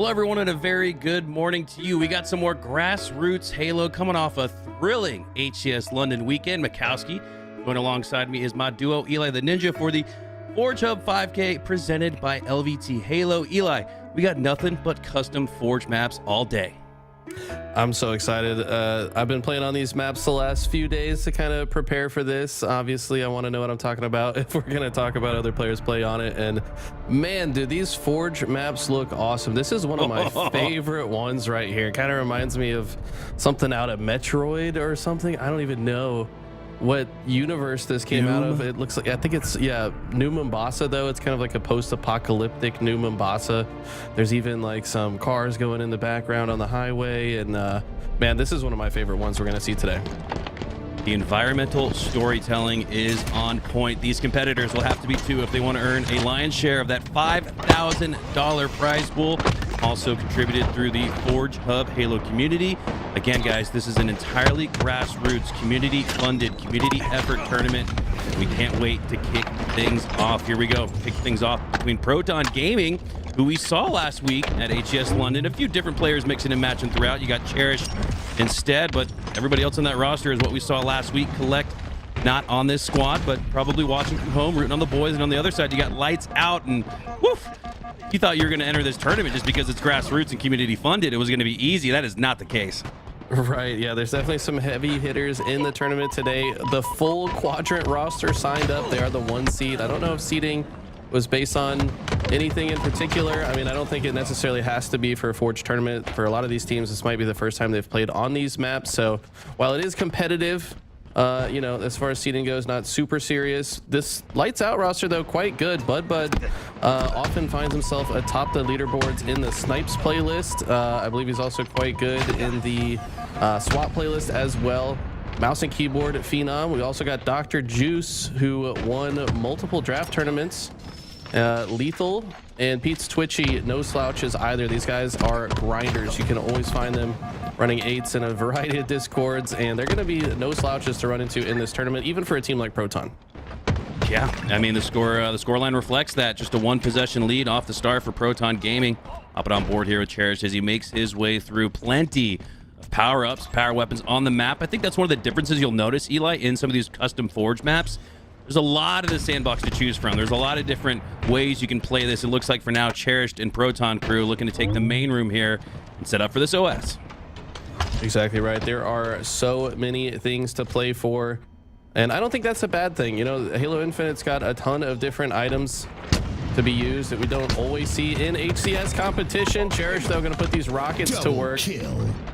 everyone, and a very good morning to you. We got some more grassroots Halo coming off a thrilling HCS London weekend. Mikowski going alongside me is my duo, Eli the Ninja, for the ForgeHub 5K presented by LVT Halo. Eli, we got nothing but custom Forge maps all day. I'm so excited. I've been playing on these maps the last few days to kind of prepare for this. Obviously, I want to know what I'm talking about if we're going to talk about other players play on it. And man, dude, these Forge maps look awesome. This is one of my favorite ones right here. Kind of reminds me of something out of Metroid or something. I don't even know what universe this came out of. It looks like, I think it's, yeah, New Mombasa, though. It's kind of like a post-apocalyptic New Mombasa. There's even like some cars going in the background on the highway. And man, this is one of my favorite ones we're going to see today. The environmental storytelling is on point. These competitors will have to be two if they want to earn a lion's share of that $5,000 prize pool. Also contributed through the ForgeHub Halo community. Again, guys, this is an entirely grassroots, community-funded, community effort tournament. We can't wait to kick things off. Here we go. Kick things off between Proton Gaming, who we saw last week at HCS London. A few different players mixing and matching throughout. You got Cherished instead, but everybody else on that roster is what we saw last week. Collect not on this squad, but probably watching from home, rooting on the boys. And on the other side, you got Lights Out, and woof. You thought you were going to enter this tournament just because it's grassroots and community funded. It was going to be easy. That is not the case. Right, yeah, there's definitely some heavy hitters in the tournament today. The full quadrant roster signed up. They are the 1 seed. I don't know if seeding was based on anything in particular. I mean, I don't think it necessarily has to be for a Forge tournament. For a lot of these teams, this might be the first time they've played on these maps. So while it is competitive, you know, as far as seeding goes, not super serious. This Lights Out roster, though, quite good. Bud often finds himself atop the leaderboards in the Snipes playlist. I believe he's also quite good in the SWAT playlist as well. Mouse and keyboard phenom. We also got Dr. Juice, who won multiple draft tournaments. Lethal and Pete's Twitchy, no slouches either. These guys are grinders. You can always find them running 8s in a variety of discords, and they're going to be no slouches to run into in this tournament, even for a team like Proton. Yeah, I mean, the scoreline reflects that. Just a 1-possession lead off the start for Proton Gaming. Hopping on board here with Cherish as he makes his way through plenty of power-ups, power weapons on the map. I think that's one of the differences you'll notice, Eli, in some of these custom Forge maps. There's a lot of the sandbox to choose from. There's a lot of different ways you can play this. It looks like for now, Cherished and Proton crew looking to take the main room here and set up for this OS. Exactly right. There are so many things to play for, and I don't think that's a bad thing. You know, Halo Infinite's got a ton of different items to be used that we don't always see in HCS competition. Cherish, though, going to put these rockets to work.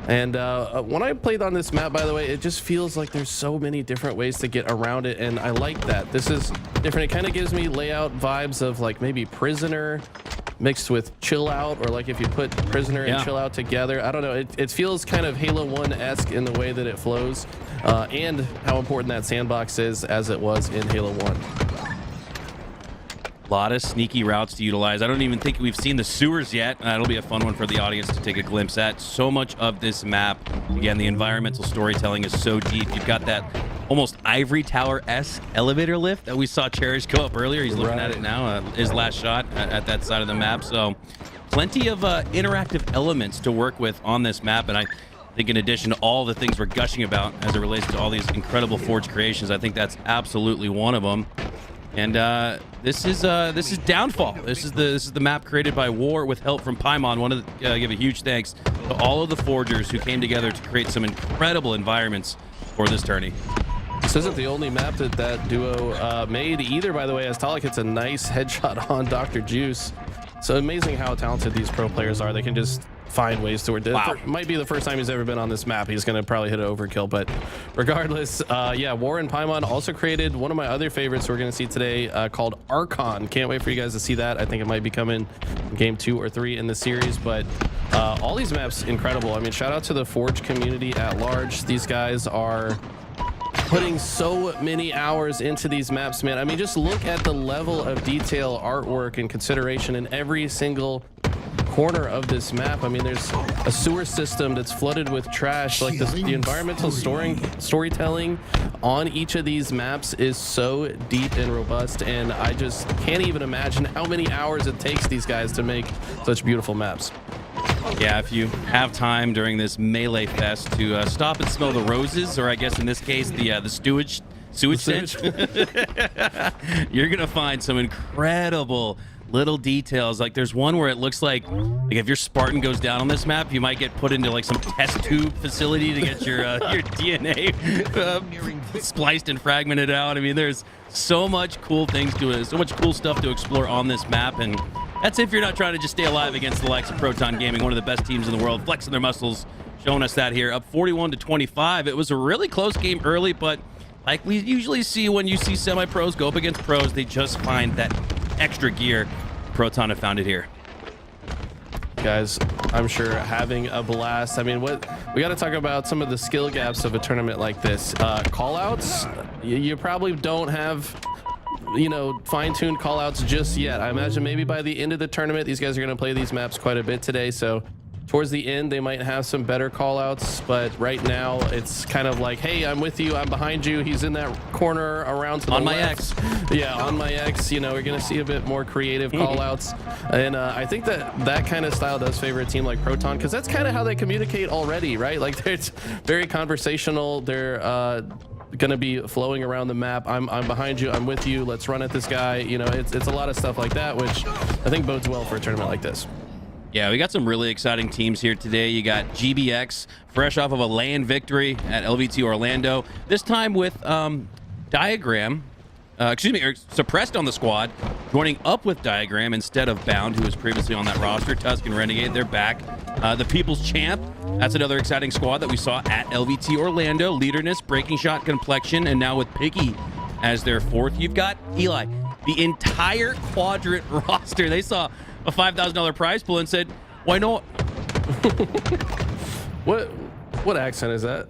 And when I played on this map, by the way, it just feels like there's so many different ways to get around it, and I like that. This is different. It kind of gives me layout vibes of like maybe Prisoner mixed with Chill Out, or like if you put Prisoner and Chill Out together. I don't know. It feels kind of Halo 1-esque in the way that it flows, and how important that sandbox is as it was in Halo 1. A lot of sneaky routes to utilize. I don't even think we've seen the sewers yet. It'll be a fun one for the audience to take a glimpse at. So much of this map, again, the environmental storytelling is so deep. You've got that almost Ivory Tower-esque elevator lift that we saw Cherish go up earlier. He's looking at it now, his last shot at that side of the map. So plenty of interactive elements to work with on this map. And I think in addition to all the things we're gushing about as it relates to all these incredible Forge creations, I think that's absolutely one of them. And this is Downfall. This is the map created by War with help from Paimon. Want to give a huge thanks to all of the Forgers who came together to create some incredible environments for this tourney. This isn't the only map that duo made either, by the way, as Talik hits a nice headshot on Dr. Juice. So amazing how talented these pro players are. They can just find ways to work. Wow. Might be the first time he's ever been on this map. He's going to probably hit an overkill, but regardless, yeah, War and Paimon also created one of my other favorites we're going to see today called Archon. Can't wait for you guys to see that. I think it might be coming in game 2 or 3 in the series, but all these maps incredible. I mean, shout out to the Forge community at large. These guys are putting so many hours into these maps, man. I mean, just look at the level of detail, artwork, and consideration in every single corner of this map. I mean, there's a sewer system that's flooded with trash. Like the environmental storytelling on each of these maps is so deep and robust, and I just can't even imagine how many hours it takes these guys to make such beautiful maps. Yeah, if you have time during this melee fest to stop and smell the roses, or I guess in this case the sewage stench, you're gonna find some incredible little details. Like there's one where it looks like if your Spartan goes down on this map, you might get put into like some test tube facility to get your DNA spliced and fragmented out. I mean, there's so much cool things to it, so much cool stuff to explore on this map, and that's if you're not trying to just stay alive against the likes of Proton Gaming, one of the best teams in the world, flexing their muscles, showing us that here. Up 41-25. It was a really close game early, but like we usually see when you see semi-pros go up against pros, they just find that extra gear. Proton have found it here. Guys, I'm sure having a blast. I mean, what we got to talk about some of the skill gaps of a tournament like this. Call outs, you probably don't have, you know, fine-tuned call outs just yet. I imagine maybe by the end of the tournament, these guys are going to play these maps quite a bit today, so towards the end they might have some better call outs, but right now it's kind of like, hey, I'm with you, I'm behind you, he's in that corner around to the on my left. X. Yeah, on my X. You know, we're gonna see a bit more creative call outs, and I think that kind of style does favor a team like Proton, because that's kind of how they communicate already, right? Like it's very conversational. They're gonna be flowing around the map. I'm behind you, I'm with you, let's run at this guy. You know, it's a lot of stuff like that, which I think bodes well for a tournament like this. Yeah, we got some really exciting teams here today. You got GBX, fresh off of a LAN victory at LVT Orlando. This time with Diagram, Suppressed on the squad, joining up with Diagram instead of Bound, who was previously on that roster. Tusk and Renegade, they're back. The People's Champ, that's another exciting squad that we saw at LVT Orlando. Leaderness, Breaking Shot, Complexion, and now with Piggy as their fourth. You've got Eli, the entire Quadrant roster. They saw a $5,000 prize pool and said, why not? What accent is that?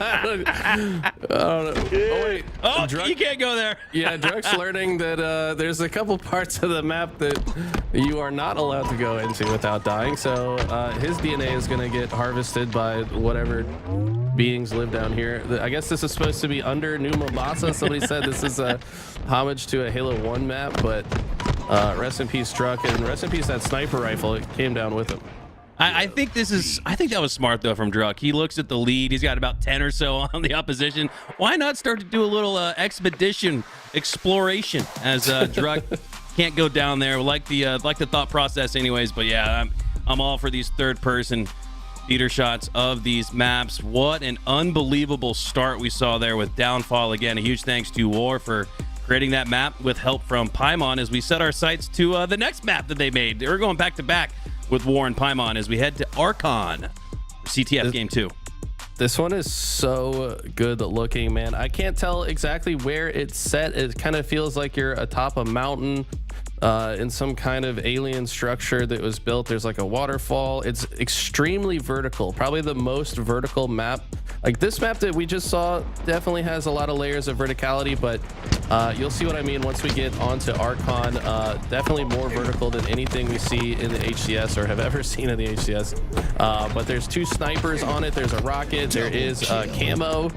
I don't know. Oh wait. Oh, you can't go there. Yeah, Druck's learning that there's a couple parts of the map that you are not allowed to go into without dying. So his DNA is going to get harvested by whatever beings live down here. I guess this is supposed to be under New Mombasa. Somebody said this is a homage to a Halo 1 map, but rest in peace, Druck, and rest in peace that sniper rifle. It came down with him. I think that was smart though from Druck. He looks at the lead. He's got about 10 or so on the opposition. Why not start to do a little expedition exploration as Druck can't go down there? Like the thought process anyways. But yeah, I'm all for these third person theater shots of these maps. What an unbelievable start we saw there with Downfall. Again, a huge thanks to War for creating that map with help from Paimon as we set our sights to the next map that they made. We're going back to back with War and Paimon as we head to Archon, CTF Game 2. This one is so good looking, man. I can't tell exactly where it's set. It kind of feels like you're atop a mountain in some kind of alien structure that was built. There's like a waterfall. It's extremely vertical, probably the most vertical map. Like this map that we just saw definitely has a lot of layers of verticality, but you'll see what I mean once we get onto Archon. Definitely more vertical than anything we see in the HCS or have ever seen in the HCS. But there's two snipers on it. There's a rocket. There is camo.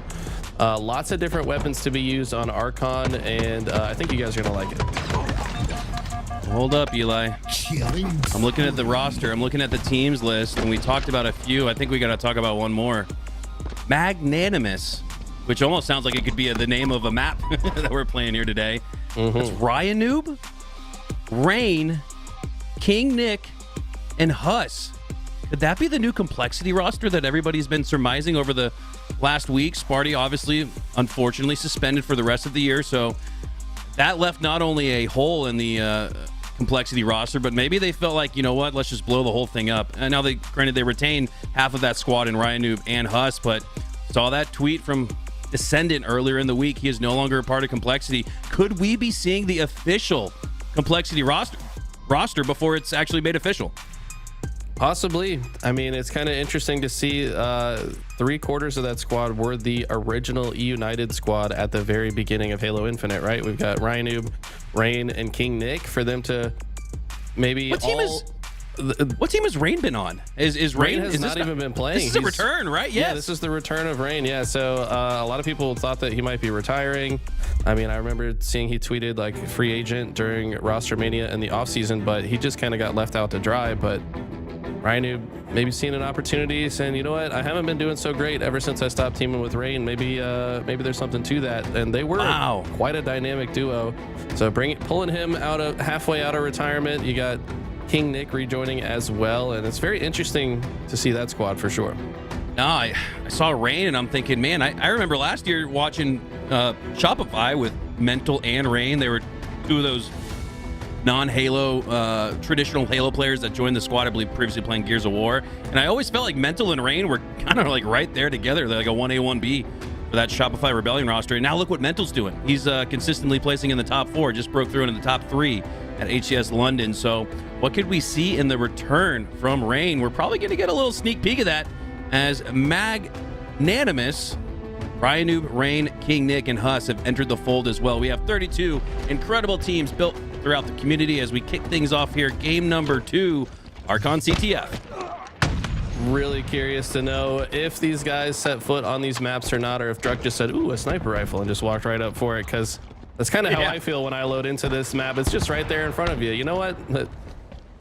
Lots of different weapons to be used on Archon, and I think you guys are gonna like it. Hold up, Eli. I'm looking at the roster. I'm looking at the teams list, and we talked about a few. I think we got to talk about one more. Magnanimous, which almost sounds like it could be the name of a map that we're playing here today. That's Ryanoob, Rain, King Nick, and Huss. Could that be the new complexity roster that everybody's been surmising over the last week? Sparty, obviously, unfortunately, suspended for the rest of the year, so that left not only a hole in the complexity roster, but maybe they felt like, you know what, let's just blow the whole thing up. And now granted they retained half of that squad in Ryanoob and Huss, but saw that tweet from Descendant earlier in the week. He is no longer a part of complexity. Could we be seeing the official complexity roster before it's actually made official? Possibly. I mean, it's kind of interesting to see 3/4 of that squad were the original United squad at the very beginning of Halo Infinite, right? We've got Ryanoob, Rain, and King Nick for them to maybe what team has Rain been on? Is Rain has not even been playing? This is a return, right? Yes. Yeah, this is the return of Rain. Yeah, so a lot of people thought that he might be retiring. I mean, I remember seeing he tweeted like free agent during Roster Mania in the offseason, but he just kind of got left out to dry. But Ryan maybe seeing an opportunity, saying, you know what, I haven't been doing so great ever since I stopped teaming with Rain. Maybe there's something to that. And they were quite a dynamic duo. So pulling him halfway out of retirement. You got King Nick rejoining as well, and it's very interesting to see that squad for sure. No, I saw Rain and I'm thinking, man, I remember last year watching Shopify with Mental and Rain. They were two of those non-Halo, traditional Halo players that joined the squad, I believe previously playing Gears of War. And I always felt like Mental and Rain were kind of like right there together. They're like a 1A, 1B for that Shopify Rebellion roster. And now look what Mental's doing. He's consistently placing in the top 4, just broke through into the top 3 at HCS London. So what could we see in the return from Rain? We're probably going to get a little sneak peek of that as Magnanimous, Brian Noob, Rain, King Nick, and Huss have entered the fold as well. We have 32 incredible teams built throughout the community as we kick things off here. Game number 2, Archon CTF. Really curious to know if these guys set foot on these maps or not, or if Druck just said, ooh, a sniper rifle, and just walked right up for it, because that's kind of how I feel when I load into this map. It's just right there in front of you. You know what?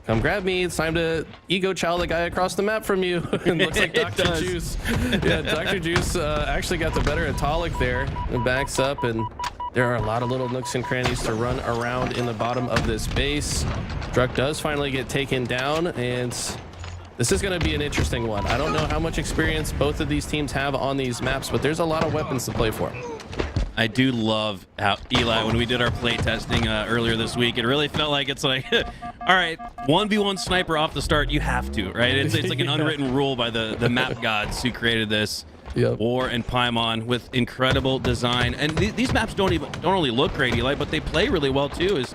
Come grab me. It's time to ego chow the guy across the map from you. It looks like Dr. Juice. Yeah, Dr. Juice actually got the better of Talik there and backs up, and there are a lot of little nooks and crannies to run around in the bottom of this base. Druck does finally get taken down, and this is going to be an interesting one. I don't know how much experience both of these teams have on these maps, but there's a lot of weapons to play for. I do love how Eli, when we did our play testing earlier this week, it really felt like it's like, all right, 1v1 sniper off the start, you have to, right? It's like an unwritten rule by the map gods who created this. Yep. War and Paimon with incredible design, and these maps don't only look great, Eli, but they play really well too, as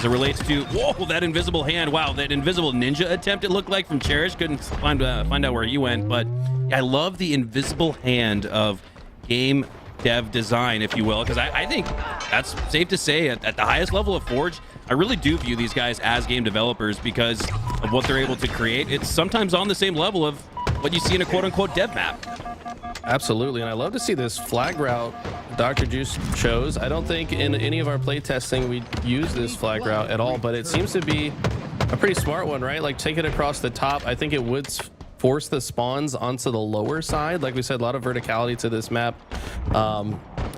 it relates to that invisible hand. Wow, that invisible ninja attempt it looked like from Cherish. Couldn't find out where he went, but I love the invisible hand of game dev design, if you will, because I think that's safe to say at the highest level of Forge, I really do view these guys as game developers because of what they're able to create. It's sometimes on the same level of what you see in a quote-unquote dev map. Absolutely, and I love to see this flag route Dr. Juice chose. I don't think in any of our play testing we use this flag route at all, but it seems to be a pretty smart one, right? Like take it across the top. I think it would force the spawns onto the lower side. Like we said, a lot of verticality to this map.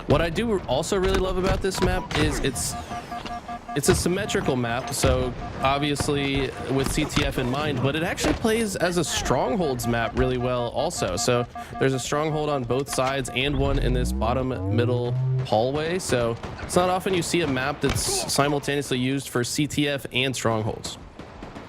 What I do also really love about this map is it's a symmetrical map, so obviously with CTF in mind, but it actually plays as a strongholds map really well also. So there's a stronghold on both sides and one in this bottom middle hallway. So it's not often you see a map that's simultaneously used for CTF and strongholds.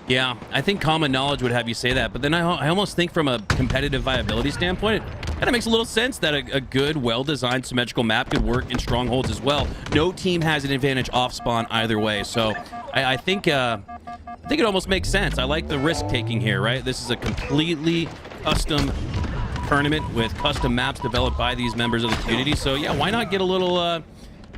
Yeah, I think common knowledge would have you say that, but then I almost think from a competitive viability standpoint, it kind of makes a little sense that a good, well-designed symmetrical map could work in strongholds as well. No team has an advantage off spawn either way, so I think it almost makes sense. I like the risk taking here, right? This is a completely custom tournament with custom maps developed by these members of the community. So yeah, why not get a little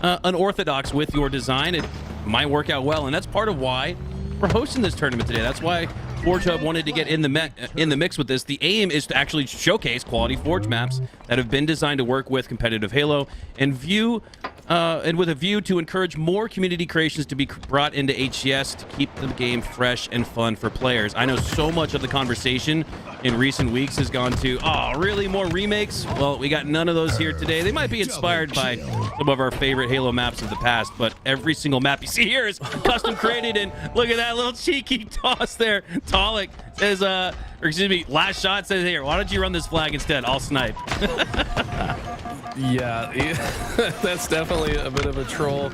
unorthodox with your design? It might work out well, and that's part of why we're hosting this tournament today. That's why ForgeHub wanted to get in the mix with this. The aim is to actually showcase quality Forge maps that have been designed to work with competitive Halo and with a view to encourage more community creations to be brought into HCS to keep the game fresh and fun for players. I know so much of the conversation in recent weeks has gone to, oh, really, more remakes? Well, we got none of those here today. They might be inspired by some of our favorite Halo maps of the past, but every single map you see here is custom created, and look at that little cheeky toss there. Talik says, or excuse me, last shot says, here, why don't you run this flag instead? I'll snipe. Yeah, that's definitely a bit of a troll.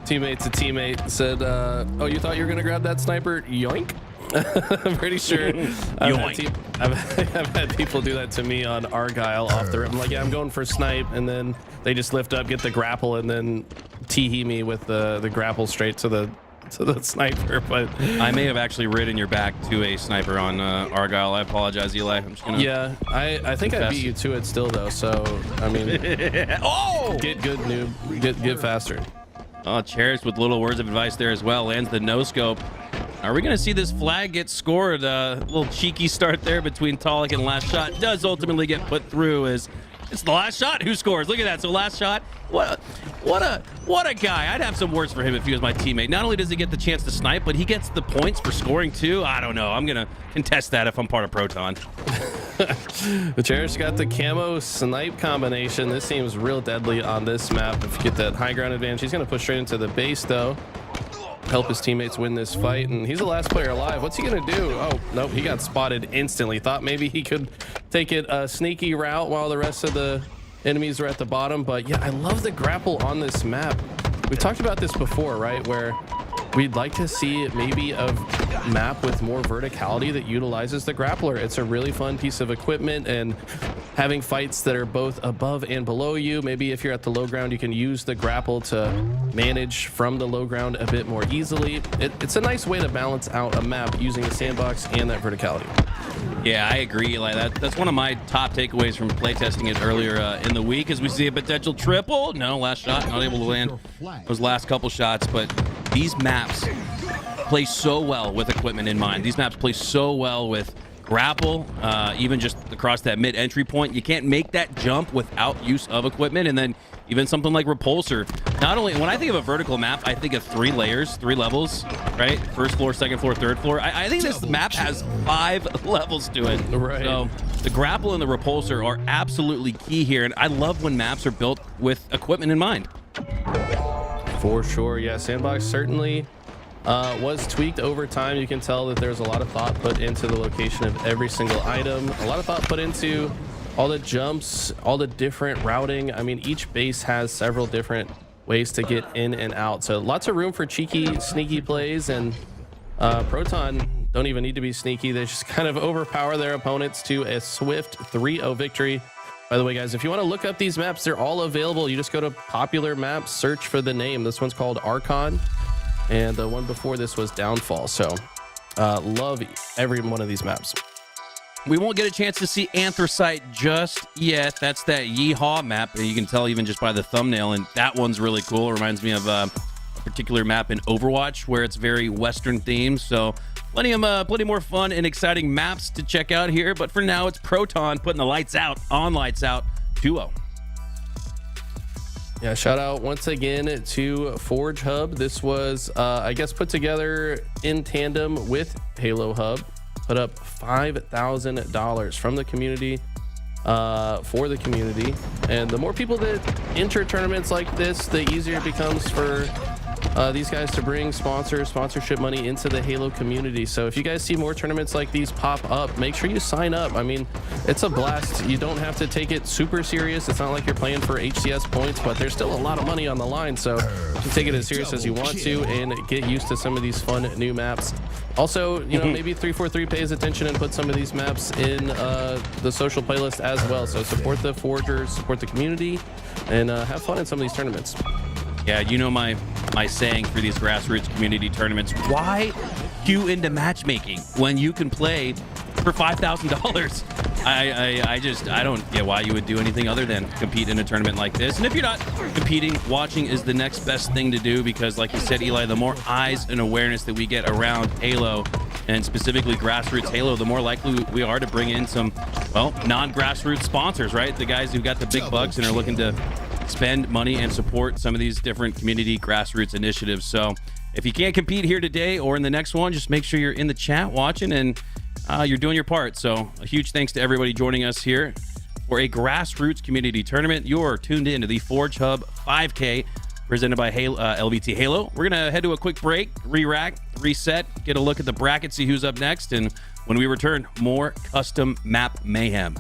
Teammate to teammate said, oh, you thought you were going to grab that sniper? Yoink. I'm pretty sure I've had people do that to me on Argyle off the rip. I'm like, yeah, I'm going for snipe, and then they just lift up, get the grapple, and then tee me with the grapple straight to the sniper. But I may have actually ridden your back to a sniper on Argyle. I apologize, Eli. I'm just gonna I think I beat you to it still though, so I mean oh, get good, noob, get faster. Oh, Cherish with little words of advice there as well. Lands the no scope. Are we going to see this flag get scored? A little cheeky start there between Talik and last shot does ultimately get put through as It's the last shot. Who scores? Look at that. So last shot. What a guy. I'd have some words for him if he was my teammate. Not only does he get the chance to snipe, but he gets the points for scoring too. I don't know. I'm gonna contest that if I'm part of Proton. The Cherish got the camo snipe combination. This seems real deadly on this map. If you get that high ground advantage, he's gonna push straight into the base though. Help his teammates win this fight, and he's the last player alive. What's he gonna do? Oh nope, he got spotted instantly. Thought maybe he could take it a sneaky route while the rest of the enemies are at the bottom. But yeah, I love the grapple on this map. We've talked about this before, right? Where we'd like to see maybe a map with more verticality that utilizes the grappler. It's a really fun piece of equipment, and having fights that are both above and below you. Maybe if you're at the low ground, you can use the grapple to manage from the low ground a bit more easily. It's a nice way to balance out a map using the sandbox and that verticality. Yeah, I agree. Like that's one of my top takeaways from playtesting it earlier in the week, as we see a potential triple. No, last shot, not able to land those last couple shots. But these maps play so well with equipment in mind. These maps play so well with grapple, even just across that mid entry point. You can't make that jump without use of equipment. And then even something like Repulsor. Not only, when I think of a vertical map, I think of 3 layers, 3 levels, right? First floor, second floor, third floor. I think this map has 5 levels to it. Right. So the grapple and the Repulsor are absolutely key here. And I love when maps are built with equipment in mind. For sure. Yeah, sandbox certainly was tweaked over time. You can tell that there's a lot of thought put into the location of every single item. A lot of thought put into all the jumps, all the different routing. I mean, each base has several different ways to get in and out. So lots of room for cheeky, sneaky plays. And Proton don't even need to be sneaky. They just kind of overpower their opponents to a swift 3-0 victory. By the way, guys, if you want to look up these maps, they're all available. You just go to popular maps, search for the name. This one's called Archon, and the one before this was Downfall. So love every one of these maps. We won't get a chance to see Anthracite just yet. That's that Yeehaw map. You can tell even just by the thumbnail, and that one's really cool. It reminds me of a particular map in Overwatch where it's very Western themed. So plenty more fun and exciting maps to check out here. But for now, it's Proton putting the lights out on Lights Out 2-0. Yeah, shout out once again to ForgeHub. This was, I guess, put together in tandem with Halo Hub. Put up $5,000 from the community for the community. And the more people that enter tournaments like this, the easier it becomes for these guys to bring sponsorship money into the Halo community. So if you guys see more tournaments like these pop up, make sure you sign up. I mean, it's a blast. You don't have to take it super serious. It's not like you're playing for HCS points, but there's still a lot of money on the line. So you take it as serious as you want to and get used to some of these fun new maps. Also, you know, maybe 343 pays attention and put some of these maps in the social playlist as well. So support the Forgers, support the community, and have fun in some of these tournaments. Yeah, you know my saying for these grassroots community tournaments: why queue into matchmaking when you can play for $5,000? I don't get why you would do anything other than compete in a tournament like this. And if you're not competing, watching is the next best thing to do, because like you said, Eli, the more eyes and awareness that we get around Halo, and specifically grassroots Halo, the more likely we are to bring in some, well, non-grassroots sponsors, right? The guys who've got the big bucks and are looking to spend money and support some of these different community grassroots initiatives. So if you can't compete here today or in the next one, just make sure you're in the chat watching and you're doing your part. So a huge thanks to everybody joining us here for a grassroots community tournament. You're tuned in to the ForgeHub 5K presented by Halo, LVT Halo. We're going to head to a quick break, re-rack, reset, get a look at the bracket, see who's up next. And when we return, more custom map mayhem.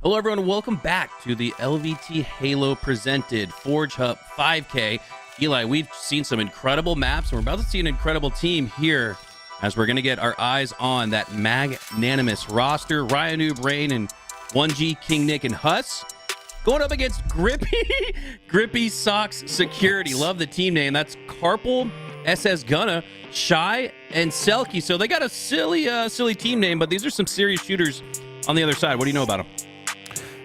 Hello, everyone. Welcome back to the LVT Halo presented ForgeHub 5K. Eli, we've seen some incredible maps, and we're about to see an incredible team here as we're going to get our eyes on that magnanimous roster. Ryan Noob, Rain, and 1G, King Nick, and Huss going up against Grippy Socks Security. Love the team name. That's Carpal, SS Gunna, Shy, and Selkie. So they got a silly team name, but these are some serious shooters on the other side. What do you know about them?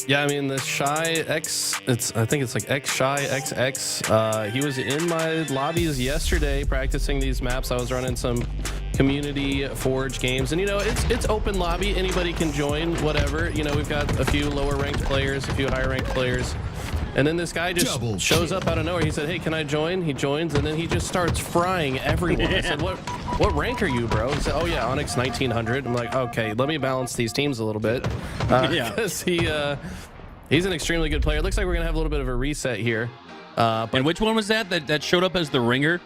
Yeah, I mean, the Shy X, I think it's like X Shy XX. He was in my lobbies yesterday practicing these maps. I was running some community Forge games, and it's open lobby. Anybody can join, whatever. We've got a few lower ranked players, a few higher ranked players. And then this guy just shows up out of nowhere. He said, "Hey, can I join?" He joins, and then he just starts frying everyone. I said, "What rank are you, bro?" He said, "Oh yeah, Onyx 1900." I'm like, "Okay, let me balance these teams a little bit." Because he's an extremely good player. It looks like we're gonna have a little bit of a reset here. And which one was that showed up as the ringer?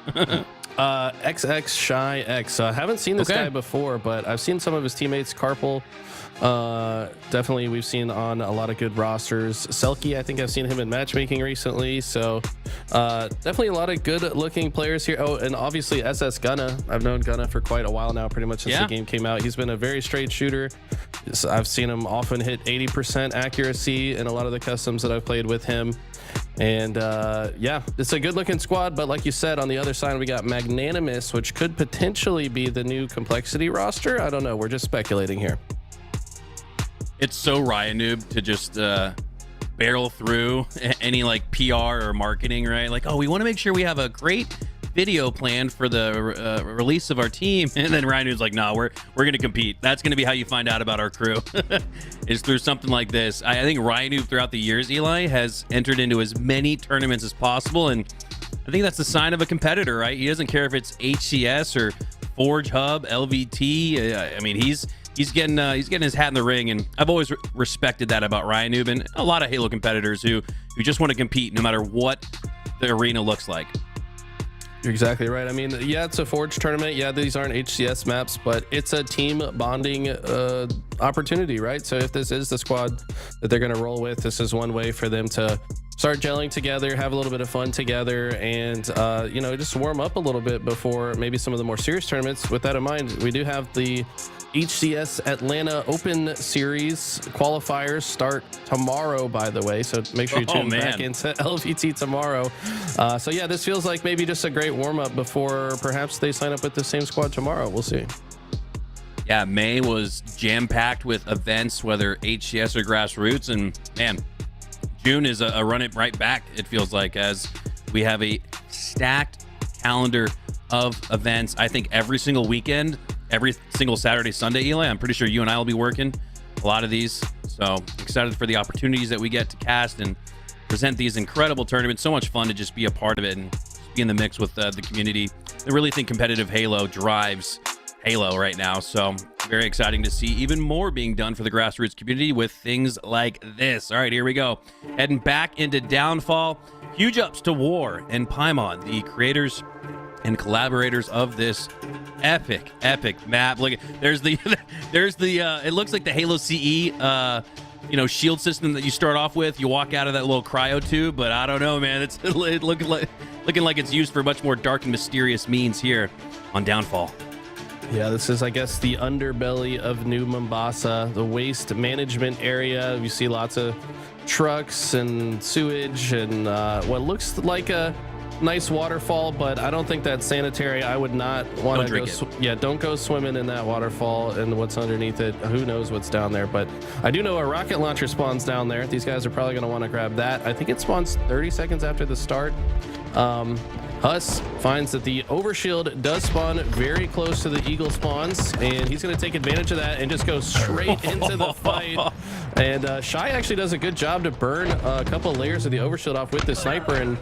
XX Shy X. I haven't seen this guy before, but I've seen some of his teammates. Carpal, definitely we've seen on a lot of good rosters. Selkie, I think I've seen him in matchmaking recently. So definitely a lot of good looking players here. Oh, and obviously SS Gunna. I've known Gunna for quite a while now, pretty much since the game came out. He's been a very straight shooter. I've seen him often hit 80% accuracy in a lot of the customs that I've played with him. And yeah, it's a good looking squad, but like you said, on the other side we got Magnanimous, which could potentially be the new Complexity roster. I don't know, we're just speculating here. It's so Ryan Noob to just barrel through any like PR or marketing, right? Like, oh, we want to make sure we have a great video planned for the release of our team, and then Ryan Noob's like, no, we're gonna compete. That's gonna be how you find out about our crew. Is through something like this. I think Ryan Noob throughout the years, Eli, has entered into as many tournaments as possible, and I think that's the sign of a competitor, right? He doesn't care if it's HCS or ForgeHub, LVT. I mean, he's getting his hat in the ring, and I've always respected that about Ryan Noob and a lot of Halo competitors who just want to compete no matter what the arena looks like. You're exactly right. I mean, yeah, it's a Forge tournament. Yeah, these aren't HCS maps, but it's a team bonding opportunity, right? So if this is the squad that they're going to roll with, this is one way for them to start gelling together, have a little bit of fun together, and just warm up a little bit before maybe some of the more serious tournaments. With that in mind, we do have the HCS Atlanta Open Series qualifiers start tomorrow, by the way, so make sure you tune back into LVT tomorrow. So yeah, this feels like maybe just a great warm-up before perhaps they sign up with the same squad tomorrow. We'll see. Yeah, May was jam-packed with events, whether HCS or grassroots, and man, June is a run it right back, it feels like, as we have a stacked calendar of events. I think every single weekend, every single Saturday, Sunday, Eli, I'm pretty sure you and I will be working a lot of these. So excited for the opportunities that we get to cast and present these incredible tournaments. So much fun to just be a part of it and be in the mix with the community. I really think competitive Halo drives Halo right now. So very exciting to see even more being done for the grassroots community with things like this. All right, here we go. Heading back into Downfall. Huge ups to War and Paimon, the creators and collaborators of this epic map. Look, there's the it looks like the Halo CE shield system that you start off with. You walk out of that little cryo tube, but I don't know, man. It's looking like it's used for much more dark and mysterious means here on Downfall. Yeah, this is, I guess, the underbelly of New Mombasa, the waste management area. You see lots of trucks and sewage and what looks like a nice waterfall, but I don't think that's sanitary. I would not want to go. Don't go swimming in that waterfall and what's underneath it. Who knows what's down there? But I do know a rocket launcher spawns down there. These guys are probably going to want to grab that. I think it spawns 30 seconds after the start. Huss finds that the overshield does spawn very close to the eagle spawns, and he's going to take advantage of that and just go straight into the fight. And Shy actually does a good job to burn a couple of layers of the overshield off with the sniper and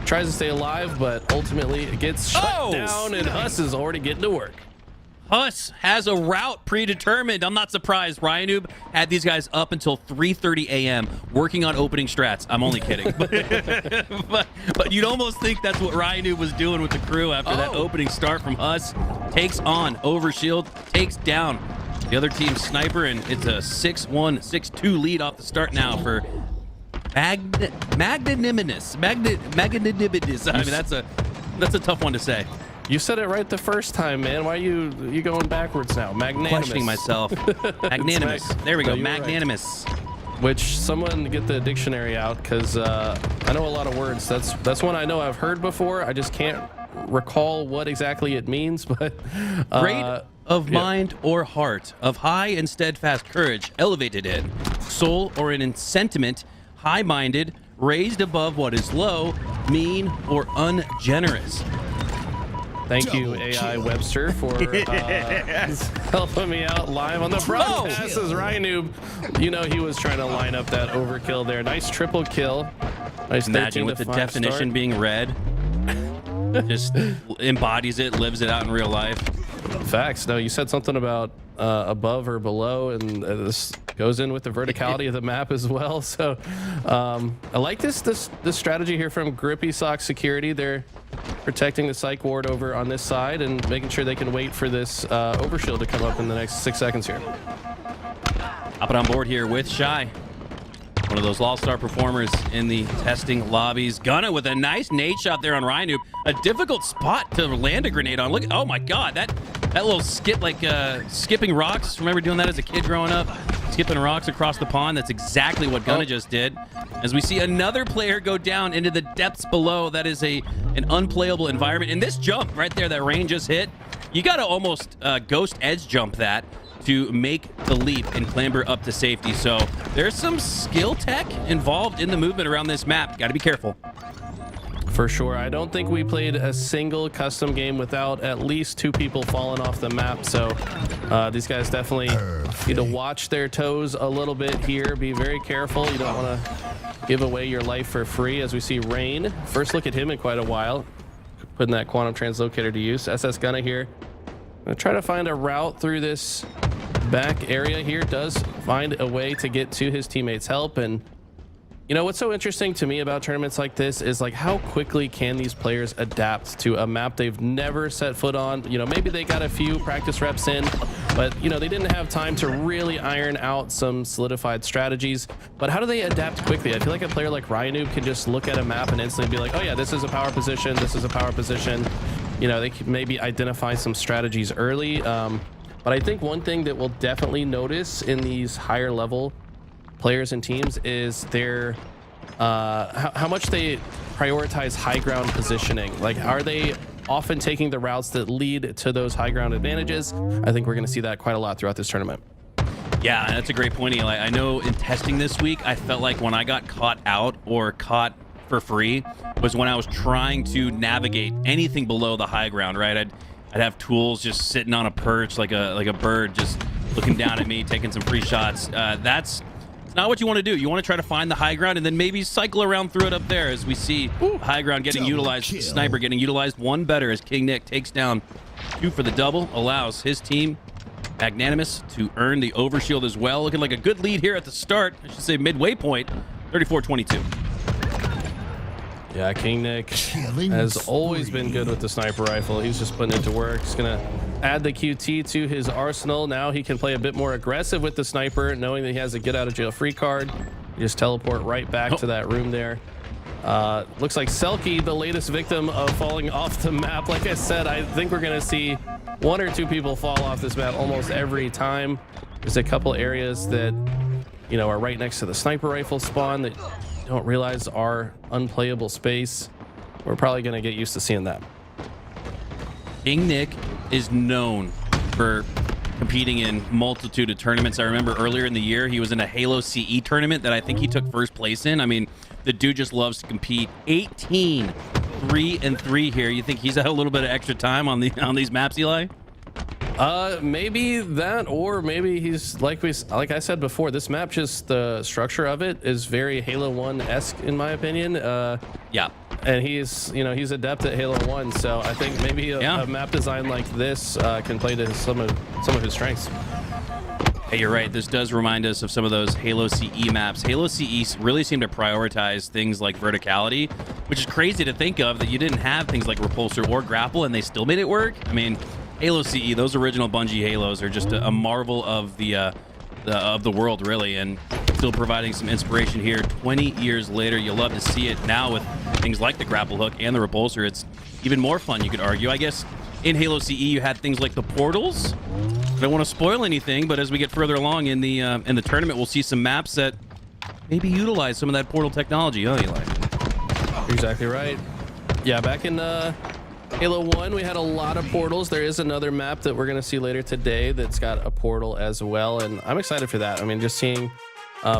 tries to stay alive, but ultimately it gets shut down, and Huss is already getting to work. Huss has a route predetermined. I'm not surprised. Ryan Noob had these guys up until 3:30 a.m. working on opening strats. I'm only kidding. but you'd almost think that's what Ryan Noob was doing with the crew after that opening start from Huss. Takes on Overshield, takes down the other team's sniper, and it's a 6-1, 6-2 lead off the start now for magnanimous. Magnanimous. I mean, that's a tough one to say. You said it right the first time, man. Why are you going backwards now? Magnanimous. Questioning myself. Magnanimous. There we go. No, Magnanimous. Right. Which someone get the dictionary out, because I know a lot of words. That's one I know I've heard before. I just can't recall what exactly it means. But great of mind or heart, of high and steadfast courage, elevated in soul or in sentiment, high-minded, raised above what is low, mean or ungenerous. Thank you, AI Webster, for helping me out live on the broadcast as Ryanoob. You know he was trying to line up that overkill there. Nice triple kill. Nice. Imagine with the definition start. being read. Just embodies it, lives it out in real life. Facts. No, you said something about above or below, and this goes in with the verticality of the map as well. So I like this strategy here from Grippy Sock Security. They're protecting the psych ward over on this side and making sure they can wait for this overshield to come up in the next 6 seconds here. Hopping on board here with Shy. One of those all-star performers in the testing lobbies. Gunna with a nice nade shot there on Ryanoob. A difficult spot to land a grenade on. Look, oh my God, that little skip, like skipping rocks. Remember doing that as a kid growing up? Skipping rocks across the pond. That's exactly what Gunna just did. As we see another player go down into the depths below. That is an unplayable environment. And this jump right there that Rain just hit, you got to almost ghost edge jump that to make the leap and clamber up to safety. So there's some skill tech involved in the movement around this map. Got to be careful. For sure. I don't think we played a single custom game without at least 2 people falling off the map. So these guys definitely need to watch their toes a little bit here. Be very careful. You don't want to give away your life for free. As we see Rain, first look at him in quite a while, putting that quantum translocator to use. SS Gunna here. Gonna try to find a route through this back area here. Does find a way to get to his teammates' help. And you know what's so interesting to me about tournaments like this is like how quickly can these players adapt to a map they've never set foot on. You know, maybe they got a few practice reps in, but you know, they didn't have time to really iron out some solidified strategies. But how do they adapt quickly? I feel like a player like Ryanoob can just look at a map and instantly be like, oh yeah, this is a power position, this is a power position. You know, they can maybe identify some strategies early. But I think one thing that we'll definitely notice in these higher level players and teams is their how much they prioritize high ground positioning. Like, are they often taking the routes that lead to those high ground advantages? I think we're going to see that quite a lot throughout this tournament. Yeah, that's a great point, Eli. I know in testing this week, I felt like when I got caught out or caught for free was when I was trying to navigate anything below the high ground, right? I'd have tools just sitting on a perch like a bird, just looking down at me, taking some free shots. That's not what you want to do. You want to try to find the high ground and then maybe cycle around through it up there, as we see high ground getting utilized, sniper getting utilized one better as King Nick takes down 2 for the double, allows his team, Magnanimous, to earn the overshield as well. Looking like a good lead here at the start. I should say midway point, 34-22. Yeah, King Nick has always been good with the sniper rifle. He's just putting it to work. He's going to add the QT to his arsenal. Now he can play a bit more aggressive with the sniper, knowing that he has a get out of jail free card. You just teleport right back to that room there. Looks like Selkie, the latest victim of falling off the map. Like I said, I think we're going to see 1 or 2 people fall off this map almost every time. There's a couple areas that, you know, are right next to the sniper rifle spawn that don't realize are unplayable space. We're probably going to get used to seeing that. King Nick is known for competing in multitude of tournaments. I remember earlier in the year, he was in a Halo CE tournament that I think he took first place in. I mean, the dude just loves to compete. 18, 3-3 here. You think he's had a little bit of extra time on these maps, Eli? Maybe that, or maybe he's like I said before, this map, just the structure of it is very Halo 1-esque in my opinion. Yeah. And he's adept at Halo 1, so I think maybe a map design like this can play to some of his strengths. Hey, you're right. This does remind us of some of those Halo CE maps. Halo CE really seemed to prioritize things like verticality, which is crazy to think of, that you didn't have things like repulsor or grapple and they still made it work. I mean, Halo CE, those original Bungie Halos are just a marvel of the world, really, and still providing some inspiration here 20 years later. You'll love to see it now with things like the grapple hook and the repulsor. It's even more fun, you could argue. I guess in Halo CE you had things like the portals. I don't want to spoil anything, but as we get further along in the tournament, we'll see some maps that maybe utilize some of that portal technology. Oh, Eli. Exactly right. Yeah, back in Halo 1, we had a lot of portals. There is another map that we're going to see later today that's got a portal as well, and I'm excited for that. I mean, just seeing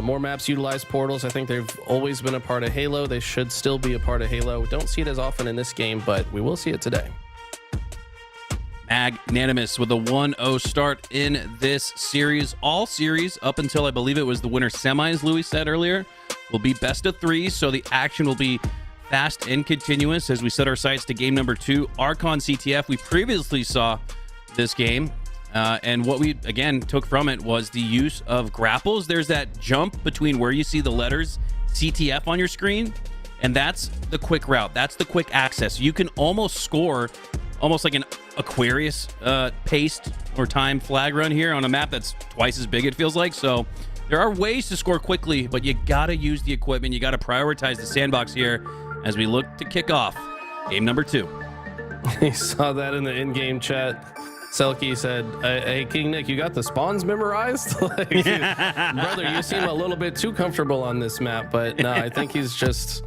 more maps utilize portals. I think they've always been a part of Halo. They should still be a part of Halo. We don't see it as often in this game, but we will see it today. Magnanimous with a 1-0 start in this series. All series up until I believe it was the winter semis, Louis said earlier, will be best of 3, so the action will be fast and continuous as we set our sights to game number 2, Archon CTF. We previously saw this game, and what we again took from it was the use of grapples. There's that jump between where you see the letters CTF on your screen, and that's the quick route. That's the quick access. You can almost score almost like an Aquarius paced or time flag run here on a map that's twice as big, it feels like. So there are ways to score quickly, but you gotta use the equipment. You gotta prioritize the sandbox here as we look to kick off game number 2. He saw that in the in-game chat. Selkie said, hey, King Nick, you got the spawns memorized? Like, brother, you seem a little bit too comfortable on this map, but no, I think he's just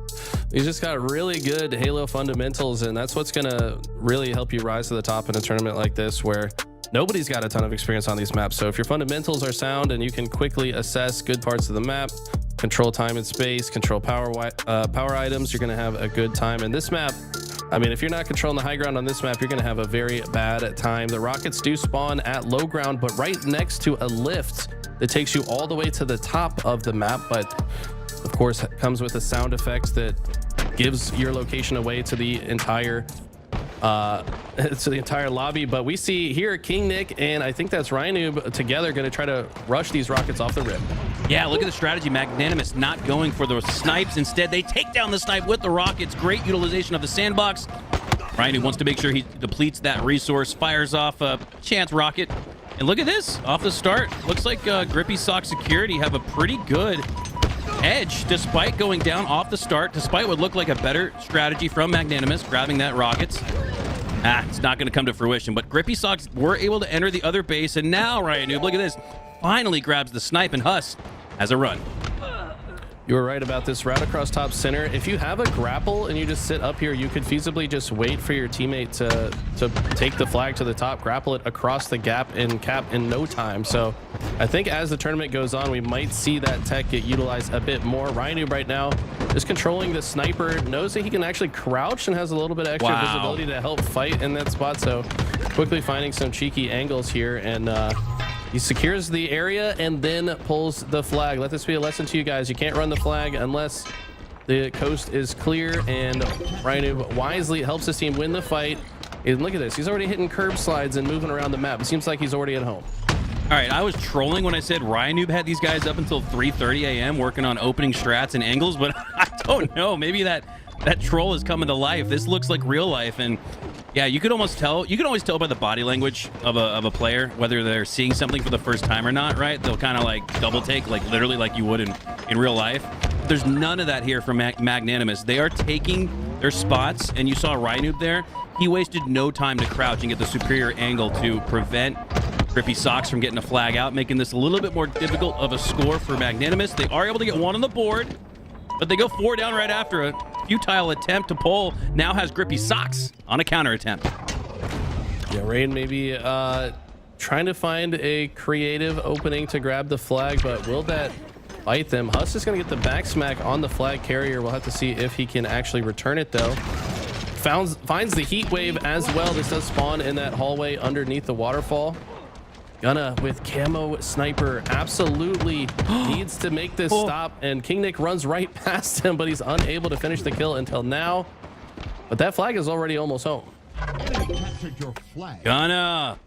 got really good Halo fundamentals, and that's what's going to really help you rise to the top in a tournament like this where nobody's got a ton of experience on these maps. So if your fundamentals are sound and you can quickly assess good parts of the map, control time and space, control power items, you're going to have a good time. And this map, I mean, if you're not controlling the high ground on this map, you're going to have a very bad time. The rockets do spawn at low ground, but right next to a lift that takes you all the way to the top of the map. But of course, it comes with a sound effect that gives your location away to the entire lobby. But we see here King Nick and I think that's Ryanoob together going to try to rush these rockets off the rip. Yeah, look at the strategy. Magnanimous not going for those snipes. Instead, they take down the snipe with the rockets. Great utilization of the sandbox. Ryanoob wants to make sure he depletes that resource, fires off a chance rocket. And look at this. Off the start, looks like Grippy Sock Security have a pretty good edge despite going down off the start, despite what looked like a better strategy from Magnanimous, grabbing that rockets. It's not going to come to fruition, but Grippy Socks were able to enter the other base, and now Ryanoob, look at this, finally grabs the snipe, and Huss has a run. You were right about this route across top center. If you have a grapple and you just sit up here, you could feasibly just wait for your teammate to take the flag to the top, grapple it across the gap and cap in no time. So I think as the tournament goes on, we might see that tech get utilized a bit more. Ryanoob right now is controlling the sniper, knows that he can actually crouch and has a little bit of extra visibility to help fight in that spot. So quickly finding some cheeky angles here, and he secures the area and then pulls the flag. Let this be a lesson to you guys. You can't run the flag unless the coast is clear, and Ryanoob wisely helps his team win the fight. And look at this. He's already hitting curb slides and moving around the map. It seems like he's already at home. All right, I was trolling when I said Ryanoob had these guys up until 3:30 a.m. working on opening strats and angles, but I don't know. Maybe that troll is coming to life. This looks like real life, and yeah, you could almost tell. You can always tell by the body language of a player whether they're seeing something for the first time or not, right? They'll kind of like double take, like literally like you would in real life. There's none of that here from Magnanimous. They are taking their spots, and you saw Ryanoob there. He wasted no time to crouch and get the superior angle to prevent Grippy Socks from getting a flag out, making this a little bit more difficult of a score for Magnanimous. They are able to get one on the board, but they go 4 down right after a futile attempt to pull. Now has Grippy Socks on a counter attempt. Yeah, Rain maybe trying to find a creative opening to grab the flag, but will that bite them? Huss is going to get the back smack on the flag carrier. We'll have to see if he can actually return it, though. Finds the heat wave as well. This does spawn in that hallway underneath the waterfall. Gunna with camo sniper absolutely needs to make this stop, and King Nick runs right past him, but he's unable to finish the kill until now. But that flag is already almost home. Gunna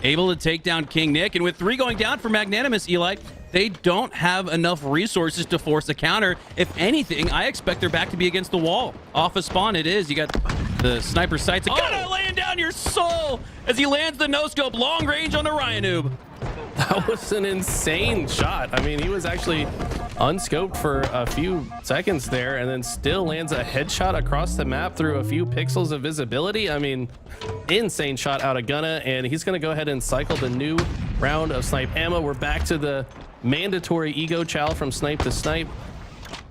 able to take down King Nick, and with 3 going down for Magnanimous, Eli, they don't have enough resources to force a counter. If anything, I expect their back to be against the wall. Off a spawn it is. You got the sniper sights. Gunna laying down down your soul as he lands the no-scope long range on the Ryanoob. That was an insane shot. I mean, he was actually unscoped for a few seconds there and then still lands a headshot across the map through a few pixels of visibility. I mean, insane shot out of Gunna, and he's going to go ahead and cycle the new round of snipe ammo. We're back to the mandatory ego chow from snipe to snipe.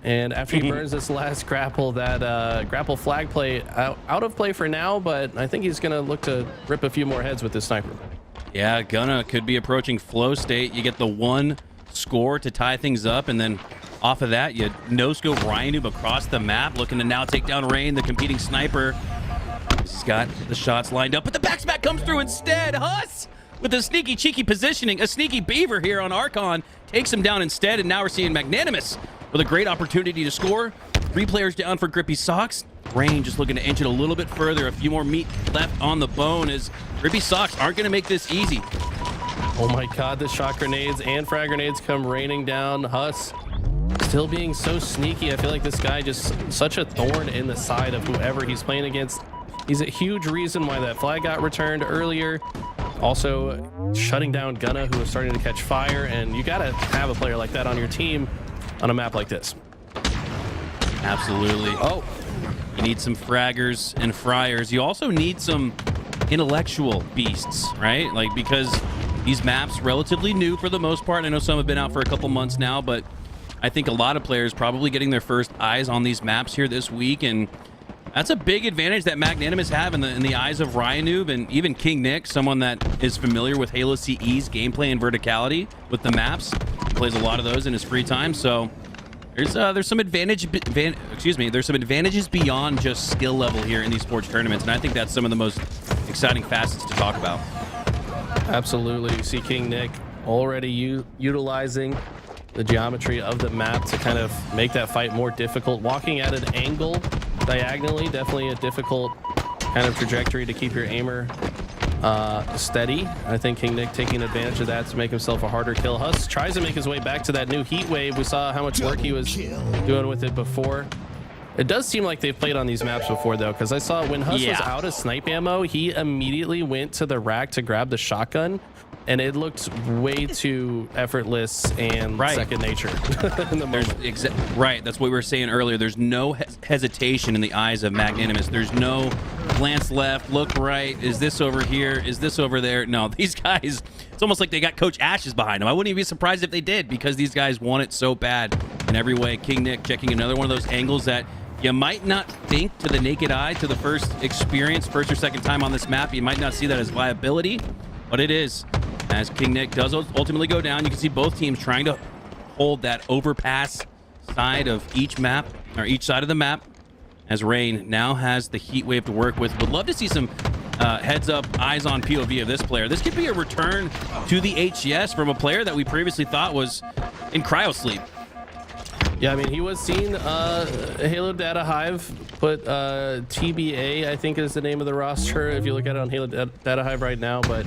And after he burns this last grapple, that grapple flag play out of play for now, but I think he's going to look to rip a few more heads with this sniper. Yeah, Gunna could be approaching flow state. You get the one score to tie things up, and then off of that, you no-scope Ryanoob across the map, looking to now take down Rain, the competing sniper. He's got the shots lined up, but the backsmack comes through instead. Huss, with a sneaky, cheeky positioning, a sneaky beaver here on Archon, takes him down instead, and now we're seeing Magnanimous with a great opportunity to score. 3 players down for Grippy Socks. Rain just looking to inch it a little bit further. A few more meat left on the bone as Grippy Socks aren't going to make this easy. Oh my god, the shot grenades and frag grenades come raining down. Huss still being so sneaky. I feel like this guy just such a thorn in the side of whoever he's playing against. He's a huge reason why that flag got returned earlier. Also shutting down Gunna, who was starting to catch fire, and you gotta have a player like that on your team on a map like this. Absolutely. Oh, you need some fraggers and fryers. You also need some intellectual beasts, right? Like, because these maps relatively new for the most part. I know some have been out for a couple months now, but I think a lot of players probably getting their first eyes on these maps here this week, and that's a big advantage that Magnanimous have in the eyes of Ryanoob and even King Nick, someone that is familiar with Halo CE's gameplay and verticality with the maps. He plays a lot of those in his free time, so there's some there's some advantages beyond just skill level here in these Forge tournaments, and I think that's some of the most exciting facets to talk about. absolutely. You see King Nick already utilizing the geometry of the map to kind of make that fight more difficult. Walking at an angle diagonally, definitely a difficult kind of trajectory to keep your aimer steady. I think King Nick taking advantage of that to make himself a harder kill. Huss tries to make his way back to that new heat wave. We saw how much work he was doing with it before. It does seem like they've played on these maps before, though, because I saw when Huss was out of snipe ammo, he immediately went to the rack to grab the shotgun, and it looked way too effortless and second nature in the moment. Right, that's what we were saying earlier. There's no hesitation in the eyes of Magnanimous. There's no glance left, look right. Is this over here? Is this over there? No, these guys, it's almost like they got Coach Ashes behind them. I wouldn't even be surprised if they did, because these guys want it so bad in every way. King Nick checking another one of those angles that you might not think to the naked eye, to the first experience, first or second time on this map. You might not see that as viability, but it is. As King Nick does ultimately go down, you can see both teams trying to hold that overpass side of each map, or each side of the map, as Rain now has the heat wave to work with. Would love to see some heads up, eyes on POV of this player. This could be a return to the HCS from a player that we previously thought was in cryo sleep. Yeah, I mean, he was seen. Halo Data Hive put TBA, I think is the name of the roster, if you look at it on Halo Data Hive right now, but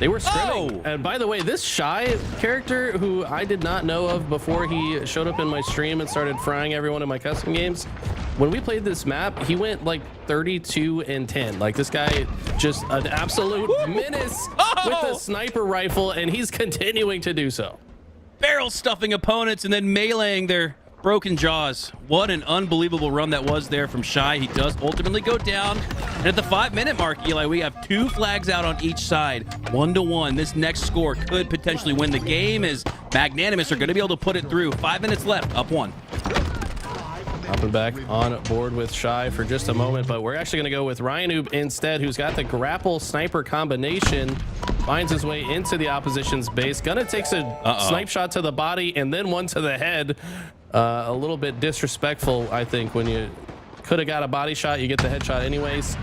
they were scrimming. And by the way, this Shy character, who I did not know of before he showed up in my stream and started frying everyone in my custom games, when we played this map, he went like 32-10. Like, this guy, just an absolute menace with a sniper rifle, and he's continuing to do so. Barrel stuffing opponents and then meleeing their broken jaws. What an unbelievable run that was there from Shy. He does ultimately go down. And at the 5-minute mark, Eli, we have 2 flags out on each side. 1-1. This next score could potentially win the game, as Magnanimous are going to be able to put it through. 5 minutes left, up 1. Hopping back on board with Shy for just a moment, but we're actually going to go with Ryanoob instead, who's got the grapple sniper combination. Finds his way into the opposition's base. Gunna takes a snipe shot to the body and then one to the head. A little bit disrespectful, I think, when you could have got a body shot, you get the headshot anyways.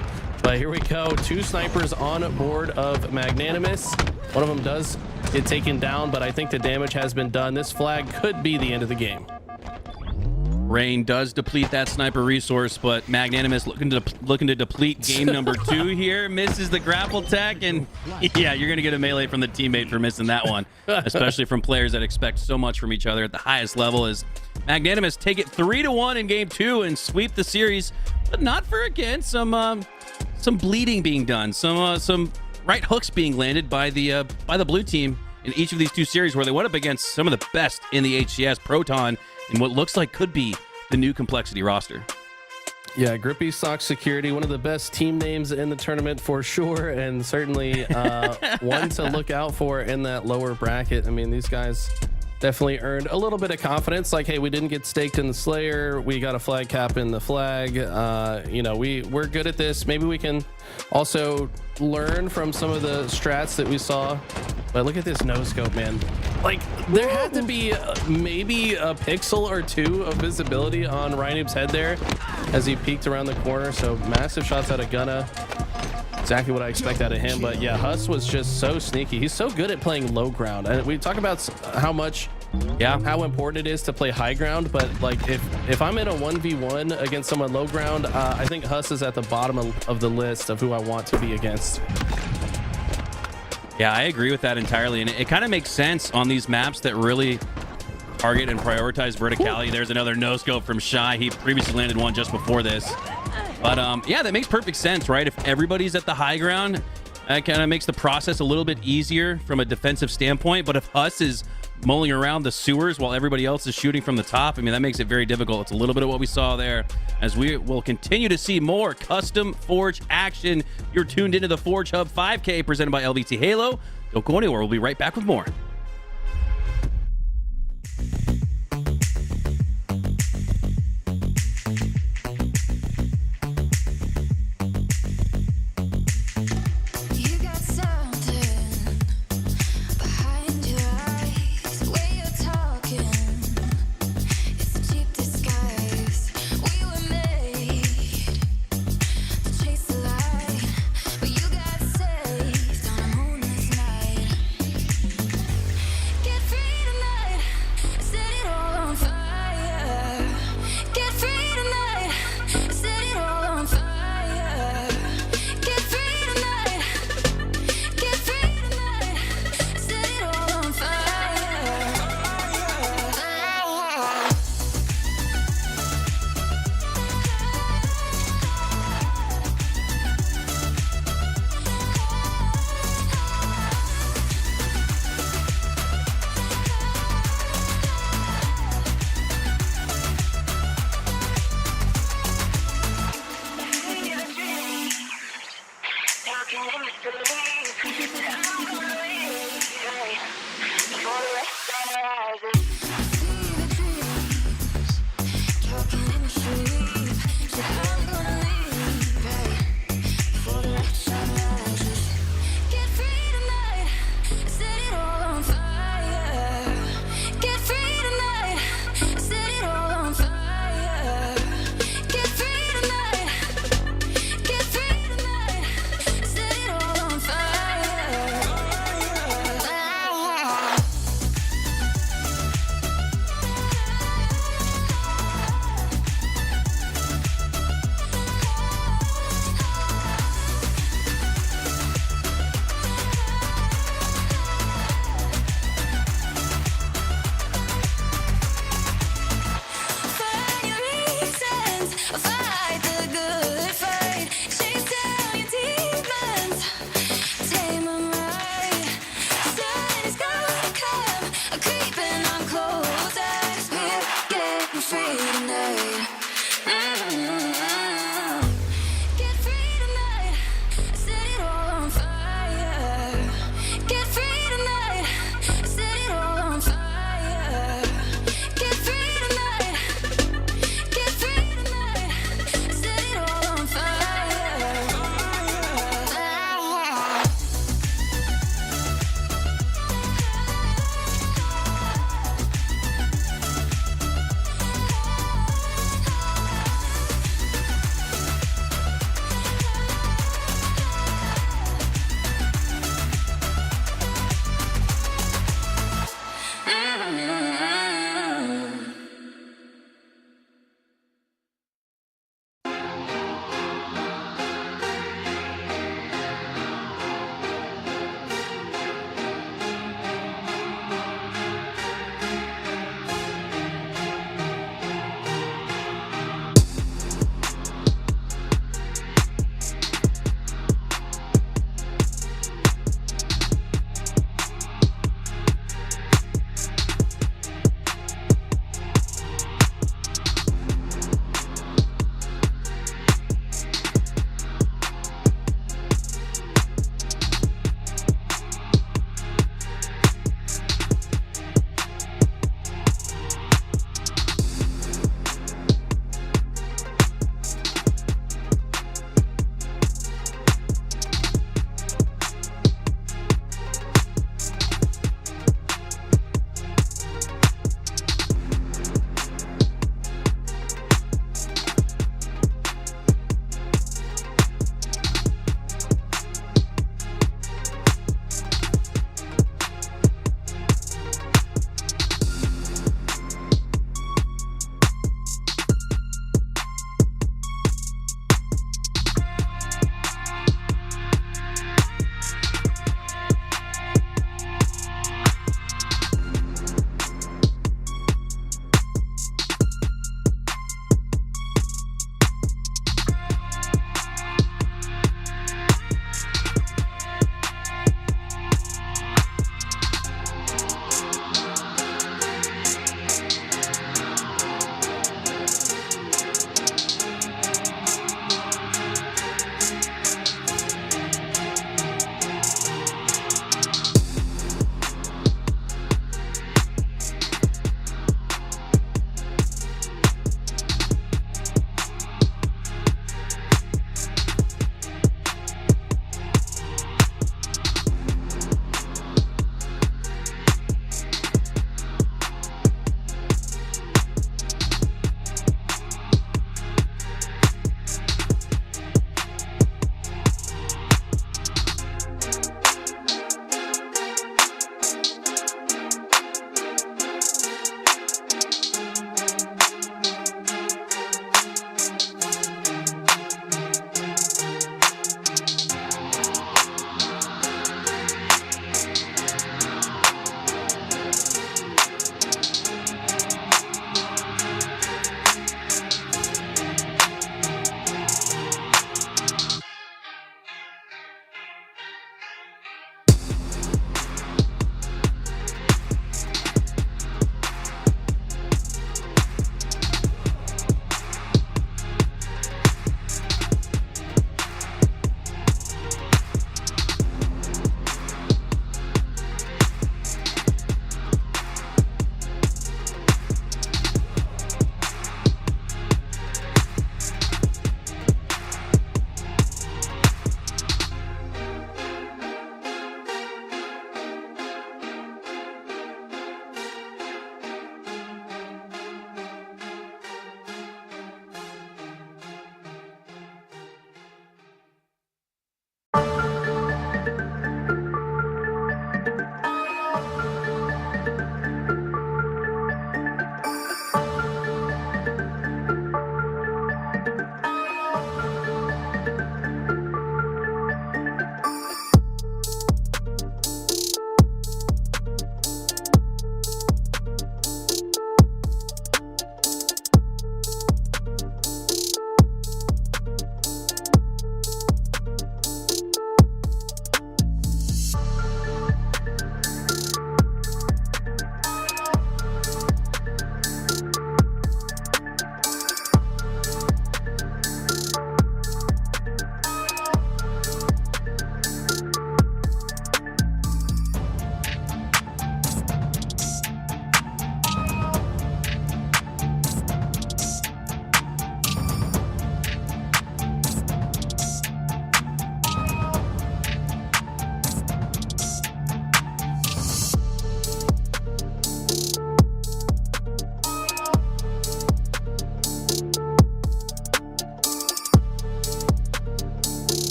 But here we go. 2 snipers on board of Magnanimous. One of them does get taken down, but I think the damage has been done. This flag could be the end of the game. Rain does deplete that sniper resource, but Magnanimous looking to deplete game number 2 here. Misses the grapple tech, and yeah, you're gonna get a melee from the teammate for missing that one, especially from players that expect so much from each other at the highest level. As Magnanimous take it 3-1 in game 2 and sweep the series, but not for, again, some some bleeding being done, some right hooks being landed by the blue team in each of these two series, where they went up against some of the best in the HCS, Proton, in what looks like could be the new Complexity roster. Yeah, Grippy Sock Security, one of the best team names in the tournament for sure, and certainly one to look out for in that lower bracket. I mean, these guys definitely earned a little bit of confidence. Like, hey, we didn't get staked in the Slayer. We got a flag cap in the flag. You know, we're good at this. Maybe we can also learn from some of the strats that we saw. But look at this no scope, man. Like, there had to be maybe a pixel or two of visibility on Rynoob's head there as he peeked around the corner. So massive shots out of Gunna. Exactly what I expect out of him. But yeah, Huss was just so sneaky. He's so good at playing low ground. And we talk about how important it is to play high ground. But like, if I'm in a 1v1 against someone low ground, I think Huss is at the bottom of the list of who I want to be against. Yeah, I agree with that entirely. And it kind of makes sense on these maps that really target and prioritize verticality. There's another no-scope from Shy. He previously landed one just before this. But yeah, that makes perfect sense, right? If everybody's at the high ground, that kind of makes the process a little bit easier from a defensive standpoint. But if Huss is mulling around the sewers while everybody else is shooting from the top, I mean, that makes it very difficult. It's a little bit of what we saw there, as we will continue to see more custom Forge action. You're tuned into the ForgeHub 5K presented by LVT Halo. Don't go anywhere. We'll be right back with more.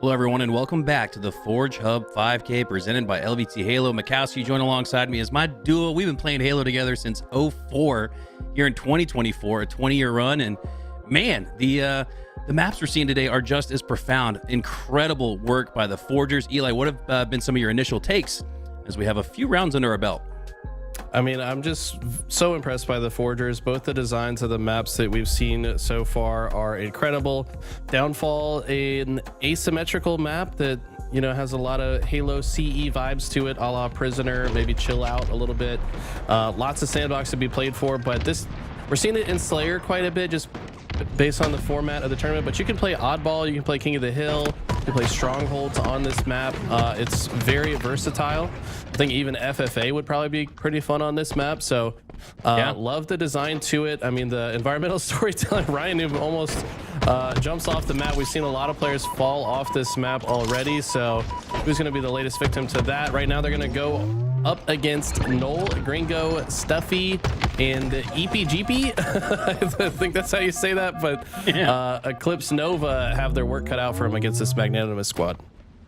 Hello, everyone, and welcome back to the ForgeHub 5K presented by LVT Halo. Mikowski joined alongside me as my duo. We've been playing Halo together since '04 here in 2024, a 20-year run. And man, the maps we're seeing today are just as profound. Incredible work by the Forgers. Eli, what have been some of your initial takes as we have a few rounds under our belt? I mean, I'm just so impressed by the Forgers. Both the designs of the maps that we've seen so far are incredible. Downfall, an asymmetrical map that, you know, has a lot of Halo CE vibes to it, a la Prisoner, maybe chill out a little bit. Lots of sandbox to be played for, but this, we're seeing it in Slayer quite a bit, just based on the format of the tournament. But you can play Oddball, you can play King of the Hill, you can play Strongholds on this map. It's very versatile. I think even FFA would probably be pretty fun on this map. So love the design to it. I mean, the environmental storytelling, Ryan Noob almost jumps off the map. We've seen a lot of players fall off this map already. So who's going to be the latest victim to that? Right now, they're going to go up against Noel, Gringo, Stuffy, and EPGP. I think that's how you say that. But Eclipse Nova have their work cut out for them against this magnanimous squad.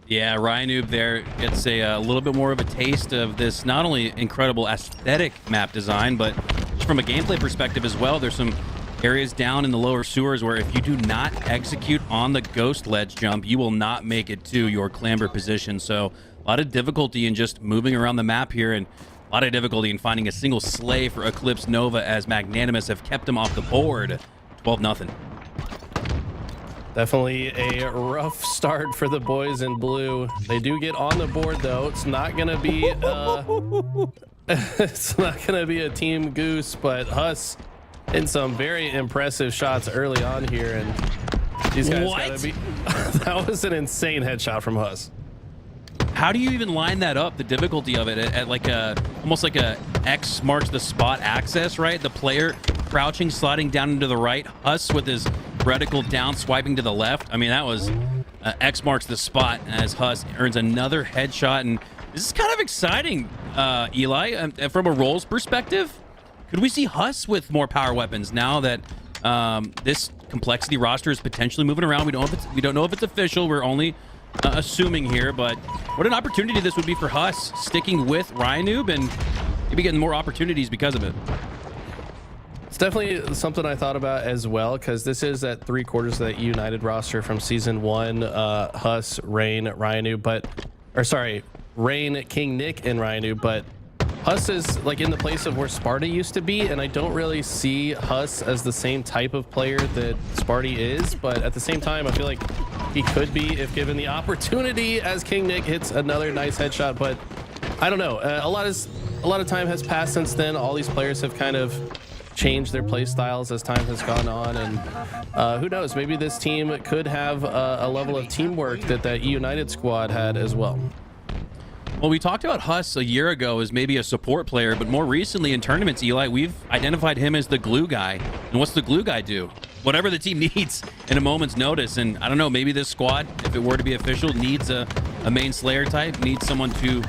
Yeah, Ryan Noob there gets a little bit more of a taste of this not only incredible aesthetic map design, but just from a gameplay perspective as well. There's some areas down in the lower sewers where if you do not execute on the ghost ledge jump, you will not make it to your clamber position. So a lot of difficulty in just moving around the map here, and a lot of difficulty in finding a single slay for Eclipse Nova, as Magnanimous have kept him off the board. 12-0. Definitely a rough start for the boys in blue. They do get on the board though. It's not gonna be it's not gonna be a team goose, but Huss in some very impressive shots early on here, and these guys gotta be that was an insane headshot from Huss. How do you even line that up, the difficulty of it, at like a almost like a X marks the spot access, right? The player crouching, sliding down into the right, Huss with his reticle down, swiping to the left. I mean, that was X marks the spot as Huss earns another headshot. And this is kind of exciting, Eli, from a roles perspective. Could we see Huss with more power weapons now that this complexity roster is potentially moving around? We don't know if it's official. We're only assuming here, but what an opportunity this would be for Huss, sticking with Ryan Noob and maybe getting more opportunities because of it. It's definitely something I thought about as well, because this is at 3/4 of that United roster from season 1. Huss, Rain, Ryan Noob, Rain, King Nick, and Ryan Noob, but Huss is like in the place of where Sparty used to be, and I don't really see Huss as the same type of player that Sparty is, but at the same time, I feel like he could be if given the opportunity, as King Nick hits another nice headshot. But I don't know. A lot of time has passed since then. All these players have kind of changed their play styles as time has gone on, and who knows, maybe this team could have a level of teamwork that United squad had as well. Well, we talked about Huss a year ago as maybe a support player, but more recently in tournaments, Eli, we've identified him as the glue guy. And what's the glue guy do? Whatever the team needs in a moment's notice. And I don't know, maybe this squad, if it were to be official, needs a main Slayer type, needs someone to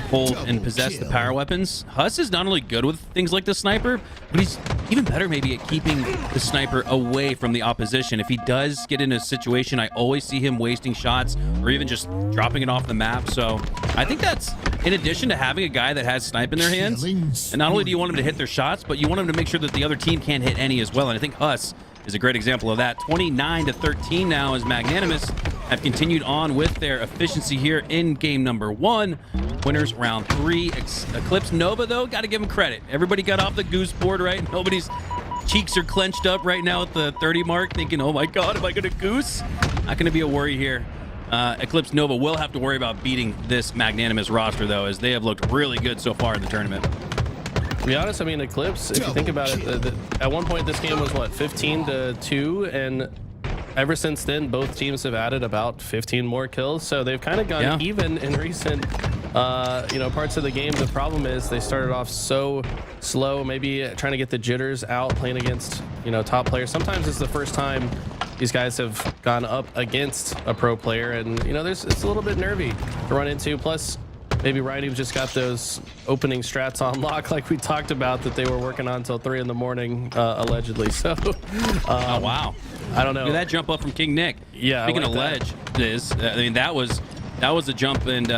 hold and possess the power weapons. Huss is not only good with things like the sniper, but he's even better maybe at keeping the sniper away from the opposition. If he does get in a situation, I always see him wasting shots or even just dropping it off the map. So I think that's in addition to having a guy that has snipe in their hands. And not only do you want him to hit their shots, but you want him to make sure that the other team can't hit any as well. And I think Huss is a great example of that. 29-13 now as Magnanimous have continued on with their efficiency here in game number 1. Winners round 3. Eclipse Nova, though, got to give him credit. Everybody got off the goose board, right? Nobody's cheeks are clenched up right now at the 30 mark thinking, oh my God, am I going to goose? Not going to be a worry here. Eclipse Nova will have to worry about beating this Magnanimous roster, though, as they have looked really good so far in the tournament. To be honest, I mean, Eclipse, if you think about it, at one point this game was, what, 15-2, and ever since then, both teams have added about 15 more kills, so they've kind of gone even in recent parts of the game. The problem is they started off so slow, maybe trying to get the jitters out playing against top players. Sometimes it's the first time these guys have gone up against a pro player, and you know, it's a little bit nervy to run into. Plus, maybe Ryan just got those opening strats on lock, like we talked about, that they were working on until 3 in the morning, allegedly. So, oh wow, I don't know. Look at that jump up from King Nick. Yeah, speaking like of ledge, I mean, that was a jump and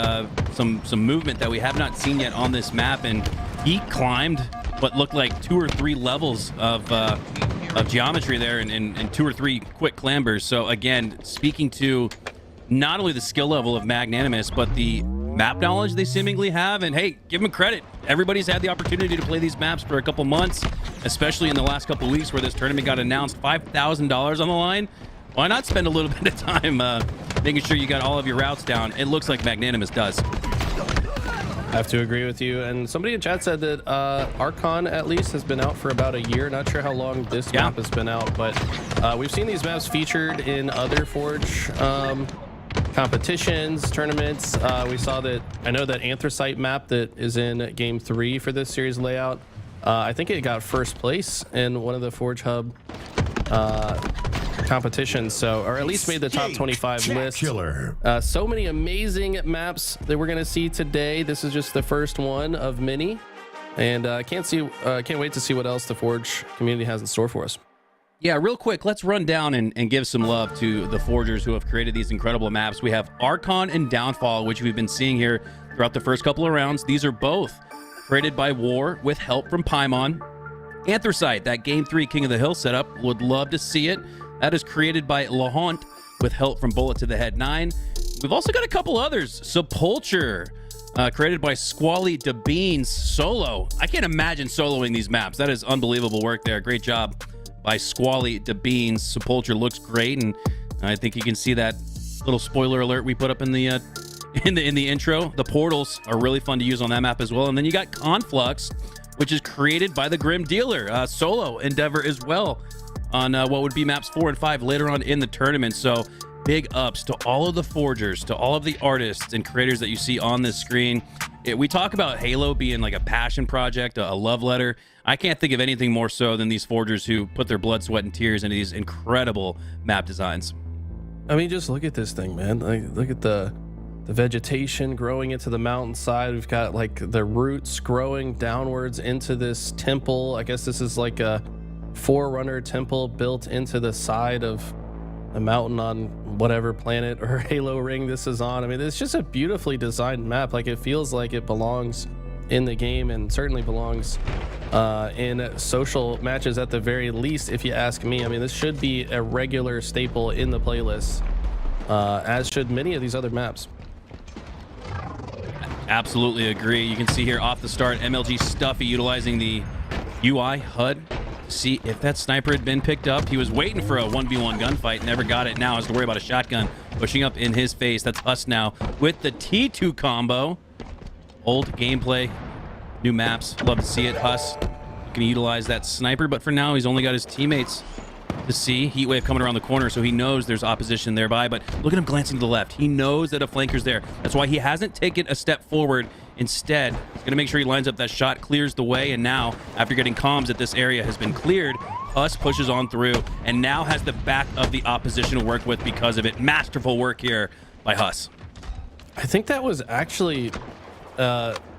some movement that we have not seen yet on this map, and he climbed what looked like 2 or 3 levels of geometry there, and 2 or 3 quick clambers. So again, speaking to not only the skill level of Magnanimous, but the map knowledge they seemingly have. And hey, give them credit. Everybody's had the opportunity to play these maps for a couple months, especially in the last couple weeks where this tournament got announced. $5,000 on the line. Why not spend a little bit of time making sure you got all of your routes down? It looks like Magnanimous does. I have to agree with you. And somebody in chat said that Archon at least has been out for about a year. Not sure how long this map has been out, but we've seen these maps featured in other Forge competitions, tournaments. We saw that, I know that Anthracite map that is in game 3 for this series layout, I think it got first place in one of the ForgeHub competitions, so, or at least made the top 25 list. So many amazing maps that we're gonna see today. This is just the first one of many, and can't wait to see what else the Forge community has in store for us. Yeah, real quick, let's run down and give some love to the Forgers who have created these incredible maps. We have Archon and Downfall, which we've been seeing here throughout the first couple of rounds. These are both created by War with help from Paimon. Anthracite, that game 3 King of the Hill setup, would love to see it. That is created by Lahont with help from Bullet to the Head 9. We've also got a couple others. Sepulture, created by Squally DeBeans solo. I can't imagine soloing these maps. That is unbelievable work there. Great job by Squally DeBeans. Sepulture looks great, and I think you can see that little spoiler alert we put up in the intro. The portals are really fun to use on that map as well. And then you got Conflux, which is created by the Grim Dealer, solo endeavor as well, on what would be maps 4 and 5 later on in the tournament. So big ups to all of the Forgers, to all of the artists and creators that you see on this screen. We talk about Halo being like a passion project, a love letter. I can't think of anything more so than these Forgers who put their blood, sweat, and tears into these incredible map designs. I mean, just look at this thing, man. Like, look at the vegetation growing into the mountainside. We've got like the roots growing downwards into this temple. I guess this is like a Forerunner temple built into the side of a mountain on whatever planet or Halo ring this is on. I mean, it's just a beautifully designed map. Like, it feels like it belongs in the game, and certainly belongs in social matches at the very least, if you ask me. I mean, this should be a regular staple in the playlist, as should many of these other maps. Absolutely agree. You can see here off the start, MLG Stuffy utilizing the UI HUD. See if that sniper had been picked up. He was waiting for a 1v1 gunfight, never got it. Now has to worry about a shotgun pushing up in his face. That's Huss now with the T2 combo. Old gameplay, new maps, love to see it. Huss can utilize that sniper, but for now he's only got his teammates to see. Heatwave coming around the corner, so he knows there's opposition thereby, but look at him glancing to the left. He knows that a flanker's there. That's why he hasn't taken a step forward. Instead, he's gonna make sure he lines up that shot, clears the way, and now, after getting comms that this area has been cleared, Huss pushes on through and now has the back of the opposition to work with because of it. Masterful work here by Huss. I think that was actually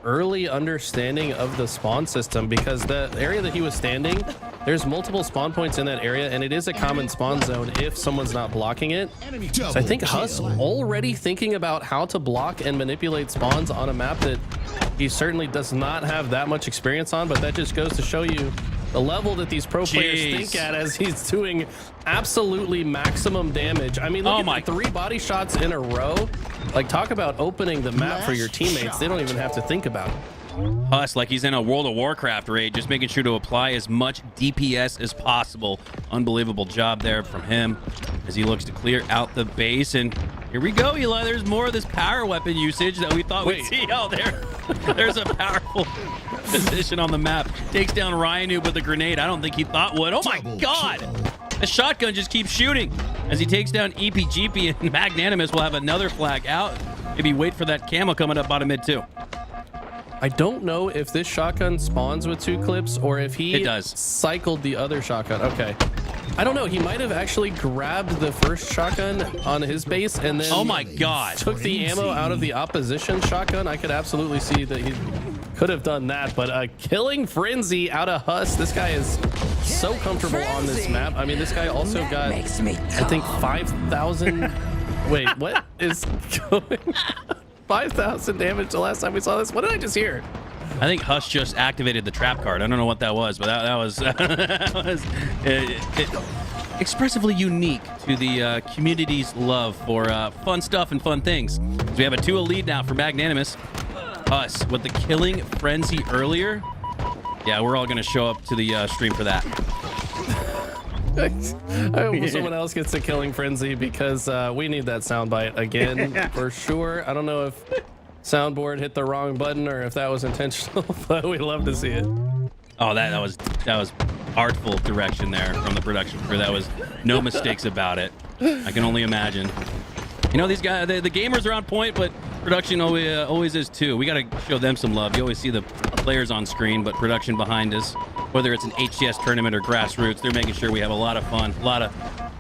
early understanding of the spawn system, because the area that he was standing, there's multiple spawn points in that area, and it is a common spawn zone if someone's not blocking it. So I think Huss already thinking about how to block and manipulate spawns on a map that he certainly does not have that much experience on, but that just goes to show you the level that these pro players think at as he's doing absolutely maximum damage. I mean, look at the 3 body shots in a row. Like, talk about opening the map for your teammates. They don't even have to think about it. Huss, like he's in a World of Warcraft raid, just making sure to apply as much DPS as possible. Unbelievable job there from him as he looks to clear out the base. And here we go, Eli. There's more of this power weapon usage that we thought we'd see out there. There's a powerful position on the map. Takes down Ryan with a grenade. I don't think he thought would. Oh my God! The shotgun just keeps shooting as he takes down EPGP, and Magnanimous will have another flag out. Maybe wait for that camo coming up bottom mid too. I don't know if this shotgun spawns with 2 clips or if he cycled the other shotgun. Okay. I don't know. He might have actually grabbed the first shotgun on his base and then Oh my God. took the ammo out of the opposition shotgun. I could absolutely see that he could have done that, but a killing frenzy out of Huss. This guy is so comfortable on this map. I mean, this guy also got, I think, 5,000. Wait, what is going? 5,000 damage the last time we saw this. What did I just hear? I think Huss just activated the trap card. I don't know what that was, but that was, that was expressively unique to the community's love for fun stuff and fun things. So we have a 2-0 lead now for Magnanimous. Huss with the killing frenzy earlier. Yeah, we're all going to show up to the stream for that. I hope someone else gets a killing frenzy because we need that soundbite again for sure. I don't know if soundboard hit the wrong button or if that was intentional, but we'd love to see it. Oh, that was artful direction there from the production crew. That was no mistakes about it. I can only imagine. You know, these guys, the gamers are on point, but production always is too. We got to show them some love. You always see the players on screen, but production behind us, whether it's an HCS tournament or grassroots, they're making sure we have a lot of fun, a lot of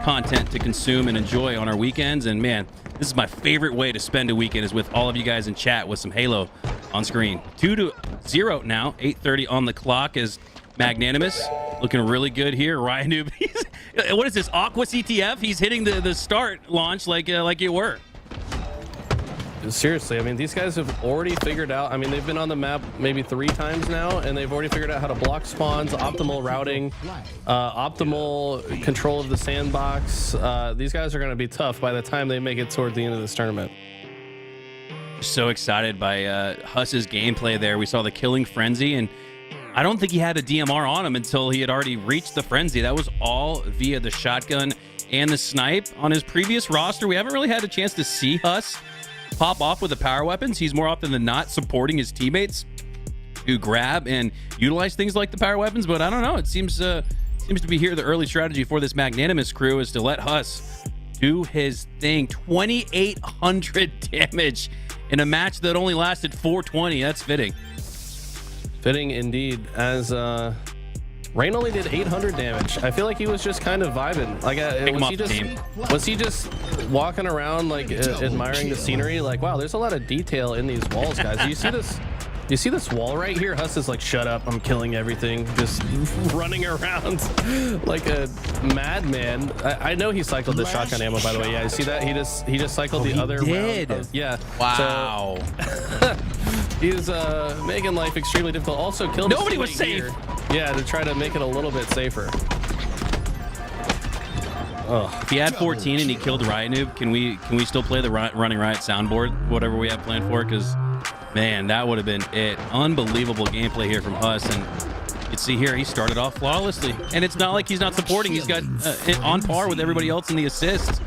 content to consume and enjoy on our weekends. And man, this is my favorite way to spend a weekend, is with all of you guys in chat with some Halo on screen. 2-0 now, 8:30 on the clock is Magnanimous. Looking really good here. Ryan Noob, what is this, Aqua CTF? He's hitting the start launch like you were. Seriously, I mean, these guys have already figured out, I mean, they've been on the map maybe 3 times now, and they've already figured out how to block spawns, optimal routing, optimal control of the sandbox. These guys are going to be tough by the time they make it toward the end of this tournament. So excited by Huss's gameplay there. We saw the killing frenzy, and I don't think he had a DMR on him until he had already reached the frenzy. That was all via the shotgun and the snipe. On his previous roster, we haven't really had a chance to see Huss pop off with the power weapons. He's more often than not supporting his teammates to grab and utilize things like the power weapons, but I don't know. It seems to be here the early strategy for this Magnanimous crew is to let Huss do his thing. 2,800 damage in a match that only lasted 420. That's fitting. Fitting indeed, as Rain only did 800 damage. I feel like he was just kind of vibing. Like, was he just walking around like admiring the scenery? Like, wow, there's a lot of detail in these walls, guys. Do you see this? You see this wall right here? Huss is like, shut up, I'm killing everything. Just running around like a madman. I know he cycled the shotgun ammo, by the way. Yeah, you see that? He just cycled the other round. Yeah. Wow. So, he's making life extremely difficult. Also killed. Nobody was safe. Here. Yeah, to try to make it a little bit safer. Oh. If he had 14 and he killed Riot Noob, can we still play the Running Riot soundboard, whatever we have planned for? Because man, that would have been it. Unbelievable gameplay here from Huss, and you can see here he started off flawlessly, and it's not like he's not supporting. He's got on par with everybody else in the assists.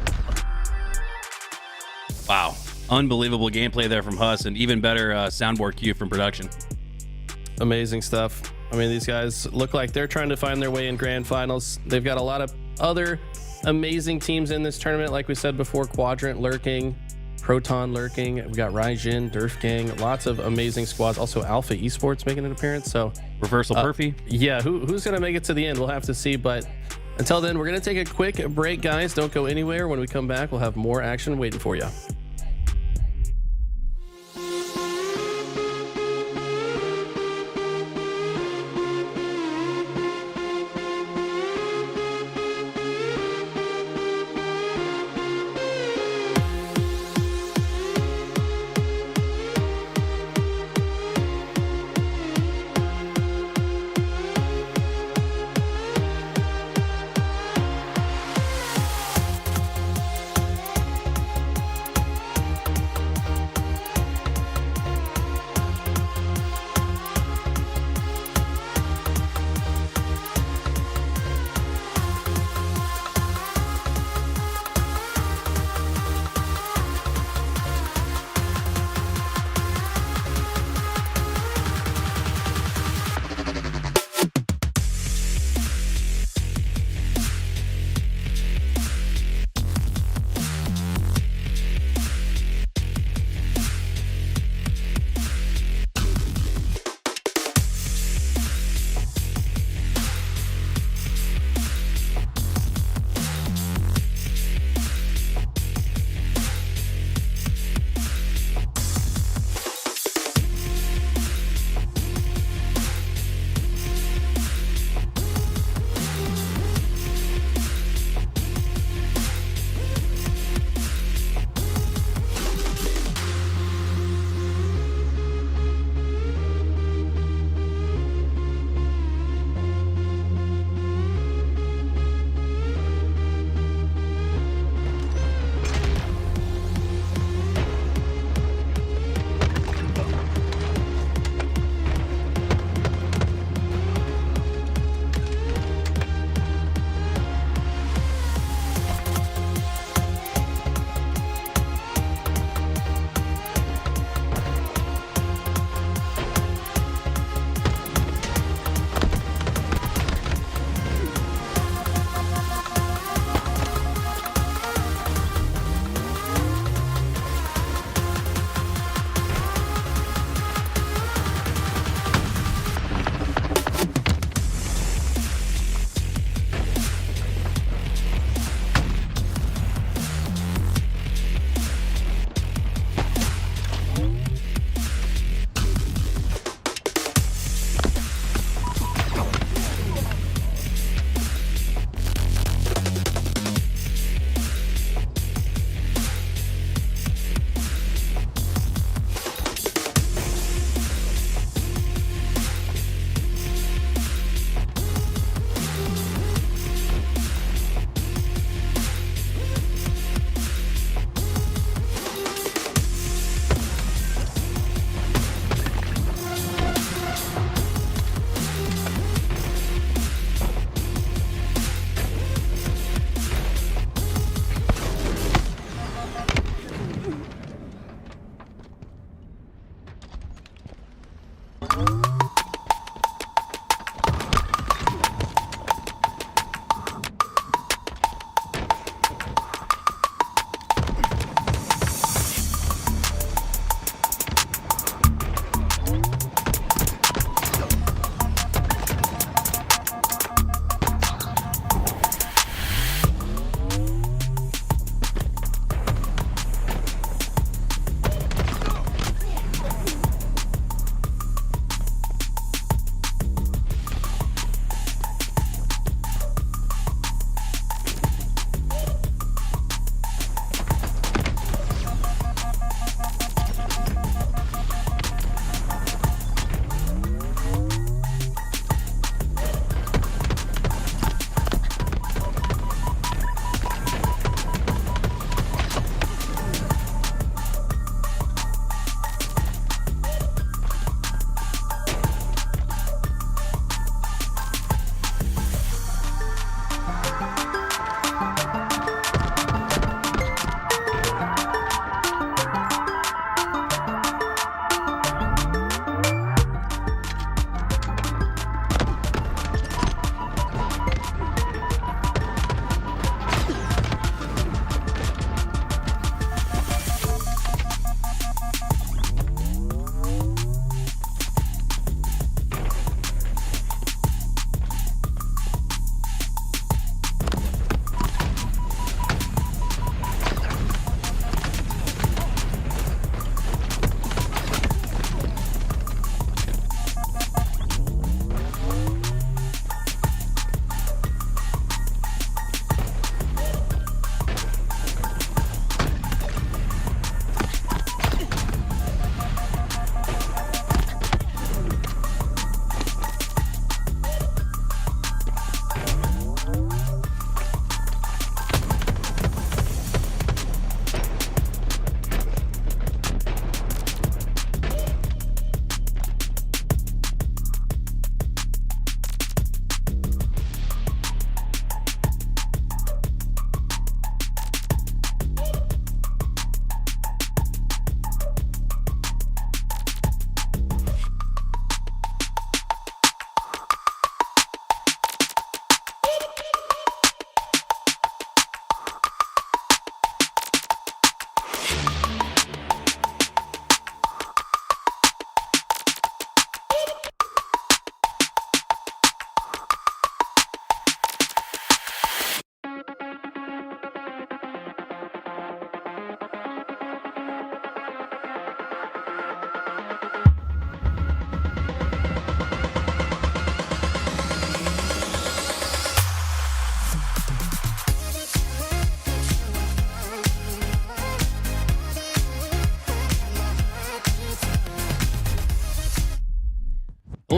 Wow, unbelievable gameplay there from Huss, and even better soundboard cue from production. Amazing stuff. I mean, these guys look like they're trying to find their way in grand finals. They've got a lot of other amazing teams in this tournament. Like we said before, Quadrant lurking, Proton lurking. We got Raijin, Durf Gang, lots of amazing squads. Also Alpha Esports making an appearance. So Reversal Perfy. Yeah, who's going to make it to the end? We'll have to see. But until then, we're going to take a quick break, guys. Don't go anywhere. When we come back, we'll have more action waiting for you.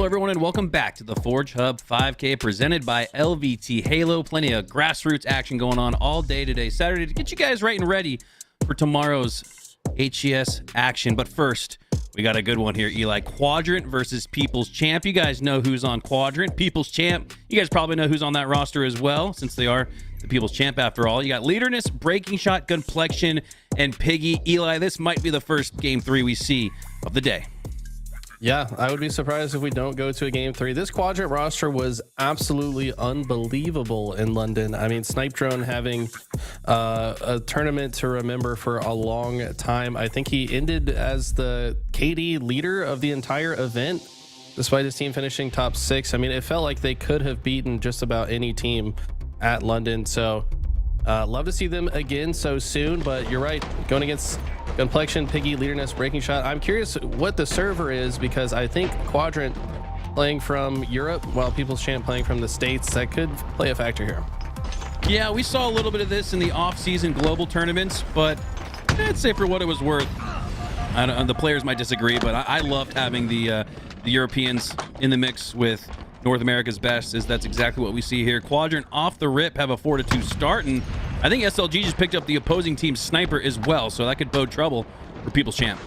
everyone, and welcome back to the ForgeHub 5K presented by LVT Halo. Plenty of grassroots action going on all day today, Saturday, to get you guys right and ready for tomorrow's HCS action. But first, we got a good one here, Eli. Quadrant versus People's Champ. You guys know who's on Quadrant. People's Champ, you guys probably know who's on that roster as well, since they are the People's Champ after all. You got Leaderness, Breaking Shot, Gunplexion, and Piggy. Eli, this might be the first Game 3 we see of the day. Yeah, I would be surprised if we don't go to a Game 3. This Quadrant roster was absolutely unbelievable in London. I mean, Snipe Drone having a tournament to remember for a long time. I think he ended as the KD leader of the entire event, despite his team finishing top 6. I mean, it felt like they could have beaten just about any team at London. So love to see them again so soon, but you're right, going against Gunplexion, Piggy, Leaderness, Breaking Shot. I'm curious what the server is, because I think Quadrant playing from Europe while People's Champ playing from the States, that could play a factor here. Yeah, we saw a little bit of this in the off-season global tournaments, but I'd say for what it was worth, the players might disagree, but I loved having the Europeans in the mix with North America's best, as that's exactly what we see here. Quadrant off the rip have a 4-2 start, and I think SLG just picked up the opposing team's sniper as well, so that could bode trouble for People's Champ.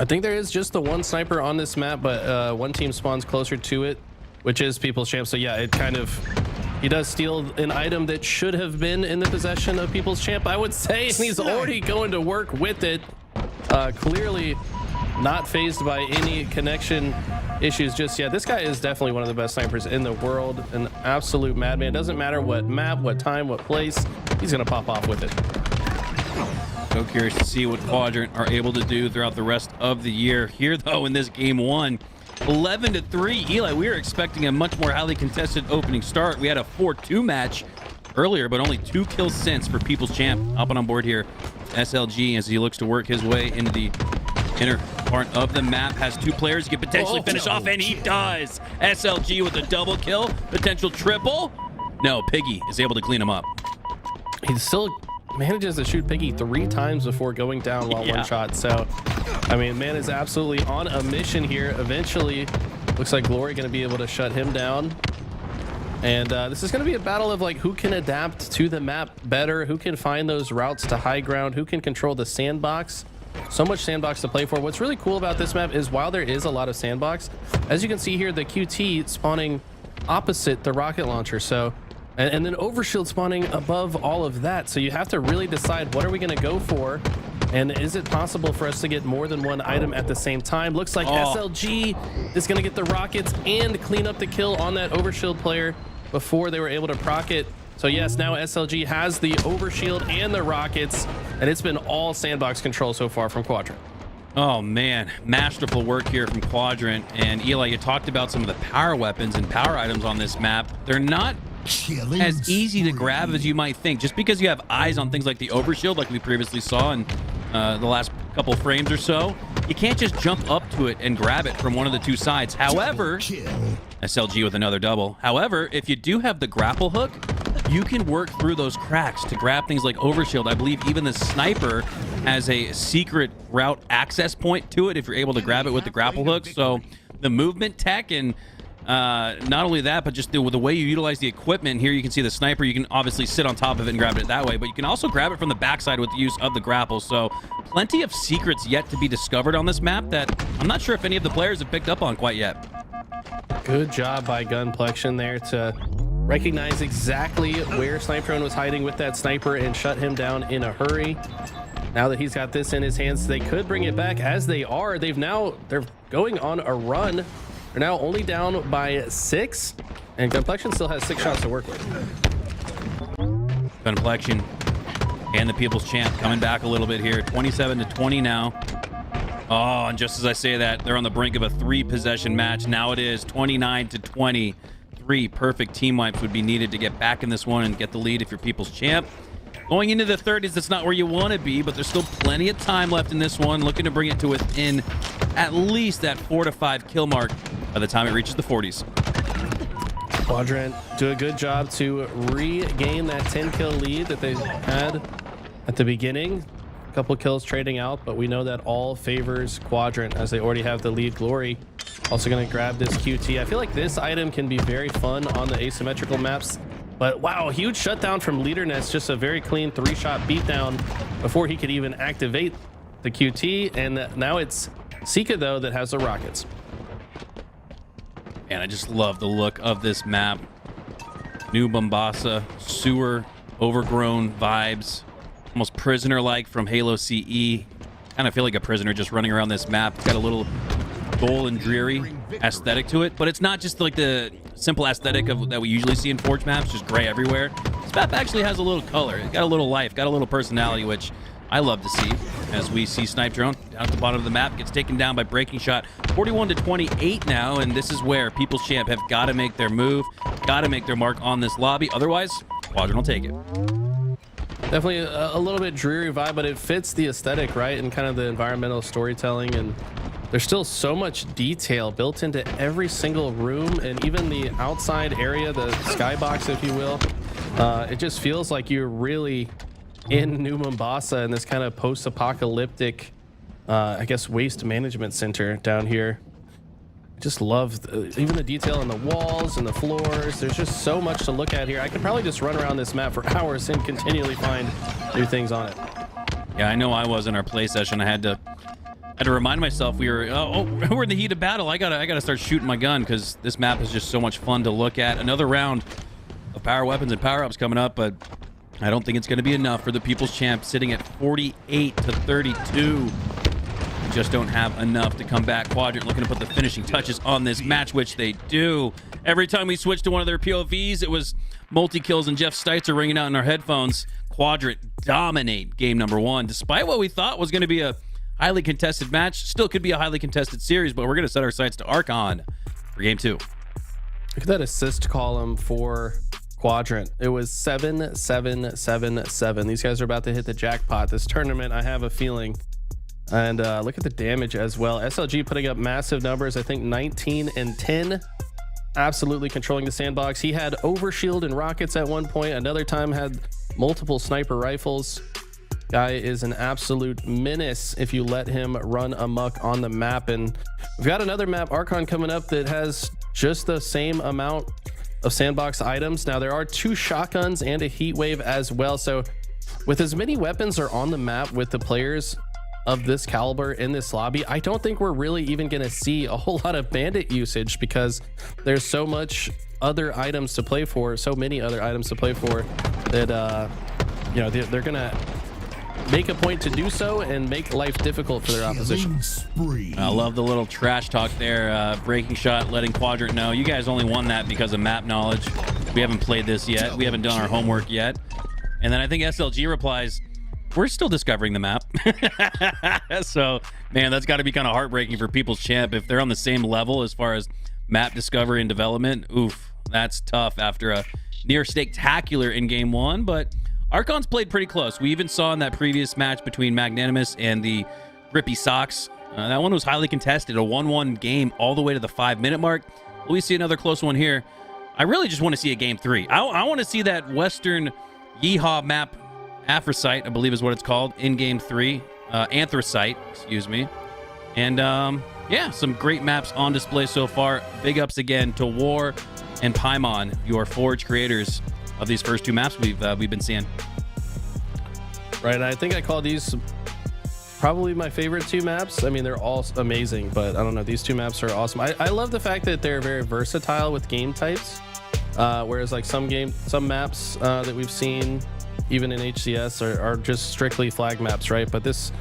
I think there is just the one sniper on this map, but one team spawns closer to it, which is People's Champ. So yeah, it kind of, he does steal an item that should have been in the possession of People's Champ, I would say, and he's already going to work with it. Clearly not phased by any connection issues just yet. This guy is definitely one of the best snipers in the world, an absolute madman. Doesn't matter what map, what time, what place, he's gonna pop off with it. So curious to see what Quadrant are able to do throughout the rest of the year. Here though, in this game 1, 11-3. Eli, we were expecting a much more highly contested opening start. We had a 4-2 match earlier, but only 2 kills since for People's Champ. Hopping on board here, SLG, as he looks to work his way into the inner part of the map. Has 2 players he could potentially finish off, and he does. SLG with a double kill, potential triple. No, Piggy is able to clean him up. He still manages to shoot Piggy 3 times before going down while one shot. So, I mean, man is absolutely on a mission here. Eventually, looks like Glory going to be able to shut him down. And this is going to be a battle of like who can adapt to the map better, who can find those routes to high ground, who can control the sandbox. So much sandbox to play for. What's really cool about this map is while there is a lot of sandbox, as you can see here, the QT spawning opposite the rocket launcher. So, and then overshield spawning above all of that. So you have to really decide, what are we going to go for? And is it possible for us to get more than one item at the same time? Looks like SLG is going to get the rockets and clean up the kill on that overshield player before they were able to proc it. So yes, now SLG has the overshield and the rockets, and it's been all sandbox control so far from Quadrant. Oh man, masterful work here from Quadrant. And Eli, you talked about some of the power weapons and power items on this map. They're not as easy to grab as you might think, just because you have eyes on things like the overshield, like we previously saw in the last couple frames or so. You can't just jump up to it and grab it from one of the 2 sides. However, SLG with another double. However, if you do have the grapple hook, you can work through those cracks to grab things like overshield. I believe even the sniper has a secret route access point to it if you're able to grab it with the grapple hook. So the movement tech, and not only that, but just the way you utilize the equipment. Here you can see the sniper. You can obviously sit on top of it and grab it that way, but you can also grab it from the backside with the use of the grapple. So plenty of secrets yet to be discovered on this map that I'm not sure if any of the players have picked up on quite yet. Good job by Gunplexion there to recognize exactly where Snipe Drone was hiding with that sniper and shut him down in a hurry. Now that he's got this in his hands, they could bring it back, as they are. They're going on a run. They're now only down by 6, and Gunplexion still has 6 shots to work with. Gunplexion and the People's Champ coming back a little bit here. 27-20 now. Oh, and just as I say that, they're on the brink of a 3-possession match. Now it is 29-20. 3 perfect team wipes would be needed to get back in this one and get the lead if you're People's Champ. Going into the 30s, that's not where you want to be, but there's still plenty of time left in this one. Looking to bring it to within at least that 4 to 5 kill mark by the time it reaches the 40s. Quadrant do a good job to regain that 10 kill lead that they had at the beginning. couple kills trading out, but we know that all favors Quadrant as they already have the lead. Glory also going to grab this QT. I feel like this item can be very fun on the asymmetrical maps, but wow, huge shutdown from Leaderness. Just a very clean 3-shot beatdown before he could even activate the QT. And now it's Sika though that has the rockets. And I just love the look of this map. New Mombasa, sewer, overgrown vibes, almost prisoner-like from Halo CE. Kind of feel like a prisoner just running around this map. It's got a little dull and dreary aesthetic to it, but it's not just like the simple aesthetic of that we usually see in Forge maps, just gray everywhere. This map actually has a little color. It's got a little life, got a little personality, which I love to see. As we see Snipe Drone down at the bottom of the map, gets taken down by Breaking Shot. 41-28 now, and this is where People's Champ have got to make their move, got to make their mark on this lobby. Otherwise, Quadrant will take it. Definitely a little bit dreary vibe, but it fits the aesthetic, right? And kind of the environmental storytelling. And there's still so much detail built into every single room and even the outside area, the skybox, if you will. It just feels like you're really in New Mombasa in this kind of post-apocalyptic, I guess, waste management center down here. I just love even the detail in the walls and the floors. There's just so much to look at here. I could probably just run around this map for hours and continually find new things on it. Yeah, I know I was in our play session. I had to remind myself we were we're in the heat of battle. I gotta start shooting my gun because this map is just so much fun to look at. Another round of power weapons and power-ups coming up, but I don't think it's going to be enough for the People's Champ, sitting at 48-32. Just don't have enough to come back. Quadrant looking to put the finishing touches on this match, which they do. Every time we switch to one of their POVs, it was multi-kills and Jeff Steitzer ringing out in our headphones. Quadrant dominate game number 1, despite what we thought was going to be a highly contested match. Still could be a highly contested series, but we're going to set our sights to Archon for game 2. Look at that assist column for Quadrant. It was 7-7-7-7. These guys are about to hit the jackpot this tournament, I have a feeling. And look at the damage as well. SLG putting up massive numbers. I think 19 and 10. Absolutely controlling the sandbox. He had overshield and rockets at one point. Another time had multiple sniper rifles. Guy is an absolute menace if you let him run amok on the map. And we've got another map, Archon, coming up that has just the same amount of sandbox items. Now there are 2 shotguns and a heat wave as well. So with as many weapons are on the map with the players of this caliber in this lobby, I don't think we're really even going to see a whole lot of bandit usage because there's so much other items to play for, so many other items to play for that you know, they're gonna make a point to do so and make life difficult for their opposition. I love the little trash talk there. Breaking Shot letting Quadrant know you guys only won that because of map knowledge. We haven't played this yet. We haven't done our homework yet. And then I think SLG replies, we're still discovering the map. So, man, that's got to be kind of heartbreaking for People's Champ if they're on the same level as far as map discovery and development. Oof, that's tough after a near spectacular in game 1. But Archon's played pretty close. We even saw in that previous match between Magnanimous and the Grippy Sox. That one was highly contested, a 1-1 game all the way to the 5-minute mark. Will we see another close one here? I really just want to see a game 3. I want to see that Western Yeehaw map, Anthracite, I believe is what it's called, in game 3. Anthracite, excuse me. And yeah, some great maps on display so far. Big ups again to War and Paimon, your Forge creators of these first 2 maps we've been seeing. Right, I think I call these probably my favorite 2 maps. I mean, they're all amazing, but I don't know, these 2 maps are awesome. I love the fact that they're very versatile with game types, whereas like some maps that we've seen even in HCS are just strictly flag maps, right? But this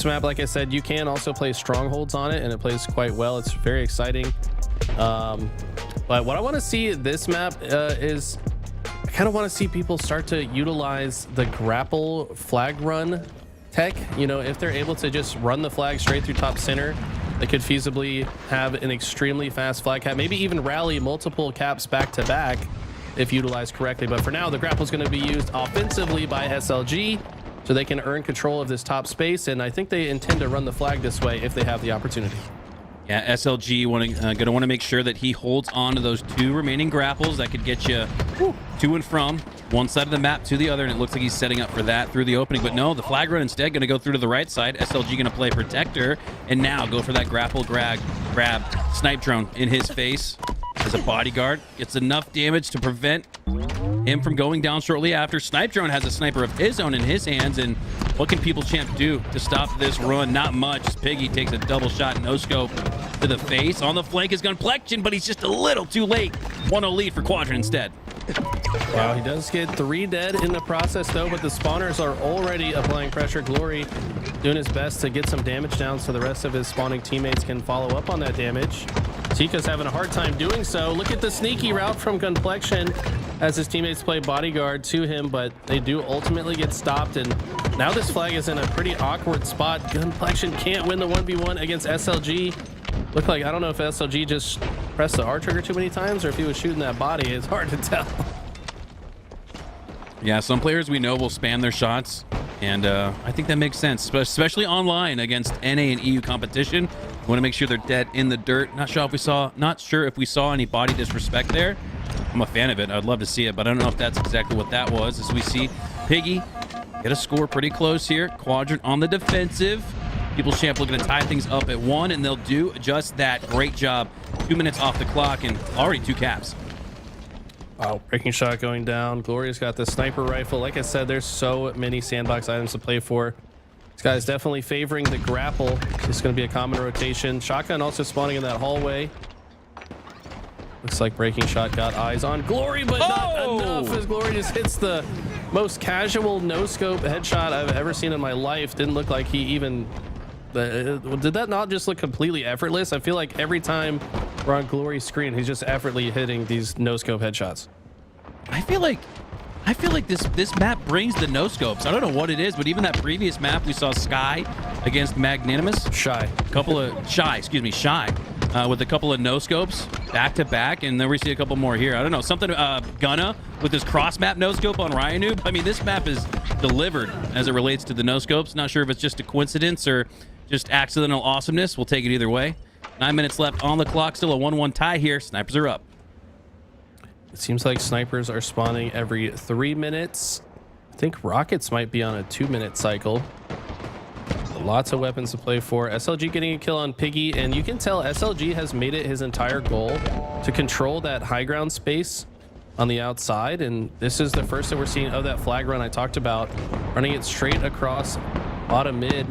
map, like I said, you can also play strongholds on it, and it plays quite well. It's very exciting. But what I want to see this map is I kind of want to see people start to utilize the grapple flag run tech. You know, if they're able to just run the flag straight through top center, they could feasibly have an extremely fast flag cap, maybe even rally multiple caps back to back if utilized correctly. But for now, the grapple is going to be used offensively by SLG so they can earn control of this top space, and I think they intend to run the flag this way if they have the opportunity. Yeah, SLG gonna want to make sure that he holds on to those 2 remaining grapples that could get you to and from one side of the map to the other, and it looks like he's setting up for that through the opening. But no, the flag run instead going to go through to the right side. SLG going to play protector, and now go for that grapple grab. Snipe drone in his face as a bodyguard. Gets enough damage to prevent him from going down shortly after. Snipe drone has a sniper of his own in his hands, and what can People Champ do to stop this run? Not much. Piggy takes a double shot, no scope to the face. On the flank is Gunplexion, but he's just a little too late. 1-0 lead for Quadrant instead. Wow, he does get 3 dead in the process though, but the spawners are already applying pressure. Glory doing his best to get some damage down so the rest of his spawning teammates can follow up on that damage. Tika's having a hard time doing so. Look at the sneaky route from Gunplexion as his teammates play bodyguard to him, but they do ultimately get stopped, and now this flag is in a pretty awkward spot. Gunplexion can't win the 1v1 against SLG. Look like, I don't know if SLG just pressed the R trigger too many times or if he was shooting that body. It's hard to tell. Yeah, some players we know will spam their shots, and I think that makes sense, especially online against NA and EU competition. We want to make sure they're dead in the dirt. Not sure if we saw any body disrespect there. I'm a fan of it. I'd love to see it, but I don't know if that's exactly what that was. As we see Piggy get a score pretty close here. Quadrant on the defensive. People Champ looking to tie things up at 1, and they'll do just that. Great job. 2 minutes off the clock and already 2 caps. Wow, breaking shot going down. Gloria's got the sniper rifle. Like I said, there's so many sandbox items to play for. This guy's definitely favoring the grapple. It's going to be a common rotation. Shotgun also spawning in that hallway. Looks like breaking shot got eyes on Glory, but not enough as Glory just hits the most casual no-scope headshot I've ever seen in my life. Didn't look like he even... did that not just look completely effortless? I feel like every time we're on Glory's screen, he's just effortlessly hitting these no-scope headshots. I feel like this map brings the no-scopes. I don't know what it is, but even that previous map, we saw Sky against Magnanimous. Shy. With a couple of no-scopes back-to-back, and then we see a couple more here. I don't know, something, Gunna with his cross-map no-scope on Ryanu. I mean, this map is delivered as it relates to the no-scopes. Not sure if it's just a coincidence or just accidental awesomeness. We'll take it either way. 9 minutes left on the clock. Still a 1-1 tie here. Snipers are up. It seems like snipers are spawning every 3 minutes. I think rockets might be on a 2-minute cycle. Lots of weapons to play for. SLG getting a kill on Piggy, and you can tell SLG has made it his entire goal to control that high ground space on the outside, and this is the first that we're seeing of that flag run I talked about, running it straight across bottom mid.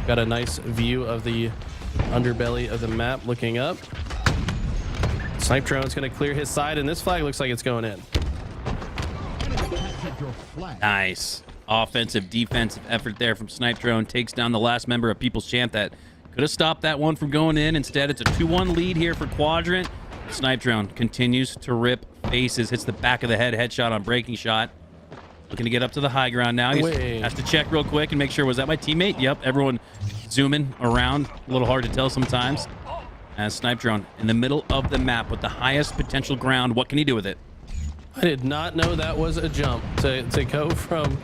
Got a nice view of the underbelly of the map looking up. Snipe drone's going to clear his side, and this flag looks like it's going in. Nice offensive defensive effort there from Snipe Drone. Takes down the last member of People's Champ that could have stopped that one from going in. Instead, it's a 2-1 lead here for Quadrant. Snipe Drone continues to rip faces, hits the back of the head, headshot on breaking shot. Looking to get up to the high ground now. He has to check real quick and make sure, was that my teammate? Yep, everyone zooming around. A little hard to tell sometimes. As Snipe Drone in the middle of the map with the highest potential ground. What can he do with it? I did not know that was a jump to go from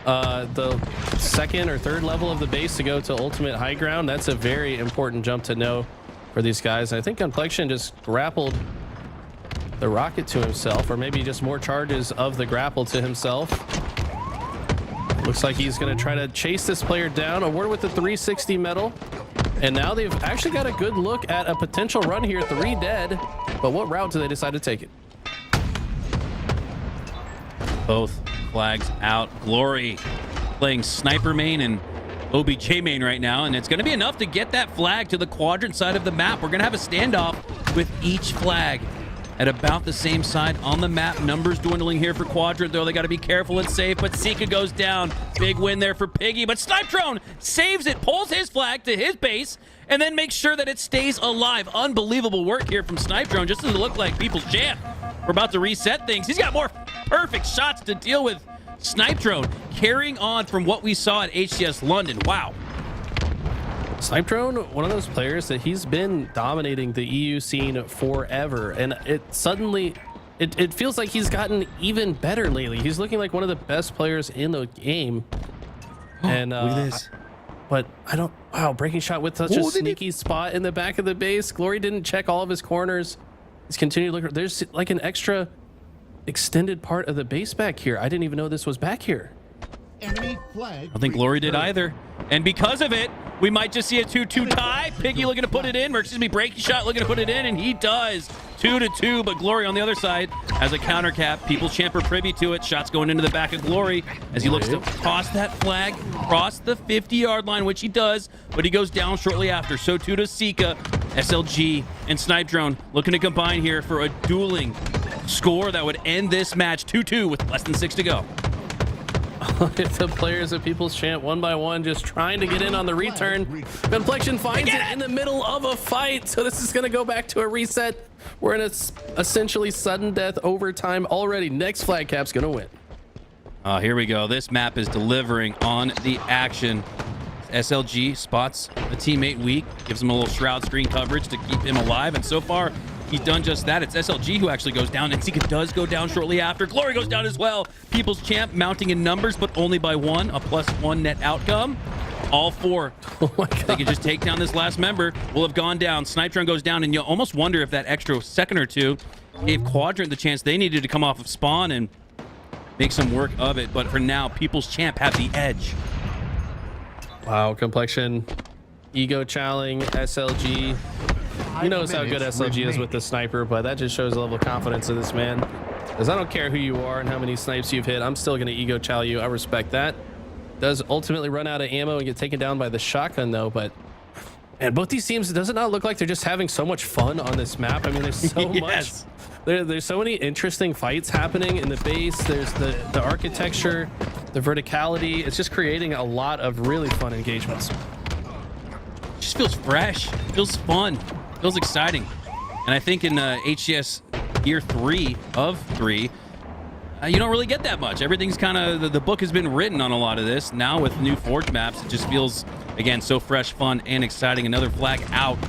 the second or third level of the base to go to ultimate high ground. That's a very important jump to know for these guys. And I think Gunplexion just grappled the rocket to himself, or maybe just more charges of the grapple to himself. Looks like he's going to try to chase this player down. Awarded with the 360 medal. And now they've actually got a good look at a potential run here. 3 dead. But what route do they decide to take it? Both flags out. Glory playing sniper main and OBJ main right now, and it's going to be enough to get that flag to the Quadrant side of the map. We're going to have a standoff with each flag at about the same side on the map. Numbers dwindling here for Quadrant, though. They got to be careful and safe, but Sika goes down. Big win there for Piggy, but Snipe Drone saves it, pulls his flag to his base, and then makes sure that it stays alive. Unbelievable work here from Snipe Drone. Just doesn't look like People's Champ. We're about to reset things. He's got more perfect shots to deal with. Snipe Drone carrying on from what we saw at HCS London. Wow. Snipe Drone, one of those players that he's been dominating the EU scene forever, and it suddenly it feels like he's gotten even better lately. He's looking like one of the best players in the game. And look at this. but I don't. Wow, breaking shot with such a sneaky spot in the back of the base. Glory didn't check all of his corners. He's continued to look. There's like an extra extended part of the base back here. I didn't even know this was back here. Enemy flag. I think Glory did either. And because of it, we might just see a 2-2 tie. Piggy looking to put it in, or excuse me, breaking shot looking to put it in, and he does. 2-2, but Glory on the other side as a counter cap. People's Champ are privy to it. Shots going into the back of Glory as he looks to toss that flag across the 50-yard line, which he does, but he goes down shortly after. So too does Sika. SLG and Snipe Drone looking to combine here for a dueling score that would end this match 2-2 with less than 6 to go. The players of People's Champ one by one just trying to get in on the return. Complexion finds it in the middle of a fight, so this is going to go back to a reset. We're in a essentially sudden death overtime already. Next flag cap's going to win. Here we go. This map is delivering on the action. SLG spots a teammate weak, gives him a little shroud screen coverage to keep him alive, and so far he's done just that. It's SLG who actually goes down, and Sika does go down shortly after. Glory goes down as well. People's Champ mounting in numbers, but only by 1, a +1 net outcome. All 4. Oh my God. They can just take down this last member. Will have gone down. Snipe Drone goes down, and you almost wonder if that extra second or two gave Quadrant the chance they needed to come off of spawn and make some work of it. But for now, People's Champ have the edge. Wow, Complexion, ego challenging SLG. He knows how good SLG is with the sniper, but that just shows the level of confidence of this man. Because I don't care who you are and how many snipes you've hit, I'm still going to ego chow you. I respect that. Does ultimately run out of ammo and get taken down by the shotgun though, but and both these teams, does it not look like they're just having so much fun on this map? I mean, there's so much. There's so many interesting fights happening in the base. There's the architecture, the verticality. It's just creating a lot of really fun engagements. Just feels fresh, feels fun, feels exciting. And I think in HCS year 3 of 3, you don't really get that much. Everything's kind of, the book has been written on a lot of this. Now with new Forge maps, it just feels, again, so fresh, fun, and exciting. Another flag out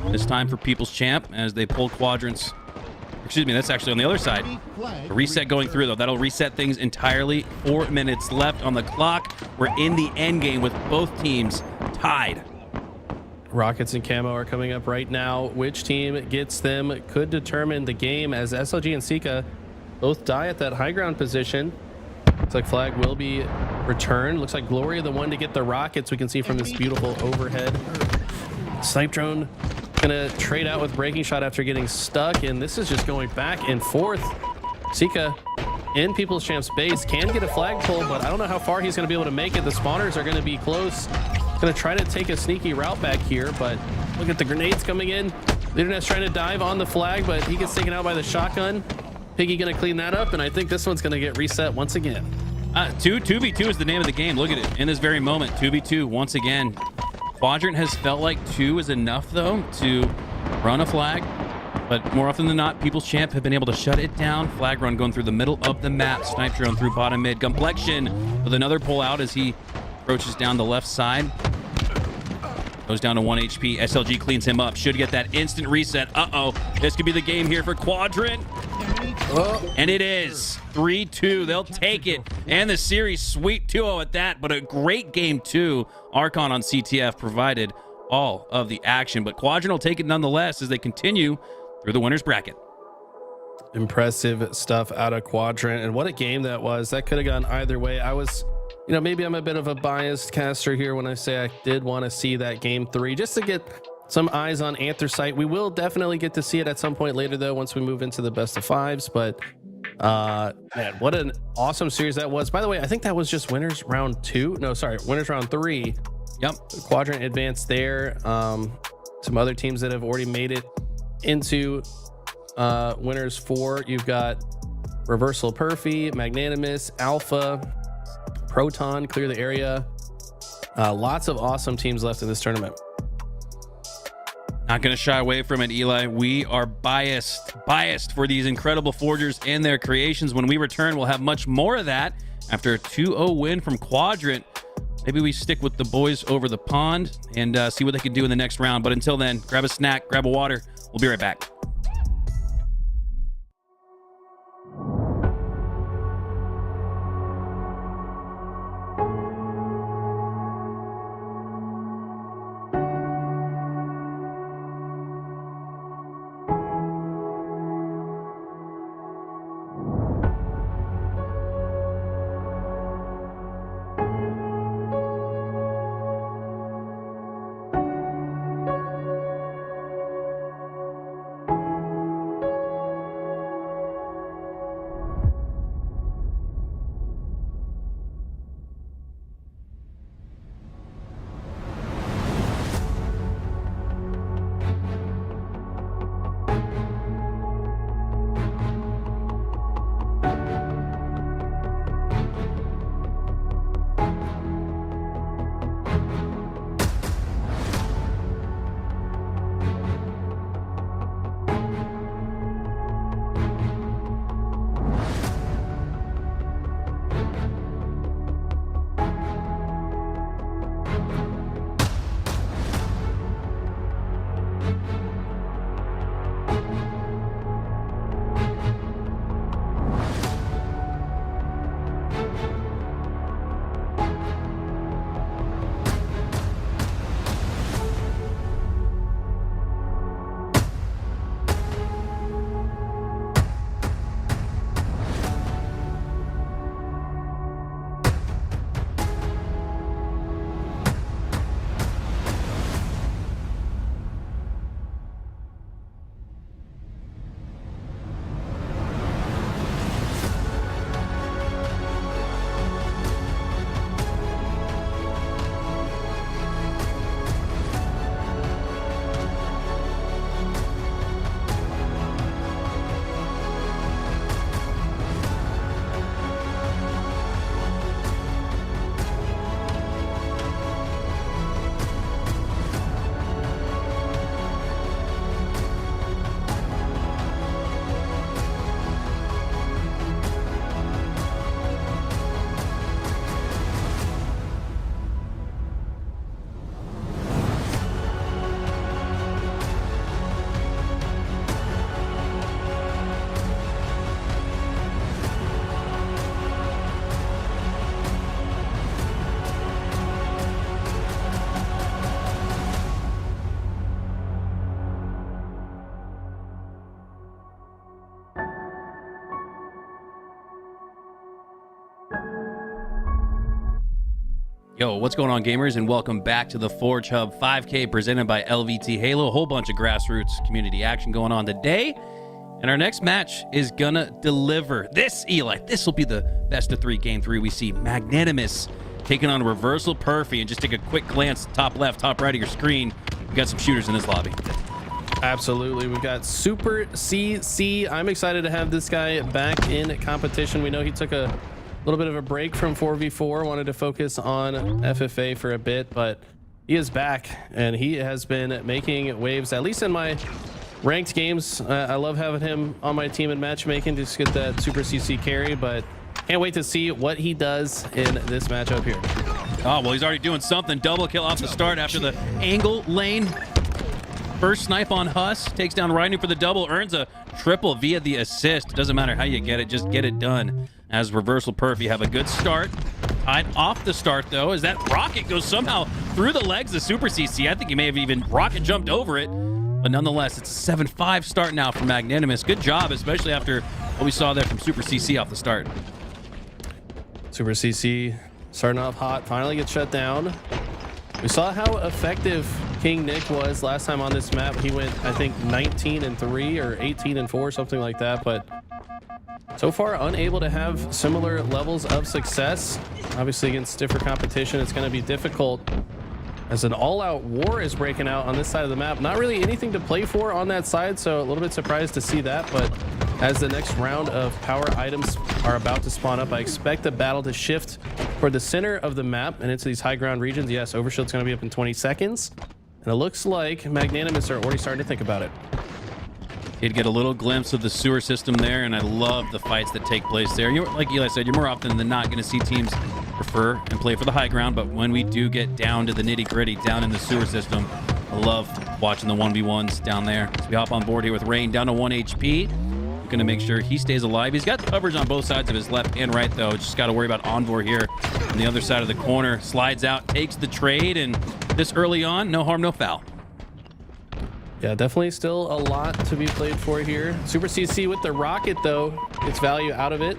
this time for People's Champ as they pull Quadrants. Excuse me, that's actually on the other side. A reset going through, though. That'll reset things entirely. 4 minutes left on the clock. We're in the end game with both teams tied. Rockets and Camo are coming up right now. Which team gets them could determine the game, as SLG and Sika both die at that high ground position. Looks like flag will be returned. Looks like Glory the one to get the rockets. We can see from this beautiful overhead. Snipe Drone gonna trade out with breaking shot after getting stuck, and this is just going back and forth. Sika in People's Champ's base can get a flag pull, but I don't know how far he's gonna be able to make it. The spawners are gonna be close. Gonna try to take a sneaky route back here, but look at the grenades coming in. Leaderness trying to dive on the flag, but he gets taken out by the shotgun. Piggy gonna clean that up, and I think this one's gonna get reset once again. 2v2 is the name of the game. Look at it in this very moment. 2v2 once again. Quadrant has felt like 2 is enough though to run a flag, but more often than not, People's Champ have been able to shut it down. Flag run going through the middle of the map. Snipe Drone through bottom mid. Complexion with another pull out as he approaches down the left side. Goes down to 1 HP. SLG cleans him up. Should get that instant reset. Uh-oh. This could be the game here for Quadrant. And it is 3-2. They'll take it. And the series sweep 2-0 at that. But a great game, too. Archon on CTF provided all of the action. But Quadrant will take it nonetheless as they continue through the winner's bracket. Impressive stuff out of Quadrant. And what a game that was. That could have gone either way. I was... You know, maybe I'm a bit of a biased caster here when I say I did want to see that game 3 just to get some eyes on Anthracite. We will definitely get to see it at some point later, though, once we move into the best of 5s. But man, what an awesome series that was. By the way, I think that was just winners round 2. No, sorry, winners round 3. Yep. Quadrant advanced there. Some other teams that have already made it into winners 4. You've got Reversal Perfy, Magnanimous, Alpha, Proton, Clear the Area. Lots of awesome teams left in this tournament. Not going to shy away from it, Eli. We are biased for these incredible forgers and their creations. When we return, we'll have much more of that after a 2-0 win from Quadrant. Maybe we stick with the boys over the pond and see what they can do in the next round. But until then, grab a snack, grab a water. We'll be right back. Yo, what's going on, gamers, and welcome back to the ForgeHub 5K presented by LVT Halo. A whole bunch of grassroots community action going on today, and our next match is gonna deliver. This, Eli, this will be the best of 3 game 3. We see Magnanimous taking on Reversal Perfy, and just take a quick glance top left, top right of your screen. We got some shooters in this lobby. Absolutely. We've got Super CC. I'm excited to have this guy back in competition. We know he took a little bit of a break from 4v4, wanted to focus on FFA for a bit, but he is back and he has been making waves, at least in my ranked games. I love having him on my team in matchmaking to just get that Super CC carry, but can't wait to see what he does in this matchup here. Oh, well, he's already doing something. Double kill off the start after the angle lane. First snipe on Huss, takes down Rhino for the double, earns a triple via the assist. Doesn't matter how you get it, just get it done. As Reversal Perfy have a good start. Tied off the start, though, as that rocket goes somehow through the legs of Super CC. I think he may have even rocket jumped over it. But nonetheless, it's a 7-5 start now for Magnanimous. Good job, especially after what we saw there from Super CC off the start. Super CC starting off hot, finally gets shut down. We saw how effective King Nick was last time on this map. He went, I think, 19-3 or 18-4, something like that. But so far, unable to have similar levels of success. Obviously, against stiffer competition, it's going to be difficult as an all-out war is breaking out on this side of the map. Not really anything to play for on that side, so a little bit surprised to see that. But as the next round of power items are about to spawn up, I expect the battle to shift toward the center of the map and into these high ground regions. Yes, Overshield's going to be up in 20 seconds. And it looks like Magnanimous are already starting to think about it. You'd get a little glimpse of the sewer system there, and I love the fights that take place there. Like Eli said, you're more often than not going to see teams prefer and play for the high ground, but when we do get down to the nitty-gritty, down in the sewer system, I love watching the 1v1s down there. So we hop on board here with Rain, down to 1 HP. We're going to make sure he stays alive. He's got coverage on both sides of his left and right, though. Just got to worry about Envor here on the other side of the corner. Slides out, takes the trade, and this early on, no harm, no foul. Yeah, definitely still a lot to be played for here. Super CC with the rocket, though, gets value out of it.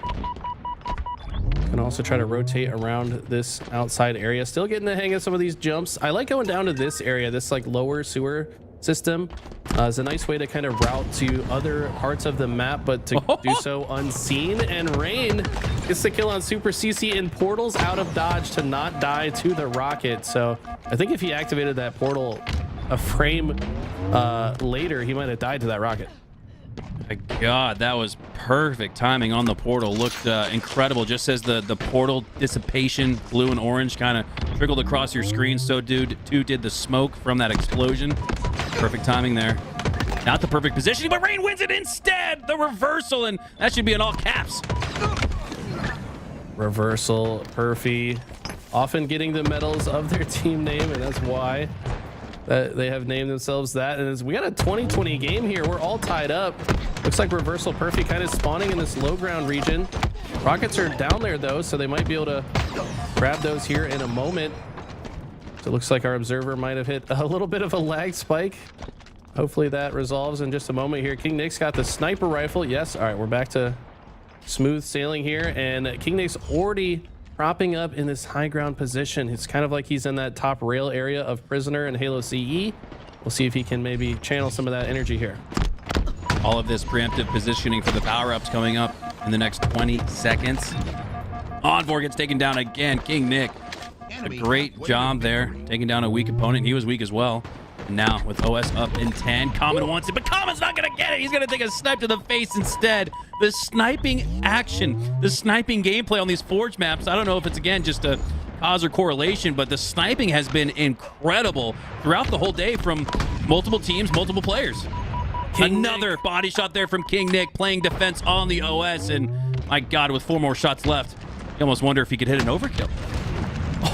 Can also try to rotate around this outside area. Still getting the hang of some of these jumps. I like going down to this area, this like lower sewer system. It's a nice way to kind of route to other parts of the map, but to do so unseen. And Rain gets the kill on Super CC in portals out of dodge to not die to the rocket. So I think if he activated that portal a frame later, he might have died to that rocket. My God, that was perfect timing on the portal. Looked incredible. Just as the portal dissipation, blue and orange, kind of trickled across your screen, so too did the smoke from that explosion. Perfect timing there. Not the perfect positioning, but Rain wins it instead. The reversal, and that should be in all caps. Reversal, Perfy, often getting the medals of their team name, and that's why they have named themselves that. And we got a 20-20 game here. We're all tied up. Looks like Reversal Perfy kind of spawning in this low ground region. Rockets are down there, though, so they might be able to grab those here in a moment. So it looks like our observer might have hit a little bit of a lag spike. Hopefully that resolves in just a moment here. King Nick's got the sniper rifle. Yes. All right, we're back to smooth sailing here. And King Nick's already propping up in this high ground position. It's kind of like he's in that top rail area of Prisoner and Halo CE. We'll see if he can maybe channel some of that energy here. All of this preemptive positioning for the power-ups coming up in the next 20 seconds. Envor gets taken down again. King Nick, a great job there, taking down a weak opponent. He was weak as well. And now with OS up in 10, Common wants it, but Common's not going to get it. He's going to take a snipe to the face instead. The sniping action, the sniping gameplay on these Forge maps, I don't know if it's, again, just a cause or correlation, but the sniping has been incredible throughout the whole day from multiple teams, multiple players. Another body shot there from King Nick, playing defense on the OS, and my God, with 4 more shots left, you almost wonder if he could hit an overkill.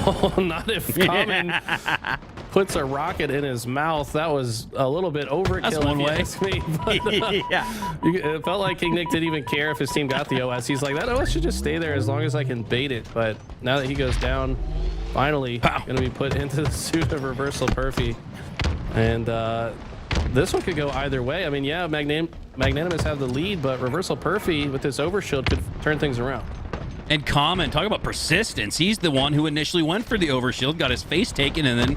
Oh, not if Common puts a rocket in his mouth. That was a little bit overkill. That's one way. Ask me. But, yeah. It felt like King Nick didn't even care if his team got the OS. He's like, that OS should just stay there as long as I can bait it. But now that he goes down, finally going to be put into the suit of Reversal Perfy. And this one could go either way. I mean, yeah, Magnanimous have the lead, but Reversal Perfy with this overshield could turn things around. And Common, talk about persistence. He's the one who initially went for the overshield, got his face taken, and then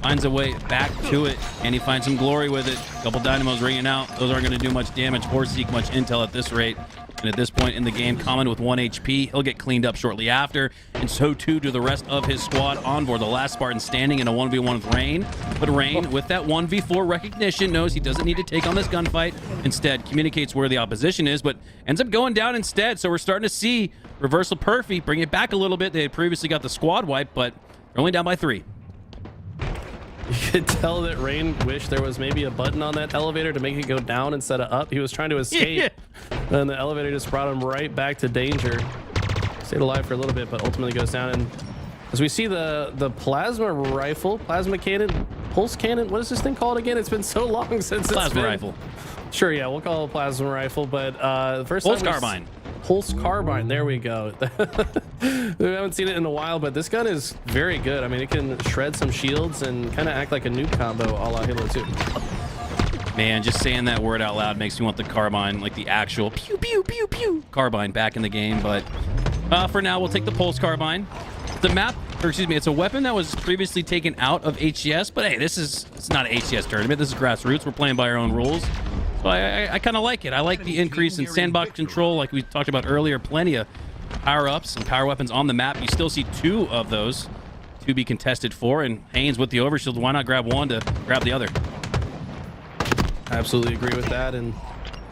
finds a way back to it. And he finds some glory with it. Couple dynamos ringing out. Those aren't going to do much damage or seek much intel at this rate. And at this point in the game, Common with 1 HP, he'll get cleaned up shortly after. And so too do the rest of his squad on board. The last Spartan standing in a 1v1 with Rain. But Rain, with that 1v4 recognition, knows he doesn't need to take on this gunfight. Instead, communicates where the opposition is, but ends up going down instead. So we're starting to see Reversal Perfy bring it back a little bit. They had previously got the squad wipe, but they're only down by 3. You could tell that Rain wished there was maybe a button on that elevator to make it go down instead of up. He was trying to escape, and the elevator just brought him right back to danger. Stayed alive for a little bit, but ultimately goes down. And as we see the plasma rifle, plasma cannon, pulse cannon, what is this thing called again? It's been so long since Plasma rifle. Sure, yeah, we'll call it a plasma rifle, but the first Pulse time carbine. Pulse carbine, there we go. We haven't seen it in a while, but this gun is very good. I mean, it can shred some shields and kind of act like a nuke combo a la Halo 2. Man, just saying that word out loud makes me want the carbine, like the actual pew pew pew pew carbine back in the game. But for now, we'll take the pulse carbine. The map, or excuse me, it's a weapon that was previously taken out of HCS, but hey, it's not an HCS tournament. This is grassroots. We're playing by our own rules. So I kind of like it. I like the increase in sandbox control, like we talked about earlier. Plenty of power-ups and power weapons on the map. You still see 2 of those to be contested for, and Haynes with the overshield, why not grab one to grab the other? I absolutely agree with that. And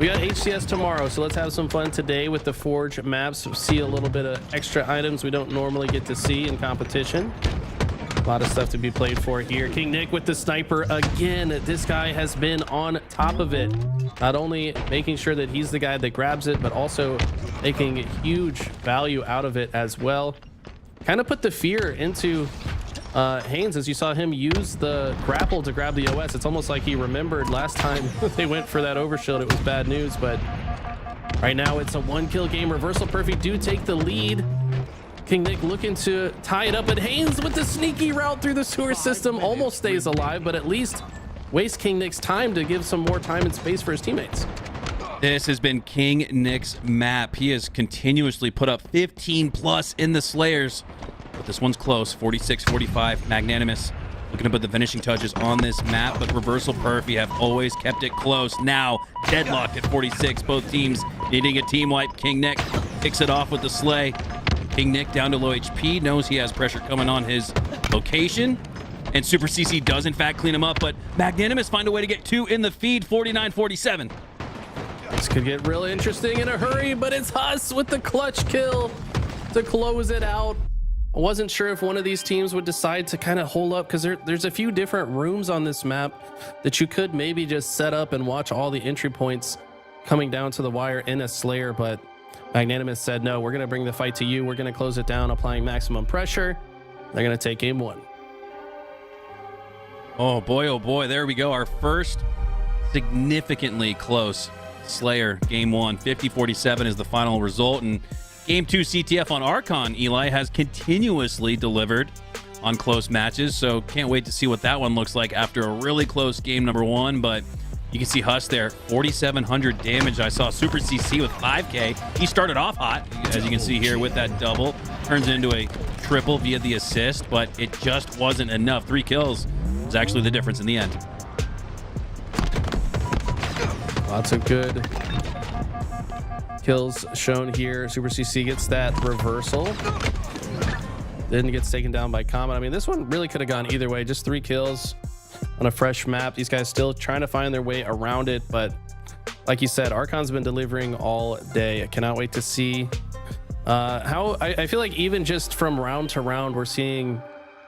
we got HCS tomorrow, so let's have some fun today with the Forge maps. See a little bit of extra items we don't normally get to see in competition. A lot of stuff to be played for here. King Nick with the sniper again. This guy has been on top of it. Not only making sure that he's the guy that grabs it, but also making huge value out of it as well. Kind of put the fear into Haynes as you saw him use the grapple to grab the OS. It's almost like he remembered last time they went for that overshield. It was bad news, but right now it's a 1-kill game. Reversal Perfy do take the lead. King Nick looking to tie it up, and Haynes with the sneaky route through the sewer system almost stays alive, but at least wastes King Nick's time to give some more time and space for his teammates. This has been King Nick's map. He has continuously put up 15 plus in the Slayers, but this one's close. 46-45. Magnanimous looking to put the finishing touches on this map, but Reversal Perfy have always kept it close. Now deadlocked at 46. Both teams needing a team wipe. King Nick kicks it off with the Slay. King Nick down to low HP, knows he has pressure coming on his location, and Super CC does in fact clean him up, but Magnanimous find a way to get 2 in the feed. 49-47. This could get really interesting in a hurry, but it's Huss with the clutch kill to close it out. I wasn't sure if one of these teams would decide to kind of hold up, because there's a few different rooms on this map that you could maybe just set up and watch all the entry points coming down to the wire in a Slayer, but Magnanimous said, no, we're going to bring the fight to you. We're going to close it down, applying maximum pressure. They're going to take game 1. Oh boy, there we go. Our first significantly close Slayer game 1. 50-47 is the final result, and game 2 CTF on Archon, Eli, has continuously delivered on close matches, so can't wait to see what that one looks like after a really close game number 1. But you can see Huss there, 4,700 damage. I saw Super CC with 5K. He started off hot, as you can see here with that double. Turns it into a triple via the assist, but it just wasn't enough. 3 kills was actually the difference in the end. Lots of good kills shown here. Super CC gets that reversal. Then gets taken down by Comet. I mean, this one really could have gone either way. Just 3 kills on a fresh map. These guys still trying to find their way around it, but like you said, Archon's been delivering all day. I cannot wait to see how I feel like even just from round to round, we're seeing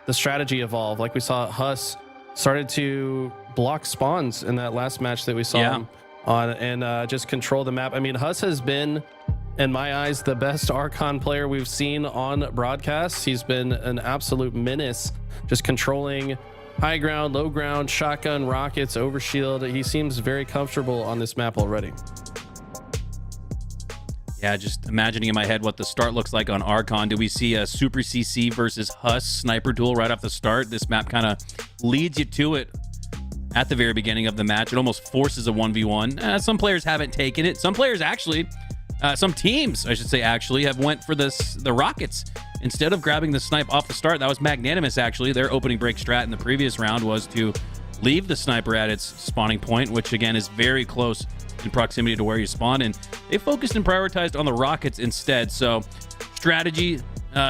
the strategy evolve. Like we saw Huss started to block spawns in that last match that we saw him on, and just control the map. I mean, Huss has been, in my eyes, the best Archon player we've seen on broadcasts. He's been an absolute menace, just controlling high ground, low ground, shotgun, rockets, overshield. He seems very comfortable on this map already. Yeah, just imagining in my head what the start looks like on Archon. Do we see a Super CC versus Huss sniper duel right off the start? This map kind of leads you to it at the very beginning of the match. It almost forces a 1v1. Some players haven't taken it. Some players actually some teams, I should say, actually have went for the rockets instead of grabbing the snipe off the start. That was Magnanimous, actually. Their opening break strat in the previous round was to leave the sniper at its spawning point, which again is very close in proximity to where you spawn, and they focused and prioritized on the rockets instead. So strategy,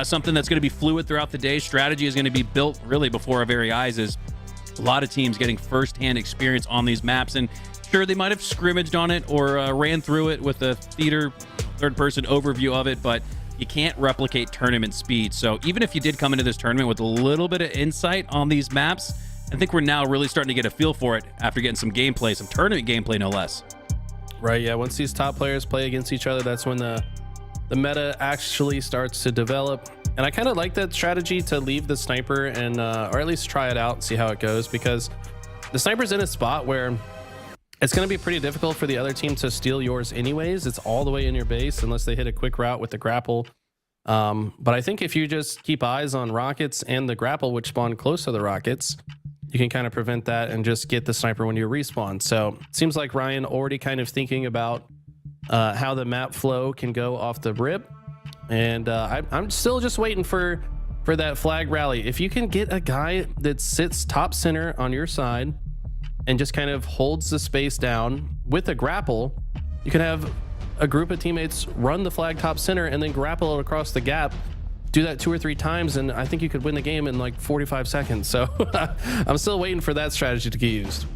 something that's going to be fluid throughout the day. Strategy is going to be built really before our very eyes, as a lot of teams getting first-hand experience on these maps. And sure, they might have scrimmaged on it or ran through it with a theater third-person overview of it, but you can't replicate tournament speed. So even if you did come into this tournament with a little bit of insight on these maps, I think we're now really starting to get a feel for it after getting some gameplay, some tournament gameplay, no less. Right, yeah. Once these top players play against each other, that's when the meta actually starts to develop. And I kind of like that strategy to leave the sniper and or at least try it out, see how it goes, because the sniper's in a spot where it's going to be pretty difficult for the other team to steal yours anyways. It's all the way in your base unless they hit a quick route with the grapple. But I think if you just keep eyes on rockets and the grapple, which spawn close to the rockets, you can kind of prevent that and just get the sniper when you respawn. So it seems like Ryan already kind of thinking about how the map flow can go off the rip. And I'm still just waiting for that flag rally. If you can get a guy that sits top center on your side and just kind of holds the space down with a grapple, you can have a group of teammates run the flag top center and then grapple it across the gap. Do that 2 or 3 times, and I think you could win the game in like 45 seconds. So I'm still waiting for that strategy to get used.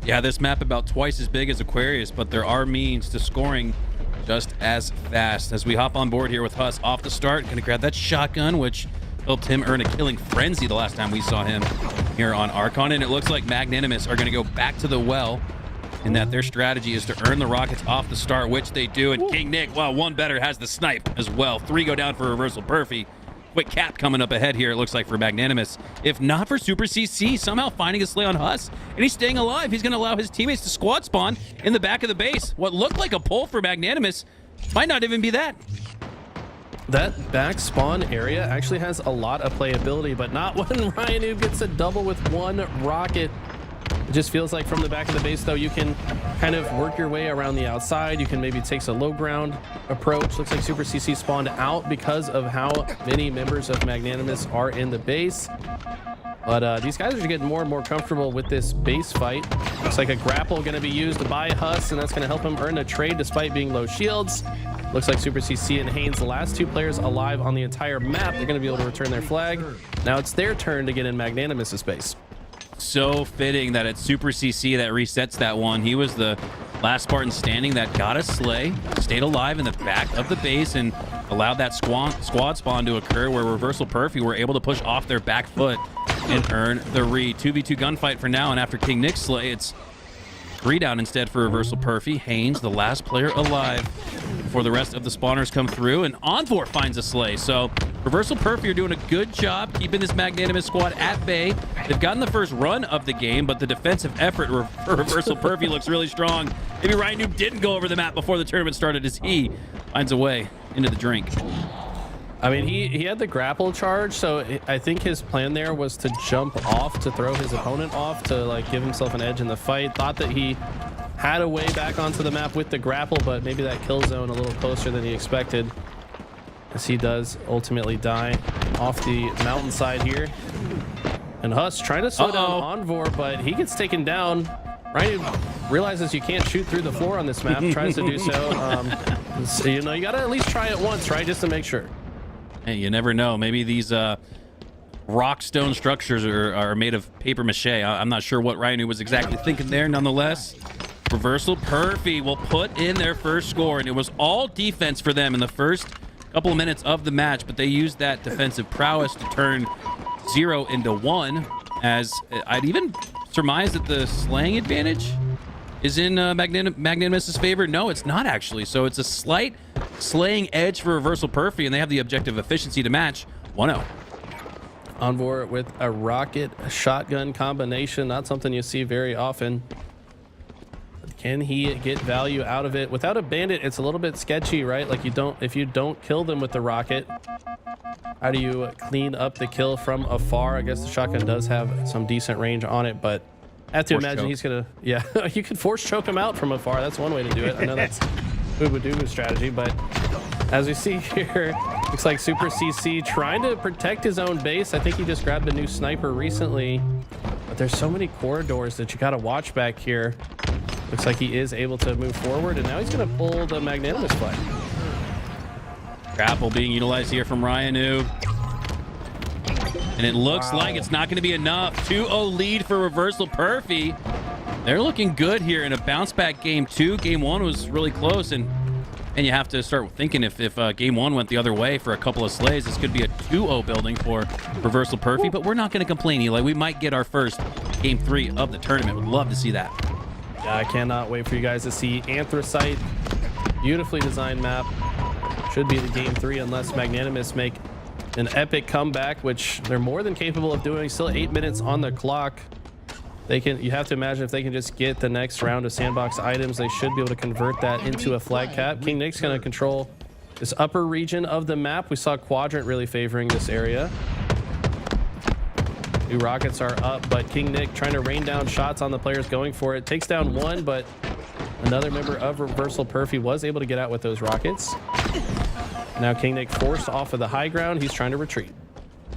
Yeah, this map about twice as big as Aquarius, but there are means to scoring just as fast. As we hop on board here with Huss off the start, gonna grab that shotgun, which helped him earn a killing frenzy the last time we saw him here on Archon. And it looks like Magnanimous are gonna go back to the well, in that their strategy is to earn the rockets off the start, which they do. And King Nick, well, one better, has the snipe as well. 3 go down for Reversal Perfy. Quick cap coming up ahead here, it looks like, for Magnanimous. If not for Super CC somehow finding a slay on Huss, and he's staying alive. He's going to allow his teammates to squad spawn in the back of the base. What looked like a pull for Magnanimous might not even be that. That back spawn area actually has a lot of playability, but not when Ryan gets a double with 1 rocket. It just feels like from the back of the base, though, you can kind of work your way around the outside. You can maybe take a low ground approach. Looks like Super CC spawned out because of how many members of Magnanimous are in the base. But these guys are getting more and more comfortable with this base fight. Looks like a grapple going to be used by Huss, and that's going to help him earn a trade despite being low shields. Looks like Super CC and Haynes, the last 2 players alive on the entire map, they're going to be able to return their flag. Now it's their turn to get in Magnanimous's base. So fitting that it's Super CC that resets that one. He was the last Spartan standing that got a slay, stayed alive in the back of the base, and allowed that squad spawn to occur, where Reversal Perfy were able to push off their back foot and earn the re. 2v2 gunfight for now, and after King Nick's slay, it's 3 down instead for Reversal Perfy. Haynes, the last player alive before the rest of the spawners come through, and Envor finds a slay. So Reversal Perfy are doing a good job keeping this Magnanimous squad at bay. They've gotten the first run of the game, but the defensive effort for Reversal Perfy looks really strong. Maybe Ryan Noob didn't go over the map before the tournament started, as he finds a way into the drink. I mean, he had the grapple charge, so I think his plan there was to jump off to throw his opponent off to like give himself an edge in the fight. Thought that he had a way back onto the map with the grapple, but maybe that kill zone a little closer than he expected, as he does ultimately die off the mountainside here. And Huss trying to slow down Envor, but he gets taken down. Ryan realizes you can't shoot through the floor on this map, tries to do so. So, you know, you gotta at least try it once, right, just to make sure. Hey, you never know. Maybe these rock stone structures are made of paper mache. I'm not sure what Ryan was exactly thinking there. Nonetheless, Reversal Perfy will put in their first score, and it was all defense for them in the first couple of minutes of the match, but they used that defensive prowess to turn 0 into 1, as I'd even surmise that the slaying advantage is in Magnanimous's favor. No, it's not actually. So it's a slight slaying edge for Reversal Perfy, and they have the objective efficiency to match 1-0. Envor with a rocket shotgun combination, not something you see very often. Can he get value out of it? Without a bandit, it's a little bit sketchy, right? Like, if you don't kill them with the rocket, how do you clean up the kill from afar? I guess the shotgun does have some decent range on it, but I have to imagine he's gonna, yeah, you could force choke him out from afar. That's one way to do it. I know that's Booba strategy, but as we see here, looks like Super CC trying to protect his own base. I think he just grabbed a new sniper recently, but there's so many corridors that you got to watch back here. Looks like he is able to move forward, and now he's going to pull the Magnanimous flag. Grapple being utilized here from Ryanu. And it looks like it's not going to be enough. 2-0 lead for Reversal Perfy. They're looking good here in a bounce back game 2. Game 1 was really close, and you have to start thinking if game 1 went the other way for a couple of slays, this could be a 2-0 building for Reversal Perfy, but we're not going to complain, Eli. We might get our first game 3 of the tournament. Would love to see that. Yeah, I cannot wait for you guys to see Anthracite. Beautifully designed map. Should be the game 3 unless Magnanimous make an epic comeback, which they're more than capable of doing. Still 8 minutes on the clock. You have to imagine if they can just get the next round of sandbox items, they should be able to convert that into a flag cap. King Nick's going to control this upper region of the map. We saw Quadrant really favoring this area. New rockets are up, but King Nick trying to rain down shots on the players going for it. Takes down one, but another member of Reversal Perfy was able to get out with those rockets. Now King Nick forced off of the high ground. He's trying to retreat.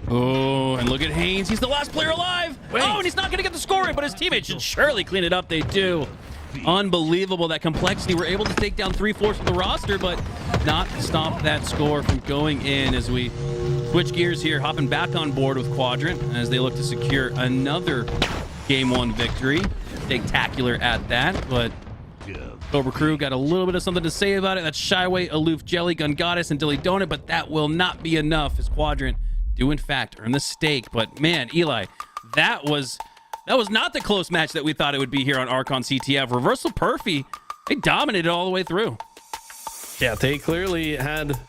Oh, and look at Haynes. He's the last player alive. Wait. Oh, and he's not going to get the score, but his teammates should surely clean it up. They do. Unbelievable, that complexity. We're able to take down 3/4 of the roster, but not stop that score from going in as we switch gears here, hopping back on board with Quadrant as they look to secure another game 1 victory. Spectacular at that, but Cobra Crew got a little bit of something to say about it. That's Shyway, Aloof, Jelly, Gun Goddess, and Dilly Donut, but that will not be enough as Quadrant do in fact earn the stake. But man, Eli, that was not the close match that we thought it would be here on Archon CTF. Reversal Perfy, they dominated all the way through. Yeah, they clearly had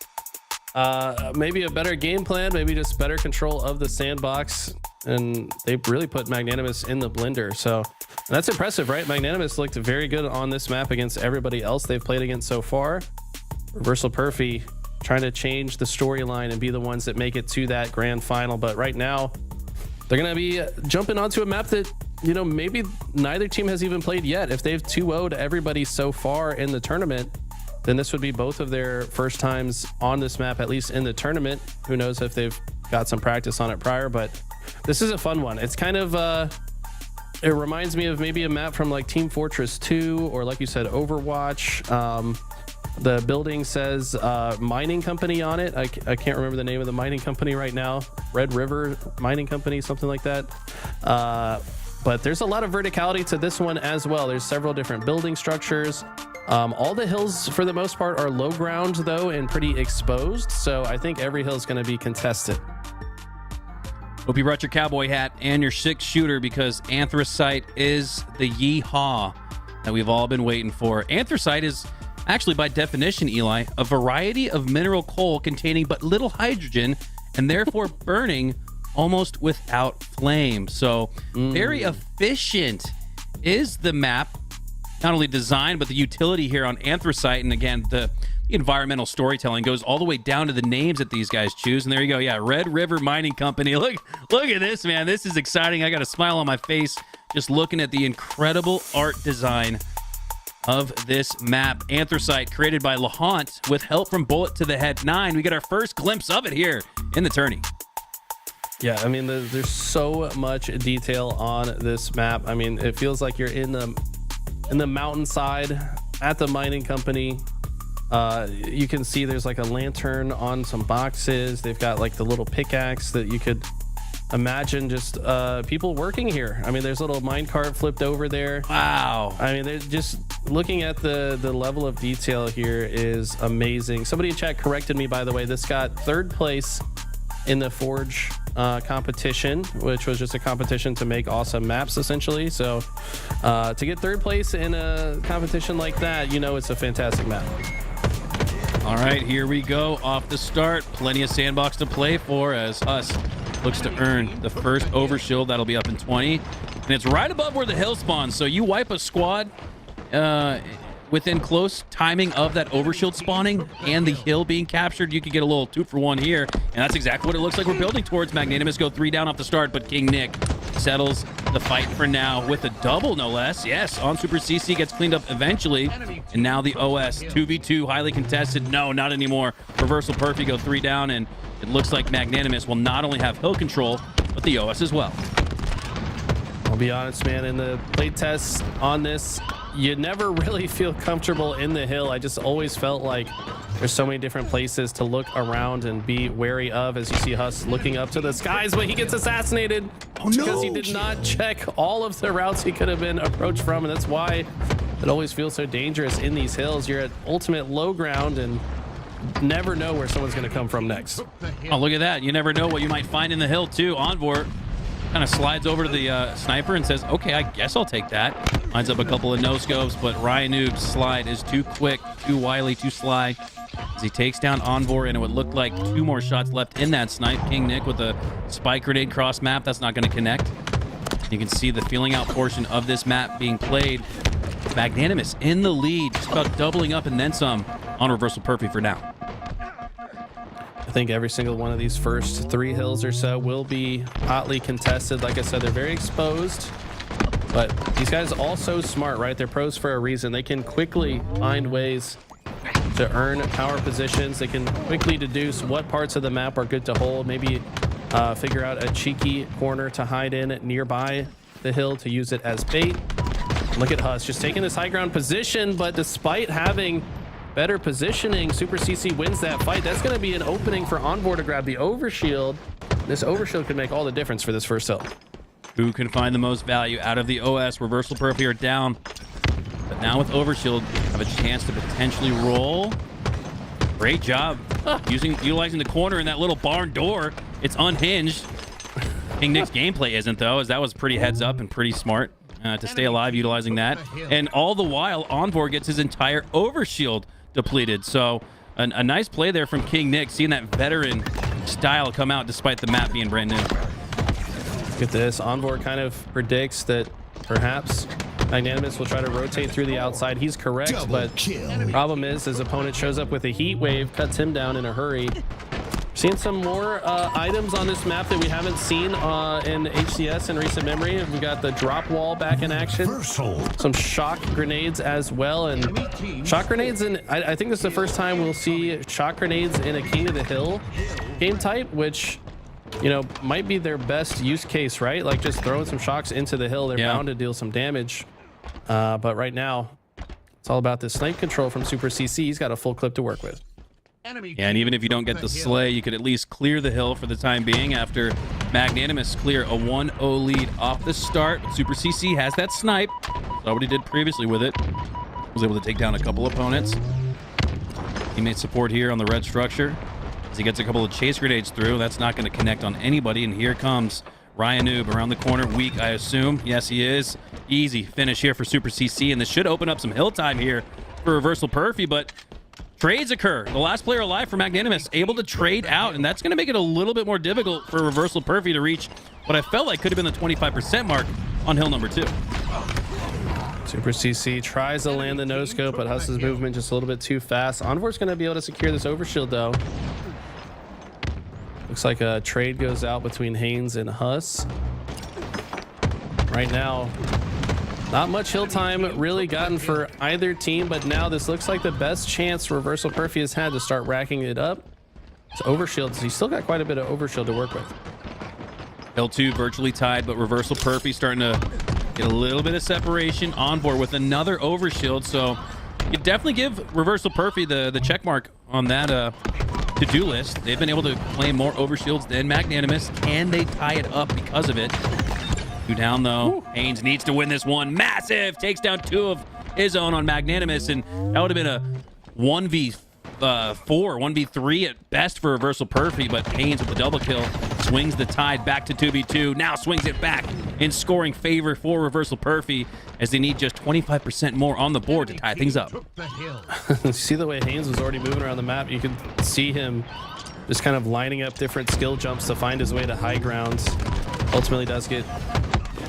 maybe a better game plan, maybe just better control of the sandbox, and they really put Magnanimous in the blender. So that's impressive, right? Magnanimous looked very good on this map against everybody else they've played against so far. Reversal Perfy trying to change the storyline and be the ones that make it to that grand final, but right now they're going to be jumping onto a map that, you know, maybe neither team has even played yet. If they've 2-0'd everybody so far in the tournament, then this would be both of their first times on this map, at least in the tournament. Who knows if they've got some practice on it prior, but this is a fun one. It's kind of it reminds me of maybe a map from like Team Fortress 2 or, like you said, Overwatch. The building says mining company on it. I can't remember the name of the mining company right now. Red River Mining Company, something like that. But there's a lot of verticality to this one as well. There's several different building structures. All the hills for the most part are low ground though and pretty exposed. So I think every hill is going to be contested. Hope you brought your cowboy hat and your 6-shooter because Anthracite is the yeehaw that we've all been waiting for. Anthracite is actually, by definition, Eli, a variety of mineral coal containing but little hydrogen and therefore burning almost without flame. So very efficient is the map. Not only design, but the utility here on Anthracite. And again, the environmental storytelling goes all the way down to the names that these guys choose. And there you go. Yeah, Red River Mining Company. Look at this, man. This is exciting. I got a smile on my face just looking at the incredible art design of this map. Anthracite created by Lahant with help from Bullet to the Head 9. We get our first glimpse of it here in the tourney. Yeah, I mean, there's so much detail on this map. I mean, it feels like you're in the mountainside at the mining company. You can see there's like a lantern on some boxes. They've got like the little pickaxe that you could imagine just people working here. I mean, there's a little minecart flipped over there. Wow. I mean, they're just looking at the level of detail here is amazing. Somebody in chat corrected me, by the way. This got 3rd place in the Forge competition, which was just a competition to make awesome maps, essentially. So to get 3rd place in a competition like that, you know, it's a fantastic map. All right, here we go. Off the start, plenty of sandbox to play for as Huss looks to earn the first overshield. That'll be up in 20. And it's right above where the hill spawns. So you wipe a squad within close timing of that overshield spawning and the hill being captured, you could get a little 2-for-1 here. And that's exactly what it looks like we're building towards. Magnanimous go 3 down off the start, but King Nick settles the fight for now with a double, no less. Yes, on Super CC gets cleaned up eventually. And now the OS 2v2, highly contested. No, not anymore. Reversal Perfy go 3 down, and it looks like Magnanimous will not only have hill control, but the OS as well. I'll be honest, man, in the play tests on this, you never really feel comfortable in the hill. I just always felt like there's so many different places to look around and be wary of, as you see Huss looking up to the skies, but he gets assassinated because he did not check all of the routes he could have been approached from, and that's why it always feels so dangerous in these hills. You're at ultimate low ground and never know where someone's going to come from next. Oh, look at that. You never know what you might find in the hill, too. Envor kind of slides over to the sniper and says, okay, I guess I'll take that. Lines up a couple of no-scopes, but Ryan Noob's slide is too quick, too wily, too sly, as he takes down Envor, and it would look like 2 more shots left in that snipe. King Nick with a spike grenade cross map. That's not going to connect. You can see the feeling out portion of this map being played. Magnanimous in the lead, just about doubling up and then some on Reversal Perfy for now. I think every single one of these first 3 hills or so will be hotly contested. Like I said, they're very exposed, but these guys are all so smart, right? They're pros for a reason. They can quickly find ways to earn power positions. They can quickly deduce what parts of the map are good to hold, maybe figure out a cheeky corner to hide in nearby the hill to use it as bait. Look at Huss just taking this high ground position, but despite having better positioning, Super CC wins that fight. That's going to be an opening for Envor to grab the overshield. This overshield could make all the difference for this first hill. Who can find the most value out of the OS? Reversal Perfy are down, but now with overshield, have a chance to potentially roll. Great job utilizing the corner in that little barn door. It's unhinged. King Nick's gameplay isn't, though, as that was pretty heads up and pretty smart to stay alive utilizing that. And all the while, Envor gets his entire overshield depleted. So a nice play there from King Nick, seeing that veteran style come out despite the map being brand new. Look at this. Envor kind of predicts that perhaps Magnanimous will try to rotate through the outside. He's correct, but problem is his opponent shows up with a heat wave, cuts him down in a hurry. Seeing some more items on this map that we haven't seen in HCS in recent memory. We got the drop wall back in action. Some shock grenades as well. And shock grenades, and I think this is the first time we'll see shock grenades in a King of the Hill game type, which, you know, might be their best use case, right? Like just throwing some shocks into the hill. They're bound to deal some damage. But right now, it's all about this snipe control from Super CC. He's got a full clip to work with. Yeah, and even if you don't get the slay, you could at least clear the hill for the time being after Magnanimous clear a 1-0 lead off the start. Super CC has that snipe. Saw what he did previously with it. Was able to take down a couple opponents. Teammate support here on the red structure as he gets a couple of chase grenades through. That's not going to connect on anybody, and here comes Ryan Noob around the corner. Weak, I assume. Yes, he is. Easy finish here for Super CC, and this should open up some hill time here for Reversal Perfy, but trades occur. The last player alive for Magnanimous able to trade out, and that's going to make it a little bit more difficult for Reversal Perfy to reach what I felt like could have been the 25% mark on hill number 2. Super CC tries to land the no-scope, but Huss's movement just a little bit too fast. Envor's going to be able to secure this overshield, though. Looks like a trade goes out between Haynes and Huss. Right now, not much hill time really gotten for either team, but now this looks like the best chance Reversal Perfy has had to start racking it up. It's overshields. He's still got quite a bit of overshield to work with. Hill 2 virtually tied, but Reversal Perfy starting to get a little bit of separation on board with another overshield. So you definitely give Reversal Perfy the check mark on that to-do list. They've been able to claim more overshields than Magnanimous, and they tie it up because of it. 2 down, though. Ooh. Haynes needs to win this one. Massive! Takes down 2 of his own on Magnanimous, and that would have been a 1v4, 1v3 at best for Reversal Perfy, but Haynes with the double kill swings the tide back to 2v2. Now swings it back in scoring favor for Reversal Perfy, as they need just 25% more on the board to tie things up. See the way Haynes was already moving around the map? You can see him just kind of lining up different skill jumps to find his way to high grounds. Ultimately does get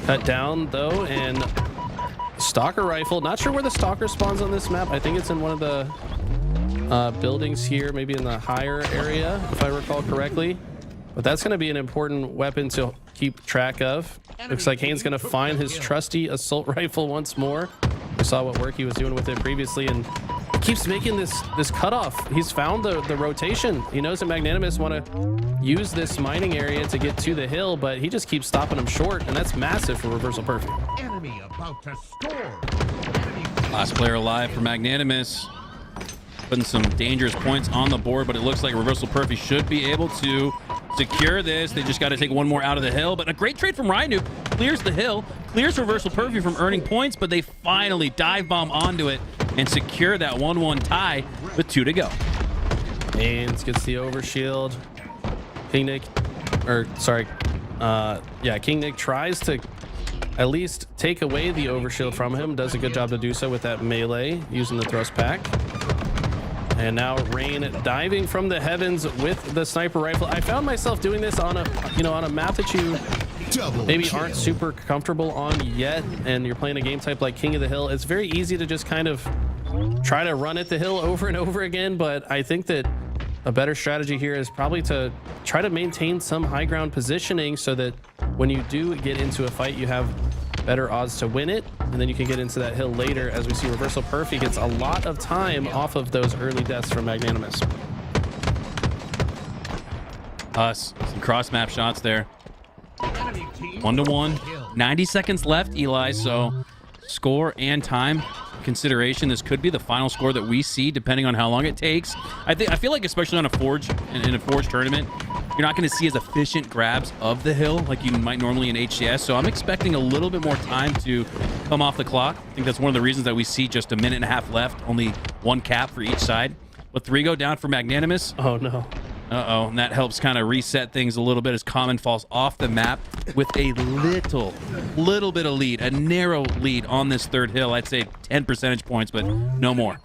cut down, though, and Stalker rifle. Not sure where the Stalker spawns on this map. I think it's in one of the buildings here, maybe in the higher area, if I recall correctly. but that's going to be an important weapon to keep track of. Looks like Haynes going to find his trusty assault rifle once more. We saw what work he was doing with it previously, and he keeps making this cutoff. He's found the rotation. He knows that Magnanimous want to use this mining area to get to the hill, but he just keeps stopping him short, and that's massive for Reversal Perfect. Enemy about to score. Last player alive for Magnanimous. Putting some dangerous points on the board, but it looks like Reversal Perfect should be able to secure this. They just got to take one more out of the hill, but a great trade from Rhino. Clears the hill, clears Reversal Perfect from earning points, but they finally dive bomb onto it and secure that 1-1 tie with 2 to go. Haynes gets the overshield. King Nick tries to at least take away the overshield from him. Does a good job to do so with that melee using the thrust pack. And now Rain diving from the heavens with the sniper rifle. I found myself doing this on a map that you maybe aren't super comfortable on yet, and you're playing a game type like King of the Hill. It's very easy to just kind of try to run at the hill over and over again, but I think that a better strategy here is probably to try to maintain some high ground positioning so that when you do get into a fight, you have better odds to win it, and then you can get into that hill later. As we see, Reversal Perfect gets a lot of time off of those early deaths from Magnanimous. Some cross map shots there. 1-1, 90 seconds left, Eli. So score and time consideration, this could be the final score that we see depending on how long it takes. I feel like especially on a Forge, in a Forge tournament, you're not going to see as efficient grabs of the hill like you might normally in HCS. So I'm expecting a little bit more time to come off the clock. I think that's one of the reasons that we see just a minute and a half left, only 1 cap for each side. But 3 go down for Magnanimous. Oh no. Uh-oh, and that helps kind of reset things a little bit as Common falls off the map with a little bit of lead, a narrow lead on this third hill. I'd say 10 percentage points, but no more.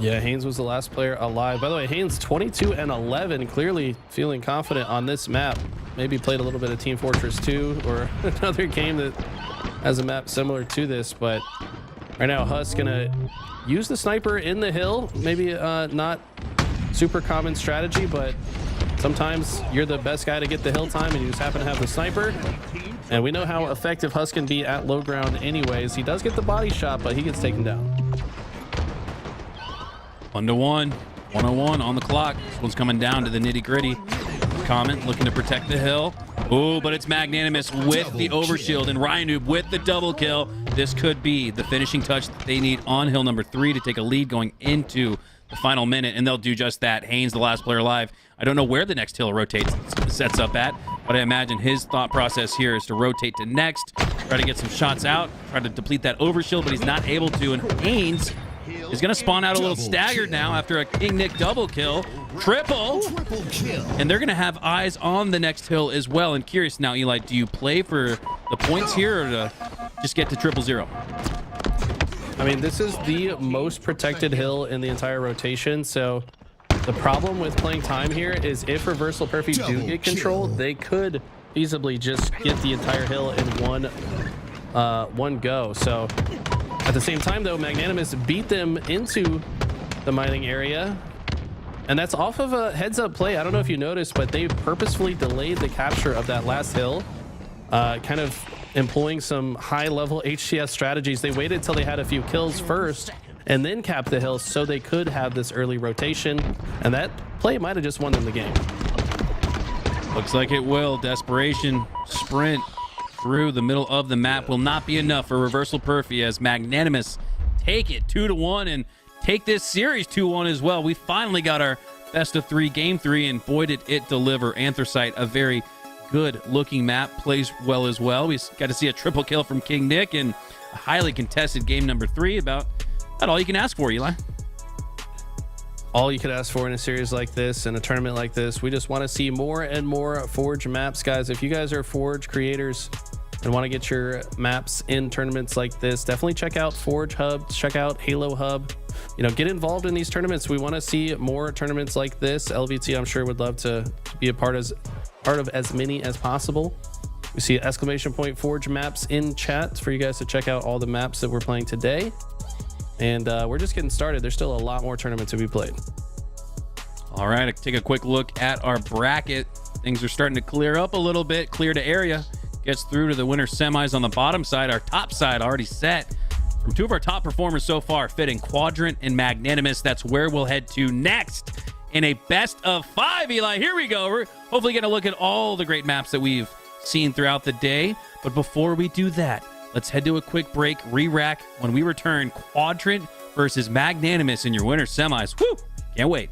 Yeah, Haynes was the last player alive. By the way, Haynes 22 and 11, clearly feeling confident on this map. Maybe played a little bit of Team Fortress 2 or another game that has a map similar to this, but right now Huss gonna use the sniper in the hill. Maybe not super common strategy, but sometimes you're the best guy to get the hill time and you just happen to have the sniper, and we know how effective Huss can be at low ground anyways. He does get the body shot, but he gets taken down. 1-1, 101 on the clock. This one's coming down to the nitty gritty. Common looking to protect the hill. Oh, but it's Magnanimous with the overshield and Ryanoob with the double kill. This could be the finishing touch that they need on hill number 3 to take a lead going into the final minute, and they'll do just that. Haynes, the last player alive. I don't know where the next hill sets up at, but I imagine his thought process here is to rotate to next, try to get some shots out, try to deplete that overshield, but he's not able to, and Haynes is going to spawn out a little staggered now after a King Nick double kill. Triple kill. And they're going to have eyes on the next hill as well. And curious now, Eli, do you play for the points here or to just get to 0-0? I mean, this is the most protected hill in the entire rotation, so the problem with playing time here is if Reversal Perfect do get control, they could feasibly just get the entire hill in one go. So at the same time, though, Magnanimous beat them into the mining area, and that's off of a heads-up play. I don't know if you noticed, but they purposefully delayed the capture of that last hill, kind of employing some high-level HCS strategies. They waited till they had a few kills first and then capped the hill so they could have this early rotation, and that play might have just won them the game. Looks like it will. Desperation sprint through the middle of the map will not be enough for Reversal Perfy as Magnanimous take it 2-1 and take this series 2-1 as well. We finally got our best of 3 game 3, and boy did it deliver. Anthracite, a very good looking map, plays well as well. We got to see a triple kill from King Nick and a highly contested game number 3. About all you can ask for, Eli. All you could ask for in a series like this, in a tournament like this. We just want to see more and more Forge maps, guys. If you guys are Forge creators and want to get your maps in tournaments like this, definitely check out ForgeHub, check out Halo Hub. You know, get involved in these tournaments. We want to see more tournaments like this. LVT, I'm sure, would love to be a part of as many as possible. We see exclamation point Forge maps in chat for you guys to check out all the maps that we're playing today. And we're just getting started. There's still a lot more tournaments to be played. All right, take a quick look at our bracket. Things are starting to clear up a little bit. Clear to area. Gets through to the winner semis on the bottom side. Our top side already set. From two of our top performers so far, fitting Quadrant and Magnanimous. That's where we'll head to next in a best of 5, Eli. Here we go. We're hopefully going to look at all the great maps that we've seen throughout the day. But before we do that, let's head to a quick break, re-rack. When we return, Quadrant versus Magnanimous in your winner semis. Woo! Can't wait.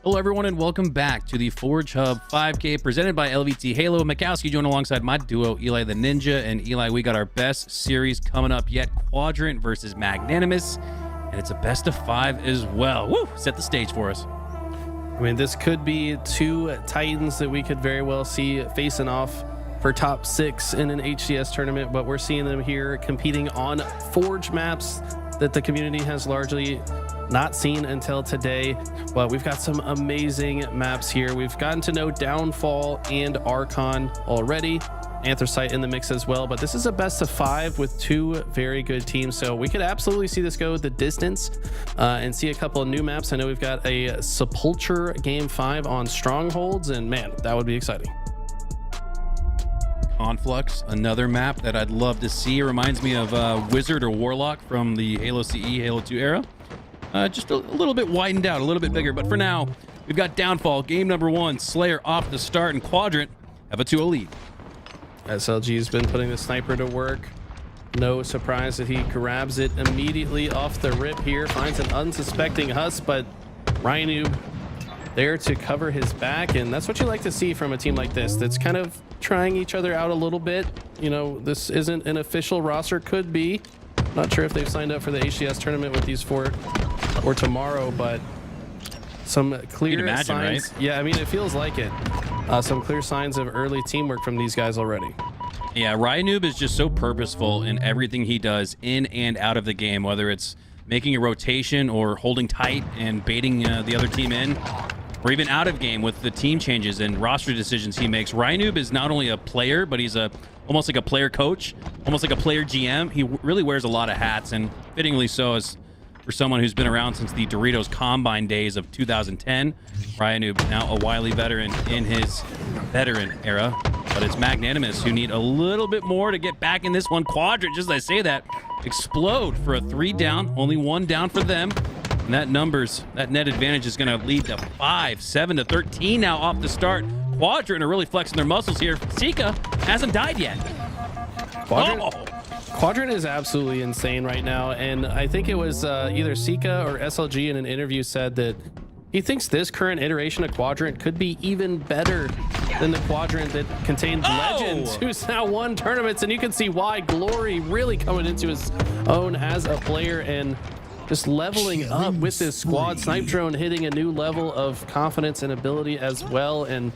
Hello, everyone, and welcome back to the ForgeHub 5K presented by LVT Halo. Mikowski joined alongside my duo, Eli the Ninja. And Eli, we got our best series coming up yet, Quadrant versus Magnanimous. And it's a best of 5 as well. Woo! Set the stage for us. I mean, this could be two Titans that we could very well see facing off for top 6 in an HCS tournament, but we're seeing them here competing on Forge maps that the community has largely not seen until today. But we've got some amazing maps here. We've gotten to know Downfall and Archon already. Anthracite in the mix as well, but this is a best of 5 with 2 very good teams, so we could absolutely see this go the distance and see a couple of new maps. I know we've got a Sepulture game 5 on Strongholds, and man, that would be exciting. Conflux, another map that I'd love to see. It reminds me of Wizard or Warlock from the Halo CE, Halo 2 era. Just a little bit widened out, a little bit bigger, but for now, we've got Downfall, game number 1, Slayer off the start, and Quadrant have a 2-0 lead. SLG's been putting the sniper to work. No surprise that he grabs it immediately off the rip here, finds an unsuspecting Huss, but Rhino there to cover his back, and that's what you like to see from a team like this that's kind of trying each other out a little bit. You know, this isn't an official roster, could be. Not sure if they've signed up for the HCS tournament with these 4 or tomorrow, but some clear signs. Right? Yeah, I mean, it feels like it. Some clear signs of early teamwork from these guys already. Yeah, Ryanoob is just so purposeful in everything he does in and out of the game, whether it's making a rotation or holding tight and baiting the other team in, or even out of game with the team changes and roster decisions he makes. Ryanoob is not only a player, but he's almost like a player coach, almost like a player GM. He really wears a lot of hats, and fittingly so as for someone who's been around since the Doritos Combine days of 2010. Ryanoob, now a wily veteran in his veteran era, but it's Magnanimous who need a little bit more to get back in this one. Quadrant, just as I say that, explode for a 3 down, only 1 down for them. And that net advantage is going to lead to 5, 7 to 13 now off the start. Quadrant are really flexing their muscles here. Sika hasn't died yet. Quadrant is absolutely insane right now, and I think it was either Sika or SLG in an interview said that he thinks this current iteration of Quadrant could be even better than the Quadrant that contained Legends, who's now won tournaments, and you can see why. Glory really coming into his own as a player and just leveling up with this squad. Snipe Drone hitting a new level of confidence and ability as well, and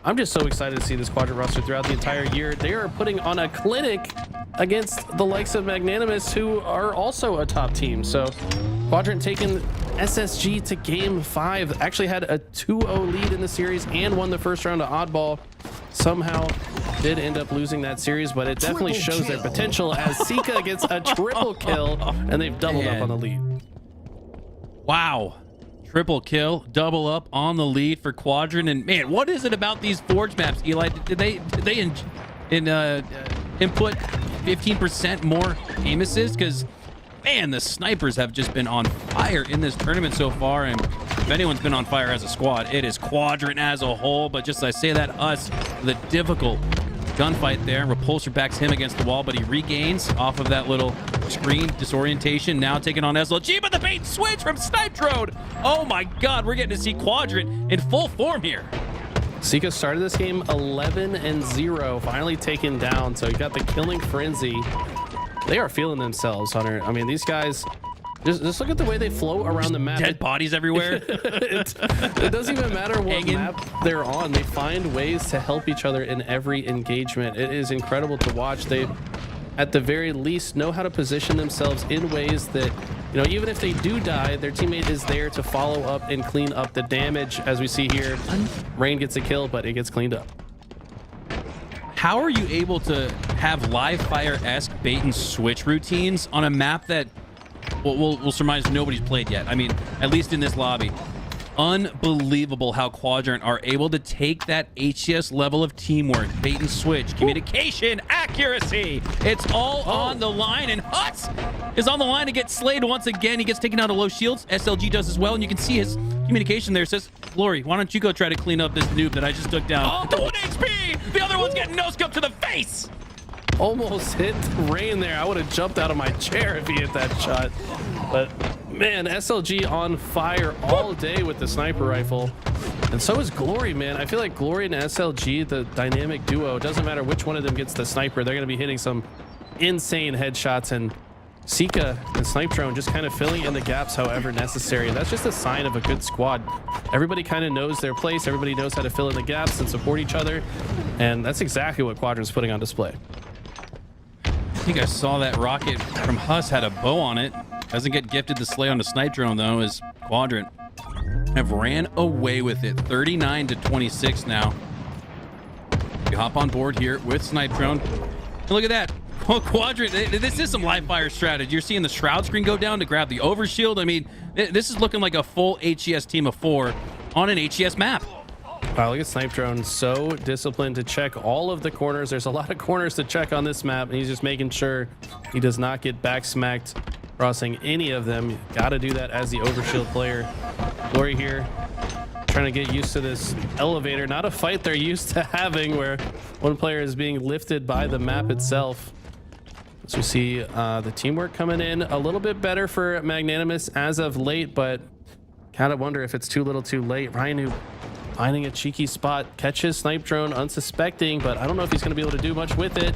I'm just so excited to see this Quadrant roster throughout the entire year. They are putting on a clinic against the likes of Magnanimous, who are also a top team. So Quadrant taking SSG to game 5, actually had a 2-0 lead in the series and won the first round of Oddball. Somehow did end up losing that series, but it definitely shows their potential as Sika gets a triple kill and they've doubled up on the lead. Wow. Triple kill, double up on the lead for Quadrant. And man, what is it about these Forge maps, Eli? Did they input 15% more aim assist? Because man, the snipers have just been on fire in this tournament so far. And if anyone's been on fire as a squad, it is Quadrant as a whole. But just as I say that, us, the difficult gunfight there. Repulsor backs him against the wall, but he regains off of that little screen disorientation. Now taking on SLG, but the bait and switch from Snipe Drone. Oh my God, we're getting to see Quadrant in full form here. Sika started this game 11-0, finally taken down. So he got the killing frenzy. They are feeling themselves, Hunter. I mean, these guys, just look at the way they flow around the map. Dead bodies everywhere. It doesn't even matter what map they're on. They find ways to help each other in every engagement. It is incredible to watch. They, at the very least, know how to position themselves in ways that, you know, even if they do die, their teammate is there to follow up and clean up the damage. As we see here, Rain gets a kill, but it gets cleaned up. How are you able to have live fire-esque bait and switch routines on a map that we'll surmise nobody's played yet? I mean, at least in this lobby. Unbelievable how Quadrant are able to take that HCS level of teamwork, bait and switch, communication, accuracy. It's all on the line, and Huts is on the line to get slayed once again. He gets taken out of low shields. SLG does as well, and you can see his communication there. Says, Glory, why don't you go try to clean up this noob that I just took down? Oh, 1 HP! The other one's getting no-scope to the face! Almost hit Rain there. I would have jumped out of my chair if he hit that shot. But Man, SLG on fire all day with the sniper rifle. And so is Glory, man. I feel like Glory and SLG, the dynamic duo, it doesn't matter which one of them gets the sniper, they're going to be hitting some insane headshots. And Sika and Snipe Drone just kind of filling in the gaps however necessary. And that's just a sign of a good squad. Everybody kind of knows their place. Everybody knows how to fill in the gaps and support each other. And that's exactly what Quadrant's putting on display. I think I saw that rocket from Huss had a bow on it. Doesn't get gifted the slay on the Snipe Drone, though, as Quadrant have ran away with it. 39-26 now. We hop on board here with Snipe Drone. And look at that. Oh, Quadrant, this is some live fire strategy. You're seeing the shroud screen go down to grab the overshield. I mean, this is looking like a full HES team of 4 on an HES map. Wow, look at Snipe Drone, so disciplined to check all of the corners. There's a lot of corners to check on this map, and he's just making sure he does not get back smacked crossing any of them. Got to do that as the overshield player. Glory here trying to get used to this elevator, not a fight they're used to having where one player is being lifted by the map itself. So we see the teamwork coming in a little bit better for Magnanimous as of late, but kind of wonder if it's too little too late. Rhino finding a cheeky spot, catches Snipe Drone unsuspecting, but I don't know if he's going to be able to do much with it.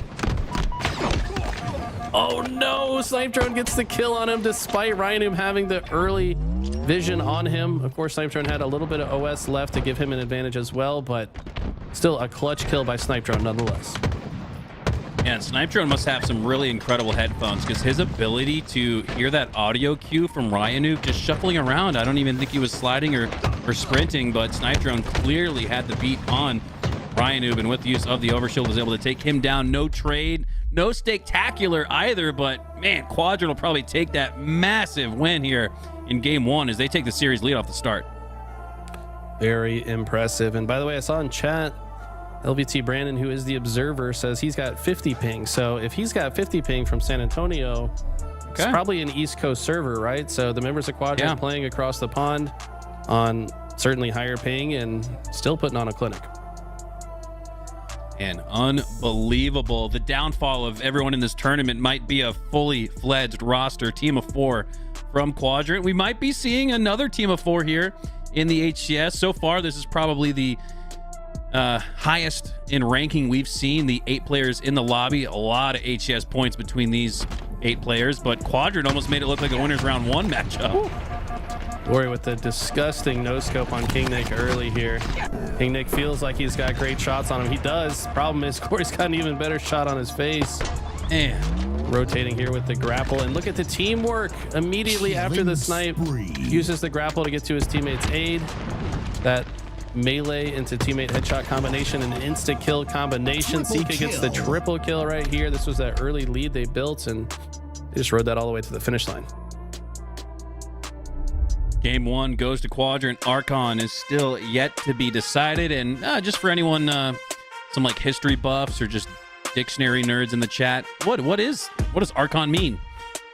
Oh no, Snipe Drone gets the kill on him despite Rhino having the early vision on him. Of course, Snipe Drone had a little bit of OS left to give him an advantage as well, but still a clutch kill by Snipe Drone nonetheless. Yeah, and Snipe Drone must have some really incredible headphones because his ability to hear that audio cue from Ryanu just shuffling around. I don't even think he was sliding or sprinting, but Snipe Drone clearly had the beat on Ryanu, and with the use of the overshield was able to take him down. No trade, no spectacular either, but man, Quadrant will probably take that massive win here in game 1 as they take the series lead off the start. Very impressive. And by the way, I saw in chat, LVT Brandon, who is the observer, says he's got 50 ping. So if he's got 50 ping from San Antonio, it's probably an East Coast server, right? So the members of Quadrant playing across the pond on certainly higher ping and still putting on a clinic. And unbelievable. The downfall of everyone in this tournament might be a fully fledged roster, team of 4 from Quadrant. We might be seeing another team of 4 here in the HCS. So far, this is probably the highest in ranking we've seen. The 8 players in the lobby, a lot of HCS points between these 8 players, but Quadrant almost made it look like a winners round 1 matchup. Glory with the disgusting no scope on King Nick early here. King Nick feels like he's got great shots on him. He does. Problem is, Glory's got an even better shot on his face. Man. Rotating here with the grapple, and look at the teamwork immediately after the snipe. Uses the grapple to get to his teammate's aid. That melee into teammate headshot combination, an insta kill combination. Sika gets the triple kill right here. This was that early lead they built, and they just rode that all the way to the finish line. Game 1 goes to Quadrant. Archon is still yet to be decided, and just for anyone, some like history buffs or just dictionary nerds in the chat, what does Archon mean?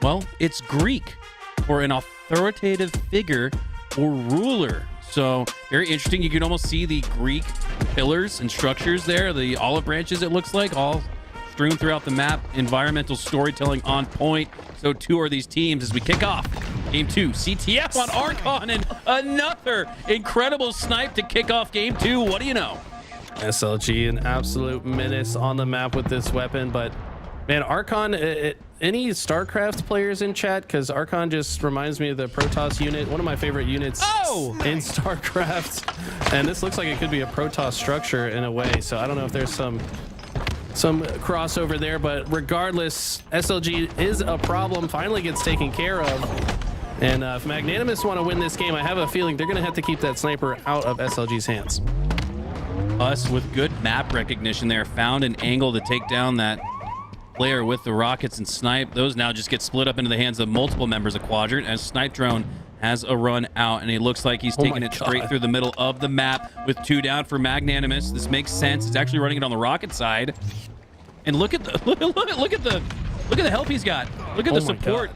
Well, it's Greek for an authoritative figure or ruler. So very interesting. You can almost see the Greek pillars and structures there, the olive branches, it looks like, all strewn throughout the map. Environmental storytelling on point. So too are these teams as we kick off game 2. CTF on Archon, and another incredible snipe to kick off game 2. What do you know? SLG, an absolute menace on the map with this weapon. But man, Archon, any StarCraft players in chat? Because Archon just reminds me of the Protoss unit, one of my favorite units in StarCraft. And this looks like it could be a Protoss structure in a way. So I don't know if there's some crossover there, but regardless, SLG is a problem, finally gets taken care of. And if Magnanimous want to win this game, I have a feeling they're going to have to keep that sniper out of SLG's hands. Us with good map recognition there found an angle to take down that player with the rockets and snipe. Those now just get split up into the hands of multiple members of Quadrant as Snipe Drone has a run out, and it looks like he's taking it straight through the middle of the map with 2 down for Magnanimous. This makes sense. He's actually running it on the rocket side, and look at the look at the help he's got. Look at the support.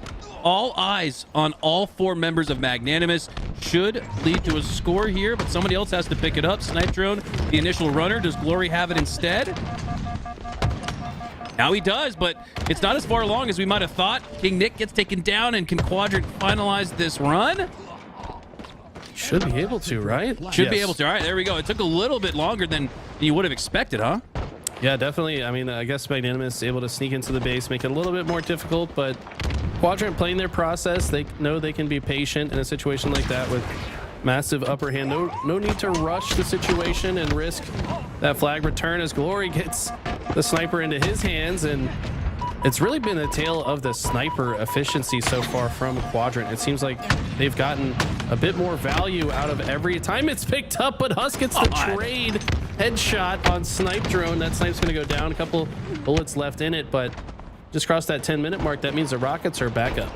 All eyes on all 4 members of Magnanimous. Should lead to a score here, but somebody else has to pick it up. Snipe Drone, the initial runner. Does Glory have it instead? Now he does, but it's not as far along as we might have thought. King Nick gets taken down, and can Quadrant finalize this run? Should be able to, right? Should be able to. All right, there we go. It took a little bit longer than you would have expected, huh? Yeah, definitely. I mean, I guess Magnanimous able to sneak into the base, make it a little bit more difficult, but Quadrant playing their process. They know they can be patient in a situation like that with massive upper hand. No need to rush the situation and risk that flag return as Glory gets the sniper into his hands. And it's really been a tale of the sniper efficiency so far from Quadrant. It seems like they've gotten a bit more value out of every time it's picked up, but Huss gets the trade headshot on Snipe Drone. That snipe's going to go down. A couple bullets left in it, but just crossed that 10-minute mark. That means the rockets are back up.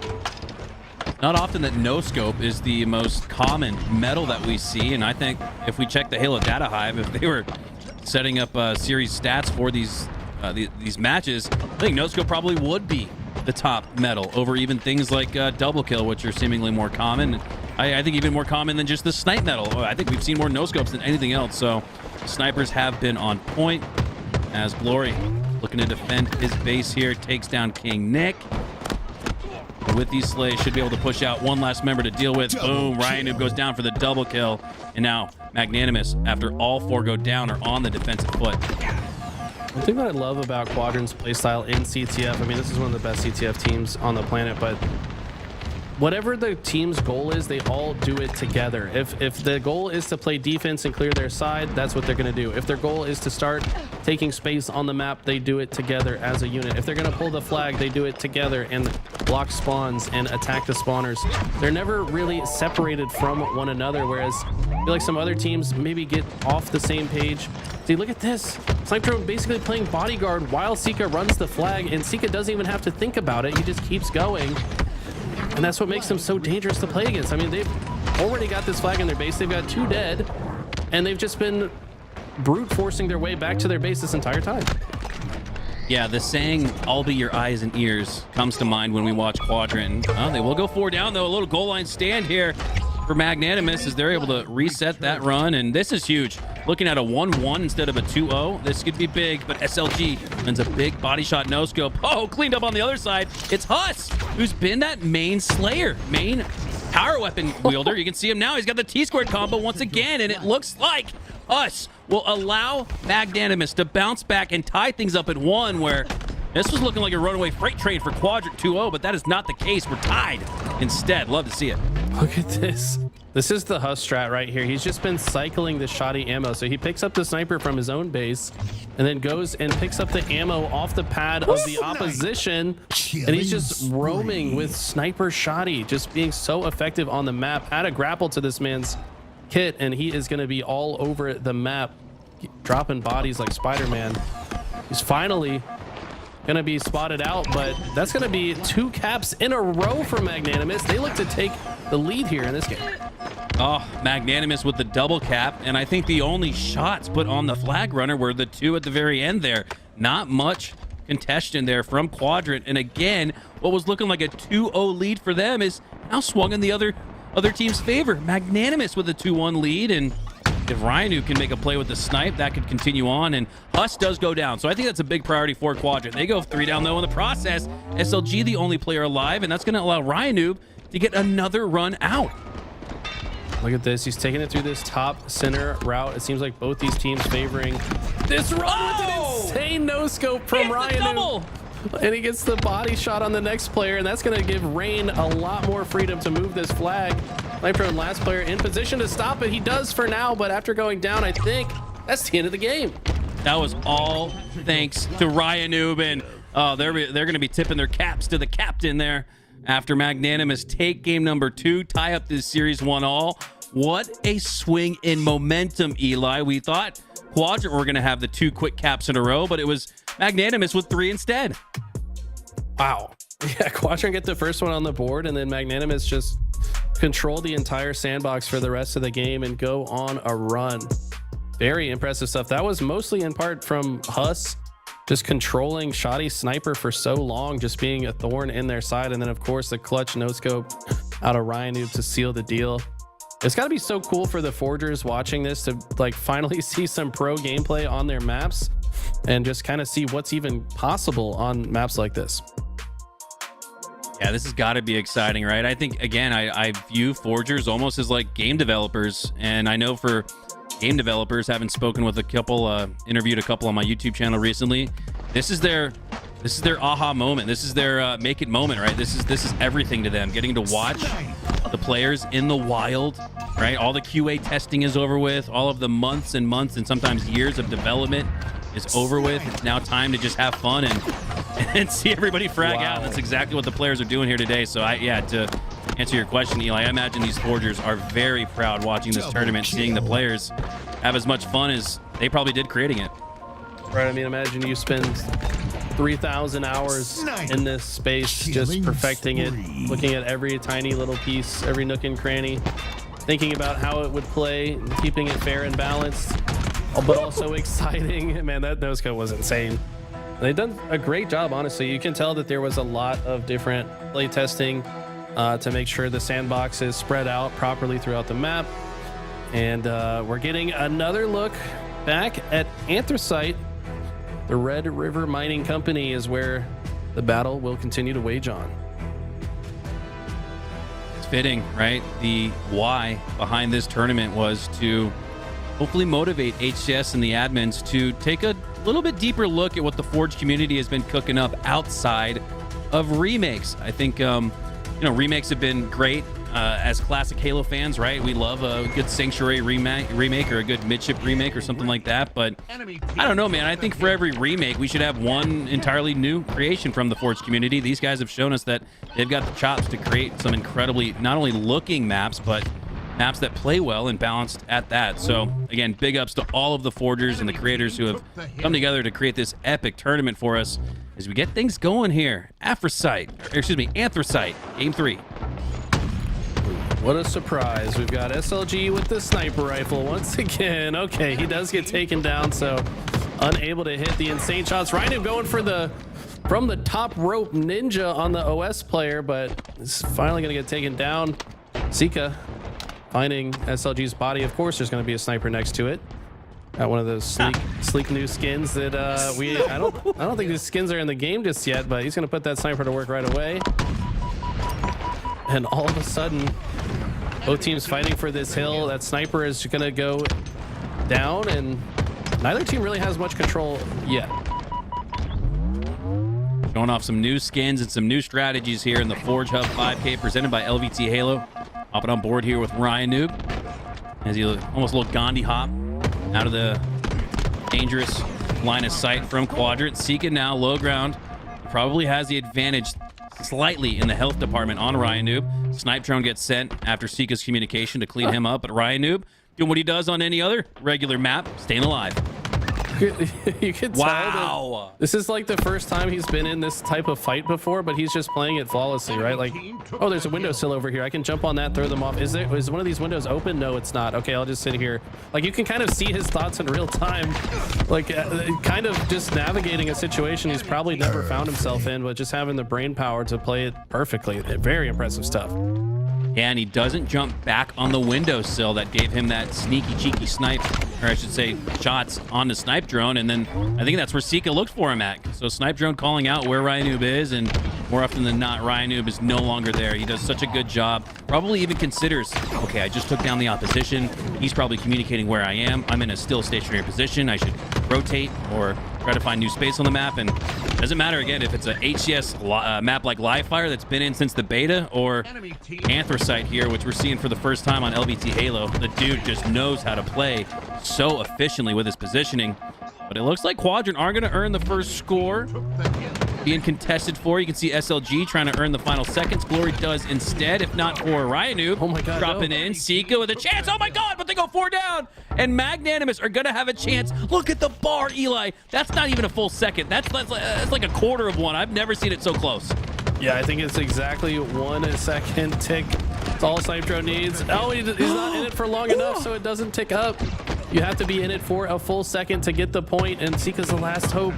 Not often that no scope is the most common metal that we see, and I think if we check the Halo Data Hive, if they were setting up series stats for these matches, I think no scope probably would be the top metal over even things like double kill, which are seemingly more common. I think even more common than just the snipe metal. I think we've seen more no scopes than anything else. So snipers have been on point as Glory looking to defend his base here, takes down King Nick. With these slays, should be able to push out one last member to deal with. Boom, Ryan Noob goes down for the double kill. And now Magnanimous, after all four go down, are on the defensive foot. One thing that I love about Quadrant's playstyle in CTF, I mean, this is one of the best CTF teams on the planet, but whatever the team's goal is, they all do it together. If the goal is to play defense and clear their side, that's what they're going to do. If their goal is to start taking space on the map, they do it together as a unit. If they're going to pull the flag, they do it together and block spawns and attack the spawners. They're never really separated from one another, whereas I feel like some other teams maybe get off the same page. See, look at this. Snipe Drone basically playing bodyguard while Sika runs the flag, and Sika doesn't even have to think about it. He just keeps going. And that's what makes them so dangerous to play against. I mean, they've already got this flag in their base. They've got 2 dead, and they've just been brute forcing their way back to their base this entire time. Yeah, the saying, "I'll be your eyes and ears," comes to mind when we watch Quadrant. They will go 4 down, though. A little goal line stand here for Magnanimous as they're able to reset that run, and this is huge. Looking at a 1-1 instead of a 2-0. This could be big, but SLG lands a big body shot no scope. Oh, cleaned up on the other side. It's Huss, who's been that main slayer, main power weapon wielder. You can see him now. He's got the T-squared combo once again, and it looks like Huss will allow Magnanimous to bounce back and tie things up at 1, where this was looking like a runaway freight train for Quadrant 2-0, but that is not the case. We're tied instead. Love to see it. Look at this. This is the Huss strat right here. He's just been cycling the shoddy ammo. So he picks up the sniper from his own base and then goes and picks up the ammo off the pad of the opposition. And he's just roaming with sniper shoddy, just being so effective on the map. Add a grapple to this man's kit, and he is going to be all over the map, dropping bodies like Spider-Man. He's finally going to be spotted out, but that's going to be 2 caps in a row for Magnanimous. They look to take the lead here in this game. Oh, Magnanimous with the double cap, and I think the only shots put on the flag runner were the 2 at the very end there. Not much contention there from Quadrant, and again, what was looking like a 2-0 lead for them is now swung in the other team's favor. Magnanimous with a 2-1 lead, and if Ryanu can make a play with the snipe, that could continue on, and Huss does go down. So I think that's a big priority for Quadrant. They go 3 down, though, in the process. SLG the only player alive, and that's going to allow Ryanu to get another run out. Look at this. He's taking it through this top center route. It seems like both these teams favoring this run with an insane no-scope from Ryan. And he gets the body shot on the next player, and that's going to give Rain a lot more freedom to move this flag. Nitro and last player in position to stop it. He does for now, but after going down, I think that's the end of the game. That was all thanks to Ryan Nubin. Oh, they're going to be tipping their caps to the captain there after Magnanimous take game number 2, tie up this series 1-all. What a swing in momentum, Eli. We thought Quadrant were going to have the 2 quick caps in a row, but it was Magnanimous with 3 instead. Wow. Yeah, Quadrant get the first one on the board, and then Magnanimous just control the entire sandbox for the rest of the game and go on a run. Very impressive stuff. That was mostly in part from Huss just controlling shoddy sniper for so long, just being a thorn in their side, and then of course the clutch no scope out of Ryan Noob to seal the deal. It's got to be so cool for the Forgers watching this to like finally see some pro gameplay on their maps. and just kind of see what's even possible on maps like this. Yeah, this has got to be exciting, right? I think, again, I view forgers almost as like game developers. And I know for game developers, having spoken with a couple, interviewed a couple on my YouTube channel recently, this is their aha moment. This is their make it moment, right? This is everything to them. Getting to watch the players in the wild, right? All the QA testing is over with. All of the months and months and sometimes years of development is over with. It's now time to just have fun and see everybody frag out. And that's exactly what the players are doing here today. So to answer your question, Eli, I imagine these forgers are very proud watching this tournament, seeing the players have as much fun as they probably did creating it. Right. I mean, imagine you spend 3,000 hours in this space just perfecting it, looking at every tiny little piece, every nook and cranny, thinking about how it would play, keeping it fair and balanced, but also exciting. Man, that nose cone was insane. They've done a great job, honestly. You can tell that there was a lot of different play testing to make sure the sandbox is spread out properly throughout the map. And we're getting another look back at Anthracite. The Red River Mining Company is where the battle will continue to wage on. It's fitting, right? The why behind this tournament was to hopefully motivate HCS and the admins to take a little bit deeper look at what the Forge community has been cooking up outside of remakes. I think, remakes have been great as classic Halo fans, right? We love a good Sanctuary remake or a good Midship remake or something like that. But I don't know, man. I think for every remake, we should have one entirely new creation from the Forge community. These guys have shown us that they've got the chops to create some incredibly, not only looking maps, but maps that play well and balanced at that. So again, big ups to all of the forgers and the creators who have come together to create this epic tournament for us as we get things going here. Anthracite, game 3. What a surprise. We've got SLG with the sniper rifle once again. Okay, he does get taken down, so unable to hit the insane shots. Rhino going for from the top rope ninja on the OS player, but it's finally going to get taken down. Sika finding SLG's body. Of course, there's going to be a sniper next to it. Got one of those sleek new skins that I don't think these skins are in the game just yet, but he's going to put that sniper to work right away. And all of a sudden, both teams fighting for this hill. That sniper is going to go down, and neither team really has much control yet. Showing off some new skins and some new strategies here in the ForgeHub 5K presented by LVT Halo. Hopping on board here with Ryan Noob as he almost a little Gandhi hop out of the dangerous line of sight from Quadrant. Sika now low ground. Probably has the advantage slightly in the health department on Ryan Noob. Snipe drone gets sent after Sika's communication to clean him up, but Ryan Noob doing what he does on any other regular map, staying alive. You could tell that this is like the first time he's been in this type of fight before, but he's just playing it flawlessly, right? Like, oh, there's a windowsill over here. I can jump on that, throw them off. Is one of these windows open? No, it's not. Okay, I'll just sit here. Like, you can kind of see his thoughts in real time, like kind of just navigating a situation he's probably never found himself in, but just having the brain power to play it perfectly. Very impressive stuff. Yeah, and he doesn't jump back on the windowsill that gave him that sneaky, cheeky snipe, or I should say shots on the snipe drone. And then I think that's where Sika looked for him at. So snipe drone calling out where Ryan Noob is, and more often than not, Ryan Noob is no longer there. He does such a good job. Probably even considers, okay, I just took down the opposition. He's probably communicating where I am. I'm in a still stationary position. I should rotate or try to find new space on the map. And it doesn't matter, again, if it's a HCS map like Livefire that's been in since the beta, or Anthracite here, which we're seeing for the first time on LVT Halo. The dude just knows how to play so efficiently with his positioning. But it looks like Quadrant are going to earn the first score. Being contested for, you can see SLG trying to earn the final seconds. Glory does instead, if not for Ryan Noob. Oh my God, dropping in. Sika with a chance. Oh my God, but they go 4 down. And Magnanimous are going to have a chance. Look at the bar, Eli. That's not even a full second. That's like a quarter of one. I've never seen it so close. Yeah, I think it's exactly 1 second tick. That's all Snipe Drone needs. Oh, he's not in it for long enough, so it doesn't tick up. You have to be in it for a full second to get the point, and Sika's the last hope.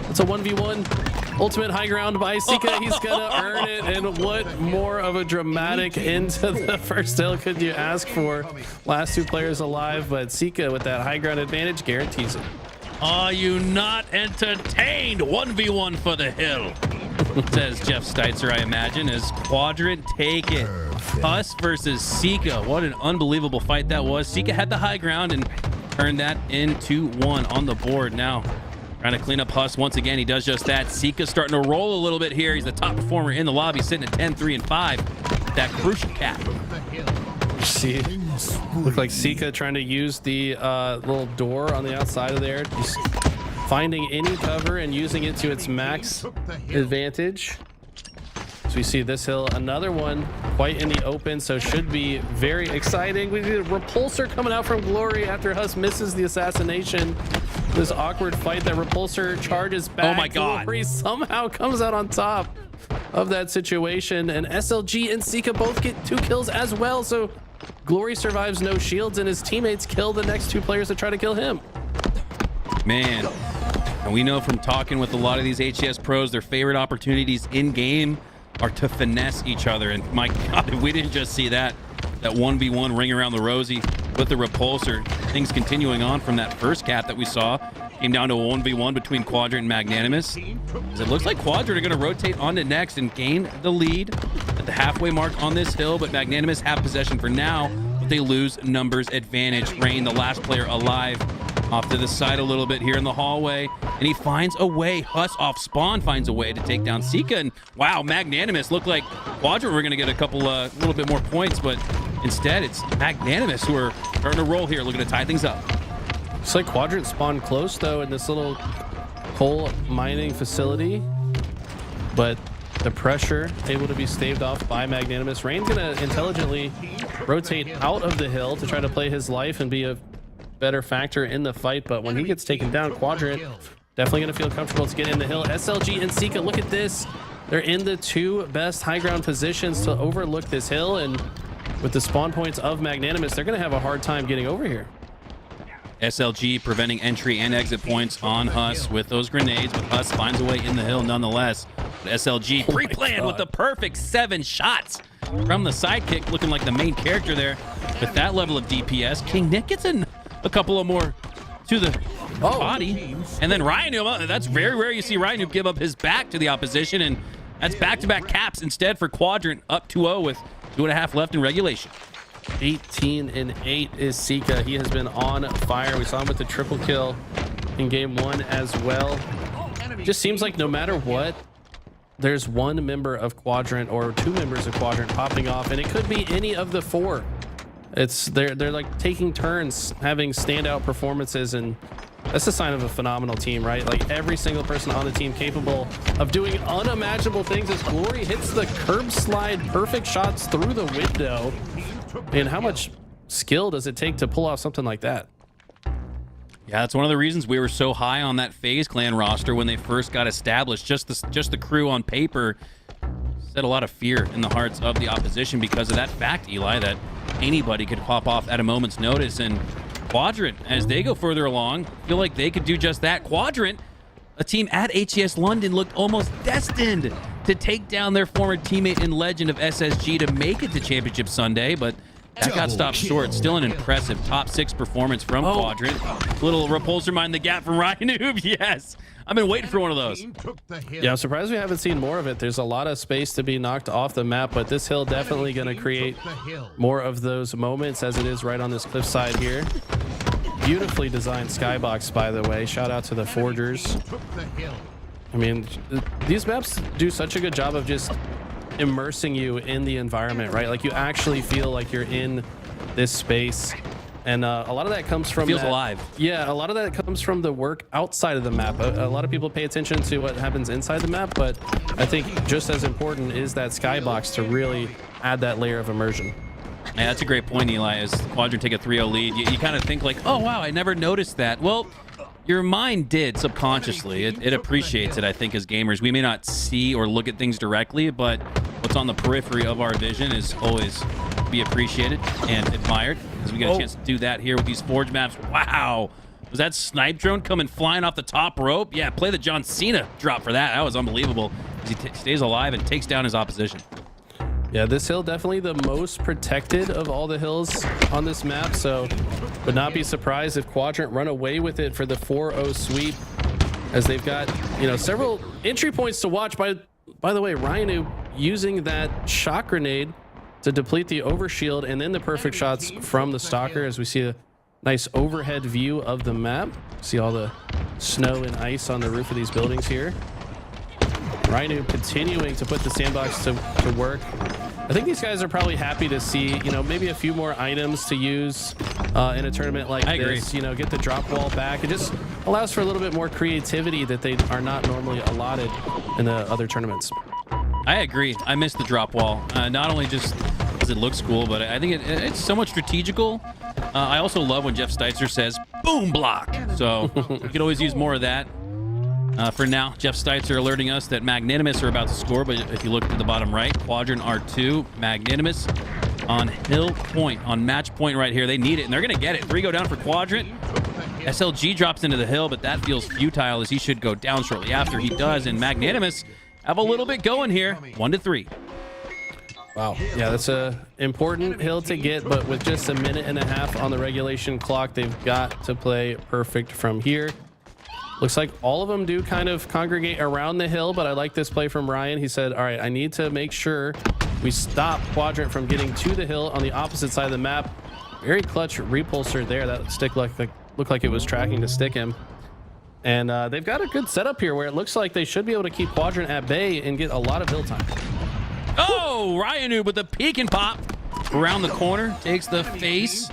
It's a 1v1. Ultimate high ground by Sika. He's gonna earn it, and what more of a dramatic end to the first hill could you ask for? Last 2 players alive, but Sika with that high ground advantage guarantees it. Are you not entertained? 1v1 for the hill, says Jeff Steitzer, I imagine, as Quadrant take it. Huss versus Sika. What an unbelievable fight that was. Sika had the high ground and turned that into 1 on the board. Now trying to clean up Huss once again. He does just that. Sika's starting to roll a little bit here. He's the top performer in the lobby, sitting at 10, 3, and 5. That crucial cap. See, look like Sika trying to use the little door on the outside of there, just finding any cover and using it to its max advantage. So we see this hill, another one quite in the open, so should be very exciting. We see a repulsor coming out from Glory after Huss misses the assassination. This awkward fight that repulsor charges back. Oh my God. Glory somehow comes out on top of that situation, and SLG and Sika both get 2 kills as well, so Glory survives no shields, and his teammates kill the next 2 players that try to kill him. Man, and we know from talking with a lot of these HCS pros, their favorite opportunities in game are to finesse each other. And my God, if we didn't just see that 1v1 ring around the rosy with the repulsor, things continuing on from that first cap that we saw, came down to a 1v1 between Quadrant and Magnanimous. As it looks like Quadrant are going to rotate on to next and gain the lead at the halfway mark on this hill, but Magnanimous have possession for now, but they lose numbers advantage. Rain, the last player alive, off to the side a little bit here in the hallway, and he finds a way. Huss off spawn finds a way to take down Sika, and wow, Magnanimous looked like Quadrant were going to get a couple little bit more points, but instead it's Magnanimous who are starting to roll here, looking to tie things up. Looks like Quadrant spawned close though in this little coal mining facility, but the pressure able to be staved off by Magnanimous. Rain's gonna intelligently rotate out of the hill to try to play his life and be a better factor in the fight, but when he gets taken down, Quadrant definitely gonna feel comfortable to get in the hill. SLG and Sika, look at this. They're in the 2 best high ground positions to overlook this hill, and with the spawn points of Magnanimous, they're gonna have a hard time getting over here. SLG preventing entry and exit points on Huss with those grenades, but Huss finds a way in the hill nonetheless. But SLG pre-planned with the perfect 7 shots from the sidekick, looking like the main character there with that level of DPS. King Nick gets in a couple of more to the body, and then Ryan, that's very rare you see Ryan give up his back to the opposition, and that's back-to-back caps instead for Quadrant, up 2-0 with 2.5 left in regulation. 18-8 is Sika. He has been on fire. We saw him with the triple kill in game 1 as well. Just seems like no matter what, there's 1 member of Quadrant or 2 members of Quadrant popping off, and it could be any of the 4. They're like taking turns having standout performances, and that's a sign of a phenomenal team, right? Like every single person on the team capable of doing unimaginable things as Glory hits the curb slide perfect shots through the window. And how much skill does it take to pull off something like that? Yeah, that's one of the reasons we were so high on that FaZe Clan roster when they first got established. Just the crew on paper set a lot of fear in the hearts of the opposition because of that fact, Eli, that anybody could pop off at a moment's notice. And Quadrant, as they go further along, feel like they could do just that. Quadrant, a team at HES London, looked almost destined to take down their former teammate and legend of SSG to make it to Championship Sunday, but that got stopped short. Still an impressive top 6 performance from Quadrant. Little repulsor mind the gap from Ryan Noob. Yes, I've been waiting for one of those. Yeah, I'm surprised we haven't seen more of it. There's a lot of space to be knocked off the map, but this hill definitely going to create more of those moments as it is right on this cliffside here. Beautifully designed skybox, by the way. Shout out to the Forgers. I mean, these maps do such a good job of just immersing you in the environment, right? Like you actually feel like you're in this space, and a lot of that comes from feels alive. Yeah, a lot of that comes from the work outside of the map. A lot of people pay attention to what happens inside the map, but I think just as important is that skybox to really add that layer of immersion. Yeah, that's a great point, Eli. As Quadrant take a 3-0 lead, you kind of think like, oh wow, I never noticed that. Well, your mind did subconsciously. It appreciates it, I think, as gamers. We may not see or look at things directly, but what's on the periphery of our vision is always be appreciated and admired, as we get a chance to do that here with these Forge maps. Wow. Was that snipe drone coming flying off the top rope? Yeah, play the John Cena drop for that. That was unbelievable, as he stays alive and takes down his opposition. Yeah, this hill definitely the most protected of all the hills on this map, so would not be surprised if Quadrant run away with it for the 4-0 sweep, as they've got, you know, several entry points to watch. By the way, Ryan using that shock grenade to deplete the overshield, and then the perfect shots from the Stalker, as we see a nice overhead view of the map. See all the snow and ice on the roof of these buildings here. Rhino continuing to put the sandbox to work. I think these guys are probably happy to see, you know, maybe a few more items to use in a tournament like this. You know, get the drop wall back. It just allows for a little bit more creativity that they are not normally allotted in the other tournaments. I agree. I miss the drop wall. Not only just because it looks cool, but I think it's somewhat strategical. I also love when Jeff Steitzer says, boom block. So we could always use more of that. For now, Jeff Steitzer alerting us that Magnanimous are about to score, but if you look at the bottom right, Quadrant R2, Magnanimous on hill point, on match point right here. They need it, and they're going to get it. 3 go down for Quadrant. SLG drops into the hill, but that feels futile, as he should go down shortly after. He does, and Magnanimous have a little bit going here. 1-3. Wow. Yeah, that's a important hill to get, but with just a minute and a half on the regulation clock, they've got to play perfect from here. Looks like all of them do kind of congregate around the hill, but I like this play from Ryan. He said, all right, I need to make sure we stop Quadrant from getting to the hill on the opposite side of the map. Very clutch repulsor there. That stick looked like it was tracking to stick him. And they've got a good setup here where it looks like they should be able to keep Quadrant at bay and get a lot of hill time. Oh, Ryanu with the peek and pop around the corner, takes the face.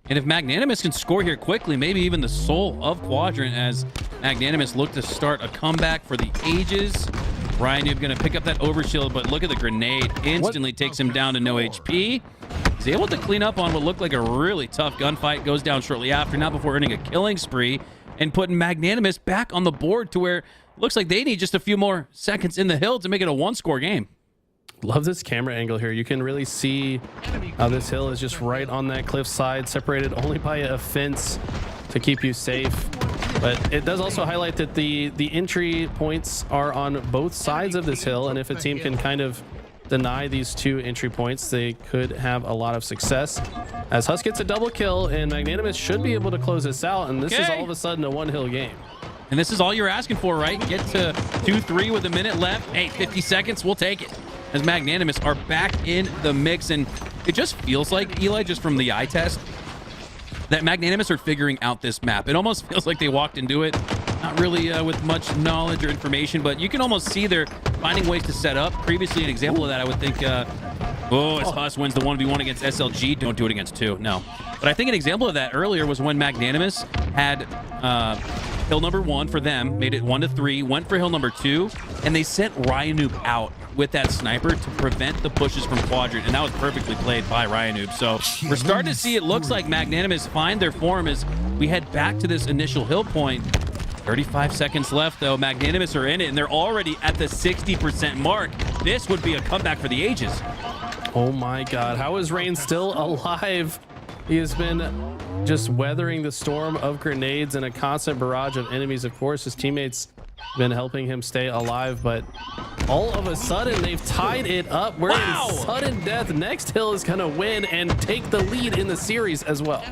And if Magnanimous can score here quickly, maybe even the soul of Quadrant, as Magnanimous look to start a comeback for the ages. Ryanu going to pick up that overshield, but look at the grenade. Instantly takes him down to no HP. He's able to clean up on what looked like a really tough gunfight. Goes down shortly after, not before earning a killing spree and putting Magnanimous back on the board to where it looks like they need just a few more seconds in the hill to make it a 1-score game. Love this camera angle here. You can really see how this hill is just right on that cliff side, separated only by a fence to keep you safe. But it does also highlight that the entry points are on both sides of this hill, and if a team can kind of deny these 2 entry points, they could have a lot of success. As Husk gets a double kill, and Magnanimous should be able to close this out, and this is all of a sudden a 1-hill game. And this is all you're asking for, right? Get to 2-3 with a minute left. Hey, 50 seconds, we'll take it. As Magnanimous are back in the mix, and it just feels like, Eli, just from the eye test, that Magnanimous are figuring out this map. It almost feels like they walked into it, not really with much knowledge or information, but you can almost see they're finding ways to set up. Previously, an example of that, I would think, as Huss wins the 1v1 against SLG, don't do it against 2, no. But I think an example of that earlier was when Magnanimous had hill number 1 for them, made it 1-3, went for hill number 2, and they sent Ryanoob out with that sniper to prevent the pushes from Quadrant, and that was perfectly played by Ryanoob. So we're starting to see it looks like Magnanimous find their form as we head back to this initial hill point. 35 seconds left, though. Magnanimous are in it, and they're already at the 60% mark. This would be a comeback for the ages. Oh my God, how is Rain still alive? He has been just weathering the storm of grenades and a constant barrage of enemies. Of course, his teammates been helping him stay alive, but all of a sudden they've tied it up. We're in sudden death. Next hill is gonna win and take the lead in the series as well.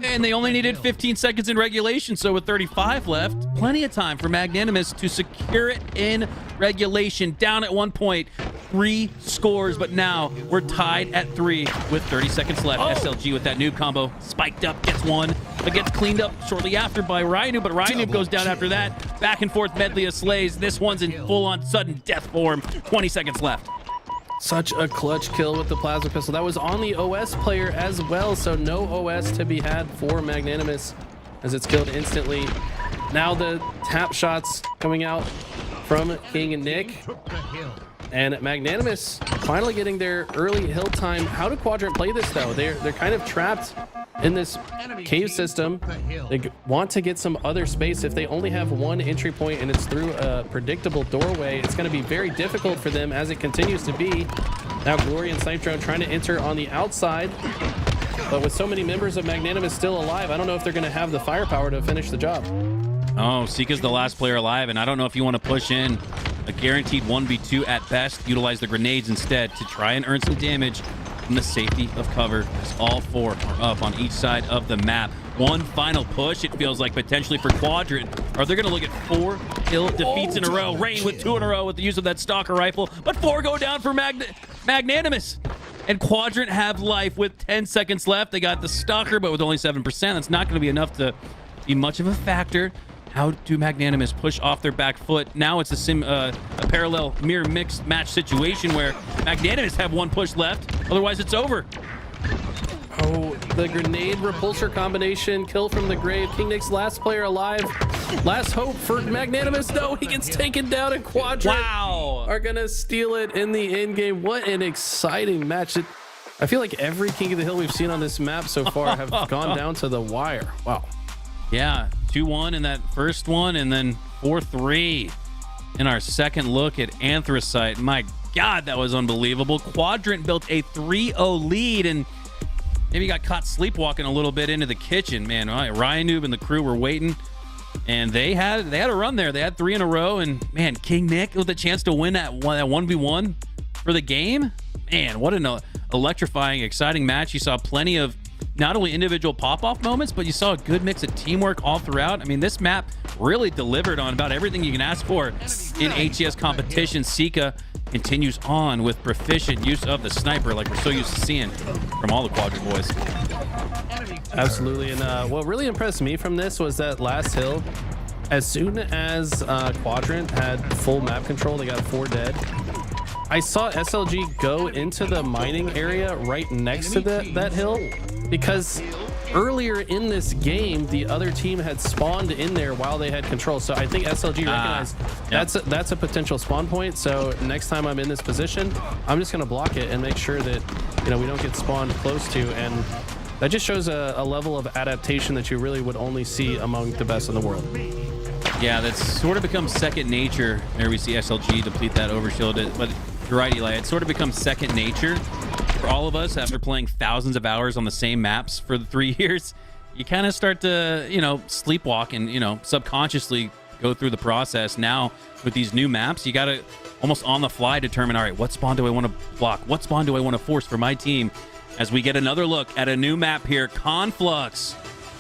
And they only needed 15 seconds in regulation, so with 35 left, plenty of time for Magnanimous to secure it in regulation. Down at 1 point, 3 scores, but now we're tied at 3 with 30 seconds left. SLG with that noob combo, spiked up, gets 1, but gets cleaned up shortly after by Ryanoob, but Ryanoob goes down after that. Back and forth medley of slays. This one's in full-on sudden death form. 20 seconds left. Such a clutch kill with the plasma pistol. That was on the OS player as well, so no OS to be had for Magnanimous as it's killed instantly. Now the tap shots coming out from King and Nick. And Magnanimous finally getting their early hill time. How do Quadrant play this though? They're kind of trapped in this cave system. They want to get some other space. If they only have 1 entry point and it's through a predictable doorway, it's going to be very difficult for them, as it continues to be. Now Glory and Snipe Drone trying to enter on the outside, but with so many members of Magnanimous still alive, I don't know if they're going to have the firepower to finish the job. Oh, Sika's the last player alive, and I don't know if you want to push in a guaranteed 1v2 at best. Utilize the grenades instead to try and earn some damage from the safety of cover, as all 4 are up on each side of the map. One final push, it feels like, potentially for Quadrant. Are they going to look at 4 kill defeats in a row? Rain with 2 in a row with the use of that Stalker rifle, but 4 go down for Magnanimous. And Quadrant have life with 10 seconds left. They got the Stalker, but with only 7%. That's not going to be enough to be much of a factor. How do Magnanimous push off their back foot? Now it's a parallel mirror mix match situation where Magnanimous have 1 push left. Otherwise, it's over. Oh, the grenade repulsor combination, kill from the grave. King Nick's last player alive. Last hope for Magnanimous. No, he gets taken down, and Quadrant are gonna steal it in the end game. What an exciting match. I feel like every King of the Hill we've seen on this map so far have gone down to the wire. Wow. Yeah, 2-1 in that first one, and then 4-3 in our second look at Anthracite. My God, that was unbelievable. Quadrant built a 3-0 lead, and maybe got caught sleepwalking a little bit into the kitchen. Man, Ryan Noob and the crew were waiting, and they had a run there. They had 3 in a row, and man, King Nick with a chance to win that 1v1 for the game. Man, what an electrifying, exciting match. You saw plenty of not only individual pop-off moments, but you saw a good mix of teamwork all throughout. I mean, this map really delivered on about everything you can ask for in HCS competition. Sika continues on with proficient use of the sniper, like we're so used to seeing from all the Quadrant boys. Absolutely. And what really impressed me from this was that last hill, as soon as Quadrant had full map control, they got 4 dead. I saw SLG go into the mining area right next to that hill, because earlier in this game, the other team had spawned in there while they had control. So I think SLG recognized that's a potential spawn point. So next time I'm in this position, I'm just going to block it and make sure that, you know, we don't get spawned close to. And that just shows a level of adaptation that you really would only see among the best in the world. Yeah, that's sort of become second nature. There we see SLG deplete that overshield. But you're right, Eli. It's sort of become second nature for all of us after playing thousands of hours on the same maps for the 3 years. You kind of start to, you know, sleepwalk and, you know, subconsciously go through the process. Now with these new maps, you got to almost on the fly determine, all right, what spawn do I want to block? What spawn do I want to force for my team? As we get another look at a new map here, Conflux,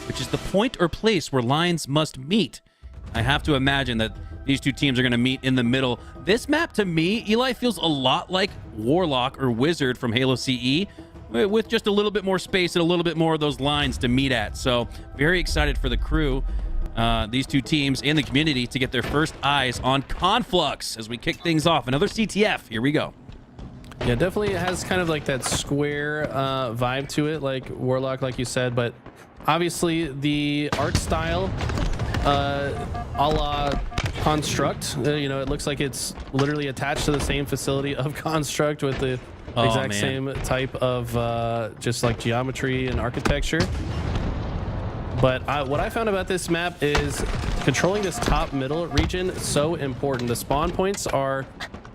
which is the point or place where lines must meet. I have to imagine that these 2 teams are going to meet in the middle. This map, to me, Eli, feels a lot like Warlock or Wizard from Halo CE, with just a little bit more space and a little bit more of those lines to meet at. So very excited for the crew, these 2 teams and the community, to get their first eyes on Conflux as we kick things off. Another CTF. Here we go. Yeah, definitely it has kind of like that square vibe to it, like Warlock, like you said, but obviously the art style, a la Construct, you know, it looks like it's literally attached to the same facility of Construct with the exact same type of just like geometry and architecture. But what I found about this map is controlling this top middle region is so important. The spawn points are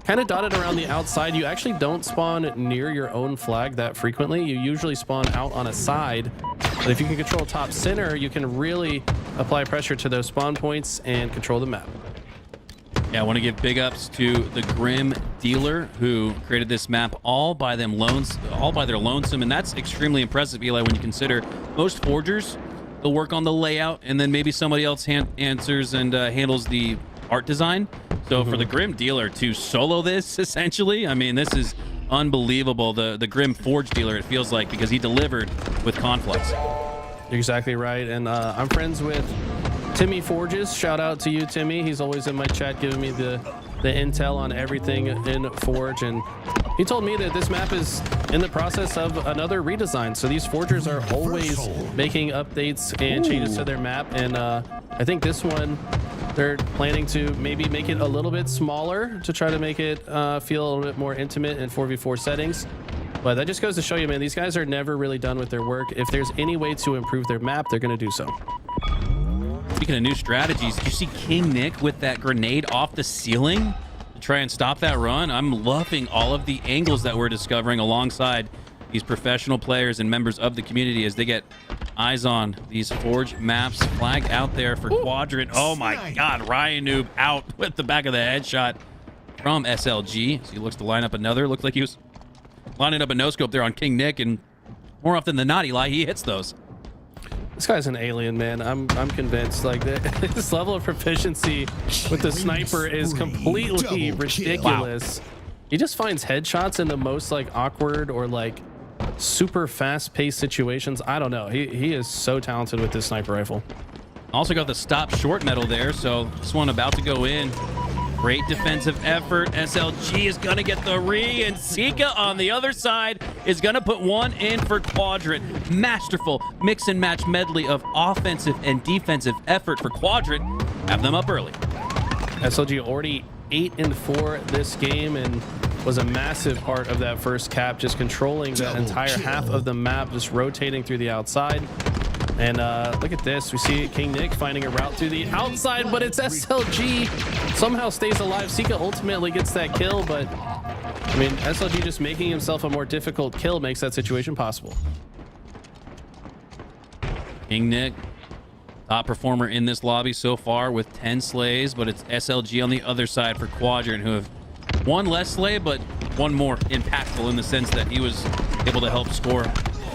kind of dotted around the outside. You actually don't spawn near your own flag that frequently. You usually spawn out on a side. But if you can control top center, you can really apply pressure to those spawn points and control the map. Yeah, I want to give big ups to the Grim Dealer, who created this map all by their lonesome, and that's extremely impressive, Eli, when you consider most forgers, they'll work on the layout, and then maybe somebody else answers and handles the art design. So for the Grim Dealer to solo this, essentially, I mean, this is unbelievable. The Grim Forge Dealer, it feels like, because he delivered with Conflux. You're exactly right, and I'm friends with Timmy Forges. Shout out to you, Timmy. He's always in my chat giving me the intel on everything in Forge, and he told me that this map is in the process of another redesign. So these forgers are always making updates and changes to their map, and I think this one they're planning to maybe make it a little bit smaller to try to make it feel a little bit more intimate in 4v4 settings. But that just goes to show you, man, these guys are never really done with their work. If there's any way to improve their map, they're going to do so. Speaking of new strategies, did you see King Nick with that grenade off the ceiling to try and stop that run? I'm loving all of the angles that we're discovering alongside these professional players and members of the community as they get eyes on these Forge maps flagged out there for Quadrant. Oh my God, Ryan Noob out with the back of the headshot. from SLG as he looks to line up another. Looked like he was lining up a no-scope there on King Nick, and more often than not, Eli, he hits those. This guy's an alien, man. I'm convinced. Like this level of proficiency with the sniper is completely ridiculous. Wow. He just finds headshots in the most like awkward or like super fast-paced situations. I don't know. He is so talented with this sniper rifle. Also got the stop short medal there, so this one about to go in. Great defensive effort. SLG is going to get the re, and Sika on the other side is going to put one in for Quadrant. Masterful mix and match medley of offensive and defensive effort for Quadrant. Have them up early. SLG already 8-4 this game and was a massive part of that first cap, just controlling that entire half of the map, just rotating through the outside. And look at this. We see King Nick finding a route through the outside, but it's SLG. Somehow stays alive. Sika ultimately gets that kill, but I mean, SLG just making himself a more difficult kill makes that situation possible. King Nick, top performer in this lobby so far with 10 slays, but it's SLG on the other side for Quadrant, who have one less slay, but one more impactful in the sense that he was able to help score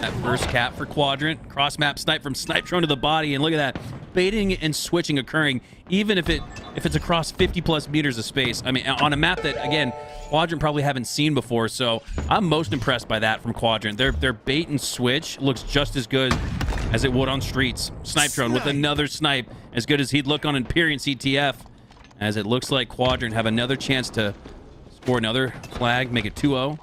that first cap for Quadrant. Cross map snipe from Snipe Drone to the body, and look at that, baiting and switching occurring, even if it's across 50+ meters of space. I mean, on a map that, again, Quadrant probably haven't seen before, so I'm most impressed by that from Quadrant. Their bait and switch looks just as good as it would on streets. Snipe Drone with another snipe, as good as he'd look on Empyrean CTF, as it looks like Quadrant have another chance to score another flag, make it 2-0.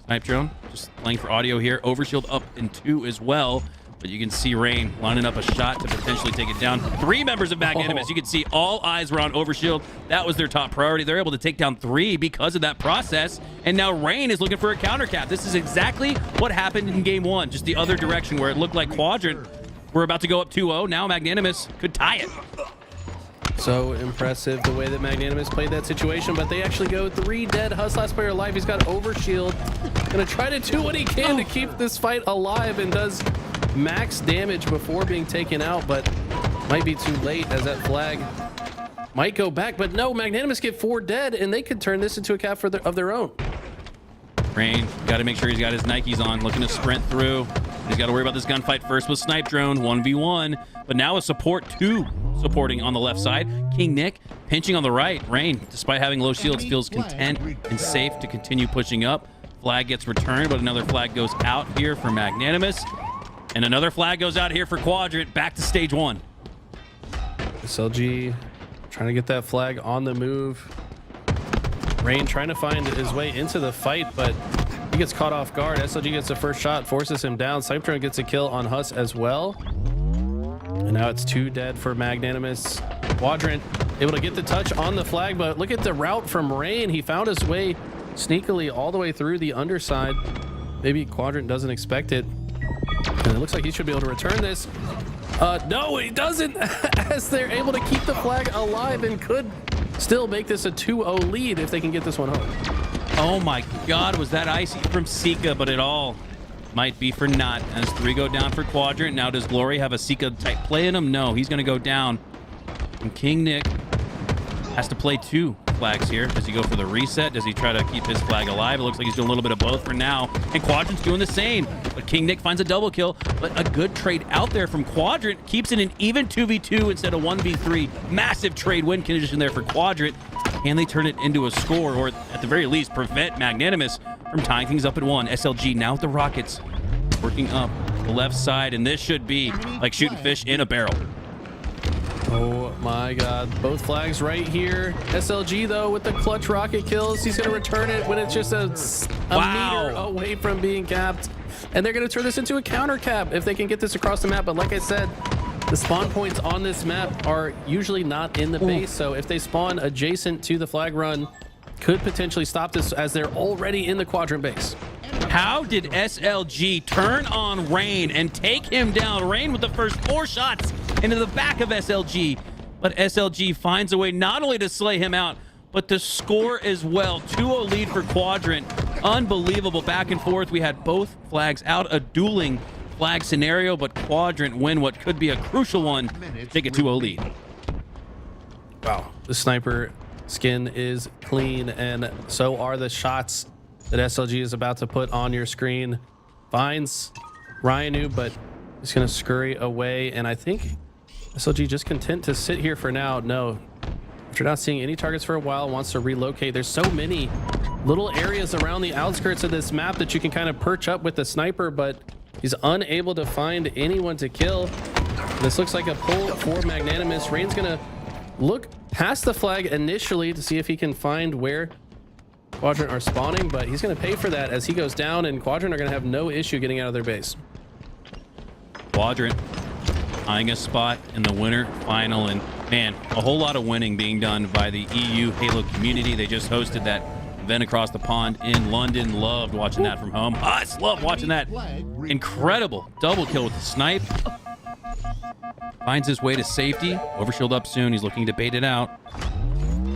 Snipe Drone just playing for audio here. Overshield up in 2 as well, but you can see Rain lining up a shot to potentially take it down. 3 members of Magnanimous. You can see all eyes were on Overshield. That was their top priority. They're able to take down 3 because of that process, and now Rain is looking for a counter cap. This is exactly what happened in game 1, just the other direction, where it looked like Quadrant were about to go up 2-0. Now Magnanimous could tie it. So impressive the way that Magnanimous played that situation, but they actually go 3 dead. Huss last player alive. He's got Overshield. Gonna try to do what he can to keep this fight alive, and does max damage before being taken out, but might be too late as that flag might go back. But no, Magnanimous get 4 dead, and they could turn this into a cap of their own. Rain got to make sure he's got his Nikes on, looking to sprint through. He's got to worry about this gunfight first with Snipe Drone, 1v1, but now a support 2 supporting on the left side. King Nick pinching on the right. Rain, despite having low shields, feels content and safe to continue pushing up. Flag gets returned, but another flag goes out here for Magnanimous, and another flag goes out here for Quadrant. Back to stage 1. SLG trying to get that flag on the move. Rain trying to find his way into the fight, but he gets caught off guard. SLG gets the first shot, forces him down. Snipe Drone gets a kill on Huss as well. And now it's 2 dead for Magnanimous. Quadrant able to get the touch on the flag, but look at the route from Rain. He found his way sneakily all the way through the underside. Maybe Quadrant doesn't expect it. And it looks like he should be able to return this. No, he doesn't, as they're able to keep the flag alive and could still make this a 2-0 lead if they can get this one home. Oh my God, was that icy from Sika, but it all might be for naught as 3 go down for Quadrant. Now does Glory have a Sika type play in him? No, he's going to go down. And King Nick has to play 2 flags here. Does he go for the reset? Does he try to keep his flag alive? It looks like he's doing a little bit of both for now. And Quadrant's doing the same. But King Nick finds a double kill. But a good trade out there from Quadrant. Keeps it an even 2v2 instead of 1v3. Massive trade win condition there for Quadrant. Can they turn it into a score, or at the very least prevent Magnanimous from tying things up at 1? SLG now with the rockets working up the left side, and this should be like shooting fish in a barrel. Oh my God, both flags right here. SLG though with the clutch rocket kills. He's gonna return it when it's just a meter away from being capped, and they're gonna turn this into a counter cap if they can get this across the map. But like I said, the spawn points on this map are usually not in the base, so if they spawn adjacent to the flag run, could potentially stop this as they're already in the Quadrant base. How did SLG turn on Rain and take him down? Rain with the first 4 shots into the back of SLG, but SLG finds a way not only to slay him out, but to score as well. 2-0 lead for Quadrant. Unbelievable back and forth. We had both flags out, a dueling flag scenario, but Quadrant win what could be a crucial one. Take a 2-0 lead. Wow, the sniper skin is clean, and so are the shots that SLG is about to put on your screen. Finds Ryanu, but he's going to scurry away, and I think SLG just content to sit here for now. No, after not seeing any targets for a while, wants to relocate. There's so many little areas around the outskirts of this map that you can kind of perch up with the sniper, but he's unable to find anyone to kill. This looks like a pull for Magnanimous. Rain's gonna look past the flag initially to see if he can find where Quadrant are spawning, but he's gonna pay for that as he goes down, and Quadrant are gonna have no issue getting out of their base. Quadrant eyeing a spot in the winter final, and man, a whole lot of winning being done by the EU Halo community. They just hosted that event across the pond in London. Loved watching that from home. Us love watching that. Incredible double kill with the snipe. Finds his way to safety. Overshield up soon. He's looking to bait it out.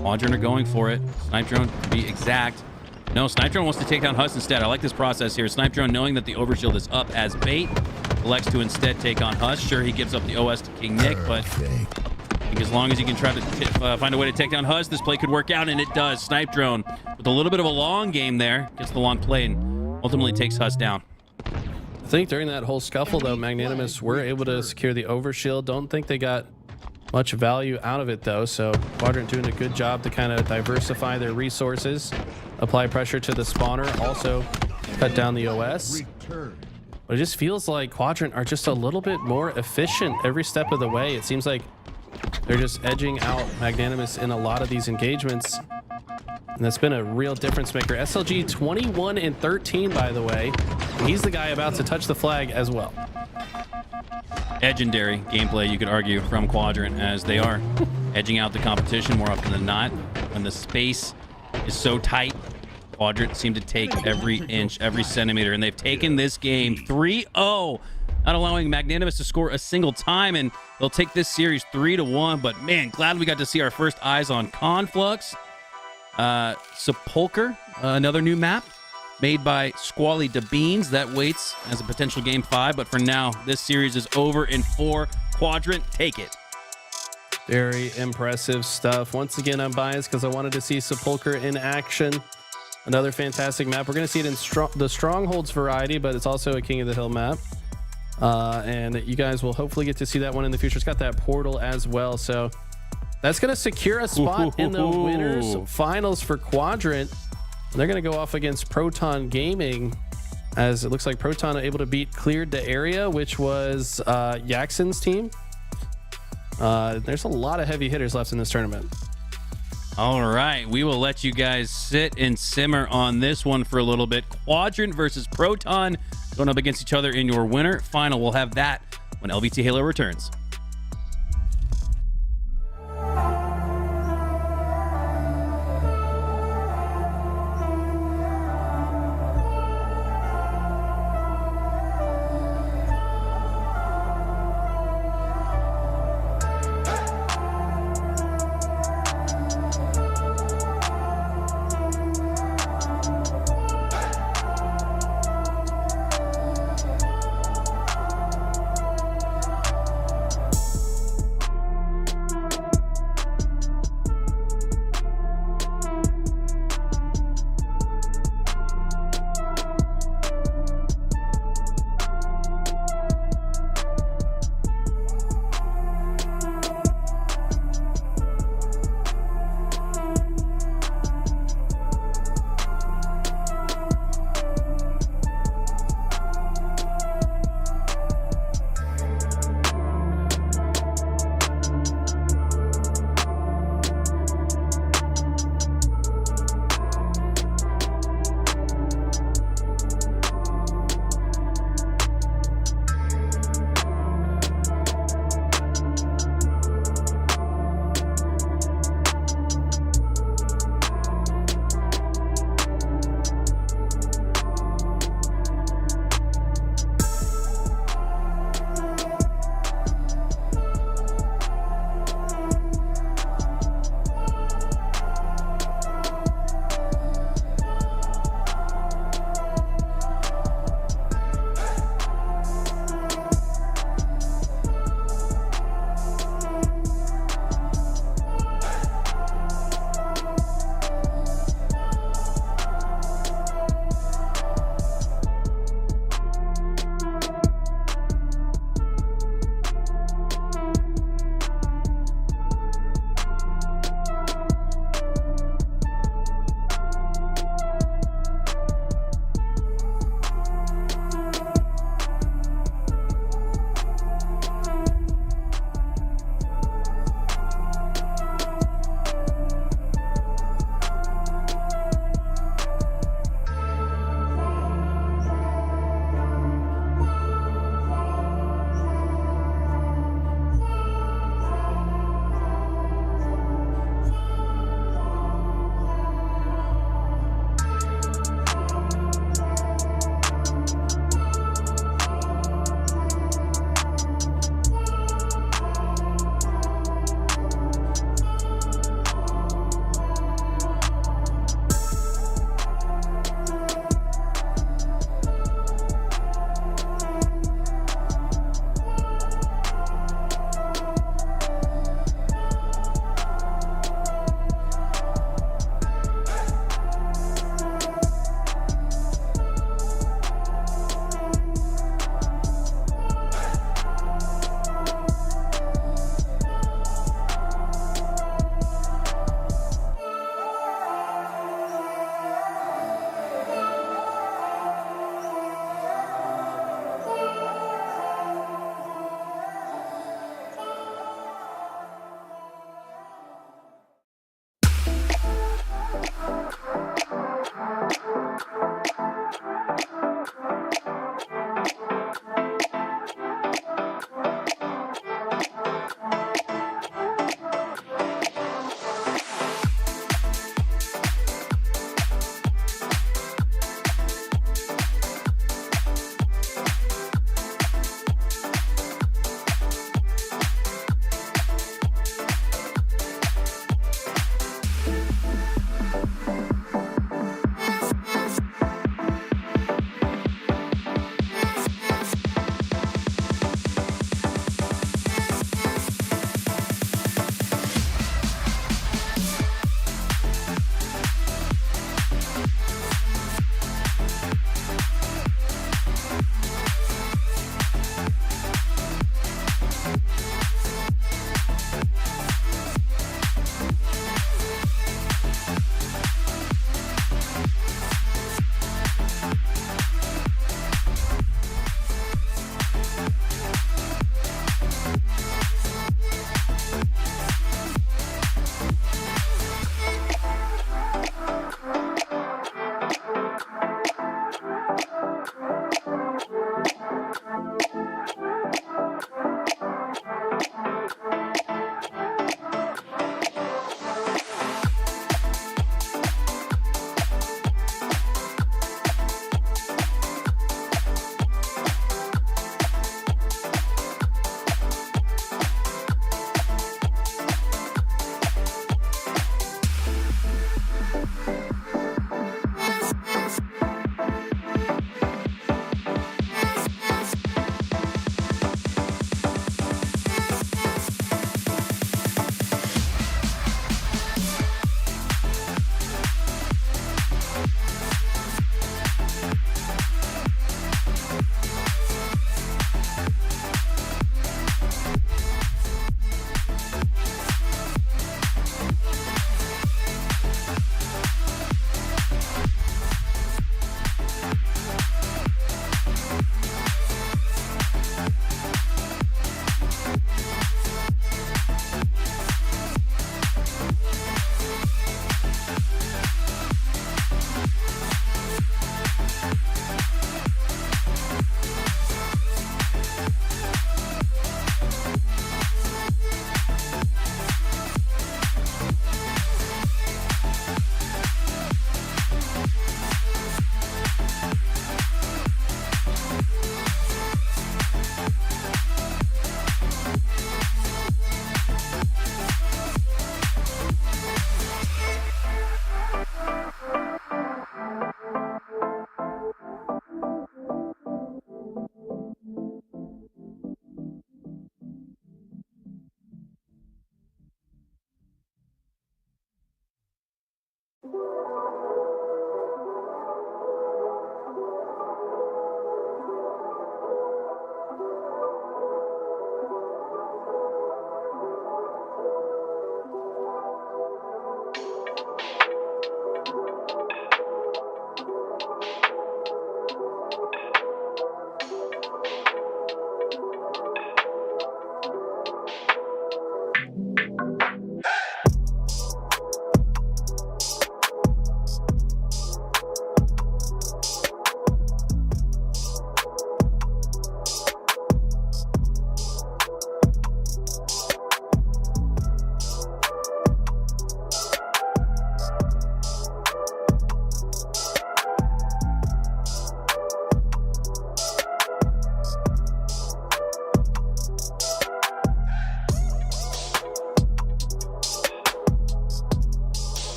Quadrant are going for it. Snipe drone to be exact. No, Snipe drone wants to take down Huss instead. I like this process here. Snipe drone, knowing that the overshield is up as bait, elects to instead take on Huss. Sure, he gives up the OS to King Nick, but I think as long as he can try to find a way to take down Huss, this play could work out, and it does. Snipe drone with a little bit of a long game there. Gets the long play and ultimately takes Huss down. I think during that whole scuffle, though, Magnanimous were able to secure the overshield. Don't think they got much value out of it, though, so Quadrant doing a good job to kind of diversify their resources, apply pressure to the spawner, also cut down the OS. But it just feels like Quadrant are just a little bit more efficient every step of the way. It seems like they're just edging out Magnanimous in a lot of these engagements, and that's been a real difference maker. SLG 21 and 13, by the way. He's the guy about to touch the flag as well. Legendary gameplay, you could argue, from Quadrant, as they are edging out the competition more often than not. When the space is so tight, Quadrant seem to take every inch, every centimeter, and they've taken this game 3-0, not allowing Magnanimous to score a single time, and they'll take this series 3-1. But man, glad we got to see our first eyes on Conflux. Sepulcher, another new map made by Squally DeBeans that waits as a potential game 5, but for now this series is over in 4. Quadrant, take it. Very impressive stuff. Once again, I'm biased because I wanted to see Sepulcher in action. Another fantastic map. We're going to see it in the Strongholds variety, but it's also a King of the Hill map, and you guys will hopefully get to see that one in the future. It's got that portal as well, so that's going to secure a spot in the winners finals for Quadrant. They're going to go off against Proton Gaming, as it looks like Proton are able to beat Cleared the Area, which was Yaxon's team. There's a lot of heavy hitters left in this tournament. All right, we will let you guys sit and simmer on this one for a little bit. Quadrant versus Proton going up against each other in your winner final. We'll have that when LVT Halo returns.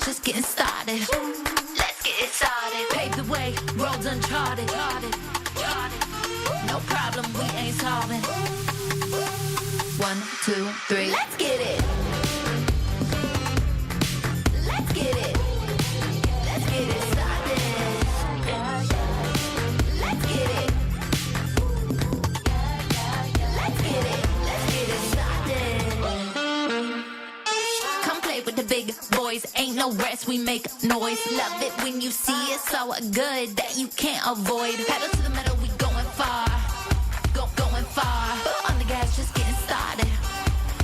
Just getting started. Let's get it started. Pave the way, roads uncharted. No problem, we ain't solving. 1, 2, 3. Let's get it. Let's get it. Let's get it started. Let's get it. Let's get it. Let's get it started. Come play with the big boys. Ain't no rest, we make noise. Love it when you see it so good that you can't avoid. Pedal to the metal, we going far. Going far. Foot on the gas, just getting started.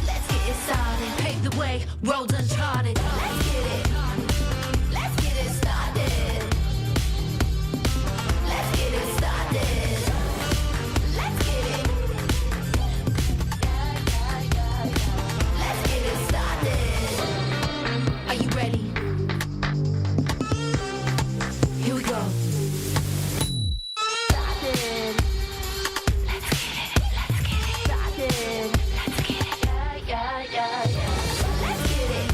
Let's get it started. Pave the way, roads uncharted. Let's get it. Let's get it started. Let's get it started. Let's get it. Let's get it started. Are you ready? Here we go. Started. Let's get it. Started. Let's get it. Yeah. Let's get it.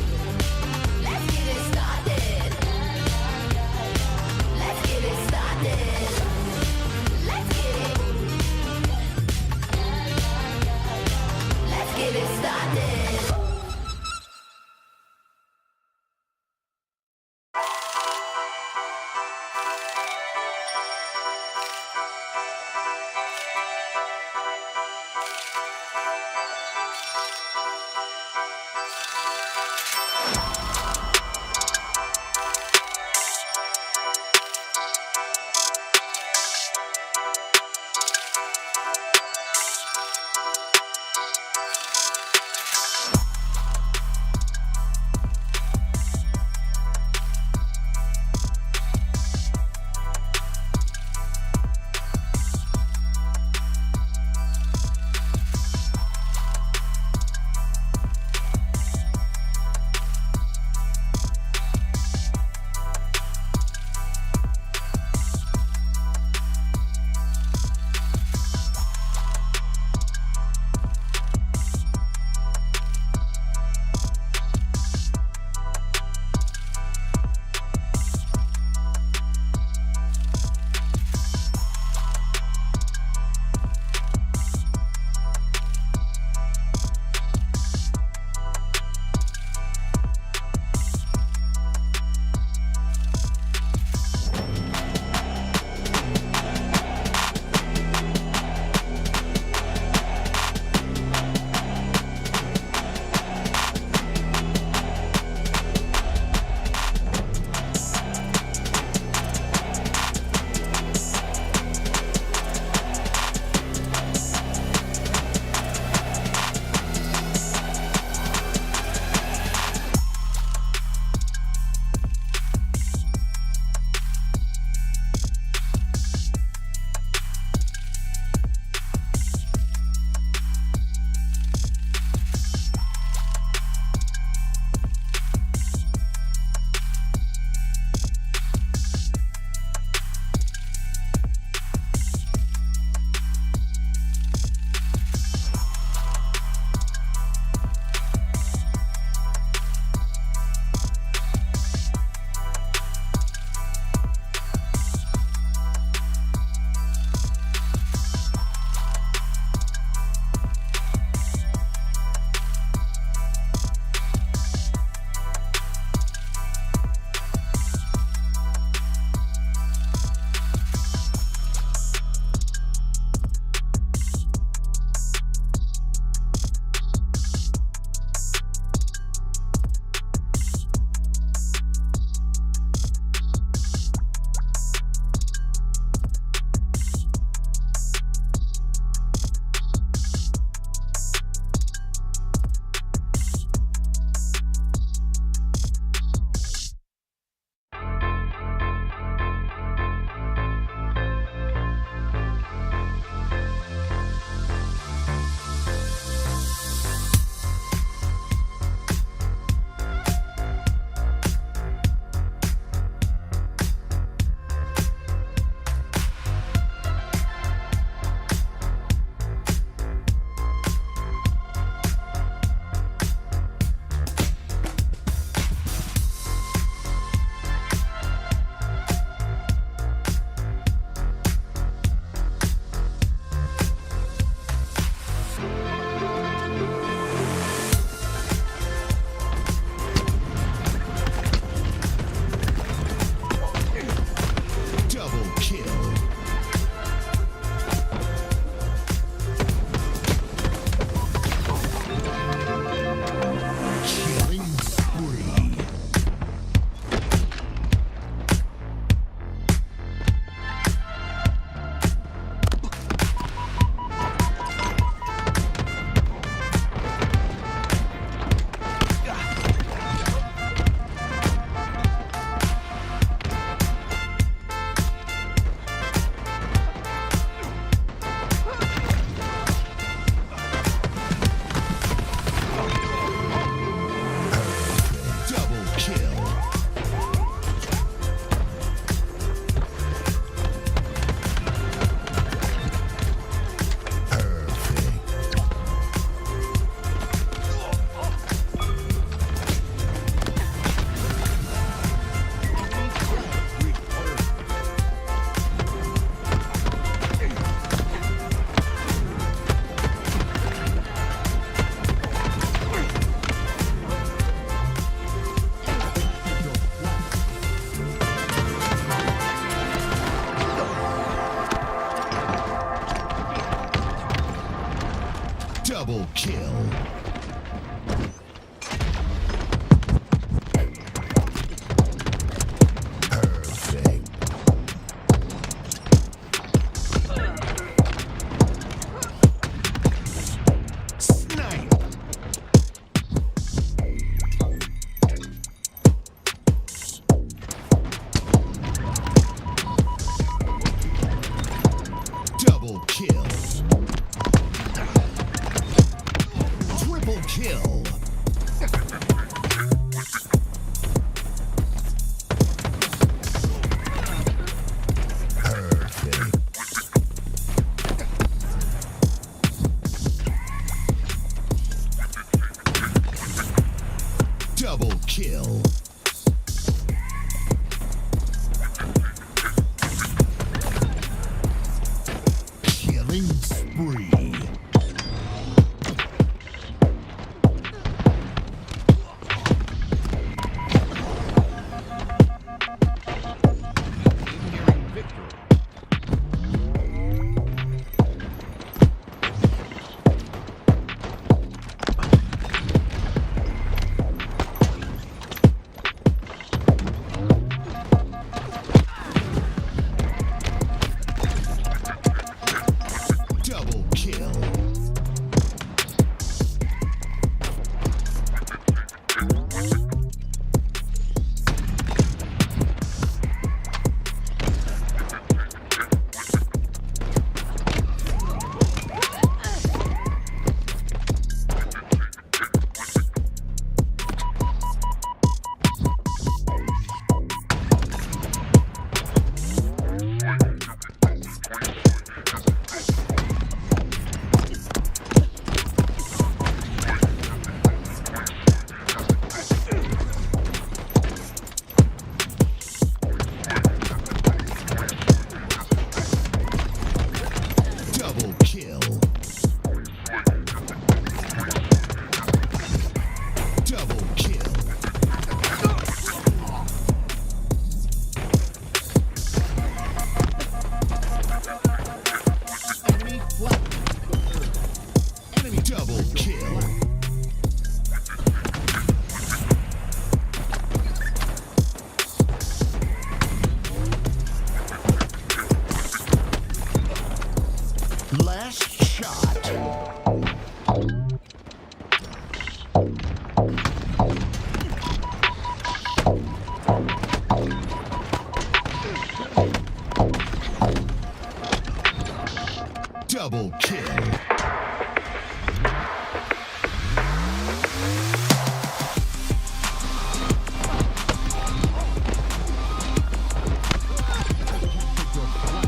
Double kill.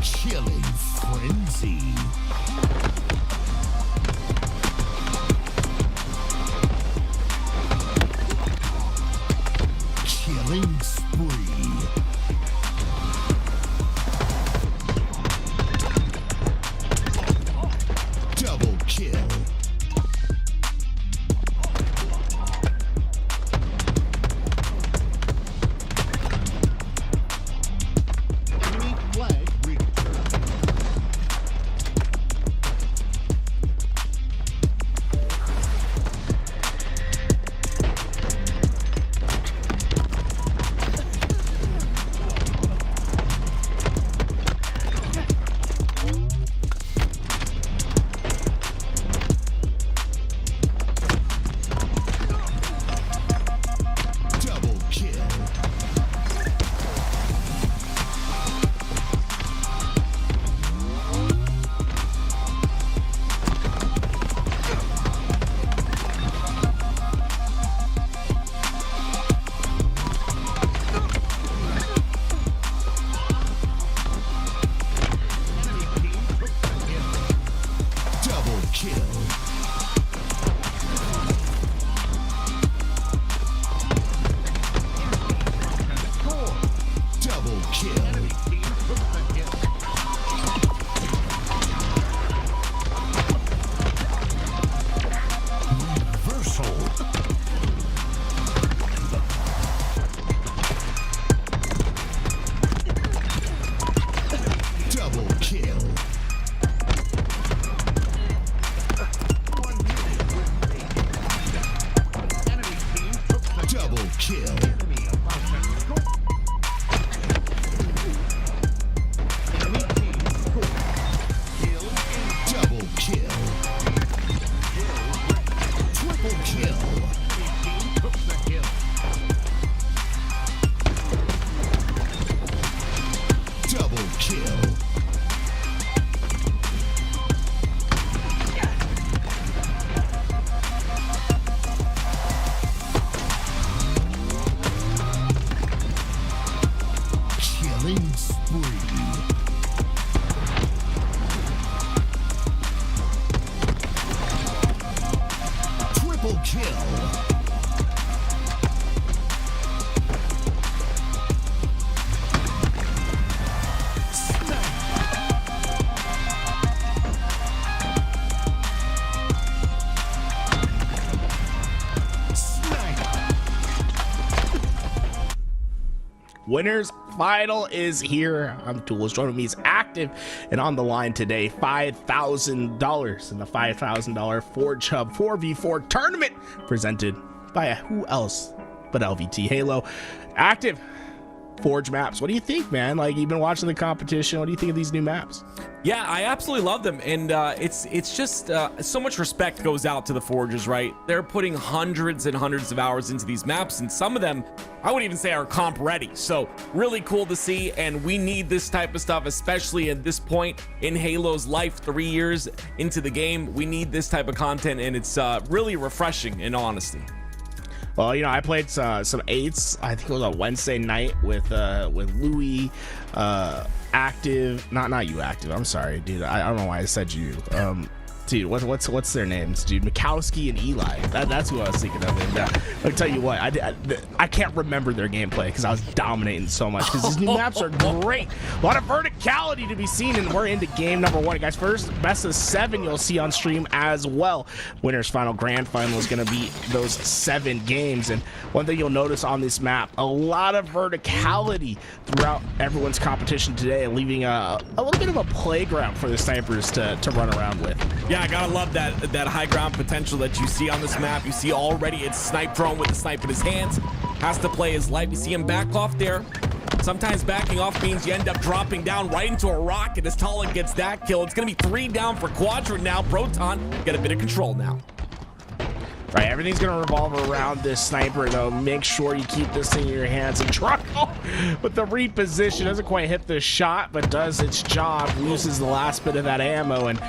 Killing frenzy. Killing spree. Double kill. Enemy flag returned. Double kill. Double kill. Double kill. Reversal. Double kill. Double kill. Double kill. Triple kill. Double kill. Killing spree. Triple kill. Winners final is here. I'm Tools. Joining me is Active, and on the line today, $5,000 in the $5,000 ForgeHub 4v4 tournament presented by who else but LVT Halo. Active, Forge maps. What do you think, man? Like, you've been watching the competition. What do you think of these new maps? Yeah, I absolutely love them, and it's just so much respect goes out to the Forgers, right? They're putting hundreds and hundreds of hours into these maps, and some of them I would even say are comp ready. So really cool to see, and we need this type of stuff, especially at this point in Halo's life, 3 years into the game. We need this type of content, and it's really refreshing, in all honesty. Well, you know, I played some 8s. I think it was on Wednesday night with Louis, Active. Not you, Active. I'm sorry, dude. I don't know why I said you. Dude, what's their names, dude? Mikowski and Eli. That's who I was thinking of. And, I'll tell you what, I can't remember their gameplay because I was dominating so much. Because these new maps are great. A lot of verticality to be seen, and we're into game number 1, guys. First, best of 7 you'll see on stream as well. Winner's final grand final is going to be those 7 games. And one thing you'll notice on this map, a lot of verticality throughout everyone's competition today, leaving a little bit of a playground for the snipers to run around with. Yeah, I gotta love that high ground potential that you see on this map. You see already it's snipe drone with the snipe in his hands. Has to play his life. You see him back off there. Sometimes backing off means you end up dropping down right into a rock, and as Tala gets that kill, it's gonna be 3 down for Quadrant now. Proton get a bit of control now. Right, everything's gonna revolve around this sniper, though. Make sure you keep this thing in your hands. And Truckle with the reposition doesn't quite hit the shot, but does its job. Loses the last bit of that ammo, and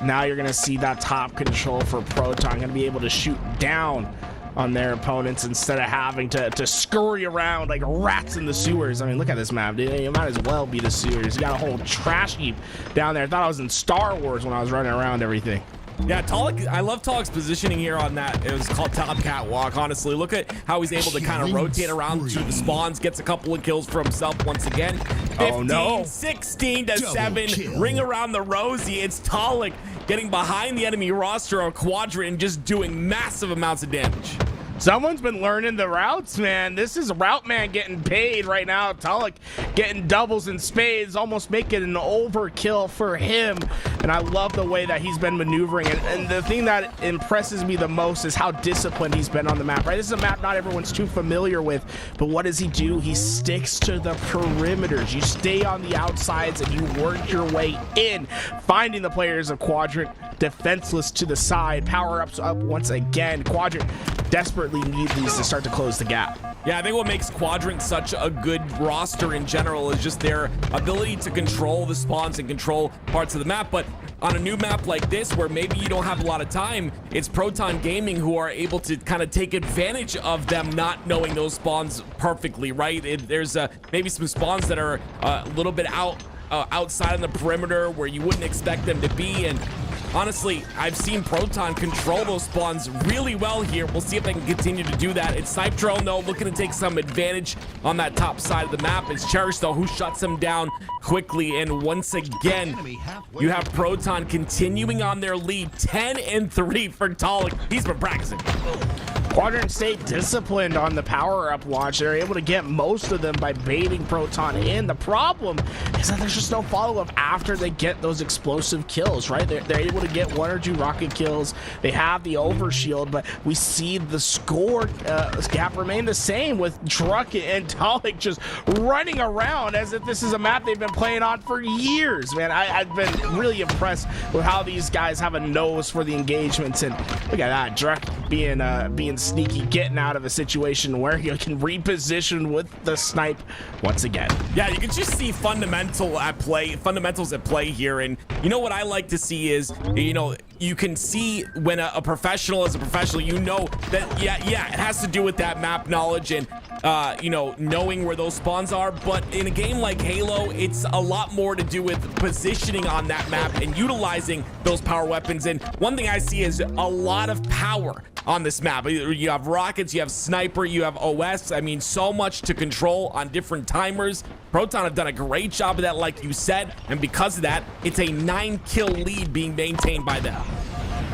now you're going to see that top control for Proton, going to be able to shoot down on their opponents instead of having to scurry around like rats in the sewers. I mean, look at this map, dude. You might as well be the sewers. You got a whole trash heap down there. I thought I was in Star Wars when I was running around everything. Yeah, Talik, I love Talik's positioning here on that. It was called Top Catwalk, honestly. Look at how he's able to kind of rotate around to the spawns, gets a couple of kills for himself once again. 15, 16 to 7, ring around the rosy. It's Talik getting behind the enemy roster of Quadrant and just doing massive amounts of damage. Someone's been learning the routes, man. This is Route Man getting paid right now. Talik getting doubles and spades, almost making an overkill for him. And I love the way that he's been maneuvering. And the thing that impresses me the most is how disciplined he's been on the map, right? This is a map not everyone's too familiar with, but what does he do? He sticks to the perimeters. You stay on the outsides and you work your way in, finding the players of Quadrant defenseless to the side. Power-ups up once again. Quadrant desperately need these to start to close the gap. Yeah, I think what makes Quadrant such a good roster in general is just their ability to control the spawns and control parts of the map. But on a new map like this, where maybe you don't have a lot of time, it's Proton Gaming who are able to kind of take advantage of them not knowing those spawns perfectly, right? There's maybe some spawns that are a little bit outside of the perimeter where you wouldn't expect them to be. And honestly, I've seen Proton control those spawns really well here. We'll see if they can continue to do that. It's Snipe Drone, though, looking to take some advantage on that top side of the map. It's Cherish, though, who shuts him down quickly. And once again, you have Proton continuing on their lead, 10-3 for Talik. He's been practicing. Quadrant stayed disciplined on the power-up launch. They're able to get most of them by baiting Proton in. The problem is that there's just no follow-up after they get those explosive kills, right? They're able to get 1 or 2 rocket kills. They have the overshield, but we see the score gap remain the same with Druck and Talik just running around as if this is a map they've been playing on for years, man. I've been really impressed with how these guys have a nose for the engagements. And look at that, Druck being sneaky, getting out of a situation where he can reposition with the snipe once again. Yeah, you can just see fundamentals at play here. And you know what I like to see is, you know, you can see when a professional is a professional, you know that, yeah, it has to do with that map knowledge and, you know, knowing where those spawns are. But in a game like Halo, it's a lot more to do with positioning on that map and utilizing those power weapons. And one thing I see is a lot of power on this map. You have rockets, you have sniper, you have OS. I mean, so much to control on different timers. Proton have done a great job of that, like you said, and because of that, it's a 9-kill lead being maintained by them.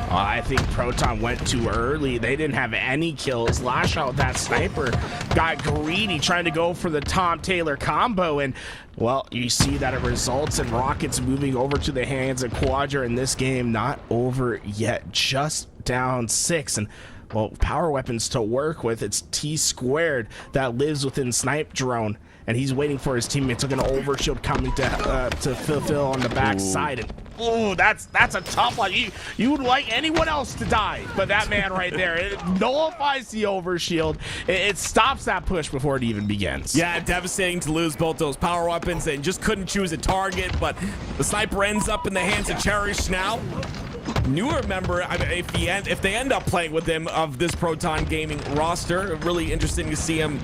I think Proton went too early. They didn't have any kills. Lash out that sniper got greedy trying to go for the Tom Taylor combo, and well, you see that it results in rockets moving over to the hands of Quadra in this game. Not over yet, just down 6. And well, power weapons to work with. It's T-squared that lives within Snipe Drone, and he's waiting for his teammates. They're gonna overshield coming to fulfill on the backside. And oh, that's a tough one. You would like anyone else to die, but that man right there, it nullifies the overshield. It stops that push before it even begins. Yeah, devastating to lose both those power weapons and just couldn't choose a target, but the sniper ends up in the hands of Cherish now. Newer member, I mean, if they end up playing with him of this Proton Gaming roster, really interesting to see him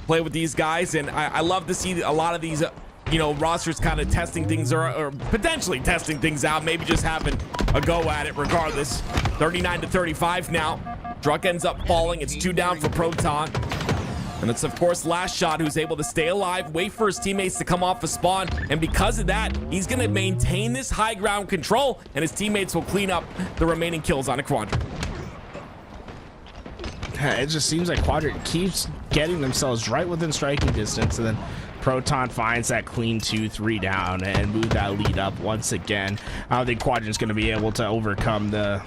play with these guys. And I love to see a lot of these you know, rosters kind of testing things or potentially testing things out, maybe just having a go at it regardless. 39-35 now. Druck ends up falling. It's 2 down for Proton. And it's, of course, Last Shot who's able to stay alive, wait for his teammates to come off a spawn. And because of that, he's going to maintain this high ground control, and his teammates will clean up the remaining kills on a Quadrant. It just seems like Quadrant keeps getting themselves right within striking distance, and then Proton finds that clean 2-3 down and move that lead up once again. I don't think Quadrant's going to be able to overcome the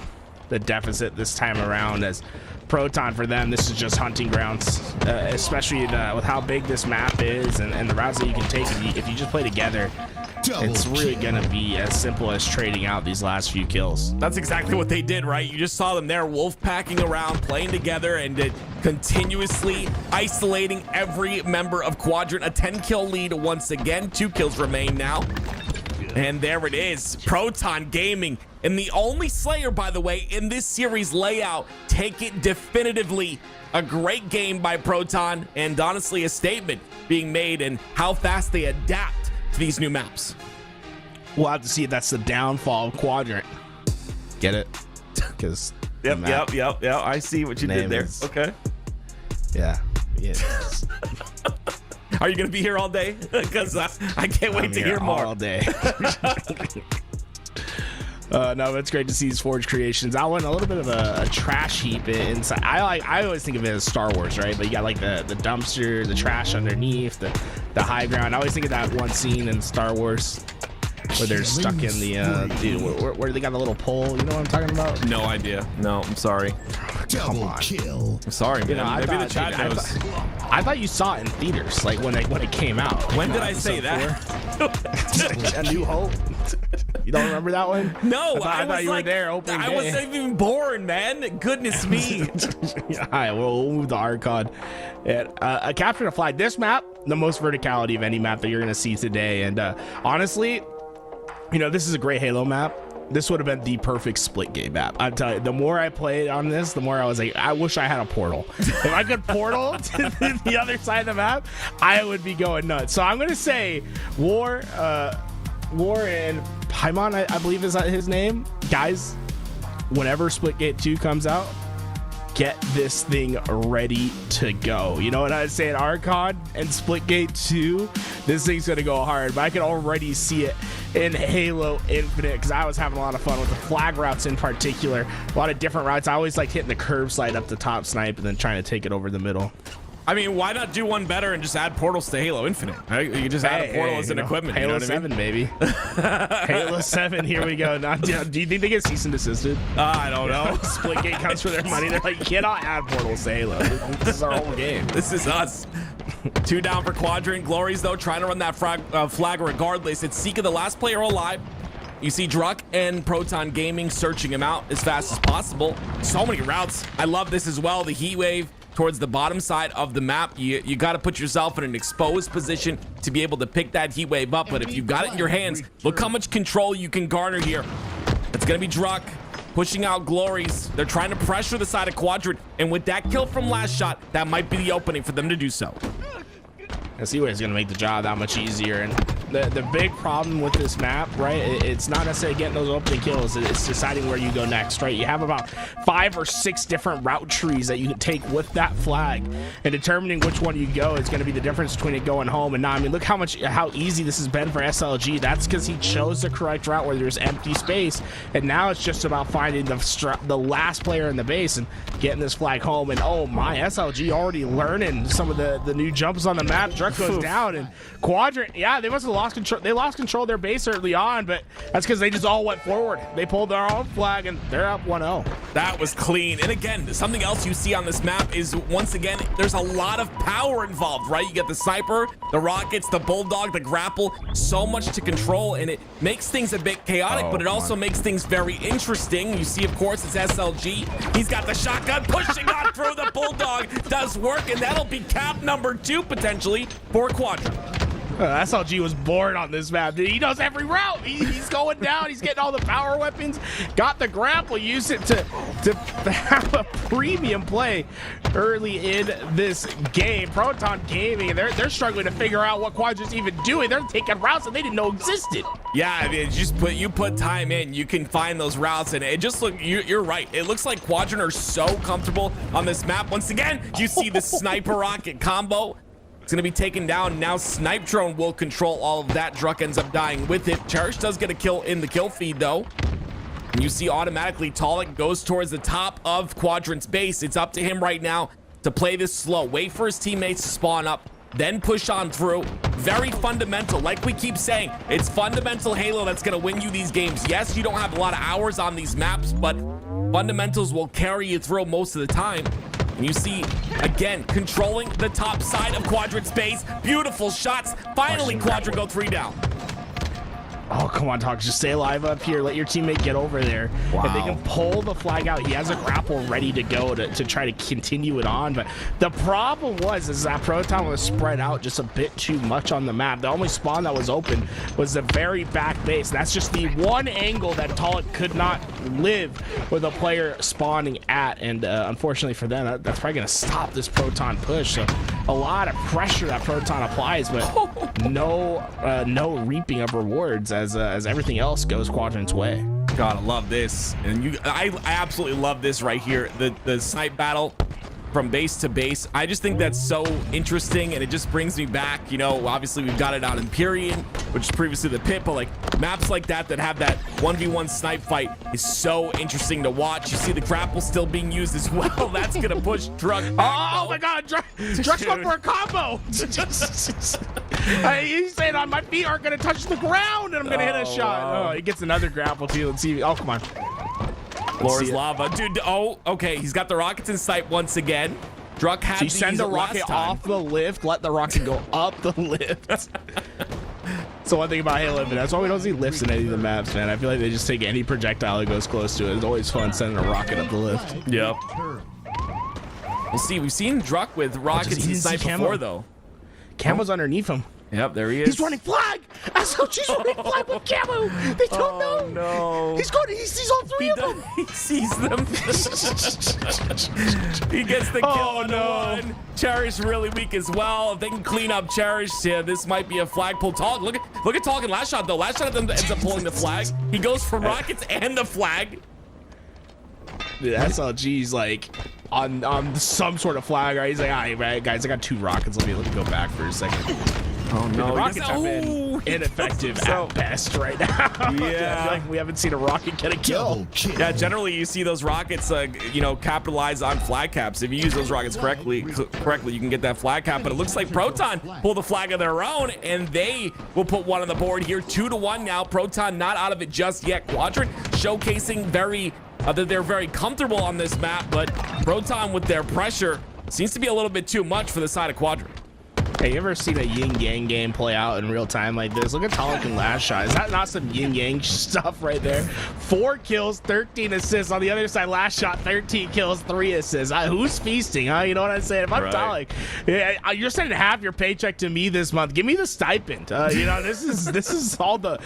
deficit this time around, as Proton, for them, this is just hunting grounds, especially with how big this map is and the routes that you can take. If you just play together, it's really going to be as simple as trading out these last few kills. That's exactly what they did, right? You just saw them there, wolf packing around, playing together, and continuously isolating every member of Quadrant. A 10-kill lead once again. 2 kills remain now. And there it is, Proton Gaming. And the only Slayer, by the way, in this series layout. Take it definitively. A great game by Proton, and honestly a statement being made in how fast they adapt to these new maps. We'll have to see if that's the downfall of Quadrant. Get it? Because Yep. I see what you did there. Okay. Yeah. Are you going to be here all day? Because I can't wait to hear more. All day. No, it's great to see these Forge creations. I went a little bit of a trash heap inside. I always think of it as Star Wars, right? But you got like the dumpster, the trash underneath, the high ground. I always think of that one scene in Star Wars where they're stuck in the dude, where they got the little pole. You know what I'm talking about? No idea. No, I'm sorry. Double kill. I'm sorry, man. You know, Maybe the chat knows. I thought you saw it in theaters, like when it came out. When did I say that? A New Hope. You don't remember that one? No, I thought you were there opening I day. wasn't even born, man. Goodness me. All right, we'll move the Archon. A capture the flag. This map, the most verticality of any map that you're going to see today. And honestly, you know, this is a great Halo map. This would have been the perfect split game map. I'm telling you, the more I played on this, the more I was like, I wish I had a portal. If I could portal to the other side of the map, I would be going nuts. So I'm going to say War and Paimon, I believe is that his name. Guys, whenever Splitgate 2 comes out, get this thing ready to go. You know what I'd say at Archon and Splitgate 2? This thing's going to go hard, but I can already see it in Halo Infinite because I was having a lot of fun with the flag routes in particular. A lot of different routes. I always like hitting the curve slide up the top snipe and then trying to take it over the middle. I mean, why not do one better and just add portals to Halo Infinite? Right? You just add a portal as an equipment. Halo you know 7, baby. Halo 7, here we go. Now, do you think they get cease and desisted? I don't know. Splitgate comes for their money. They're like, you cannot add portals to Halo. This is our whole game. This is us. 2 down for Quadrant. Glories, though, trying to run that flag regardless. It's Seeka, the last player alive. You see Druck and Proton Gaming searching him out as fast as possible. So many routes. I love this as well. The heat wave towards the bottom side of the map. You got to put yourself in an exposed position to be able to pick that heat wave up. But if you've got it in your hands, look how much control you can garner here. It's going to be Druck pushing out Glories. They're trying to pressure the side of Quadrant. And with that kill from last shot, that might be the opening for them to do so. And Seaway is going to make the job that much easier. And the big problem with this map, right, it's not necessarily getting those opening kills. It's deciding where you go next, right? You have about 5 or 6 different route trees that you can take with that flag, and determining which one you go is going to be the difference between it going home and not. I mean, look how easy this has been for SLG. That's because he chose the correct route where there's empty space, and now it's just about finding the last player in the base and getting this flag home. And oh my, SLG already learning some of the new jumps on the map. Druck goes down, and Quadrant, yeah, they must have lost control. They lost control of their base early on, but that's because they just all went forward. They pulled their own flag, and they're up 1-0. That was clean. And again, something else you see on this map is, once again, there's a lot of power involved, right? You get the sniper, the rockets, the bulldog, the grapple, so much to control, and it makes things a bit chaotic, but it also makes things very interesting. You see, of course, it's SLG. He's got the shotgun pushing on through. The bulldog does work, and that'll be cap number 2 potentially for Quadrant. SLG was bored on this map. He knows every route. He's going down. He's getting all the power weapons. Got the grapple. Used it to have a premium play early in this game. Proton Gaming, they're struggling to figure out what Quadrant's even doing. They're taking routes that they didn't know existed. Yeah, I mean, you put time in, you can find those routes, and it just you're right. It looks like Quadrant are so comfortable on this map. Once again, you see the sniper rocket combo. It's going to be taken down. Now Snipe Drone will control all of that. Druck ends up dying with it. Cherish does get a kill in the kill feed, though. And you see automatically Talik goes towards the top of Quadrant's base. It's up to him right now to play this slow. Wait for his teammates to spawn up, then push on through. Very fundamental. Like we keep saying, it's fundamental Halo that's going to win you these games. Yes, you don't have a lot of hours on these maps, but fundamentals will carry you through most of the time. And you see, again, controlling the top side of Quadrant's base. Beautiful shots. Finally, Quadrant go 3 down. Oh, come on, Talk. Just stay alive up here. Let your teammate get over there. Wow. If they can pull the flag out, he has a grapple ready to go to try to continue it on. But the problem is that Proton was spread out just a bit too much on the map. The only spawn that was open was the very back base. That's just the one angle that Talk could not live with a player spawning at. And unfortunately for them, that's probably going to stop this Proton push. So a lot of pressure that Proton applies, but no reaping of rewards as everything else goes Quadrant's way. Gotta love this. And I absolutely love this right here. The snipe battle from base to base. I just think that's so interesting, and it just brings me back. You know, obviously we've got it on Empyrean, which is previously the pit, but like maps like that have that 1v1 snipe fight is so interesting to watch. You see the grapple still being used as well. That's gonna push Druk back. Oh my God, Druk's going for a combo. He's saying my feet aren't gonna touch the ground, and I'm gonna hit a shot. Wow. Oh, he gets another grapple too. Let's see. Oh, come on. Floor is lava. Dude, oh, okay. He's got the rockets in sight once again. Druk had So you send the rocket off the lift, let the rocket go up the lift. So one thing about Halo, that's why we don't see lifts in any of the maps, man. I feel like they just take any projectile that goes close to it. It's always fun sending a rocket up the lift. Yep. We'll see. We've seen Druk with rockets he in didn't see sight Camo. before, though. Camo's underneath him. Yep, there he is. He's running flag. SLG's running flag with Camo. They don't know. No. He sees all three of them. He sees them. He gets the kill on one. Cherish really weak as well. If they can clean up Cherish, yeah, this might be a flagpole. Talk. Look at Talk in last shot though. Last shot ends up pulling the flag. He goes for rockets and the flag. Dude, SLG's like on some sort of flag, right? He's like, all right, guys, I got 2 rockets. Let me go back for a second. Oh no, The rockets have been ineffective at best right now. Yeah. I feel like we haven't seen a rocket get a kill. Double kill. Yeah, generally you see those rockets, capitalize on flag caps. If you use those rockets correctly, you can get that flag cap. But it looks like Proton pull the flag of their own, and they will put one on the board here. 2-1 now. Proton not out of it just yet. Quadrant showcasing that they're very comfortable on this map, but Proton with their pressure seems to be a little bit too much for the side of Quadrant. Hey, you ever seen a yin-yang game play out in real time like this? Look at Talik in last shot. Is that not some yin-yang stuff right there? 4 kills, 13 assists. On the other side, last shot, 13 kills, 3 assists. Who's feasting, huh? You know what I'm saying? If I'm Talik, you're sending half your paycheck to me this month. Give me the stipend. You know, this is all the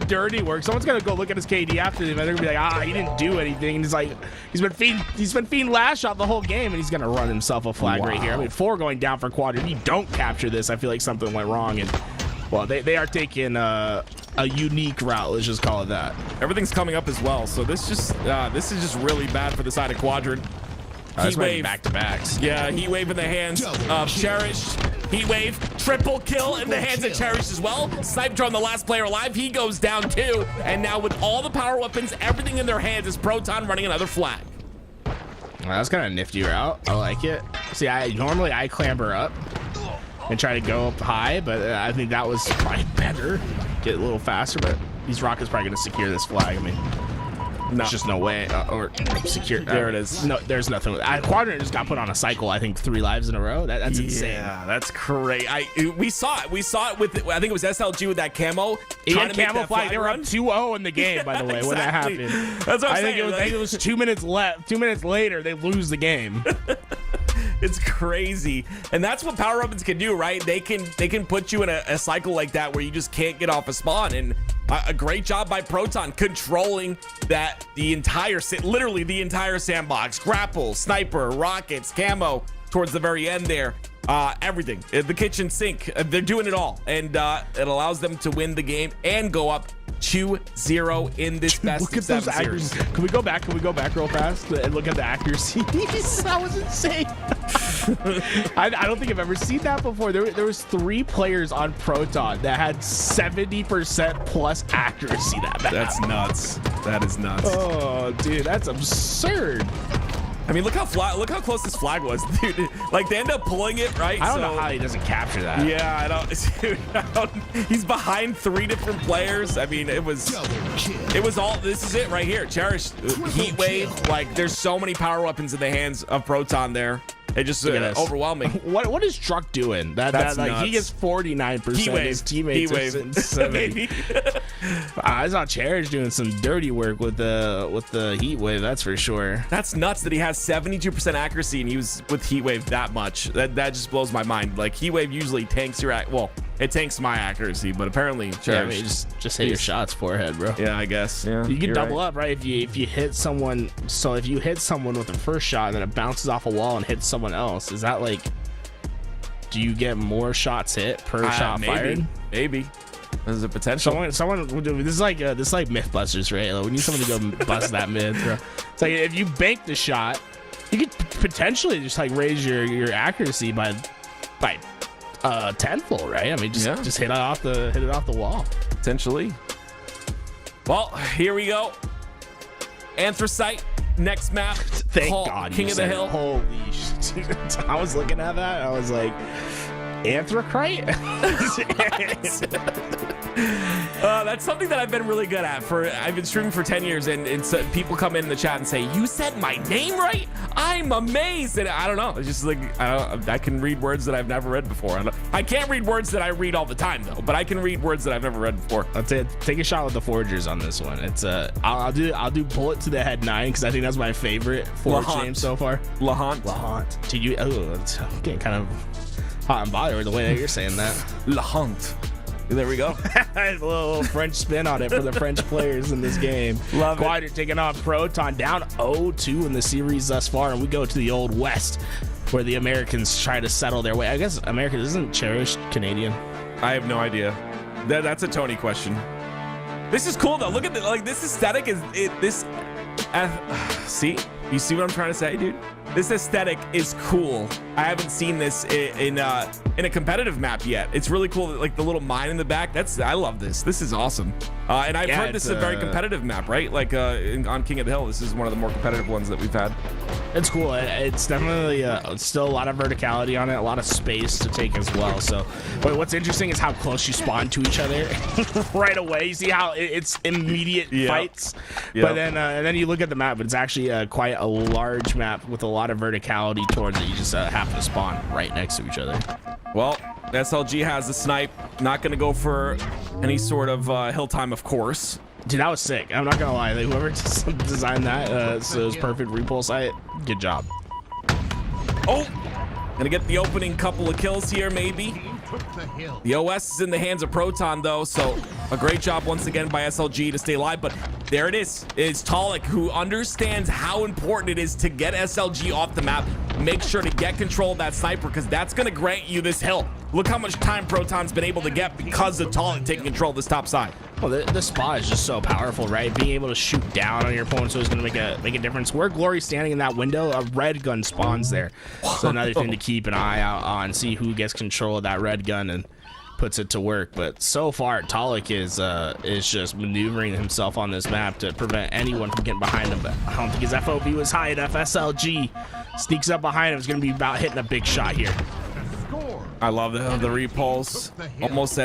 dirty work. Someone's gonna go look at his KD after him, and they're gonna be like, he didn't do anything. And he's like, he's been feeding last shot the whole game, and he's gonna run himself a flag right here. I mean, 4 going down for Quadrant. You don't capture this, I feel like something went wrong, and well, they are taking a unique route. Let's just call it that. Everything's coming up as well, so this is just really bad for the side of Quadrant. Heat wave back to backs. Yeah, heat wave in the hands of Cherish. Heat wave, triple kill in the hands of Cherish as well. Snipe drone, the last player alive, he goes down too. And now with all the power weapons, everything in their hands, is Proton running another flag. Well, that's kind of a nifty route. I like it. See, normally I clamber up and try to go up high, but I think that was probably better. Get a little faster, but these rockets probably going to secure this flag. I mean, there's just no way. Or secure. There it is. No, there's nothing. Quadrant just got put on a cycle, I think, 3 lives in a row. That's insane. Yeah, that's crazy. We saw it. We saw it with, I think it was SLG with that camo. Trying to camo flag. They were up 2-0 in the game, by the way, when that happened. That's what I'm saying. I think it was 2 minutes left. 2 minutes later, they lose the game. It's crazy, and that's what power weapons can do, right? They can put you in a cycle like that where you just can't get off a spawn. And a great job by Proton controlling that, literally the entire sandbox. Grapple, sniper, rockets, camo towards the very end there. Everything, the kitchen sink, they're doing it all, and it allows them to win the game and go up 2-0 in this best of 7 series. Can we go back real fast and look at the accuracy? That was insane. I don't think I've ever seen that before. There was 3 players on Proton that had 70% plus accuracy that map. That's nuts. That is nuts. Oh, dude, that's absurd. I mean, look how close this flag was, dude. Like, they end up pulling it, right? I don't know how he doesn't capture that. Yeah, he's behind 3 different players. I mean, it was all, this is it right here. Cherish, heat wave. Like, there's so many power weapons in the hands of Proton there. It just Look at this. overwhelming. What is Truck doing? That's Like nuts. he gets 49%. Heatwave. His teammates are sitting 70. I saw Cherish doing some dirty work with the heat wave. That's for sure. That's nuts that he has 72% accuracy and he was with Heatwave that much. That just blows my mind. Like Heatwave usually tanks your it tanks my accuracy, but apparently Yeah, I mean, just hit your shots, forehead, bro. Yeah, I guess. Yeah, You can you're double right. up, right? If you hit someone, so if you hit someone with the first shot and then it bounces off a wall and hits someone else, is that like, do you get more shots hit per shot fired? Maybe. There's a potential. Someone this is like Mythbusters, right? Like, we need someone to go bust that myth, bro. It's like if you bank the shot, you could potentially just like raise your accuracy by tenfold, right? I mean, just hit it off the wall. Potentially. Well, here we go. Anthracite. Next map. Thank God. King you of the said it. Hill. Holy shit. I was looking at that. I was like, Anthracite? That's something that I've been really good at. I've been streaming for 10 years, and so people come in the chat and say, "You said my name right? I'm amazed." And I don't know. It's just like I can read words that I've never read before. I can't read words that I read all the time though, but I can read words that I've never read before. I'll take a shot with the Forgers on this one. It's I'll do bullet to the head 9 because I think that's my favorite Forge name so far. Lahant. To you, it's getting kind of hot and bothered with the way that you're saying that. Lahant. There we go. A little French spin on it for the French players in this game. Love it. Quadrant taking on Proton, down 0-2 in the series thus far, and we go to the Old West, where the Americans try to settle their way. I guess America isn't cherished Canadian. I have no idea. That's a Tony question. This is cool though. Look at this aesthetic see? You see what I'm trying to say, dude? This aesthetic is cool. I haven't seen this in a competitive map yet. It's really cool, like the little mine in the back. I love this. This is awesome. And I've heard this is a very competitive map, right? Like on King of the Hill, this is one of the more competitive ones that we've had. It's cool. It's definitely still a lot of verticality on it, a lot of space to take as well. So, but what's interesting is how close you spawn to each other right away. You see how it's immediate fights, but then you look at the map, but it's actually quite a large map with a lot of verticality towards it. You just have to spawn right next to each other. Well, SLG has the snipe. Not going to go for any sort of hill time, of course. Dude, that was sick. I'm not gonna lie. Like, whoever designed that, so it was perfect repulse site. Good job. Oh, gonna get the opening couple of kills here, maybe. The OS is in the hands of Proton, though, so a great job once again by SLG to stay alive. But there it is. It's Talik who understands how important it is to get SLG off the map. Make sure to get control of that sniper because that's going to grant you this hill. Look how much time Proton's been able to get because of Talik taking control of this top side. Well, the spot is just so powerful, right? Being able to shoot down on your opponent so it's going to make a difference. Where Glory's standing in that window, a red gun spawns there. So another thing to keep an eye out on, see who gets control of that red gun and puts it to work. But so far, Talik is just maneuvering himself on this map to prevent anyone from getting behind him. But I don't think his FOV was high enough. SLG sneaks up behind him. It's going to be about hitting a big shot here. I love the repulse. Almost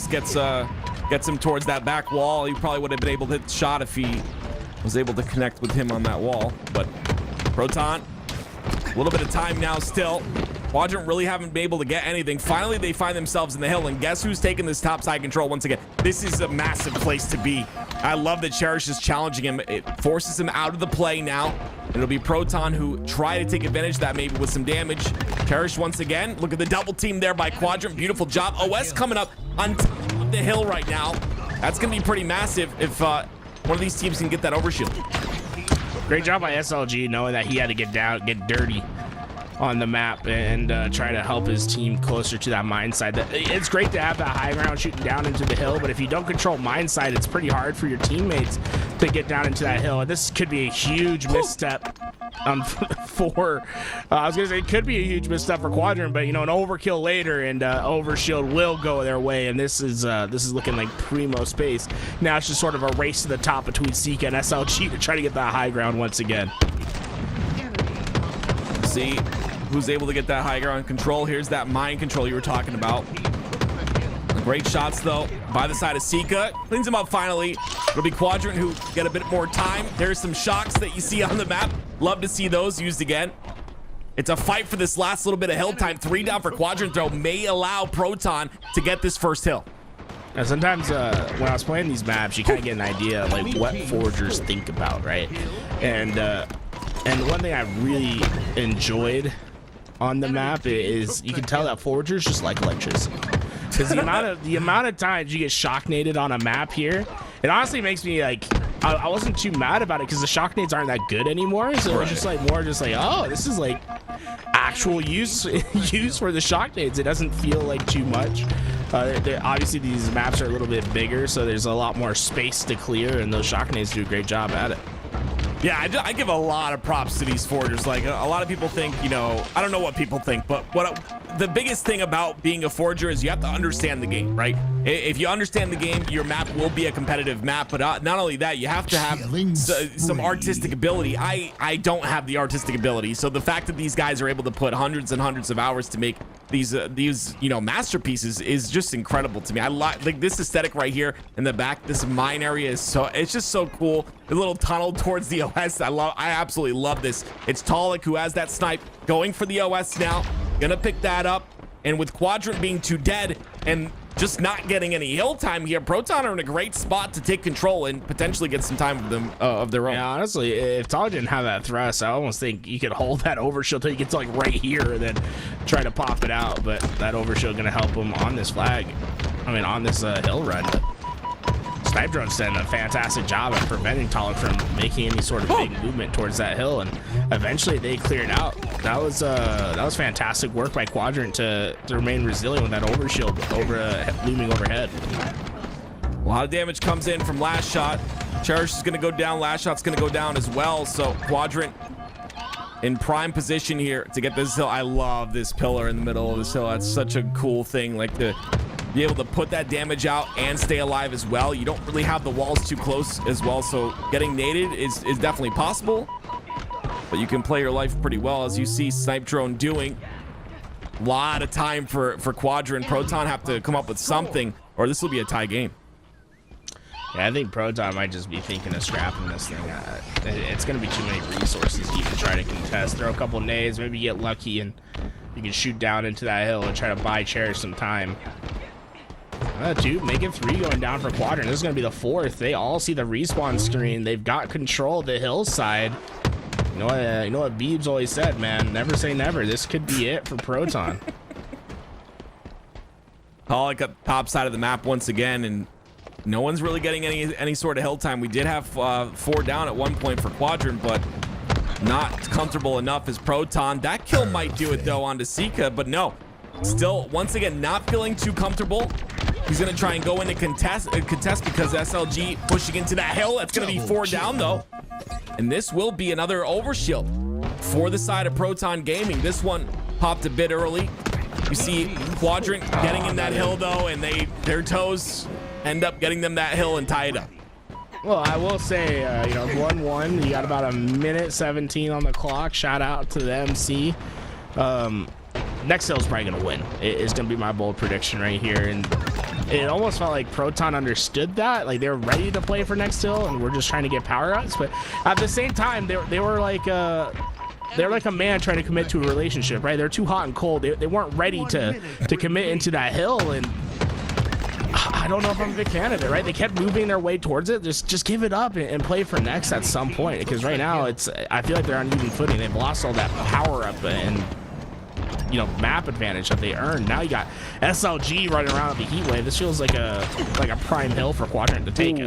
gets him towards that back wall. He probably would have been able to hit the shot if he was able to connect with him on that wall. But Proton, a little bit of time now still. Quadrant really haven't been able to get anything. Finally, they find themselves in the hill, and guess who's taking this top side control once again? This is a massive place to be. I love that Cherish is challenging him. It forces him out of the play now. It'll be Proton who try to take advantage of that maybe with some damage. Cherish once again. Look at the double team there by Quadrant. Beautiful job. OS coming up on top of the hill right now. That's going to be pretty massive if one of these teams can get that overshield. Great job by SLG knowing that he had to get down, get dirty on the map and try to help his team closer to that mine side. It's great to have that high ground shooting down into the hill, but if you don't control mine side, it's pretty hard for your teammates to get down into that hill. And this could be a huge misstep for I was gonna say it could be a huge misstep for Quadrant, but you know, an overkill later and overshield will go their way, and this is looking like primo space. Now it's just sort of a race to the top between Sika and SLG to try to get that high ground once again. See who's able to get that high ground control. Here's that mine control you were talking about. Great shots though by the side of Sika. Cleans him up finally. It'll be Quadrant who get a bit more time. There's some shocks that you see on the map. Love to see those used again. It's a fight for this last little bit of hill time. 3 down for Quadrant Throw may allow Proton to get this first hill. And sometimes when I was playing these maps, you kind of get an idea of like what forgers think about, right? And one thing I really enjoyed on the map is you can tell that forgers just like electricity. Because the amount of times you get shock naded on a map here, it honestly makes me like I wasn't too mad about it because the shock nades aren't that good anymore. So it's just like more just like, oh, this is like actual use for the shock nades. It doesn't feel like too much. Obviously these maps are a little bit bigger, so there's a lot more space to clear, and those shock nades do a great job at it. Yeah, I give a lot of props to these forgers. Like, a lot of people think, you know, I don't know what people think, but the biggest thing about being a forger is you have to understand the game, right? If you understand the game, your map will be a competitive map. But not only that, you have to have some artistic ability. I don't have the artistic ability, so the fact that these guys are able to put hundreds and hundreds of hours to make these you know, masterpieces is just incredible to me. I like this aesthetic right here in the back. This mine area is it's just so cool. The little tunnel towards the OS. I absolutely love this. It's Talik who has that snipe going for the OS now. Gonna pick that up, and with Quadrant being too dead and just not getting any hill time here, Proton are in a great spot to take control and potentially get some time of their own. Yeah, honestly, if Talik didn't have that thrust, I almost think you could hold that overshield till you get to like right here and then try to pop it out. But that overshield gonna help him on this flag. I mean, on this hill run. But Snipe Drone's done a fantastic job at preventing Talik from making any sort of big movement towards that hill, and eventually they cleared out. That was fantastic work by Quadrant to remain resilient with that overshield looming overhead. A lot of damage comes in from last shot. Cherish is going to go down. Last shot's going to go down as well. So Quadrant in prime position here to get this hill. I love this pillar in the middle of this hill. That's such a cool thing. Like to be able to put that damage out and stay alive as well. You don't really have the walls too close as well, so getting naded is definitely possible, but you can play your life pretty well, as you see Snipe Drone doing. A lot of time for Quadrant. Proton have to come up with something, or this will be a tie game. Yeah, I think Proton might just be thinking of scrapping this thing. It's going to be too many resources to even try to contest. Throw a couple nades, maybe get lucky, and you can shoot down into that hill and try to buy Cherish some time. Dude, make it 3 going down for Quadrant. This is going to be the 4th. They all see the respawn screen. They've got control of the hillside. You know what Beebs always said, man. Never say never. This could be it for Proton. Pollock up top side of the map once again, and no one's really getting any sort of hill time. We did have 4 down at one point for Quadrant, but not comfortable enough as Proton. That kill might do it, though, onto Sika, but no. Still, once again, not feeling too comfortable. He's going to try and go in and contest because SLG pushing into that hill. That's going to be 4 down, though. And this will be another overshield for the side of Proton Gaming. This one popped a bit early. You see Quadrant getting in that hill, though, and their toes end up getting them that hill and tie it up. Well, I will say, you know, 1-1. You got about a minute 17 on the clock. Shout out to the MC. Next hill is probably going to win. It's going to be my bold prediction right here. And it almost felt like Proton understood that. Like, they were ready to play for next hill, and we're just trying to get power ups. But at the same time, they were like a man trying to commit to a relationship, right? They're too hot and cold. They weren't ready to commit into that hill. And I don't know if I'm a big fan of it, right? They kept moving their way towards it. Just give it up and play for next at some point. Because right now, I feel like they're on even footing. They've lost all that power up and, you know, map advantage that they earned. Now you got SLG running around with the heat wave. This feels like a prime hill for Quadrant to take.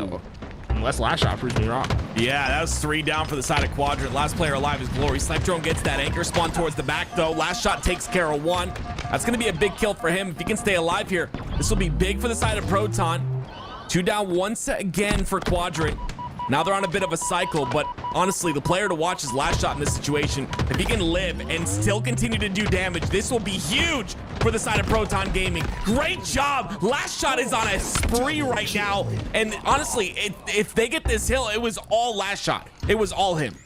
Unless last shot proves me wrong. Yeah, that was 3 down for the side of Quadrant. Last player alive is Glory. Snipe Drone gets that anchor spawn towards the back, though. Last shot takes care of 1. That's going to be a big kill for him. If he can stay alive here, this will be big for the side of Proton. 2 down once again for Quadrant. Now they're on a bit of a cycle, but honestly, the player to watch is Last Shot in this situation. If he can live and still continue to do damage, this will be huge for the side of Proton Gaming. Great job. Last Shot is on a spree right now. And honestly, if they get this hill, it was all Last Shot. It was all him.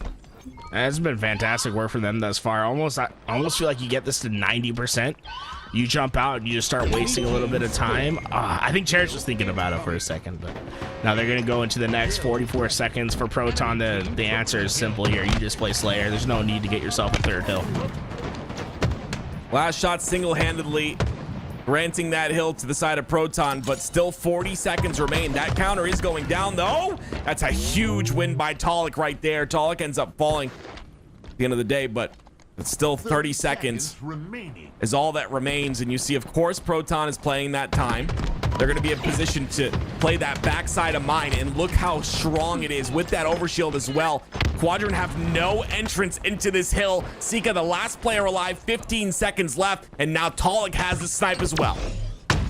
It's been fantastic work for them thus far. I almost feel like you get this to 90%. You jump out and you just start wasting a little bit of time. I think Cherish was thinking about it for a second, but now they're going to go into the next 44 seconds for Proton. The answer is simple here. You just play Slayer. There's no need to get yourself a 3rd hill. Last shot single-handedly granting that hill to the side of Proton, but still 40 seconds remain. That counter is going down, though. That's a huge win by Talik right there. Talik ends up falling at the end of the day, but it's still 30 seconds is all that remains. And you see, of course, Proton is playing that time. They're going to be in position to play that backside of mine, and look how strong it is with that overshield as well. Quadrant have no entrance into this hill. Sika, the last player alive, 15 seconds left, and now Talik has the snipe as well.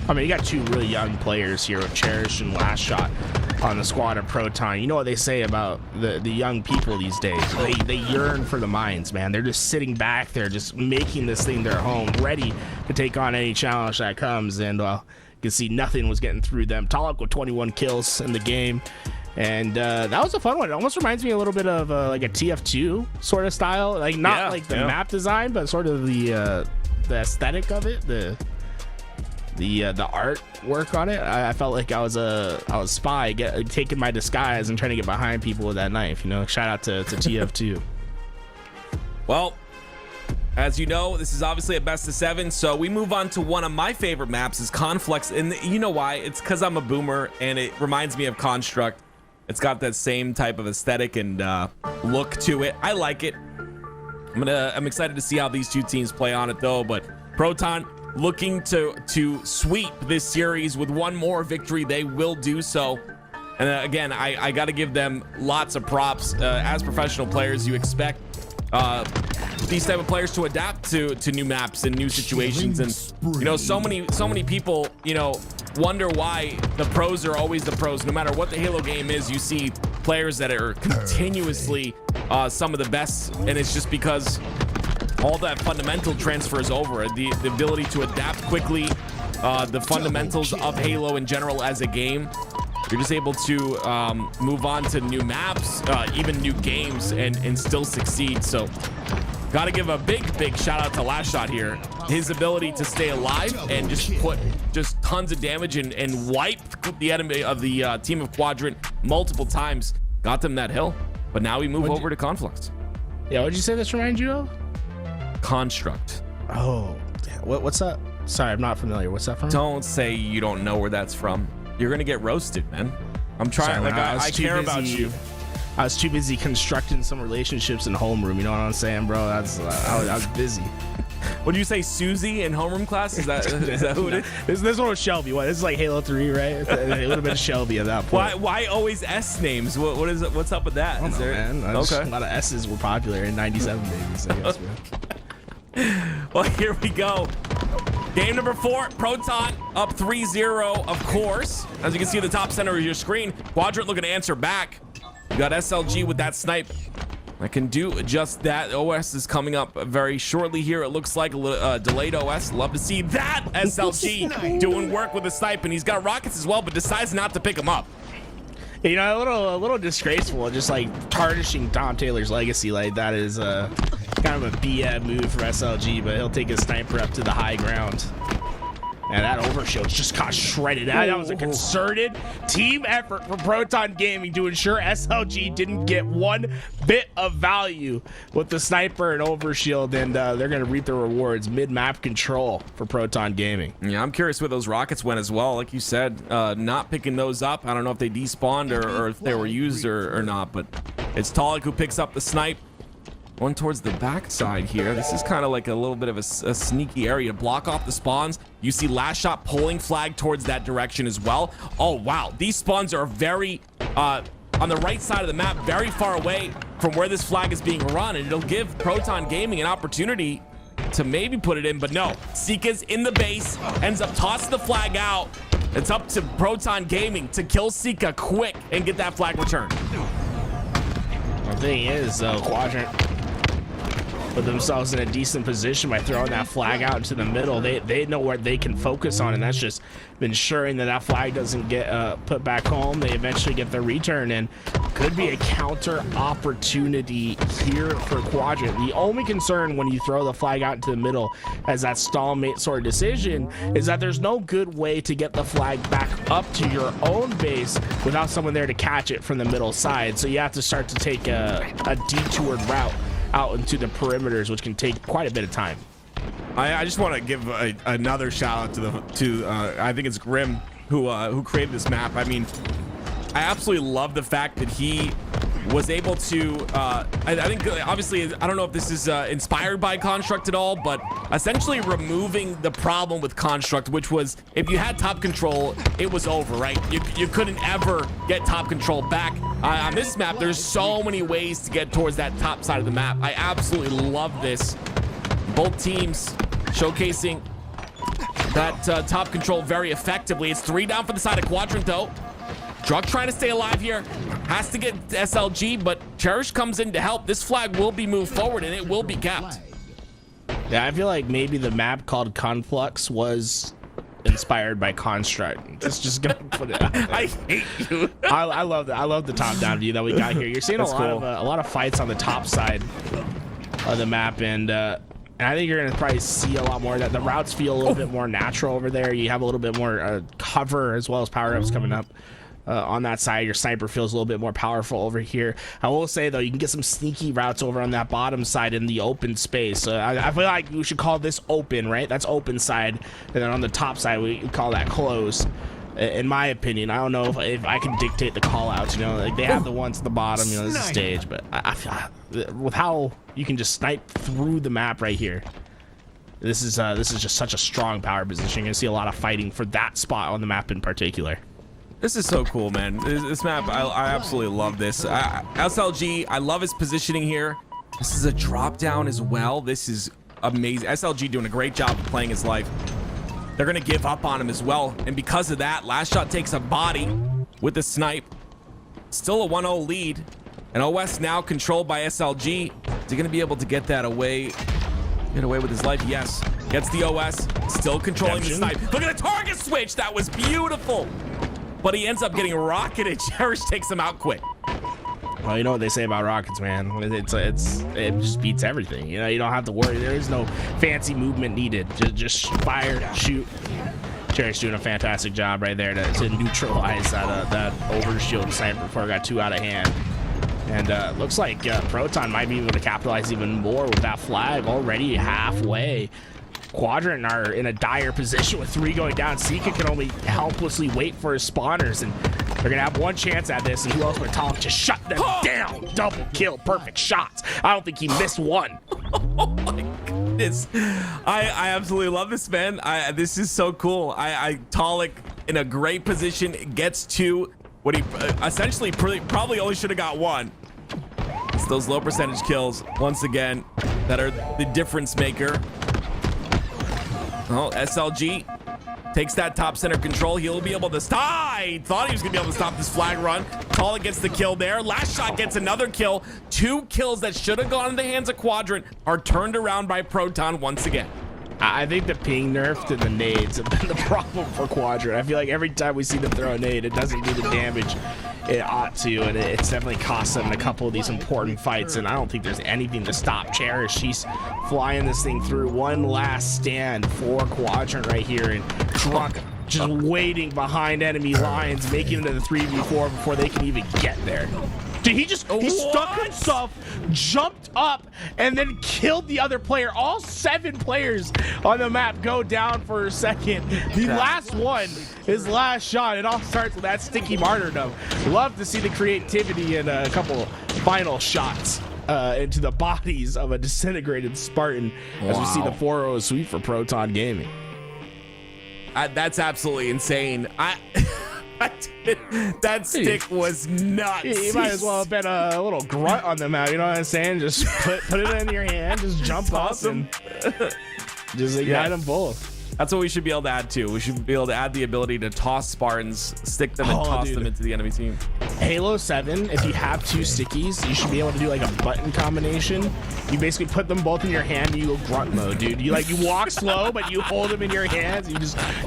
I mean, you got two really young players here with Cherish and Last Shot on the squad of Proton. You know what they say about the young people these days? They yearn for the mines, man. They're just sitting back there, just making this thing their home, ready to take on any challenge that comes. And you can see nothing was getting through them. Talik with 21 kills in the game. And that was a fun one. It almost reminds me a little bit of like a TF2 sort of style. Like not like the map design, but sort of the aesthetic of it, the artwork on it. I felt like I was spy taking my disguise and trying to get behind people with that knife. You know, shout out to TF2. Well, as you know, this is obviously a best of 7, so we move on to one of my favorite maps is Conflux. And you know why? It's because I'm a boomer and it reminds me of Construct. It's got that same type of aesthetic and look to it. I like it. I'm excited to see how these two teams play on it though. But Proton looking to sweep this series with one more victory. They will do so. And again, I got to give them lots of props. As professional players, you expect these type of players to adapt to new maps and new situations. And you know, so many people, you know, wonder why the pros are always the pros. No matter what the Halo game is, you see players that are continuously some of the best, and it's just because all that fundamental transfers over. The ability to adapt quickly, the fundamentals of Halo in general as a game. You're just able to move on to new maps, even new games, and still succeed. So got to give a big shout out to Last Shot here. His ability to stay alive and just put just tons of damage and wipe the enemy of the team of Quadrant multiple times. Got them that hill. But now we move over to Conflux. Yeah, what'd you say this reminds you of? Construct. Oh, what's that? Sorry, I'm not familiar. What's that from? Don't say you don't know where that's from. You're gonna get roasted, man. I'm trying. Sorry, like I care about you. I was too busy constructing some relationships in homeroom. You know what I'm saying, bro? That's I was busy. What do you say, Susie in homeroom class? Is that who it is? This one was Shelby. What? This is like Halo 3, right? It would have been Shelby at that point. Why always S names? What is it? What's up with that? I don't know, man. Okay. A lot of S's were popular in '97, maybe. So I guess, man. Well, here we go. Game number 4, Proton up 3-0, of course. As you can see in the top center of your screen, Quadrant looking to answer back. You got SLG with that snipe. I can do just that. OS is coming up very shortly here. It looks like a delayed OS. Love to see that. SLG doing work with the snipe, and he's got rockets as well, but decides not to pick them up. You know, a little disgraceful, just like tarnishing Tom Taylor's legacy like that is kind of a BM move for SLG, but he'll take his sniper up to the high ground. And that overshield just got shredded out. That was a concerted team effort for Proton Gaming to ensure SLG didn't get one bit of value with the sniper and overshield, and they're going to reap the rewards. Mid-map control for Proton Gaming. Yeah, I'm curious where those rockets went as well. Like you said, not picking those up. I don't know if they despawned or if they were used or not, but it's Talik who picks up the snipe. Going towards the backside here. This is kind of like a little bit of a sneaky area to block off the spawns. You see Last Shot pulling flag towards that direction as well. Oh, wow. These spawns are very, on the right side of the map, very far away from where this flag is being run. And it'll give Proton Gaming an opportunity to maybe put it in. But no, Sika's in the base, ends up tossing the flag out. It's up to Proton Gaming to kill Sika quick and get that flag returned. The thing is, though, Quadrant put themselves in a decent position by throwing that flag out into the middle. They know where they can focus on, and that's just ensuring that that flag doesn't get put back home. They eventually get the return, and could be a counter opportunity here for Quadrant. The only concern when you throw the flag out into the middle as that stalemate sort of decision is that there's no good way to get the flag back up to your own base without someone there to catch it from the middle side. So you have to start to take a detoured route out into the perimeters, which can take quite a bit of time. I just want to give another shout out to I think it's Grim who created this map. I mean, I absolutely love the fact that he was able to I think obviously I don't know if this is inspired by Construct at all, but essentially removing the problem with Construct, which was if you had top control, it was over, right? You couldn't ever get top control back. On this map, there's so many ways to get towards that top side of the map. I absolutely love this. Both teams showcasing that top control very effectively. It's 3 down for the side of Quadrant though. Druk trying to stay alive here, has to get SLG, but Cherish comes in to help. This flag will be moved forward and it will be kept. Yeah, I feel like maybe the map called Conflux was inspired by Construct. Just gonna put it out there. I hate you. I love that. I love the top-down view that we got here. You're seeing a lot of fights on the top side of the map, and I think you're gonna probably see a lot more of that. The routes feel a little bit more natural over there. You have a little bit more cover as well as power-ups coming up. On that side, your sniper feels a little bit more powerful over here. I will say though, you can get some sneaky routes over on that bottom side in the open space. I feel like we should call this open, right? That's open side, and then on the top side we call that closed. In my opinion, I don't know if I can dictate the call outs. You know, like they have the ones at the bottom. You know, this is a stage, but I feel with how you can just snipe through the map right here. This is just such a strong power position. You're gonna see a lot of fighting for that spot on the map in particular. This is so cool, man. This map, I absolutely love this. SLG, I love his positioning here. This is a drop down as well. This is amazing. SLG doing a great job of playing his life. They're gonna give up on him as well. And because of that, Last Shot takes a body with the snipe. Still a 1-0 lead. And OS now controlled by SLG. Is he gonna be able to get that away? Get away with his life? Yes. Gets the OS, still controlling the snipe. Look at the target switch, that was beautiful. But he ends up getting rocketed. Cherish takes him out quick. Well, you know what they say about rockets, man. It just beats everything. You know, you don't have to worry. There is no fancy movement needed. Just fire, shoot. Cherish doing a fantastic job right there to neutralize that overshield sniper before it got too out of hand. And looks like Proton might be able to capitalize even more with that flag already halfway. Quadrant are in a dire position with 3 going down. Sika can only helplessly wait for his spawners, and they're gonna have one chance at this, and who else but Tom to shut them down. Double kill, perfect shots. I don't think he missed one. Oh my goodness. I absolutely love this, man. This is so cool. Talik in a great position, gets 2. What he essentially probably only should have got 1. It's those low percentage kills, once again, that are the difference maker. Oh, SLG takes that top center control. He'll be able to stop. I thought he was gonna be able to stop this flag run. Talik gets the kill there. Last Shot gets another kill. 2 kills that should have gone in the hands of Quadrant are turned around by Proton once again. I think the ping nerfed and the nades have been the problem for Quadrant. I feel like every time we see them throw a nade, it doesn't do the damage it ought to, and it's definitely cost them a couple of these important fights, and I don't think there's anything to stop Cherish. She's flying this thing through. One last stand for Quadrant right here, and Druk just waiting behind enemy lines, making it to the 3v4 before they can even get there. Dude, he stuck himself, jumped up, and then killed the other player. All 7 players on the map go down for a second. The last one, his last shot, it all starts with that sticky martyrdom. Love to see the creativity and a couple final shots into the bodies of a disintegrated Spartan as we see the 4-0 sweep for Proton Gaming. That's absolutely insane. That stick was nuts. You might as well have been a little grunt on the map, you know what I'm saying? Just put it in your hand, just jump up and just ignite them both. That's what we should be able to add too. We should be able to add the ability to toss Spartans, stick them, and toss them into the enemy team. Halo 7, if you have 2 stickies, you should be able to do like a button combination. You basically put them both in your hand and you go grunt mode, dude. You walk slow, but you hold them in your hands.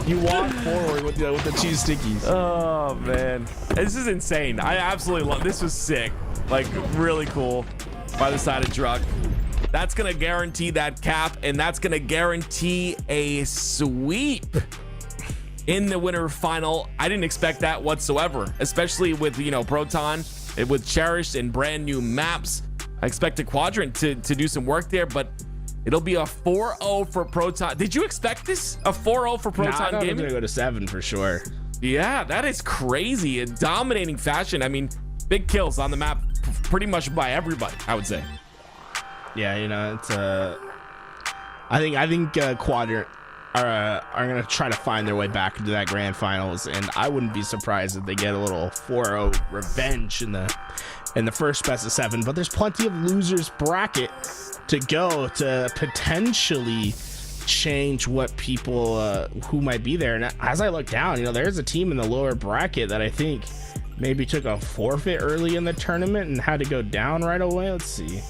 You walk forward with the 2 stickies. Oh man, this is insane. I absolutely love. This was sick. Like really cool by the side of Druk. That's gonna guarantee that cap, and that's gonna guarantee a sweep in the winter final. I didn't expect that whatsoever, especially with Proton, with Cherish and brand new maps. I expected Quadrant to do some work there, but It'll be a 4-0 for Proton. Did you expect this? A 4-0 for Proton I thought it was Gaming? gonna go to 7 for sure. Yeah, that is crazy. In dominating fashion. I mean, big kills on the map pretty much by everybody, I would say. Yeah, you know, it's I think Quadrant are gonna try to find their way back into that grand finals, and I wouldn't be surprised if they get a little 4-0 revenge in the first best of 7. But there's plenty of losers bracket to go to potentially change what people who might be there. And as I look down, you know, there's a team in the lower bracket that I think maybe took a forfeit early in the tournament and had to go down right away. Let's see.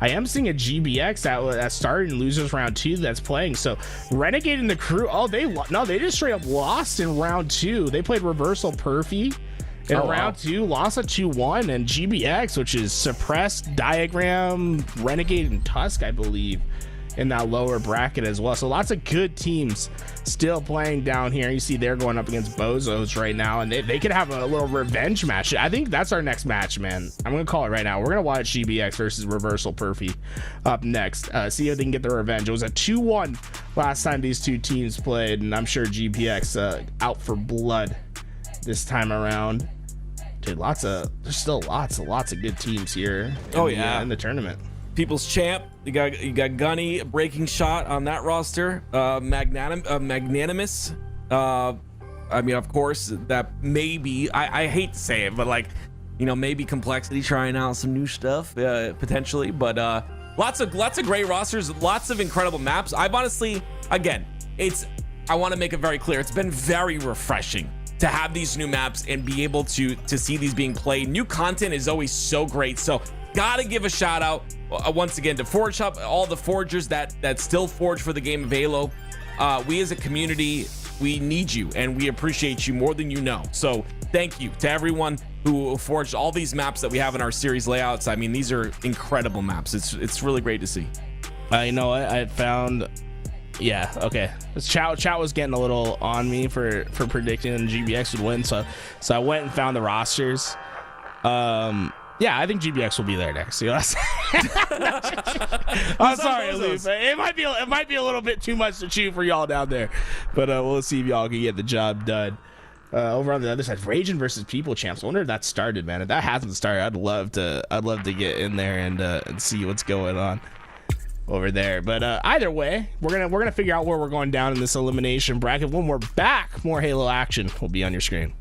I am seeing a GBX that started in losers round 2 that's playing. So Renegade and the crew, they just straight up lost in round 2. They played Reversal Perfy in round 2, lost a 2-1, and GBX, which is Suppressed, Diagram, Renegade, and Tusk, I believe, in that lower bracket as well. So lots of good teams still playing down here. You see they're going up against Bozos right now, and they could have a little revenge match. I think that's our next match, man. I'm gonna call it right now. We're gonna watch GBX versus Reversal Perfy up next. See if they can get their revenge. It was a 2-1 last time these two teams played, and I'm sure GBX out for blood this time around. Dude, there's still lots of good teams here in the tournament. People's Champ, you got Gunny, Breaking Shot on that roster, Magnanimous. I mean, of course, that maybe I hate to say it, but like, you know, maybe Complexity trying out some new stuff potentially, but lots of great rosters, lots of incredible maps. I've honestly, again, I want to make it very clear, it's been very refreshing to have these new maps and be able to see these being played. New content is always so great, so gotta give a shout out once again to ForgeHub, all the forgers that still forge for the game of Halo. We as a community, we need you and we appreciate you more than you know. So thank you to everyone who forged all these maps that we have in our series layouts. I mean, these are incredible maps. It's really great to see. You know what I found? Yeah, okay. Chat was getting a little on me for predicting GBX would win, so I went and found the rosters. Yeah, I think GBX will be there next. You know, I'm sorry, Luke. It might be a little bit too much to chew for y'all down there, but we'll see if y'all can get the job done. Over on the other side, Raging versus People Champs. I wonder if that started, man. If that hasn't started, I'd love to get in there and see what's going on over there. But either way, we're gonna figure out where we're going down in this elimination bracket. When we're back, more Halo action will be on your screen.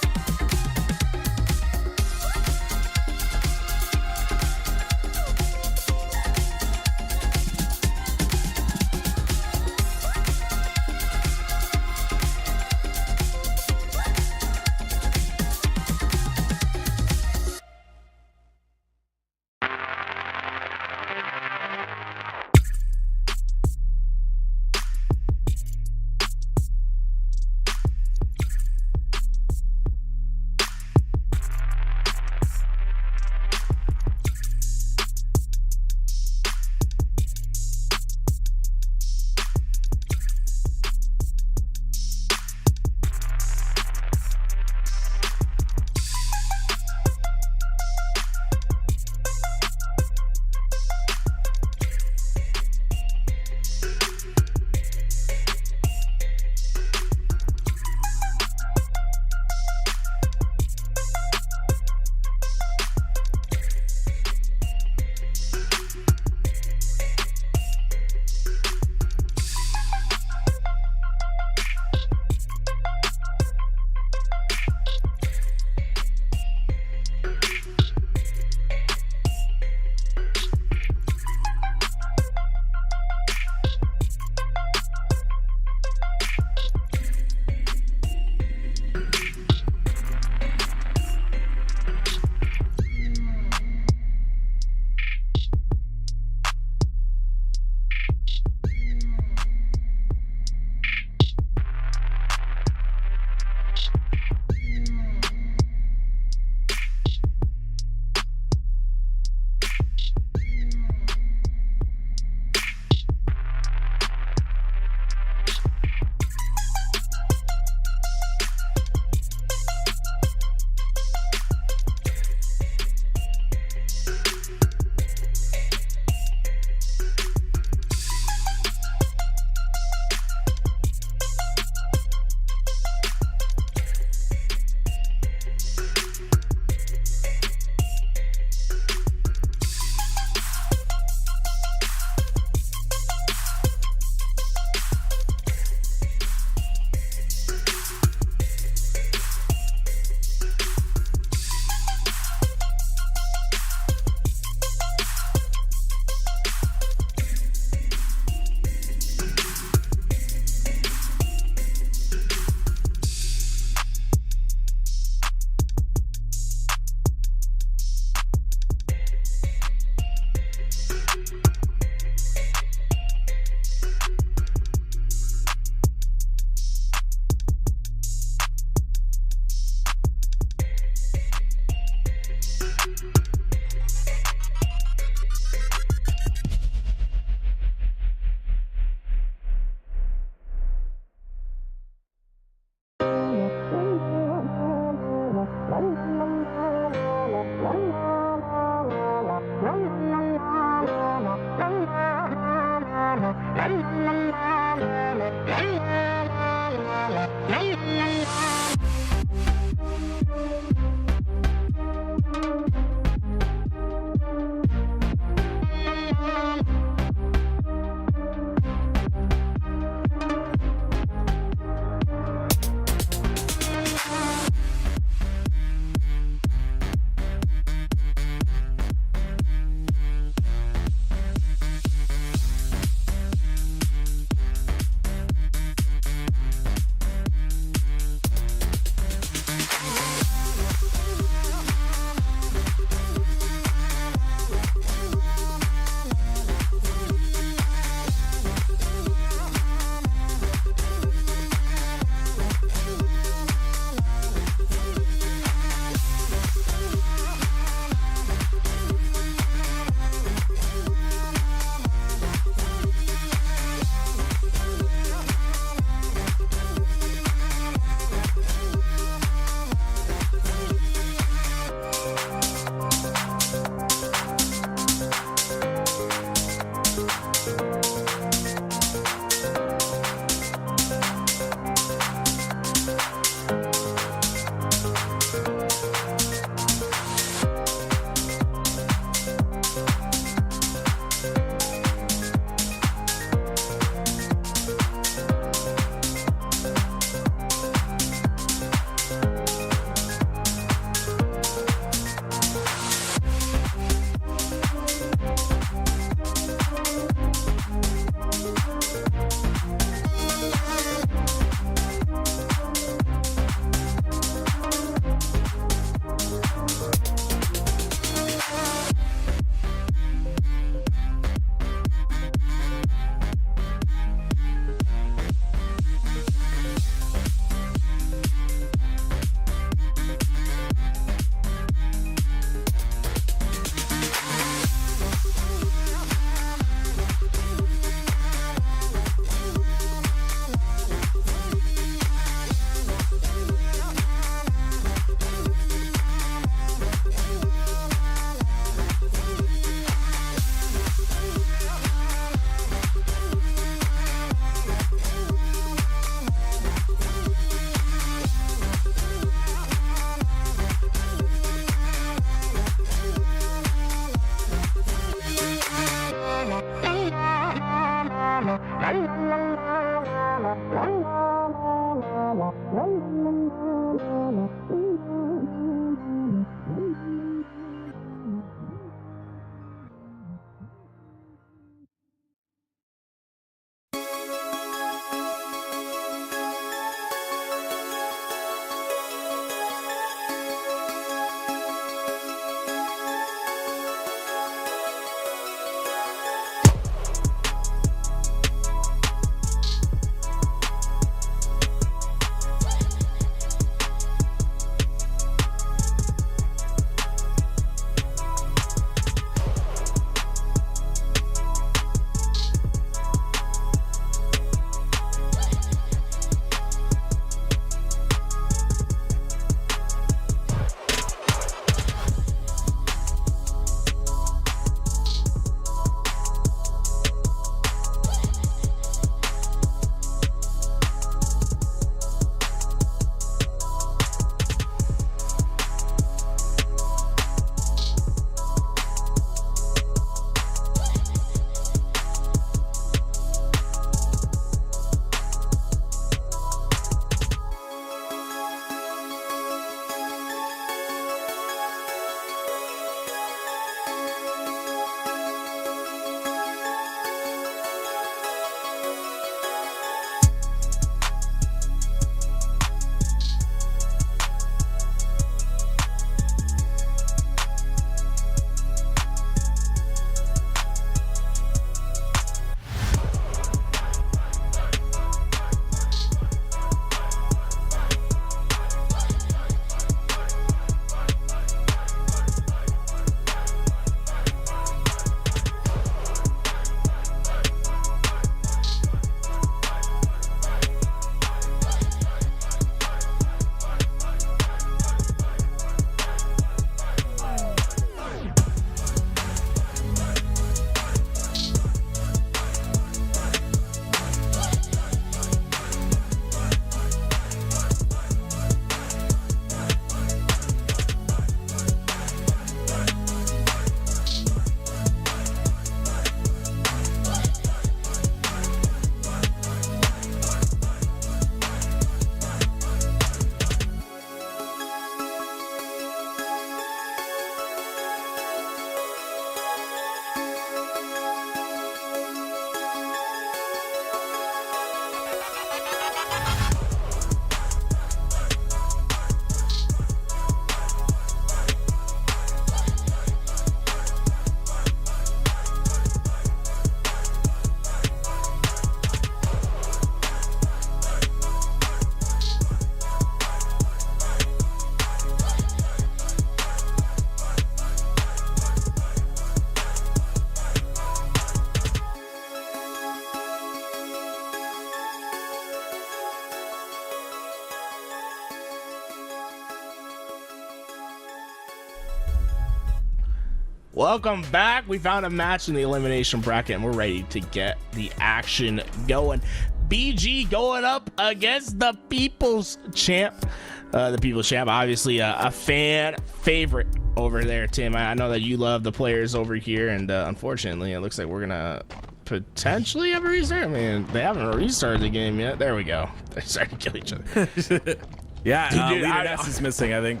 Welcome back. We found a match in the elimination bracket and we're ready to get the action going. BG going up against the People's Champ. The People's Champ, obviously a fan favorite over there, Tim. I know that you love the players over here, and unfortunately, it looks like we're gonna potentially have a restart. I mean, they haven't restarted the game yet. There we go. They started to kill each other. Yeah, Dude, Leader Ness is missing, I think.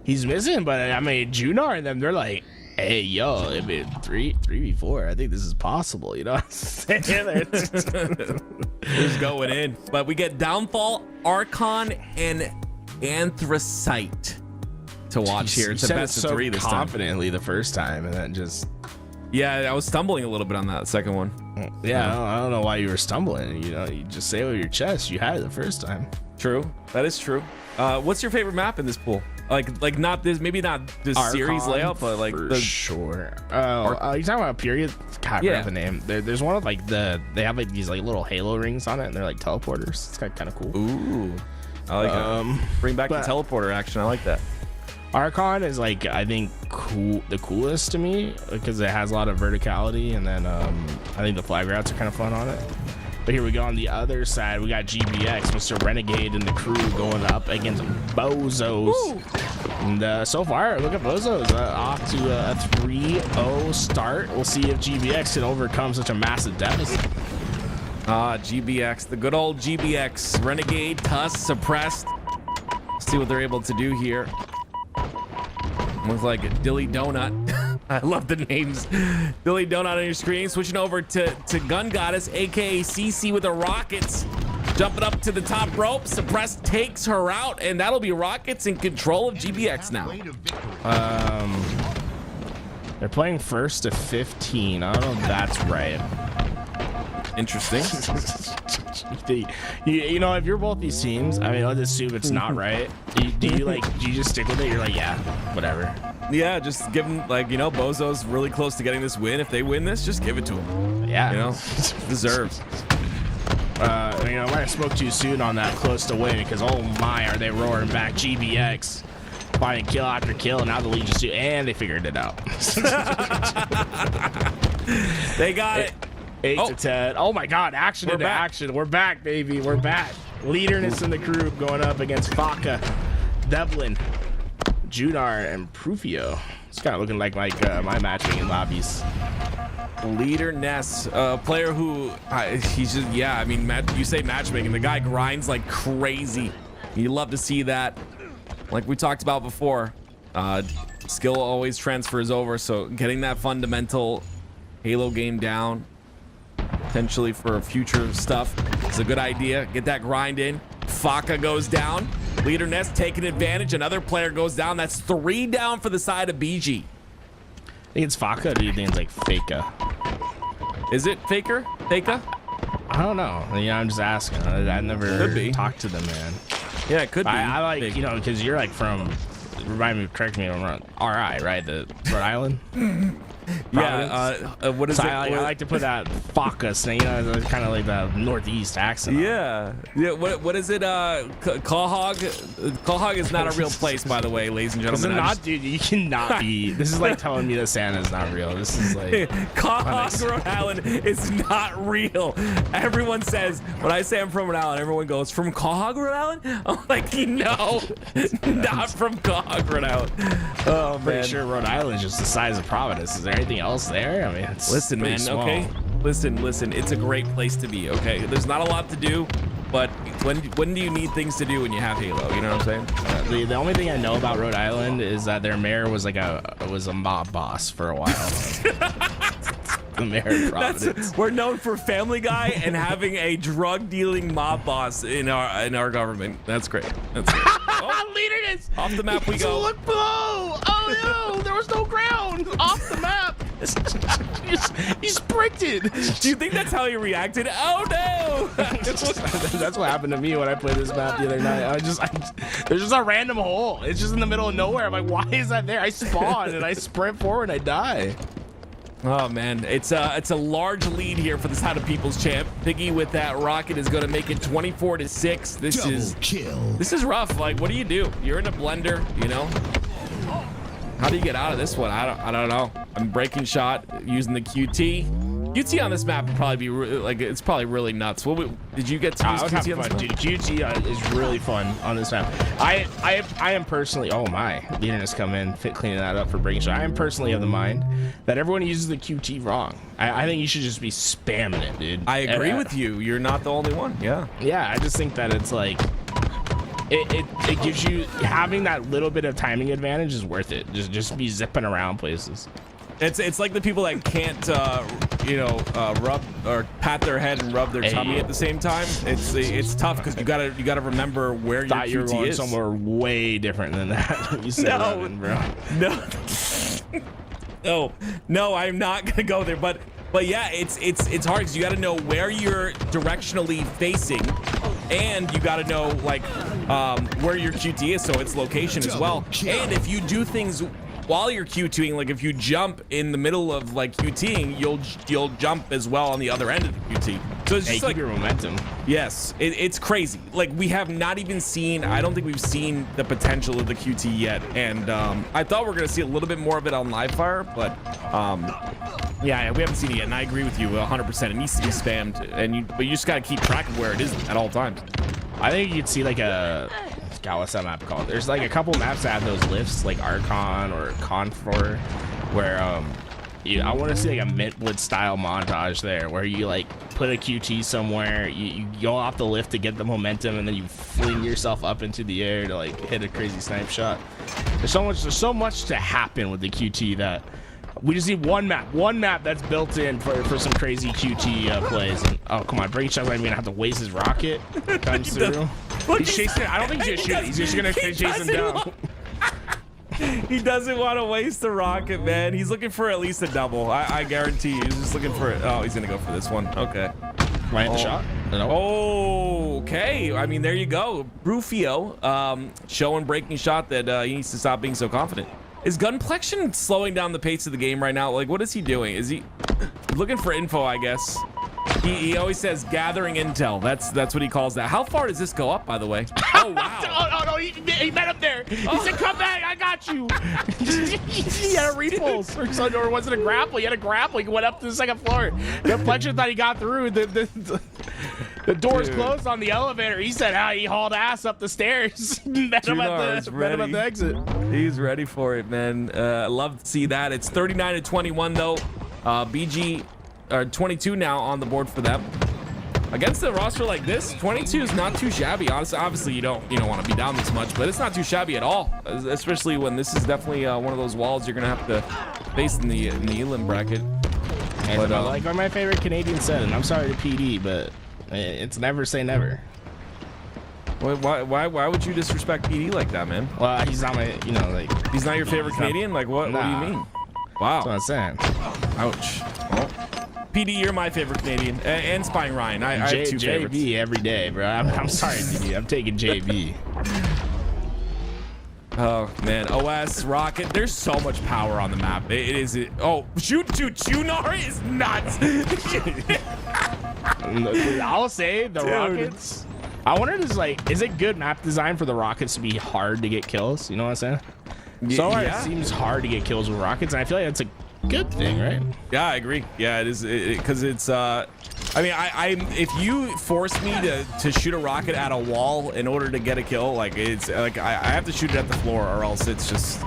He's missing, but I mean, Junar and them, they're like, hey, yo, I mean, 3v4. I think this is possible. You know what I'm saying? Who's going in? But we get Downfall, Archon, and Anthracite to watch here. It's a best of 3 this time. Confidently the first time, and then just... Yeah, I was stumbling a little bit on that second one. Yeah, I don't know why you were stumbling. You know, you just say it with your chest. You had it the first time. True. That is true. What's your favorite map in this pool? Like not this, maybe not this Archon, series layout, but like for the sure. You talking about period? God, I forgot the name. There's one of like they have like these like little halo rings on it, and they're like teleporters. It's kind of cool. Ooh, I like it. Bring back the teleporter action. I like that. Archon is like, I think, the coolest to me because it has a lot of verticality, and then I think the flag routes are kind of fun on it. But here we go on the other side. We got GBX, Mr. Renegade, and the crew going up against Bozos. Ooh. And so far, look at Bozos off to a 3-0 start. We'll see if GBX can overcome such a massive deficit. GBX, the good old GBX. Renegade, Tusk, Suppressed. Let's see what they're able to do here. Looks like a Dilly Donut. I love the names. Dilly Donut on your screen. Switching over to Gun Goddess, aka CC with the rockets. Jumping up to the top rope. Suppressed takes her out, and that'll be Rockets in control of GBX now. They're playing first to 15. I don't know if that's right. Interesting. you know, if you're both these teams, I mean, let's assume it's not right. Do you just stick with it? You're like, yeah, whatever. Yeah, just give them, like, you know, Bozo's really close to getting this win. If they win this, just give it to them. Yeah. You know, deserves. You know, I might have spoke too soon on that close to win because, oh my, are they roaring back. GBX finding kill after kill, and now the Legion 2, and they figured it out. They got it. 8 to 10. Oh my God, action into action. We're back, baby. We're back. Leaderness in the crew going up against Faka, Devlin, Junar, and Prufio. It's kind of looking like my matchmaking lobbies. Leader Ness, a player who he's just, yeah, I mean, you say matchmaking, the guy grinds like crazy. You love to see that. Like we talked about before, skill always transfers over, so getting that fundamental Halo game down potentially for future stuff is a good idea. Get that grind in. Faka goes down. Leader Ness taking advantage. Another player goes down. That's 3 down for the side of BG. I think it's Faka, or do you think it's like Faka? Is it Faker? Faka? I don't know. Yeah, I'm just asking. I never talked to them, man. Yeah, it could be. I like, you know, because you're like from, remind me, correct me if I'm wrong, RI, right? The Rhode Island? Yeah, what is it? I like to put that Focus thing, you know, kind of like the Northeast accent. Yeah. What is it? Clawhog? Clawhog is not a real place, by the way, ladies and gentlemen. It's not, dude. You cannot be. This is like telling me that Santa's not real. This is like Clawhog, Rhode Island is not real. Everyone says when I say I'm from Rhode Island, everyone goes, "From Clawhog, Rhode Island?" I'm like, no, not from Clawhog, Rhode Island. Oh man, pretty sure Rhode Island is just the size of Providence. Is there anything else there? I mean, it's listen, man. small. Okay, listen. It's a great place to be. Okay, there's not a lot to do, but when do you need things to do when you have Halo? You know what I'm saying? The only thing I know about Rhode Island is that their mayor was like a mob boss for a while. The mayor of Providence. We're known for Family Guy and having a drug dealing mob boss in our government. That's great. That's great. Oh, Leaderness! Off the map we go. Look below! Oh no! There was no ground! Off the map! He sprinted! Do you think that's how he reacted? Oh no! That's what happened to me when I played this map the other night. There's just a random hole. It's just in the middle of nowhere. I'm like, why is that there? I spawn and I sprint forward and I die. Oh man, it's a large lead here for the side of People's Champ. Piggy with that rocket is going to make it 24-6. This Double kill. is rough. Like, what do? You're in a blender, you know. This is not, dude. You cannot be. This is like telling me that Santa's not real. This is How do you get out of this one? I don't know. I'm breaking shot using the QT. QT on this map would probably be it's probably really nuts. Did you get to use QT on this map? Dude, QT is really fun on this map. I am personally, oh my, the internet's come in, cleaning that up for breaking shot. I am personally of the mind that everyone uses the QT wrong. I think you should just be spamming it, dude. I agree with you. You're not the only one. Yeah. Yeah, I just think that it's like, it gives you, having that little bit of timing advantage is worth it. Just be zipping around places. It's like the people that can't rub or pat their head and rub their tummy at the same time. It's tough because you gotta remember where your QT you were going is. somewhere way different than that. You said rubbing, bro. No, I'm not gonna go there. But yeah, it's hard because you gotta know where you're directionally facing, and you gotta know like where your QT is, so its location as well. And if you do things while you're QTing, like if you jump in the middle of like QTing, you'll jump as well on the other end of the QT. So it's just like keep your momentum. Yes, it's crazy. Like we have not even seen, I don't think we've seen the potential of the QT yet. And I thought we were gonna see a little bit more of it on live fire, but yeah, we haven't seen it yet. And I agree with you 100%. It needs to be spammed, but you just gotta keep track of where it is at all times. I think you'd see like God, what's that map called? There's like a couple maps that have those lifts, like Archon or Confor, where I want to see like a Mint Blitz style montage there, where you like put a QT somewhere, you go off the lift to get the momentum, and then you fling yourself up into the air to like hit a crazy snipe shot. There's so much to happen with the QT that we just need one map that's built in for some crazy QT plays. And, oh come on, Breaking Shot might gonna have to waste his rocket. Comes through. He's chasing it. I don't think he's gonna shoot it. He's just gonna chase him down. He doesn't want to waste the rocket, man. He's looking for at least a double. I guarantee you. He's just looking for it. Oh, he's gonna go for this one. Okay. Right the shot. No. Oh, okay. I mean, there you go. Rufio showing Breaking Shot that he needs to stop being so confident. Is Gunplexion slowing down the pace of the game right now? Like, what is he doing? Is he looking for info, I guess? He always says gathering intel. That's what he calls that. How far does this go up, by the way? Oh, wow. no, he met him there. He said, come back, I got you. He had a repulse. Or was it a grapple? He had a grapple. He went up to the second floor. Gunplexion thought he got through. The doors closed on the elevator. He said how he hauled ass up the stairs. met him at the exit. He's ready for it, man. I love to see that. It's 39-21 though. BG 22 now on the board for them. Against a roster like this, 22 is not too shabby. Honestly, obviously you don't want to be down this much, but it's not too shabby at all. Especially when this is definitely one of those walls you're gonna have to face in the Elam bracket. But like my favorite Canadian said, and I'm sorry to PD, but it's never say never. Why would you disrespect PD like that, man? Well, he's not my, he's not your favorite Canadian? Like what? Nah. What do you mean? Wow. That's what I'm saying. Ouch. Well, PD, you're my favorite Canadian, and Spying Ryan. I have two favorites. JB every day, bro. I'm sorry, PD. I'm taking JB. Oh man, OS Rocket. There's so much power on the map. It is. Oh, shoot! Chunar is nuts. I'll say the Rockets. I wonder, is it good map design for the Rockets to be hard to get kills? You know what I'm saying? So far, it seems hard to get kills with Rockets, and I feel like that's a good thing, right? Yeah, I agree. Yeah, it is, because it's. I mean, if you force me to shoot a rocket at a wall in order to get a kill, like it's like I have to shoot it at the floor, or else it's just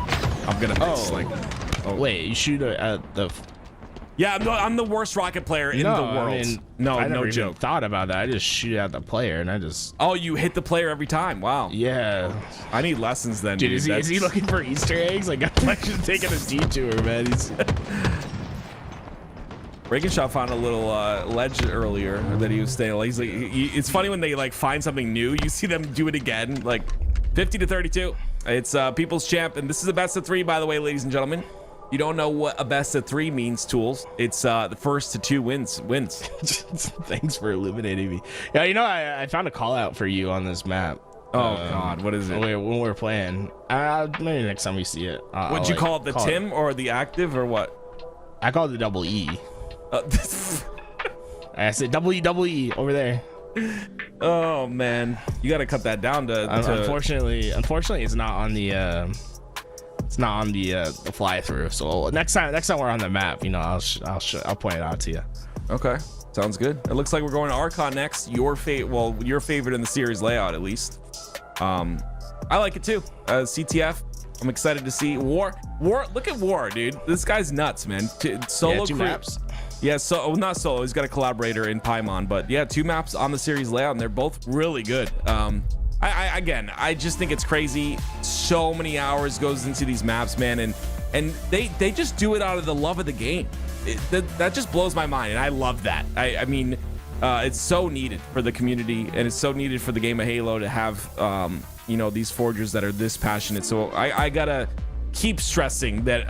I'm gonna miss. Wait, you shoot at the. Yeah, I'm the worst rocket player in the world. I mean, no I never even joke. thought about that. I just shoot at the player, and I just. Oh, you hit the player every time. Wow. Yeah. I need lessons then, dude. Is he looking for Easter eggs? Like, I'm actually taking a detour, man. He's. Breaking Shot found a little ledge earlier that he was staying. He's like, it's funny when they like find something new. You see them do it again. Like 50-32. It's People's Champ, and this is a best of 3, by the way, ladies and gentlemen. You don't know what a best of 3 means, Tools. It's the first to 2 wins. Thanks for illuminating me. Yeah, I found a call out for you on this map. Oh God, what is it? When we're playing, maybe next time we see it. What'd you call it? The Tim or the active or what? I called it double E. I said WWE over there. Oh man, you got to cut that down to. Unfortunately, it's not on the It's not on the fly through. So next time we're on the map, you know, I'll point it out to you. Okay, sounds good. It looks like we're going to Archon next. Your favorite in the series layout, at least. I like it too. CTF. I'm excited to see War. Look at War, dude. This guy's nuts, man. Solo two maps. Yeah, so not solo. He's got a collaborator in Paimon, but yeah, 2 maps on the series layout, and they're both really good. I just think it's crazy. So many hours goes into these maps, man, and they just do it out of the love of the game. That just blows my mind, and I love that. I mean, it's so needed for the community, and it's so needed for the game of Halo to have you know, these forgers that are this passionate. So I gotta keep stressing that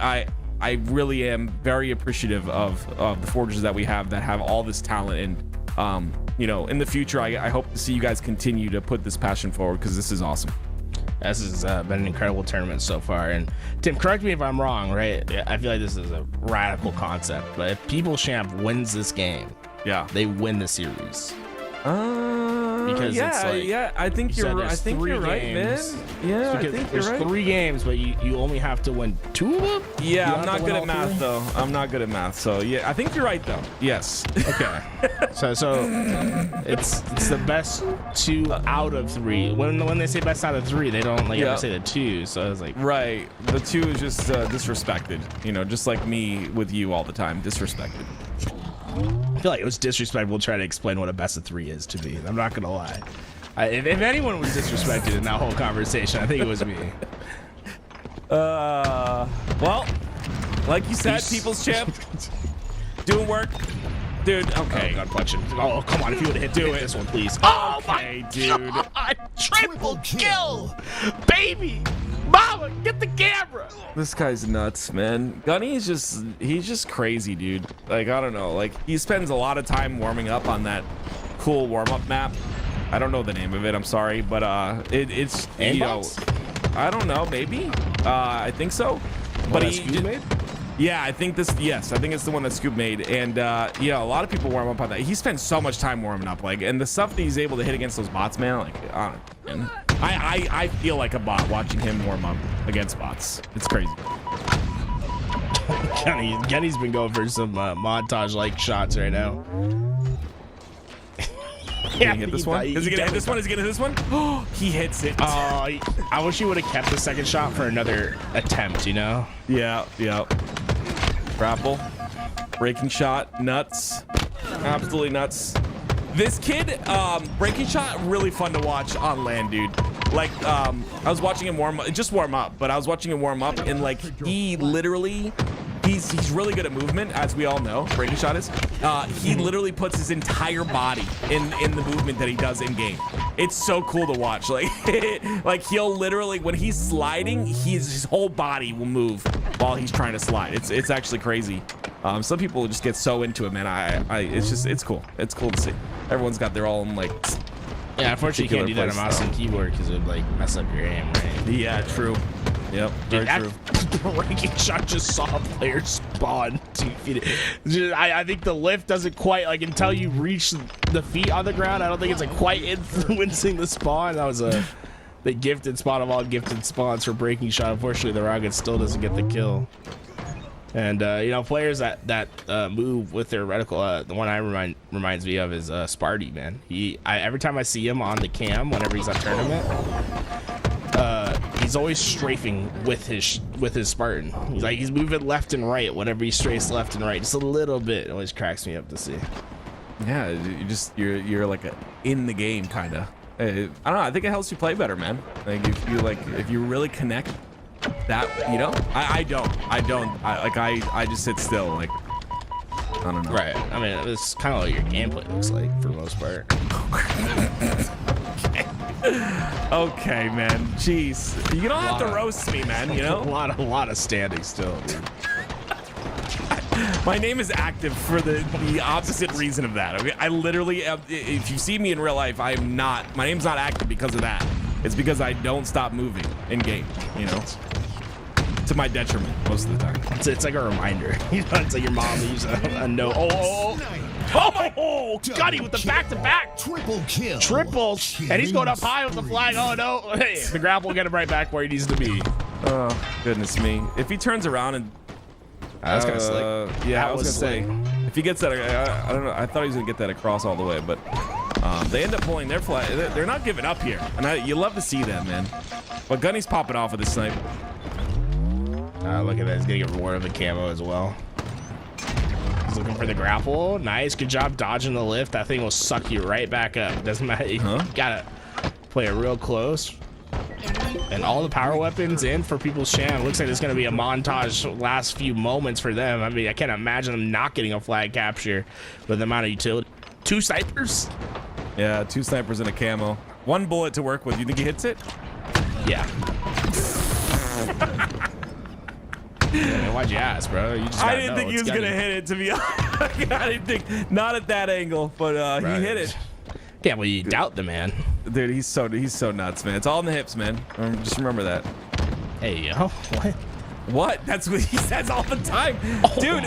I really am very appreciative of the forgers that we have that have all this talent, and you know, in the future I hope to see you guys continue to put this passion forward, because this is awesome. This has been an incredible tournament so far. And Tim, correct me if I'm wrong, right? I feel like this is a radical concept, but if People Champ wins this game, Yeah. they win the series. Because yeah, it's like, yeah. I think you're right. I think you're right, man. Yeah, I think you're right. There's 3 games, but you only have to win 2 of them. Yeah, I'm not good at math though. I'm not good at math, so yeah, I think you're right though. Yes. Okay. so it's the best 2 out of 3. When they say best out of 3, they don't like ever say the 2. So I was like, right. The 2 is just disrespected. You know, just like me with you all the time, disrespected. I feel like it was disrespectful to try to explain what a best of 3 is to me. I'm not gonna lie. If anyone was disrespected in that whole conversation, I think it was me. Well, like you said, People's Champ doing work, dude. Okay, God, punch it. Oh, come on! If you would have hit this one, please. Oh my dude! God. Triple kill, baby. Mama, get the camera. This guy's nuts, man. Gunny is he's just crazy, dude. Like, I don't know. Like, he spends a lot of time warming up on that cool warm-up map. I don't know the name of it, I'm sorry, but it's you know, I don't know, maybe. I think so. But he made? Yeah, I think it's the one that Scoop made. And yeah, a lot of people warm up on that. He spends so much time warming up, like, and the stuff that he's able to hit against those bots, man, like, I feel like a bot watching him warm up against bots. It's crazy. Kenny's been going for some montage-like shots right now. Can he hit this one? Is he gonna hit this one? Is he gonna hit this one? Oh, he hits it. I wish he would have kept the second shot for another attempt, you know? Yeah. Grapple. Breaking shot. Nuts. Absolutely nuts. This kid, breaking shot, really fun to watch on land, dude. Like, I was watching him warm up, but I was watching him warm up, and like, he literally, he's really good at movement, as we all know. Breaking shot is. He literally puts his entire body in the movement that he does in game. It's so cool to watch. Like, like he'll literally, when he's sliding, his whole body will move while he's trying to slide. It's actually crazy. Some people just get so into it, man. It's cool. It's cool to see. Everyone's got their own, like, yeah, unfortunately you can't do that on mouse and keyboard because it would like mess up your aim, right? Yeah, true. Yep, Dude, very true. Breaking shot just saw a player spawn 2 feet. I think the lift doesn't quite, like, until you reach the feet on the ground, I don't think it's like quite influencing the spawn. That was the gifted spawn of all gifted spawns for breaking shot. Unfortunately, the Rocket still doesn't get the kill. And you know, players that move with their reticle, the one reminds me of is Sparty, man. Every time I see him on the cam, whenever he's at tournament, he's always strafing with his Spartan. He's moving left and right whenever he strays left and right, just a little bit. It always cracks me up to see. Yeah, you're like in the game, kind of. I don't know. I think it helps you play better, man. Like, if you really connect. That, you know, I don't. I just sit still, like, I don't know. Right. I mean, it's kind of what your gameplay looks like for the most part. Okay, man. Jeez, you don't have to roast me, man. You know, a lot of standing still, dude. My name is active for the opposite reason of that. Okay, I literally, if you see me in real life, my name's not active because of that. It's because I don't stop moving in game, you know, to my detriment most of the time. It's like a reminder. You know, it's like your mom leaves a note. Oh, Gunny with the back-to-back. Triple kill. Triples. And he's going up high with the flag. Oh, no. Hey, the grapple will get him right back where he needs to be. Oh, goodness me. If he turns around and... That's kind of slick. Yeah, That I was was going to say, if he gets that, I don't know. I thought he was going to get that across all the way, but they end up pulling their flag. They're not giving up here. And you love to see that, man. But Gunny's popping off with this snipe. Look at that. He's going to get rewarded with a camo as well. He's looking for the grapple. Nice. Good job dodging the lift. That thing will suck you right back up. Doesn't matter. You got to play it real close. And all the power weapons in for People's Champ. Looks like it's going to be a montage last few moments for them. I mean, I can't imagine them not getting a flag capture with the amount of utility. 2 snipers? Yeah, 2 snipers and a camo. 1 bullet to work with. You think he hits it? Yeah. Man, why'd you ask, bro? You just I didn't think he was going to hit it, to be honest. I didn't think, not at that angle, but he hit it. Can't believe you doubt the man. Dude, he's so nuts, man. It's all in the hips, man. Just remember that. Hey, yo, what? What? That's what he says all the time. Dude,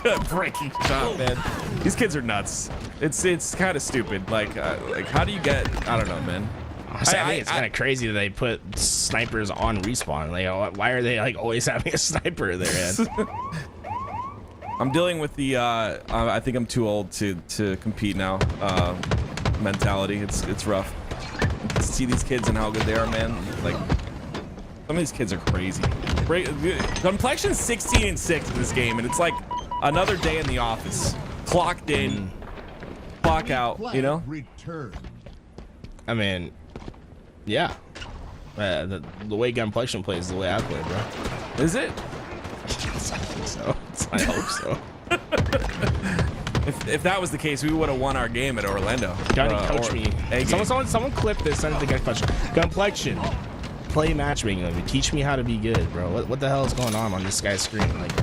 good breaking shot, man. These kids are nuts. It's kind of stupid. Like how do you get, I don't know, man. I think it's kind of crazy that they put snipers on respawn. Like, why are they like always having a sniper in their hand? I'm dealing with the I think I'm too old to compete now mentality. It's rough. See these kids and how good they are, man. Like, some of these kids are crazy. Complexion's 16-6 in this game, and it's like another day in the office. Clocked in, clock out, you know? I mean, yeah. The way Gunplexion plays is the way I play, bro. Is it? So I hope so. If that was the case, we would have won our game at Orlando. Gotta coach me. Someone clip this. Send it to Gunplexion. Play matchmaking. Like, teach me how to be good, bro. What the hell is going on this guy's screen? Like,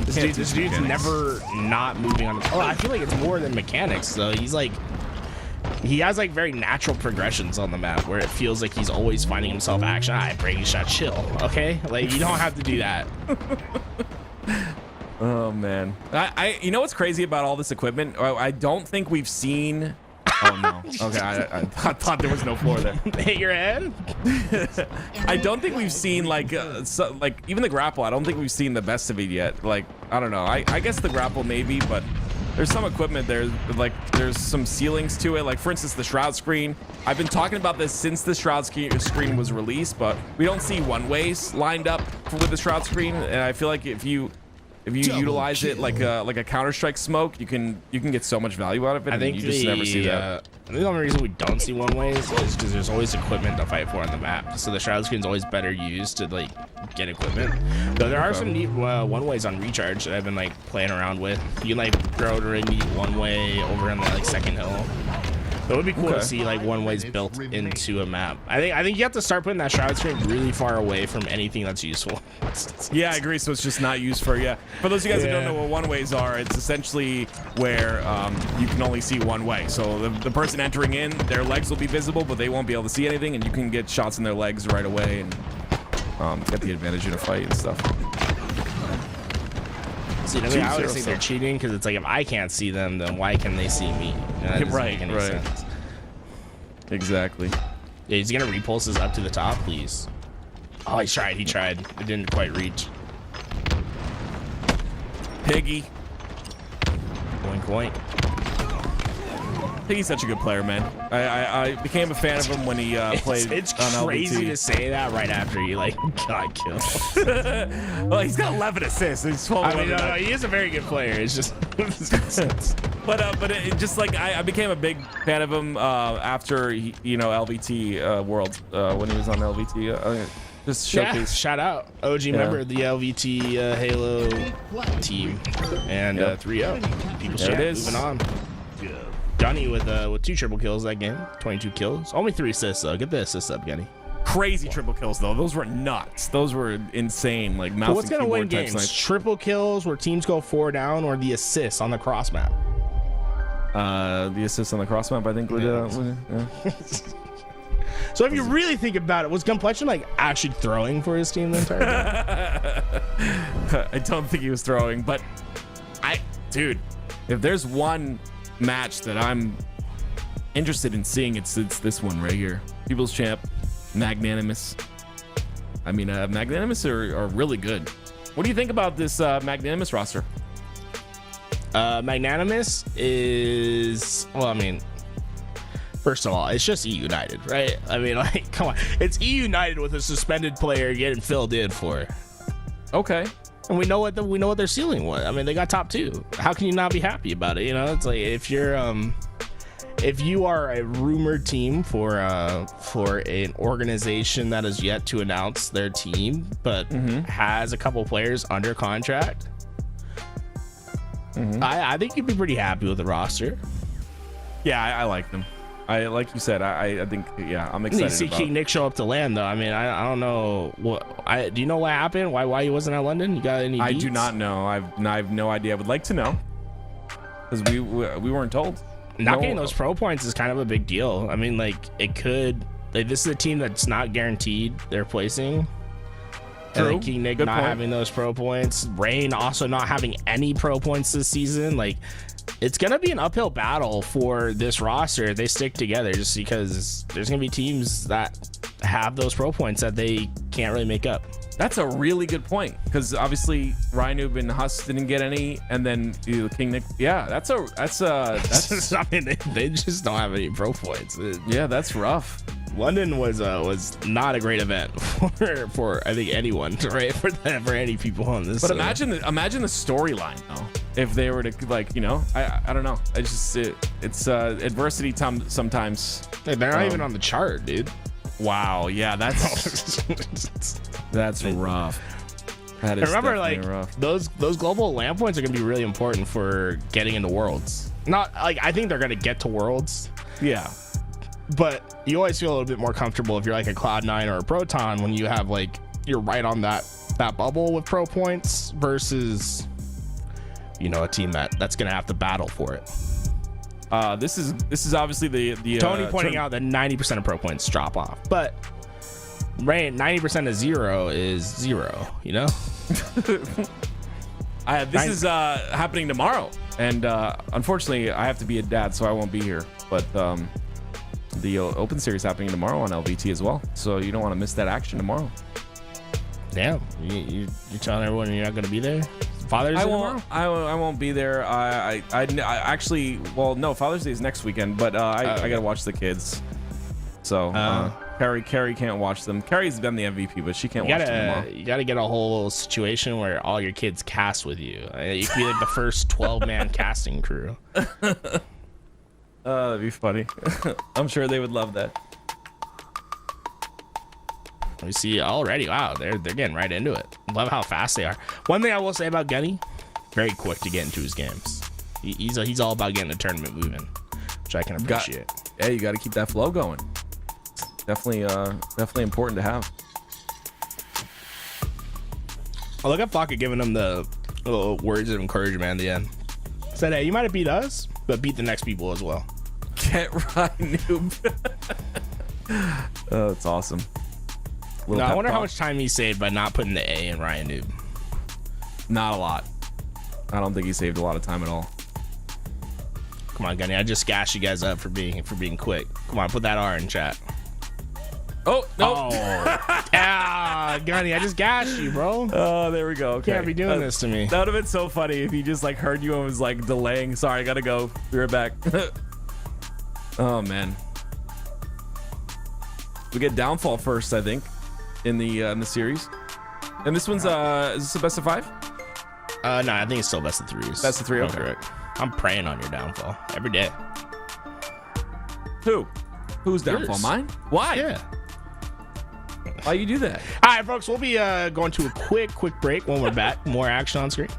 this dude's never not moving on. Oh, I feel like it's more than mechanics. though. He has like very natural progressions on the map where it feels like he's always finding himself action. Breaking shot, chill. Okay, like you don't have to do that. Oh man, you know what's crazy about all this equipment? I don't think we've seen. Oh no. Okay, I thought there was no floor there. Hit your head. I don't think we've seen like even the grapple. I don't think we've seen the best of it yet. Like, I don't know. I guess the grapple maybe, but there's some equipment there. Like, there's some ceilings to it. Like, for instance, the shroud screen. I've been talking about this since the shroud screen was released, but we don't see one-ways lined up with the shroud screen. And I feel like if you utilize it like a Counter-Strike smoke, you can get so much value out of it. I think you just never see that. I think the only reason we don't see one ways is because there's always equipment to fight for on the map. So the shroud screen's always better used to like get equipment. Though there are some neat one ways on recharge that I've been like playing around with. You can like throw it or a neat one way over on the like second hill. It would be cool to see like one ways built into a map. I think you have to start putting that shroud screen really far away from anything that's useful. Yeah, I agree. So it's just not used for For those of you guys who don't know what one ways are, it's essentially where you can only see one way. So the person entering in, their legs will be visible, but they won't be able to see anything, and you can get shots in their legs right away and get the advantage in a fight and stuff. See, I always think they're cheating because it's like if I can't see them, then why can they see me? That doesn't make any sense. Exactly. Yeah, he's gonna repulse this up to the top, please. Oh, he tried. It didn't quite reach. Piggy. Boink, boink. Piggy's such a good player, man. I became a fan of him when he played it's on LVT. crazy to say that right after you like got killed. Well, he's got 11 assists. He's 12. I mean, no, he is a very good player. It's just but it just like I became a big fan of him after LVT World when he was on LVT. Just showcase. Shout out OG member of the LVT Halo team and 3-0. People's Champ. Moving on. Gunny with 2 triple kills that game, 22 kills, only 3 assists though. Get the assists up, Gunny. Crazy triple kills though. Those were nuts. Those were insane. Like mouse what's gonna win games? Triple kills where teams go 4 down, or the assists on the cross map? The assists on the cross map, I think would. So if you really think about it, was Gunplexion like actually throwing for his team the entire game? I don't think he was throwing, but dude, if there's one match that I'm interested in seeing, it's this one right here. People's Champ, magnanimous. I mean, Magnanimous are really good. What do you think about this Magnanimous roster? Magnanimous is, well, I mean, first of all, it's just E United, right? I mean, like, come on, it's E United with a suspended player getting filled in for. Okay. And we know what their ceiling was. I mean, they got top 2. How can you not be happy about it? You know, it's like if you are a rumored team for an organization that is yet to announce their team, but has a couple players under contract, I think you'd be pretty happy with the roster. Yeah, I like them. Like you said, I think, yeah, I'm excited. You see King Nick show up to land, though. I mean, I don't know do you know what happened? Why he wasn't at London? You got any I deets? do not know. I have no idea. I would like to know, because we weren't told. Not getting those pro points is kind of a big deal. I mean, like, it could, like, this is a team that's not guaranteed their placing. True. And then King Nick Good not point. having those pro points, Rain also not having any pro points this season. Like, it's gonna be an uphill battle for this roster if they stick together, just because there's gonna be teams that have those pro points that they can't really make up. That's a really good point, because obviously Rhinoob and Huss didn't get any, and then King Nick. Yeah, that's I mean, they just don't have any pro points. yeah, that's rough. London was not a great event for I think anyone, right? For any people on this. But imagine the storyline though, if they were to, like, you know, I don't know. I just it's adversity sometimes. They're not even on the chart, dude. Wow, yeah, that's rough. That is Remember, definitely like, rough. those global land points are gonna be really important for getting into Worlds. Not like, I think they're gonna get to Worlds, Yeah. but you always feel a little bit more comfortable if you're like a Cloud9 or a Proton when you have, like, you're right on that bubble with pro points versus, you know, a team that's gonna have to battle for it. This is obviously the Tony pointing out that 90% of pro points drop off, but Rain, 90% of 0 is 0, you know? This is happening tomorrow, and unfortunately I have to be a dad, so I won't be here, but the Open Series happening tomorrow on LVT as well, so you don't want to miss that action tomorrow. Damn, you're telling everyone you're not going to be there? Father's Day tomorrow? I won't be there. I actually, well, no, Father's Day is next weekend, but I gotta watch the kids. So Carrie can't watch them. Carrie's been the MVP, but she can't watch them tomorrow. You gotta get a whole situation where all your kids cast with you. You could be like the first 12-man casting crew. That'd be funny. I'm sure they would love that. We see already. Wow, they're getting right into it. Love how fast they are. One thing I will say about Gunny, very quick to get into his games. He's all about getting the tournament moving, which I can appreciate. You got to keep that flow going. Definitely important to have. I look at Flocka giving him the little words of encouragement at the end. Said, hey, you might have beat us, but beat the next people as well. Get right, noob. Oh, that's awesome. No, I wonder how much time he saved by not putting the A in Ryan Noob. Not a lot. I don't think he saved a lot of time at all. Come on, Gunny. I just gassed you guys up for being quick. Come on, put that R in chat. Oh, no. Oh, yeah, Gunny. I just gassed you, bro. Oh, there we go. Okay. You can't be doing this to me. That would have been so funny if he just, like, heard you and was, like, delaying. Sorry, I gotta go. Be right back. Oh, man. We get Downfall first, I think, in the series. And this one's is this a best of 5? No, I think it's still best of 3s. Best of 3, okay. Correct. I'm praying on your downfall every day. Who's Downfall? Yours. Mine? Why? Yeah. Why you do that? All right, folks. We'll be going to a quick break. When we're back, more action on screen.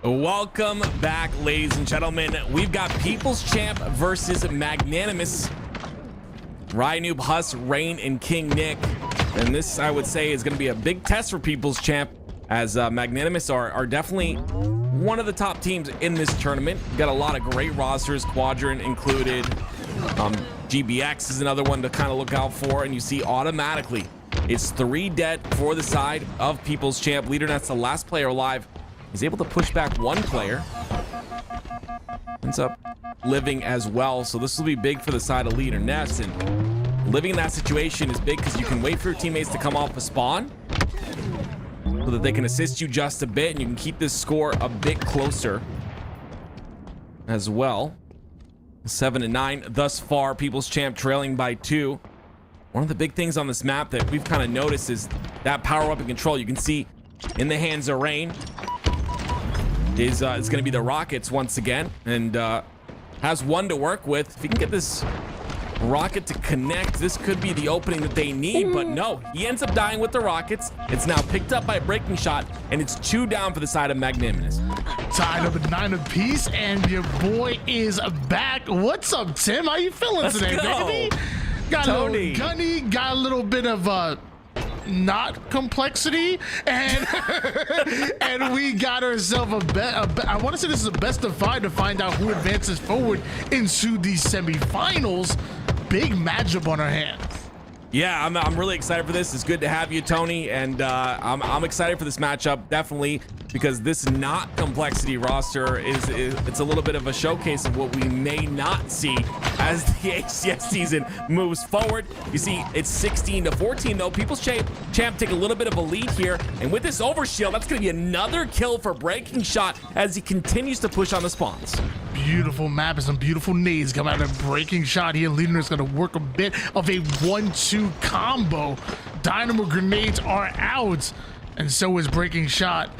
Welcome back, ladies and gentlemen. We've got People's Champ versus Magnanimous. Ryanoob, Huss, Rain, and King Nick. And this, I would say, is going to be a big test for People's Champ, as Magnanimous are definitely one of the top teams in this tournament. We've got a lot of great rosters, Quadrant included. GBX is another one to kind of look out for, and you see automatically it's 3 dead for the side of People's Champ. Leader Nest, the last player alive, is able to push back 1 player. Ends up living as well, so this will be big for the side of Leader Nest, and living in that situation is big because you can wait for your teammates to come off a spawn so that they can assist you just a bit, and you can keep this score a bit closer as well. 7-9 thus far. People's Champ trailing by 2. One of the big things on this map that we've kind of noticed is that power up and control. You can see in the hands of Rain is it's going to be the rockets once again, and has 1 to work with. If he can get this rocket to connect, this could be the opening that they need, but no, he ends up dying with the rockets. It's now picked up by Breaking Shot, and it's 2 down for the side of Magnanimous. Tied up at 9 apiece, and your boy is back. What's up, Tim? How you feeling Let's today, go. baby? Got Tony. a little gunny, got a little bit of not complexity, and and we got ourselves I want to say this is a best of 5 to find out who advances forward into the semifinals. Big matchup on our hands. Yeah, I'm really excited for this. It's good to have you, Tony, and I'm excited for this matchup, definitely, because this not complexity roster it's a little bit of a showcase of what we may not see as the HCS season moves forward. You see, it's 16-14 though. People's Champ take a little bit of a lead here, and with this overshield, that's going to be another kill for Breaking Shot as he continues to push on the spawns. Beautiful map and some beautiful nades come out of Breaking Shot here. Leader is going to work a bit of a 1-2 combo. Dynamo grenades are out, and so is Breaking Shot.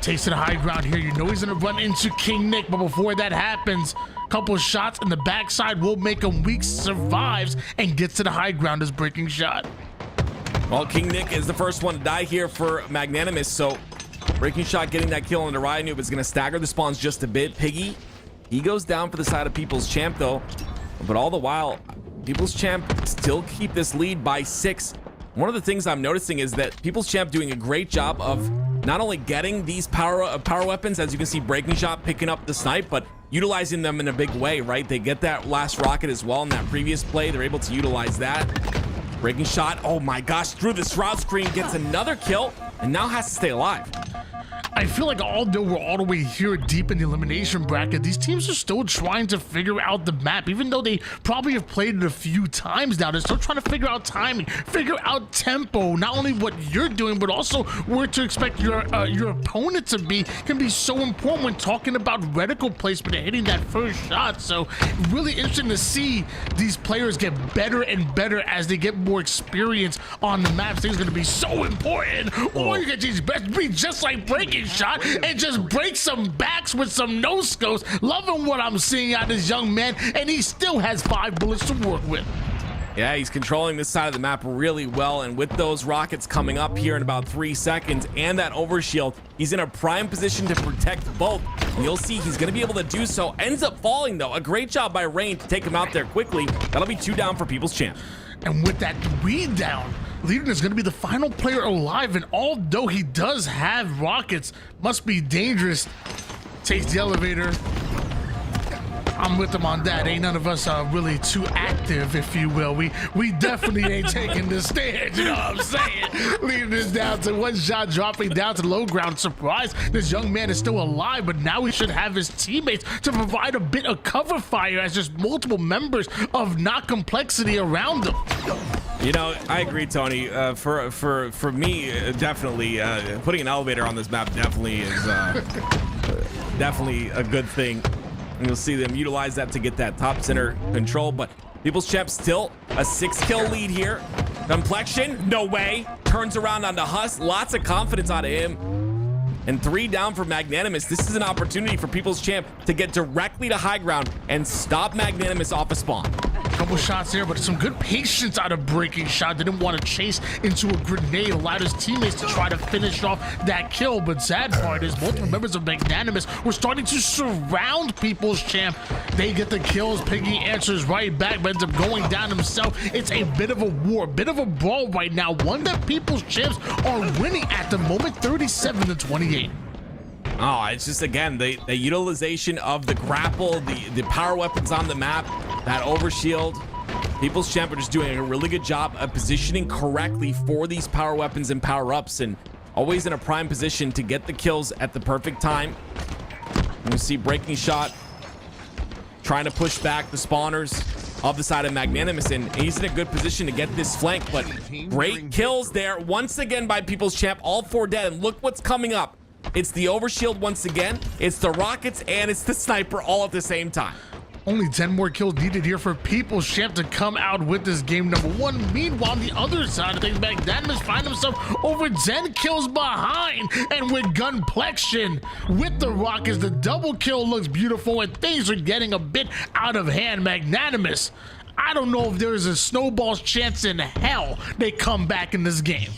Takes to the high ground here. You know he's going to run into King Nick, but before that happens, couple of shots in the backside will make him weak, survives, and gets to the high ground as Breaking Shot. Well, King Nick is the first one to die here for Magnanimous, so Breaking Shot getting that kill on the Ryanoob is going to stagger the spawns just a bit. Piggy, he goes down for the side of People's Champ though, but all the while, People's Champ still keep this lead by 6. One of the things I'm noticing is that People's Champ doing a great job of not only getting these power weapons, as you can see Breaking Shot picking up the snipe, but utilizing them in a big way, right? They get that last rocket as well in that previous play. They're able to utilize that. Breaking Shot, oh my gosh, through the shroud screen, gets another kill, and now has to stay alive. I feel like although we're all the way here deep in the elimination bracket, these teams are still trying to figure out the map. Even though they probably have played it a few times now, they're still trying to figure out timing, figure out tempo, not only what you're doing, but also where to expect your opponent to be can be so important when talking about reticle placement and hitting that first shot. So really interesting to see these players get better and better as they get more experience on the maps. Things are going to be so important. Or you can just be just like Breaking Shot and just break some backs with some no-scopes. Loving what I'm seeing out of this young man, and he still has 5 bullets to work with. Yeah, he's controlling this side of the map really well, and with those rockets coming up here in about 3 seconds and that overshield, he's in a prime position to protect both. And you'll see he's going to be able to do so. Ends up falling though. A great job by Rain to take him out there quickly. That'll be 2 down for People's Champ. And with that 3 down, Leader is going to be the final player alive, and although he does have rockets, must be dangerous. Takes the elevator. I'm with him on that. Ain't none of us are really too active, if you will. We definitely ain't taking the stairs, you know what I'm saying? Leading this down to 1 shot, dropping down to the low ground. Surprise, this young man is still alive, but now he should have his teammates to provide a bit of cover fire as there's multiple members of Not Complexity around him. You know, I agree, Tony. For me, definitely putting an elevator on this map definitely is definitely a good thing. And you'll see them utilize that to get that top center control. But People's Champ still a 6-kill lead here. Complexion, no way. Turns around onto Huss. Lots of confidence out of him. And 3 down for Magnanimous. This is an opportunity for People's Champ to get directly to high ground and stop Magnanimous off a spawn. Couple couple shots there, but some good patience out of Breaking Shot. Didn't want to chase into a grenade, allowed his teammates to try to finish off that kill. But sad part is multiple members of Magnanimous were starting to surround People's Champ. They get the kills. Piggy answers right back, but ends up going down himself. It's a bit of a war, bit of a brawl right now. One that People's Champs are winning at the moment, 37-28. Oh, it's just, again, the utilization of the grapple, the power weapons on the map, that overshield. People's Champ are just doing a really good job of positioning correctly for these power weapons and power-ups, and always in a prime position to get the kills at the perfect time. You see Breaking Shot trying to push back the spawners of the side of Magnanimous, and he's in a good position to get this flank, but great kills there once again by People's Champ. All 4 dead, and look what's coming up. It's the overshield once again, it's the rockets, and it's the sniper all at the same time. Only 10 more kills needed here for People's Champ to come out with this game number 1. Meanwhile, on the other side of things, Magnanimous find himself over 10 kills behind, and with Gunplexion with the rockets, the double kill looks beautiful, and things are getting a bit out of hand. Magnanimous, I don't know if there's a snowball's chance in hell they come back in this game.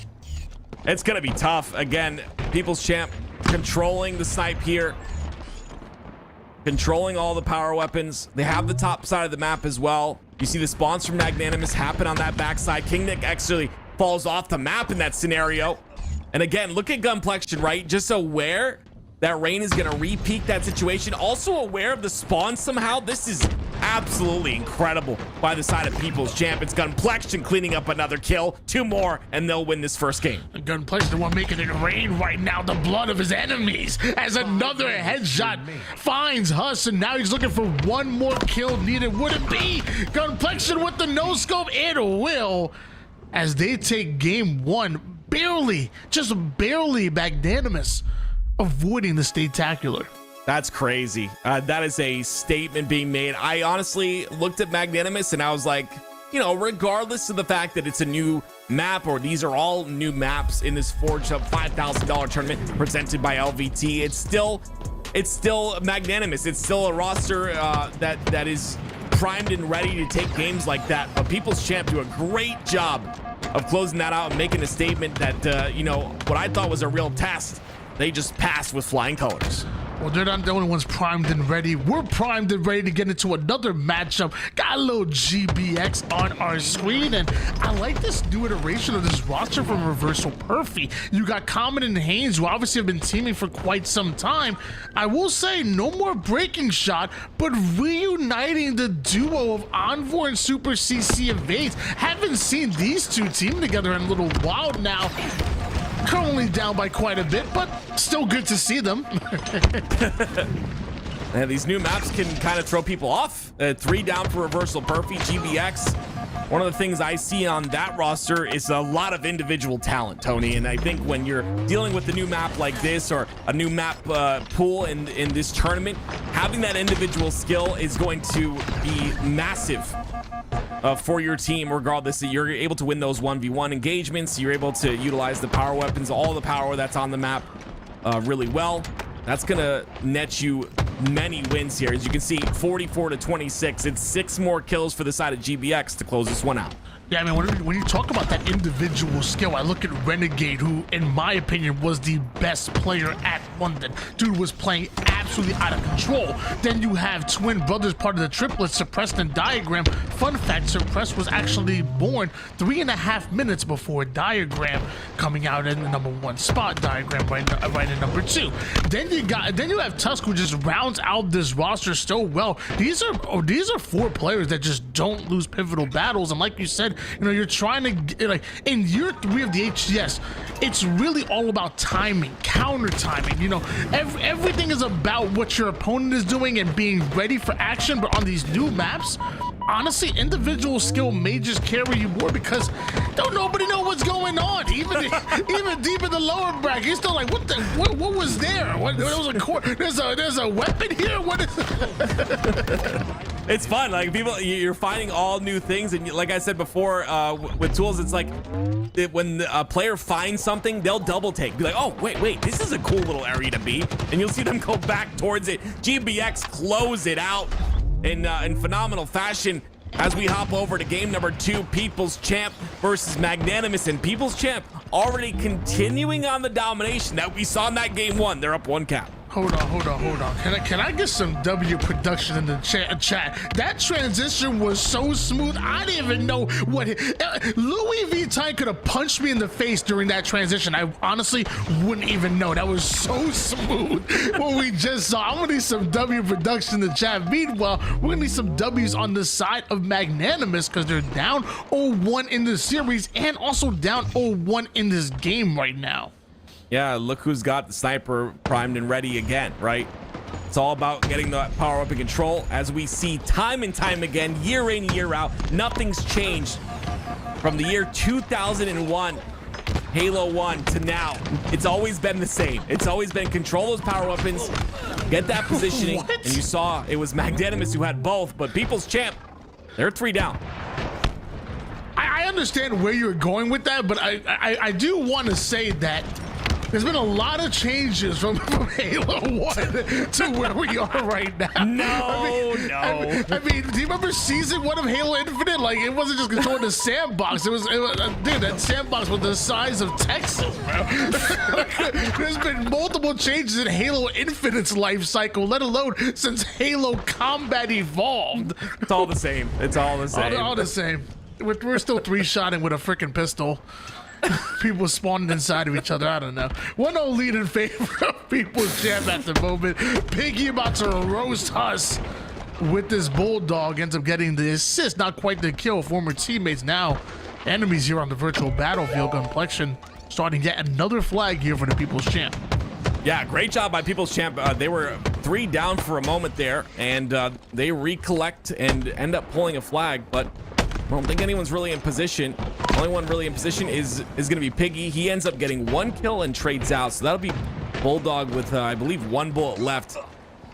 It's gonna be tough. Again, People's Champ controlling the snipe here, controlling all the power weapons. They have the top side of the map as well. You see the spawns from Magnanimous happen on that backside. King Nick actually falls off the map in that scenario. And again, look at Gunplexion, right? Just aware that Rain is gonna re-peak that situation. Also aware of the spawn somehow. This is absolutely incredible by the side of People's Champ. It's Gunplexion cleaning up another kill. 2 more, and they'll win this first game. Gunplexion, the one making it rain right now, the blood of his enemies, as another headshot finds Huss, and now he's looking for 1 more kill needed. Would it be Gunplexion with the no-scope? It will, as they take game 1, barely, just barely Magnanimous avoiding the Statacular. That's crazy. That is a statement being made. I honestly looked at Magnanimous and I was like, you know, regardless of the fact that it's a new map, or these are all new maps in this ForgeHub $5,000 tournament presented by LVT, it's still Magnanimous. It's still a roster that is primed and ready to take games like that. But People's Champ do a great job of closing that out and making a statement that, you know, what I thought was a real test, they just passed with flying colors. Well, they're not the only ones primed and ready. We're primed and ready to get into another matchup. Got a little GBX on our screen, and I like this new iteration of this roster from Reversal Perfy. You got Common and Haynes, who obviously have been teaming for quite some time. I will say, no more Breaking Shot, but reuniting the duo of Envoy and Super CC Evades. Haven't seen these two team together in a little while now. Currently down by quite a bit, but still good to see them. And these new maps can kind of throw people off. 3 down for Reversal Perfy, GBX. One of the things I see on that roster is a lot of individual talent, Tony. And I think when you're dealing with a new map like this, or a new map pool in this tournament, having that individual skill is going to be massive for your team, regardless. That you're able to win those 1v1 engagements. You're able to utilize the power weapons, all the power that's on the map really well. That's gonna net you many wins here. As you can see, 44-26. It's 6 more kills for the side of GBX to close this one out. Yeah, I mean, when you talk about that individual skill, I look at Renegade, who, in my opinion, was the best player at London. Dude was playing absolutely out of control. Then you have twin brothers, part of the triplets, Suppressed and Diagram. Fun fact, Suppressed was actually born 3.5 minutes before Diagram, coming out in the #1 spot. Diagram right in #2. Then you have Tusk, who just rounds out this roster so well. These are 4 players that just don't lose pivotal battles, and like you said, you know, you're trying to, like, in year 3 of the HCS, it's really all about timing, counter timing. You know, everything is about what your opponent is doing and being ready for action. But on these new maps, honestly, individual skill may just carry you more, because nobody know what's going on. Even deep in the lower bracket, you're still like, what was there? There was there's a weapon here. What is? It's fun. Like, people, you're finding all new things, and like I said before, with tools, it's like when a player finds something, they'll double take, be like, oh wait, this is a cool little area to be, and you'll see them go back towards it. GBX close it out in phenomenal fashion. as we hop over to game number 2, People's Champ versus Magnanimous. And People's Champ already continuing on the domination that we saw in that game 1. They're up 1 cap. Hold on. Can I get some W production in the chat? That transition was so smooth. I didn't even know what Louis V. Time could have punched me in the face during that transition. I honestly wouldn't even know. That was so smooth what we just saw. I'm gonna need some W production in the chat. Meanwhile, we're gonna need some W's on the side of Magnanimous because they're down 0-1 in the series and also down 0-1 in this game right now. Yeah, look who's got the sniper primed and ready again, right? It's all about getting that power up in control. As we see time and time again, year in, year out, nothing's changed from the year 2001, Halo 1 to now. It's always been the same. It's always been control those power weapons, get that positioning, and you saw it was Magnanimous who had both, but People's Champ, they're 3 down. I understand where you're going with that, but I do want to say that there's been a lot of changes from Halo 1 to where we are right now. No. I mean, do you remember season 1 of Halo Infinite? Like, it wasn't just controlling the sandbox. It was dude, that sandbox was the size of Texas, bro. There's been multiple changes in Halo Infinite's life cycle, let alone since Halo Combat evolved. It's all the same. It's all the same. All the same. We're still 3-shotting with a freaking pistol. People spawning inside of each other. I don't know. 1-0 lead in favor of People's Champ at the moment. Piggy about to roast Huss with this bulldog. Ends up getting the assist, not quite the kill. Former teammates now enemies here on the virtual battlefield. Gunplexion starting yet another flag here for the People's Champ. Yeah, great job by People's Champ. They were 3 down for a moment there, and they recollect and end up pulling a flag, but I don't think anyone's really in position. Only one really in position is going to be Piggy. He ends up getting 1 kill and trades out. So that'll be Bulldog with, I believe, 1 bullet left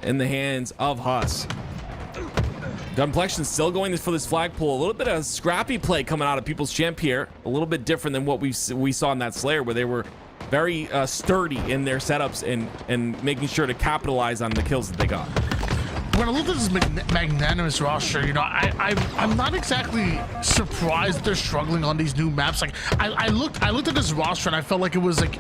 in the hands of Huss. Gunplexion still going for this flagpole. A little bit of scrappy play coming out of People's Champ here. A little bit different than what we saw in that Slayer, where they were very sturdy in their setups and making sure to capitalize on the kills that they got. When I look at this Magnanimous roster, you know, I'm not exactly surprised that they're struggling on these new maps. Like, I looked at this roster and I felt like it was like,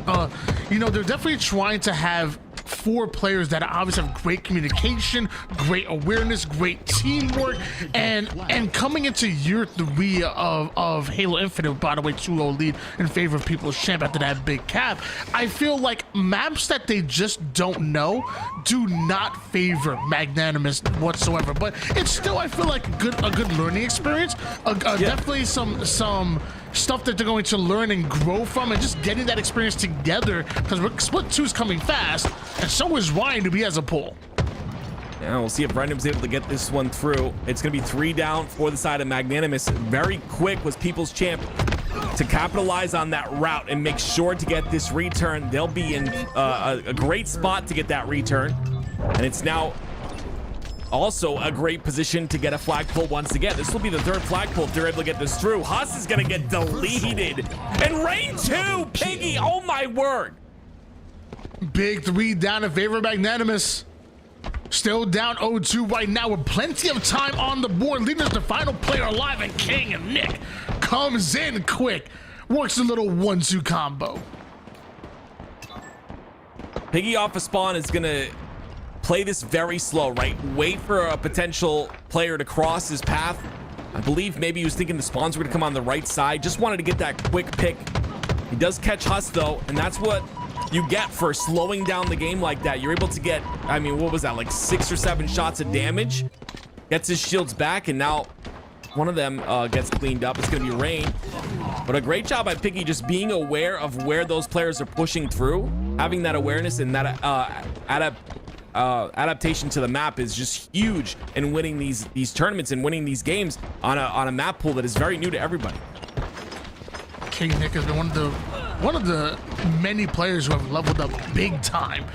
you know, they're definitely trying to have 4 players that obviously have great communication, great awareness, great teamwork, and coming into year 3 of Halo Infinite, by the way, 2-0 lead in favor of People's Champ after that big cap. I feel like maps that they just don't know do not favor Magnanimous whatsoever, but it's still, I feel like, a good learning experience. Definitely some stuff that they're going to learn and grow from, and just getting that experience together, because Split 2 is coming fast, and so is Ryan to be as a pull. Yeah, we'll see if Random's able to get this one through. It's going to be 3 down for the side of Magnanimous. Very quick was People's Champ to capitalize on that route and make sure to get this return. They'll be in a great spot to get that return, and it's now also a great position to get a flagpole once again. This will be the 3rd flagpole if they're able to get this through. Huss is going to get deleted. And Rain 2, Piggy, oh my word. Big 3 down in favor of Magnanimous. Still down 0-2 right now with plenty of time on the board. Leading us the final player alive, and King and Nick comes in quick. Works a little 1-2 combo. Piggy off a spawn is going to play this very slow, right? Wait for a potential player to cross his path. I believe maybe he was thinking the spawns were going to come on the right side. Just wanted to get that quick pick. He does catch Huss, though, and that's what you get for slowing down the game like that. You're able to get, I mean, what was that, like 6 or 7 shots of damage? Gets his shields back, and now one of them gets cleaned up. It's going to be Rain. But a great job by Piggy just being aware of where those players are pushing through. Having that awareness and that adaptation to the map is just huge in winning these tournaments and winning these games on a map pool that is very new to everybody. King Nick has been one of the many players who have leveled up big time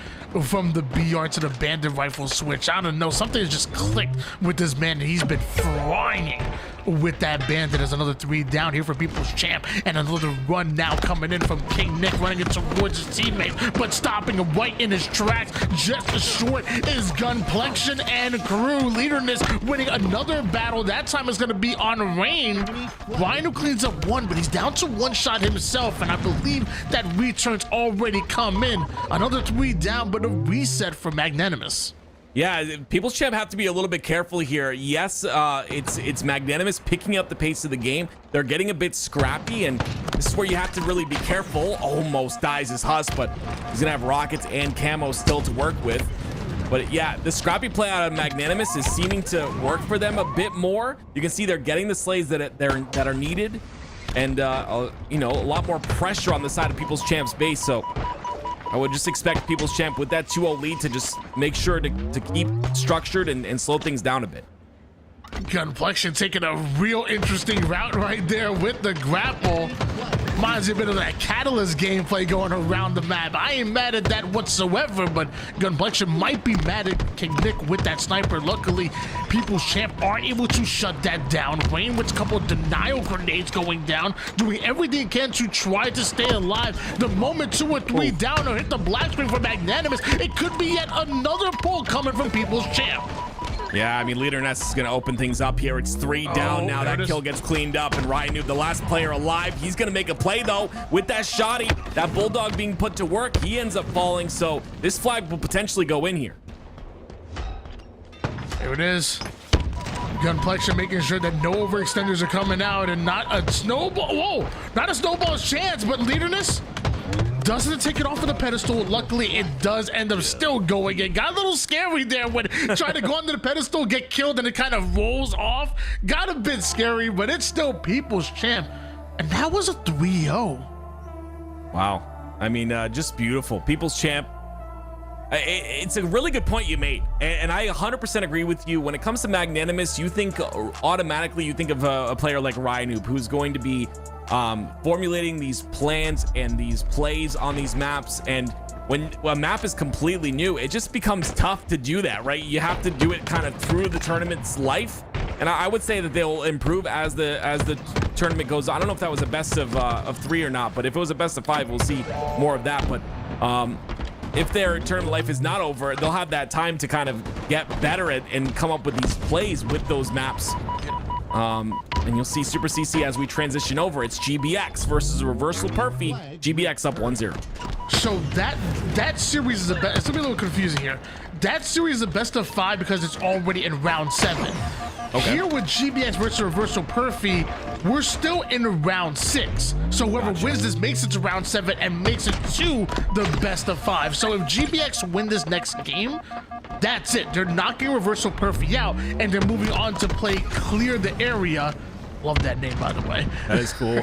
from the BR to the bandit rifle switch. I don't know, something has just clicked with this man, and he's been frying with that bandit. There's another 3 down here for People's Champ, and another run now coming in from King Nick, running it towards his teammate, but stopping him right in his tracks. Just as short is Gunplexion and crew. Leaderness winning another battle. That time is going to be on Rain. Rhino cleans up 1, but he's down to 1 shot himself, and I believe that return's already come in. Another 3 down, but a reset for Magnanimous. Yeah, People's Champ have to be a little bit careful here. Yes, it's Magnanimous picking up the pace of the game. They're getting a bit scrappy, and this is where you have to really be careful. Almost dies his Husk, but he's gonna have rockets and camo still to work with. But yeah, the scrappy play out of Magnanimous is seeming to work for them a bit more. You can see they're getting the slays that are needed, and you know, a lot more pressure on the side of People's Champ's base. So I would just expect People's Champ with that 2-0 lead to just make sure to keep structured and slow things down a bit. Gunplexion taking a real interesting route right there with the grapple. Reminds me a bit of that Catalyst gameplay going around the map. I ain't mad at that whatsoever, but Gunplexion might be mad at King Nick with that sniper. Luckily, People's Champ are able to shut that down. Rain with a couple of denial grenades going down, doing everything he can to try to stay alive. The moment 2 or 3 down or hit the black screen for Magnanimous, it could be yet another pull coming from People's Champ. Yeah, I mean, Leader Ness is going to open things up here. It's 3 down now. That kill gets cleaned up, and Ryan Noob, the last player alive, he's going to make a play, though, with that shotty. That Bulldog being put to work, he ends up falling, so this flag will potentially go in here. There it is. Gunplexion making sure that no overextenders are coming out, and not a snowball. Whoa, not a snowball's chance, but Leaderness doesn't take it off of the pedestal. Luckily, it does end up still going. It got a little scary there when trying to go onto the pedestal, get killed, and it kind of rolls off. Got a bit scary, but it's still People's Champ. And that was a 3-0. Wow. I mean, just beautiful. People's Champ. It's a really good point you made, and I 100% agree with you. When it comes to Magnanimous, you think automatically of a player like Ryanoob, who's going to be formulating these plans and these plays on these maps. And when a map is completely new, it just becomes tough to do that, right? You have to do it kind of through the tournament's life, and I would say that they'll improve as the tournament goes on. I don't know if that was a best of 3 or not, but if it was a best of 5, we'll see more of that. But if their tournament life is not over, they'll have that time to kind of get better at and come up with these plays with those maps. And you'll see Super CC as we transition over. It's GBX versus Reversal Perfy. GBX up 1-0. So that series is it's gonna be a little confusing here. That series is a best of 5 because it's already in round 7. Okay. Here with GBX versus Reversal Perfy, we're still in round 6. So whoever wins this makes it to round 7 and makes it to the best of 5. So if GBX win this next game, that's it. They're knocking Reversal Perfy out, and they're moving on to play Clear the Area. Love that name, by the way. That is cool.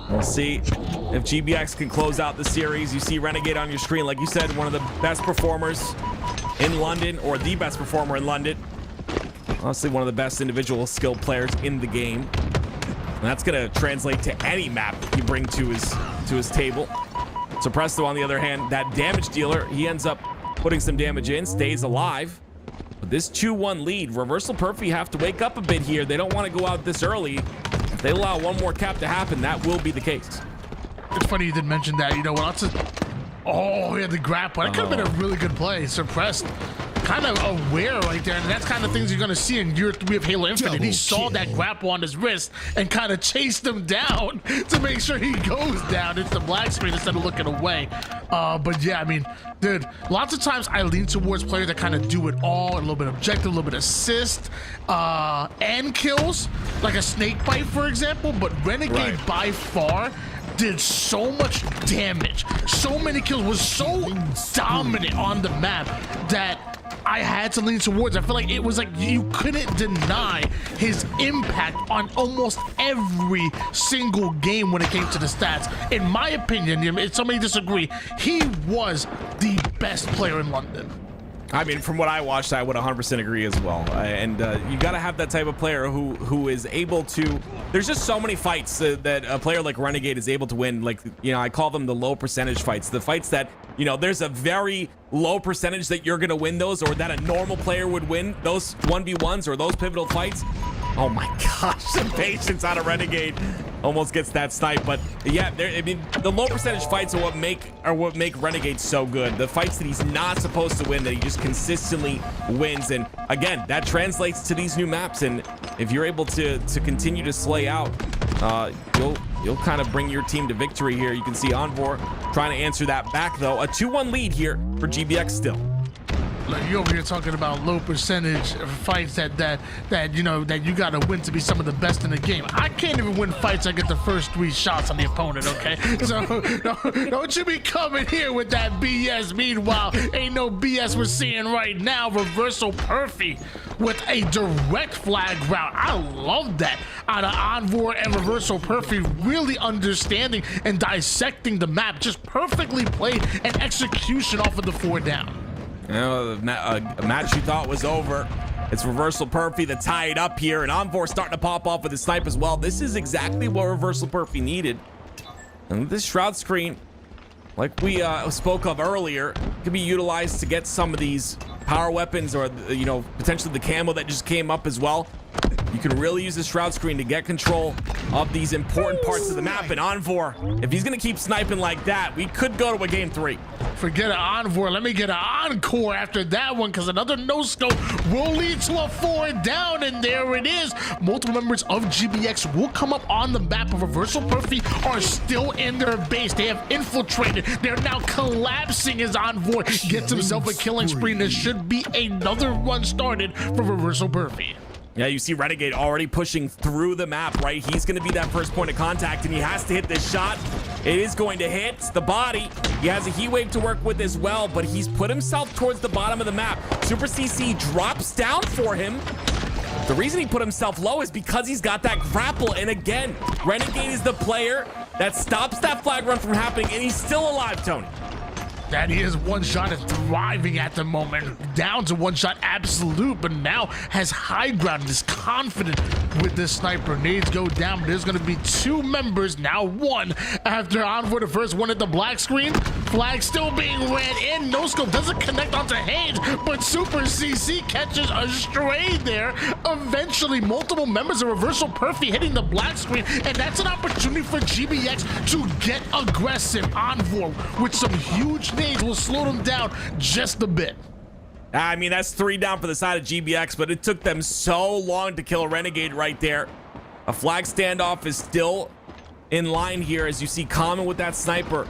We'll see if GBX can close out the series. You see Renegade on your screen. Like you said, one of the best performers in London, or the best performer in London. Honestly, one of the best individual skill players in the game. And that's going to translate to any map you bring to his table. Suppresto, on the other hand, that damage dealer, he ends up putting some damage in, stays alive. But this 2-1 lead, Reversal Perfy have to wake up a bit here. They don't want to go out this early. If they allow one more cap to happen, that will be the case. It's funny you did mention that. You know, lots of... Oh, he had the grapple. That could have been a really good play. Suppressed. Kind of aware right there, and that's kind of things you're going to see in year 3 of Halo Infinite. He saw that grapple on his wrist and kind of chased him down to make sure he goes down into the black screen instead of looking away. But yeah, I mean, dude, lots of times I lean towards players that kind of do it all, a little bit objective, a little bit assist, and kills, like a snake bite, for example. But Renegade by far did so much damage, so many kills, was so dominant on the map that I had to lean towards. I feel like it was like you couldn't deny his impact on almost every single game when it came to the stats. In my opinion, if somebody disagree, he was the best player in London. I mean, from what I watched, I would 100% agree as well. And you got to have that type of player who is able to. There's just so many fights that a player like Renegade is able to win. Like, you know, I call them the low percentage fights. The fights that, you know, there's a very low percentage that you're going to win those, or that a normal player would win those 1v1s or those pivotal fights. Oh my gosh, the patience out of Renegade almost gets that snipe. But yeah, I mean, the low percentage fights are what make Renegade so good. The fights that he's not supposed to win, that he just consistently wins. And again, that translates to these new maps. And if you're able to continue to slay out, you'll kind of bring your team to victory here. You can see Envor trying to answer that back though. A 2-1 lead here for GBX still. Like, you over here talking about low percentage fights that you know that you gotta win to be some of the best in the game. I can't even win fights. I get the first 3 shots on the opponent. Okay, so don't you be coming here with that BS. Meanwhile, ain't no BS we're seeing right now. Reversal Perfy with a direct flag route. I love that out of Envor and Reversal Perfy, really understanding and dissecting the map. Just perfectly played and execution off of the 4 down. You know, a match you thought was over. It's Reversal Perfy to tie it up here, and Envor starting to pop off with his snipe as well. This is exactly what Reversal Perfy needed. And this Shroud Screen, like we spoke of earlier, could be utilized to get some of these power weapons, or, you know, potentially the camo that just came up as well. You can really use the Shroud Screen to get control of these important parts of the map. And Envor, if he's going to keep sniping like that, we could go to a game 3. Forget an Envor. Let me get an encore after that one, because another no-scope will lead to a 4 down, and there it is. Multiple members of GBX will come up on the map, but Reversal Perfy are still in their base. They have infiltrated. They're now collapsing as Envor gets himself a killing spree, and there should be another run started for Reversal Perfy. Yeah, you see Renegade already pushing through the map, right? He's going to be that first point of contact, and he has to hit this shot. It is going to hit the body. He has a heat wave to work with as well, but he's put himself towards the bottom of the map. Super CC drops down for him. The reason he put himself low is because he's got that grapple. And again, Renegade is the player that stops that flag run from happening, and he's still alive, Tony. That he is one shot and thriving at the moment. Down to one shot absolute, but now has high ground and is confident with this sniper. Nades go down, but there's going to be 2 members, now 1, after Envor the first one at the black screen. Flag still being ran in. No scope doesn't connect onto Haynes, but Super CC catches a stray there. Eventually, multiple members of Reversal Perfy hitting the black screen, and that's an opportunity for GBX to get aggressive. Envor with some huge nades will slow them down just a bit. I mean, that's 3 down for the side of GBX, but it took them so long to kill a Renegade right there. A flag standoff is still in line here, as you see Common with that sniper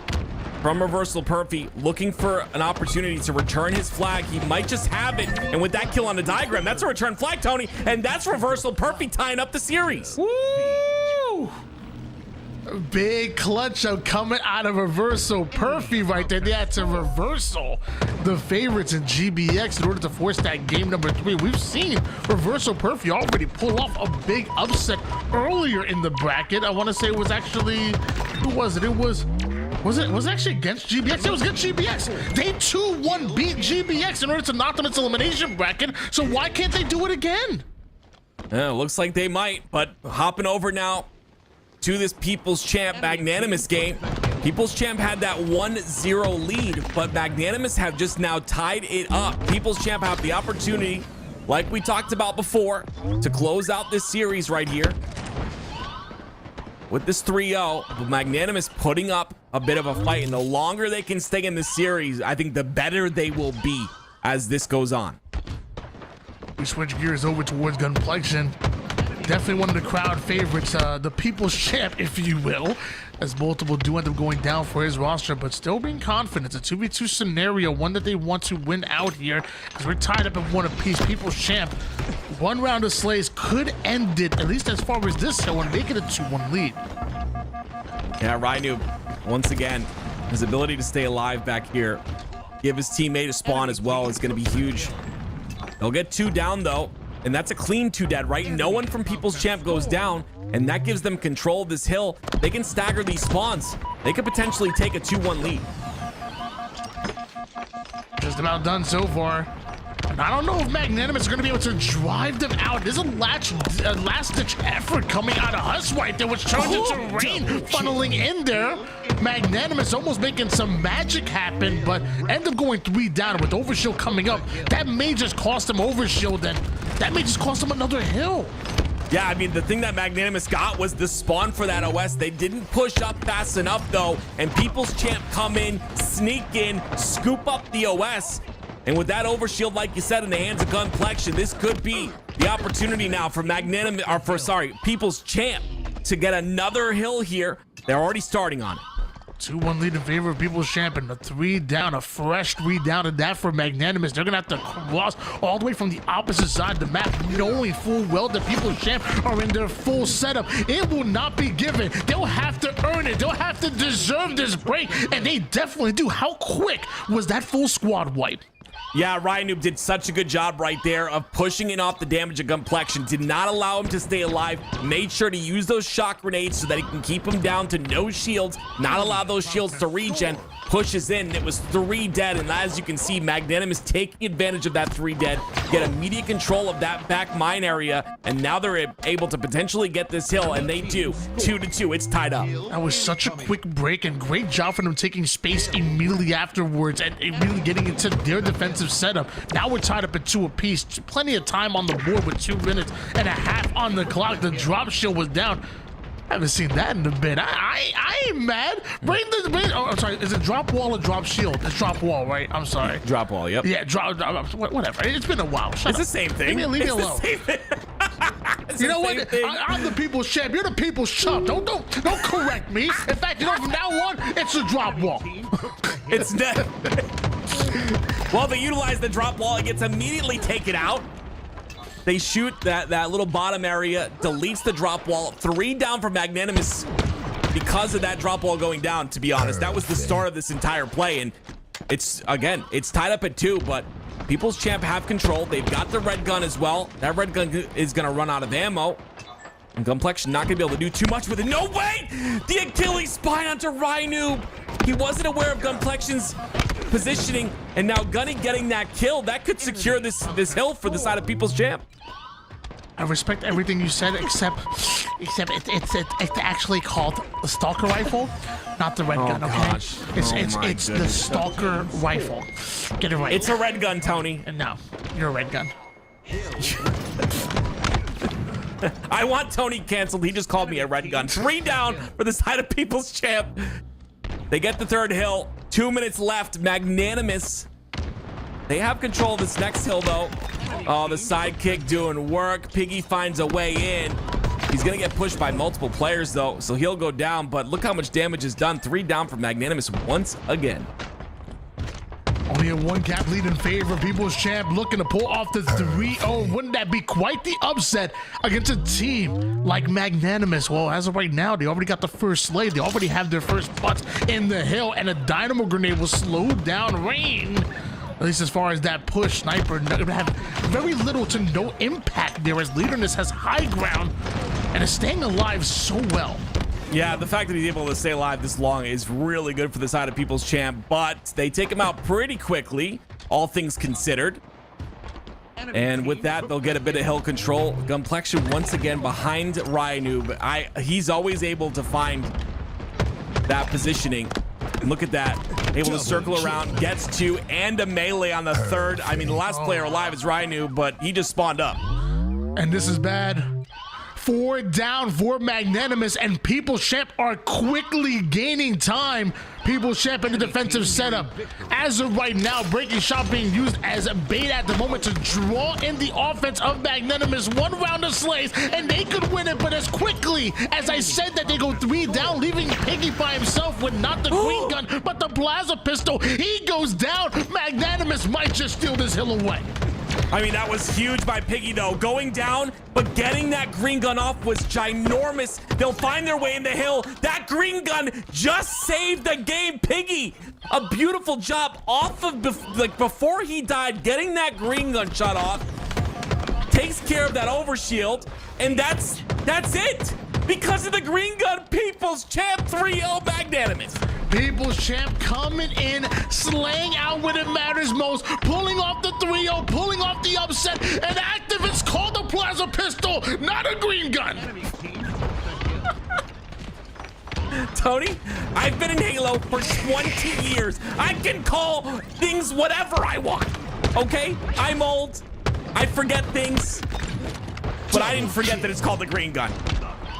from Reversal Perfy, looking for an opportunity to return his flag. He might just have it, and with that kill on the diagram, that's a return flag, Tony, and that's Reversal Perfy tying up the series. Woo! Big clutch up coming out of Reversal Perfy right there. They had to reversal the favorites in GBX in order to force that game number 3. We've seen Reversal Perfy already pull off a big upset earlier in the bracket. I want to say it was actually, who was it? Was it actually against GBX? It was against GBX. They 2-1 beat GBX in order to knock them into elimination bracket. So why can't they do it again? Yeah, looks like they might, but hopping over now to this People's Champ Magnanimous game. People's Champ had that 1-0 lead, but Magnanimous have just now tied it up. People's Champ have the opportunity, like we talked about before, to close out this series right here with this 3-0. But Magnanimous putting up a bit of a fight, and the longer they can stay in this series, I think the better they will be as this goes on. We switch gears over towards Gunplexion. Definitely one of the crowd favorites, the People's Champ, if you will, as multiple do end up going down for his roster, but still being confident. It's a 2v2 scenario, one that they want to win out here, because we're tied up at 1 apiece. People's Champ, 1 round of slays could end it, at least as far as this hill, and make it a 2-1 lead. Yeah, Rhino, once again, his ability to stay alive back here, give his teammate a spawn as well, is going to be huge. They'll get 2 down, though. And that's a clean 2 dead, right? No one from People's Champ goes down, and that gives them control of this hill. They can stagger these spawns. They could potentially take a 2-1 lead. Just about done so far. I don't know if Magnanimous is going to be able to drive them out. There's a last-ditch effort coming out of Huss right there, which turns into rain funneling in there. Magnanimous almost making some magic happen, but end up going 3 down. With Overshield coming up, that may just cost him Overshield, and that may just cost him another hill. Yeah, I mean, the thing that Magnanimous got was the spawn for that OS. They didn't push up fast enough, though, and People's Champ come in, sneak in, scoop up the OS. And with that Overshield, like you said, in the hands of Gunplexion, this could be the opportunity now for People's Champ to get another hill here. They're already starting on it. 2-1 lead in favor of People's Champion. A 3 down, a fresh 3 down, and that for Magnanimous. They're gonna have to cross all the way from the opposite side of the map, knowing full well that People's Champ are in their full setup. It will not be given. They'll have to earn it. They'll have to deserve this break, and they definitely do. How quick was that full squad wipe? Yeah, Ryanoob did such a good job right there of pushing in off the damage of Gunplexion. Did not allow him to stay alive. Made sure to use those shock grenades so that he can keep him down to no shields. Not allow those shields to regen. Pushes in. It was 3 dead. And as you can see, Magnanimous taking advantage of that 3 dead. Get immediate control of that back mine area. And now they're able to potentially get this hill. And they do. 2-2. It's tied up. That was such a quick break, and great job for them taking space immediately afterwards and really getting into their defensive setup. Now we're tied up at 2 apiece. Plenty of time on the board with 2 minutes and a half on the clock. The drop shield was down. I haven't seen that in a bit. I ain't mad. Oh, I'm sorry. Is it drop wall or drop shield? It's drop wall, right? I'm sorry. Drop wall, yep. Yeah, whatever. It's been a while. Shut It's up. the same thing. Leave me alone. You know what? I'm the people's champ. You're the people's chump. Don't correct me. In fact, from now on, it's a drop wall. It's not. Well, they utilize the drop wall. It gets immediately taken out. They shoot that little bottom area, deletes the drop wall. 3 down for Magnanimous because of that drop wall going down, to be honest. That was the start of this entire play, and it's tied up at 2, but People's Champ have control. They've got the red gun as well. That red gun is going to run out of ammo. And Gunplexion not going to be able to do too much with it. No way! The Achilles spine onto Ryanoob. He wasn't aware of Gunplexion's positioning, and now Gunny getting that kill. That could secure this hill for the side of People's Champ. I respect everything you said, except it's actually called the Stalker Rifle, not the red gun. Okay, gosh. it's the Stalker Rifle. Get it right. It's a red gun, Tony. And no, you're a red gun. I want Tony canceled. He just called me a red gun. 3 down for the side of People's Champ. They get the 3rd hill. 2 minutes left. Magnanimous. They have control of this next hill, though. Oh, the sidekick doing work. Piggy finds a way in. He's going to get pushed by multiple players, though, so he'll go down. But look how much damage is done. 3 down for Magnanimous once again. Only a 1 cap lead in favor of People's Champ, looking to pull off the 3-0. Wouldn't that be quite the upset against a team like Magnanimous? Well, as of right now, they already got the first slay. They already have their first butts in the hill, and a dynamo grenade will slow down Rain. At least as far as that push, Sniper have very little to no impact there, as Leaderness has high ground and is staying alive so well. Yeah, the fact that he's able to stay alive this long is really good for the side of People's Champ, but they take him out pretty quickly, all things considered. And with that, they'll get a bit of hill control. Gunplexion once again behind Ryanoob. He's always able to find that positioning. And look at that. Able to circle around, gets 2, and a melee on the 3rd. I mean, the last player alive is Ryanoob, but he just spawned up. And this is bad. 4 down for Magnanimous, and People's Champ are quickly gaining time. People's Champ in the defensive setup. As of right now, Breaking Shot being used as a bait at the moment to draw in the offense of Magnanimous. 1 round of slays, and they could win it, but as quickly as I said that, they go 3 down, leaving Piggy by himself with not the green gun, but the Plaza pistol. He goes down. Magnanimous might just steal this hill away. I mean, that was huge by Piggy, though. Going down, but getting that green gun off was ginormous. They'll find their way in the hill. That green gun just saved the game. Piggy, a beautiful job off of, before he died, getting that green gun shot off. Takes care of that overshield, and that's it. Because of the green gun, People's Champ 3-0 Magnanimous. People's World Champ coming in, slaying out when it matters most, pulling off the 3-0, pulling off the upset, and Activists called the Plaza Pistol, not a green gun. Tony, I've been in Halo for 20 years. I can call things whatever I want, okay? I'm old, I forget things, but I didn't forget that it's called the green gun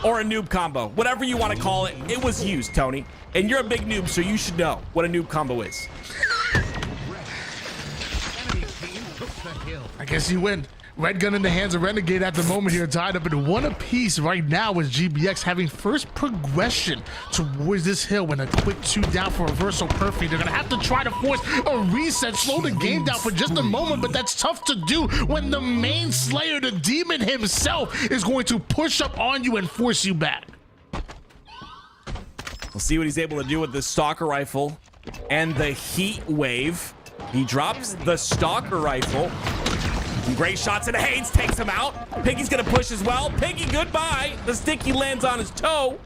or a noob combo. Whatever you want to call it, it was used, Tony. And you're a big noob, so you should know what a noob combo is. I guess you win. Red gun in the hands of Renegade at the moment here, tied up in 1 apiece right now, with GBX having first progression towards this hill and a quick 2 down for Reversal Perfect. They're gonna have to try to force a reset, slow the game down for just a moment, but that's tough to do when the main Slayer, the demon himself, is going to push up on you and force you back. We'll see what he's able to do with the Stalker Rifle and the Heat Wave. He drops the Stalker Rifle. Some great shots, and Haynes takes him out. Piggy's gonna push as well. Piggy, goodbye. The sticky lands on his toe.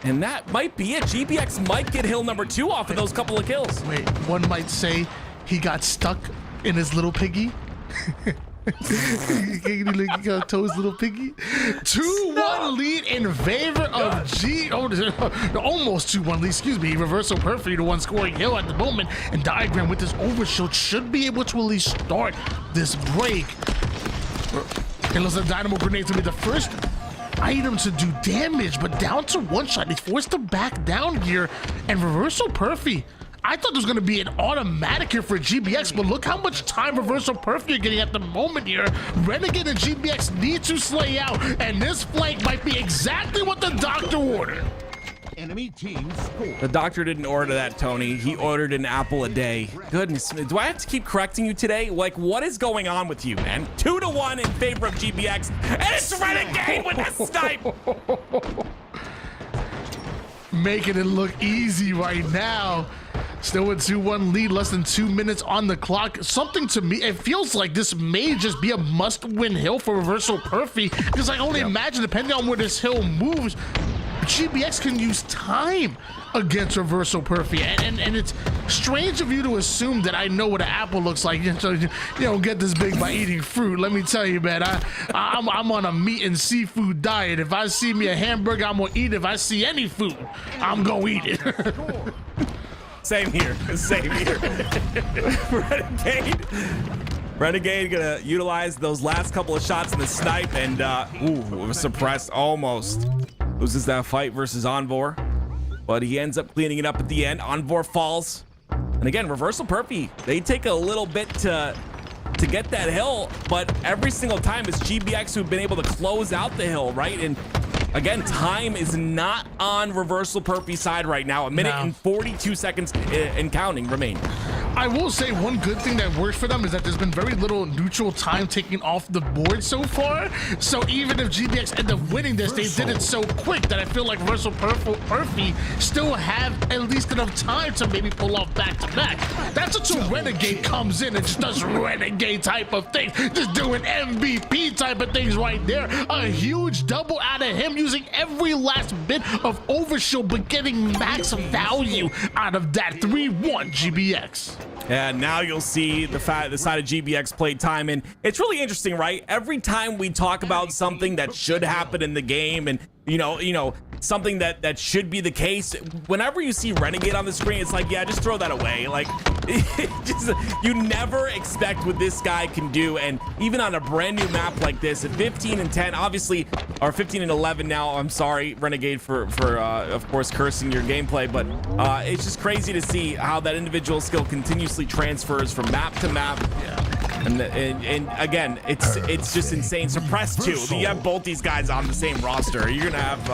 And that might be it. GBX might get hill number 2 off of those couple of kills. Wait, one might say he got stuck in his little piggy. He got Toad's little piggy. 2-1 lead in favor of almost 2-1 lead, excuse me. Reversal Perfect, the one scoring hill at the moment, and Diagram with this overshield should be able to at least start this break. It looks like Dynamo Grenade to be the first item to do damage, but down to 1 shot. He's forced to back down here, and Reversal Perfect, I thought there was going to be an automatic here for GBX, but look how much time Reversal Perfect you're getting at the moment here. Renegade and GBX need to slay out, and this flank might be exactly what the doctor ordered. Enemy team score. The doctor didn't order that, Tony. He ordered an apple a day. Goodness, do I have to keep correcting you today? Like, what is going on with you, man? 2-1 in favor of GBX, and it's Renegade with the snipe. Making it look easy right now. Still with 2-1 lead, less than 2 minutes on the clock. Something to me, it feels like this may just be a must-win hill for Reversal Perfect, because I only imagine, depending on where this hill moves, GBX can use time against Reversal Perfect, and it's strange of you to assume that I know what an apple looks like. So you don't get this big by eating fruit. Let me tell you, man, I'm on a meat and seafood diet. If I see me a hamburger, I'm gonna eat it. If I see any food, I'm gonna eat it. Same here. Same here. Renegade gonna utilize those last couple of shots in the snipe, and was suppressed almost. Loses that fight versus Envor, but he ends up cleaning it up at the end. Envor falls, and again, Reversal Perfect, they take a little bit to get that hill, but every single time it's GBX who've been able to close out the hill, right? And again, time is not on Reversal Perfect's side right now. 1 minute and 42 seconds and counting remain. I will say one good thing that works for them is that there's been very little neutral time taken off the board so far. So even if GBX end up winning this, they did it so quick that I feel like Reversal Perfect still have at least enough time to maybe pull off back-to-back. That's until Renegade comes in and just does Renegade type of things, just doing MVP type of things right there. A huge double out of him, using every last bit of overshield, but getting max value out of that. 3-1 GBX. And now you'll see the side of GBX play time, and it's really interesting, right? Every time we talk about something that should happen in the game, and you know something that should be the case, whenever you see Renegade on the screen, it's like, yeah, just throw that away. Like, you never expect what this guy can do, and even on a brand new map like this at 15-10, obviously, or 15-11 now. I'm sorry, Renegade, for of course cursing your gameplay, but it's just crazy to see how that individual skill continuously transfers from map to map. And again, it's just insane. Suppressed too. You have both these guys on the same roster. You're gonna have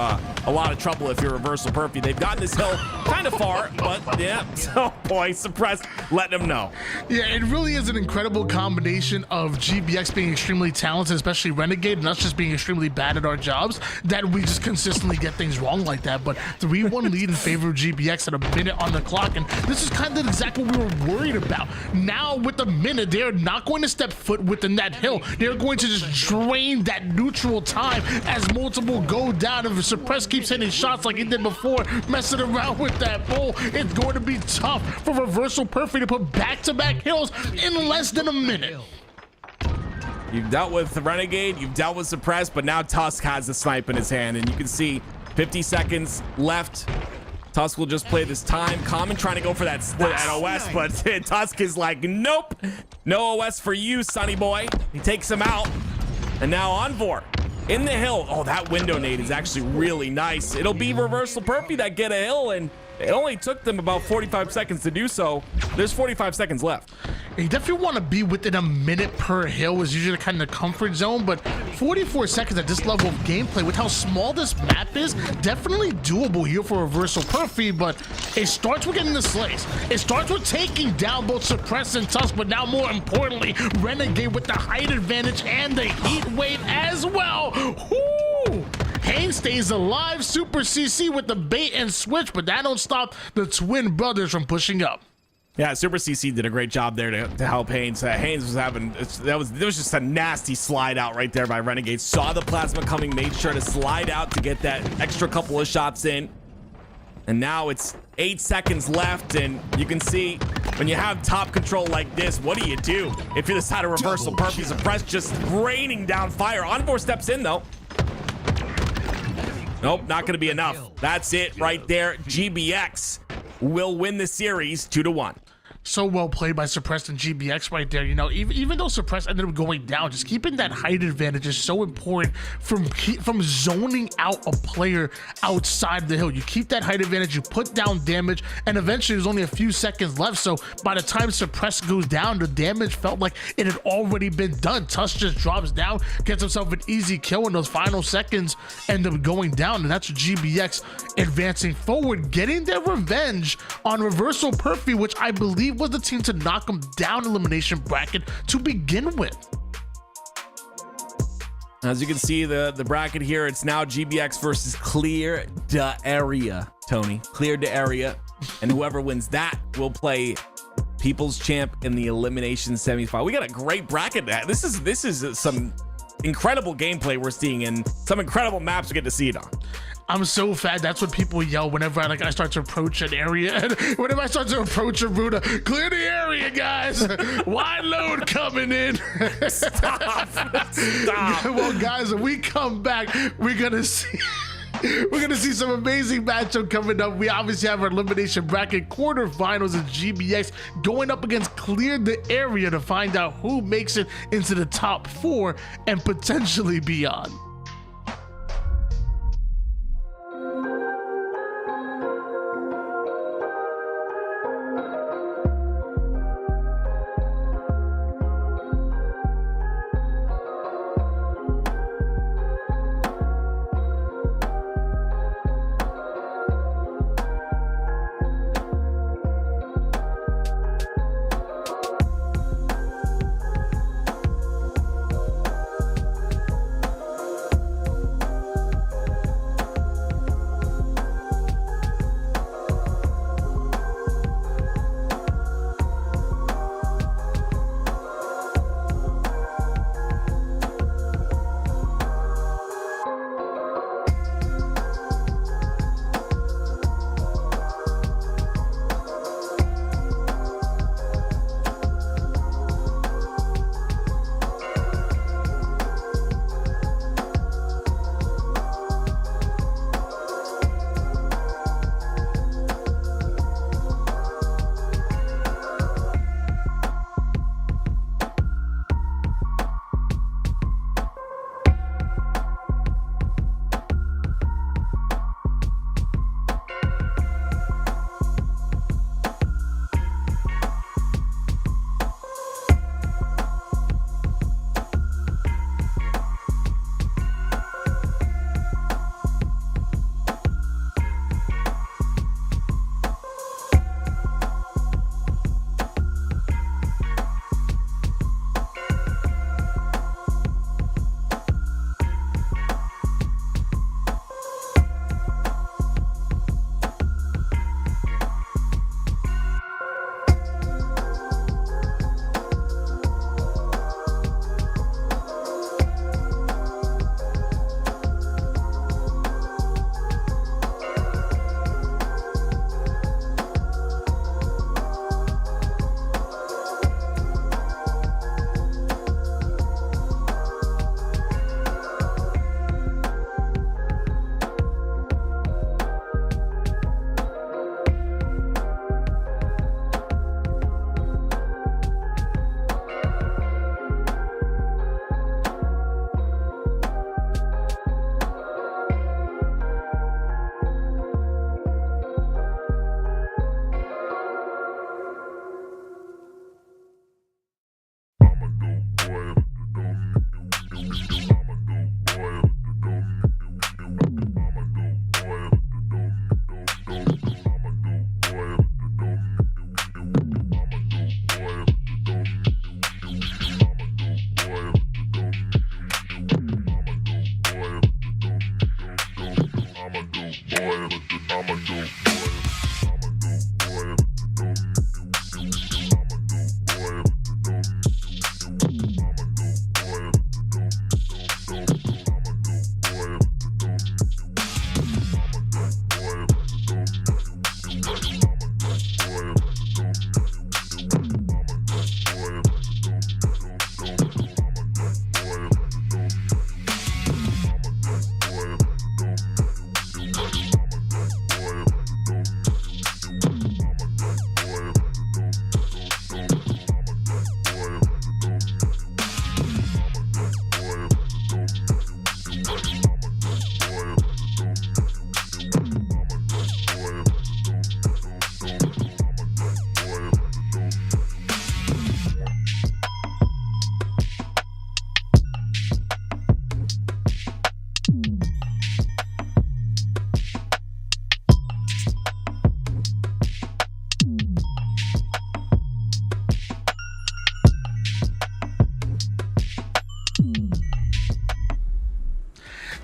a lot of trouble if you're Reversal Perfect. They've gotten this hill kind of far, but yeah. So boy, Suppressed, letting them know. Yeah, it really is an incredible combination of GBX being extremely talented, especially Renegade, and us just being extremely bad at our jobs, that we just consistently get things wrong like that. But 3-1 lead in favor of GBX at a minute on the clock, and this is kind of exactly what we were worried about. Now with the minute, they're not going going to step foot within that hill, they're going to just drain that neutral time as multiple go down. If Suppress keeps hitting shots like he did before, messing around with that bull, it's going to be tough for Reversal Perfect to put back-to-back hills in less than a minute. You've dealt with the Renegade, you've dealt with Suppress, but now Tusk has the snipe in his hand, and you can see 50 seconds left. Tusk will just play this time. Common trying to go for that OS, but Tusk is like, nope, no OS for you, sonny boy. He takes him out, and now Envor in the hill. Oh, that window nade is actually really nice. It'll be Reversal Perfy that get a hill, and it only took them about 45 seconds to do so. There's 45 seconds left. You definitely want to be within a minute per hill is usually kind of the comfort zone, but 44 seconds at this level of gameplay with how small this map is, definitely doable here for Reversal Perfy, but it starts with getting the slays. It starts with taking down both Suppress and Tusk, but now more importantly, Renegade with the height advantage and the heat wave as well. Woo! Haynes stays alive, Super CC with the bait and switch, but that don't stop the twin brothers from pushing up. Yeah, Super CC did a great job there to help Haynes. Haynes was having, there was just a nasty slide out right there by Renegade. Saw the plasma coming, made sure to slide out to get that extra couple of shots in. And now it's 8 seconds left, and you can see when you have top control like this, what do you do? If you're the side of Reversal Perfy, Suppress just raining down fire. Envor steps in though. Nope, not gonna be enough. That's it right there. GBX will win the series 2-1. So well played by Suppressed and GBX right there. You know, even though Suppressed ended up going down, just keeping that height advantage is so important from zoning out a player outside the hill. You keep that height advantage, you put down damage, and eventually there's only a few seconds left. So by the time Suppressed goes down, the damage felt like it had already been done. Tusk just drops down, gets himself an easy kill, in those final seconds end up going down, and that's GBX advancing forward, getting their revenge on Reversal Perfy, which I believe was the team to knock him down elimination bracket to begin with. As you can see, the bracket here, it's now GBX versus Clear the Area, Tony. Clear the Area. And whoever wins that will play People's Champ in the elimination semifinal. We got a great bracket. This is some incredible gameplay we're seeing, and some incredible maps we get to see it on. I'm so fat. That's what people yell whenever I start to approach an area. And whenever I start to approach a Ruta, clear the area, guys. Wide load coming in. Stop. Well, guys, when we come back, we're gonna see some amazing matchup coming up. We obviously have our elimination bracket quarterfinals in GBX going up against Clear the Area to find out who makes it into the top 4 and potentially beyond.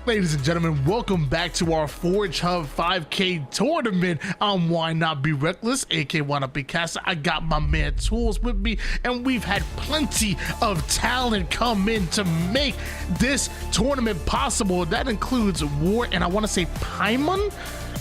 Ladies and gentlemen, welcome back to our ForgeHub 5K tournament. I'm Why Not Be Reckless, aka Why Not Be Caster. I got my man Tools with me, and we've had plenty of talent come in to make this tournament possible. That includes War, and I want to say Paimon,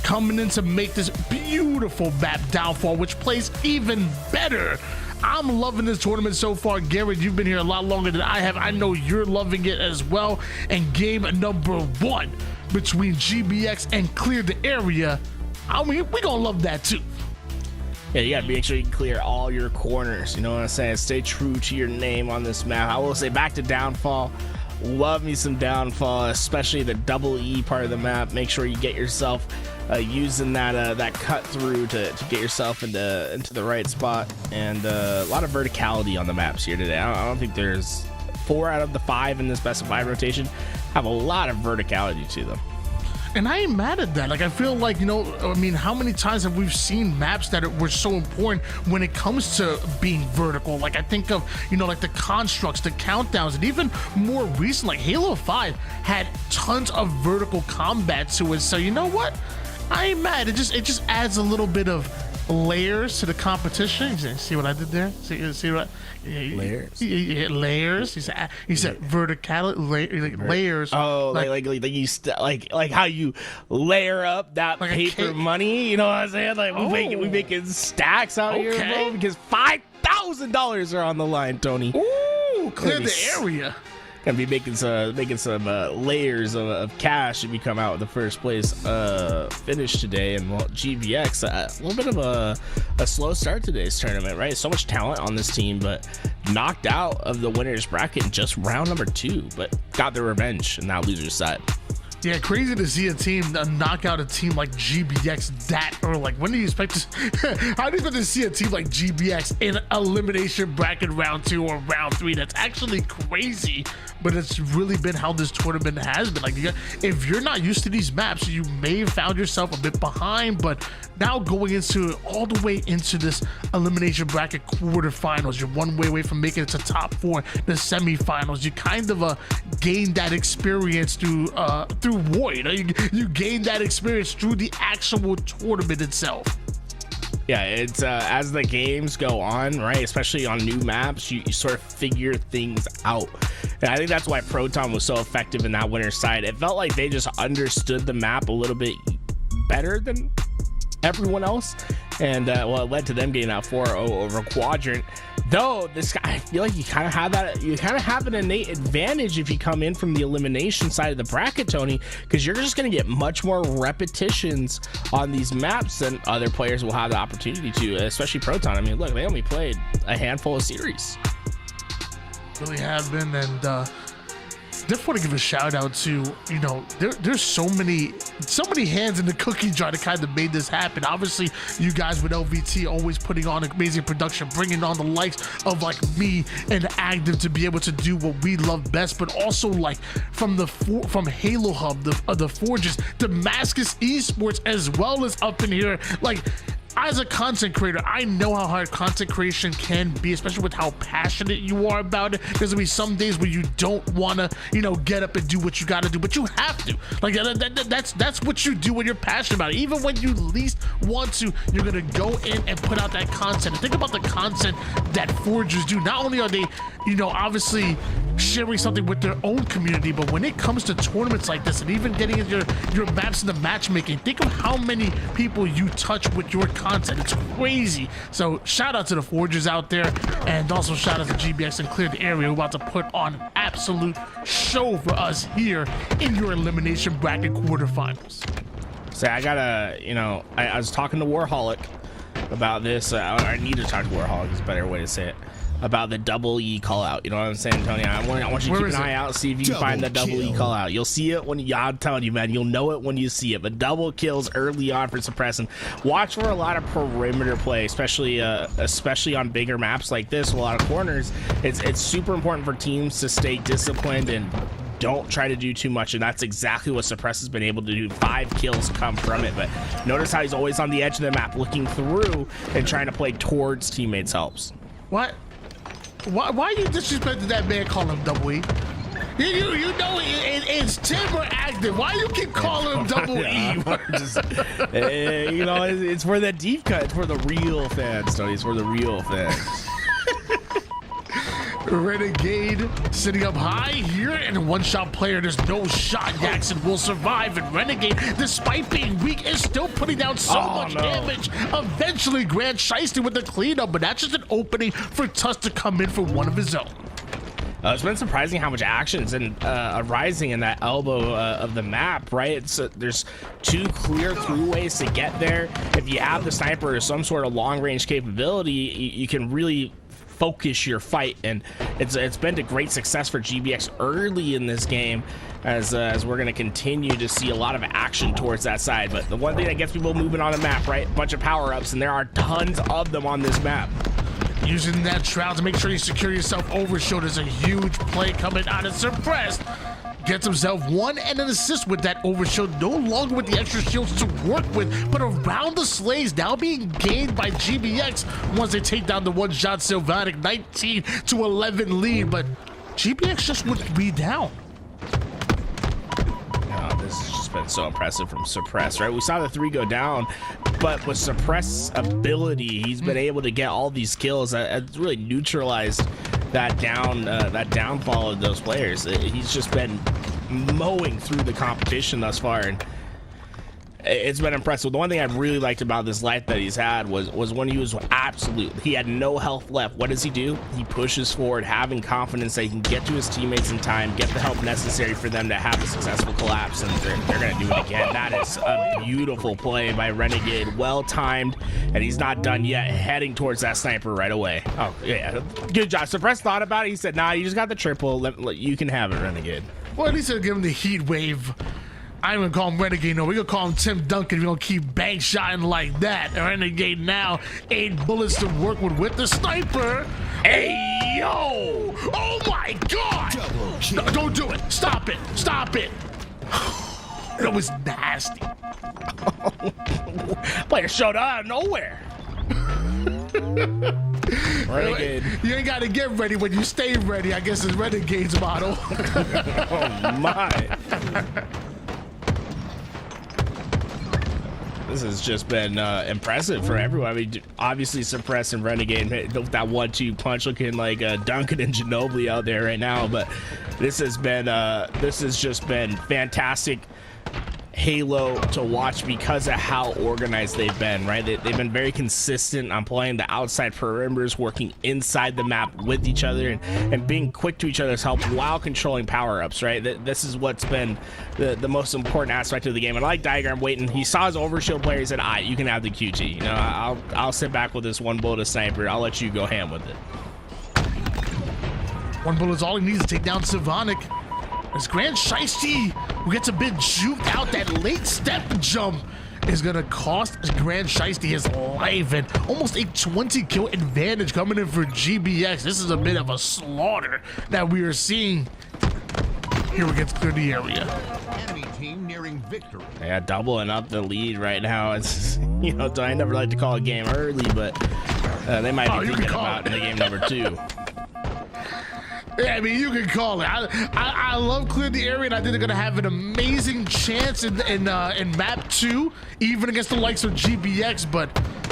coming in to make this beautiful map Downfall, which plays even better. I'm loving this tournament so far. Garrett, you've been here a lot longer than I have. I know you're loving it as well. And game number 1 between GBX and Clear the Area, I mean, we're gonna love that too. Yeah, you gotta make sure you can clear all your corners. You know what I'm saying? Stay true to your name on this map. I will say, back to Downfall. Love me some Downfall, especially the double E part of the map. Make sure you get yourself using that cut through to get yourself into the right spot, and a lot of verticality on the maps here today. I don't think there's 4 out of the 5 in this best of 5 rotation have a lot of verticality to them. And I ain't mad at that. Like, I feel like, you know, I mean, how many times have we seen maps that were so important when it comes to being vertical? Like, I think of, you know, like the constructs, the countdowns, and even more recent, like Halo 5 had tons of vertical combat to it. So, you know what? I ain't mad. It just adds a little bit of layers to the competition. See what I did there? See what? Layers. Layers. He said verticality, layers. Oh, like you like how you layer up that like paper money. You know what I'm saying? Like we making stacks out here, bro. Because $5,000 are on the line, Tony. Ooh, clear the area. Gonna be making some layers of cash if you come out with the first place finish today. And well, GBX, a little bit of a slow start to today's tournament, right? So much talent on this team, but knocked out of the winners bracket in just round number 2, but got their revenge in that loser's side. Yeah, crazy to see a team knock out a team like GBX that early. Like, when do you expect to? How do you expect to see a team like GBX in elimination bracket round 2 or round 3? That's actually crazy, but it's really been how this tournament has been. Like, if you're not used to these maps, you may have found yourself a bit behind. But now going into all the way into this elimination bracket quarterfinals, you're one way away from making it to top 4, the semifinals. You kind of gain that experience through War. You know, you gain that experience through the actual tournament itself. Yeah, it's as the games go on, right? Especially on new maps, you sort of figure things out. And I think that's why Proton was so effective in that winner's side. It felt like they just understood the map a little bit better than everyone else, and well, it led to them getting out 4-0 over Quadrant. Though this guy, I feel like you kind of have an innate advantage if you come in from the elimination side of the bracket, Tony, because you're just going to get much more repetitions on these maps than other players will have the opportunity to, especially Proton. I mean, look, they only played a handful of series. Really have been, and just want to give a shout out to, you know, there's so many hands in the cookie jar that kind of made this happen. Obviously, you guys with LVT always putting on amazing production, bringing on the likes of like me and Active to be able to do what we love best, but also like from Halo Hub, the Forges, Damascus Esports as well as up in here. Like, as a content creator, I know how hard content creation can be, especially with how passionate you are about it. There's gonna be some days where you don't want to, you know, get up and do what you got to do, but you have to. Like, that's what you do when you're passionate about it. Even when you least want to, you're gonna go in and put out that content. And think about the content that Forgers do. Not only are they, you know, obviously sharing something with their own community, but when it comes to tournaments like this and even getting into your maps in the matchmaking, think of how many people you touch with your content. It's crazy. So shout out to the Forgers out there, and also shout out to GBX and Clear the Area, who are about to put on an absolute show for us here in your elimination bracket quarterfinals. So I gotta, you know, I was talking to Warholic about this. I need to talk to Warholic is a better way to say it. About the double E call out. You know what I'm saying, Tony? I want you to keep an eye out, see if you can find the double E call out. You'll see it when I'm telling you, man, you'll know it when you see it. But double kills early on for suppressing. Watch for a lot of perimeter play, especially on bigger maps like this, a lot of corners. It's super important for teams to stay disciplined and don't try to do too much, and that's exactly what Suppress has been able to do. 5 kills come from it, but notice how he's always on the edge of the map, looking through and trying to play towards teammates helps. What? Why you disrespected that man calling him double E? You know it's Tim or Active. Why you keep calling him Double E? You know, it's for the deep cut. It's for the real fans, Tony. It's for the real fans. Renegade sitting up high here, and a one-shot player. There's no shot Jackson will survive, and Renegade, despite being weak, is still putting down so much damage. Eventually, Grand Shiesty with the cleanup, but that's just an opening for Tusk to come in for one of his own. It's been surprising how much action's arising in that elbow of the map, right? There's 2 clear throughways to get there. If you have the sniper or some sort of long-range capability, you can really focus your fight, and it's been to great success for GBX early in this game, as we're going to continue to see a lot of action towards that side. But the one thing that gets people moving on the map, right? A bunch of power-ups, and there are tons of them on this map. Using that shroud to make sure you secure yourself overshield is a huge play coming out of Suppressed. Gets himself 1 and an assist with that overshield, no longer with the extra shields to work with, but around the slays now being gained by GBX once they take down the one-shot Sylvatic 19-11 lead, but GBX just wouldn't be down. This has just been so impressive from Suppress, right? We saw the 3 go down, but with Suppress ability, he's been able to get all these kills that really neutralized that downfall of those players. He's just been mowing through the competition thus far, and it's been impressive. The one thing I've really liked about this life that he's had was when he was he had no health left. What does he do? He pushes forward, having confidence that he can get to his teammates in time, get the help necessary for them to have a successful collapse, and they're going to do it again. That is a beautiful play by Renegade, well timed, and he's not done yet, heading towards that sniper right away. Oh yeah, good job. Suppress thought about it. He said, nah, you just got the triple. You can have it, Renegade. Well, at least they'll give him the heat wave. I ain't gonna call him Renegade, no. We're gonna call him Tim Duncan. We're gonna keep bank shotting like that. Renegade now, 8 bullets to work with the sniper. Hey, yo! Oh my God! No, don't do it. Stop it. Stop it. That was nasty. Player showed out of nowhere. Renegade. You ain't gotta get ready when you stay ready, I guess is Renegade's motto. Oh my. This has just been impressive for everyone. I mean, obviously Suppress and Renegade that 1-2 punch looking like Duncan and Ginobili out there right now, but this has just been fantastic Halo to watch because of how organized they've been, right? They've been very consistent on playing the outside perimeters, working inside the map with each other, and being quick to each other's help while controlling power-ups, right? This is what's been the most important aspect of the game. And I like Diagram waiting. He saw his overshield player. He said, you can have the QG. You know, I'll sit back with this 1 bullet of sniper. I'll let you go ham with it. 1 bullet is all he needs to take down Sylvatic. As Grand Shiesty, who gets a bit juked out, that late step jump is gonna cost Grand Shiesty his life, and almost a 20 kill advantage coming in for GBX. This is a bit of a slaughter that we are seeing here against Clear the Area. Enemy team nearing victory. Yeah, doubling up the lead right now. It's, you know, I never like to call a game early, but they might be thinking about in the game number 2. Yeah, I mean, you can call it. I love Clear the Area, and I think they're gonna have an amazing chance in map 2, even against the likes of GBX. But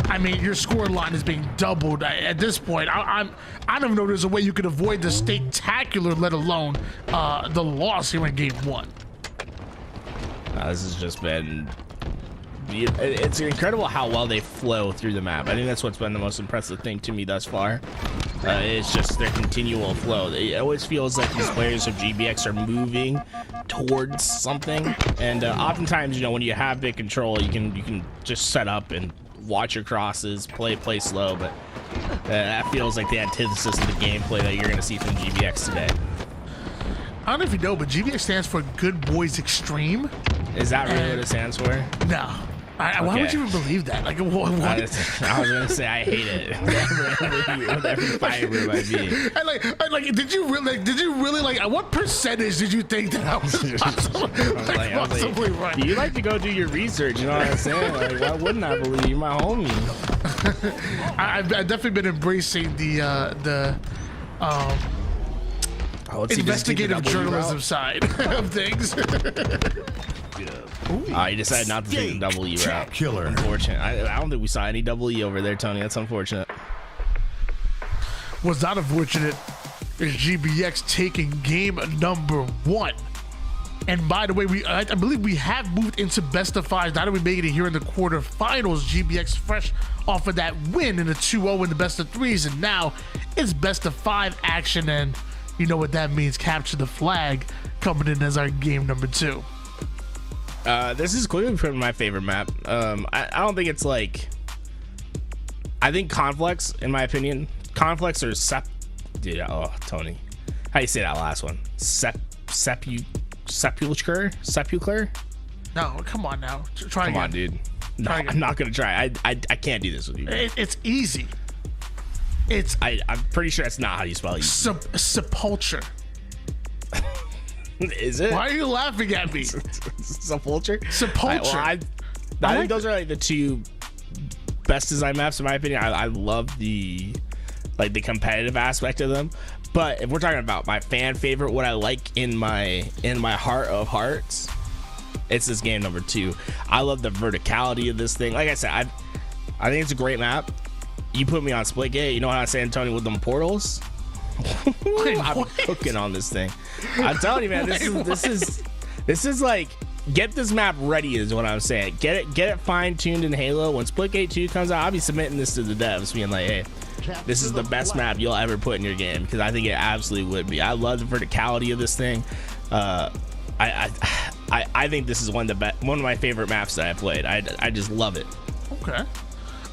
I mean, your score line is being doubled at this point. I don't even know if there's a way you could avoid the spectacular, let alone the loss here in game 1. This has just been. It's incredible how well they flow through the map. I think that's what's been the most impressive thing to me thus far. It's just their continual flow. It always feels like these players of GBX are moving towards something, and oftentimes, you know, when you have big control, you can just set up and watch your crosses, play slow. But that feels like the antithesis of the gameplay that you're going to see from GBX today. I don't know if you know, but GBX stands for Good Boys Extreme. Is that really what it stands for? No. Why would you even believe that? Like, what? I was gonna say I hate it. With every fiber of my being. And did you really like? What percentage did you think that I was possibly right? You like to go do your research, you know what I'm saying? Like, why wouldn't I believe you, my homie? I've definitely been embracing the investigative journalism side of things. He decided not to take the double E route. Killer. Unfortunate. I don't think we saw any double E over there, Tony. That's unfortunate. What's not unfortunate is GBX taking game number 1. And by the way, I believe we have moved into best of 5s. Now that we made it here in the quarterfinals, GBX fresh off of that win in the 2-0 in the best of 3s, and now it's best of 5 action, and you know what that means. Capture the flag coming in as our game number 2. This is clearly probably my favorite map. I don't think it's like. I think Conflicts, in my opinion, Conflicts or Tony, how do you say that last one? Sepulchre? No, come on now. Try Come again. on, dude. No, I'm not gonna try. I can't do this with you. It's easy. I'm pretty sure that's not how you spell it. Sepulture. Is it? Why are you laughing at me? Sepulture? Sepulture. I think those are like the 2 best design maps in my opinion. I love the competitive aspect of them. But if we're talking about my fan favorite, what I like in my heart of hearts, it's this game number 2. I love the verticality of this thing. Like I said, I think it's a great map. You put me on Splitgate, you know how San Antonio with them portals? I'm cooking on this thing. I'm telling you, man, this is like, get this map ready is what I'm saying. Get it fine-tuned in Halo. When Splitgate 2 comes out, I'll be submitting this to the devs, being like, hey, this is the best map you'll ever put in your game, because I think it absolutely would be. I love the verticality of this thing. I think this is one of my favorite maps that I played. I just love it. Okay,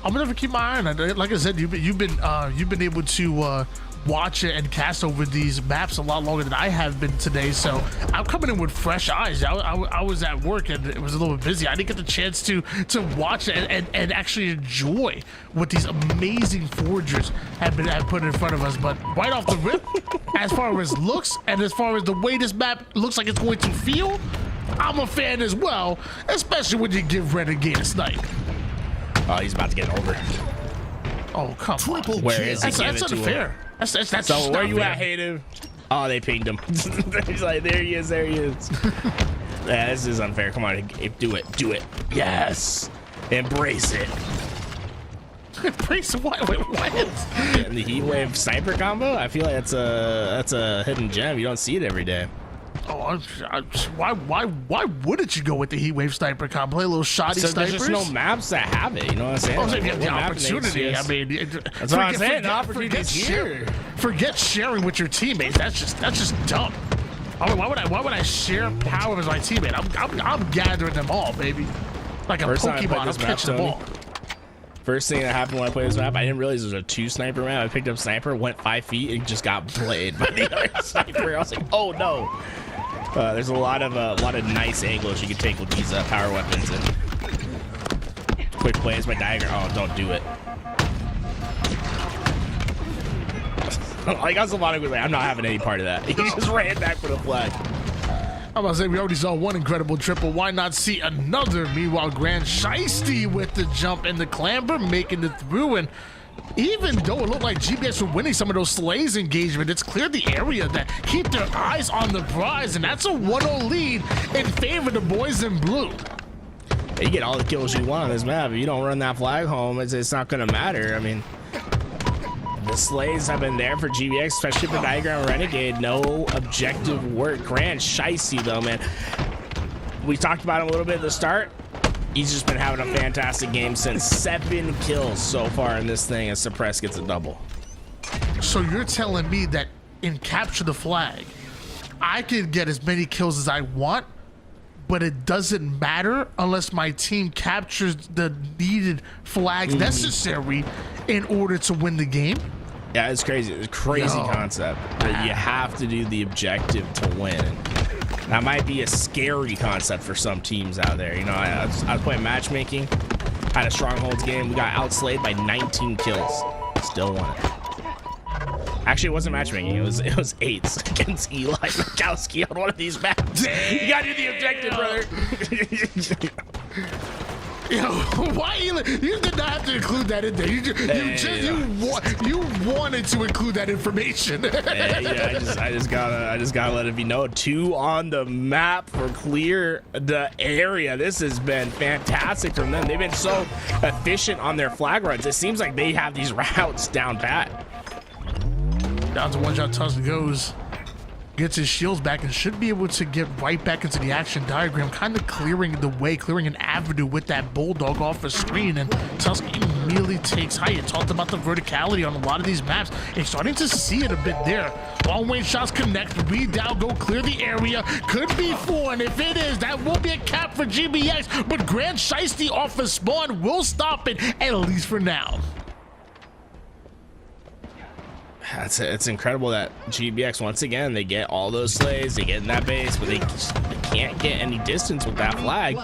I'm gonna keep my eye on it. Like I said, you've been able to watch it and cast over these maps a lot longer than I have been today, so I'm coming in with fresh eyes. I was at work and it was a little bit busy. I didn't get the chance to watch it and actually enjoy what these amazing forgers have put in front of us. But right off the rip, as far as looks and as far as the way this map looks like it's going to feel, I'm a fan as well, especially when you give Renegade a snipe. Oh, he's about to get over. Oh, come on. Where is he? That's unfair. That's so where you at, Hayden? Oh, they pinged him. He's like, there he is. Yeah, this is unfair. Come on, do it. Yes, embrace it. Embrace what? Wait, what? And the heat wave sniper combo. I feel like that's a hidden gem. You don't see it every day. Oh, why wouldn't you go with the heat wave sniper combo? Play a little shoddy snipers. There's just no maps that have it. You know what I'm saying? Oh, so you have the opportunity. I mean, that's what I'm saying. The opportunity's here. Forget sharing with your teammates. That's just dumb. I mean, why would I share power with my teammate? I'm gathering them all, baby. Like a Pokemon, I'm catching them all. First thing that happened when I played this map, I didn't realize it was a 2 sniper map. I picked up sniper, went 5 feet, and just got played by the other sniper. I was like, oh no. There's a lot of nice angles you can take with these power weapons and quick plays by diagram. Oh, don't do it. Like Asylvanic was like, I'm not having any part of that. He just ran back for the flag. I'm about to say, we already saw one incredible triple. Why not see another? Meanwhile, Grand Shiesty with the jump and the clamber, making it through. And even though it looked like GBX were winning some of those Slays engagement, it's clear the area that keep their eyes on the prize. And that's a 1-0 lead in favor of the boys in blue. You get all the kills you want on this map. If you don't run that flag home, it's not going to matter. I mean, the Slays have been there for GBX, especially for Diagram Renegade. No objective work. Grand Shiesty, though, man. We talked about him a little bit at the start. He's just been having a fantastic game since 7 kills so far in this thing, as Suppress gets a double. So you're telling me that in Capture the Flag, I can get as many kills as I want, but it doesn't matter unless my team captures the needed flags necessary in order to win the game? Yeah, it's crazy. It's a crazy concept that you have to do the objective to win. That might be a scary concept for some teams out there. You know, I was playing matchmaking, had a Strongholds game. We got outslayed by 19 kills. Still won it. Actually, it wasn't matchmaking. It was 8s against Eli Mikowski on one of these maps. You gotta do the objective, brother. Yo, why you did not have to include that in there. You wanted to include that information. I just gotta let it be known. 2 on the map for clear the area. This has been fantastic from them. They've been so efficient on their flag runs. It seems like they have these routes down pat. Down to one shot, Tusk goes. Gets his shields back and should be able to get right back into the action diagram, kind of clearing the way, clearing an avenue with that Bulldog off the screen, and Tusk immediately takes height. You talked about the verticality on a lot of these maps. You're starting to see it a bit there. Long range shots connect, read down, go clear the area. Could be 4, and if it is, that will be a cap for GBX, but Grand Shiesty off the spawn will stop it, at least for now. It's incredible that GBX, once again, they get all those slays, they get in that base, but they can't get any distance with that flag.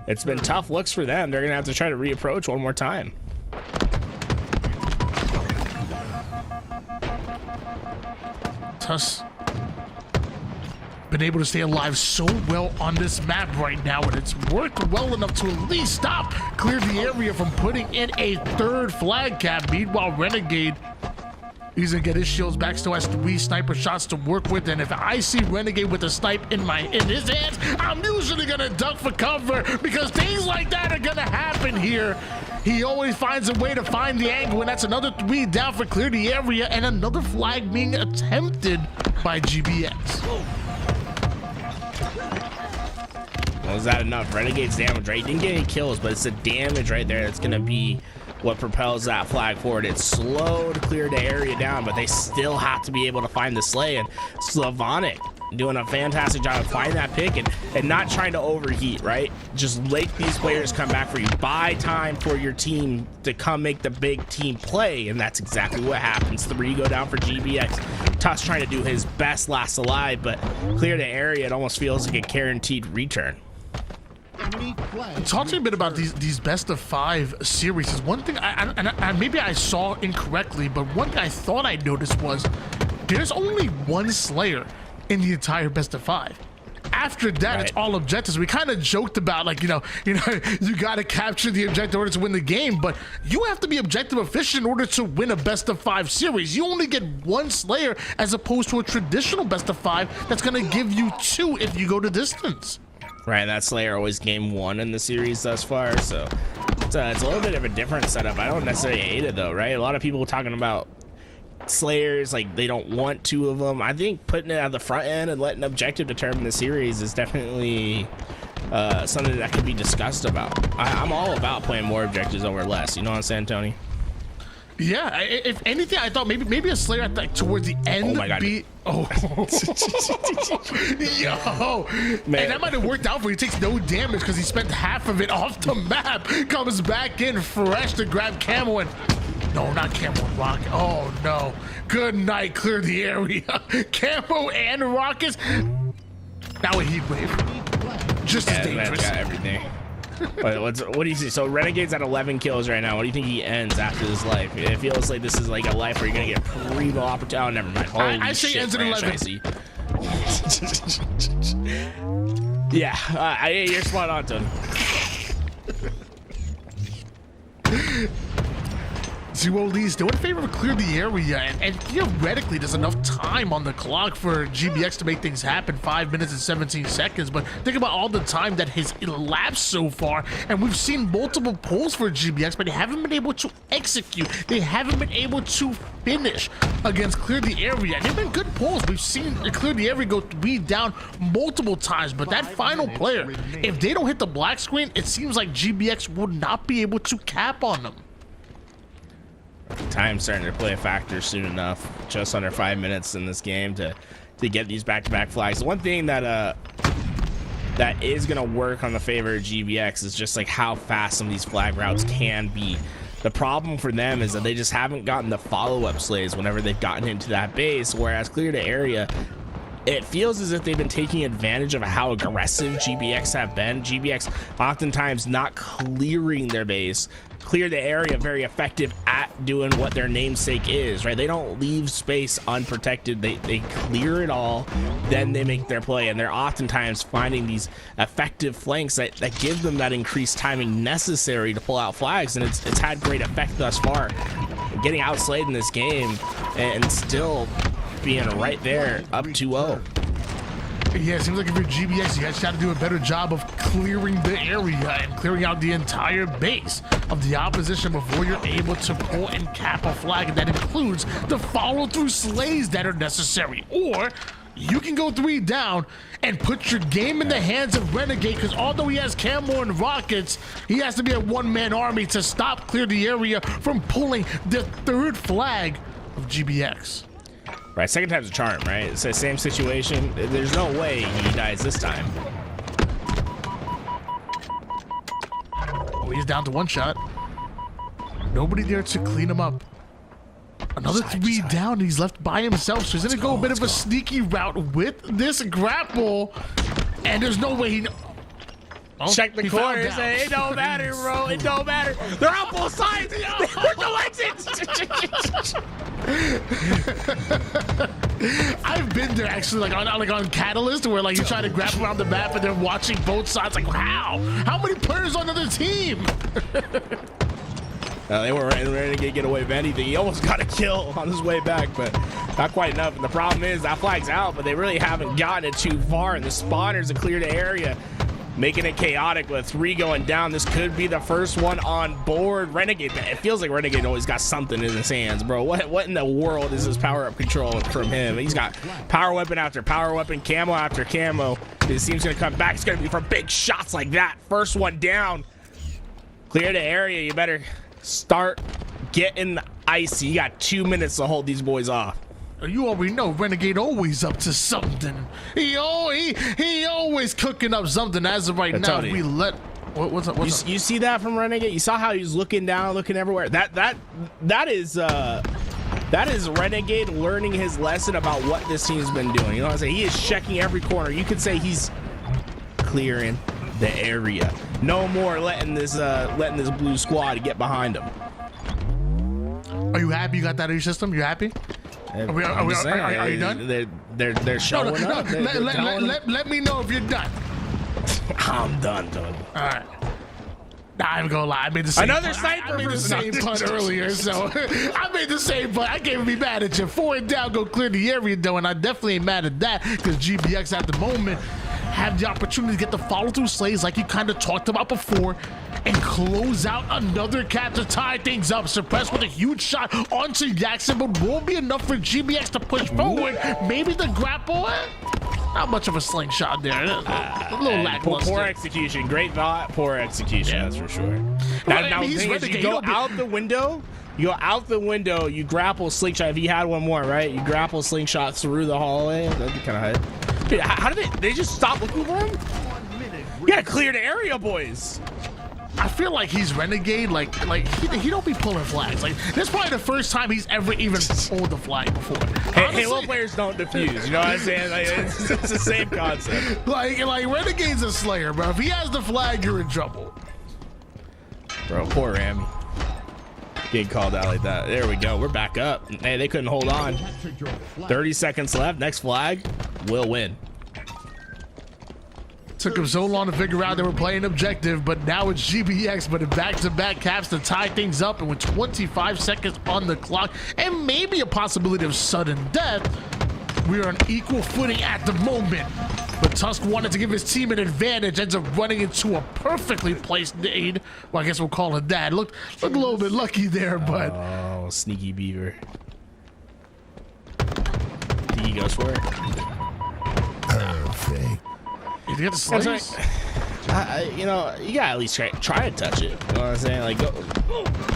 It's been tough looks for them. They're gonna have to try to reapproach one more time. Tusk been able to stay alive so well on this map right now, and it's worked well enough to at least clear the area from putting in a 3rd flag cap. Meanwhile, Renegade, he's gonna get his shields back, still has 3 sniper shots to work with, and if I see Renegade with a snipe in his hands, I'm usually gonna duck for cover, because things like that are gonna happen here. He always finds a way to find the angle, and that's another 3 down for clear the area, and another flag being attempted by GBX. Was that enough? Renegade's damage, right? He didn't get any kills, but it's the damage right there that's gonna be what propels that flag forward. It's slow to clear the area down, but they still have to be able to find the slay, and Slavonic doing a fantastic job of finding that pick and not trying to overheat, right? Just let these players come back for you. Buy time for your team to come make the big team play, and that's exactly what happens. 3 go down for GBX. Tusk trying to do his best last alive, but clear the area. It almost feels like a guaranteed return. Talk to me a bit about these best of 5 series. One thing I maybe I saw incorrectly, but one thing I thought I noticed was there's only 1 Slayer in the entire best of 5. After that, It's all objectives. We kind of joked about, like, you got to capture the objective in order to win the game, but you have to be objective efficient in order to win a best of 5 series. You only get 1 Slayer as opposed to a traditional best of 5 that's going to give you 2 if you go to distance. Right, that Slayer always game 1 in the series thus far, so it's a little bit of a different setup. I don't necessarily hate it though, right? A lot of people talking about Slayers, like they don't want 2 of them. I think putting it at the front end and letting objective determine the series is definitely something that could be discussed about. I'm all about playing more objectives over less. You know what I'm saying, Tony? Yeah, if anything, I thought maybe a Slayer at towards the end. Oh my God. Yo, man, and that might have worked out for you. He takes no damage because he spent half of it off the map. Comes back in fresh to grab Camo and no, not Camo and Rocket. Oh no, good night. Clear the area. Camo and Rockets. Now a heat wave. Just as dangerous. Got everything. What do you see? So Renegade's at 11 kills right now. What do you think he ends after this life? It feels like this is like a life where you're gonna get primo opportunity. Oh, never mind. I say he ends at 11. Yeah, you're spot on, Tony. Duo leads still in favor of clear the area, and theoretically there's enough time on the clock for GBX to make things happen. 5 minutes and 17 seconds, but think about all the time that has elapsed so far, and we've seen multiple pulls for GBX, but they haven't been able to execute. They haven't been able to finish against clear the area. They've been good pulls. We've seen clear the area go 3 down multiple times, but that final player, if they don't hit the black screen, it seems like GBX will not be able to cap on them. Time's starting to play a factor soon enough. Just under 5 minutes in this game to get these back-to-back flags. The one thing that that is gonna work on the favor of GBX is just like how fast some of these flag routes can be. The problem for them is that they just haven't gotten the follow-up slays whenever they've gotten into that base, whereas clear the area, it feels as if they've been taking advantage of how aggressive GBX have been. GBX oftentimes not clearing their base, clear the area, very effective at doing what their namesake is, right? They don't leave space unprotected. They clear it all, then they make their play, and they're oftentimes finding these effective flanks that give them that increased timing necessary to pull out flags, and it's had great effect thus far. Getting outslayed in this game and still being right there up 2-0. Yeah, it seems like if you're GBX, you guys got to do a better job of clearing the area and clearing out the entire base of the opposition before you're able to pull and cap a flag, and that includes the follow-through slays that are necessary. Or you can go 3 down and put your game in the hands of Renegade, because although he has camo and rockets, he has to be a one-man army to stop clear the area from pulling the 3rd flag of GBX. Right, second time's a charm, right? It's the same situation. There's no way he dies this time. Oh, he's down to 1 shot. Nobody there to clean him up. Another 3 down, he's left by himself, so he's gonna go a bit of a sneaky route with this grapple, and there's no way he... Oh, check the corners. It don't matter, bro. It don't matter. They're on both sides. There's no exits. I've been there actually, like on Catalyst, where like you try to grab around the map and they're watching both sides. Like, how many players on another team? They weren't ready to get away with anything. He almost got a kill on his way back, but not quite enough. And the problem is that flag's out, but they really haven't gotten it too far. And the spawners have cleared the area, making it chaotic with 3 going down. This could be the first one on board. Renegade, it feels like Renegade always got something in his hands, bro. What in the world is this power-up control from him? He's got power weapon after power weapon, camo after camo. His team's gonna come back. It's gonna be for big shots like that. First one down. Clear the area. You better start getting icy. You got 2 minutes to hold these boys off. You already know Renegade always up to something. He always cooking up something. As of right now, we let... What's up? You see that from Renegade? You saw how he's looking down, looking everywhere. That is Renegade learning his lesson about what this team's been doing. You know what I'm saying? He is checking every corner. You could say he's clearing the area. No more letting this blue squad get behind him. Are you happy you got that in your system? You happy? Are you done? They're showing up. Let me know if you're done. I'm done, dog. All right. Nah, I'm gonna lie. I made the same. Another sniper. I made the same punt earlier, so I made the same punt. I can't be mad at you. 4 down, go clear the area though, and I definitely ain't mad at that because GBX at the moment have the opportunity to get the follow-through slays like you kind of talked about before and close out another cap to tie things up. Suppressed with a huge shot onto Jackson, but won't be enough for GBX to push forward. Maybe the grapple, not much of a slingshot there. A little lackluster. Poor execution. Great thought, poor execution, that's for sure. Now the thing is, you go out the window, you grapple slingshot. If you had one more, right? You grapple slingshot through the hallway. That'd be kind of hype. Dude, how did they just stop looking for him? You gotta clear the area, boys. I feel like he's Renegade, like he don't be pulling flags. Like this is probably the first time he's ever even pulled a flag before. Halo players don't defuse, you know what I'm saying? Like, it's the same concept. Like Renegade's a slayer, bro. If he has the flag, you're in trouble. Bro, poor Rami. Getting called out like that. There we go. We're back up. Hey, they couldn't hold on. 30 seconds left. Next flag will win. Took him so long to figure out they were playing objective, but now it's GBX, but in back-to-back caps to tie things up, and with 25 seconds on the clock, and maybe a possibility of sudden death, we are on equal footing at the moment. But Tusk wanted to give his team an advantage, ends up running into a perfectly placed nade. Well, I guess we'll call it that. Looked a little bit lucky there, but... Oh, sneaky beaver. He goes for it. Perfect. You get the slays? You know, you gotta at least try to touch it. You know what I'm saying? Like, go.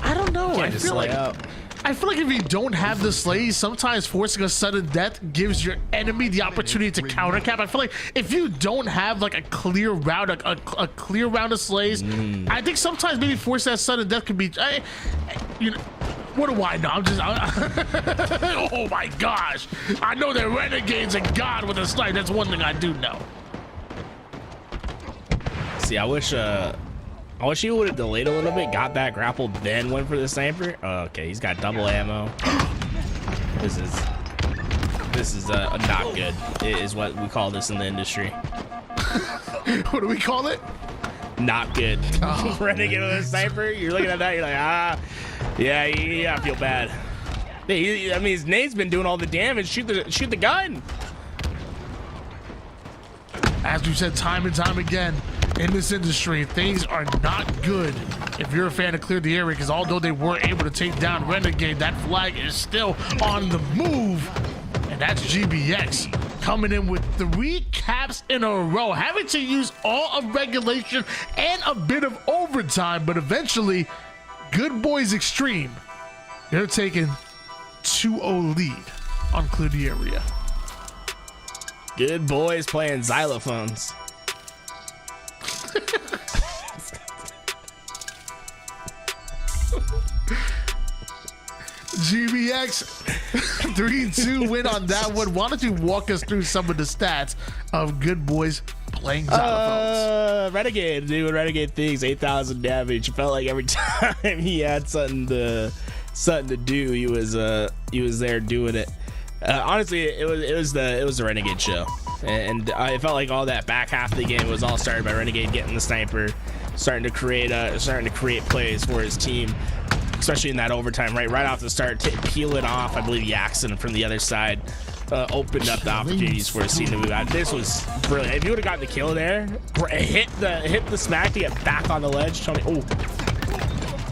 I don't know. I feel like out. I feel like if you don't have the slays, sometimes forcing a sudden death gives your enemy the opportunity to counter cap. I feel like if you don't have like a clear route, a clear round of slays, I think sometimes maybe forcing that sudden death could be, you know, What do I know? Oh my gosh. I know that Renegade's a god with a snipe. That's one thing I do know. See, I wish he would have delayed a little bit, got that grapple, then went for the sniper. Oh, okay, he's got double ammo. This is not good, is what we call this in the industry. What do we call it? Not good. Oh, Renegade with a sniper. You're looking at that. You're like, yeah, I feel bad. I mean, his nade's been doing all the damage. Shoot the gun. As we've said time and time again, in this industry, things are not good if you're a fan of Clear the Area, because although they were able to take down Renegade, that flag is still on the move. And that's GBX coming in with 3 caps in a row, having to use all of regulation and a bit of overtime, but eventually, Good Boys Extreme, they're taking 2-0 lead on Clear the Area. Good Boys playing xylophones. GBX 3-2 win on that one. Why don't you walk us through some of the stats of Good Boys playing xylophones? Renegade doing Renegade things, 8,000 damage. It felt like every time he had something to do, he was there doing it. Honestly, it was the Renegade show, and I felt like all that back half of the game was all started by Renegade getting the sniper, starting to create plays for his team, especially in that overtime, right off the start, peeling off. I believe the accident from the other side opened up the opportunities for his team to move out. This was brilliant. If you would have gotten the kill there, hit the smack to get back on the ledge. Tony, oh,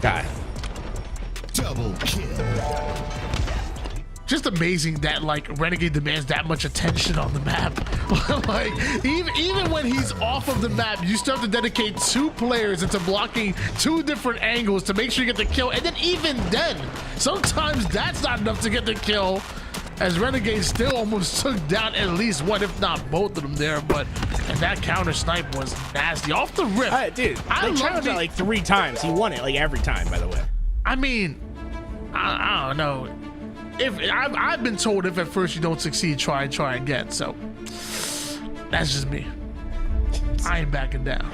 God, Double kill. Just amazing that like Renegade demands that much attention on the map. Like even when he's off of the map, you still have to dedicate 2 players into blocking 2 different angles to make sure you get the kill. And then even then, sometimes that's not enough to get the kill, as Renegade still almost took down at least one, if not both of them there. And that counter snipe was nasty off the rip. Dude, they challenged it like 3 times. He won it like every time, by the way. I mean, I don't know. If I've been told, if at first you don't succeed, try again. So that's just me. I ain't backing down.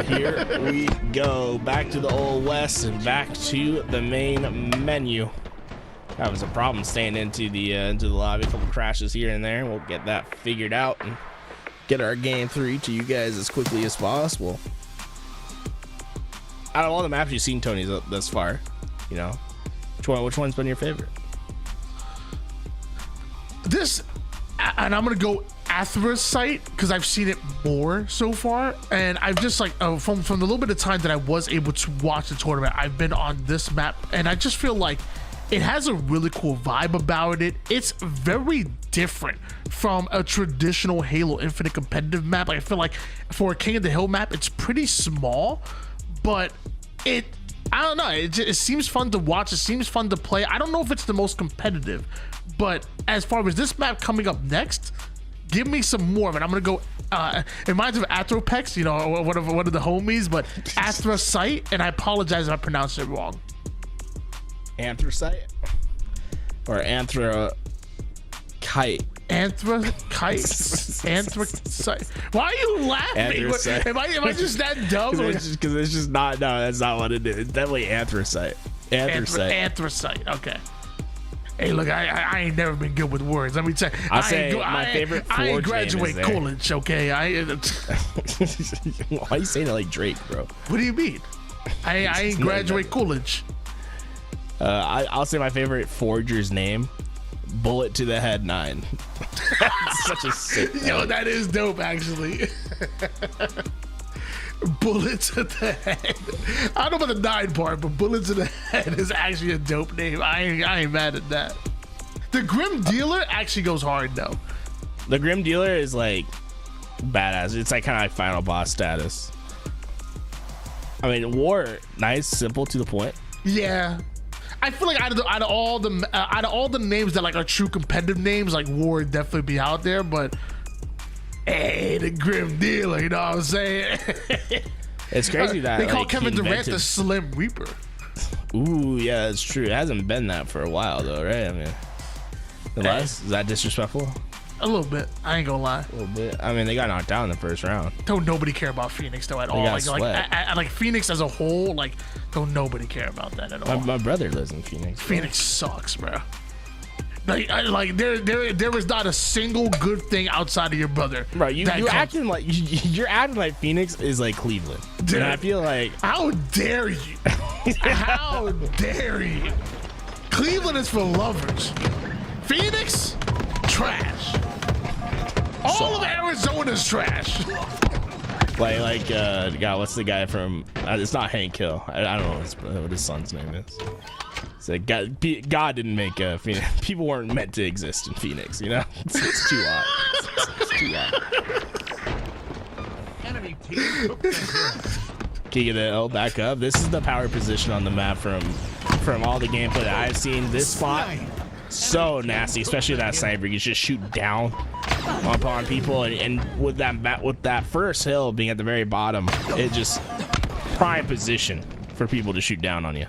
Here we go, back to the old west and back to the main menu. That was a problem staying into the lobby. A couple crashes here and there. We'll get that figured out and get our game through to you guys as quickly as possible. Out of all the maps you've seen, Tony, thus far, you know, which one's been your favorite? This, and I'm gonna go Anthracite because I've seen it more so far, and I've just like from the little bit of time that I was able to watch the tournament, I've been on this map, and I just feel like it has a really cool vibe about it. It's very different from a traditional Halo Infinite competitive map. I feel like for a King of the Hill map, it's pretty small, but I don't know, it seems fun to watch. It seems fun to play. I don't know if it's the most competitive, but as far as this map coming up next, give me some more of it. I'm gonna go. It reminds me of Athropex, you know, one of the homies, but Anthracite, and I apologize if I pronounced it wrong. Anthracite or Anthracite? Anthracite. Why are you laughing? Am I just that dumb? Because it's just not. No, that's not what it is. It's definitely Anthracite. Anthracite. Okay. Hey, look, I ain't never been good with words. Let me tell you. My favorite Forge I ain't graduate college, okay? Why are you saying it like Drake, bro? What do you mean? I ain't graduate college. I'll say my favorite Forger's name, Bullet to the Head 9. That's such a sick name. Yo, that is dope, actually. Bullet to the Head. I don't know about the 9 part, but Bullet to the Head is actually a dope name. I ain't mad at that. The Grim Dealer actually goes hard, though. The Grim Dealer is like badass. It's like kind of like final boss status. I mean, War, nice, simple, to the point. Yeah. I feel like out of all the names that like are true competitive names, like War would definitely be out there, but hey, the Grim Dealer, you know what I'm saying? It's crazy that they call like, Kevin Durant the Slim Reaper. Ooh, yeah, that's true. It hasn't been that for a while though, right? I mean, is that disrespectful? A little bit. I ain't gonna lie. A little bit. I mean, they got knocked out in the first round. Don't nobody care about Phoenix though at all. Like Phoenix as a whole, like don't nobody care about that at all. My brother lives in Phoenix. Phoenix sucks, bro. There is not a single good thing outside of your brother. Bro, you're acting like Phoenix is like Cleveland. Dude, and I feel like how dare you? How dare you? Cleveland is for lovers. Phoenix, trash. All of Arizona's trash. God, what's the guy from? It's not Hank Hill. I don't know what his son's name is. It's like God didn't make Phoenix. People weren't meant to exist in Phoenix. You know, it's too hot. It's too hot. Enemy team took the hill. King of the Hill back up. This is the power position on the map from all the gameplay that I've seen. This spot so nasty, especially that sniper. You just shoot down upon people, and with that first hill being at the very bottom, it just prime position for people to shoot down on you.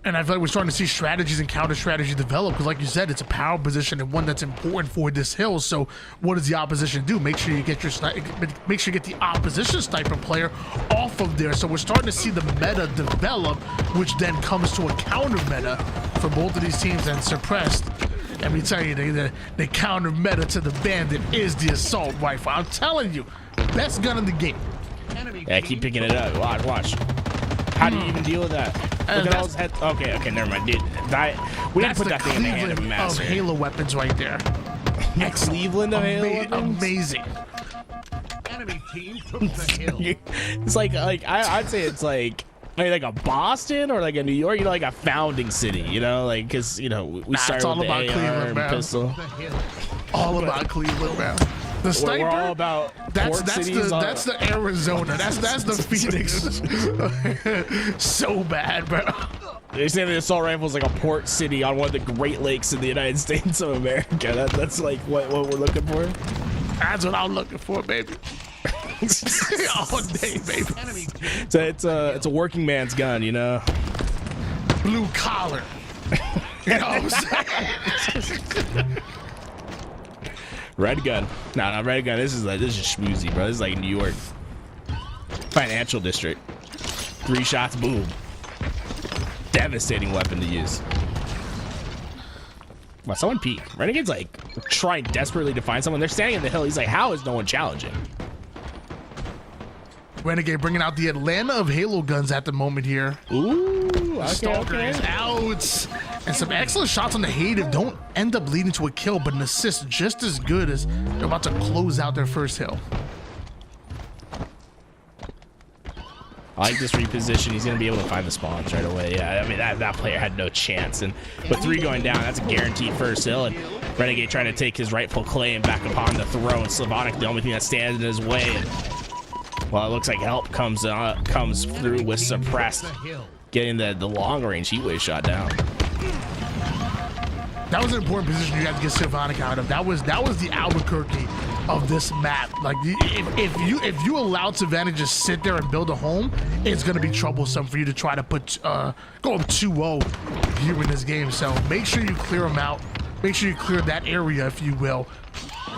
And I feel like we're starting to see strategies and counter strategies develop because, like you said, it's a power position and one that's important for this hill. So, what does the opposition do? Make sure you get the opposition sniper player off of there. So we're starting to see the meta develop, which then comes to a counter meta for both of these teams and suppressed. Let me tell you, the counter meta to the Bandit is the assault rifle. I'm telling you, best gun in the game. Yeah, keep picking it up. Watch. How do you even deal with that? Look at all those heads. Okay, never mind. Dude, we didn't put that thing in the hand of a master. Of Halo weapons right there. Cleveland of Halo weapons? Amazing. Enemy team took the hill. It's I'd say it's like a Boston or like a New York, you know, like a founding city, you know, like because you know we started all with about the Cleveland, AR man. pistol. All about Cleveland, man. The sniper, we're all about that's the Arizona. That's the Phoenix. So bad, bro. They say the assault rifle is like a port city on one of the Great Lakes in the United States of America. That's like what we're looking for. That's what I'm looking for, baby. All day, baby. So it's a working man's gun, you know. Blue collar. You know what I'm saying? Red gun. Not red gun. This is schmoozy, bro. This is like New York financial district. 3 shots, boom. Devastating weapon to use. Wow, someone peek. Renegade's like trying desperately to find someone. They're standing in the hill. He's like, how is no one challenging? Renegade bringing out the Atlanta of Halo guns at the moment here. Ooh, okay, Stalker is out. And some excellent shots on the Hative don't end up leading to a kill, but an assist just as good as they're about to close out their first hill. I like this reposition. He's going to be able to find the spawns right away. Yeah, I mean, that player had no chance. And with 3 going down, that's a guaranteed first hill. And Renegade trying to take his rightful claim back upon the throne. Slavonic, the only thing that stands in his way. And, well, it looks like help comes through with suppressed, getting the long range heat wave shot down. That was an important position you had to get Slavonic out of. That was the Albuquerque of this map. Like if you allow Savannah to just sit there and build a home, it's gonna be troublesome for you to try to put go up 2-0 here in this game. So make sure you clear them out. Make sure you clear that area, if you will.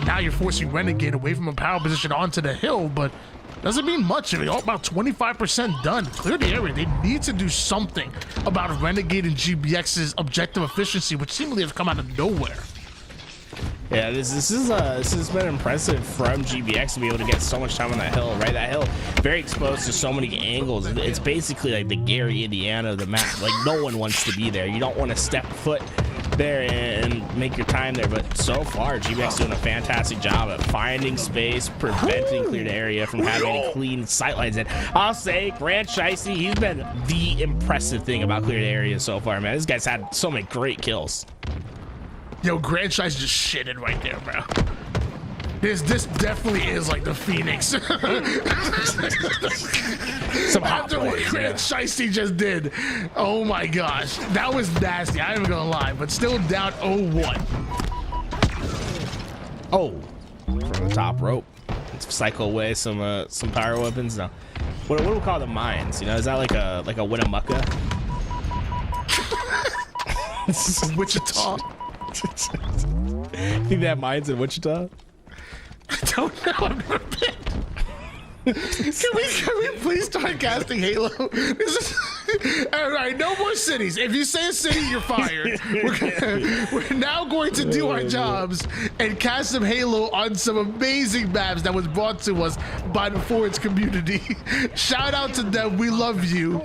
Now you're forcing Renegade away from a power position onto the hill, but doesn't mean much. I mean, about 25% done. Clear the area. They need to do something about Renegade and GBX's objective efficiency, which seemingly have come out of nowhere. Yeah, this has been impressive from GBX to be able to get so much time on that hill, right? That hill, very exposed to so many angles. It's basically like the Gary, Indiana of the map. Like, no one wants to be there. You don't want to step foot there and make your time there, but so far GBX doing a fantastic job at finding space, preventing cleared area from having any clean sightlines. And I'll say Grant Shiesty, he's been the impressive thing about cleared areas so far, man. This guy's had so many great kills. Yo, Grant Shiesty just shitted right there, bro. This definitely is like the Phoenix. After what Grant Shiesty just did. Oh my gosh. That was nasty. I ain't even gonna lie, but still down 0-1. Oh, from the top rope. Let's cycle away some power weapons. Now, what do we call the mines? You know, is that like a Winnemucca? Wichita. Think they have mines in Wichita? I don't know. I've never been. Can we please start casting Halo? All right, no more cities. If you say a city, you're fired. We're now going to do our jobs and cast some Halo on some amazing maps that was brought to us by the Forge community. Shout out to them. We love you.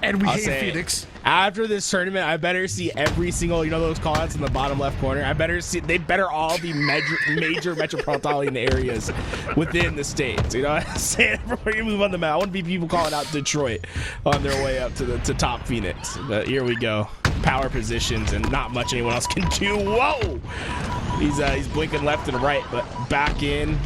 And we hate Phoenix. After this tournament, I better see every single, those callouts in the bottom left corner. They better all be major metropolitan areas within the states. You know what I'm saying? Before you move on the map, I want to be people calling out Detroit on their way up to top Phoenix. But here we go. Power positions and not much anyone else can do. Whoa! He's blinking left and right, but back in.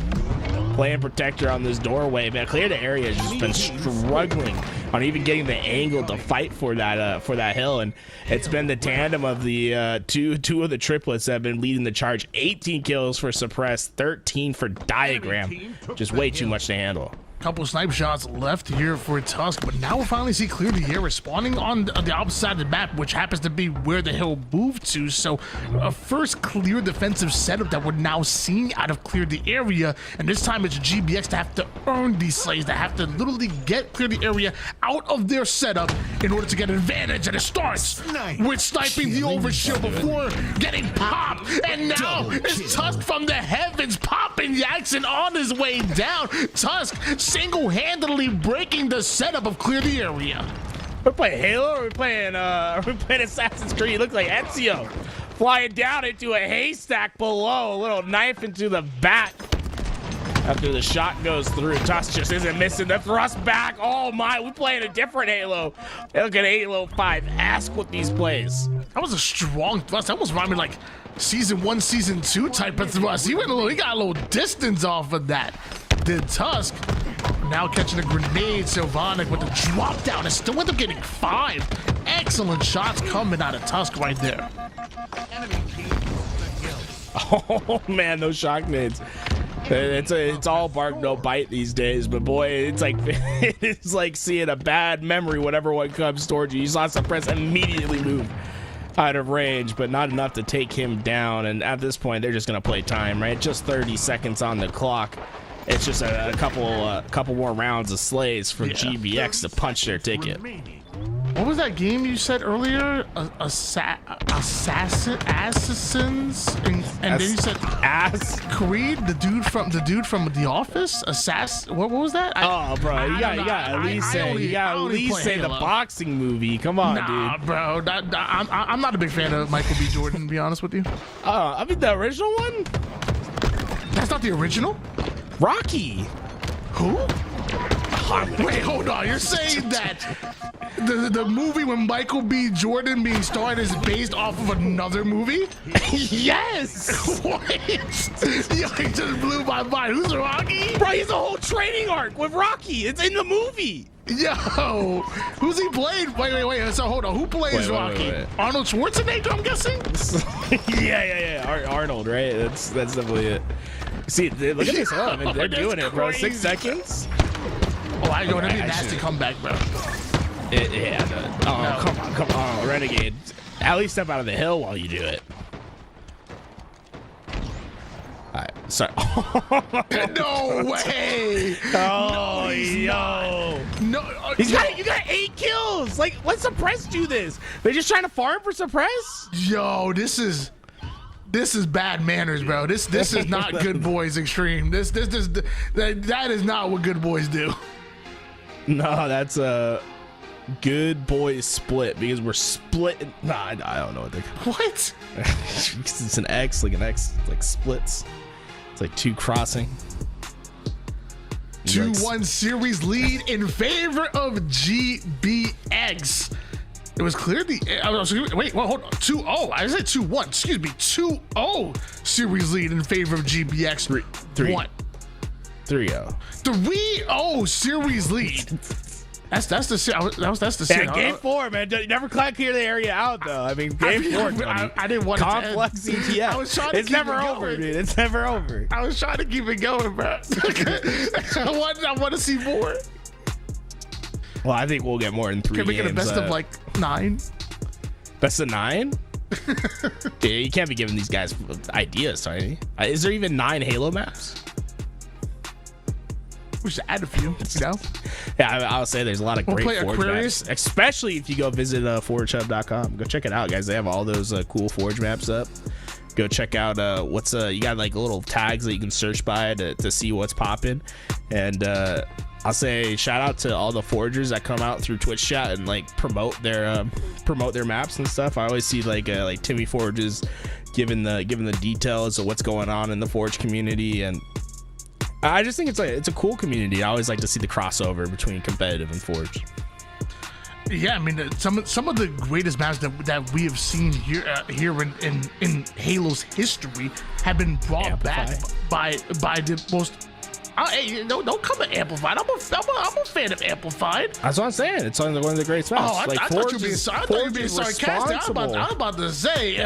Playing protector on this doorway, man. Clear the area has just been struggling on even getting the angle to fight for that hill, and it's been the tandem of the two of the triplets that have been leading the charge. 18 kills for Suppress, 13 for Diagram. Just way too much to handle. Couple snipe shots left here for Tusk, but now we'll finally see Clear the Air respawning on the opposite side of the map, which happens to be where the hill moved to. So a first clear defensive setup that we're now seeing out of Clear the Area, and this time it's GBX to have to earn these slays, that have to literally get Clear the Area out of their setup in order to get an advantage, and it starts with sniping the overshield before getting popped, and now it's Tusk from the heavens popping Jackson on his way down. Tusk single-handedly breaking the setup of Clear the Area. We're playing Halo, or we're playing Assassin's Creed. It looks like Ezio flying down into a haystack below, a little knife into the back. After the shot goes through, Tusk just isn't missing the thrust back. Oh my, we're playing a different Halo. Look at Halo 5. Ask what these plays. That was a strong thrust. That almost reminded me like Season 1, Season 2 type of thrust. He got a little distance off of that. Did Tusk. Now catching a grenade, Sylvanic with the drop down and still end up getting 5. Excellent shots coming out of Tusk right there. Oh man, those shock nades. It's all bark no bite these days, but boy, it's like seeing a bad memory whenever one comes towards you. You saw Suppress immediately move out of range, but not enough to take him down. And at this point, they're just gonna play time, right? Just 30 seconds on the clock. It's just a couple more rounds of slays for GBX to punch their ticket. What was that game you said earlier? Assassins, and then you said Creed, the dude from The Office. What was that? Bro, you got at least say the boxing movie. Come on, dude. Bro, I'm not a big fan of Michael B. Jordan, to be honest with you. I mean the original one. That's not the original. Rocky. Who? Wait, hold on. You're saying that the movie with Michael B. Jordan being starred is based off of another movie? Yes. Wait. Yo, he just blew my mind. Who's Rocky? Bro, he's a whole training arc with Rocky. It's in the movie. Yo, who's he played? Wait. So hold on. Who plays Rocky? Wait. Arnold Schwarzenegger, I'm guessing? yeah. Arnold, right? That's definitely it. See, look at this. I mean, they're doing it, bro. 6 seconds. Oh, I know. That'd be a nasty comeback, bro. Come on, Renegade. At least step out of the hill while you do it. Alright, sorry. No way! Oh, no. You got 8 kills! Like, let Suppress do this. They're just trying to farm for Suppress? Yo, this is bad manners, bro. This is not good boys extreme. That is not what good boys do. No, that's a good boys split because we're splitting. Nah, I don't know what they call it. What? It's an X, like splits. It's like 2 crossing. 2-1 series lead in favor of GBX. It was clearly. Wait, well, hold on. 2-0. I said 2-1. Excuse me. 2-0 series lead in favor of GBX. 3-0. 3-0 series lead. That's the series. Yeah, game 4, man. You never clear the area out though. I mean, game 4. I didn't want complex to ETS. I was trying to it's never over, dude. It's never over. I was trying to keep it going, bro. I want to see more. Well, I think we'll get more than 3 games. Can we get a best of like 9? Best of 9? Yeah, you can't be giving these guys ideas, sorry. Is there even 9 Halo maps? We should add a few, you know? Yeah, I'll say there's a lot of great play Forge Aquarius. maps, especially if you go visit ForgeHub.com. Go check it out, guys. They have all those cool Forge maps up. Go check out you got like little tags that you can search by to see what's popping. And I'll say shout out to all the forgers that come out through Twitch chat and like promote their maps and stuff. I always see like Timmy Forges giving the details of what's going on in the Forge community, and I just think it's a cool community. I always like to see the crossover between competitive and Forge. Yeah, I mean, some of the greatest maps that we have seen here in Halo's history have been brought back by the most. Hey, don't come at Amplified. I'm a fan of Amplified. That's what I'm saying. It's one of the greatest maps. Oh, I thought you were being sarcastic. I was about to say,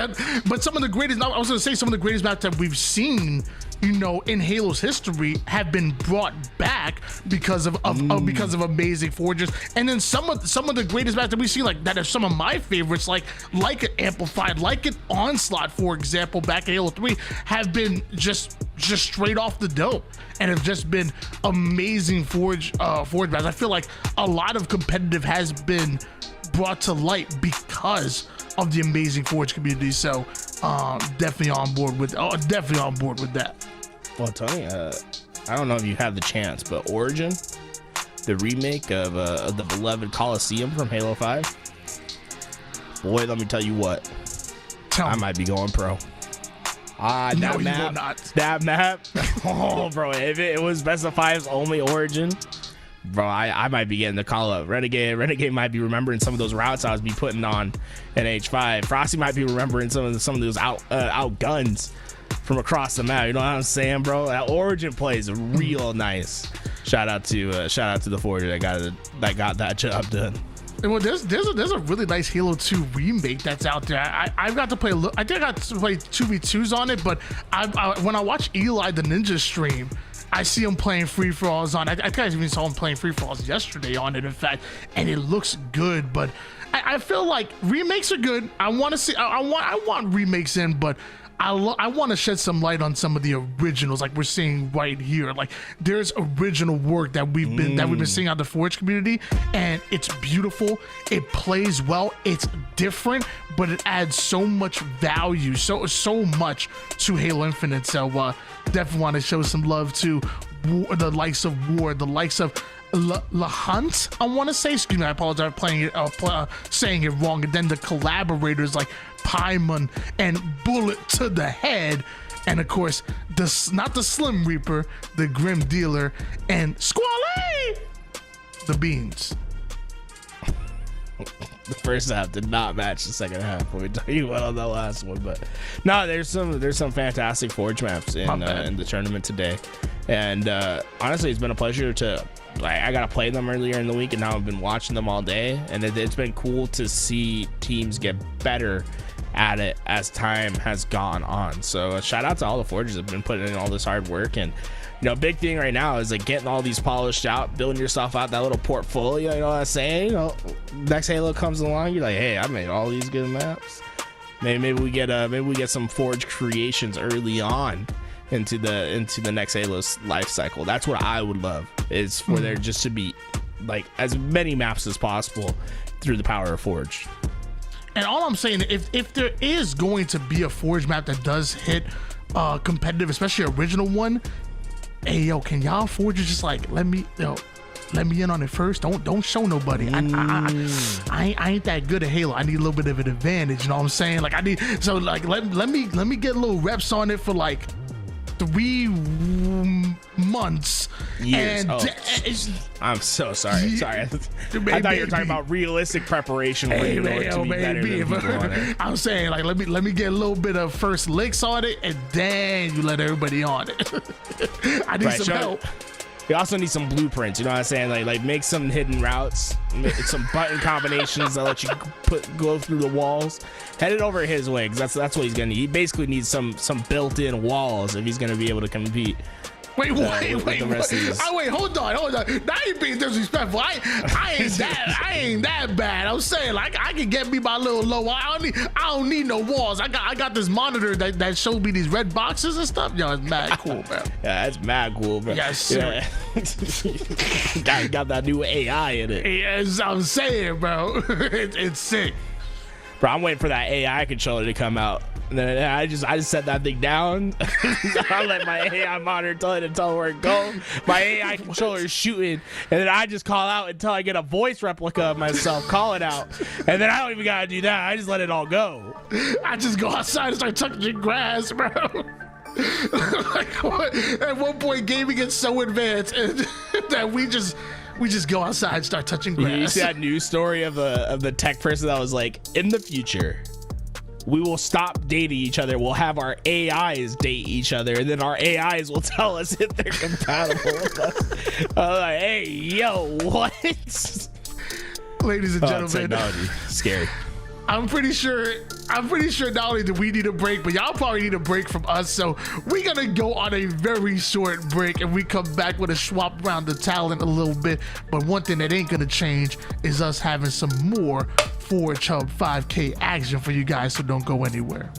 but some of the greatest. I was going to say some of the greatest maps that we've seen, you know, in Halo's history have been brought back because of amazing forgers. And then some of the greatest maps that we've seen, like that are some of my favorites, like an Amplified, like an Onslaught, for example, back in Halo 3, have been just straight off the dope and have just been amazing forge maps. I feel like a lot of competitive has been brought to light because of the amazing forge community. So definitely on board with that. Well, Tony, I don't know if you had the chance, but Origin, the remake of the beloved Coliseum from Halo 5, boy, let me tell you what, I might be going pro. No, you will not. That map, oh, bro, if it was best of 5's only Origin, bro, I might be getting the call up. Renegade might be remembering some of those routes I was be putting on in H5. Frosty might be remembering some of those out guns from across the map. You know what I'm saying, bro? That Origin play is real nice. Shout out to the Forger that got that job done. Well, there's a really nice Halo 2 remake that's out there. I've got to play. I think I got to play 2v2s on it, but when I watch Eli the Ninja stream, I see him playing free for alls on. I think I even saw him playing free for alls yesterday on it, in fact, and it looks good. But I feel like remakes are good. I want to see. I want remakes in, but I want to shed some light on some of the originals, like we're seeing right here. Like there's original work that we've been seeing out the Forge community, and it's beautiful. It plays well. It's different, but it adds so much value, so much to Halo Infinite. So definitely want to show some love to the likes of Ward, the likes of LaHunt, I want to say. Excuse me, I apologize for saying it wrong. And then the collaborators like Paimon and Bullet to the Head, and of course not the Slim Reaper, the Grim Dealer, and Squally the Beans. The first half did not match the second half. Let me tell you what on the last one, but no, there's some fantastic Forge maps in the tournament today, and honestly, it's been a pleasure to. I got to play them earlier in the week, and now I've been watching them all day, and it's been cool to see teams get better at it as time has gone on. So shout out to all the Forgers that have been putting in all this hard work. And you know, big thing right now is like getting all these polished out, building yourself out that little portfolio. You know what I'm saying? You know, next Halo comes along, you're like, hey, I made all these good maps. Maybe we get some Forge creations early on into the next Halo's life cycle. That's what I would love, is for there just to be like as many maps as possible through the power of Forge. And all I'm saying, if there is going to be a Forge map that does hit competitive, especially original one, hey yo, can y'all Forgers just like let me in on it first? Don't show nobody. I ain't that good at Halo. I need a little bit of an advantage. You know what I'm saying? Like let me get little reps on it for like 3 months. Years. And I'm so sorry. I thought you were talking about realistic preparation. I'm saying like let me get a little bit of first licks on it, and then you let everybody on it. I need some help. You also need some blueprints, you know what I'm saying? Like make some hidden routes, some button combinations that let you go through the walls. Head it over his way, because that's what he's gonna need. He basically needs some built-in walls if he's gonna be able to compete Wait, with the rest of these. wait, hold on. Now you being disrespectful. I ain't that bad. I'm saying like I can get me my little low. I don't need no walls. I got this monitor that showed me these red boxes and stuff. Yo, it's mad cool, man. Yeah, that's mad cool, bro. Yes, sir. Yeah. got that new AI in it. Yes, I'm saying, bro. It's sick. Bro, I'm waiting for that AI controller to come out. And then I just set that thing down. I let my AI monitor tell where it go. My AI controller is shooting, and then I just call out until I get a voice replica of myself calling out. And then I don't even gotta do that. I just let it all go. I just go outside and start touching grass, bro. Like what? At one point, gaming gets so advanced that we just go outside and start touching grass. You see that news story of the tech person that was like, in the future, we will stop dating each other. We'll have our AIs date each other, and then our AIs will tell us if they're compatible with us. I'm like, hey, yo, what? Ladies and gentlemen, technology, scary. I'm pretty sure not only do we need a break, but y'all probably need a break from us. So we're gonna go on a very short break, and we come back with a swap around the talent a little bit. But one thing that ain't gonna change is us having some more ForgeHub 5K action for you guys. So don't go anywhere.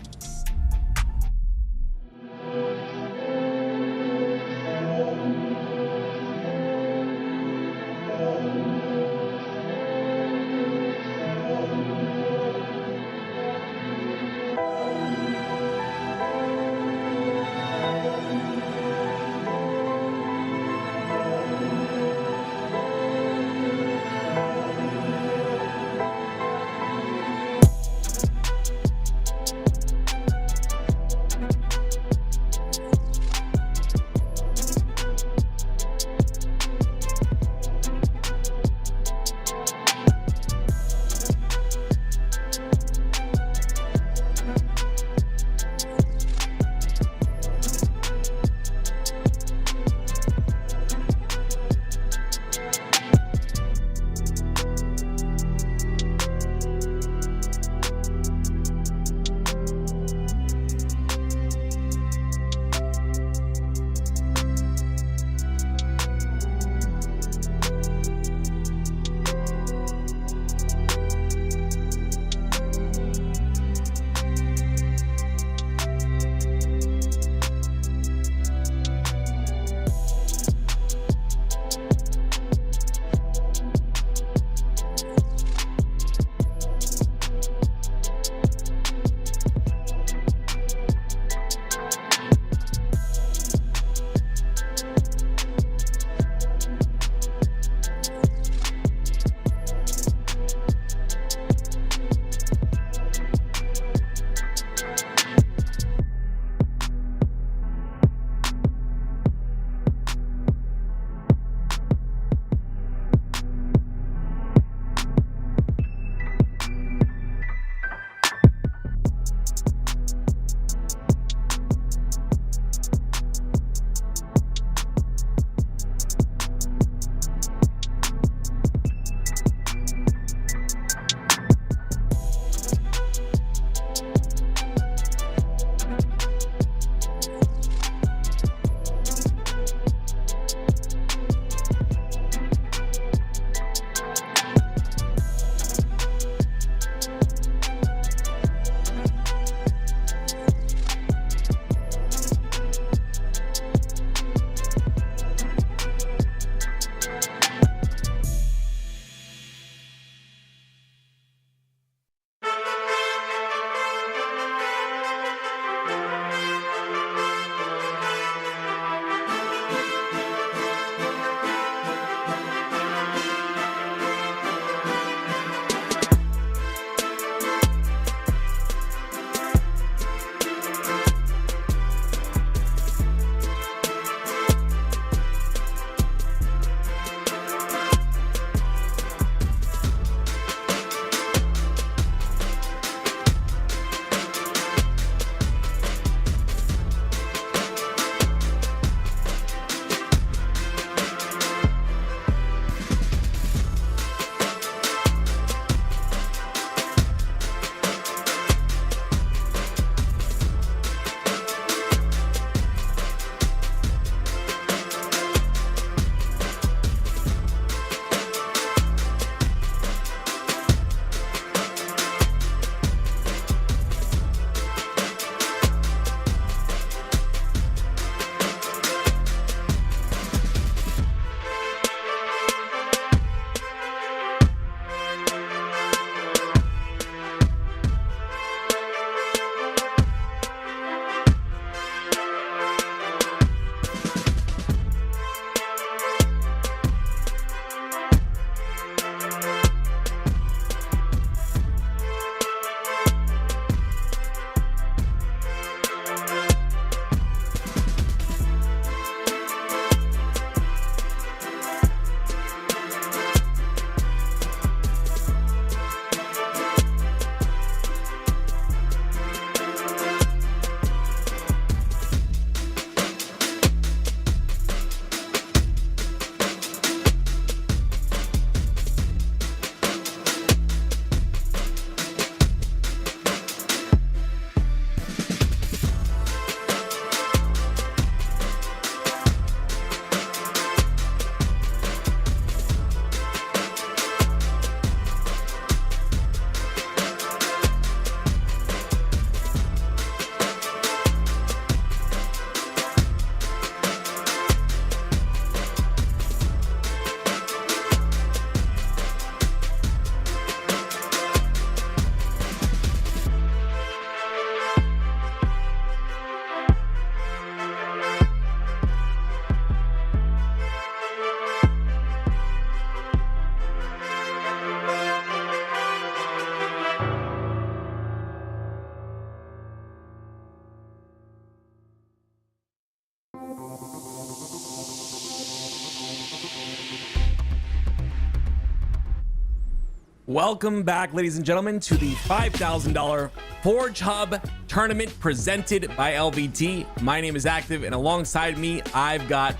Welcome back, ladies and gentlemen, to the $5,000 ForgeHub tournament presented by LVT. My name is Active, and alongside me, I've got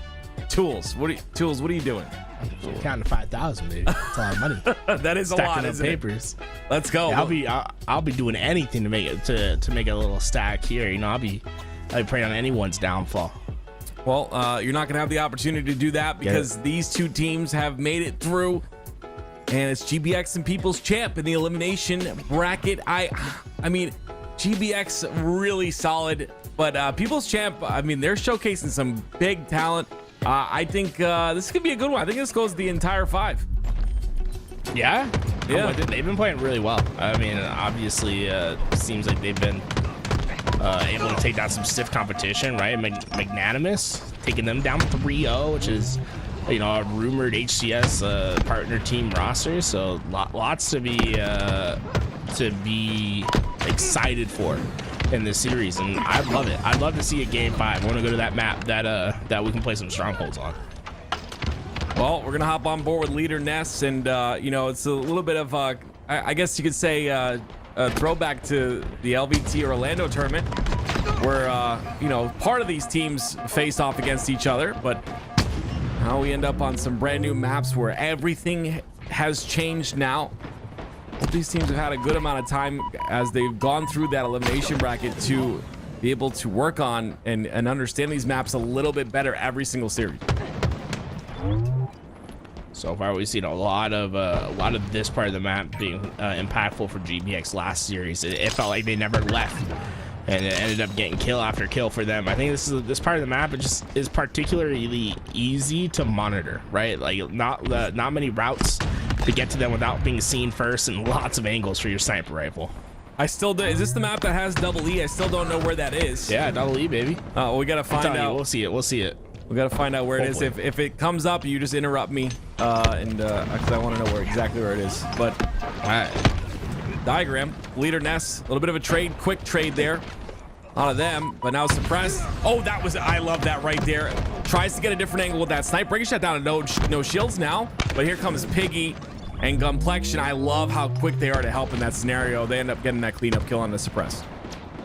Tools. What are you doing? Counting to 5,000, baby. That's a lot of money. That is a lot, Stacking up isn't papers. it? Let's go. Yeah, I'll be doing anything to make it to make a little stack here. You know, I'll be praying on anyone's downfall. Well, you're not going to have the opportunity to do that because these two teams have made it through, and it's GBX and People's Champ in the elimination bracket. I mean, GBX really solid, but People's Champ, I mean, they're showcasing some big talent. I think this could be a good one. I think this goes the entire 5. Yeah. Yeah. They've been playing really well. I mean, obviously, seems like they've been able to take down some stiff competition, right? Magnanimous taking them down 3-0, which is, you know, a rumored HCS partner team roster. So lots to be excited for in this series, and I love it. I'd love to see a game 5. I want to go to that map that we can play some strongholds on. Well, we're gonna hop on board with Leader Ness, and you know, it's a little bit of I guess you could say a throwback to the LVT Orlando tournament, where you know, part of these teams face off against each other, but now we end up on some brand new maps where everything has changed now. These teams have had a good amount of time as they've gone through that elimination bracket to be able to work on and understand these maps a little bit better every single series. So far, we've seen a lot of this part of the map being impactful for GBX last series. It felt like they never left, and it ended up getting kill after kill for them. I think this part of the map is particularly easy to monitor, right? Like not many routes to get to them without being seen first, and lots of angles for your sniper rifle. I still do. Is this the map that has double E? I still don't know where that is. Yeah, double E, baby. Well, we gotta find out. We'll see it. We gotta find out where Hopefully. it is. If it comes up, you just interrupt me, because I want to know exactly where it is. But All right. diagram, Leader Ness, a little bit of a trade, quick trade there. A lot of them, but now suppressed. Oh, I love that right there. Tries to get a different angle with that sniper. Breaking shot down to no shields now, but here comes Piggy and Gunplexion. I love how quick they are to help in that scenario. They end up getting that cleanup kill on the suppressed.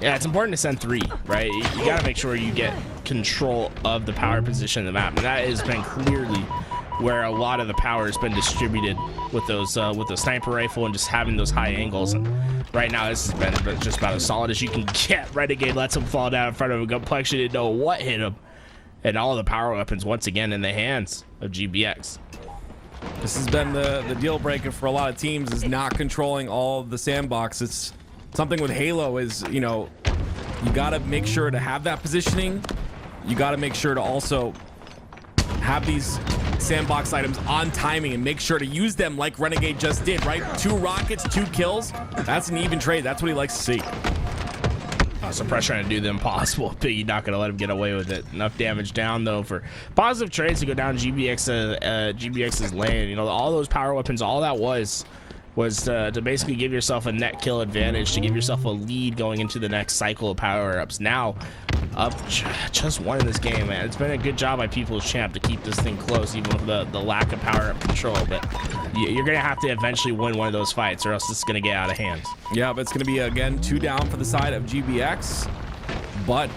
Yeah, it's important to send 3, right? You got to make sure you get control of the power position of the map, and that has been clearly where a lot of the power has been distributed with those with the sniper rifle and just having those high angles. And right now, this has been just about as solid as you can get. Renegade lets him fall down in front of him. Gunplexion didn't know what hit him, and all of the power weapons once again in the hands of GBX. This has been the deal breaker for a lot of teams, is not controlling all of the sandbox. It's something with Halo is, you know, you got to make sure to have that positioning. You got to make sure to also have these sandbox items on timing and make sure to use them like Renegade just did, right? 2 rockets, 2 kills. That's an even trade. That's what he likes to see. Suppress trying to do the impossible. Piggy not going to let him get away with it. Enough damage down, though, for positive trades to go down GBX's lane. You know, all those power weapons, all that was to basically give yourself a net kill advantage, to give yourself a lead going into the next cycle of power-ups. Now, up just 1 in this game, man. It's been a good job by People's Champ to keep this thing close, even with the lack of power-up control. But you're going to have to eventually win one of those fights, or else it's going to get out of hand. Yeah, but it's going to be, again, 2 down for the side of GBX. But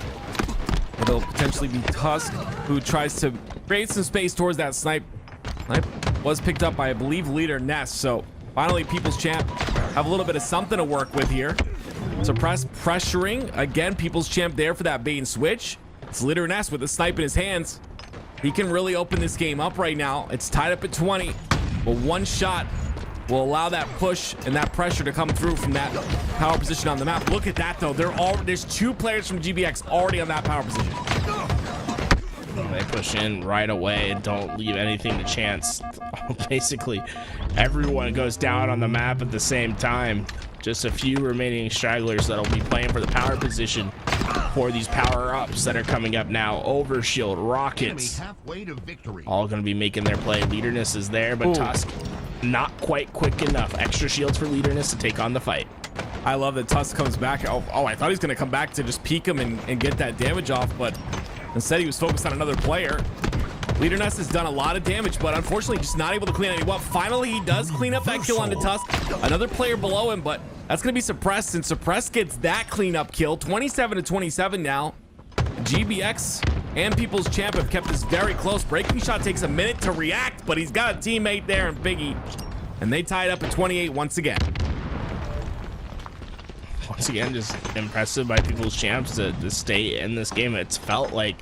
it'll potentially be Tusk, who tries to create some space towards that snipe. Snipe was picked up by, I believe, Leader Ness. So finally, People's Champ have a little bit of something to work with here. Suppress pressuring. Again, People's Champ there for that bait and switch. It's Leader Ness with a snipe in his hands. He can really open this game up right now. It's tied up at 20, but 1 shot will allow that push and that pressure to come through from that power position on the map. Look at that, though. There's 2 players from GBX already on that power position. They push in right away and don't leave anything to chance. Basically, everyone goes down on the map at the same time. Just a few remaining stragglers that'll be playing for the power position for these power-ups that are coming up now. Overshield, rockets, halfway to victory. all going to be making their play. Leaderness is there, but Tusk not quite quick enough. Extra shields for Leaderness to take on the fight. I love that Tusk comes back. Oh, I thought he was going to come back to just peek him and get that damage off, but instead he was focused on another player. Leader Ness has done a lot of damage, but unfortunately just not able to clean it. Well, finally he does clean up that kill onto Tusk. Another player below him, but that's going to be Suppressed, and Suppressed gets that cleanup kill. 27-27 now. GBX and People's Champ have kept this very close. Breaking Shot takes a minute to react, but he's got a teammate there in Biggie. And they tied up at 28 once again. Once again, just impressive by People's Champs to stay in this game. It's felt like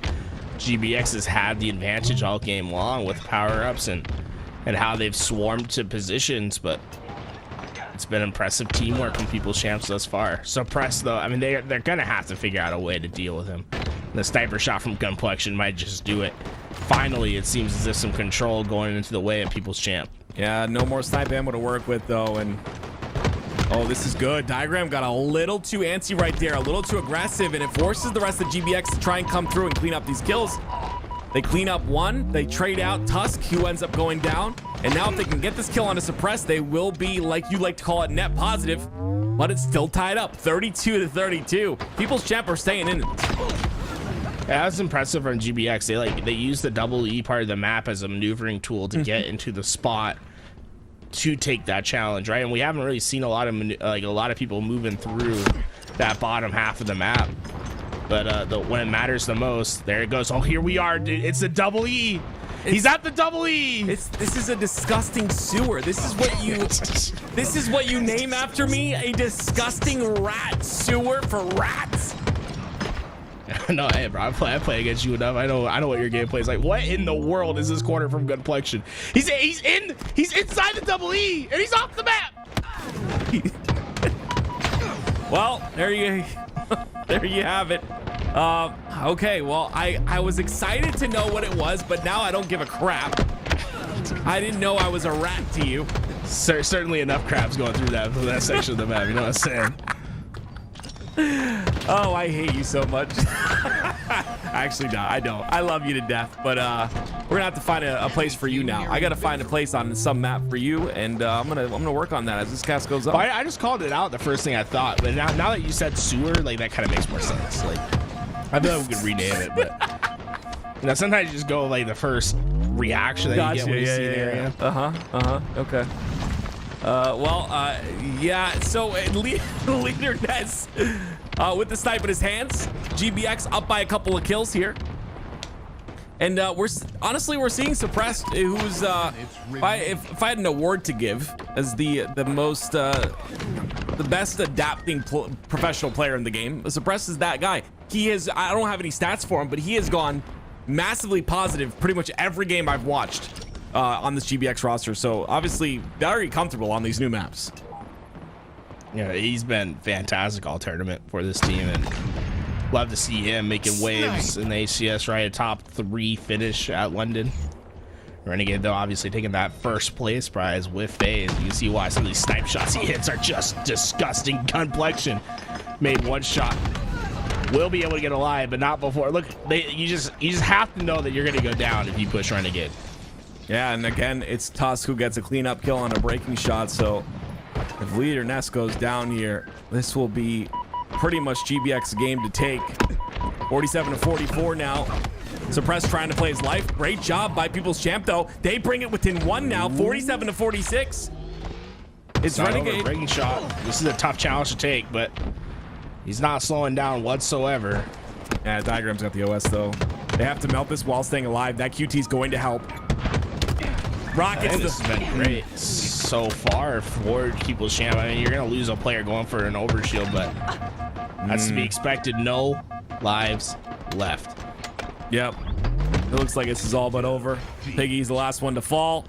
GBX has had the advantage all game long with power-ups and how they've swarmed to positions, but it's been impressive teamwork from People's Champs thus far. Suppressed, though, I mean, they're gonna have to figure out a way to deal with him. The sniper shot from Gunplexion might just do it. Finally, it seems as if some control going into the way of People's Champ. Yeah, no more snipe ammo to work with, though, and oh, this is good. Diagram got a little too antsy right there, a little too aggressive, and it forces the rest of GBX to try and come through and clean up these kills. They clean up one, they trade out Tusk, who ends up going down, and now if they can get this kill on a Suppress, they will be, like you like to call it, net positive, but it's still tied up, 32-32. People's Champ are staying in it. Yeah, that's impressive from GBX. They use the double E part of the map as a maneuvering tool to get into the spot to take that challenge, right? And we haven't really seen a lot of people moving through that bottom half of the map. But when it matters the most, there it goes. Oh, here we are, dude. It's the double E. He's at the double E. This is a disgusting sewer. This is what you name after me? A disgusting rat sewer for rats. No, hey, bro, I play against you enough. I know what your gameplay is like. What in the world is this corner from Gunplexion? He's inside the double E, and he's off the map. Well, there you have it. Okay, well, I was excited to know what it was, but now I don't give a crap. I didn't know I was a rat to you. Certainly enough crabs going through that section of the map. You know what I'm saying? Oh, I hate you so much. Actually, no, I don't. I love you to death, but we're gonna have to find a place for you now. I gotta find a place on some map for you, and I'm gonna work on that as this cast goes on. Well, I just called it out the first thing I thought, but now that you said sewer, like that kind of makes more sense. Like I feel like we could rename it, but sometimes you just go like the first reaction that you get when you see an area. Okay. Yeah, so Leader Ness with the snipe in his hands. GBX up by a couple of kills here. And we're seeing Suppressed, who's if I had an award to give as the best adapting professional player in the game, Suppressed is that guy. I don't have any stats for him, but he has gone massively positive pretty much every game I've watched on this GBX roster. So obviously very comfortable on these new maps. Yeah, he's been fantastic all tournament for this team, and love to see him making waves in the ACS, right? A top 3 finish at London. Renegade, though, obviously taking that first place prize with FaZe. You can see why some of these snipe shots he hits are just disgusting. Gunplexion made one shot. Will be able to get alive, but not before. Look, you just have to know that you're gonna go down if you push Renegade. Yeah, and again, it's Tusk who gets a cleanup kill on a breaking shot. So if Leader Ness goes down here, this will be pretty much GBX's game to take. 47-44 now. Suppressed trying to play his life. Great job by People's Champ, though. They bring it within 1 now, 47-46. It's Renegade. Breaking shot. This is a tough challenge to take, but he's not slowing down whatsoever. Yeah, Diagram's got the OS, though. They have to melt this while staying alive. That QT is going to help. Rockets. This has been great so far for People's Champ. I mean, you're going to lose a player going for an overshield, but that's to be expected. No lives left. Yep. It looks like this is all but over. Piggy's the last one to fall.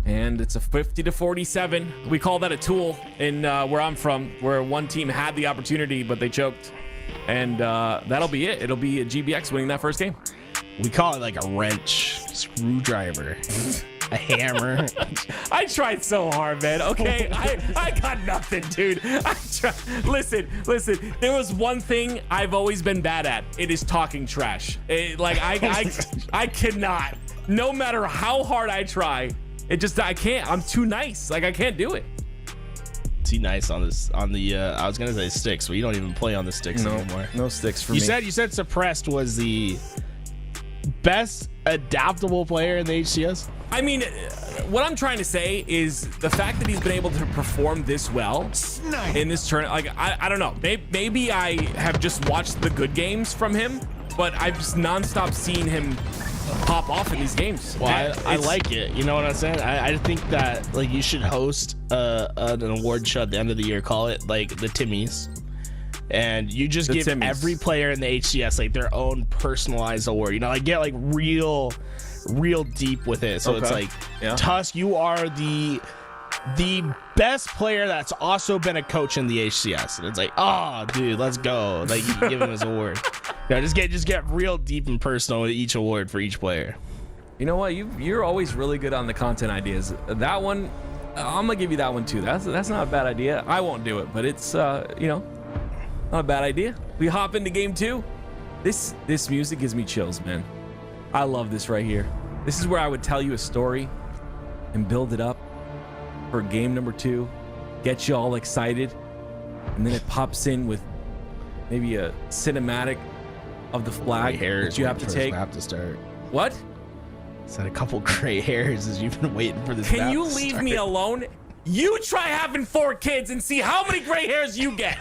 And it's a 50-47. We call that a tool in where I'm from, where one team had the opportunity, but they choked. And that'll be it. It'll be a GBX winning that first game. We call it like a wrench, screwdriver, a hammer. I tried so hard, man. Okay, I got nothing, dude. Listen. There was one thing I've always been bad at. It is talking trash. I cannot. No matter how hard I try, I can't. I'm too nice. Like I can't do it. Too nice on this I was gonna say sticks, but you don't even play on the sticks anymore. No sticks for me. You said Suppressed was the best adaptable player in the HCS? I mean, what I'm trying to say is the fact that he's been able to perform this well in this tournament. Like, I don't know. Maybe I have just watched the good games from him, but I've just nonstop seen him pop off in these games. Well, I like it. You know what I'm saying? I think that like you should host an award show at the end of the year. Call it like the Timmies. And you just give every player in the HCS like their own personalized award. You know, like get like real deep with it. So it's like, Tusk, you are the best player that's also been a coach in the HCS. And it's like, oh, dude, let's go. Like, you give him his award. You know, just get real deep and personal with each award for each player. You know what? You're always really good on the content ideas. That one, I'm gonna give you that one too. That's not a bad idea. I won't do it, but it's you know, not a bad idea. We hop into game 2. This music gives me chills, man. I love this right here. This is where I would tell you a story and build it up for game number 2, get you all excited, and then it pops in with maybe a cinematic of the flag that you have to take. Map to start. What? Said a couple gray hairs as you've been waiting for this. Can you leave me alone? You try having 4 kids and see how many gray hairs you get.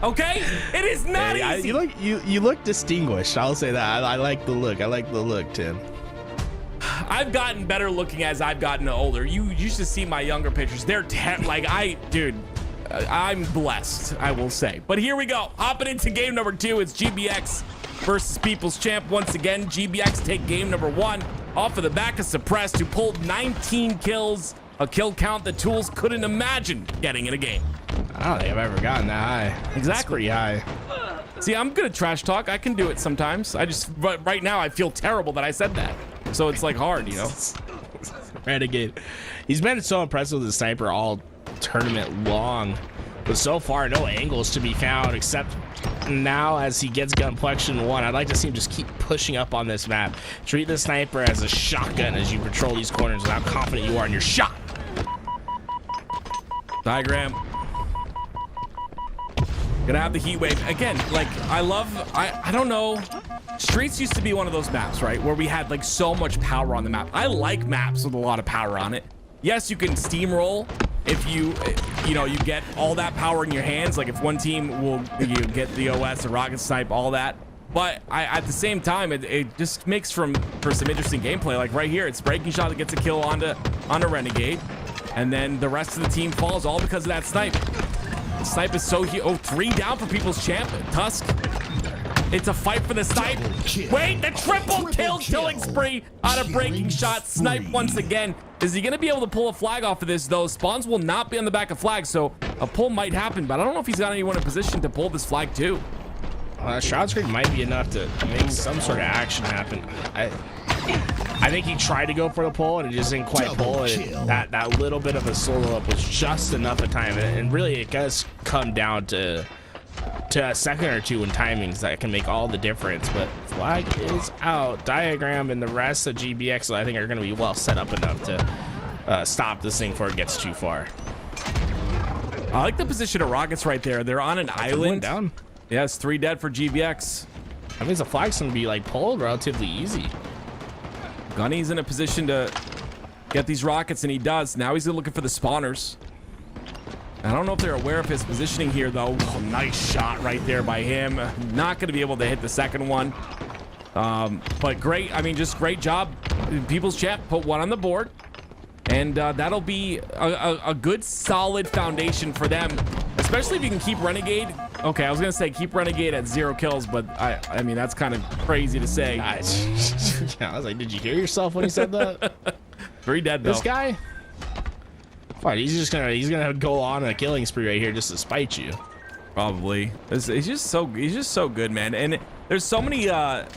Okay? It is not easy. You look distinguished. I'll say that. I like the look. I like the look, Tim. I've gotten better looking as I've gotten older. You used to see my younger pictures. They're dude, I'm blessed, I will say. But here we go. Hopping into game number 2. It's GBX versus People's Champ. Once again, GBX take game number 1 off of the back of Suppressed, who pulled 19 kills. A kill count the Tools couldn't imagine getting in a game. I don't think I've ever gotten that high. Exactly. That's pretty high. See, I'm good at trash talk. I can do it sometimes. Right now, I feel terrible that I said that. So it's like hard, you know? Renegade. He's been so impressive with the sniper all tournament long. But so far, no angles to be found except now as he gets Gunplexion 1. I'd like to see him just keep pushing up on this map. Treat the sniper as a shotgun as you patrol these corners and how confident you are in your shot. Diagram. Gonna have the heat wave again. Like, I don't know. Streets used to be one of those maps, right, where we had like so much power on the map. I like maps with a lot of power on it. Yes, you can steamroll if you get all that power in your hands. Like if one team will get the OS, the rocket snipe, all that. But at the same time, it just makes for some interesting gameplay. Like right here, it's Breaking Shot that gets a kill onto Renegade, and then the rest of the team falls all because of that snipe. The snipe is so huge. Oh, 3 down for People's Champ. Tusk. It's a fight for the snipe. Wait, the triple kill killing spree out of Breaking Shot. Snipe once again. Is he going to be able to pull a flag off of this, though? Spawns will not be on the back of flag, so a pull might happen, but I don't know if he's got anyone in position to pull this flag, too. Shot screen might be enough to make some sort of action happen. I think he tried to go for the pull and it just didn't quite pull it. That little bit of a solo up was just enough of time, and really it does come down to a second or two in timings that can make all the difference. But flag is out. Diagram and the rest of GBX I think are going to be well set up enough to stop this thing before it gets too far. I like the position of Rockets right there. They're on an island. Down. Yeah, it's 3 dead for GBX. That means the flag's going to be like pulled relatively easy. Gunny's in a position to get these rockets, and he does. Now he's looking for the spawners. I don't know if they're aware of his positioning here, though. Oh, nice shot right there by him. Not going to be able to hit the second one. But great. I mean, just great job. People's Champ put 1 on the board. And that'll be a good, solid foundation for them. Especially if you can keep Renegade. Okay, I was going to say keep Renegade at 0 kills, but I mean, that's kind of crazy to say. Yeah, I was like, did you hear yourself when you said that? 3 dead, though. This guy? What, he's gonna go on a killing spree right here just to spite you. Probably. He's just so good, man. And there's so many at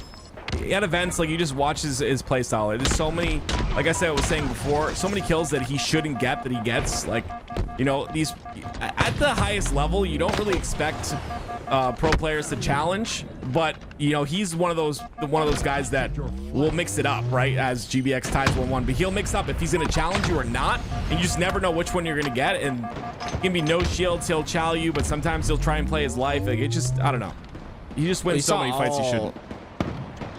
events, like you just watch his play style. There's so many, like I was saying before, so many kills that he shouldn't get that he gets. Like, you know, these at the highest level, you don't really expect pro players to challenge, but you know, he's one of those guys that will mix it up, right? As GBX ties 1-1, but he'll mix up if he's gonna challenge you or not, and you just never know which one you're gonna get. And it can be no shields, he'll chow you, but sometimes he'll try and play his life. Like, it just, I don't know. He just wins so many fights he shouldn't.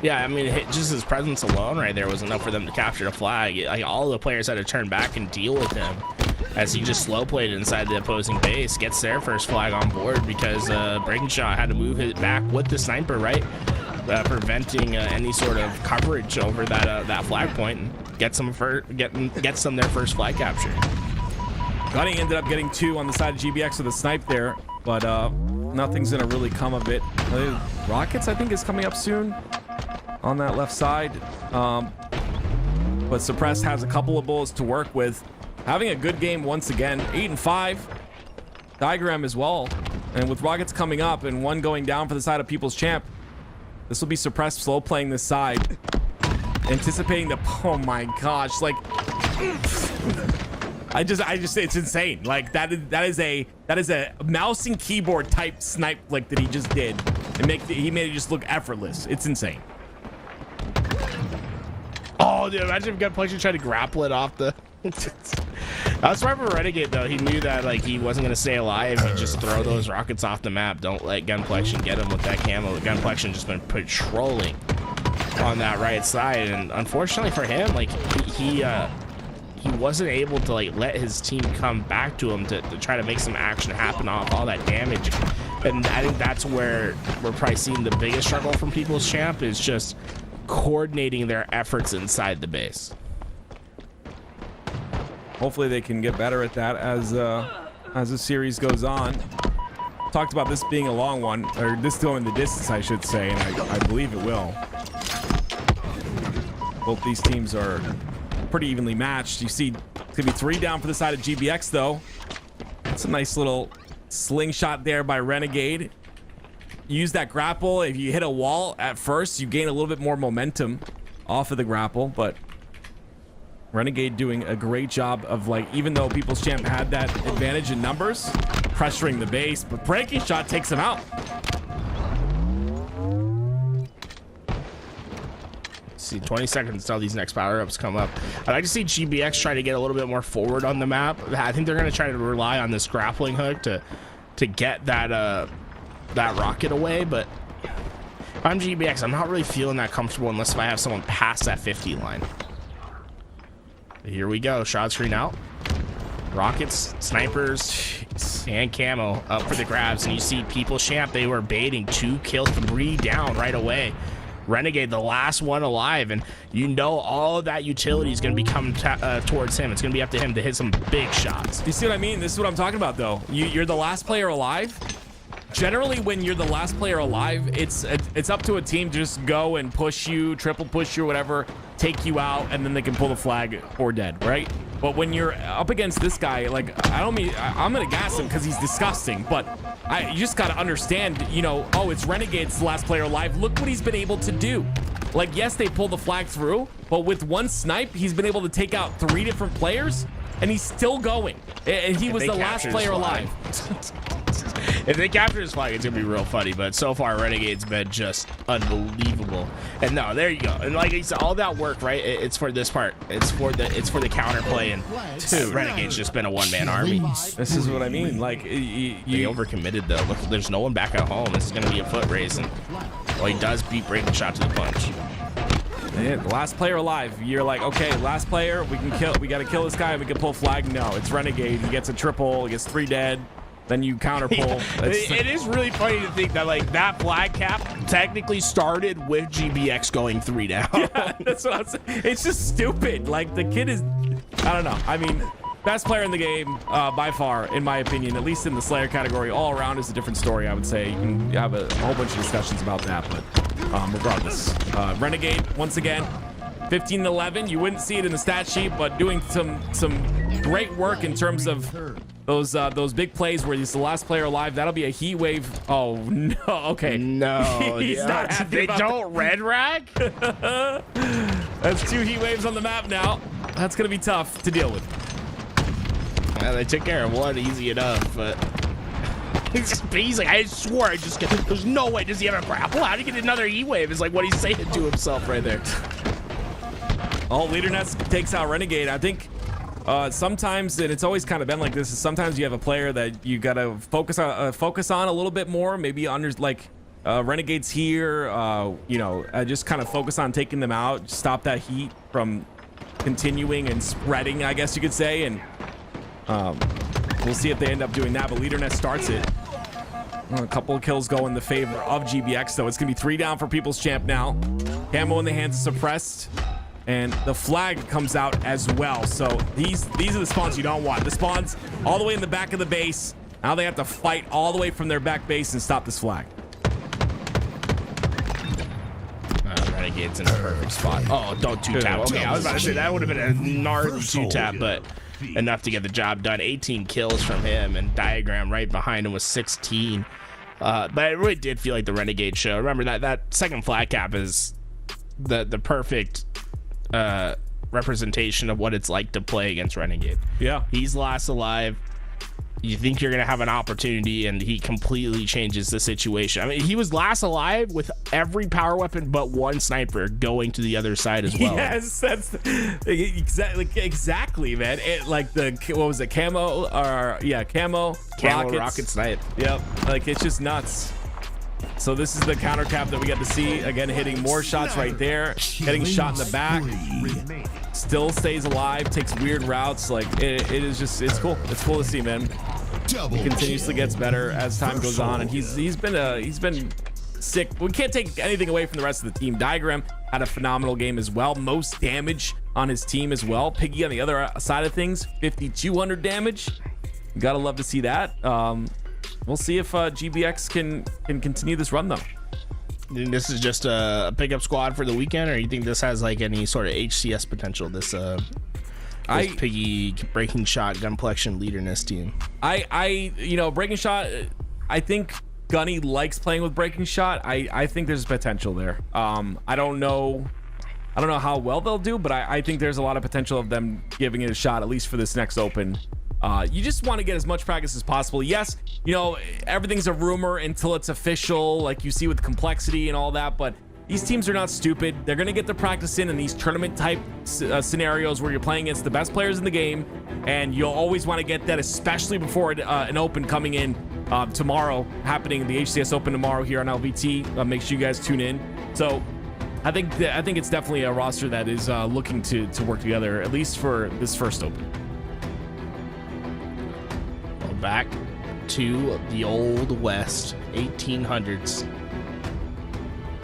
Yeah, I mean, just his presence alone right there was enough for them to capture the flag. Like, all the players had to turn back and deal with him as he just slow played inside the opposing base, gets their first flag on board because Breaking Shot had to move it back with the sniper, right? Preventing any sort of coverage over that flag point and gets them their first flag capture. Gunny ended up getting 2 on the side of GBX with a snipe there, but nothing's gonna really come of it. Rockets, I think, is coming up soon on that left side, but Suppressed has a couple of bullets to work with. Having a good game once again, 8-5. Diagram as well, and with Rockets coming up and one going down for the side of People's Champ, this will be Suppressed slow playing this side, anticipating the, oh my gosh, like I just it's insane. Like that is a mouse and keyboard type snipe like that he just did, and he made it just look effortless. It's insane. Oh, dude, imagine if Gunplexion tried to grapple it off the. That's right for Renegade though. He knew that like he wasn't gonna stay alive. He just throw those rockets off the map. Don't let Gunplexion get him with that camo. Gunplexion just been patrolling on that right side, and unfortunately for him, like he wasn't able to like let his team come back to him to try to make some action happen off all that damage. And I think that's where we're probably seeing the biggest struggle from People's Champ is just coordinating their efforts inside the base. Hopefully they can get better at that as the series goes on. Talked about this being a long one, or this going the distance, I should say, and I believe it will. Both these teams are pretty evenly matched. You see, it's gonna be 3 down for the side of GBX though. It's a nice little slingshot there by Renegade. Use that grapple. If you hit a wall at first, you gain a little bit more momentum off of the grapple, but Renegade doing a great job of, like, even though People's Champ had that advantage in numbers, pressuring the base, but Breaking Shot takes him out. See, 20 seconds until these next power-ups come up. I'd like to see GBX try to get a little bit more forward on the map. I think they're going to try to rely on this grappling hook to get that rocket away, but if I'm GBX, I'm not really feeling that comfortable unless if I have someone past that 50 line. Here we go. Shot screen out. Rockets, snipers, and camo up for the grabs. And you see People's Champ, they were baiting 2 kill, 3 down right away. Renegade, the last one alive. And you know all of that utility is going to be coming towards him. It's going to be up to him to hit some big shots. You see what I mean? This is what I'm talking about, though. You're the last player alive. Generally, when you're the last player alive, it's up to a team to just go and push you, triple push you, whatever, take you out, and then they can pull the flag or dead, right? But when you're up against this guy, like, I'm gonna gas him because he's disgusting, but you just gotta understand, you know, oh, it's Renegade's the last player alive. Look what he's been able to do. Like, yes, they pulled the flag through, but with one snipe, he's been able to take out 3 different players, and he's still going. And he was the last player alive. If they capture his flag, it's gonna be real funny. But so far, Renegade's been just unbelievable. And no, there you go. And like I said, all that work, right? It's for this part. It's for the counterplay. And dude, Renegade's just been a one-man army. This is what I mean. Like, They overcommitted though. Look, there's no one back at home. This is gonna be a foot race. And well, he does beat Breaking Shot to the punch. Man, the last player alive. You're like, okay, last player. We got to kill this guy. We can pull flag. No, it's Renegade. He gets a triple. He gets 3 dead. Then you counter pull. Yeah, it is really funny to think that like that flag cap technically started with GBX going 3 down. Yeah, that's what I'm saying. It's just stupid. Like, the kid is, I don't know. I mean, best player in the game by far, in my opinion, at least in the Slayer category. All around is a different story, I would say. You can have a whole bunch of discussions about that, but regardless. Renegade, once again, 15-11. You wouldn't see it in the stat sheet, but doing some great work in terms of those big plays where he's the last player alive. That'll be a heat wave. Oh no. Okay. No. He's not happy. They don't red rack. That's 2 heat waves on the map now. That's gonna be tough to deal with. Yeah, they took care of one easy enough, but he's like, I swore I just get. There's no way. Does he have a grapple? How do you get another heat wave? Is like what he's saying to himself right there. Oh, Leader Nets takes out Renegade. I think sometimes, and it's always kind of been like this, is sometimes you have a player that you gotta focus on a little bit more, maybe under like Renegades here, you know, just kind of focus on taking them out, stop that heat from continuing and spreading, I guess you could say. And we'll see if they end up doing that. But Leader Nest starts it. A couple of kills go in the favor of GBX, though. It's going to be 3 down for People's Champ now. Camo in the hands of Suppressed. And the flag comes out as well. So these are the spawns you don't want. The spawns all the way in the back of the base. Now they have to fight all the way from their back base and stop this flag. Renegade's in a perfect spot. Oh, don't 2-tap. Okay, I was about to say that would have been a gnarly 2-tap, but enough to get the job done. 18 kills from him, and Diagram right behind him was 16. But it really did feel like the Renegade show. Remember that second flag cap is the perfect representation of what it's like to play against Renegade. Yeah, he's last alive. You think you're gonna have an opportunity, and he completely changes the situation. I mean, he was last alive with every power weapon but one sniper going to the other side as well. Yes, that's exactly, man. Like what was it, camo or camo rocket snipe. Yep, like it's just nuts. So this is the counter cap that we get to see again, hitting more shots right there, getting shot in the back, still stays alive, takes weird routes. Like it is just, it's cool. It's cool to see, man. He continuously gets better as time goes on, and he's been sick. We can't take anything away from the rest of the team. Diagram had a phenomenal game as well. Most damage on his team as well. Piggy on the other side of things, 5,200 damage. Gotta love to see that. We'll see if GBX can continue this run, though. You think this is just a pickup squad for the weekend, or you think this has like any sort of HCS potential? This Piggy breaking shot gun collection Leader Nest team. You know, breaking shot. I think Gunny likes playing with breaking shot. I think there's potential there. I don't know how well they'll do, but I think there's a lot of potential of them giving it a shot, at least for this next open. You just want to get as much practice as possible. Yes, you know, everything's a rumor until it's official, like you see with complexity and all that, but these teams are not stupid. They're going to get the practice in these tournament type scenarios where you're playing against the best players in the game, and you'll always want to get that, especially before an open coming in tomorrow, happening the HCS Open tomorrow here on LVT. Make sure you guys tune in. So I think it's definitely a roster that is looking to work together, at least for this first open. Back to the old West 1800s,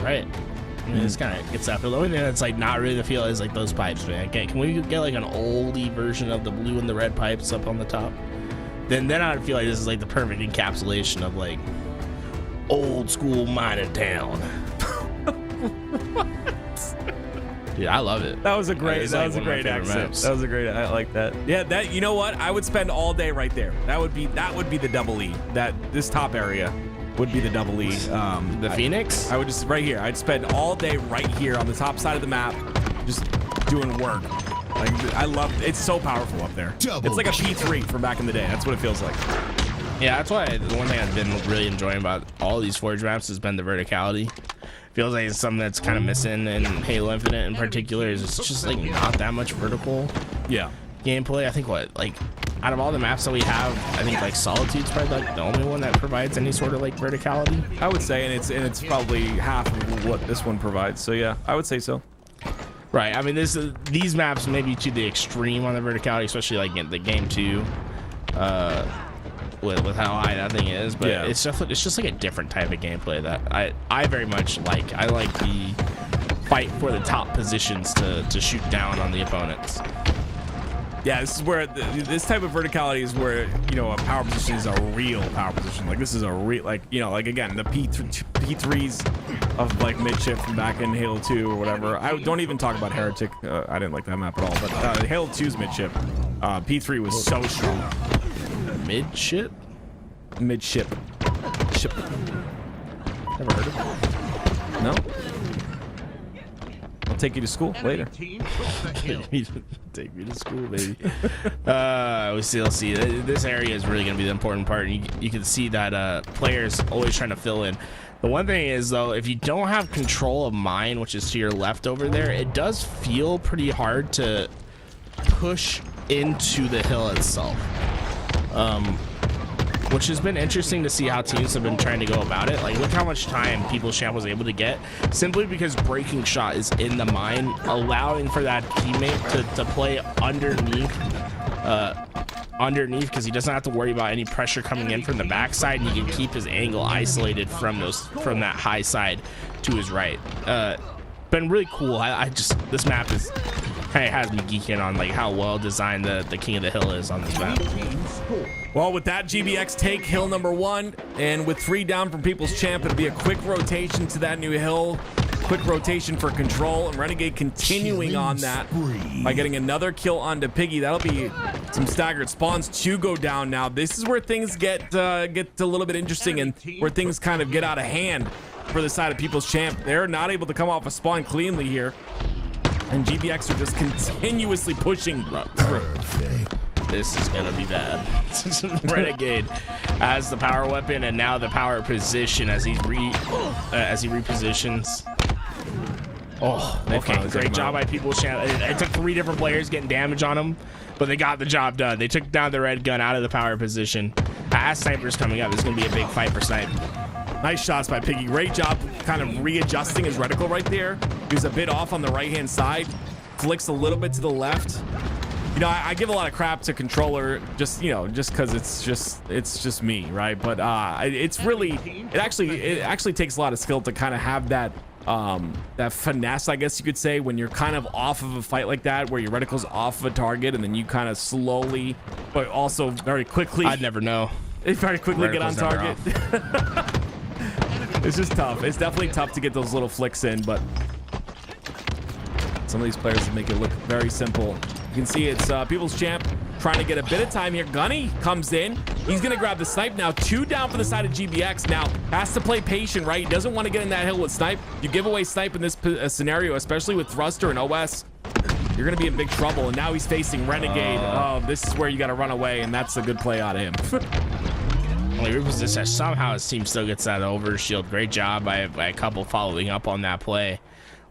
right? I mean, this kind of gets after the only thing that's like not really the feel is like those pipes, man. Okay, can we get like an oldie version of the blue and the red pipes up on the top? Then I feel like this is like the perfect encapsulation of like old school mining town. Dude, I love it. That was a great accent. That was a great. I like that. Yeah, that, you know what? I would spend all day right there. That would be the double E. This top area would be the double E. The Phoenix? I would just right here. I'd spend all day right here on the top side of the map, just doing work. Like, I love it. It's so powerful up there. It's like a P3 from back in the day. That's what it feels like. Yeah, that's why the one thing I've been really enjoying about all these Forge maps has been the verticality. Feels like it's something that's kind of missing in Halo Infinite in particular. Is it's just like not that much vertical gameplay. I think like out of all the maps that we have, I think like Solitude's probably like the only one that provides any sort of like verticality. I would say, and it's probably half of what this one provides. So yeah, I would say so. Right. I mean, these maps maybe to the extreme on the verticality, especially like in the game 2. With how high that thing is, but yeah, it's just like a different type of gameplay that I very much like. I like the fight for the top positions to shoot down on the opponents. Yeah, this is where this type of verticality is where, you know, a power position is a real power position. Like this is a real, like, you know, like again, the P3s of like midship from back in Halo 2 or whatever. I don't even talk about Heretic. I didn't like that map at all, but Halo 2's midship, P3 was so strong. Midship? Midship. Ship. Never heard of it. No? I'll take you to school later. Take me to school, baby. We'll see. This area is really going to be the important part. You can see that players always trying to fill in. The one thing is, though, if you don't have control of mine, which is to your left over there, it does feel pretty hard to push into the hill itself. which has been interesting to see how teams have been trying to go about it. Like, look how much time People's Champ was able to get simply because breaking shot is in the mine, allowing for that teammate to play underneath because he doesn't have to worry about any pressure coming in from the backside, and he can keep his angle isolated from that high side to his right. Been really cool. I just, this map is kind of has me geeking on like how well designed the King of the Hill is on this map. Well, with that, GBX take hill number 1, and with 3 down from People's Champ, it'll be a quick rotation to that new hill. Quick rotation for control, and Renegade continuing on that by getting another kill onto Piggy. That'll be some staggered spawns to go down now. This is where things get a little bit interesting and where things kind of get out of hand for the side of People's Champ. They're not able to come off a spawn cleanly here, and GBX are just continuously pushing through. This is gonna be bad. Renegade has the power weapon and now the power position as he repositions. Oh, okay, great job by People's Champ. It took 3 different players getting damage on him, but they got the job done. They took down the red gun out of the power position. As Sniper's coming up, it's gonna be a big fight for Snipe. Nice shots by Piggy. Great job kind of readjusting his reticle right there. He was a bit off on the right-hand side. Flicks a little bit to the left. You know, I give a lot of crap to controller just because it's just me, right? But it actually takes a lot of skill to kind of have that finesse, I guess you could say, when you're kind of off of a fight like that, where your reticle's off of a target, and then you kind of slowly, but also very quickly. I'd never know. Very quickly get on Reticle's target. It's just tough. It's definitely tough to get those little flicks in, but some of these players make it look very simple. You can see it's People's Champ trying to get a bit of time here. Gunny comes in. He's going to grab the Snipe now. 2 down for the side of GBX. Now, has to play patient, right? He doesn't want to get in that hill with Snipe. You give away Snipe in this scenario, especially with Thruster and OS, you're going to be in big trouble. And now he's facing Renegade. Oh, this is where you got to run away, and that's a good play out of him. Reposition. Somehow his team still gets that overshield. Great job by a couple following up on that play.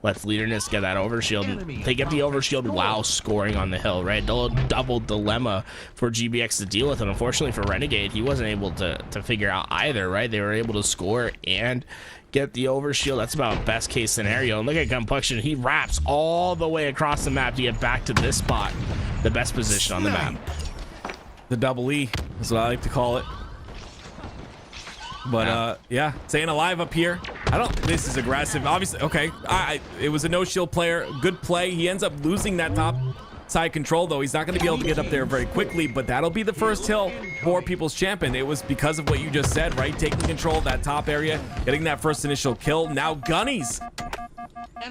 Lets Leaderness get that overshield. They get the overshield while scoring on the hill, right? Double dilemma for GBX to deal with, and unfortunately for Renegade, he wasn't able to figure out either, right? They were able to score and get the overshield. That's about best case scenario. And look at Complexion. He wraps all the way across the map to get back to this spot, the best position on the map. The double E is what I like to call it. But yeah, staying alive up here. This is aggressive. Obviously, okay. It was a no shield player. Good play. He ends up losing that top side control, though. He's not going to be able to get up there very quickly, but that'll be the first hill for People's Champion. It was because of what you just said, right? Taking control of that top area, getting that first initial kill. Now Gunny's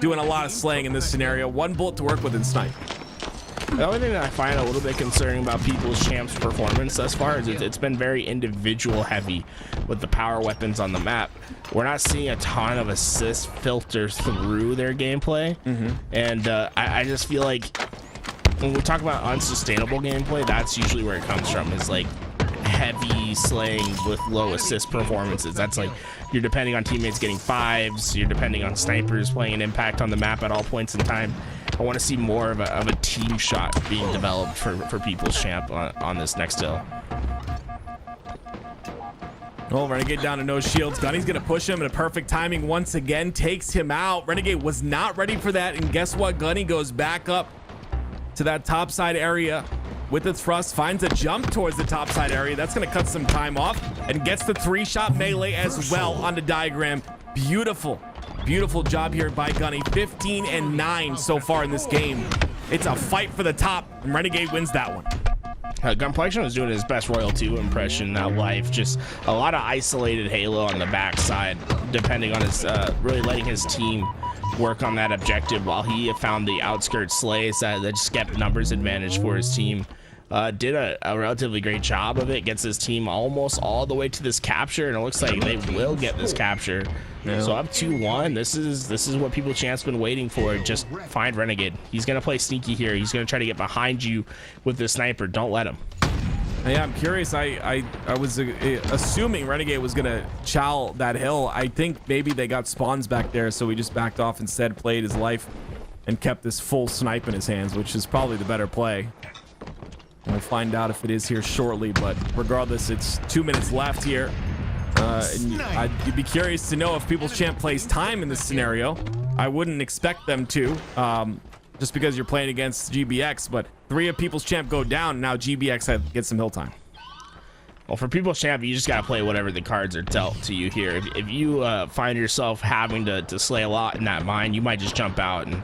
doing a lot of slaying in this scenario. 1 bullet to work with in Snipe. The only thing that I find a little bit concerning about People's Champ's performance thus far is it's been very individual heavy with the power weapons on the map. We're not seeing a ton of assists filter through their gameplay. And I just feel like when we talk about unsustainable gameplay, that's usually where it comes from, is like heavy slaying with low assist performances. That's like you're depending on teammates getting 5s, you're depending on snipers playing an impact on the map at all points in time. I want to see more of a team shot being developed for People's Champ on this next hill. Oh, Renegade down to no shields. Gunny's going to push him, and a perfect timing once again takes him out. Renegade was not ready for that, and guess what? Gunny goes back up to that top side area with the thrust, finds a jump towards the top side area. That's going to cut some time off, and gets the 3-shot melee as well on the diagram. Beautiful. Beautiful job here by Gunny. 15 and 9 so far in this game. It's a fight for the top, and Renegade wins that one. Gunplexion was doing his best Royal 2 impression live. Just a lot of isolated Halo on the backside, depending on his really letting his team work on that objective while he found the outskirts slays that just kept numbers advantage for his team. Did a relatively great job of it. Gets his team almost all the way to this capture, and it looks like they will get this capture. So up 2-1. This is what People's Champ's been waiting for. Just find Renegade. He's gonna play sneaky here. He's gonna try to get behind you with the sniper. Don't let him. Yeah, I'm curious. I was assuming Renegade was gonna chow that hill. I think maybe they got spawns back there, so he just backed off, instead played his life and kept this full snipe in his hands, which is probably the better play. We'll find out if it is here shortly, but regardless, it's 2 minutes left here. You'd be curious to know if People's Champ plays time in this scenario. I wouldn't expect them to, just because you're playing against GBX, but 3 of People's Champ go down, and now GBX gets some hill time. Well, for People's Champ, you just got to play whatever the cards are dealt to you here. If you find yourself having to slay a lot in that mine, you might just jump out. And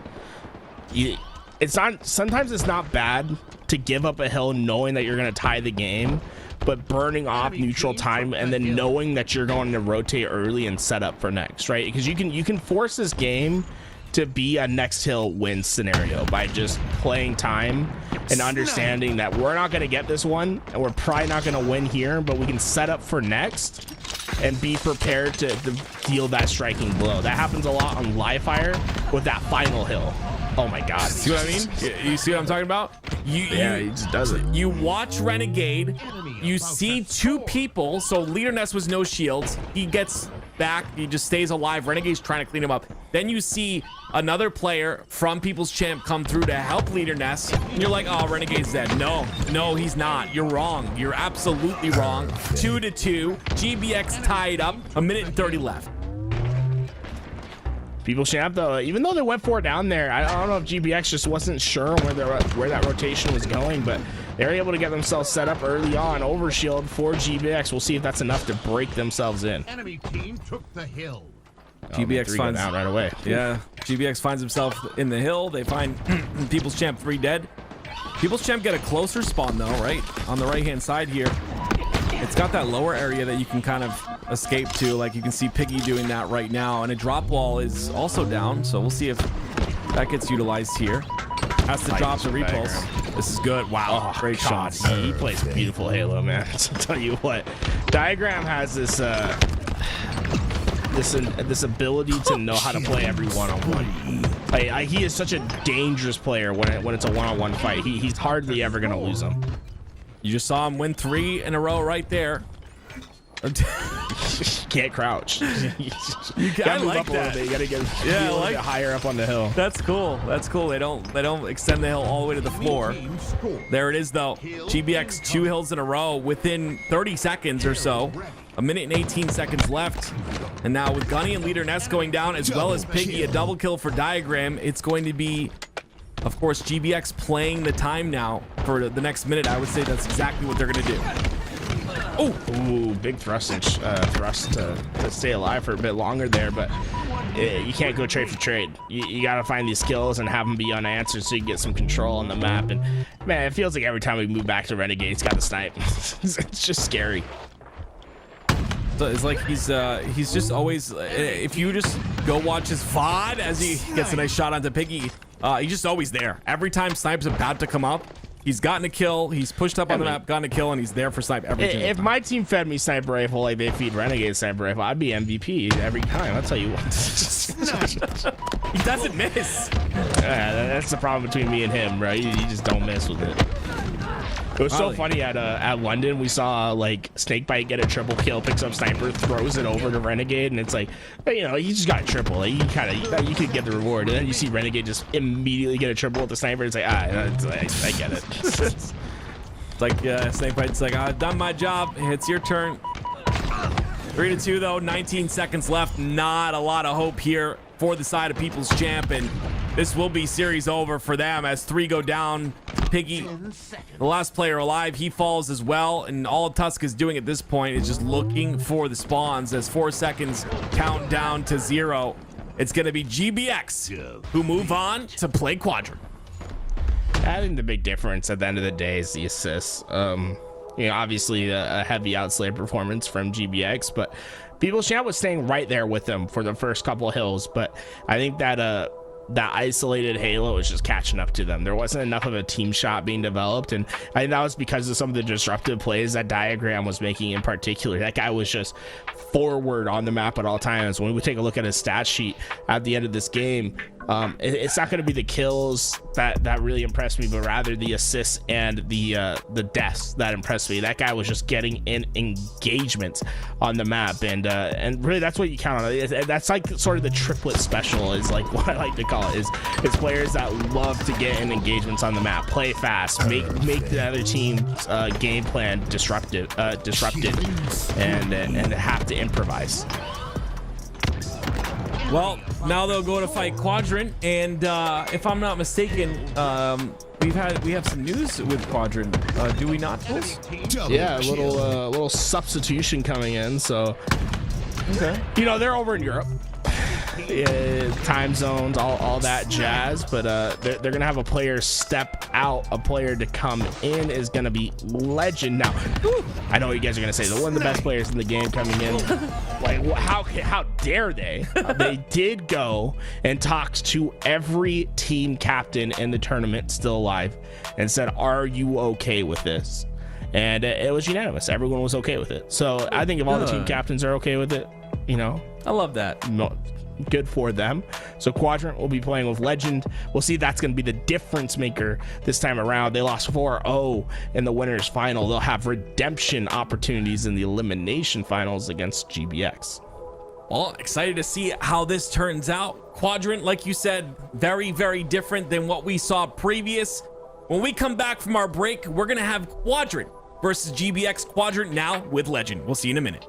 sometimes it's not bad to give up a hill knowing that you're going to tie the game, but burning off neutral time and then knowing that you're going to rotate early and set up for next, right? Because you can force this game to be a next hill win scenario by just playing time and understanding that we're not going to get this one and we're probably not going to win here, but we can set up for next and be prepared to deal that striking blow. That happens a lot on live fire with that final hill. Oh my god. See what I mean? You see what I'm talking about? He just does it. You watch Renegade, you see 2 people, so Leader Ness was no shields. He gets back, he just stays alive. Renegade's trying to clean him up. Then you see another player from People's Champ come through to help Leader Ness, and you're like, oh, Renegade's dead. No, he's not. You're wrong. You're absolutely wrong. 2-2. GBX tied up. 1 minute and 30 left. People's Champ, though, even though they went for it down there, I don't know if GBX just wasn't sure where that rotation was going, but they were able to get themselves set up early on. Overshield for GBX. We'll see if that's enough to break themselves in. Enemy team took the hill. GBX finds out right away. Yeah, GBX finds himself in the hill. They find People's Champ 3 dead. People's Champ get a closer spawn though, right on the right hand side here. It's got that lower area that you can kind of escape to, like you can see Piggy doing that right now, and a drop wall is also down, so we'll see if that gets utilized here. Has to drop the repulse. This is good. Wow, great shots. He plays beautiful Halo, man. I'll tell you what, Diagram has this this ability to know how to play every one-on-one. He is such a dangerous player when it's a one-on-one fight. He's hardly ever gonna lose him. You just saw him win 3 in a row right there. Can't crouch. You gotta move up a little bit. You gotta get a little bit higher up on the hill. That's cool. That's cool. They don't extend the hill all the way to the floor. There it is though. GBX 2 hills in a row within 30 seconds or so. 1 minute and 18 seconds left. And now with Gunny and Leader Ness going down, as well as Piggy, a double kill for Diagram. It's going to be, of course, GBX playing the time now for the next minute. I would say that's exactly what they're gonna do. Ooh, big thrust to stay alive for a bit longer there, but you can't go trade for trade. You got to find these kills and have them be unanswered so you get some control on the map. And man, it feels like every time we move back to Renegade, he's got the snipe. It's just scary. So it's like he's just always, if you just go watch his VOD as he gets a nice shot onto Piggy, he's just always there. Every time Snipe's about to come up, he's gotten a kill, he's pushed up on the map, gotten a kill, and he's there for Snipe every time. If my team fed me Sniper Rifle like they feed Renegade Sniper Rifle, I'd be MVP every time. I'll tell you what. He doesn't miss. That's the problem between me and him, right? You just don't mess with it. It was so funny at London. We saw like Snakebite get a triple kill, picks up Sniper, throws it over to Renegade, and it's like, you know, he just got a triple. Like, you could get the reward, and then you see Renegade just immediately get a triple with the Sniper. It's like, I get it. It's like Snakebite's like, I've done my job. It's your turn. 3-2 though, 19 seconds left. Not a lot of hope here for the side of People's Champ, and this will be series over for them as 3 go down. Piggy, the last player alive, he falls as well, and all Tusk is doing at this point is just looking for the spawns as 4 seconds count down to 0. It's going to be GBX who move on to play Quadrant. I think the big difference at the end of the day is the assists. You know, obviously a heavy outslay performance from GBX, but People's Champ was staying right there with them for the first couple of hills. But I think that that isolated Halo was just catching up to them. There wasn't enough of a team shot being developed, and I think that was because of some of the disruptive plays that Diagram was making in particular. That guy was just forward on the map at all times. When we take a look at his stat sheet at the end of this game, It's not going to be the kills that really impressed me, but rather the assists and the deaths that impressed me. That guy was just getting in engagement on the map, and really that's what you count on. That's like sort of the triplet special, is like what I like to call it. Is players that love to get in engagements on the map, play fast, make the other team's game plan disrupted, and have to improvise. Well, now they'll go to fight Quadrant, and if I'm not mistaken, we have some news with Quadrant. Do we not, Pulse? Yeah, a little substitution coming in. So, Okay. you know, they're over in Europe. Yeah, time zones, all that jazz, but they're gonna have a player step out. A player to come in is gonna be Legend. Now, I know what you guys are gonna say, they're one of the best players in the game coming in. Like, how dare they? They did go and talked to every team captain in the tournament still alive and said, "Are you okay with this?" And it was unanimous. Everyone was okay with it. So I think if all the team captains are okay with it, you know, I love that. good for them. So Quadrant will be playing with Legend. We'll see, that's going to be the difference maker this time around. They lost 4-0 in the winners final. They'll have redemption opportunities in the elimination finals against GBX. Well, excited to see how this turns out. Quadrant, like you said, very, very different than what we saw previous. When we come back from our break, we're going to have Quadrant versus GBX. Quadrant now with Legend. We'll see you in a minute.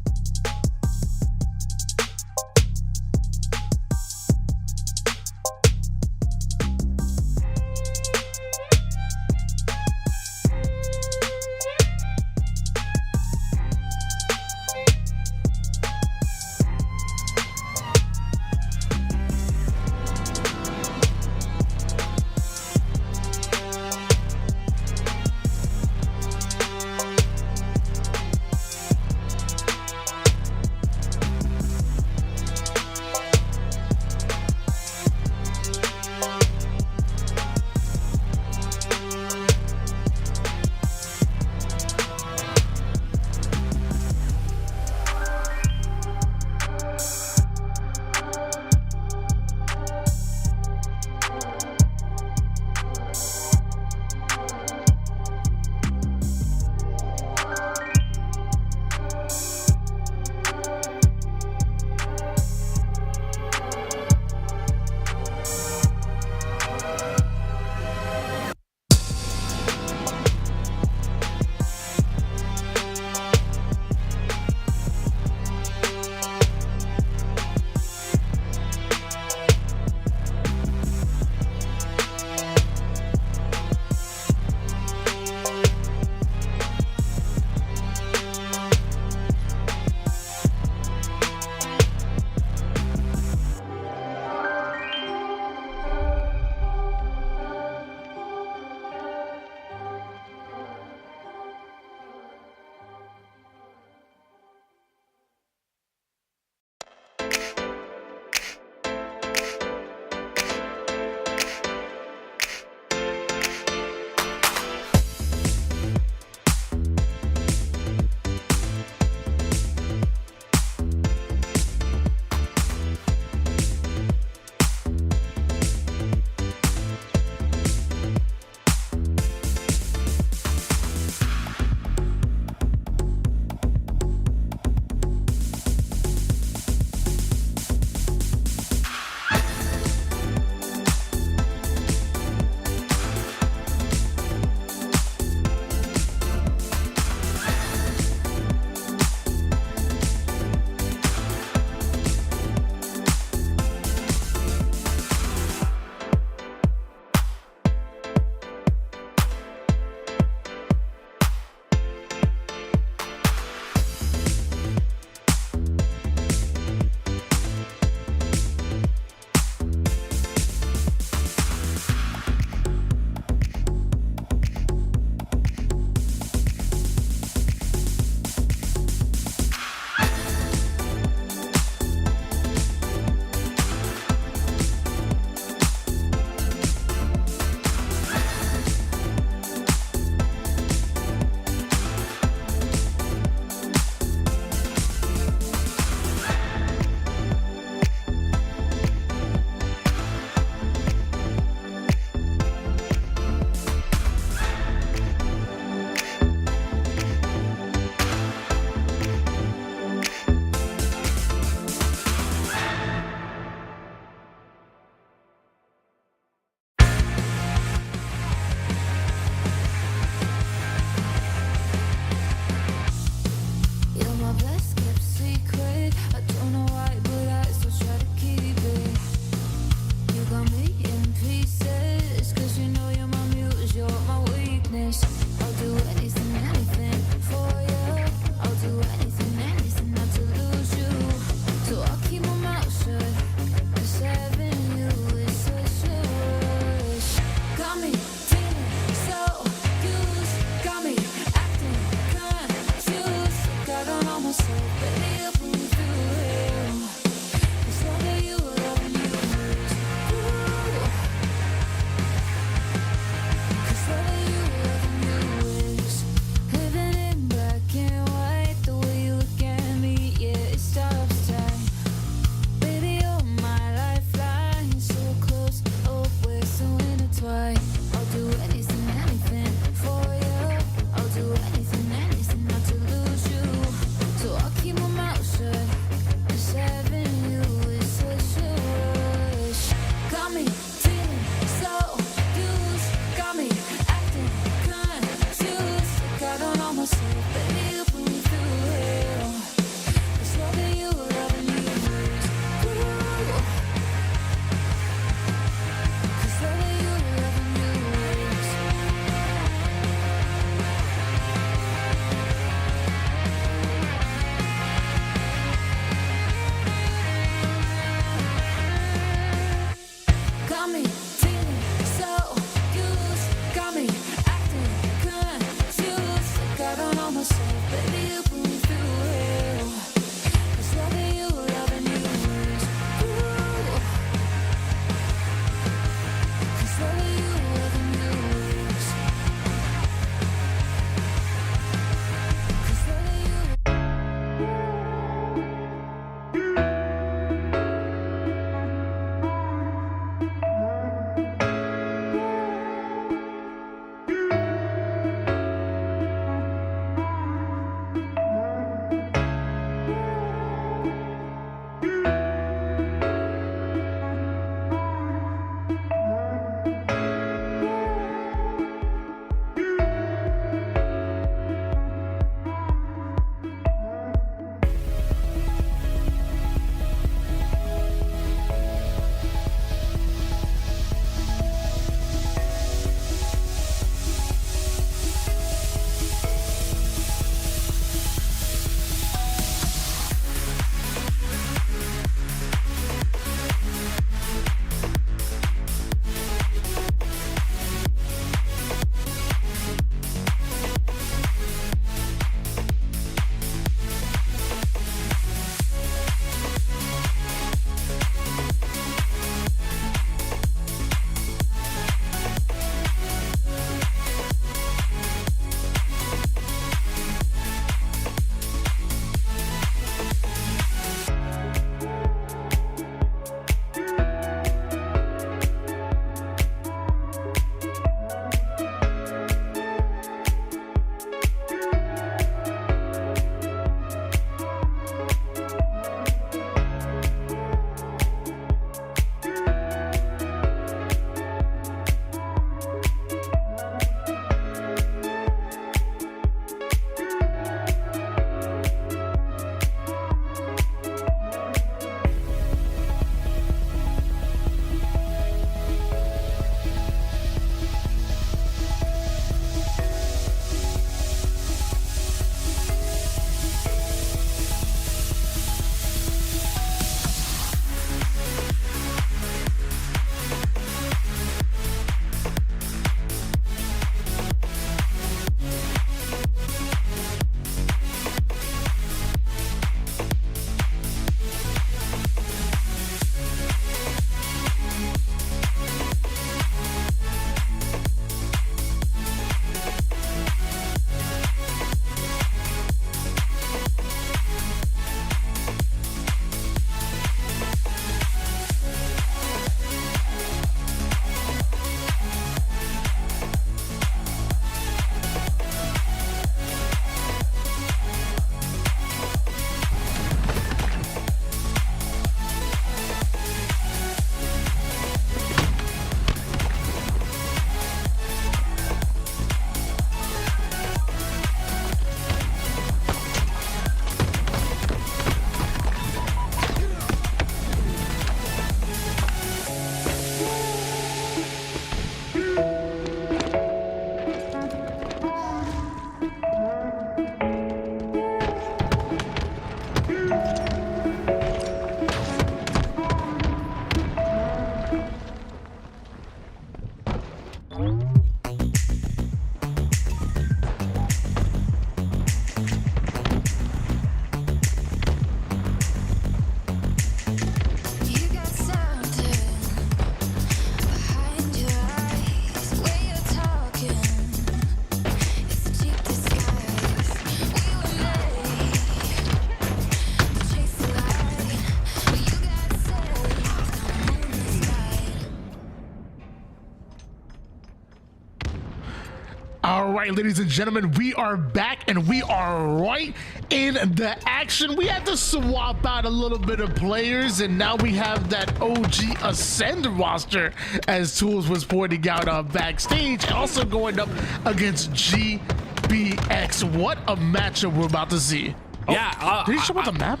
right, ladies and gentlemen, we are back and we are right in the action. We had to swap out a little bit of players, and now we have that OG Ascend roster, as Tools was pointing out backstage, and also going up against GBX. What a matchup we're about to see. Yeah. Did he show up the map?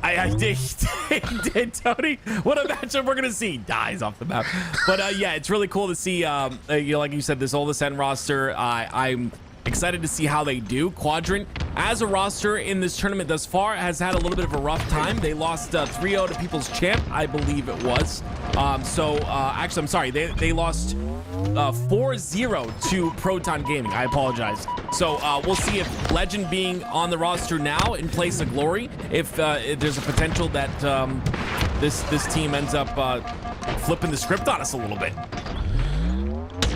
I did, Tony. What a matchup we're gonna see. Dies off the map, but yeah, it's really cool to see. Like you said, this old Ascend roster. I'm excited to see how they do. Quadrant, as a roster in this tournament thus far, has had a little bit of a rough time. They lost 3-0 to People's Champ, I believe it was. Actually, I'm sorry. They lost 4-0 to Proton Gaming. I apologize. So we'll see if Legend being on the roster now in place of Glory, if there's a potential that this team ends up flipping the script on us a little bit.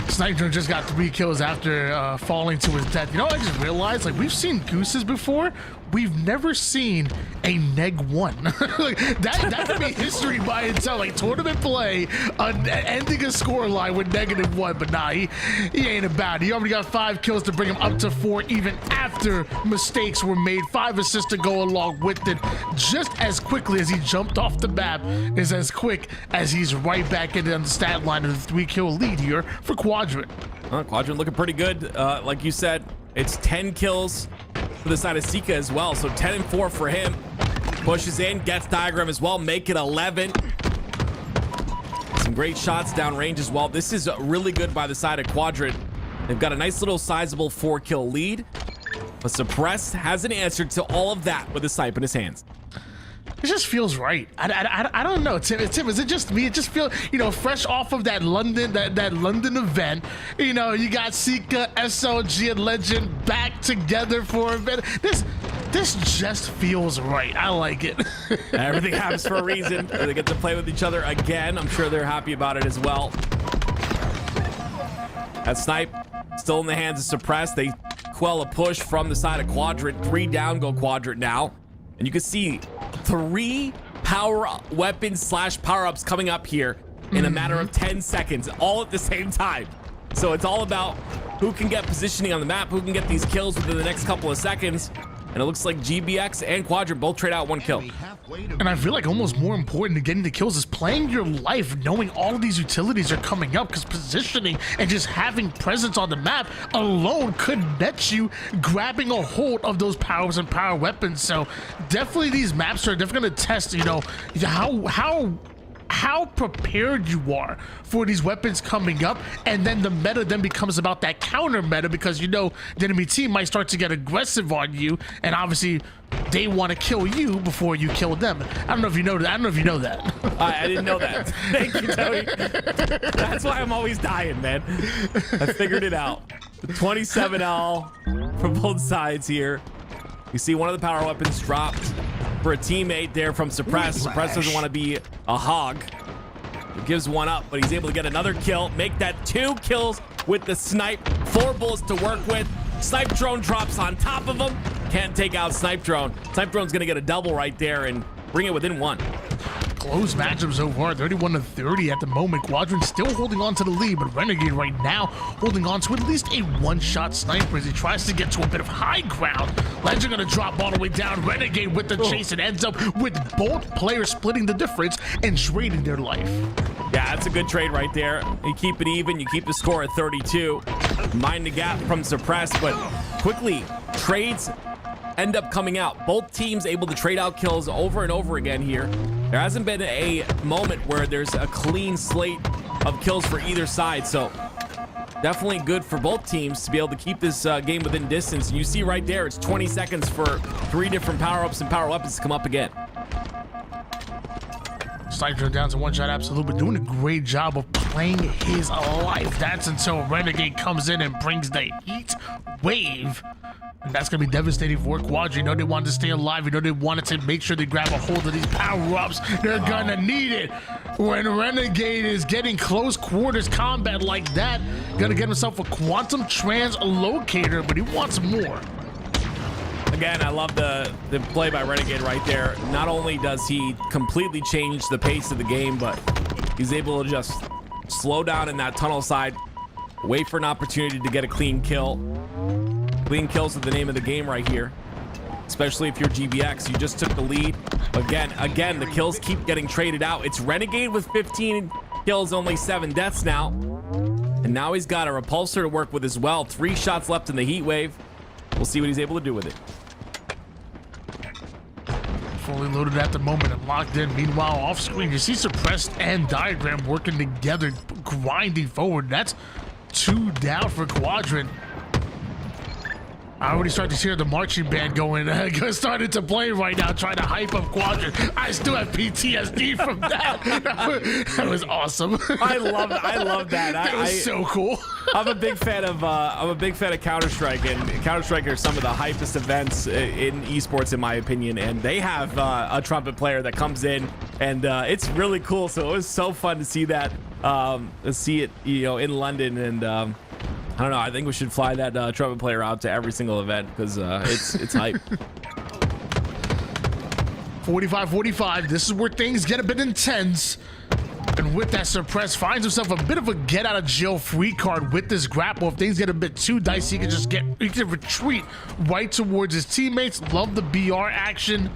Sniper just got 3 kills after falling to his death. You know what I just realized? Like, we've seen Gooses before. We've never seen a neg 1. Like, that could be history by itself. Like, tournament play, ending a score line with -1. But nah, he ain't about it. He already got 5 kills to bring him up to 4, even after mistakes were made. 5 assists to go along with it. Just as quickly as he jumped off the map is as quick as he's right back in the stat line of the 3-kill lead here for Quadrant. Quadrant looking pretty good. Like you said, it's 10 kills for the side of Sika as well. So 10 and 4 for him. Pushes in, gets Diagram as well, make it 11. Some great shots downrange as well. This is really good by the side of Quadrant. They've got a nice little sizable 4-kill lead. But Suppressed hasn't answered to all of that with a snipe in his hands. It just feels right. I don't know, Tim. Is it just me? It just feels, fresh off of that London event. You got Sika, SLG, and Legend back together for a bit. This just feels right. I like it. Everything happens for a reason. They get to play with each other again. I'm sure they're happy about it as well. That snipe still in the hands of Suppressed. They quell a push from the side of Quadrant. 3 down go Quadrant now. And you can see 3 power weapons / power-ups coming up here in a matter of 10 seconds, all at the same time. So it's all about who can get positioning on the map, who can get these kills within the next couple of seconds. And it looks like GBX and Quadrant both trade out 1 kill. And I feel like almost more important than getting the kills is playing your life, knowing all of these utilities are coming up, because positioning and just having presence on the map alone could net you grabbing a hold of those powers and power weapons. So definitely these maps are definitely going to test, how prepared you are for these weapons coming up, and then the meta then becomes about that counter meta, because the enemy team might start to get aggressive on you, and obviously they want to kill you before you kill them. I don't know if you know that. I didn't know that. Thank you, Tony. That's why I'm always dying, man. I figured it out. 27L from both sides here. You see one of the power weapons dropped for a teammate there from Suppress. Suppress doesn't want to be a hog. He gives one up, but he's able to get another kill, make that 2 kills with the snipe. 4 bullets to work with. Snipe drone drops on top of him. Can't take out Snipe drone. Snipe drone's gonna get a double right there and bring it within 1. Close matchup so far, 31-30 at the moment. Quadrant still holding on to the lead, but Renegade right now holding on to at least a 1-shot sniper as he tries to get to a bit of high ground. Legend gonna drop all the way down. Renegade with the chase, and ends up with both players splitting the difference and trading their life. Yeah, that's a good trade right there. You keep it even, you keep the score at 32. Mind the gap from Suppressed, but quickly trades end up coming out. Both teams able to trade out kills over and over again here. There hasn't been a moment where there's a clean slate of kills for either side, so definitely good for both teams to be able to keep this game within distance. And you see right there, it's 20 seconds for 3 different power-ups and power weapons to come up again. Sniper down to 1 shot, absolutely doing a great job of playing his life. That's until Renegade comes in and brings the heat wave. And that's going to be devastating for Quadrant. They wanted to stay alive. They wanted to make sure they grab a hold of these power-ups. They're going to need it. When Renegade is getting close quarters combat like that, going to get himself a quantum translocator, but he wants more. Again, I love the play by Renegade right there. Not only does he completely change the pace of the game, but he's able to just slow down in that tunnel side, wait for an opportunity to get a clean kill. Clean kills are the name of the game right here, especially if you're GBX. You just took the lead. Again, the kills keep getting traded out. It's Renegade with 15 kills, only 7 deaths now. And now he's got a repulsor to work with as well. 3 shots left in the heat wave. We'll see what he's able to do with it. Fully loaded at the moment and locked in. Meanwhile, off screen, you see Suppressed and Diagram working together, grinding forward. That's 2 down for Quadrant. I already start to hear the marching band going, started to play right now, trying to hype up Quadrant. I still have PTSD from that. That was awesome. I love that. That was so cool. I'm a big fan of Counter-Strike, and Counter-Strike are some of the hypest events in esports, in my opinion. And they have a trumpet player that comes in, and it's really cool. So it was so fun to see that, see it, in London, and. I don't know. I think we should fly that trumpet player out to every single event because it's hype. 45-45. This is where things get a bit intense. And with that, Suppress finds himself a bit of a get out of jail free card with this grapple. If things get a bit too dicey, he can retreat right towards his teammates. Love the BR action.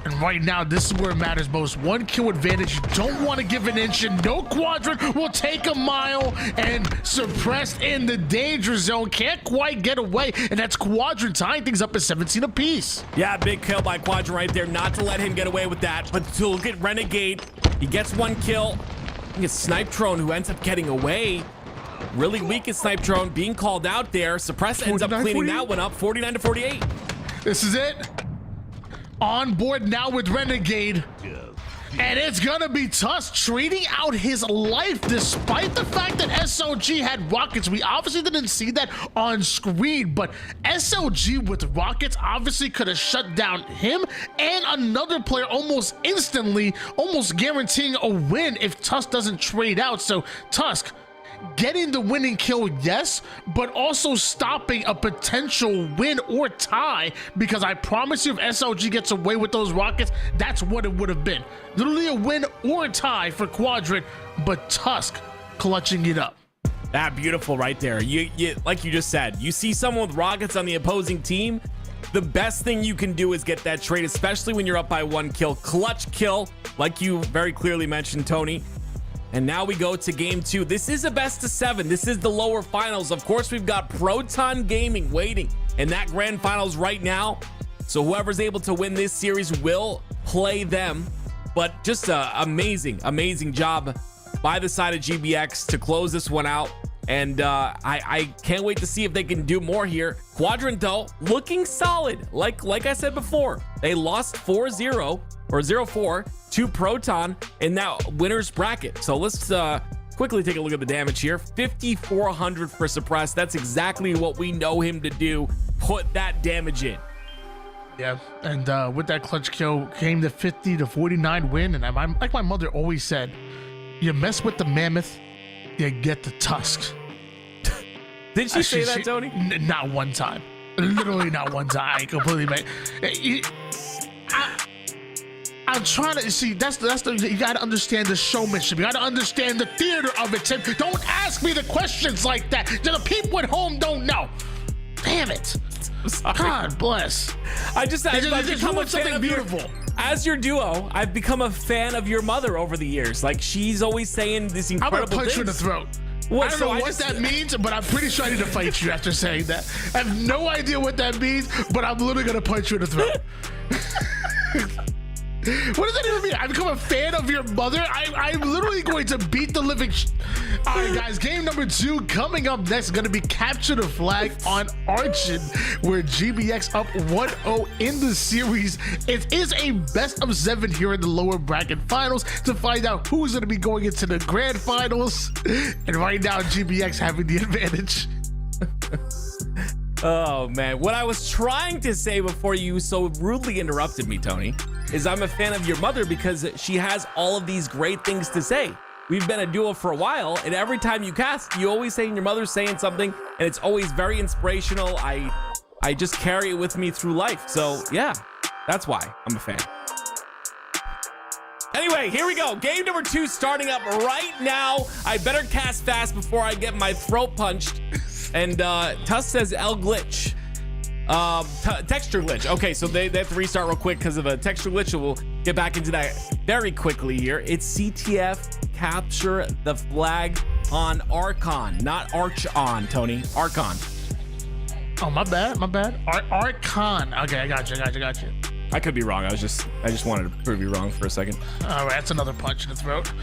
And right now, this is where it matters most. 1 kill advantage. You don't want to give an inch, and no Quadrant will take a mile. And Suppressed in the danger zone. Can't quite get away. And that's Quadrant tying things up at 17 apiece. Yeah, big kill by Quadrant right there. Not to let him get away with that. But to look at Renegade. He gets 1 kill. I think it's Snipetrone who ends up getting away. Really weak at Snipetrone being called out there. Suppressed ends up cleaning that one up. 49-48. This is it. On board now with Renegade. And it's gonna be Tusk trading out his life despite the fact that SLG had rockets. We obviously didn't see that on screen, but SLG with rockets obviously could have shut down him and another player almost instantly, almost guaranteeing a win if Tusk doesn't trade out. So Tusk getting the winning kill, yes, but also stopping a potential win or tie, because I promise you if SLG gets away with those rockets, that's what it would have been. Literally a win or a tie for Quadrant, but Tusk clutching it up. That beautiful right there. You like you just said, you see someone with rockets on the opposing team, the best thing you can do is get that trade, especially when you're up by 1 kill. Clutch kill, like you very clearly mentioned, Tony. And now we go to game 2. This is a best of 7. This is the lower finals. Of course, we've got Proton Gaming waiting in that grand finals right now. So whoever's able to win this series will play them. But just an amazing job by the side of GBX to close this one out. And I can't wait to see if they can do more here. Quadrant, though, looking solid. Like I said before, they lost 4-0 or 0-4 to Proton in that winner's bracket. So let's quickly take a look at the damage here. 5,400 for Suppressed. That's exactly what we know him to do. Put that damage in. Yeah, and with that clutch kill came the 50-49 win. And I'm like my mother always said, you mess with the mammoth, you get the tusk. Did she say that, Tony? Not one time. Literally not one time. I completely made. I'm trying to see. That's the. You got to understand the showmanship. You got to understand the theater of it, Tim. Don't ask me the questions like that. The people at home don't know. Damn it. God bless. I've become a fan of beautiful. As your duo, I've become a fan of your mother over the years. Like, she's always saying this incredible I'm gonna punch things. you in the throat. I don't know what that means, but I'm pretty sure I need to fight you after saying that. I have no idea what that means, but I'm literally gonna punch you in the throat. What does that even mean? I become a fan of your mother? I'm literally going to beat the living All right, guys, game number 2 coming up next. Going to be Capture the Flag on Archon, where GBX up 1-0 in the series. It is a best of 7 here in the lower bracket finals to find out who's going to be going into the grand finals. And right now, GBX having the advantage. Oh, man. What I was trying to say before you so rudely interrupted me, Tony, is I'm a fan of your mother because she has all of these great things to say. We've been a duo for a while, and every time you cast, you always say your mother's saying something, and it's always very inspirational. I just carry it with me through life. So, yeah, that's why I'm a fan. Anyway, here we go. Game number 2 starting up right now. I better cast fast before I get my throat punched. And Tuss says L glitch. Texture glitch. Okay, so they have to restart real quick because of a texture glitch. We'll get back into that very quickly here. It's CTF capture the flag on Archon, not Archon, Tony. Archon. Oh, my bad. Archon. Okay, I got you. I could be wrong. I just wanted to prove you wrong for a second. All right, that's another punch in the throat.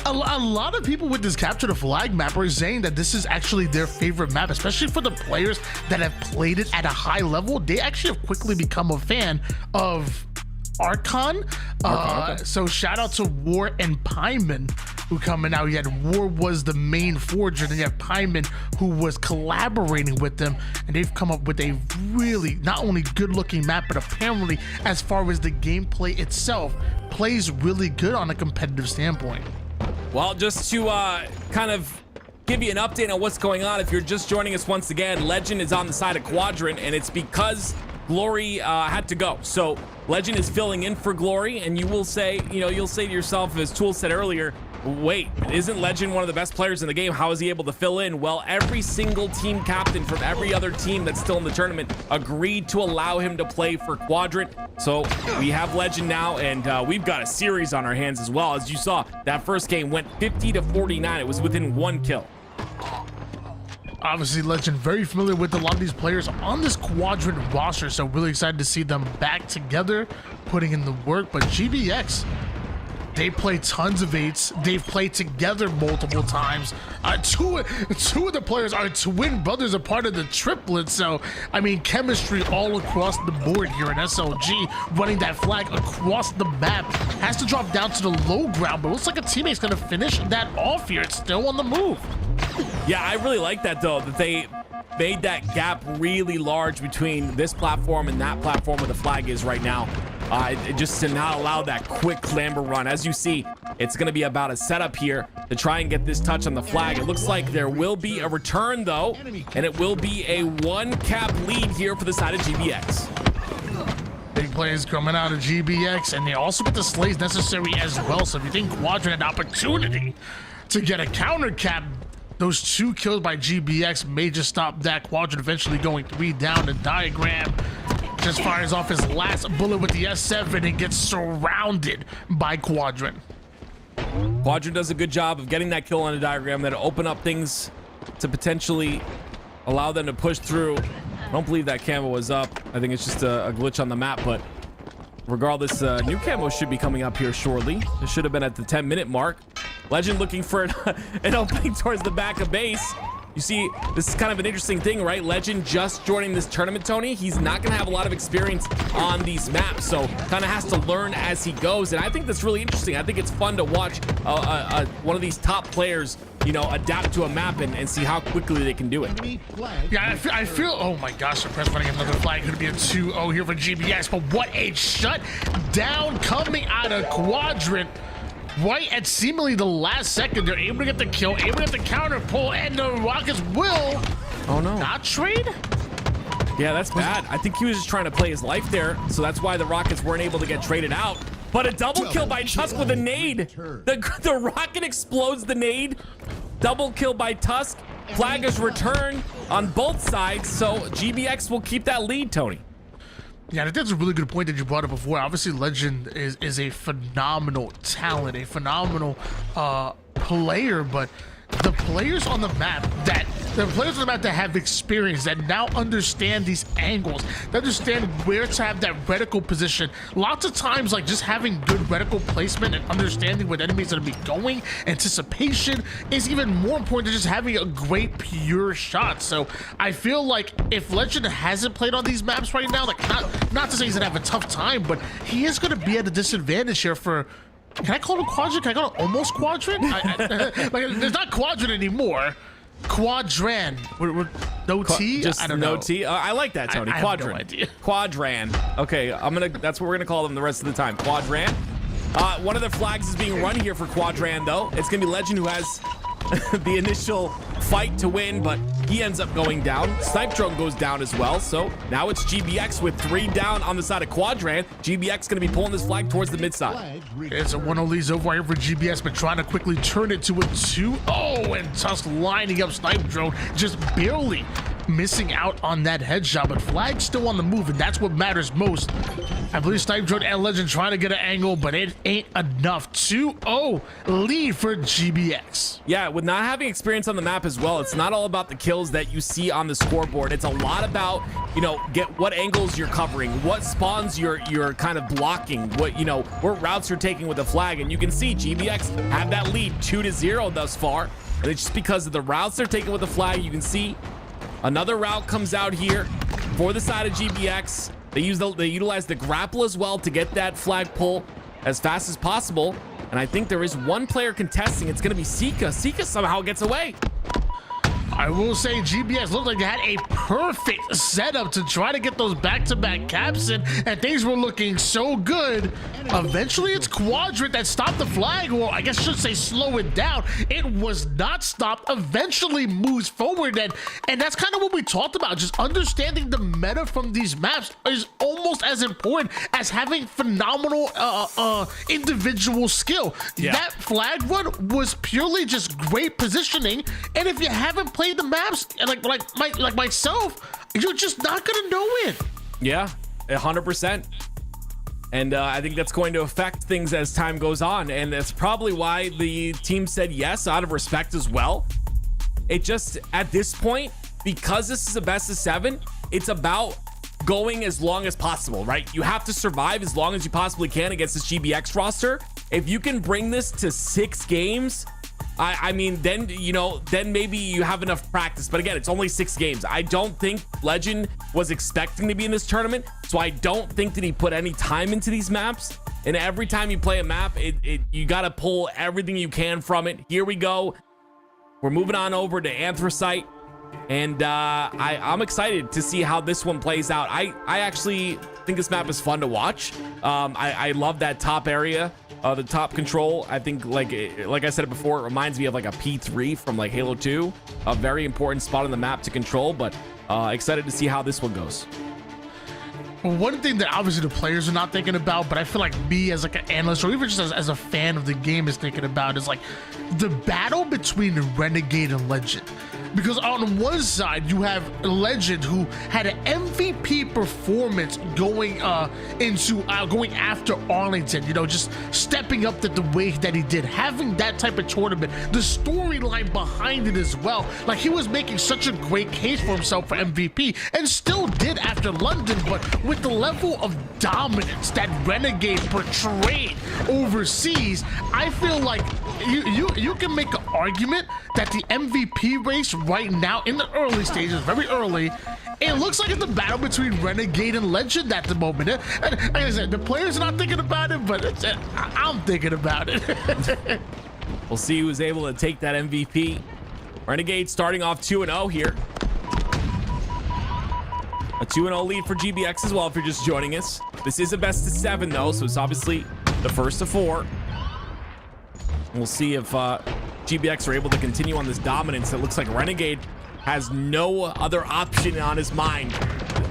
a lot of people with this capture the flag map are saying that this is actually their favorite map, especially for the players that have played it at a high level. They actually have quickly become a fan of Archon. Okay. So shout out to War and Pyman who coming out. You had War was the main forger, then you have Pyman who was collaborating with them, and they've come up with a really not only good looking map, but apparently as far as the gameplay itself plays really good on a competitive standpoint. Well, just to kind of give you an update on what's going on, if you're just joining us once again, Legend is on the side of Quadrant, and it's because Glory had to go. So Legend is filling in for Glory, and you will say, you'll say to yourself, as Tool said earlier, wait, isn't Legend one of the best players in the game? How is he able to fill in? Well, every single team captain from every other team that's still in the tournament agreed to allow him to play for Quadrant. So we have Legend now, and we've got a series on our hands as well. As you saw, that first game went 50-49. It was within 1 kill. Obviously, Legend very familiar with a lot of these players on this Quadrant roster, so really excited to see them back together, putting in the work. But GBX, they play tons of 8s. They've played together multiple times. Two of the players are twin brothers, a part of the triplet. So, I mean, chemistry all across the board here in SLG, running that flag across the map. Has to drop down to the low ground, but looks like a teammate's going to finish that off here. It's still on the move. Yeah, I really like that, though, that they made that gap really large between this platform and that platform where the flag is right now. Just to not allow that quick clamber run. As you see, it's going to be about a setup here to try and get this touch on the flag. It looks like there will be a return, though, and it will be a 1-cap lead here for the side of GBX. Big plays coming out of GBX, and they also get the slays necessary as well. So if you think Quadrant had opportunity to get a counter cap, those 2 kills by GBX may just stop that. Quadrant eventually going 3 down. The diagram just fires off his last bullet with the S7 and gets surrounded by Quadrant. Quadrant does a good job of getting that kill on the diagram that'll open up things to potentially allow them to push through. I don't believe that camo was up. I think it's just a glitch on the map, but regardless, new camo should be coming up here shortly. It should have been at the 10-minute mark. Legend looking for an opening towards the back of base. You see, this is kind of an interesting thing, right? Legend just joining this tournament, Tony. He's not going to have a lot of experience on these maps, so kind of has to learn as he goes. And I think that's really interesting. I think it's fun to watch one of these top players, adapt to a map and see how quickly they can do it. Yeah, I feel, oh my gosh, Suppress running another flag. Could be a 2-0 here for GBX, but what a shut down coming out of Quadrant. Right at seemingly the last second, they're able to get the kill, able to get the counter pull, and the Rockets will not trade? Yeah, that's bad. I think he was just trying to play his life there, so that's why the Rockets weren't able to get traded out. But a double kill by Tusk with a nade. The Rocket explodes the nade. Double kill by Tusk. Flag is returned on both sides, so GBX will keep that lead, Tony. Yeah, that's a really good point that you brought up before. Obviously, Legend is a phenomenal talent, a phenomenal player, but the players on the map that have experience, that now understand these angles, that understand where to have that reticle position. Lots of times, like, just having good reticle placement and understanding where the enemies are going to be going, anticipation is even more important than just having a great pure shot. So I feel like if Legend hasn't played on these maps right now, like, not to say he's gonna have a tough time, but he is gonna be at a disadvantage here for, can I call him Quadrant? Can I call him almost Quadrant? Like, there's not Quadrant anymore. Quadran with no T. Just I don't no know. T. I like that, Tony. I have no idea. Quadran. Okay, that's what we're gonna call them the rest of the time. Quadran. One of the flags is being run here for Quadran, though. It's gonna be Legend who has the initial fight to win, but He ends up going down. Snipe Drone goes down as well. So now it's GBX with 3 down on the side of Quadrant. GBX going to be pulling this flag towards the mid side. It's a 1-0 lead over here for GBS, but trying to quickly turn it to a 2-0, and Tusk lining up Snipe Drone, just barely missing out on that headshot, but Flag's still on the move, and that's what matters most. I believe Snipe Drone and Legend trying to get an angle, but it ain't enough. 2-0 lead for GBX. Yeah, with not having experience on the map as well, it's not all about the kills that you see on the scoreboard. It's a lot about, you know, get what angles you're covering, what spawns you're kind of blocking, what, you know, what routes you're taking with the flag. And you can see GBX have that lead 2-0 thus far. And it's just because of the routes they're taking with the flag. You can see another route comes out here for the side of GBX. They utilize the grapple as well to get that flag pull as fast as possible. And I think there is one player contesting. It's going to be Sika. Sika somehow gets away. I will say GBS looked like they had a perfect setup to try to get those back-to-back caps in, and things were looking so good. Eventually, it's Quadrant that stopped the flag, or I guess I should say slow it down. It was not stopped, eventually moves forward, and that's kind of what we talked about. Just understanding the meta from these maps is almost as important as having phenomenal individual skill. Yeah. That flag run was purely just great positioning, and if you haven't played the maps like myself, you're just not gonna know it. Yeah, 100%. And I think that's going to affect things as time goes on, and that's probably why the team said yes out of respect as well. It just, at this point, because this is a best of 7, it's about going as long as possible, right? You have to survive as long as you possibly can against this GBX roster. If you can bring this to 6 games, I mean, then, you know, then maybe you have enough practice. But again, it's only 6 games. I don't think Legend was expecting to be in this tournament, so I don't think that he put any time into these maps. And every time you play a map, you got to pull everything you can from it. Here we go. We're moving on over to Anthracite. And I'm excited to see how this one plays out. I actually think this map is fun to watch. I love that top area, the top control. I think, like I said before, it reminds me of like a P3 from like Halo 2, a very important spot on the map to control. But excited to see how this one goes. One thing that obviously the players are not thinking about, but I feel like me as like an analyst or even just as a fan of the game is thinking about, is like the battle between Renegade and Legend. Because on one side you have Legend, who had an MVP performance going going after Arlington, you know, just stepping up the way that he did, having that type of tournament, the storyline behind it as well. Like, he was making such a great case for himself for MVP, and still did after London. But with the level of dominance that Renegade portrayed overseas, I feel like you can make an argument that the MVP race right now, in the early stages, very early, it looks like it's a battle between Renegade and Legend at the moment. And like I said, the players are not thinking about it, but I'm thinking about it. We'll see who's able to take that MVP. Renegade starting off 2-0 here. A 2-0 lead for GBX as well, if you're just joining us. This is a best of 7 though, so it's obviously the first of 4. We'll see if GBX are able to continue on this dominance. It looks like Renegade has no other option on his mind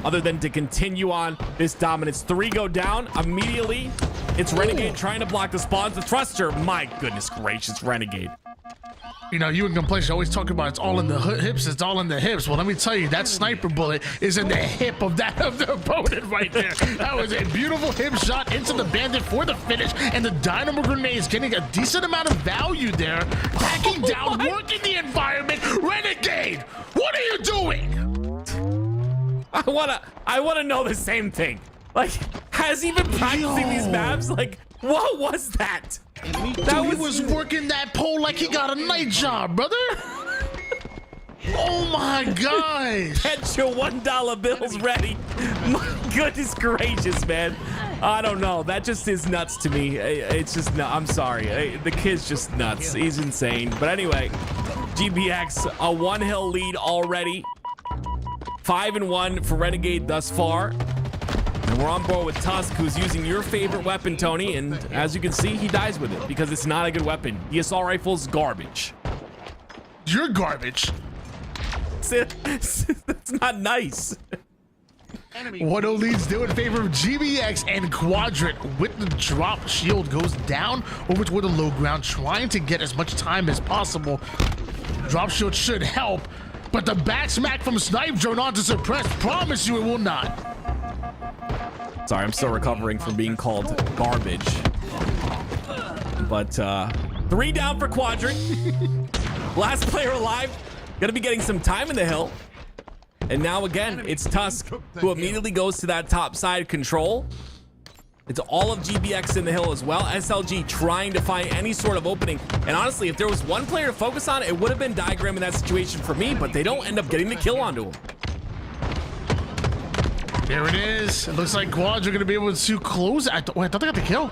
other than to continue on this dominance. 3 go down immediately. It's Renegade trying to block the spawns. The thruster, my goodness gracious, Renegade. You know, you and Complacent always talk about it's all in the hips, it's all in the hips. Well, let me tell you, that sniper bullet is in the hip of the opponent right there. That was a beautiful hip shot into the bandit for the finish, and the dynamo grenades getting a decent amount of value there. Backing down, working the environment. Renegade, what are you doing? I wanna know the same thing. Like, has he been practicing these maps? Like, what was that? He was working that pole like he got a night job, brother. Oh my gosh. Get your $1 bills ready. My goodness gracious, man. I don't know. That just is nuts to me. It's just, no, I'm sorry. The kid's just nuts. He's insane. But anyway, GBX, a 1-hill lead already. 5-1 for Renegade thus far. And we're on board with Tusk, who's using your favorite weapon, Tony. And as you can see, he dies with it because it's not a good weapon. The assault rifle's garbage. You're garbage. That's not nice. 1-0 lead still in favor of GBX, and Quadrant with the drop shield goes down over toward the low ground, trying to get as much time as possible. Drop shield should help, but the back smack from Snipe Drone onto Suppress, promise you it will not. Sorry, I'm still recovering from being called garbage. But 3 down for Quadrant. Last player alive. Gonna be getting some time in the hill. And now again, it's Tusk who immediately goes to that top side control. It's all of GBX in the hill as well. SLG trying to find any sort of opening. And honestly, if there was one player to focus on, it would have been Diagram in that situation for me, but they don't end up getting the kill onto him. There it is. It looks like Quads are going to be able to close. I thought they got the kill.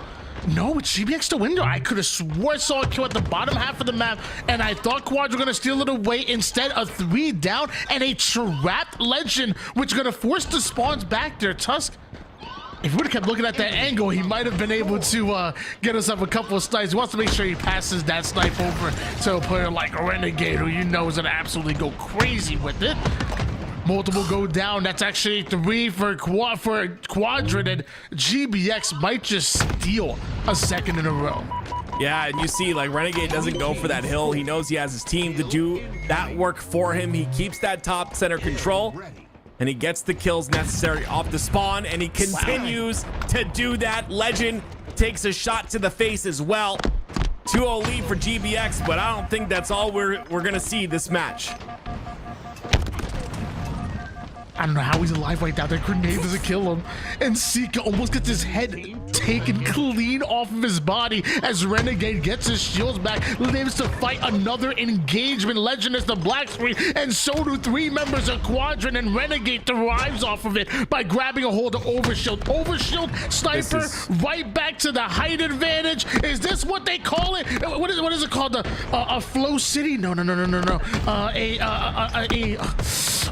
No, it's GBX the window. I could have swore I saw a kill at the bottom half of the map, and I thought Quads were going to steal it away. Instead, a 3 down and a trapped Legend, which is going to force the spawns back there. Tusk, if he would have kept looking at that angle, he might have been able to get himself a couple of snipes. He wants to make sure he passes that snipe over to a player like Renegade, who you know is going to absolutely go crazy with it. Multiple go down. That's actually 3 for Quadrant, and GBX might just steal a second in a row. Yeah, and you see, like, Renegade doesn't go for that hill. He knows he has his team to do that work for him. He keeps that top center control, and he gets the kills necessary off the spawn, and he continues to do that. Legend takes a shot to the face as well. 2-0 lead for GBX, but I don't think that's all we're gonna see this match. I don't know how he's alive right now. That grenade doesn't kill him. And Sika almost gets his head taken clean off of his body as Renegade gets his shields back, lives to fight another engagement. Legend is the black screen, and so do 3 members of Quadrant, and Renegade thrives off of it by grabbing a hold of Overshield. Overshield, Sniper, right back to the height advantage. Is this what they call it? What is it called? A flow city? No.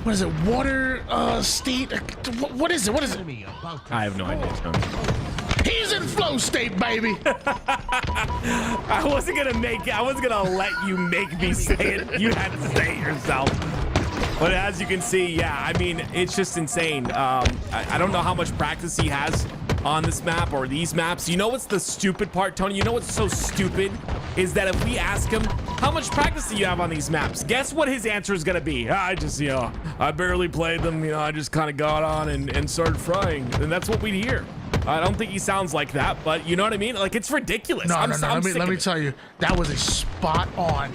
What is it? Water state? What is it? I have no idea, Tony. He's in flow state, baby. I wasn't gonna let you make me say it. You had to say it yourself. But as you can see, yeah, I mean, it's just insane. I don't know how much practice he has on this map or these maps. You know what's the stupid part, Tony? You know what's so stupid is that if we ask him, how much practice do you have on these maps? Guess what his answer is gonna be? I just, I barely played them. I just kind of got on and started frying. And that's what we'd hear. I don't think he sounds like that, but you know what I mean? Like, it's ridiculous. No. Let me tell you, that was a spot on.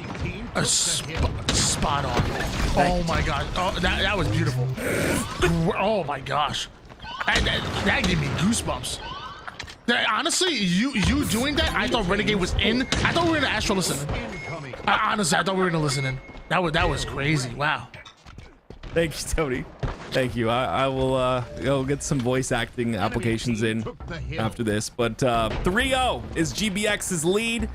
Spot on. Oh my God. Oh, that was beautiful. Oh my gosh. That gave me goosebumps. Honestly, you doing that, I thought Renegade was in. I thought we were in Astro listening. Honestly, I thought we were gonna listen in. That was crazy. Wow. Thank you, Tony. Thank you. I will go get some voice acting applications in after this. But 3-0 is GBX's lead.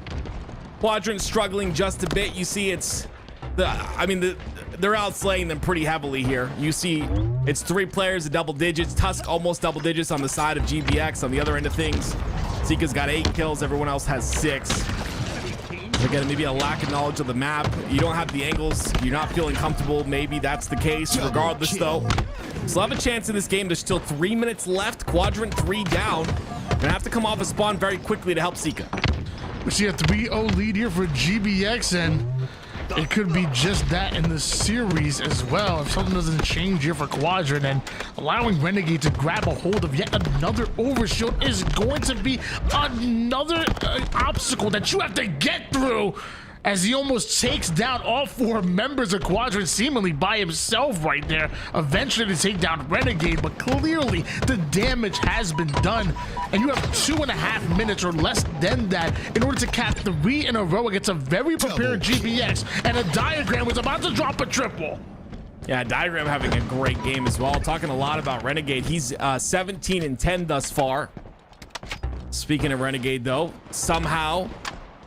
Quadrant struggling just a bit. You see, they're outslaying them pretty heavily here. You see, it's 3 players at double digits. Tusk almost double digits on the side of GBX. On the other end of things, Sika's got 8 kills. Everyone else has 6. Again, maybe a lack of knowledge of the map. You don't have the angles. You're not feeling comfortable. Maybe that's the case. Regardless, though, still have a chance in this game. There's still 3 minutes left. Quadrant 3 down. Gonna have to come off a spawn very quickly to help Sika. We see a 3-0 lead here for GBX, and it could be just that in the series as well if something doesn't change here for Quadrant, and allowing Renegade to grab a hold of yet another overshield is going to be another obstacle that you have to get through, as he almost takes down all 4 members of Quadrant seemingly by himself right there, eventually to take down Renegade. But clearly the damage has been done, and you have 2.5 minutes or less than that in order to cap 3 in a row against a very prepared GBX, and a Diagram was about to drop a triple. Yeah, Diagram having a great game as well. Talking a lot about Renegade. He's 17-10 thus far. Speaking of Renegade, though, somehow,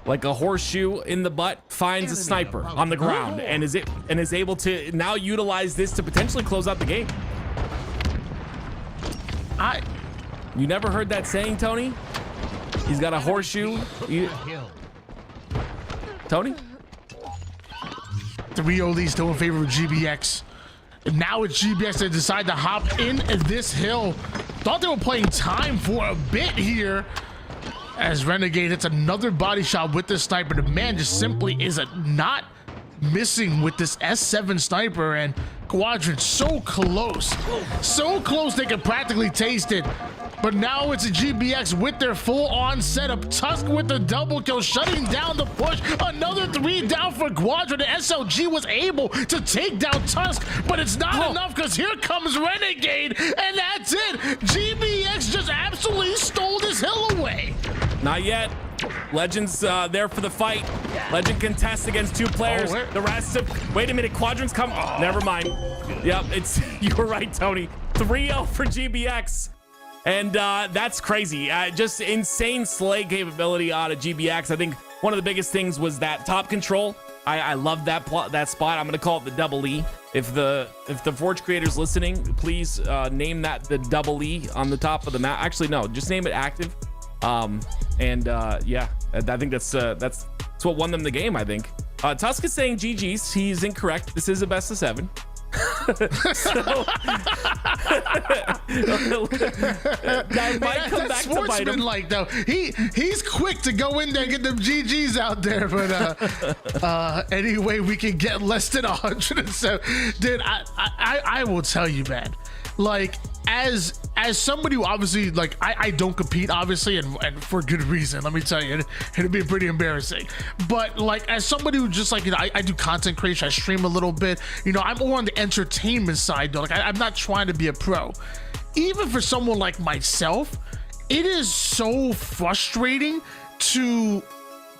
like a horseshoe in the butt, finds a sniper on the ground and is able to now utilize this to potentially close out the game. You never heard that saying, Tony? He's got a horseshoe. Tony? 3-0 lead still in favor of GBX. Now it's GBX that decide to hop in this hill. Thought they were playing time for a bit here. As Renegade hits another body shot with this sniper. The man just simply is not missing with this S7 sniper, and Quadrant so close they can practically taste it. But now it's a GBX with their full-on setup. Tusk with the double kill, shutting down the push. Another 3 down for Quadrant. The SLG was able to take down Tusk, but it's not enough because here comes Renegade, and that's it. GBX just absolutely stole this hill away. Not yet. Legend's there for the fight. Legend contests against 2 players. The rest of... Wait a minute, Quadrant's come... Never mind. Yep, it's... You were right, Tony. 3-0 for GBX. And that's crazy. Just insane slay capability out of GBX. I think one of the biggest things was that top control. I love that spot. I'm going to call it the double E. If the Forge creators listening, please name that the double E on the top of the map. Actually, no, just name it active. Yeah, I think that's what won them the game, I think. Tusk is saying GG's. He's incorrect. This is a best of 7. So that might come back to bite him. Like though, he's quick to go in there and get them GGs out there. But any way we can get less than 100. So, dude, I will tell you, man. Like, as somebody who obviously, like, I don't compete, obviously, and for good reason, let me tell you, it'd be pretty embarrassing. But, like, as somebody who just, like, you know, I do content creation, I stream a little bit, you know, I'm more on the entertainment side, though. Like, I'm not trying to be a pro. Even for someone like myself, it is so frustrating to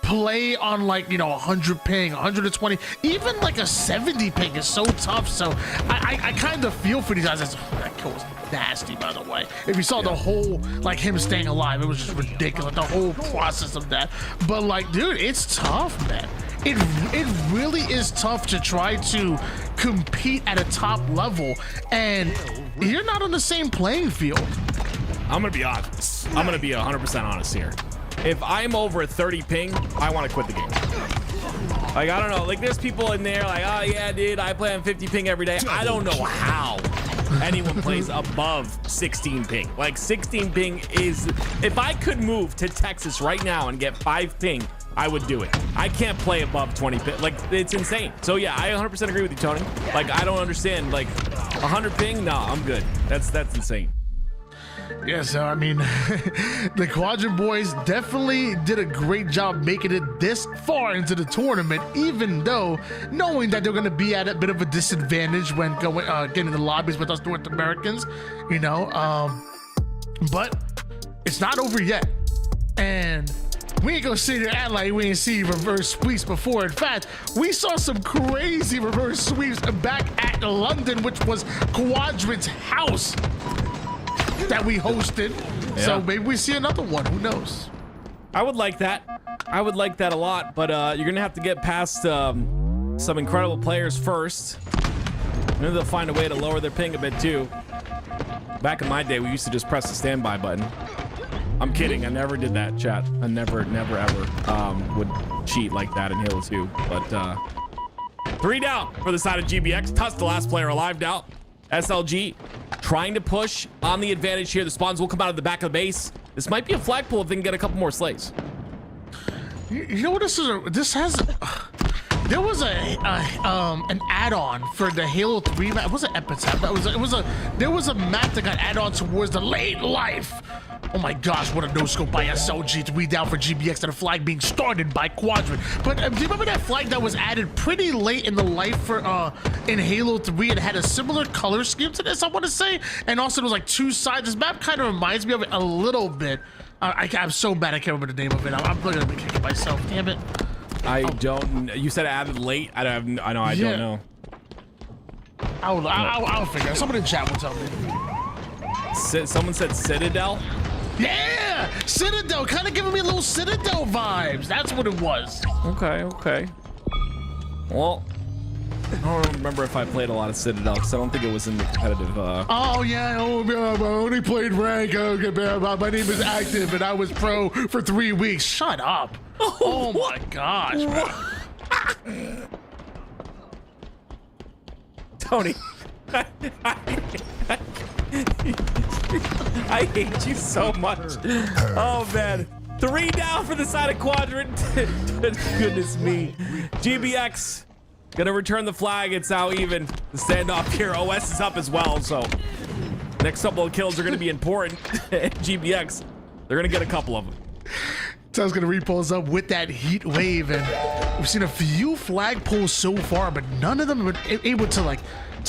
play on, like, you know, 100 ping, 120, even like a 70 ping is so tough. So I kind of feel for these guys. That kill was nasty, by the way. If you saw the whole, like, him staying alive, it was just ridiculous, the whole process of that. But, like, dude, it's tough, man. It really is tough to try to compete at a top level, and you're not on the same playing field. I'm gonna be honest. I'm gonna be 100% honest here. If I'm over a 30 ping, I want to quit the game. Like, I don't know. Like, there's people in there like, oh, yeah, dude, I play on 50 ping every day. I don't know how anyone plays above 16 ping. Like, 16 ping is... If I could move to Texas right now and get 5 ping, I would do it. I can't play above 20 ping. Like, it's insane. So, yeah, I 100% agree with you, Tony. Like, I don't understand. Like, 100 ping? No, I'm good. That's insane. Yeah, so I mean, the Quadrant boys definitely did a great job making it this far into the tournament, even though knowing that they're going to be at a bit of a disadvantage when going getting in the lobbies with us North Americans, you know. But it's not over yet, and we ain't gonna sit here and act like we ain't see reverse sweeps before. In fact, we saw some crazy reverse sweeps back at London, which was Quadrant's house that we hosted. Yeah. So maybe we see another one. Who knows? I would like that. I would like that a lot, but you're gonna have to get past some incredible players first. Maybe they'll find a way to lower their ping a bit too. Back in my day, we used to just press the standby button. I'm kidding. I never did that, chat. I never ever would cheat like that in Halo 2. But 3 down for the side of GBX. Tusk, the last player alive now. SLG trying to push on the advantage here. The spawns will come out of the back of the base. This might be a flagpole if they can get a couple more slays. You know what this is? This has... there was an add-on for the Halo 3 map. It wasn't Epitaph. There was a map that got add-on towards the late life. Oh my gosh, what a no-scope by SLG. 3 down for GBX and a flag being started by Quadrant. But do you remember that flag that was added pretty late in the life for in Halo 3? It had a similar color scheme to this, I want to say. And also there was like 2 sides. This map kind of reminds me of it a little bit. I'm so bad I can't remember the name of it. I'm gonna be kicking myself, damn it. I don't... You said added late? I don't know. I'll figure it. Someone in chat will tell me. Someone said Citadel? Yeah! Citadel! Kind of giving me a little Citadel vibes. That's what it was. Okay. Well, I don't remember if I played a lot of Citadel because I don't think it was in the competitive... Oh, yeah. I only played rank. My name is Active and I was pro for 3 weeks. Shut up. Oh my gosh, bro. Tony, I hate you so much. Oh man. 3 down for the side of Quadrant. Goodness me. GBX gonna return the flag. It's now even. The standoff here. OS is up as well, so next couple of kills are gonna be important. GBX, they're gonna get a couple of them. Tusk gonna repulse up with that heat wave, and we've seen a few flag pulls so far, but none of them were able to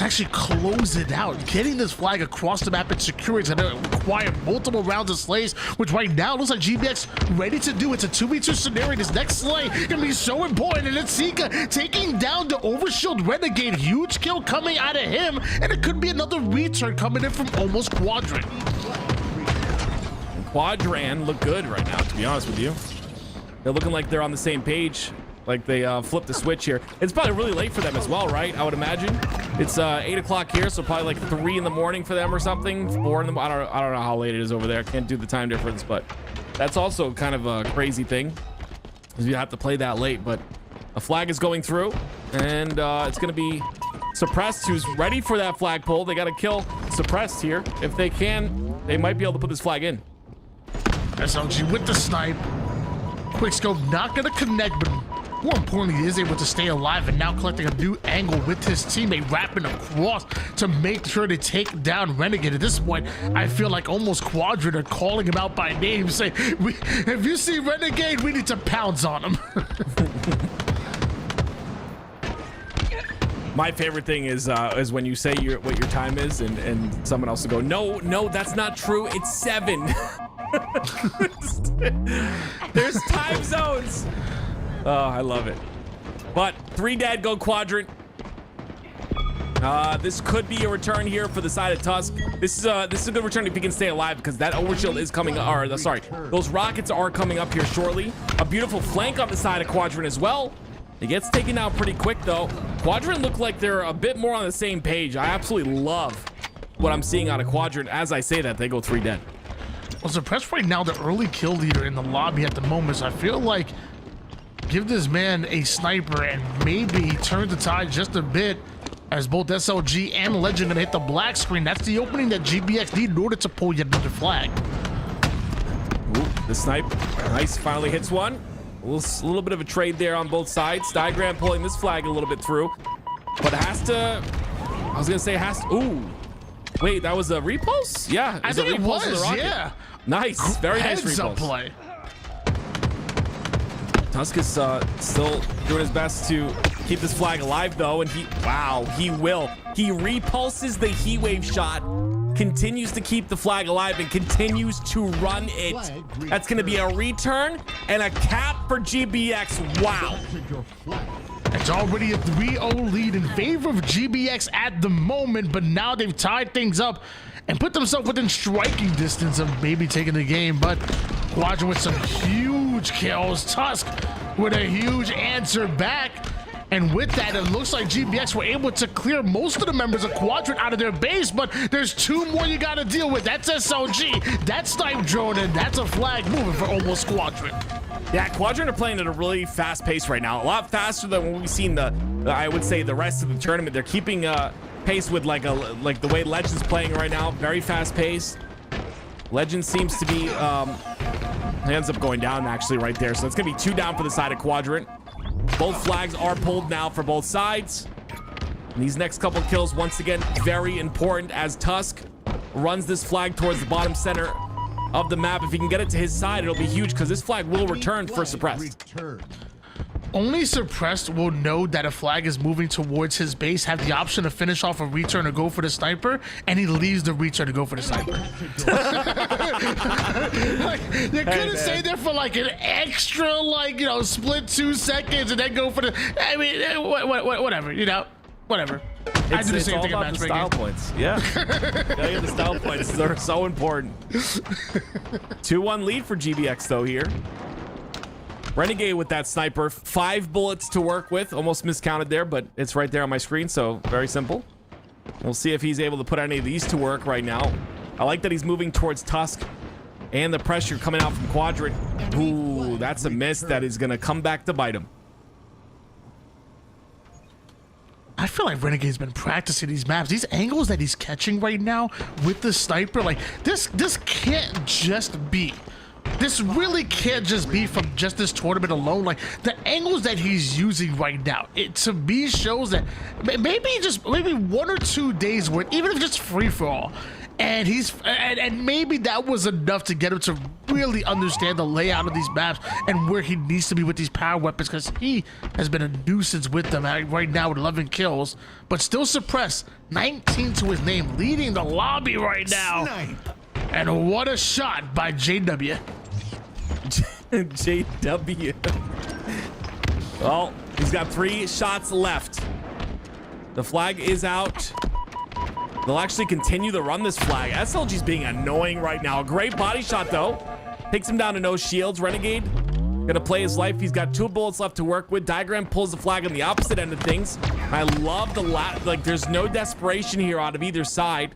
actually close it out. Getting this flag across the map and secure it's gonna require multiple rounds of slays, which right now looks like GBX ready to do. It's a 2v2 scenario. This next slay gonna be so important, and it's Sika taking down the overshield Renegade. Huge kill coming out of him, and it could be another return coming in from almost Quadrant. Quadrant look good right now, to be honest with you. They're looking like they're on the same page. Like they flipped the switch here. It's probably really late for them as well, right? I would imagine. It's 8 o'clock here, so probably like 3 in the morning for them or something. 4 in the I don't know how late it is over there. I can't do the time difference, but that's also kind of a crazy thing, because you have to play that late. But a flag is going through, and it's going to be Suppressed, who's ready for that flag pull. They got to kill Suppressed here. If they can, they might be able to put this flag in. SLG with the snipe. Quickscope not going to connect, but more importantly, he is able to stay alive and now collecting a new angle with his teammate wrapping across to make sure to take down Renegade. At this point, I feel like almost Quadrant are calling him out by name, saying, if you see Renegade, we need to pounce on him. My favorite thing is when you say what your time is, and someone else will go, no, that's not true. It's 7. There's time zones. Oh, I love it. But 3 dead, go Quadrant. This could be a return here for the side of Tusk. This is a good return if he can stay alive, because that overshield is coming. Or sorry, those rockets are coming up here shortly. A beautiful flank on the side of Quadrant as well. He gets taken out pretty quick though. Quadrant look like they're a bit more on the same page. I absolutely love what I'm seeing out of Quadrant. As I say that, they go 3 dead. Well, Suppressed right now, the early kill leader in the lobby at the moment. So I feel like give this man a sniper and maybe turn the tide just a bit, as both SLG and Legend gonna hit the black screen. That's the opening that GBX need in order to pull yet another flag. Ooh, the snipe, nice, finally hits one. A little bit of a trade there on both sides. Diagram pulling this flag a little bit through, but has to, I was gonna say has to, ooh. Wait, that was a repulse? Yeah, I think it was, yeah. Nice, very nice repulse. Play. Tusk is still doing his best to keep this flag alive though, and he will. He repulses the heat wave shot, continues to keep the flag alive, and continues to run it. That's gonna be a return and a cap for GBX. Wow. It's already a 3-0 lead in favor of GBX at the moment, but now they've tied things up and put themselves within striking distance of maybe taking the game. But Quadrant with some huge kills. Tusk with a huge answer back. And with that, it looks like GBX were able to clear most of the members of Quadrant out of their base, but there's 2 more you gotta deal with. That's SLG, that's Snipe Drone, and that's a flag moving for almost Quadrant. Yeah, Quadrant are playing at a really fast pace right now. A lot faster than what we've seen I would say the rest of the tournament. They're keeping pace with like the way Legend's playing right now. Very fast pace. Legend seems to be ends up going down actually right there. So it's gonna be 2 down for the side of Quadrant. Both flags are pulled now for both sides. And these next couple of kills, once again, very important as Tusk runs this flag towards the bottom center of the map. If he can get it to his side, it'll be huge, because this flag will return for Suppressed. Only Suppressed will know that a flag is moving towards his base, have the option to finish off a return or go for the sniper, and he leaves the return to go for the sniper. Like, you couldn't stay there for like an extra, split 2 seconds and then go for the, I mean, whatever, whatever. I do the same thing in matchmaking. The style points. Yeah. Yeah, the style points. They're so important. 2-1 lead for GBX though here. Renegade with that sniper. 5 bullets to work with. Almost miscounted there, but it's right there on my screen, so very simple. We'll see if he's able to put any of these to work right now. I like that he's moving towards Tusk and the pressure coming out from Quadrant. Ooh, that's a miss that is going to come back to bite him. I feel like Renegade's been practicing these maps. These angles that he's catching right now with the sniper, like this can't just be. This really can't just be from just this tournament alone. Like the angles that he's using right now, it to me shows that maybe 1 or 2 days worth, even if just free for all. And and maybe that was enough to get him to really understand the layout of these maps and where he needs to be with these power weapons, because he has been a nuisance with them right now with 11 kills, but still suppressed. 19 to his name, leading the lobby right now. Snipe. And what a shot by JW. JW. Well, he's got 3 shots left. The flag is out. They'll actually continue to run this flag. SLG's being annoying right now. Great body shot, though. Takes him down to no shields. Renegade gonna play his life. He's got 2 bullets left to work with. Diagram pulls the flag on the opposite end of things. I love the like, there's no desperation here out of either side.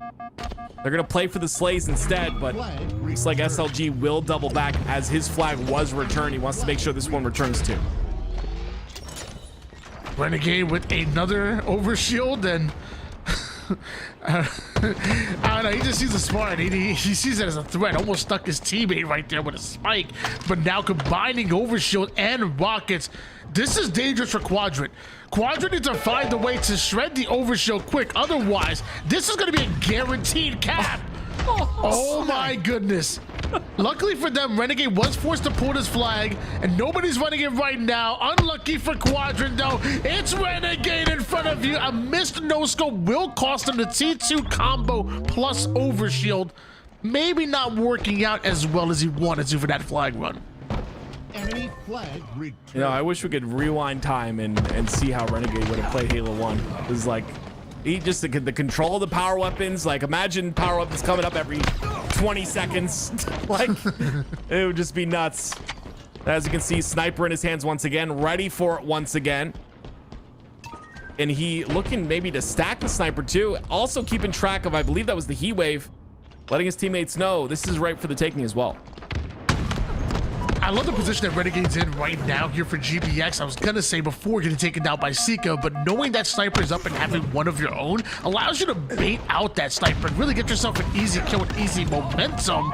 They're gonna play for the slays instead, but looks like SLG will double back as his flag was returned. He wants to make sure this one returns too. Renegade with another overshield, and I don't know, he just sees a smart. He sees it as a threat. Almost stuck his teammate right there with a spike, but now combining overshield and rockets, this is dangerous for Quadrant. Quadrant needs to find a way to shred the overshield quick, otherwise this is going to be a guaranteed cap. Oh my goodness. Luckily for them, Renegade was forced to pull his flag, and nobody's running it right now. Unlucky for Quadrant, though. It's Renegade in front of you. A missed no-scope will cost him the T2 combo plus overshield. Maybe not working out as well as he wanted to for that flag run. Enemy flag returned. You know, I wish we could rewind time and see how Renegade would have played Halo 1. It was like, he just the control of the power weapons. Like, imagine power weapons coming up every 20 seconds. Like, it would just be nuts. As you can see, sniper in his hands once again, ready for it once again. And he looking maybe to stack the sniper too. Also keeping track of, I believe that was the heat wave, letting his teammates know this is right for the taking as well. I love the position that Renegade's in right now here for GBX. I was gonna say before getting taken down by Sika, but knowing that sniper is up and having one of your own allows you to bait out that sniper and really get yourself an easy kill with easy momentum.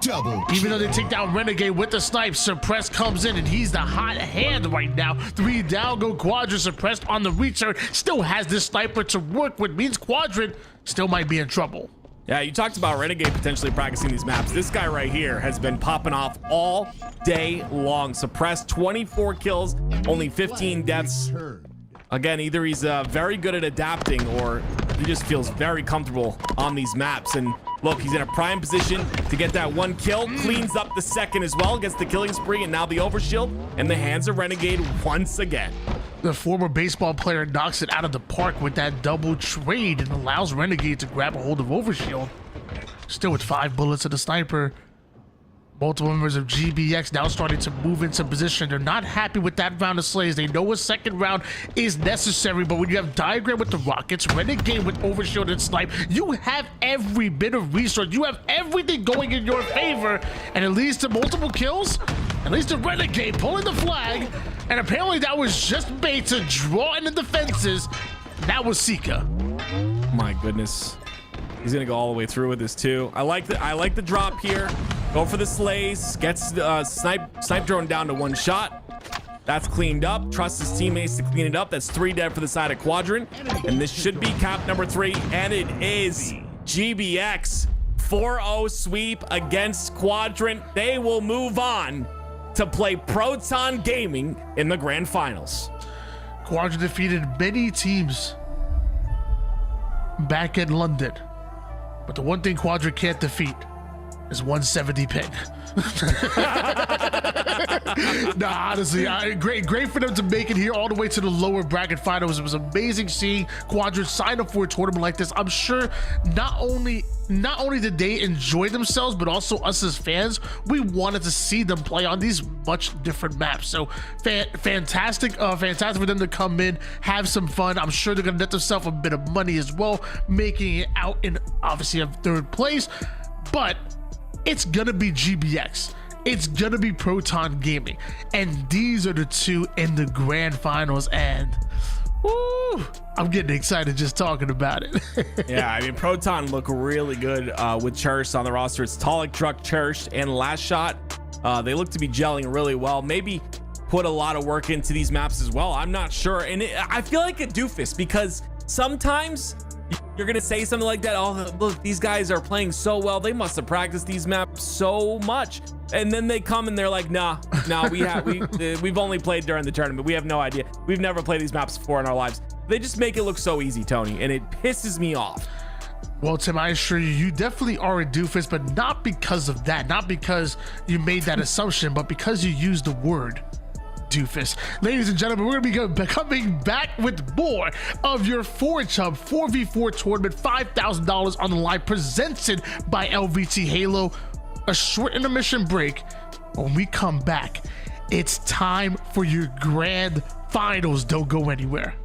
Double. Even though they take down Renegade with the snipe, Suppress comes in and he's the hot hand right now. 3 down go Quadrant. Suppressed on the return, still has this sniper to work with, means Quadrant still might be in trouble. Yeah, you talked about Renegade potentially practicing these maps. This guy right here has been popping off all day long. Suppressed 24 kills, only 15 deaths. Again, either he's very good at adapting or he just feels very comfortable on these maps. And look, he's in a prime position to get that 1 kill, cleans up the second as well, gets the killing spree, and now the overshield in the hands of Renegade once again. The former baseball player knocks it out of the park with that double trade and allows Renegade to grab a hold of overshield. Still with 5 bullets of the sniper. Multiple members of GBX now starting to move into position. They're not happy with that round of slays. They know a second round is necessary, but when you have Diagram with the rockets, Renegade with overshield and snipe, you have every bit of resource. You have everything going in your favor, and it leads to multiple kills. It leads to Renegade pulling the flag, and apparently that was just bait to draw in the defenses. That was Sika. My goodness. He's gonna go all the way through with this too. I like the drop here. Go for the slays. Gets snipe drone down to 1 shot. That's cleaned up. Trusts his teammates to clean it up. That's 3 dead for the side of Quadrant. And this should be cap number 3. And it is GBX 4-0 sweep against Quadrant. They will move on to play Proton Gaming in the grand finals. Quadrant defeated many teams back in London, but the one thing Quadrant can't defeat is 170 ping. Nah, honestly, great for them to make it here all the way to the lower bracket finals. It was amazing seeing Quadrant sign up for a tournament like this. I'm sure not only did they enjoy themselves, but also us as fans, we wanted to see them play on these much different maps. So fantastic for them to come in, have some fun. I'm sure they're gonna net themselves a bit of money as well, making it out in obviously a 3rd place. But it's gonna be GBX. It's gonna be Proton Gaming. And these are the 2 in the grand finals. And Woo! I'm getting excited just talking about it. Yeah, I mean, Proton look really good with Church on the roster. It's Talik, Truck, Church, and Last Shot. They look to be gelling really well. Maybe put a lot of work into these maps as well. I'm not sure. And I feel like a doofus because sometimes you're going to say something like that. Oh, look, these guys are playing so well. They must have practiced these maps so much. And then they come and they're like, nah, we've only played during the tournament. We have no idea. We've never played these maps before in our lives. They just make it look so easy, Tony, and it pisses me off. Well, Tim, I assure you, you definitely are a doofus, but not because of that. Not because you made that assumption, but because you used the word doofus. Ladies and gentlemen, we're going to be coming back with more of your ForgeHub 4v4 tournament, $5,000 on the line, presented by LVT Halo. A short intermission break. When we come back, it's time for your grand finals. Don't go anywhere.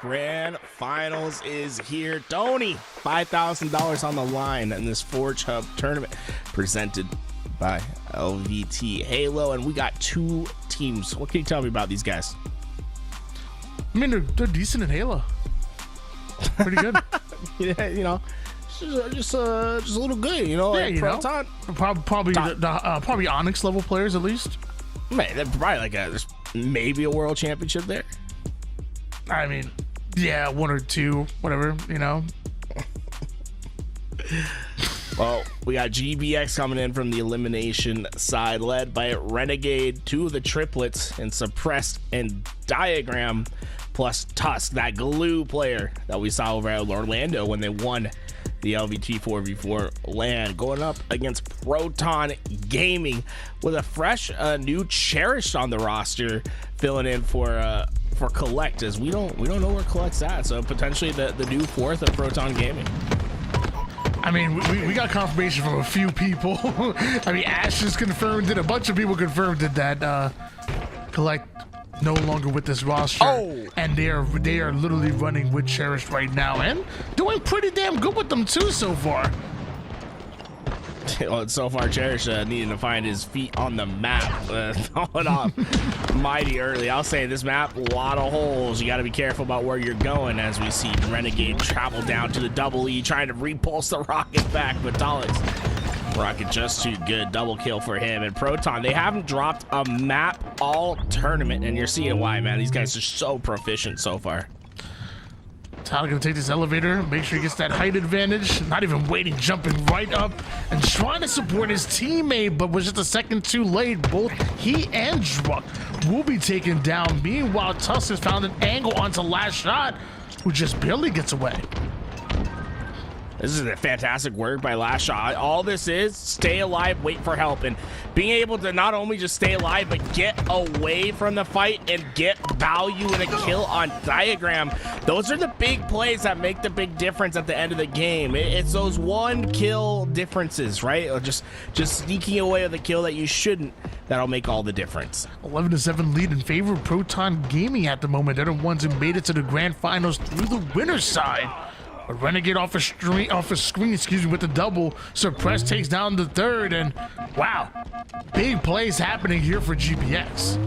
grand finals is here. Tony, $5,000 on the line in this ForgeHub tournament presented by LVT Halo, and we got 2 teams. What can you tell me about these guys? I mean, they're decent in Halo. Pretty good. Yeah, you know, just a little good, you know. Yeah, like you know. Proton. Probably probably Onyx level players at least. Man, they're probably like there's maybe a world championship there. I mean, yeah, 1 or 2, whatever, you know. Well, we got GBX coming in from the elimination side, led by Renegade, 2 of the triplets, and Suppressed and Diagram, plus Tusk, that glue player that we saw over at Orlando when they won the LVT 4v4 LAN, going up against Proton Gaming with a fresh new Cherish on the roster, filling in for Collect, as we don't know where Collect's at, so potentially the new 4th of Proton Gaming. I mean, we got confirmation from a few people. I mean, Ash just confirmed it. A bunch of people confirmed it that Collect no longer with this roster. Oh. And they are literally running with Cherish right now and doing pretty damn good with them too so far. Well, so far, Cherish needing to find his feet on the map. Throwing off mighty early. I'll say this map, a lot of holes. You got to be careful about where you're going, as we see Renegade travel down to the double E, trying to repulse the rocket back, but Daleks, rocket just too good. Double kill for him. And Proton, they haven't dropped a map all tournament, and you're seeing why, man. These guys are so proficient so far. Tyler gonna take this elevator, make sure he gets that height advantage, not even waiting, jumping right up and trying to support his teammate, but was just a second too late. Both he and Druck will be taken down. Meanwhile, Tusk has found an angle onto Last Shot, who just barely gets away. This is a fantastic work by Last Shot. All this is, stay alive, wait for help, and being able to not only just stay alive, but get away from the fight and get value in a kill on Diagram. Those are the big plays that make the big difference at the end of the game. It's those 1 kill differences, right? Or just sneaking away with a kill that you shouldn't, that'll make all the difference. 11-7 lead in favor of Proton Gaming at the moment. They're the ones who made it to the grand finals through the winner's side. A Renegade off a screen, with the double. Suppress takes down the third, and wow, big plays happening here for GBX.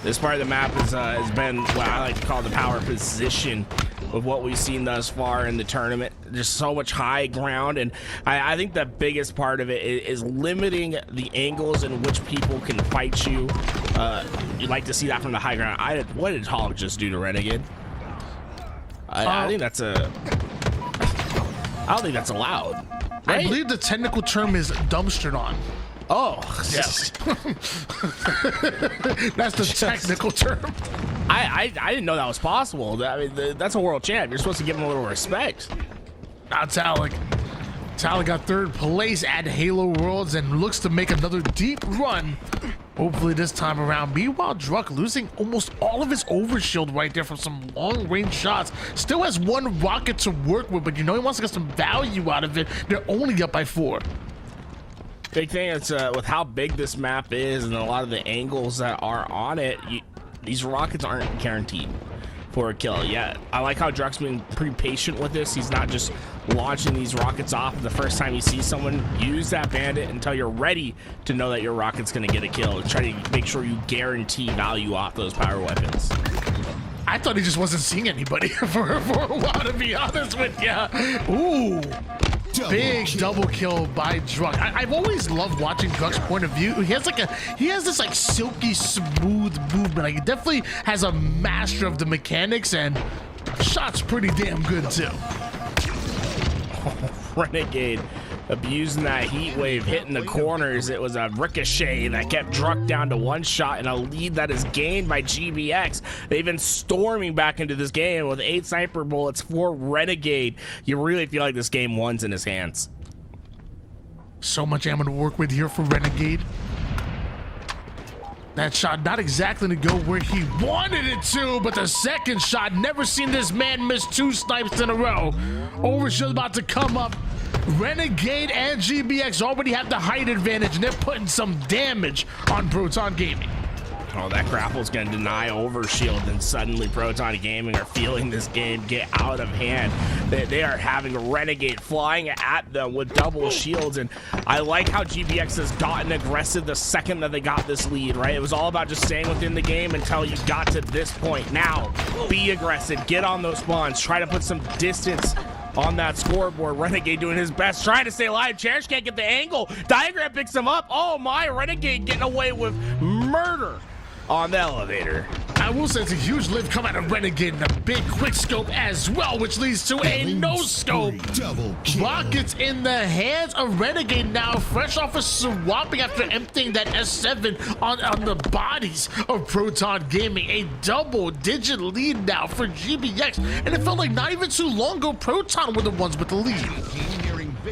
This part of the map has been what I like to call the power position with what we've seen thus far in the tournament. There's so much high ground, and I think the biggest part of it is limiting the angles in which people can fight you. You'd like to see that from the high ground. What did Hog just do to Renegade? I think that's I don't think that's allowed. Right? I believe the technical term is dumpstered on. Oh, yes. That's the technical term. I didn't know that was possible. I mean, that's a world champ. You're supposed to give him a little respect. Now Talik got 3rd place at Halo Worlds and looks to make another deep run. Hopefully this time around. Meanwhile, Druck losing almost all of his overshield right there from some long-range shots. Still has 1 rocket to work with, but you know he wants to get some value out of it. They're only up by 4. Big thing is with how big this map is and a lot of the angles that are on it, these rockets aren't guaranteed for a kill. Yeah, I like how Druck's been pretty patient with this. He's not just launching these rockets off the first time you see someone. Use that bandit until you're ready to know that your rocket's going to get a kill. Try to make sure you guarantee value off those power weapons. I thought he just wasn't seeing anybody for a while, to be honest with you. Ooh. Big double kill by Druck. I've always loved watching Druck's point of view. He has this like silky smooth movement. Like, he definitely has a master of the mechanics, and shot's pretty damn good too. Renegade abusing that heat wave, hitting the corners. It was a ricochet that kept Druck down to 1 shot, and a lead that is gained by GBX. They've been storming back into this game with 8 sniper bullets for Renegade. You really feel like this game 1's in his hands. So much ammo to work with here for Renegade. That shot not exactly to go where he wanted it to, but the second shot, never seen this man miss 2 snipes in a row. Overshield's about to come up. Renegade and GBX already have the height advantage, and they're putting some damage on Proton Gaming. Oh, that grapple's going to deny overshield, and suddenly Proton Gaming are feeling this game get out of hand. They are having a Renegade flying at them with double shields, and I like how GBX has gotten aggressive the second that they got this lead, right? It was all about just staying within the game until you got to this point. Now, be aggressive, get on those spawns, try to put some distance on that scoreboard. Renegade doing his best, trying to stay alive. Cherish can't get the angle. Diagram picks him up. Oh my, Renegade getting away with murder on the elevator. I will say it's a huge lift come out of Renegade and a big quick scope as well, which leads to a no scope. Rockets in the hands of Renegade now, fresh off of swapping after emptying that S7 on the bodies of Proton Gaming. A double-digit lead now for GBX, and it felt like not even too long ago Proton were the ones with the lead.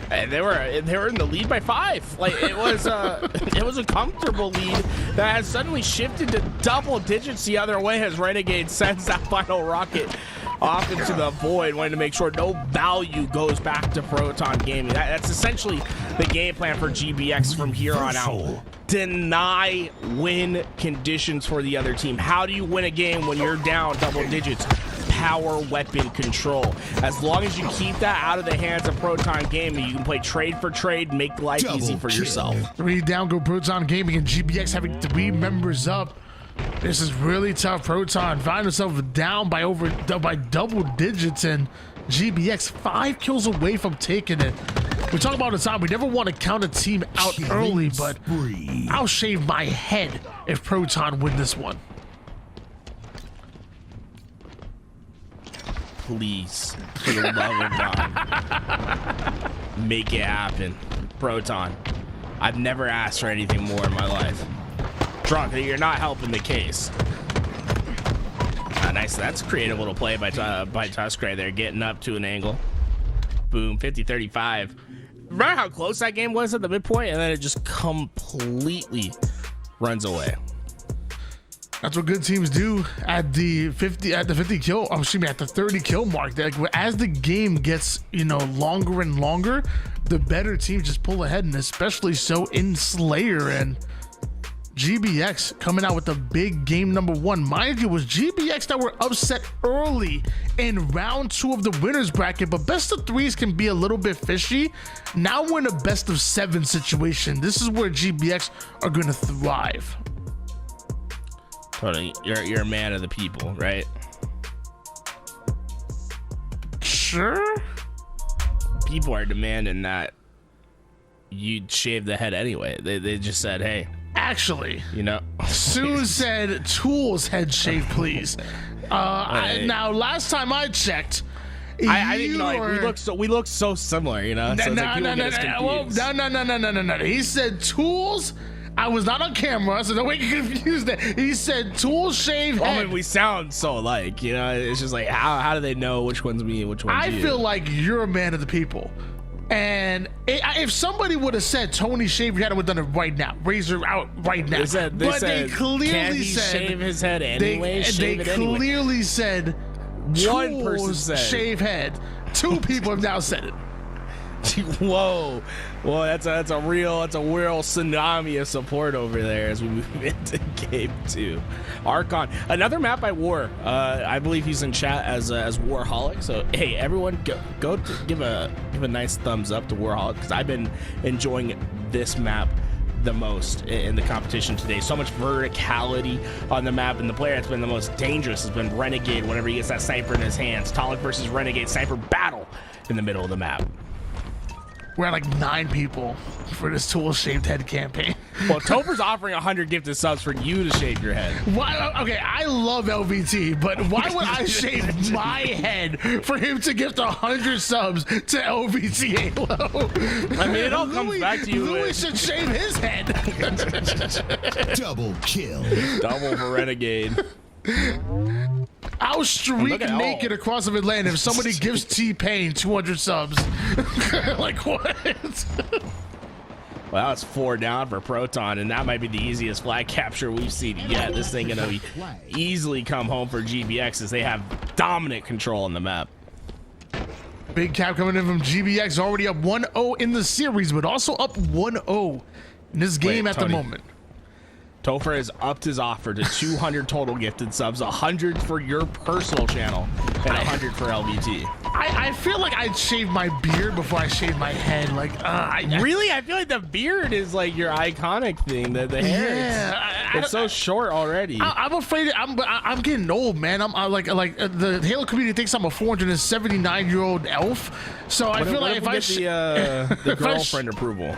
And they were in the lead by 5. Like it was a comfortable lead that has suddenly shifted to double digits the other way as Renegade sends that final rocket off into the void, wanting to make sure no value goes back to Proton Gaming. That's essentially the game plan for GBX from here on out. Deny win conditions for the other team. How do you win a game when you're down double digits? Power weapon control. As long as you keep that out of the hands of Proton Gaming, you can play trade for trade, make life easy for yourself. 3 down go Proton Gaming, and GBX having 3 members up. This is really tough. Proton find himself down by double digits, and GBX 5 kills away from taking it. We talk about the time we never want to count a team out early, but I'll shave my head if Proton win this one. Please, for the love of God, make it happen. Proton, I've never asked for anything more in my life. Drunk, you're not helping the case. Nice, that's a creative little play by Tusk right there, getting up to an angle. Boom, 50-35. Remember how close that game was at the midpoint, and then it just completely runs away. That's what good teams do at the 50 kill. Oh, excuse me, at the 30 kill mark. Like, as the game gets, longer and longer, the better teams just pull ahead, and especially so in Slayer. And GBX coming out with a big game number 1. Mind you, it was GBX that were upset early in round 2 of the winners bracket, but best of 3s can be a little bit fishy. Now we're in a best of 7 situation. This is where GBX are going to thrive. Tony, you're a man of the people, right? Sure. People are demanding that you'd shave the head anyway. They just said, hey. Actually, Sue said Tools head shave, please. Now, last time I checked, I think we look so similar, No. He said Tools. I was not on camera, so don't get confused. He said Tools shave head. I mean, we sound so alike, It's just like how do they know which one's me and which one's you? I feel like you're a man of the people. And if somebody would have said Tony shave your head, I would have done it right now. Razor out right now. They clearly said shave his head anyway. They clearly said one person said shave head. 2 people have now said it. Whoa, that's a real tsunami of support over there as we move into game 2. Archon, another map by War. I believe he's in chat as Warholic. So hey, everyone, go give a nice thumbs up to Warholic, because I've been enjoying this map the most in the competition today. So much verticality on the map, and the player that's been the most dangerous has been Renegade whenever he gets that sniper in his hands. Talik versus Renegade sniper battle in the middle of the map. We're at like 9 people for this Tool shaved head campaign. Well, Topher's offering 100 gifted subs for you to shave your head. Why? Okay, I love LVT, but why would I shave my head for him to gift 100 subs to LVT Halo? I mean, it all comes back to you. Louis should shave his head. Double kill. Double for Renegade. I'll streak naked across the Atlantic if somebody gives T-Pain 200 subs. Like, what? Well, it's 4 down for Proton, and that might be the easiest flag capture we've seen yet. This thing gonna easily come home for GBX as they have dominant control on the map. Big cap coming in from GBX, already up 1-0 in the series, but also up 1-0 in this game at the moment. Topher has upped his offer to 200 total gifted subs, 100 for your personal channel, and 100 for LBT. I feel like I'd shave my beard before I shave my head. Like, Really? I feel like the beard is like your iconic thing. The hair, yeah, it's so short already. I'm afraid I'm getting old, man. I'm like the Halo community thinks I'm a 479-year-old elf. So I feel like if I the girlfriend approval,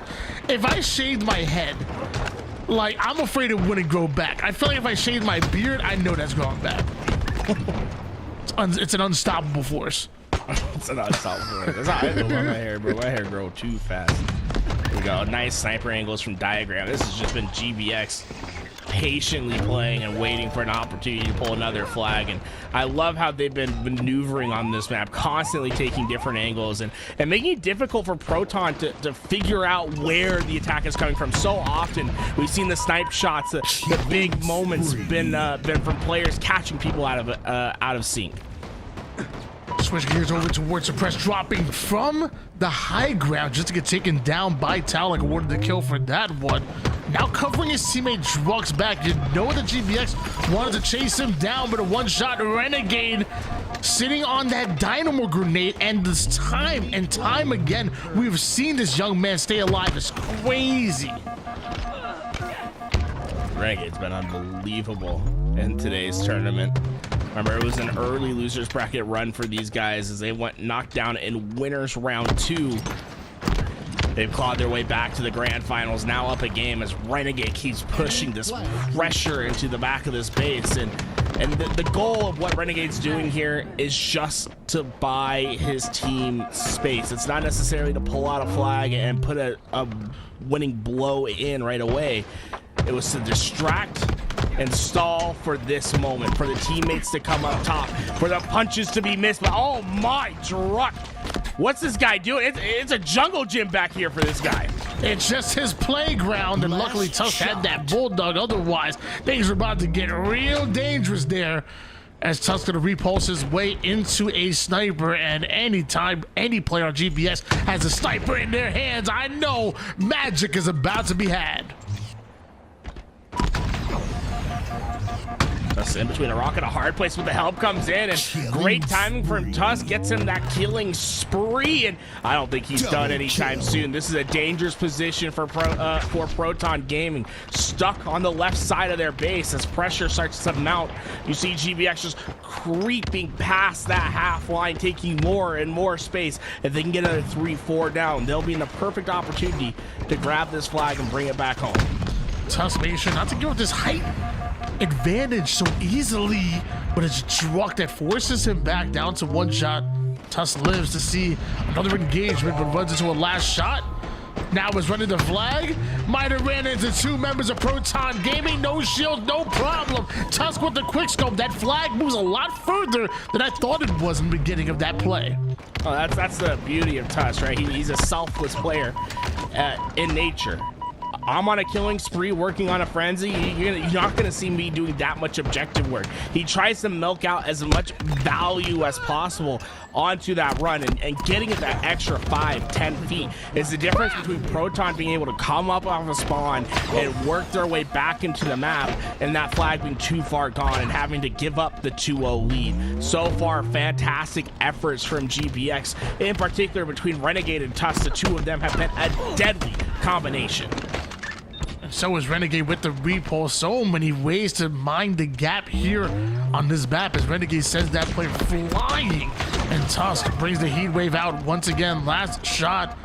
if I shaved my head, like I'm afraid it wouldn't grow back. I feel like if I shaved my beard, I know that's growing back. It's an unstoppable force. It's an unstoppable. That's how I feel about my hair, bro. My hair grow too fast. Here we go. Nice sniper angles from Diagram. This has just been GBX patiently playing and waiting for an opportunity to pull another flag. And I love how they've been maneuvering on this map, constantly taking different angles and making it difficult for Proton to figure out where the attack is coming from. So often we've seen the snipe shots, the big moments been from players catching people out of sync. Switch gears over towards Suppress, dropping from the high ground just to get taken down by Talek, awarded the kill for that one. Now covering his teammate Drugs back. You know that GBX wanted to chase him down, but a one-shot Renegade sitting on that dynamo grenade, and this time and time again, we've seen this young man stay alive. It's crazy. Renegade's been unbelievable in today's tournament. Remember, it was an early losers bracket run for these guys as they went knocked down in winners round 2. They've clawed their way back to the grand finals, now up a game as Renegade keeps pushing this pressure into the back of this base. And the goal of what Renegade's doing here is just to buy his team space. It's not necessarily to pull out a flag and put a winning blow in right away. It was to distract and stall for this moment, for the teammates to come up top, for the punches to be missed. But oh my truck, what's this guy doing? It's a jungle gym back here for this guy. It's just his playground, and luckily Tusk had that bulldog. Otherwise, things are about to get real dangerous there, as Tusk's gonna repulse his way into a sniper. And anytime any player on GBS has a sniper in their hands, I know magic is about to be had. Tusk in between a rock and a hard place with the help comes in, and great timing from Tusk gets him that killing spree, and I don't think he's done anytime soon. This is a dangerous position for Proton Gaming, stuck on the left side of their base as pressure starts to mount. You see GBX just creeping past that half line, taking more and more space. If they can get another 3-4 down, they'll be in the perfect opportunity to grab this flag and bring it back home. Tusk making sure not to give up this height advantage so easily, but it's Druck that forces him back down to one shot. Tusk lives to see another engagement, but runs into a last shot. Now is running the flag. Might have ran into 2 members of Proton Gaming. No shield, no problem. Tusk with the quick scope. That flag moves a lot further than I thought it was in the beginning of that play. Oh, that's the beauty of Tusk, right? He's a selfless player in nature. I'm on a killing spree working on a frenzy. You're not going to see me doing that much objective work. He tries to milk out as much value as possible onto that run, and getting it that extra 5-10 feet is the difference between Proton being able to come up off a spawn and work their way back into the map, and that flag being too far gone and having to give up the 2-0 lead. So far, fantastic efforts from GBX, in particular between Renegade and Tusk. The two of them have been a deadly combination. So is Renegade with the repulse. So many ways to mine the gap here on this map as Renegade sends that player flying, and Tusk brings the heat wave out once again. Last shot,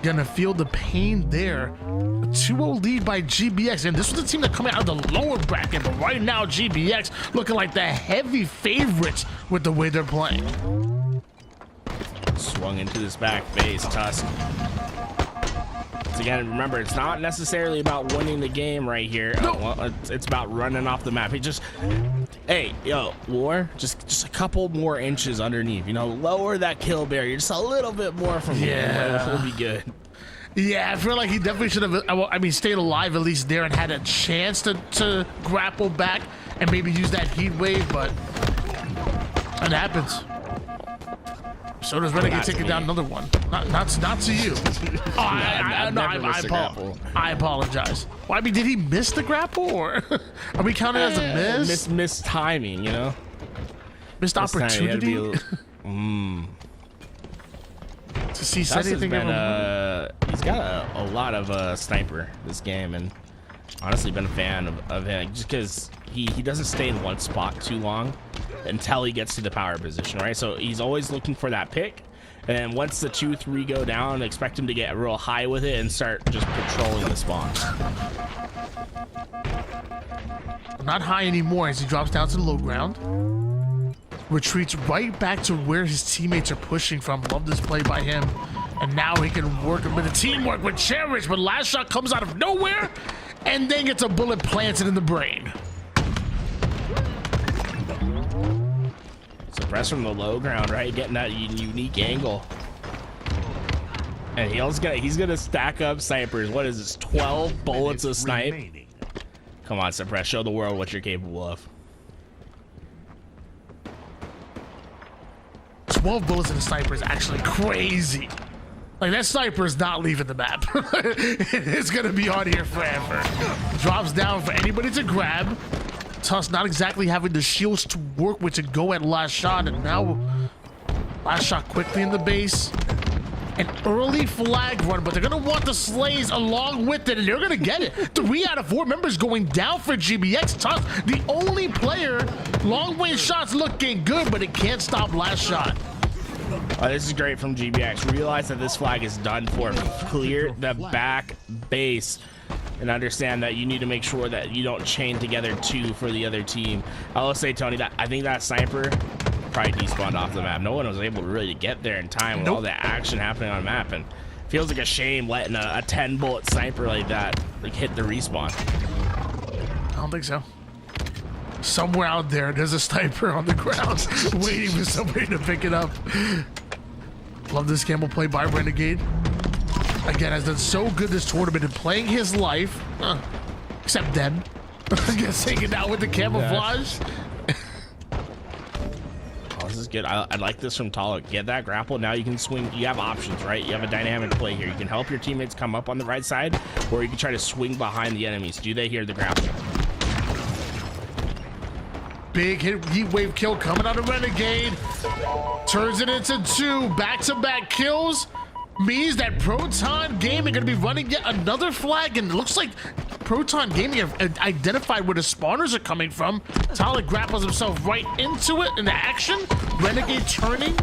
gonna feel the pain there. A 2-0 lead by GBX, and this was the team that coming out of the lower bracket, but right now GBX looking like the heavy favorites with the way they're playing. Swung into this back base, Tusk. Again, remember, it's not necessarily about winning the game right here. No. Well, it's about running off the map. Hey, yo, War, just a couple more inches underneath. You know, lower that kill barrier just a little bit more from here. We'll be good. Yeah, I feel like he definitely should have, stayed alive at least there and had a chance to grapple back and maybe use that heat wave, but it happens. So does Renegade Not to taking me. down another one. Not to you. Oh, I've never missed a grapple. I apologize. Well, I mean, did he miss the grapple, or are we counting it as a miss? Missed timing, you know. Missed This time you had to opportunity. To see Dust has anything been, ever. he's got a lot of sniper this game, and honestly been a fan of him just because he doesn't stay in one spot too long until he gets to the power position, right? So he's always looking for that pick, and then once the 2-3 go down, expect him to get real high with it and start just patrolling the spawn. Not high anymore as he drops down to the low ground. Retreats right back to where his teammates are pushing from. Love this play by him. And now he can work with the teamwork with Cherish, but last shot comes out of nowhere and then gets a bullet planted in the brain. Suppress from the low ground, right? Getting that unique angle. And he's gonna stack up snipers. What is this? 12 bullets of snipe. Remaining. Come on, Suppress. Show the world what you're capable of. 12 bullets in a sniper is actually crazy. Like, that sniper is not leaving the map. It's gonna be on here forever. Drops down for anybody to grab. Tusk not exactly having the shields to work with to go at last shot, and now last shot quickly in the base. An early flag run, but they're gonna want the slays along with it, and they're gonna get it. 3 out of 4 members going down for GBX. Tusk, the only player. Long range shots looking good, but it can't stop last shot. This is great from GBX. Realize that this flag is done for. Clear the back base and understand that you need to make sure that you don't chain together 2 for the other team. I will say, Tony, that I think that sniper probably despawned off the map. No one was able to really get there in time with all the action happening on the map, and feels like a shame letting a 10 bullet sniper like that hit the respawn. I don't think so. Somewhere out there, there's a sniper on the ground waiting for somebody to pick it up. Love this gamble play by Renegade. Again, has done so good this tournament in playing his life. Except dead. I guess hanging out with the camouflage. Oh, this is good. I like this from Talo. Get that grapple. Now you can swing. You have options, right? You have a dynamic play here. You can help your teammates come up on the right side, or you can try to swing behind the enemies. Do they hear the grapple? Big heat wave kill coming out of Renegade. Turns it into 2 back-to-back kills. Means that Proton Gaming gonna be running yet another flag, and it looks like Proton Gaming have identified where the spawners are coming from. Talik grapples himself right into it in the action. Renegade turning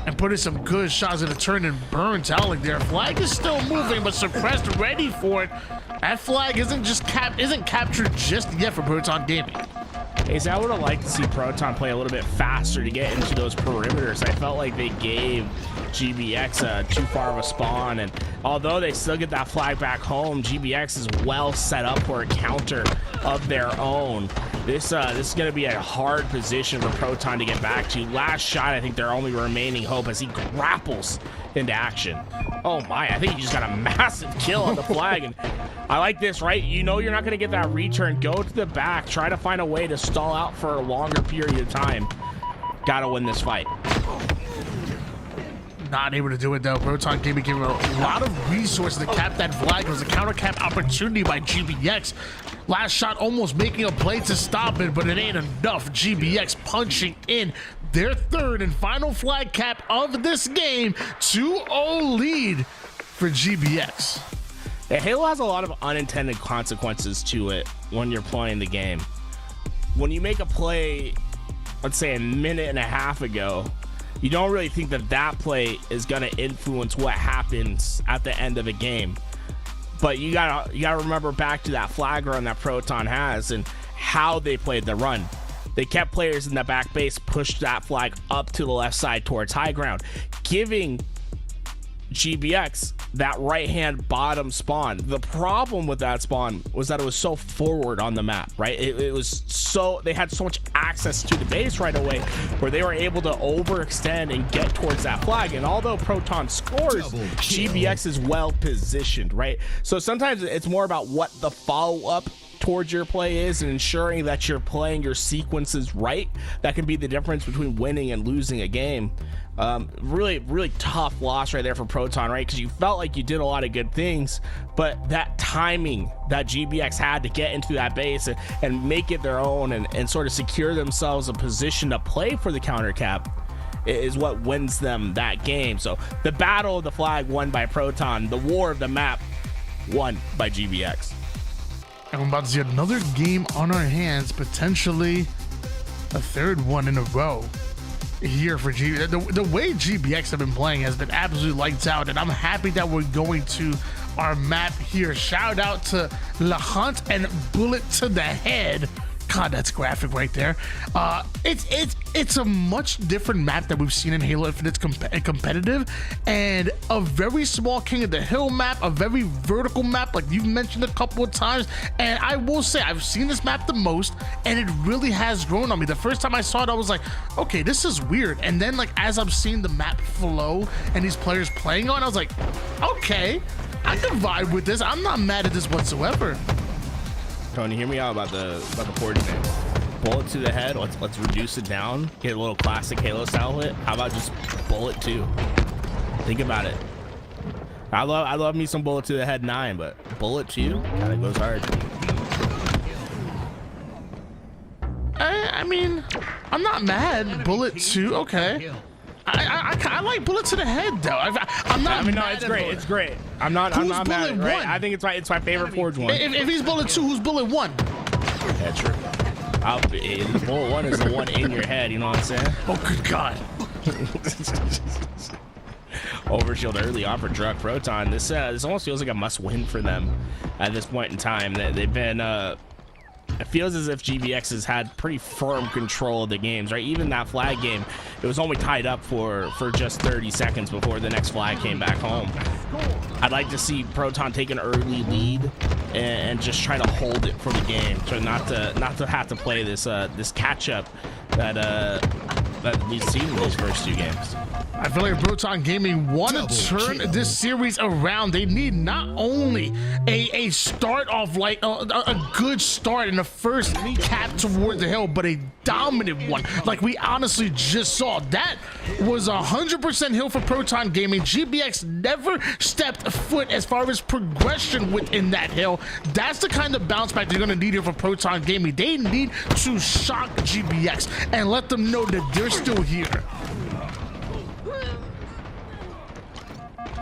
and putting some good shots in the turn and burn Talik there. Flag is still moving, but suppressed, ready for it. That flag isn't captured just yet for Proton Gaming. Hey, so I would have liked to see Proton play a little bit faster to get into those perimeters. I felt like they gave GBX too far of a spawn, and although they still get that flag back home, GBX is well set up for a counter of their own. This is going to be a hard position for Proton to get back to. Last shot, I think their only remaining hope as he grapples into action. Oh my, I think he just got a massive kill on the flag, and I like this, right? You know you're not going to get that return. Go to the back. Try to find a way to stall out for a longer period of time. Got to win this fight. Not able to do it though. Proton Gaming gave him a lot of resources to cap that flag. It was a counter cap opportunity by GBX. Last shot almost making a play to stop it, but it ain't enough. GBX punching in their 3rd and final flag cap of this game. 2-0 lead for GBX. Yeah, Halo has a lot of unintended consequences to it when you're playing the game. When you make a play, let's say a minute and a half ago, you don't really think that that play is going to influence what happens at the end of the game. But you gotta remember back to that flag run that Proton has and how they played the run. They kept players in the back base, pushed that flag up to the left side towards high ground, giving GBX that right-hand bottom spawn. The problem with that spawn was that it was so forward on the map, right? It was so, they had so much access to the base right away where they were able to overextend and get towards that flag. And although Proton scores, GBX is well positioned, right? So sometimes it's more about what the follow-up towards your play is and ensuring that you're playing your sequences right. That can be the difference between winning and losing a game. Really tough loss right there for Proton, right? Because you felt like you did a lot of good things, but that timing that GBX had to get into that base and make it their own and sort of secure themselves a position to play for the counter cap is what wins them that game. So the battle of the flag won by Proton, the war of the map won by GBX. And we're about to see another game on our hands, potentially a third one in a row here for the way GBX have been playing has been absolutely lights out, and I'm happy that we're going to our map here. Shout out to La Hunt and Bullet to the Head. God, that's graphic right there. It's a much different map that we've seen in Halo Infinite's competitive, and a very small King of the Hill map, a very vertical map like you've mentioned a couple of times. And I will say I've seen this map the most, and it really has grown on me. The first time I saw it, I was like, okay, this is weird. And then like as I'm seeing the map flow and these players playing on, I was like, okay, I can vibe with this. I'm not mad at this whatsoever. Tony, hear me out about the Forge thing. Bullet to the head. Let's reduce it down. Get a little classic Halo style hit. How about just bullet 2? Think about it. I love me some bullet to the head 9, but bullet 2 kind of goes hard. I mean, I'm not mad. Bullet 2, okay. I like bullet to the head though. I'm not. I mean, no, mad it's at great. bullet. It's great. I'm not mad at it, right? 1? I think it's my favorite Forge one. If he's bullet 2, who's bullet 1? That's true. The bullet 1 is the one in your head. You know what I'm saying? Oh, good God. Overshield early on for Drug Proton. This almost feels like a must-win for them at this point in time. They've been. It feels as if GBX has had pretty firm control of the games, right? Even that flag game, it was only tied up for just 30 seconds before the next flag came back home. I'd like to see Proton take an early lead and just try to hold it for the game, so not to have to play this catch up that we've seen in these first 2 games. I feel like Proton Gaming want to turn this series around. They need not only a start off like a good start in the first cap toward the hill, but a dominant one like we honestly just saw. That was 100% hill for Proton Gaming. GBX never stepped foot as far as progression within that hill. That's the kind of bounce back they're going to need here for Proton Gaming. They need to shock GBX and let them know that they're still here.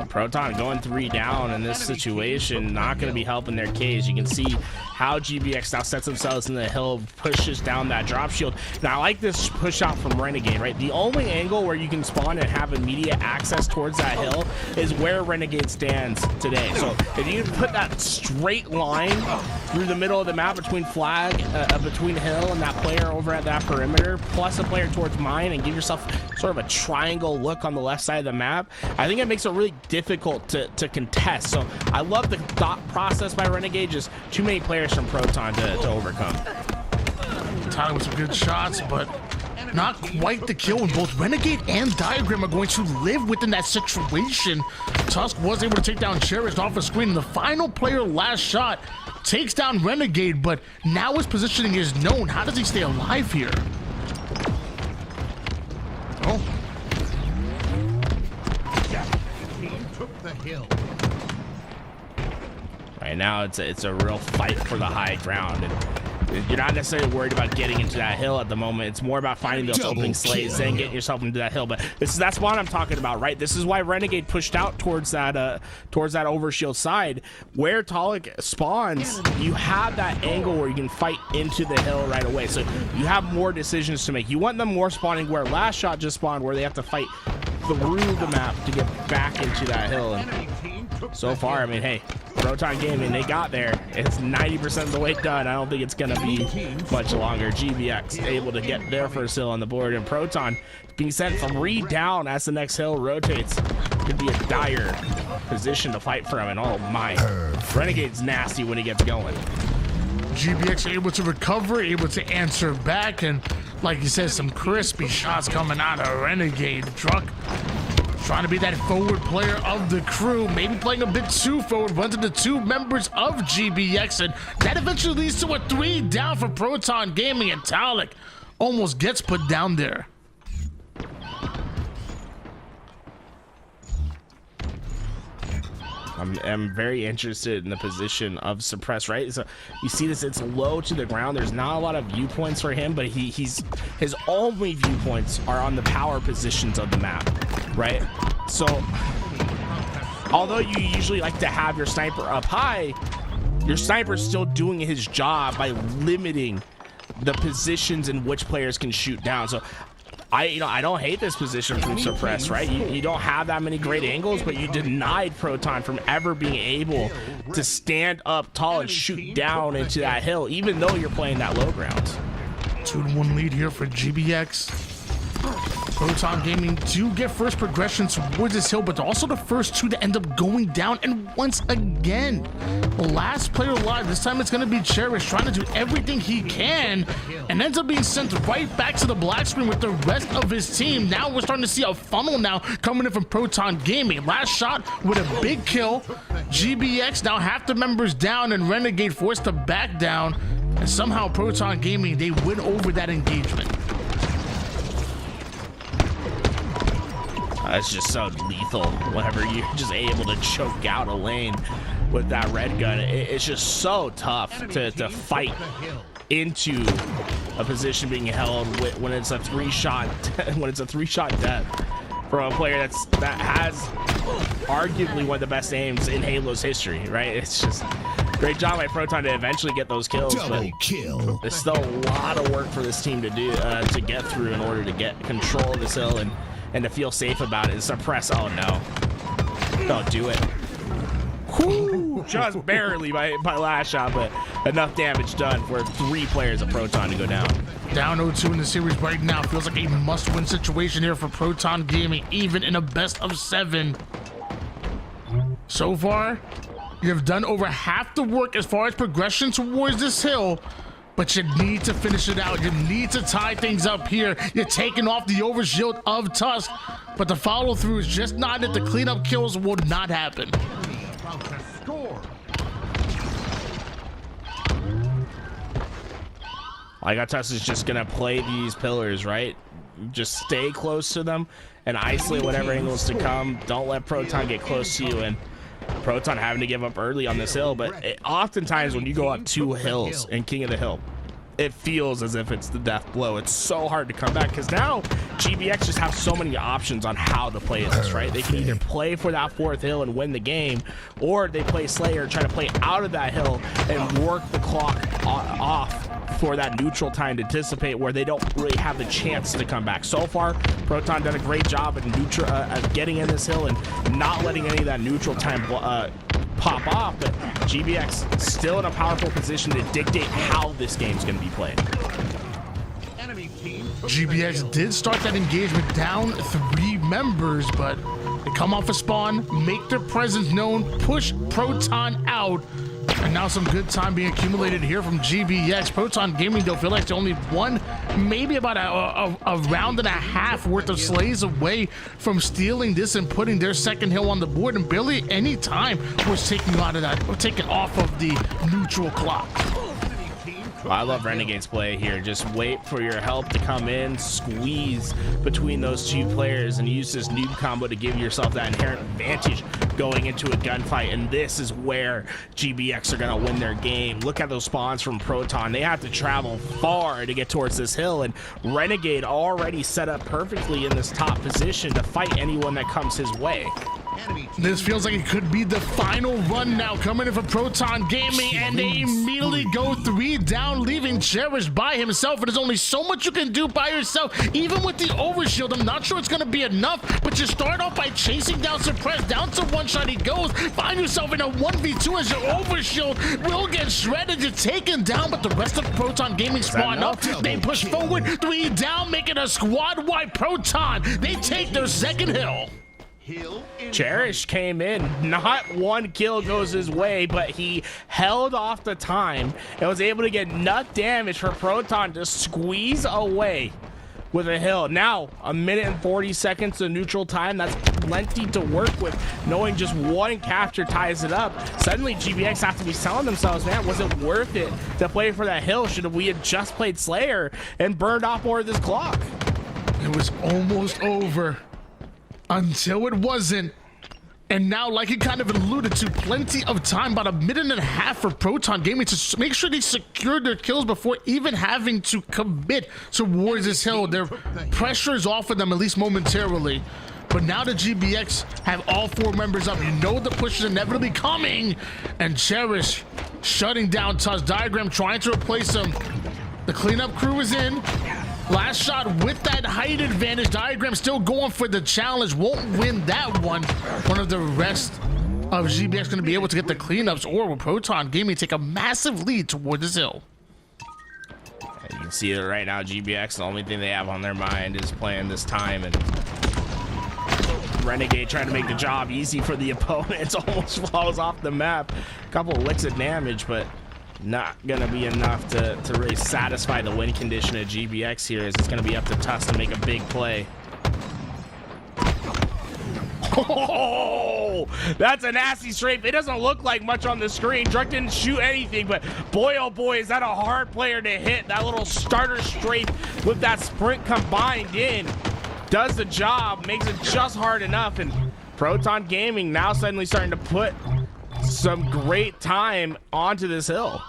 Proton going 3 down in this situation, not going to be helping their case. You can see how GBX now sets themselves in the hill, pushes down that drop shield. Now I like this push out from Renegade, right? The only angle where you can spawn and have immediate access towards that hill is where Renegade stands today. So if you put that straight line through the middle of the map between flag, between hill and that player over at that perimeter, plus a player towards mine, and give yourself sort of a triangle look on the left side of the map, I think it makes it really difficult to contest. So I love the thought process by Renegade, just too many players from Proton to overcome. Tyler with some good shots, but not quite the kill, and both Renegade and Diagram are going to live within that situation. Tusk was able to take down Cherished off the screen, and the final player last shot takes down Renegade, but now his positioning is known. How does he stay alive here? Oh. Took the hill. Right now, it's a real fight for the high ground, and you're not necessarily worried about getting into that hill at the moment. It's more about finding those opening slays and getting yourself into that hill. But that's what I'm talking about, right? This is why Renegade pushed out towards that overshield side. Where Talik spawns, you have that angle where you can fight into the hill right away. So you have more decisions to make. You want them more spawning where last shot just spawned, where they have to fight through the map to get back into that hill. And so far, I mean, hey, Proton Gaming, they got there. It's 90% of the way done. I don't think it's gonna be much longer. GBX able to get their first hill on the board, and Proton being sent 3 down as the next hill rotates. Could be a dire position to fight from, and oh my, Renegade's nasty when he gets going. GBX able to recover, able to answer back, and like you said, some crispy shots coming out of Renegade. Truck trying to be that forward player of the crew, maybe playing a bit too forward, runs into 2 members of GBX, and that eventually leads to a 3 down for Proton Gaming, and Talik almost gets put down there. I'm very interested in the position of Suppress, right? So you see this, it's low to the ground. There's not a lot of viewpoints for him, but his only viewpoints are on the power positions of the map, right? So although you usually like to have your sniper up high, your sniper's still doing his job by limiting the positions in which players can shoot down. So I don't hate this position from Suppress, right? You don't have that many great angles, but you denied Proton from ever being able to stand up tall and shoot down into that hill, even though you're playing that low ground. 2-1 lead here for GBX. Proton Gaming do get first progression towards this hill, but they're also the first two to end up going down. And once again, the last player alive, this time it's going to be Cherish, trying to do everything he can and ends up being sent right back to the black screen with the rest of his team. Now we're starting to see a funnel now coming in from Proton Gaming. Last shot with a big kill. GBX now half the members down and Renegade forced to back down. And somehow Proton Gaming, they win over that engagement. It's just so lethal whenever you're just able to choke out a lane with that red gun. It's just so tough to fight into a position being held when it's a three-shot death from a player that has arguably one of the best aims in Halo's history, right? It's just great job by Proton to eventually get those kills, but there's still a lot of work for this team to do to get through in order to get control of this hill and to feel safe about it. Suppress, oh no, don't do it. Whew, just barely by last shot, but enough damage done for 3 players of Proton to go down. Down 0-2 in the series right now. Feels like a must-win situation here for Proton Gaming, even in a best of 7. So far, you have done over half the work as far as progression towards this hill, but you need to finish it out. You need to tie things up here. You're taking off the overshield of Tusk, but the follow-through is just not it. The cleanup kills will not happen. I got Tusk is just gonna play these pillars, right? Just stay close to them and isolate whatever angles to come. Don't let Proton get close to you, and Proton having to give up early on this hill. But oftentimes when you go up 2 hills in King of the Hill, it feels as if it's the death blow. It's so hard to come back because now GBX just have so many options on how to play this, right? They can either play for that 4th hill and win the game, or they play Slayer, try to play out of that hill and work the clock off for that neutral time to dissipate, where they don't really have the chance to come back. So far, Proton done a great job at getting in this hill and not letting any of that neutral time pop off, but GBX still in a powerful position to dictate how this game's going to be played. GBX did start that engagement down 3 members, but they come off a spawn, make their presence known, push Proton out, and now some good time being accumulated here from GBX. Proton Gaming, though, feel like they're only maybe about a round and a half worth of slays away from stealing this and putting their 2nd hill on the board, and barely any time was taken off of the neutral clock. I love Renegade's play here. Just wait for your help to come in, squeeze between those 2 players, and use this noob combo to give yourself that inherent advantage going into a gunfight. And this is where GBX are going to win their game. Look at those spawns from Proton. They have to travel far to get towards this hill, and Renegade already set up perfectly in this top position to fight anyone that comes his way. This feels like it could be the final run now, coming in from Proton Gaming, and they immediately go 3 down, leaving Cherish by himself. And there's only so much you can do by yourself, even with the overshield. I'm not sure it's going to be enough, but you start off by chasing down Suppress. Down to 1 shot he goes. Find yourself in a 1v2 as your overshield will get shredded. You're taken down, but the rest of Proton Gaming spawn up. They push forward, 3 down, making a squad-wide Proton. They take their 2nd hill. Cherish came in, not 1 kill goes his way, but he held off the time and was able to get enough damage for Proton to squeeze away with a hill. Now, 1 minute and 40 seconds of neutral time. That's plenty to work with, knowing just 1 capture ties it up. Suddenly, GBX have to be telling themselves, man, was it worth it to play for that hill? Should we have just played Slayer and burned off more of this clock? It was almost over. Until it wasn't. And now, like you kind of alluded to, plenty of time, about a minute and a half for Proton Gaming to make sure they secure their kills before even having to commit towards this hill. Their pressure is off of them, at least momentarily. But now the GBX have all 4 members up. You know the push is inevitably coming. And Cherish shutting down Tuss. Diagram trying to replace him. The cleanup crew is in. Last shot with that height advantage. Diagram still going for the challenge. Won't win that one. One of the rest of GBX going to be able to get the cleanups, or will Proton Gaming take a massive lead toward this hill? You can see it right now. GBX, the only thing they have on their mind is playing this time, and Renegade trying to make the job easy for the opponents. Almost falls off the map. A couple licks of damage, but not gonna be enough to really satisfy the win condition of GBX here, as it's gonna be up to Tuss to make a big play. Oh, that's a nasty strafe. It doesn't look like much on the screen. Druk didn't shoot anything, but boy, oh boy, is that a hard player to hit. That little starter strafe with that sprint combined in does the job, makes it just hard enough. And Proton Gaming now suddenly starting to put some great time onto this hill.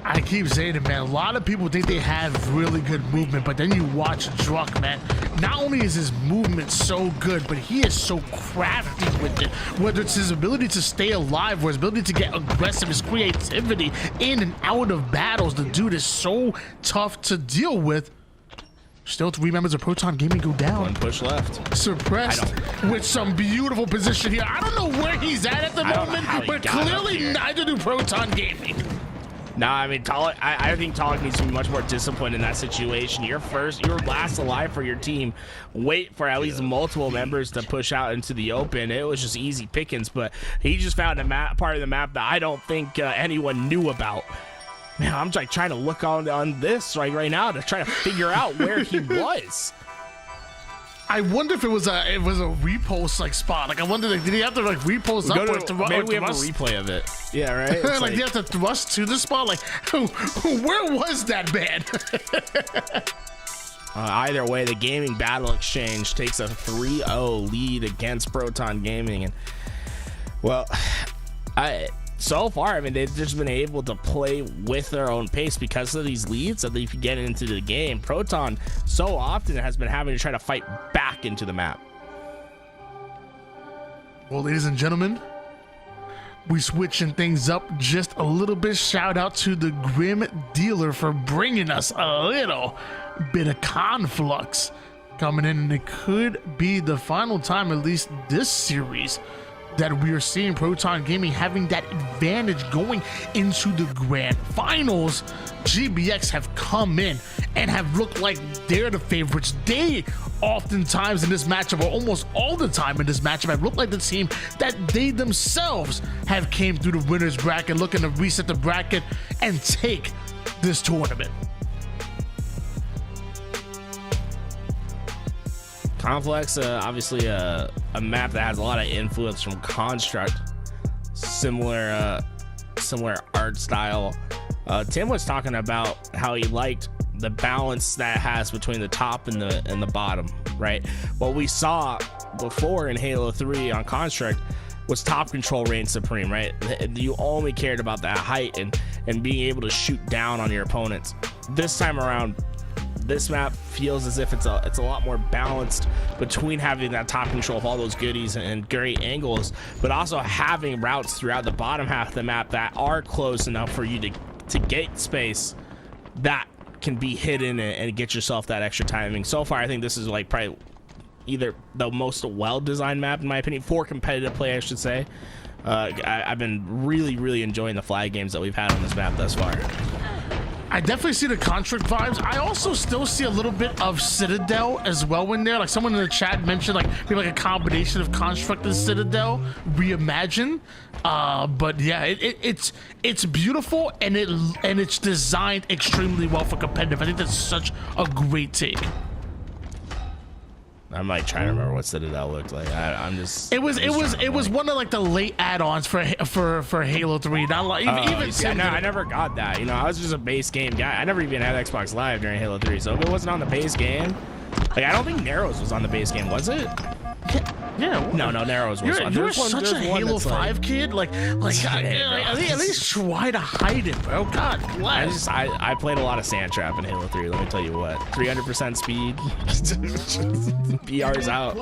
I keep saying it, man. A lot of people think they have really good movement, but then you watch Druk, man. Not only is his movement so good, but he is so crafty with it. Whether it's his ability to stay alive or his ability to get aggressive, his creativity in and out of battles, the dude is so tough to deal with. Still 3 members of Proton Gaming go down. 1 push left. Suppressed with some beautiful position here. I don't know where he's at the moment, but clearly neither do Proton Gaming. Nah, I mean, I think Talik needs to be much more disciplined in that situation. You're last alive for your team. Wait for at least multiple members to push out into the open. It was just easy pickings, but he just found a part of the map that I don't think anyone knew about. Man, I'm like trying to look on this right now to try to figure out where he was. I wonder if it was a repost like spot. Like I wonder, like, did he have to like repost upwards to run? Maybe we have a replay of it. Yeah, right. Like you have to thrust to the spot. Like where was that man? Either way, the gaming battle exchange takes a 3-0 lead against Proton Gaming, and well, so far, I mean, they've just been able to play with their own pace because of these leads that they can get into the game. Proton so often has been having to try to fight back into the map. Well, ladies and gentlemen, we switching things up just a little bit. Shout out to the Grim Dealer for bringing us a little bit of Conflux coming in, and it could be the final time, at least this series, that we are seeing Proton Gaming having that advantage going into the grand finals. GBX have come in and have looked like they're the favorites. They oftentimes in this matchup, or almost all the time in this matchup, have looked like the team that they themselves have came through the winner's bracket, looking to reset the bracket and take this tournament. Complex, obviously a map that has a lot of influence from Construct. Similar art style. Tim was talking about how he liked the balance that it has between the top and the bottom, right? What we saw before in Halo 3 on Construct was top control reigned supreme, right? You only cared about that height and being able to shoot down on your opponents. This time around, this map feels as if it's a lot more balanced between having that top control of all those goodies and great angles, but also having routes throughout the bottom half of the map that are close enough for you to get space that can be hidden and get yourself that extra timing. So far, I think this is like probably either the most well-designed map in my opinion for competitive play, I should say. I've been really enjoying the flag games that we've had on this map thus far. I definitely see the Construct vibes. I also still see a little bit of Citadel as well in there. Like someone in the chat mentioned, like maybe like a combination of Construct and Citadel reimagined. But yeah, it's beautiful and it's designed extremely well for competitive. I think that's such a great take. I'm like trying to remember what Citadel looked like. I'm just. It was one of like the late add-ons for Halo 3. Not like even see, I never got that. You know, I was just a base game guy. I never even had Xbox Live during Halo 3. So if it wasn't on the base game, like I don't think Narrows was on the base game, was it? Yeah. No, Narrows was one. You're There's one- such a there's one Halo that's like- 5 kid. Like, God, at least try to hide it, bro. God bless. I played a lot of Sandtrap in Halo 3. Let me tell you what, 300% speed, BR's out.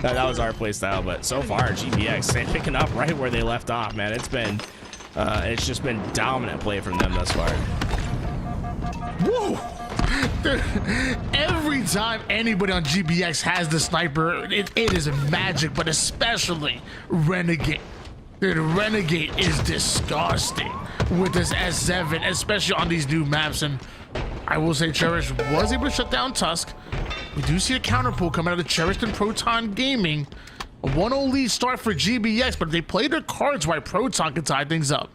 That was our play style, but so far GBX they're picking up right where they left off, man. It's just been dominant play from them thus far. Whoa. Dude, every time anybody on GBX has the sniper, it is magic, but especially Renegade. Dude, Renegade is disgusting with this S7, especially on these new maps. And I will say Cherish was able to shut down Tusk. We do see a counter pull coming out of Cherished and Proton Gaming. A 1-0 lead start for GBX, but they play their cards right. Proton can tie things up.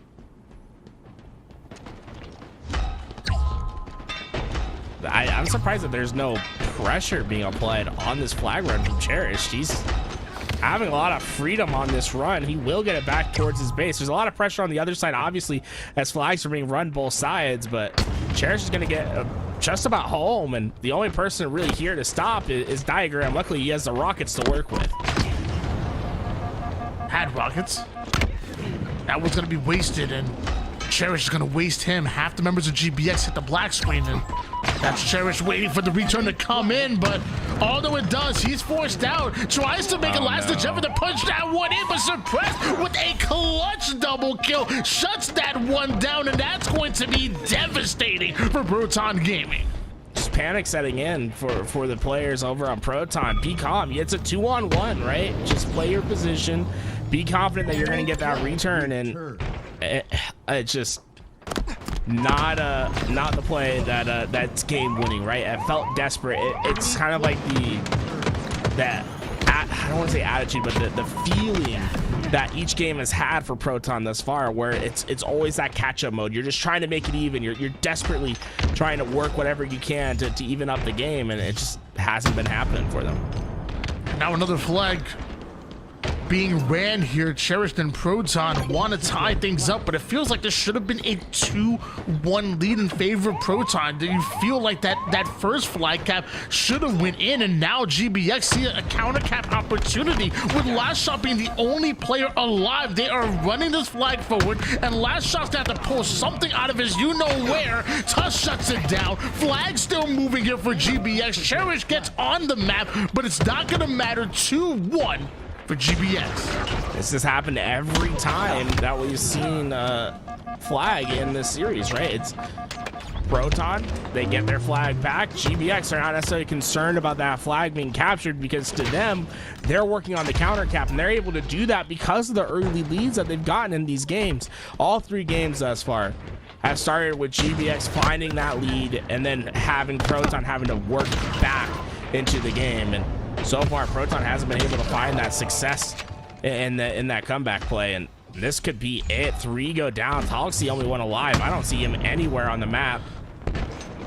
I'm surprised that there's no pressure being applied on this flag run from Cherish. He's having a lot of freedom on this run. He will get it back towards his base. There's a lot of pressure on the other side, obviously, as flags are being run both sides, but Cherish is going to get just about home, and the only person really here to stop is Diagram. Luckily, he has the rockets to work with. Had rockets. That was going to be wasted, and Cherish is going to waste him. Half the members of GBX hit the black screen, and that's Cherish waiting for the return to come in, but although it does, he's forced out. Tries to make a last-ditch effort to punch that one in, but suppressed with a clutch double kill. Shuts that one down, and that's going to be devastating for Proton Gaming. Just panic setting in for the players over on Proton. Be calm. It's a 2-on-1, right? Just play your position. Be confident that you're going to get that return, and it's just not the play that's game winning, right? It felt desperate. It's kind of like I don't want to say attitude, but the feeling that each game has had for Proton thus far, where it's always that catch-up mode. You're just trying to make it even. You're desperately trying to work whatever you can to even up the game, and it just hasn't been happening for them. Now another flag being ran here. Cherished and Proton want to tie things up, but it feels like this should have been a 2-1 lead in favor of Proton. Do you feel like that first flag cap should have went in, and now GBX see a counter cap opportunity with Last Shot being the only player alive? They are running this flag forward, and Last Shot's gonna have to pull something out of his you-know-where. Tusk shuts it down. Flag still moving here for GBX. Cherish gets on the map, but it's not gonna matter. 2-1 for GBX. This has happened every time that we've seen flag in this series, right? It's Proton, they get their flag back. GBX are not necessarily concerned about that flag being captured, because to them, they're working on the counter cap, and they're able to do that because of the early leads that they've gotten in these games. All 3 games thus far have started with GBX finding that lead and then having Proton having to work back into the game. And so far, Proton hasn't been able to find that success in that comeback play, and this could be it. 3 go down. Talk's the only one alive. I don't see him anywhere on the map.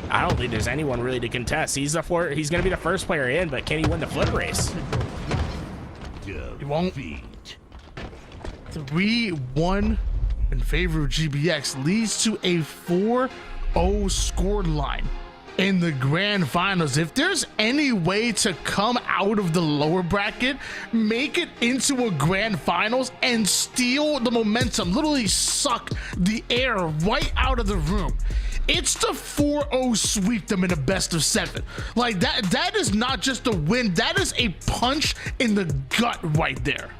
I don't think there's anyone really to contest. He's going to be the first player in, but can he win the foot race? He won't. 3-1 in favor of GBX leads to a 4-0 score line in the grand finals. If there's any way to come out of the lower bracket, make it into a grand finals and steal the momentum, literally suck the air right out of the room, it's the 4-0 sweep them in a best of 7. Like that is not just a win, that is a punch in the gut right there.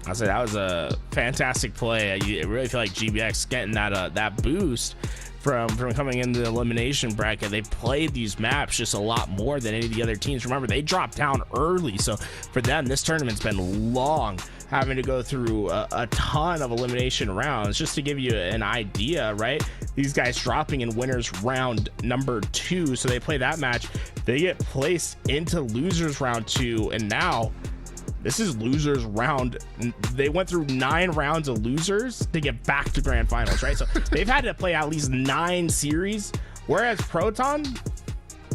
I'll say that was a fantastic play. I really feel like GBX getting that boost from coming into the elimination bracket. They played these maps just a lot more than any of the other teams. Remember, they dropped down early, so for them, this tournament's been long, having to go through a ton of elimination rounds. Just to give you an idea, right? These guys dropping in winners round number 2, so they play that match, they get placed into losers round 2, and now this is losers round. They went through 9 rounds of losers to get back to grand finals, right? So they've had to play at least 9 series, whereas Proton,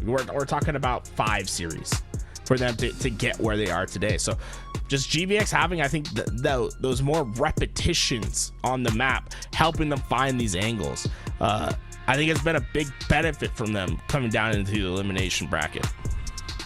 we're talking about 5 series for them to get where they are today. So just GBX having, I think, those more repetitions on the map, helping them find these angles. I think it's been a big benefit from them coming down into the elimination bracket.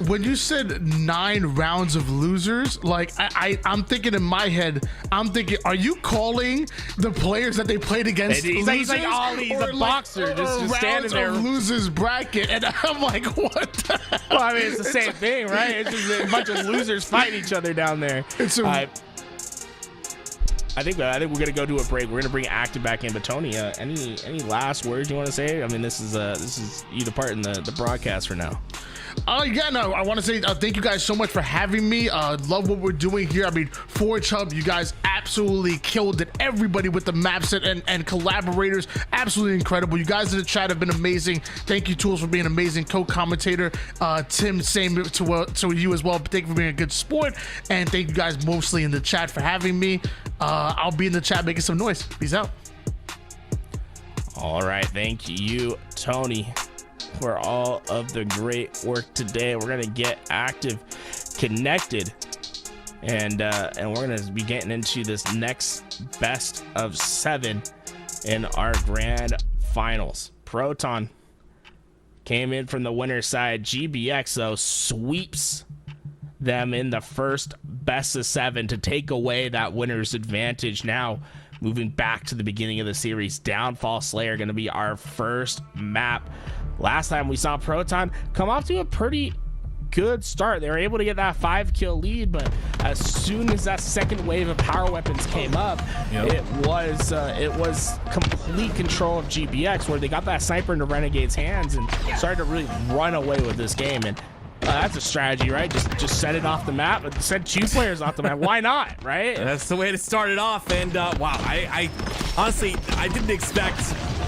when you said 9 rounds of losers, like I'm thinking in my head, I'm thinking, are you calling the players that they played against He's losers? like Ollie, he's a boxer, just standing there. Losers bracket, and I'm like, what? Well, I mean, it's the same thing, right? It's just a bunch of losers fighting each other down there. I think we're gonna go to a break. We're gonna bring Active back in. But Tony, any last words you want to say? I mean, this is you the part in the broadcast for now. Yeah, no, I want to say thank you guys so much for having me. Love what we're doing here. I mean, ForgeHub, you guys absolutely killed it. Everybody with the map set and collaborators, absolutely incredible. You guys in the chat have been amazing. Thank you, Tools, for being an amazing co-commentator. Tim, same to you as well. Thank you for being a good sport. And thank you guys mostly in the chat for having me. I'll be in the chat making some noise. Peace out. All right, thank you, Tony, for all of the great work today. We're gonna get Active connected, and we're gonna be getting into this next best of 7 in our grand finals. Proton came in from the winner's side. GBX though sweeps them in the first best of 7 to take away that winner's advantage. Now moving back to the beginning of the series, Downfall Slayer going to be our first map. Last time we saw Proton come off to a pretty good start. They were able to get that 5-kill lead, but as soon as that second wave of power weapons came up, it was complete control of GBX, where they got that sniper into Renegade's hands and started to really run away with this game. And that's a strategy, right? Just set it off the map, but send 2 players off the map. Why not, right? That's the way to start it off. And wow, I honestly, I didn't expect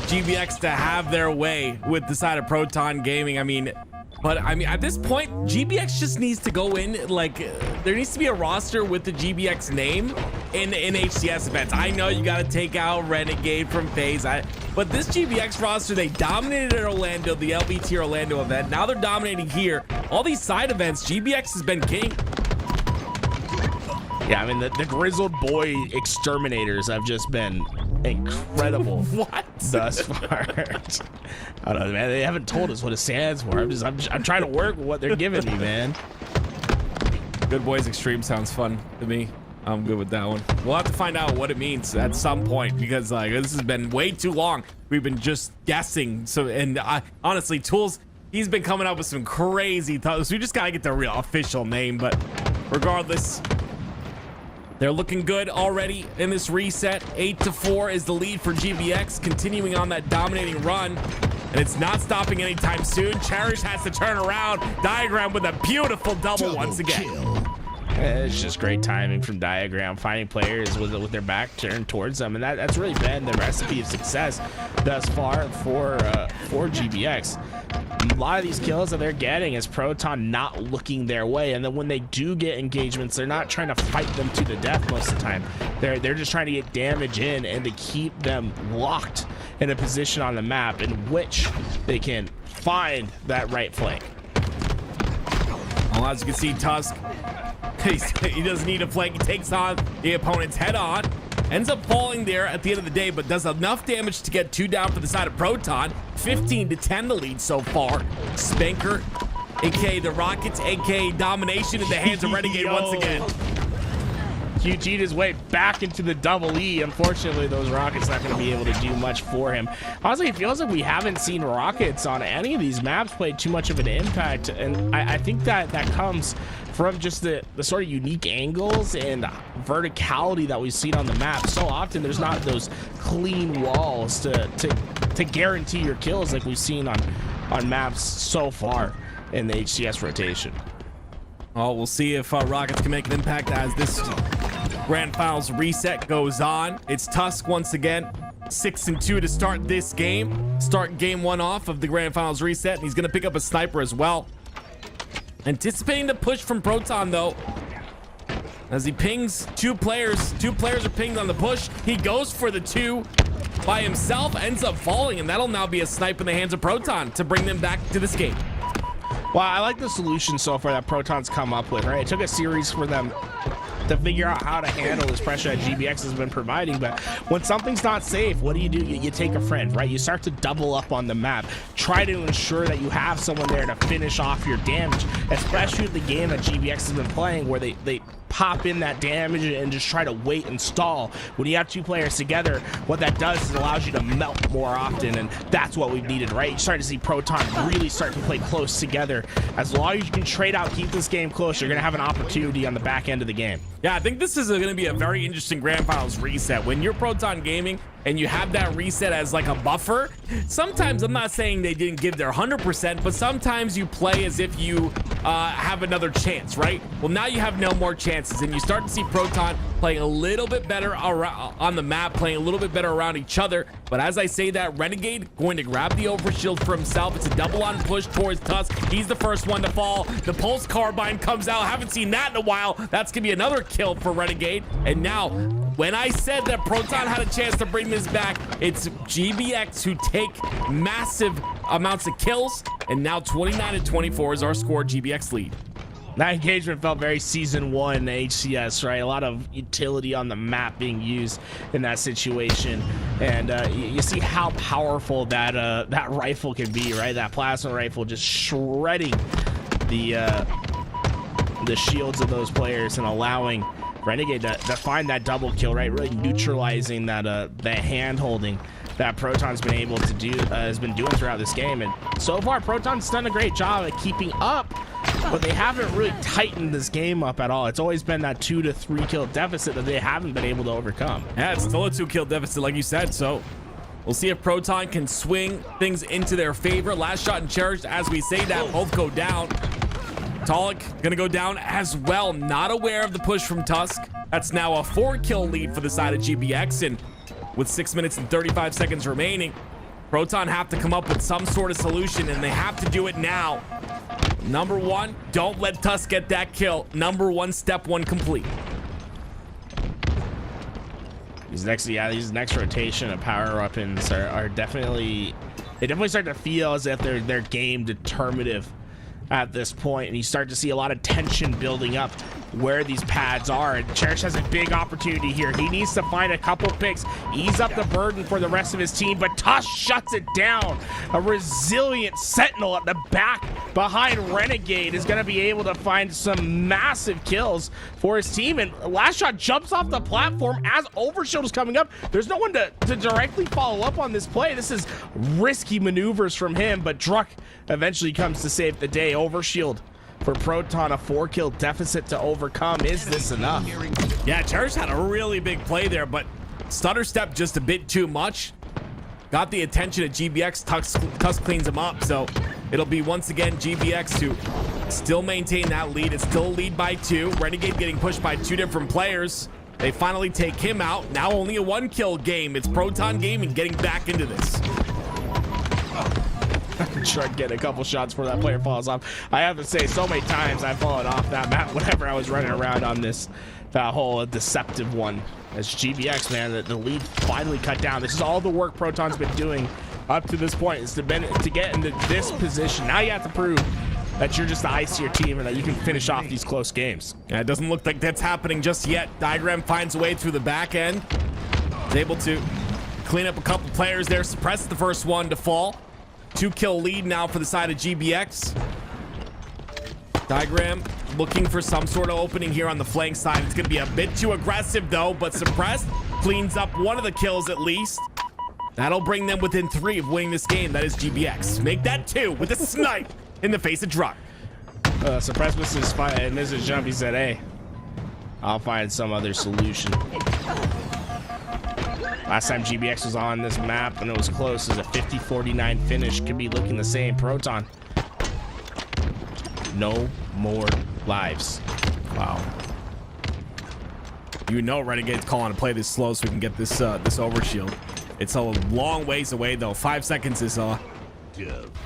GBX to have their way with the side of Proton Gaming. But at this point, GBX just needs to go in, like, there needs to be a roster with the GBX name in HCS events. I know you got to take out Renegade from FaZe, but this GBX roster, they dominated at Orlando, the LBT Orlando event. Now they're dominating here. All these side events, GBX has been king. Yeah, I mean, the Grizzled Boy Exterminators have just been incredible. What? Thus far. I don't know, man. They haven't told us what it stands for. I'm trying to work with what they're giving me, man. Good Boys Extreme sounds fun to me. I'm good with that one. We'll have to find out what it means at some point, because like this has been way too long. We've been just guessing. So, and honestly, Tools, he's been coming up with some crazy thoughts. We just gotta get the real official name, but regardless, they're looking good already in this reset. 8-4 is the lead for GBX, continuing on that dominating run, and it's not stopping anytime soon. Cherish has to turn around. Diagram with a beautiful double once again. It's just great timing from Diagram, finding players with their back turned towards them, and that's really been the recipe of success thus far for GBX. A lot of these kills that they're getting is Proton not looking their way, and then when they do get engagements, they're not trying to fight them to the death most of the time. They're just trying to get damage in and to keep them locked in a position on the map in which they can find that right flank. Well, as you can see, Tusk, he doesn't need a flank. He takes on the opponent's head on, ends up falling there at the end of the day, but does enough damage to get 2 down for the side of Proton. 15-10 the lead so far. Spanker, aka the Rockets, aka domination in the hands of Renegade once again. QG'd his way back into the double E. Unfortunately, those Rockets not going to be able to do much for him. Honestly, it feels like we haven't seen Rockets on any of these maps play too much of an impact, and I think that comes from just the sort of unique angles and verticality that we've seen on the map. So often there's not those clean walls to guarantee your kills like we've seen on maps so far in the HCS rotation. Oh, we'll see if Rockets can make an impact as this Grand Finals reset goes on. It's Tusk once again, 6-2 to start this game. Start game 1 off of the Grand Finals reset, and he's going to pick up a sniper as well. Anticipating the push from Proton though, as he pings 2 players. 2 players are pinged on the push. He goes for the 2 by himself, ends up falling, and that'll now be a snipe in the hands of Proton to bring them back to this game. Well, I like the solution so far that Proton's come up with, right? It took a series for them to figure out how to handle this pressure that GBX has been providing, but when something's not safe, what do? You take a friend, right? You start to double up on the map, try to ensure that you have someone there to finish off your damage, especially with the game that GBX has been playing where they pop in that damage and just try to wait and stall. When you have two players together, what that does is it allows you to melt more often, and that's what we've needed, right? You're starting to see Proton really start to play close together. As long as you can trade out, keep this game close, you're going to have an opportunity on the back end of the game. Yeah, I think this is going to be a very interesting Grand Finals reset. When you're Proton Gaming and you have that reset as like a buffer, sometimes, I'm not saying they didn't give their 100%, but sometimes you play as if you have another chance, right? Well, now you have no more chances, and you start to see Proton playing a little bit better on the map, playing a little bit better around each other. But as I say that, Renegade going to grab the overshield for himself. It's a double on push towards Tusk. He's the first one to fall. The Pulse Carbine comes out. Haven't seen that in a while. That's gonna be another kill for Renegade. And now, when I said that Proton had a chance to bring this back, it's GBX who take massive amounts of kills, and now 29-24 is our score. GBX lead. That engagement felt very season 1 HCS, right? A lot of utility on the map being used in that situation, and you see how powerful that that rifle can be, right? That plasma rifle just shredding the shields of those players and allowing Renegade to find that double kill, right? Really neutralizing that hand holding that Proton's been able to do, has been doing throughout this game. And so far, Proton's done a great job at keeping up, but they haven't really tightened this game up at all. It's always been that 2 to 3 kill deficit that they haven't been able to overcome. Yeah, it's still a 2 kill deficit, like you said. So we'll see if Proton can swing things into their favor. Last shot and cherished, as we say that, both go down. Talik gonna go down as well. Not aware of the push from Tusk. That's now a 4 kill lead for the side of GBX, and with 6 minutes and 35 seconds remaining, Proton have to come up with some sort of solution, and they have to do it now. Number one, don't let Tusk get that kill. Number one, step one complete. These next rotation of power weapons are definitely, they definitely start to feel as if they're game determinative at this point, and you start to see a lot of tension building up where these pads are. And Cherish has a big opportunity here. He needs to find a couple picks, ease up the burden for the rest of his team, but Tusk shuts it down. A resilient Sentinel at the back behind Renegade is going to be able to find some massive kills for his team. And Last Shot jumps off the platform as Overshield is coming up. There's no one to directly follow up on this play. This is risky maneuvers from him, but Druck eventually comes to save the day. Overshield for Proton, a 4 kill deficit to overcome. Is this enough? Yeah, Cherish had a really big play there, but stutter step just a bit too much. Got the attention of GBX. Tusk cleans him up, so it'll be once again GBX who still maintain that lead. It's still a lead by 2. Renegade getting pushed by 2 different players. They finally take him out. Now only a 1 kill game. It's Proton Gaming getting back into this. Try to get a couple shots before that player falls off. I have to say, so many times I've fallen off that map whenever I was running around on that whole deceptive one. As GBX, man, the lead finally cut down. This is all the work Proton's been doing up to this point, is to get into this position. Now you have to prove that you're just the icier team and that you can finish off these close games. Yeah, it doesn't look like that's happening just yet. Diagram finds a way through the back end. Is able to clean up a couple players there, suppress the first one to fall. 2 kill lead now for the side of GBX. Diagram looking for some sort of opening here on the flank side. It's going to be a bit too aggressive though, but suppressed cleans up one of the kills at least. That'll bring them within 3 of winning this game. That is GBX. Make that 2 with a snipe in the face of Druck. Suppressed misses and misses jump. He said, hey, I'll find some other solution. Last time GBX was on this map and it was close, as a 50-49 finish. Could be looking the same. Proton, no more lives. Wow. You know Renegade's calling to play this slow so we can get this this overshield. It's a long ways away though. 5 seconds is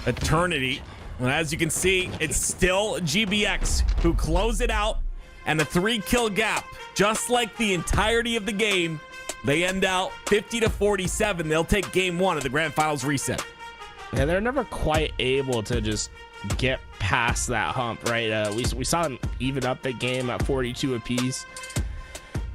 eternity. And as you can see, it's still GBX who close it out, and a 3 kill gap, just like the entirety of the game. They end out 50-47. They'll take game 1 of the Grand Finals reset. Yeah, they're never quite able to just get past that hump, right? We saw them even up the game at 42 apiece.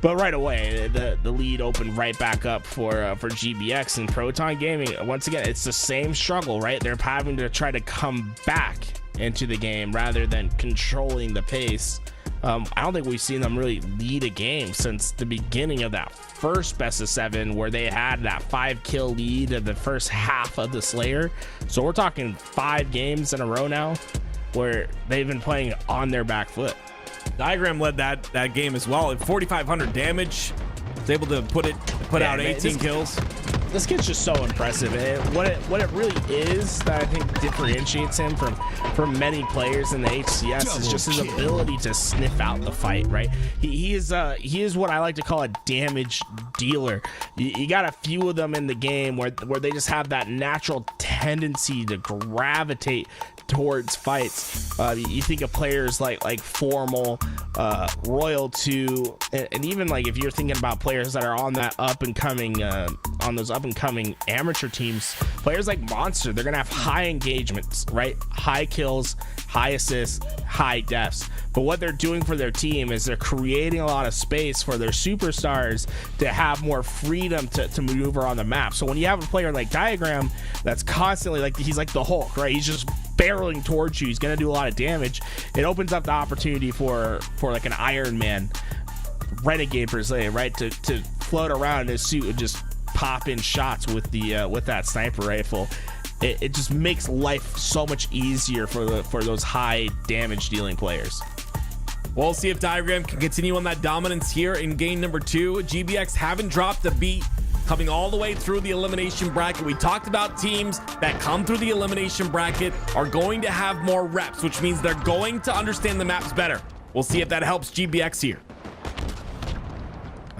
But right away, the lead opened right back up for GBX and Proton Gaming. Once again, it's the same struggle, right? They're having to try to come back into the game rather than controlling the pace. I don't think we've seen them really lead a game since the beginning of that first best of 7, where they had that 5-kill lead in the first half of the Slayer. So we're talking 5 games in a row now where they've been playing on their back foot. Diagram led that game as well at 4,500 damage. Was able to put out 18 kills. This kid's just so impressive. What it really is that I think differentiates him from many players in the HCS is just his ability to sniff out the fight, right? He is what I like to call a damage dealer. You got a few of them in the game where they just have that natural tendency to gravitate towards fights. You think of players like Formal, Royal 2, and even like if you're thinking about players that are on that up and coming on those up and coming amateur teams, players like Monster, they're gonna have high engagements, right? High kills, high assists, high deaths. But what they're doing for their team is they're creating a lot of space for their superstars to have more freedom to maneuver on the map. So when you have a player like Diagram that's constantly like, he's like the Hulk, right? He's just barreling towards you. He's going to do a lot of damage. It opens up the opportunity for like an Iron Man, Renegade per se, right? To float around in his suit and just pop in shots with that sniper rifle. It just makes life so much easier for those high damage dealing players. We'll see if Diagram can continue on that dominance here in game number 2. GBX haven't dropped a beat, coming all the way through the elimination bracket. We talked about teams that come through the elimination bracket are going to have more reps, which means they're going to understand the maps better. We'll see if that helps GBX here.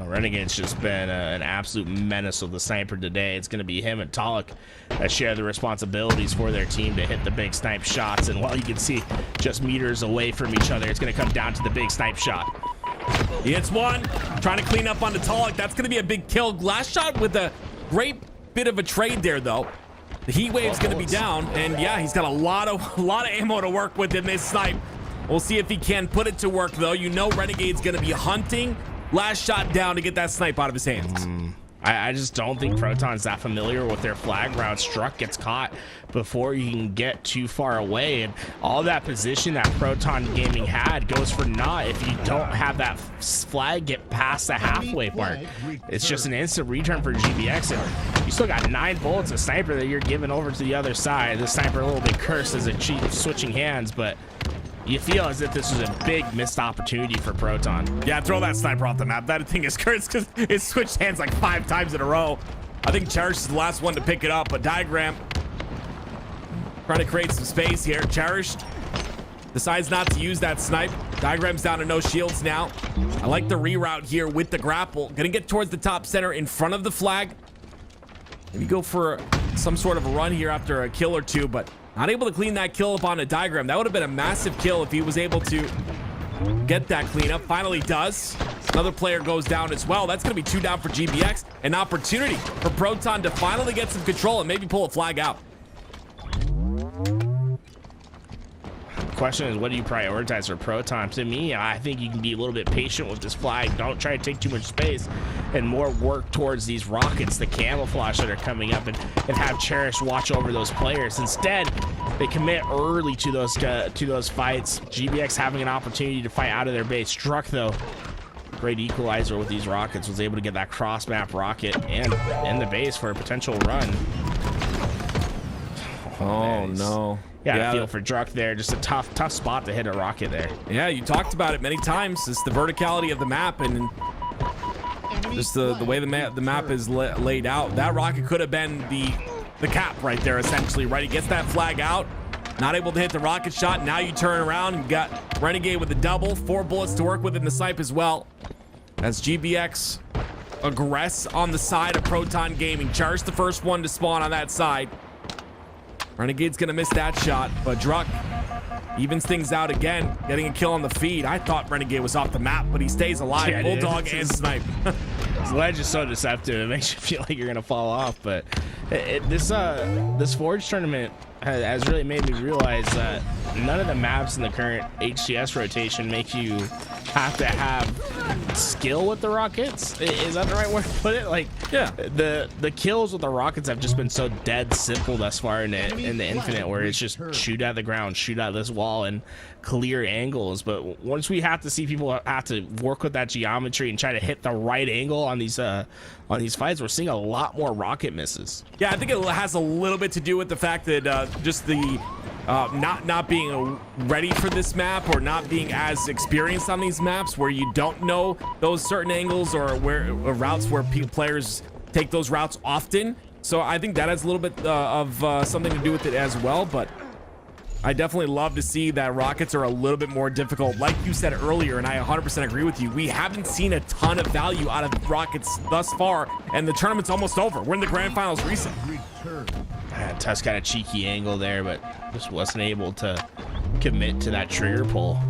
Renegade's just been an absolute menace with the sniper today. It's going to be him and Talik that share the responsibilities for their team to hit the big snipe shots. And while you can see just meters away from each other, it's going to come down to the big snipe shot. He hits one, trying to clean up on the Talik. That's going to be a big kill. Last shot with a great bit of a trade there, though. The heat wave's going to be down, and yeah, he's got a lot of ammo to work with in this snipe. We'll see if he can put it to work, though. You know Renegade's going to be hunting. Last shot down to get that snipe out of his hands. I just don't think Proton's that familiar with their flag route. Struck gets caught before you can get too far away, and all that position that Proton Gaming had goes for naught if you don't have that flag get past the halfway mark. It's just an instant return for GBX, and you still got 9 bullets of sniper that you're giving over to the other side. The sniper a little bit cursed as it keeps switching hands, but you feel as if this was a big missed opportunity for Proton. Yeah, throw that sniper off the map. That thing is cursed because it switched hands like 5 times in a row. I think Cherish is the last one to pick it up, but Diagram trying to create some space here. Cherish decides not to use that snipe. Diagram's down to no shields now. I like the reroute here with the grapple. Gonna get towards the top center in front of the flag. Maybe go for some sort of a run here after a kill or two, but not able to clean that kill up on a Diagram. That would have been a massive kill if he was able to get that cleanup. Finally does. Another player goes down as well. That's going to be 2 down for GBX. An opportunity for Proton to finally get some control and maybe pull a flag out. Question is, what do you prioritize for Proton? To me, I think you can be a little bit patient with this flag. Don't try to take too much space and more work towards these rockets, the camouflage that are coming up, and have Cherish watch over those players. Instead, they commit early to those fights. GBX having an opportunity to fight out of their base. Struck, though, great equalizer with these rockets, was able to get that cross map rocket and in the base for a potential run. Oh, no. Yeah, feel for Druck there. Just a tough spot to hit a rocket there. Yeah, you talked about it many times. It's the verticality of the map and just the way the map is laid out. That rocket could have been the cap right there, essentially, right? He gets that flag out, not able to hit the rocket shot. Now you turn around and got Renegade with a double, 4 bullets to work with in the snipe as well. As GBX aggress on the side of Proton Gaming. Charge the first one to spawn on that side. Renegade's gonna miss that shot, but Druck evens things out again, getting a kill on the feed. I thought Renegade was off the map, but he stays alive. Yeah, Bulldog and snipe. This ledge is so deceptive. It makes you feel like you're gonna fall off. But this Forge tournament, has really made me realize that none of the maps in the current HCS rotation make you have to have skill with the rockets. Is that the right word to put it? Like, Yeah. the kills with the rockets have just been so dead simple thus far in the Infinite, where it's just shoot at the ground, shoot at this wall, and clear angles. But once we have to see people have to work with that geometry and try to hit the right angle on these fights, we're seeing a lot more rocket misses. Yeah, I think it has a little bit to do with the fact that just the not being ready for this map, or not being as experienced on these maps where you don't know those certain angles or routes where players take those routes often. So I think that has a little bit of something to do with it as well. But I definitely love to see that rockets are a little bit more difficult. Like you said earlier, and I 100% agree with you, we haven't seen a ton of value out of rockets thus far, and the tournament's almost over. We're in the grand finals reset. Man, Tusk got a cheeky angle there, but just wasn't able to commit to that trigger pull.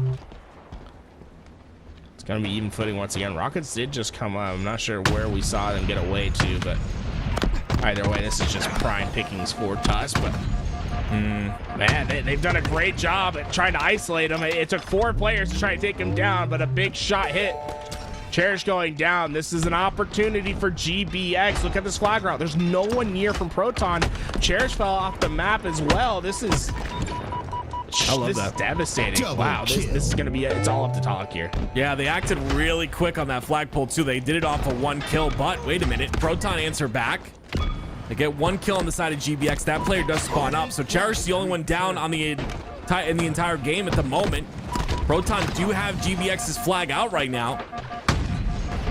It's gonna be even footing once again. Rockets did just come up. I'm not sure where we saw them get away to, but either way, this is just prime pickings for Tusk. But man, they've done a great job at trying to isolate him. It took 4 players to try to take him down, but a big shot hit. Cherish going down. This is an opportunity for GBX. Look at this flag route. There's no one near from Proton. Cherish fell off the map as well. This is devastating. Wow, this is gonna be it's all up to Talk here. Yeah, they acted really quick on that flagpole too. They did it off of 1 kill, but wait a minute, Proton answer back. They get 1 kill on the side of GBX. That player does spawn up, so Cherish is the only one down on in the entire game at the moment. Proton do have GBX's flag out right now.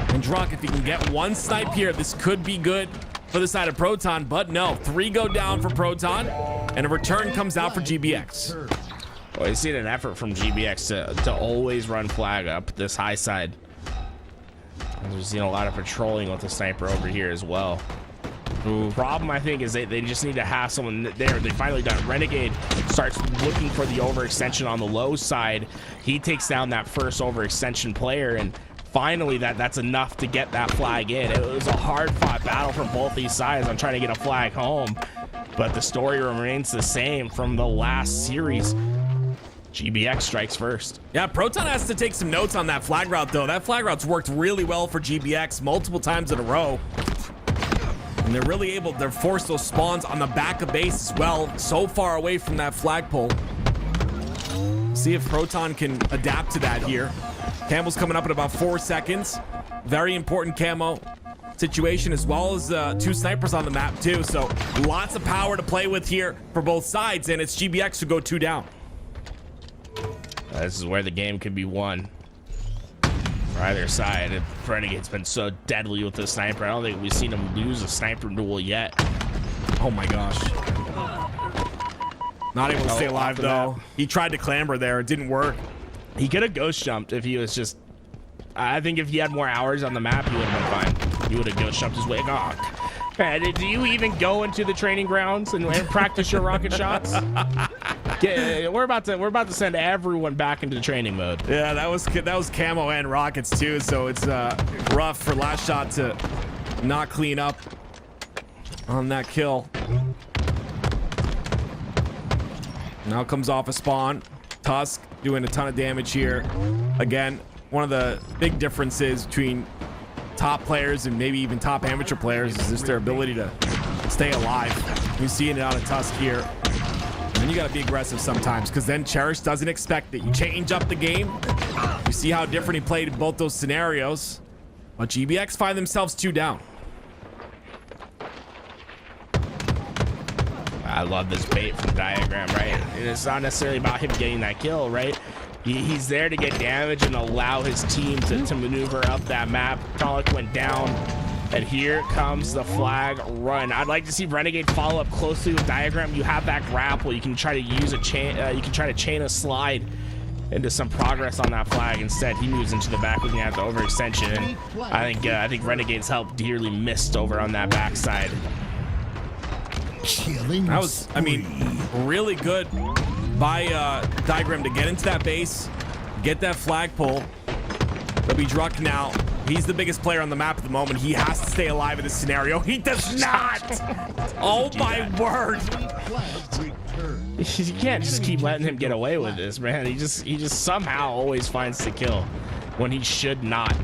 And Drunk, if he can get 1 snipe here, this could be good for the side of Proton, but no, 3 go down for Proton, and a return comes out for GBX. Well, you've seen an effort from GBX to always run flag up this high side. We've seen a lot of patrolling with the sniper over here as well. The problem, I think, is they just need to have someone there. They finally done. Renegade starts looking for the overextension on the low side. He takes down that first overextension player, and finally that's enough to get that flag in. It was a hard-fought battle from both these sides on trying to get a flag home, but the story remains the same from the last series. GBX strikes first. Yeah, Proton has to take some notes on that flag route, though. That flag route's worked really well for GBX multiple times in a row. And they're really able to force those spawns on the back of base as well, so far away from that flagpole. See if Proton can adapt to that here. Campbell's coming up in about 4 seconds. Very important camo situation, as well as 2 snipers on the map too. So lots of power to play with here for both sides, and it's GBX who go 2 down. This is where the game could be won for either side. Renegade's been so deadly with the sniper. I don't think we've seen him lose a sniper duel yet. Oh my gosh. Not able to stay alive though. He tried to clamber there. It didn't work. He could have ghost jumped if he was just... I think if he had more hours on the map, he would have been fine. He would have ghost jumped his way. Oh, man, do you even go into the training grounds and practice your rocket shots? We're about to send everyone back into the training mode. Yeah, that was camo and rockets too, so it's rough for last shot to not clean up on that kill. Now comes off a spawn. Tusk doing a ton of damage here. Again, one of the big differences between top players and maybe even top amateur players is just their ability to stay alive. You're seeing it out of Tusk here. And you got to be aggressive sometimes, because then Cherish doesn't expect it. You change up the game. You see how different he played in both those scenarios. But GBX find themselves 2 down. I love this bait from Diagram, right? And it's not necessarily about him getting that kill, right? He's there to get damage and allow his team to maneuver up that map. Talik went down, and here comes the flag run. I'd like to see Renegade follow up closely with Diagram. You have that grapple. You can try to use a chain. You can try to chain a slide into some progress on that flag. Instead, he moves into the back, looking at the overextension. And I think Renegade's help dearly missed over on that backside. That was, I mean, really good by Diagram to get into that base, get that flagpole. It'll be Druck now. He's the biggest player on the map at the moment. He has to stay alive in this scenario. He does not. Oh my word. You can't just keep letting him get away with this, man. He just somehow always finds the kill when he should not.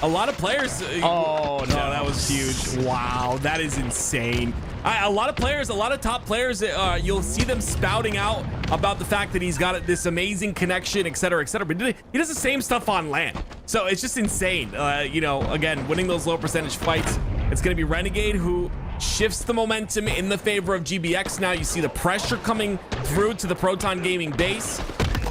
A lot of players. Oh no, that was huge. Wow, that is insane. A lot of players, a lot of top players, you'll see them spouting out about the fact that he's got this amazing connection, et cetera, but he does the same stuff on land. So it's just insane. You know, again, winning those low percentage fights. It's going to be Renegade who shifts the momentum in the favor of GBX. Now you see the pressure coming through to the Proton Gaming base.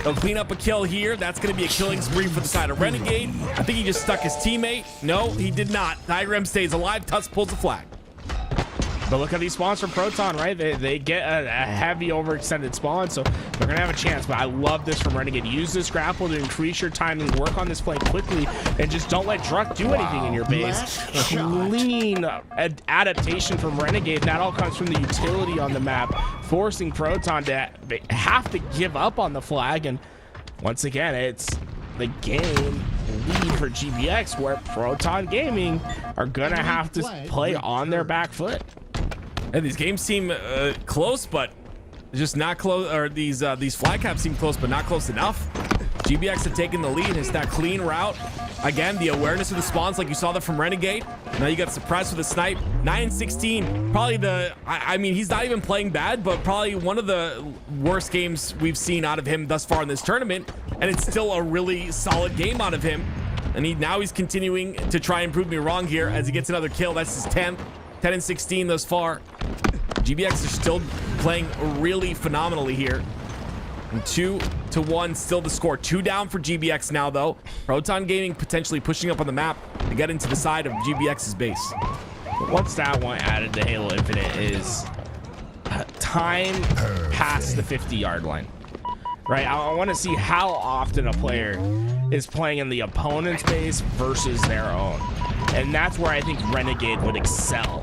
They'll clean up a kill here. That's going to be a killing spree for the side of Renegade. I think he just stuck his teammate. No, he did not. Diagram stays alive. Tusk pulls the flag. But look at these spawns from Proton, right? They get a heavy overextended spawn, so they're gonna have a chance. But I love this from Renegade. Use this grapple to increase your timing, work on this flank quickly, and just don't let Druck do anything in your base. Clean adaptation from Renegade. And that all comes from the utility on the map, forcing Proton to have to give up on the flag. And once again, it's the game lead for GBX, where Proton Gaming are gonna have to play on their back foot. And these games seem close, but just not close. Or these flag caps seem close, but not close enough. GBX have taken the lead. It's that clean route. Again, the awareness of the spawns, like you saw that from Renegade. Now you got suppressed with a snipe. 9-16. Probably I mean, he's not even playing bad, but probably one of the worst games we've seen out of him thus far in this tournament. And it's still a really solid game out of him. And now he's continuing to try and prove me wrong here as he gets another kill. That's his 10th. 10-16 thus far. GBX are still playing really phenomenally here. And 2-1 still the score. 2 down for GBX now, though. Proton Gaming potentially pushing up on the map to get into the side of GBX's base. One stat I want added to Halo Infinite is time past the 50-yard line. Right? I want to see how often a player is playing in the opponent's base versus their own. And that's where I think Renegade would excel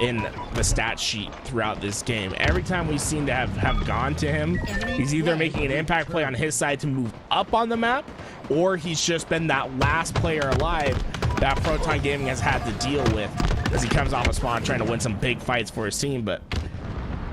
in the stat sheet throughout this game. Every time we seem to have gone to him, he's either making an impact play on his side to move up on the map, or he's just been that last player alive that Proton Gaming has had to deal with as he comes off a spawn trying to win some big fights for his team. But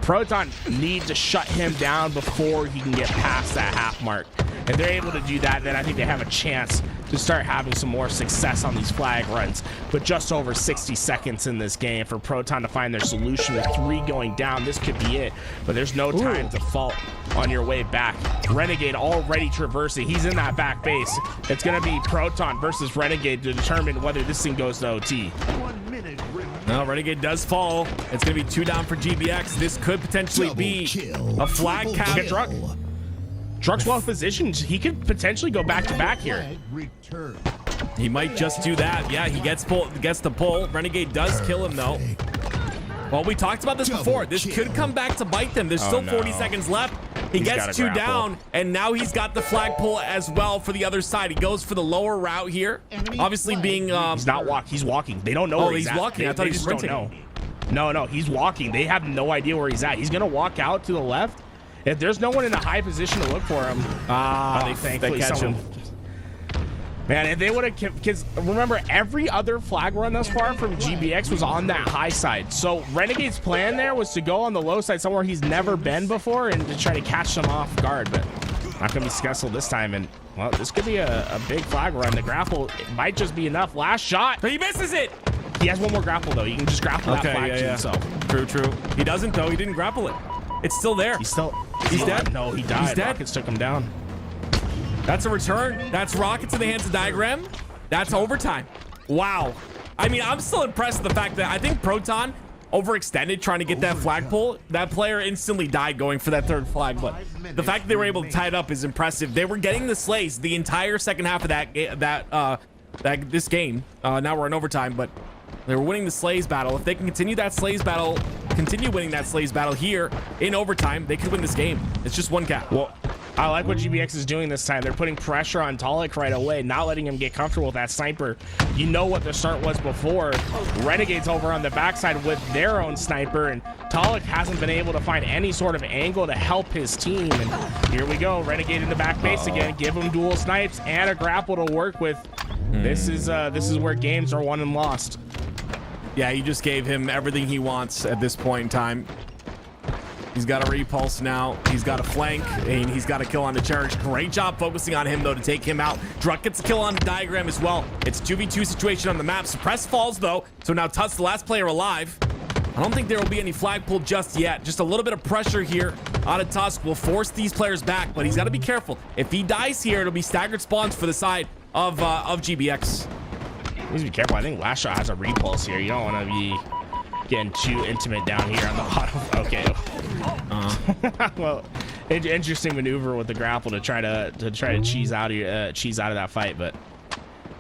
Proton need to shut him down before he can get past that half mark. If they're able to do that, then I think they have a chance to start having some more success on these flag runs. But just over 60 seconds in this game for Proton to find their solution with 3 going down. This could be it, but there's no time to fault on your way back. Renegade already traversing. He's in that back base. It's going to be Proton versus Renegade to determine whether this thing goes to OT. No, Renegade does fall. It's going to be 2 down for GBX. This could potentially be a flag cap. Get Druck. Druck's well positioned. He could potentially go back to back here. He might just do that. Yeah, he gets the pull. Renegade does kill him though. Well, we talked about this before. This could come back to bite them. There's still 40 seconds left. He gets 2 down, and now he's got the flag pull as well for the other side. He goes for the lower route here. Obviously being he's not walking. He's walking. They don't know where he's at. Walking. I thought he was sprinting. No, he's walking. They have no idea where he's at. He's gonna walk out to the left. If there's no one in a high position to look for him, they catch him. Man, if they would have, because remember, every other flag run thus far from GBX was on that high side. So Renegade's plan there was to go on the low side somewhere he's never been before and to try to catch them off guard, but not gonna be successful this time. And well, this could be a big flag run. The grapple, it might just be enough. Last shot. He misses it. He has one more grapple though. He can just grapple that flag to himself. True. He doesn't though. He didn't grapple it. It's still there. He's dead. No, he died. He's dead. Rockets took him down. That's a return. That's rockets in the hands of Diagram. That's overtime. Wow. I mean, I'm still impressed with the fact that I think Proton overextended trying to get that flag pull. That player instantly died going for that 3rd flag, but the fact that they were able to tie it up is impressive. They were getting the slays the entire second half of this game. Now we're in overtime, but they were winning the Slays battle. If they can continue winning that Slays battle here in overtime, they could win this game. It's just 1 cap. Well, I like what GBX is doing this time. They're putting pressure on Talik right away, not letting him get comfortable with that sniper. You know what the start was before. Renegade's over on the backside with their own sniper, and Talik hasn't been able to find any sort of angle to help his team. And here we go, Renegade in the back base again. Give him dual snipes and a grapple to work with. This is where games are won and lost. Yeah, you just gave him everything he wants at this point in time. He's got a repulse now. He's got a flank, and he's got a kill on the charge. Great job focusing on him, though, to take him out. Druck gets a kill on the diagram as well. It's 2v2 situation on the map. Suppress falls, though, so now Tuss, the last player alive. I don't think there will be any flag pull just yet. Just a little bit of pressure here out of Tusk will force these players back, but he's got to be careful. If he dies here, it'll be staggered spawns for the side of GBX. He needs to be careful. I think Last Shot has a repulse here. You don't want to be getting too intimate down here on the bottom. Okay. Well, interesting maneuver with the grapple to try to cheese out of that fight, but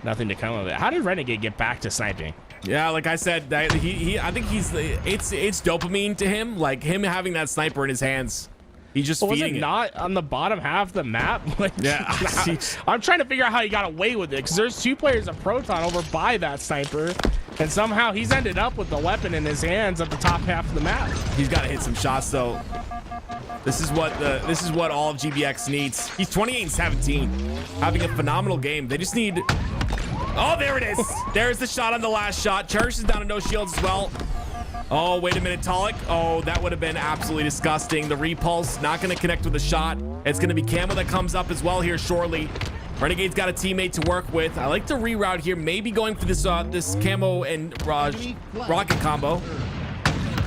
nothing to come of it. How did Renegade get back to sniping? Yeah, like I said, I think it's dopamine to him, like him having that sniper in his hands. He's just feeding was it not on the bottom half of the map? Like, yeah, I'm trying to figure out how he got away with it, because there's 2 players of Proton over by that sniper, and somehow he's ended up with the weapon in his hands at the top half of the map. He's got to hit some shots though. This is what all of GBX needs. He's 28-17, having a phenomenal game. They just need. Oh, there it is. There's the shot on the last shot. Cherish is down to no shields as well. Oh, wait a minute, Talik. Oh, that would have been absolutely disgusting. The repulse not going to connect with the shot. It's going to be Camo that comes up as well here shortly. Renegade's got a teammate to work with. I like the reroute here, maybe going for this this Camo and rocket combo.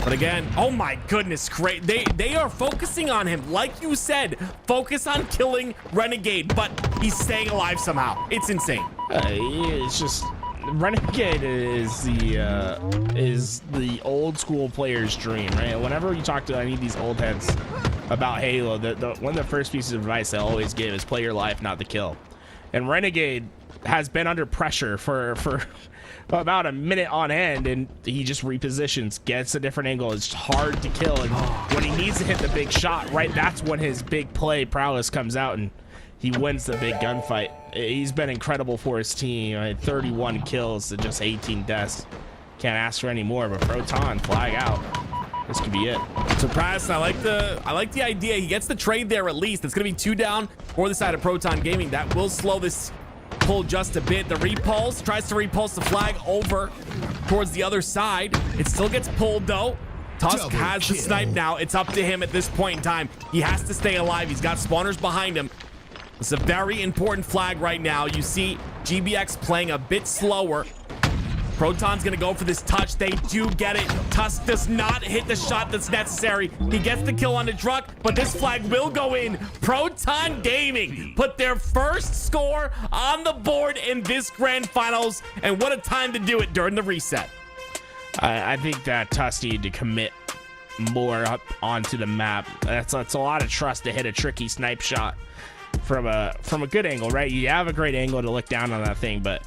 But again, oh my goodness, great. They are focusing on him. Like you said, focus on killing Renegade, but he's staying alive somehow. It's insane. It's just Renegade is the old school player's dream, right? Whenever you talk to any of these old heads about Halo, one of the first pieces of advice they always give is play your life, not the kill. And Renegade has been under pressure for about a minute on end, and he just repositions, gets a different angle. It's hard to kill, and when he needs to hit the big shot, right, that's when his big play prowess comes out and he wins the big gunfight. He's been incredible for his team. 31 kills to just 18 deaths. Can't ask for any more, but Proton flag out. This could be it. Surprised. I like the idea. He gets the trade there at least. It's gonna be 2 down for the side of Proton Gaming. That will slow this pull just a bit. The repulse tries to repulse the flag over towards the other side. It still gets pulled though. Tusk has the snipe now. It's up to him at this point in time. He has to stay alive. He's got spawners behind him. It's a very important flag right now. You see GBX playing a bit slower. Proton's gonna go for this touch. They do get it. Tusk does not hit the shot that's necessary. He gets the kill on the truck, but this flag will go in. Proton Gaming put their first score on the board in this grand finals, and what a time to do it during the reset. I think that Tusk needed to commit more up onto the map. That's a lot of trust to hit a tricky snipe shot from a good angle, right? You have a great angle to look down on that thing, but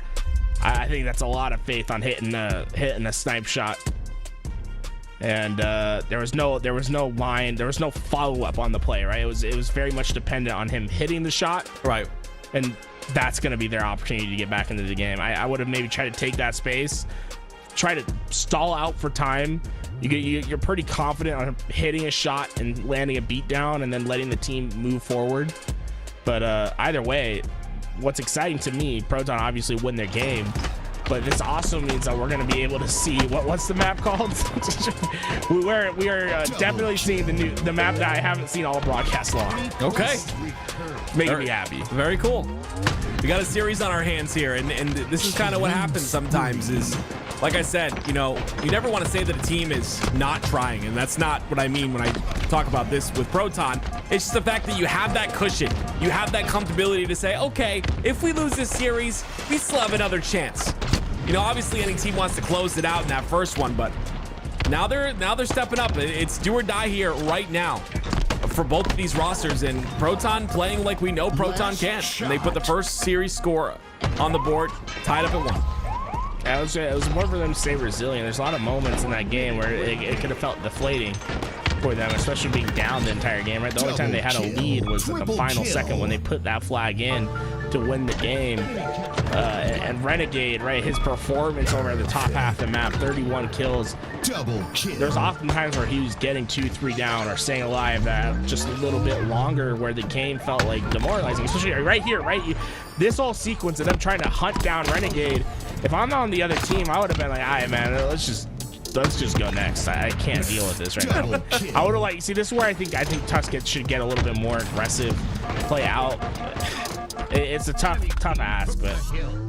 I think that's a lot of faith on hitting a snipe shot. And there was no line, there was no follow-up on the play, right? It was very much dependent on him hitting the shot, right? And that's going to be their opportunity to get back into the game. I would have maybe tried to take that space, try to stall out for time. You're pretty confident on hitting a shot and landing a beatdown and then letting the team move forward. But either way, what's exciting to me, Proton obviously win their game, but this also means that we're going to be able to see what's the map called. we are definitely seeing the map that I haven't seen all broadcast long. Okay, making me happy. Very cool. We got a series on our hands here, and this is kind of what happens sometimes. Is like I said, you never want to say that a team is not trying, and that's not what I mean when I talk about this with Proton. It's just the fact that you have that cushion, you have that comfortability to say, okay, if we lose this series, we still have another chance. Obviously any team wants to close it out in that first one, but now they're stepping up. It's do or die here right now for both of these rosters, and Proton playing like we know Proton can. And they put the first series score on the board, tied up at 1. It was more for them to stay resilient. There's a lot of moments in that game where it could have felt deflating for them, especially being down the entire game, right? The only time they had a lead was at the final second when they put that flag in to win the game. And Renegade, right, his performance over the top half of the map, 31 kills. There's often times where he was getting 2-3 down or staying alive that just a little bit longer, where the game felt like demoralizing, especially right here, right? This whole sequence of them trying to hunt down Renegade. If I'm on the other team, I would have been like, all right, man, let's just let's just go next. I can't deal with this right now. I would have liked, see, this is where I think Tusk should get a little bit more aggressive, play out. It's a tough ask, but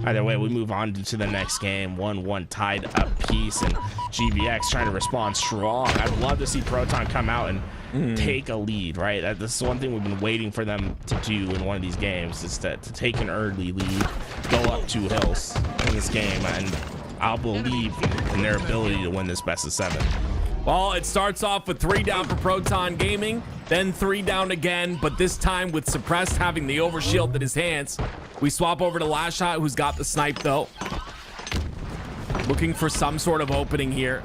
either way, we move on to the next game. 1-1 tied up piece, and GBX trying to respond strong. I'd love to see Proton come out and take a lead, right? This is one thing we've been waiting for them to do in one of these games, is to take an early lead, go up 2 hills in this game, and I'll believe in their ability to win this best of 7. Well, it starts off with 3 down for Proton Gaming, then 3 down again, but this time with Suppressed having the overshield in his hands. We swap over to Last Shot, who's got the snipe though. Looking for some sort of opening here.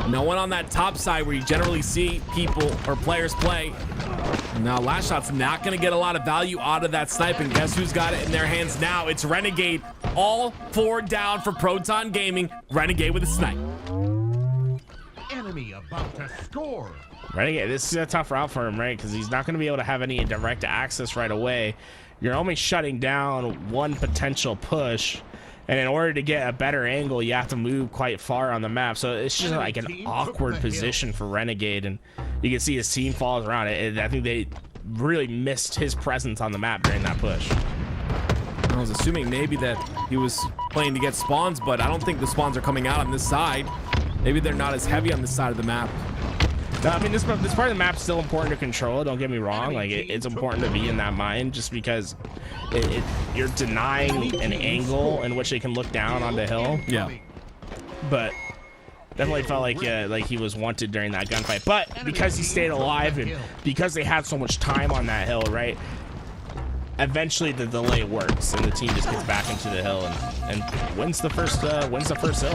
No one on that top side where you generally see people or players play. Now Last Shot's not going to get a lot of value out of that snipe, and guess who's got it in their hands now? It's Renegade. All 4 down for Proton Gaming. Renegade with a snipe. Enemy about to score. Renegade, this is a tough route for him, right? Because he's not going to be able to have any direct access right away. You're only shutting down one potential push, and in order to get a better angle, you have to move quite far on the map. So it's just like an awkward position for Renegade, and you can see his team falls around it. I think they really missed his presence on the map during that push. I was assuming maybe that he was playing to get spawns, but I don't think the spawns are coming out on this side. Maybe they're not as heavy on this side of the map. I mean, this part of the map's still important to control. Don't get me wrong. Like, it's important to be in that mind, just because you're denying an angle in which they can look down on the hill. Yeah. But definitely felt like he was wanted during that gunfight. But because he stayed alive and because they had so much time on that hill, right? Eventually the delay works and the team just gets back into the hill and wins the first hill.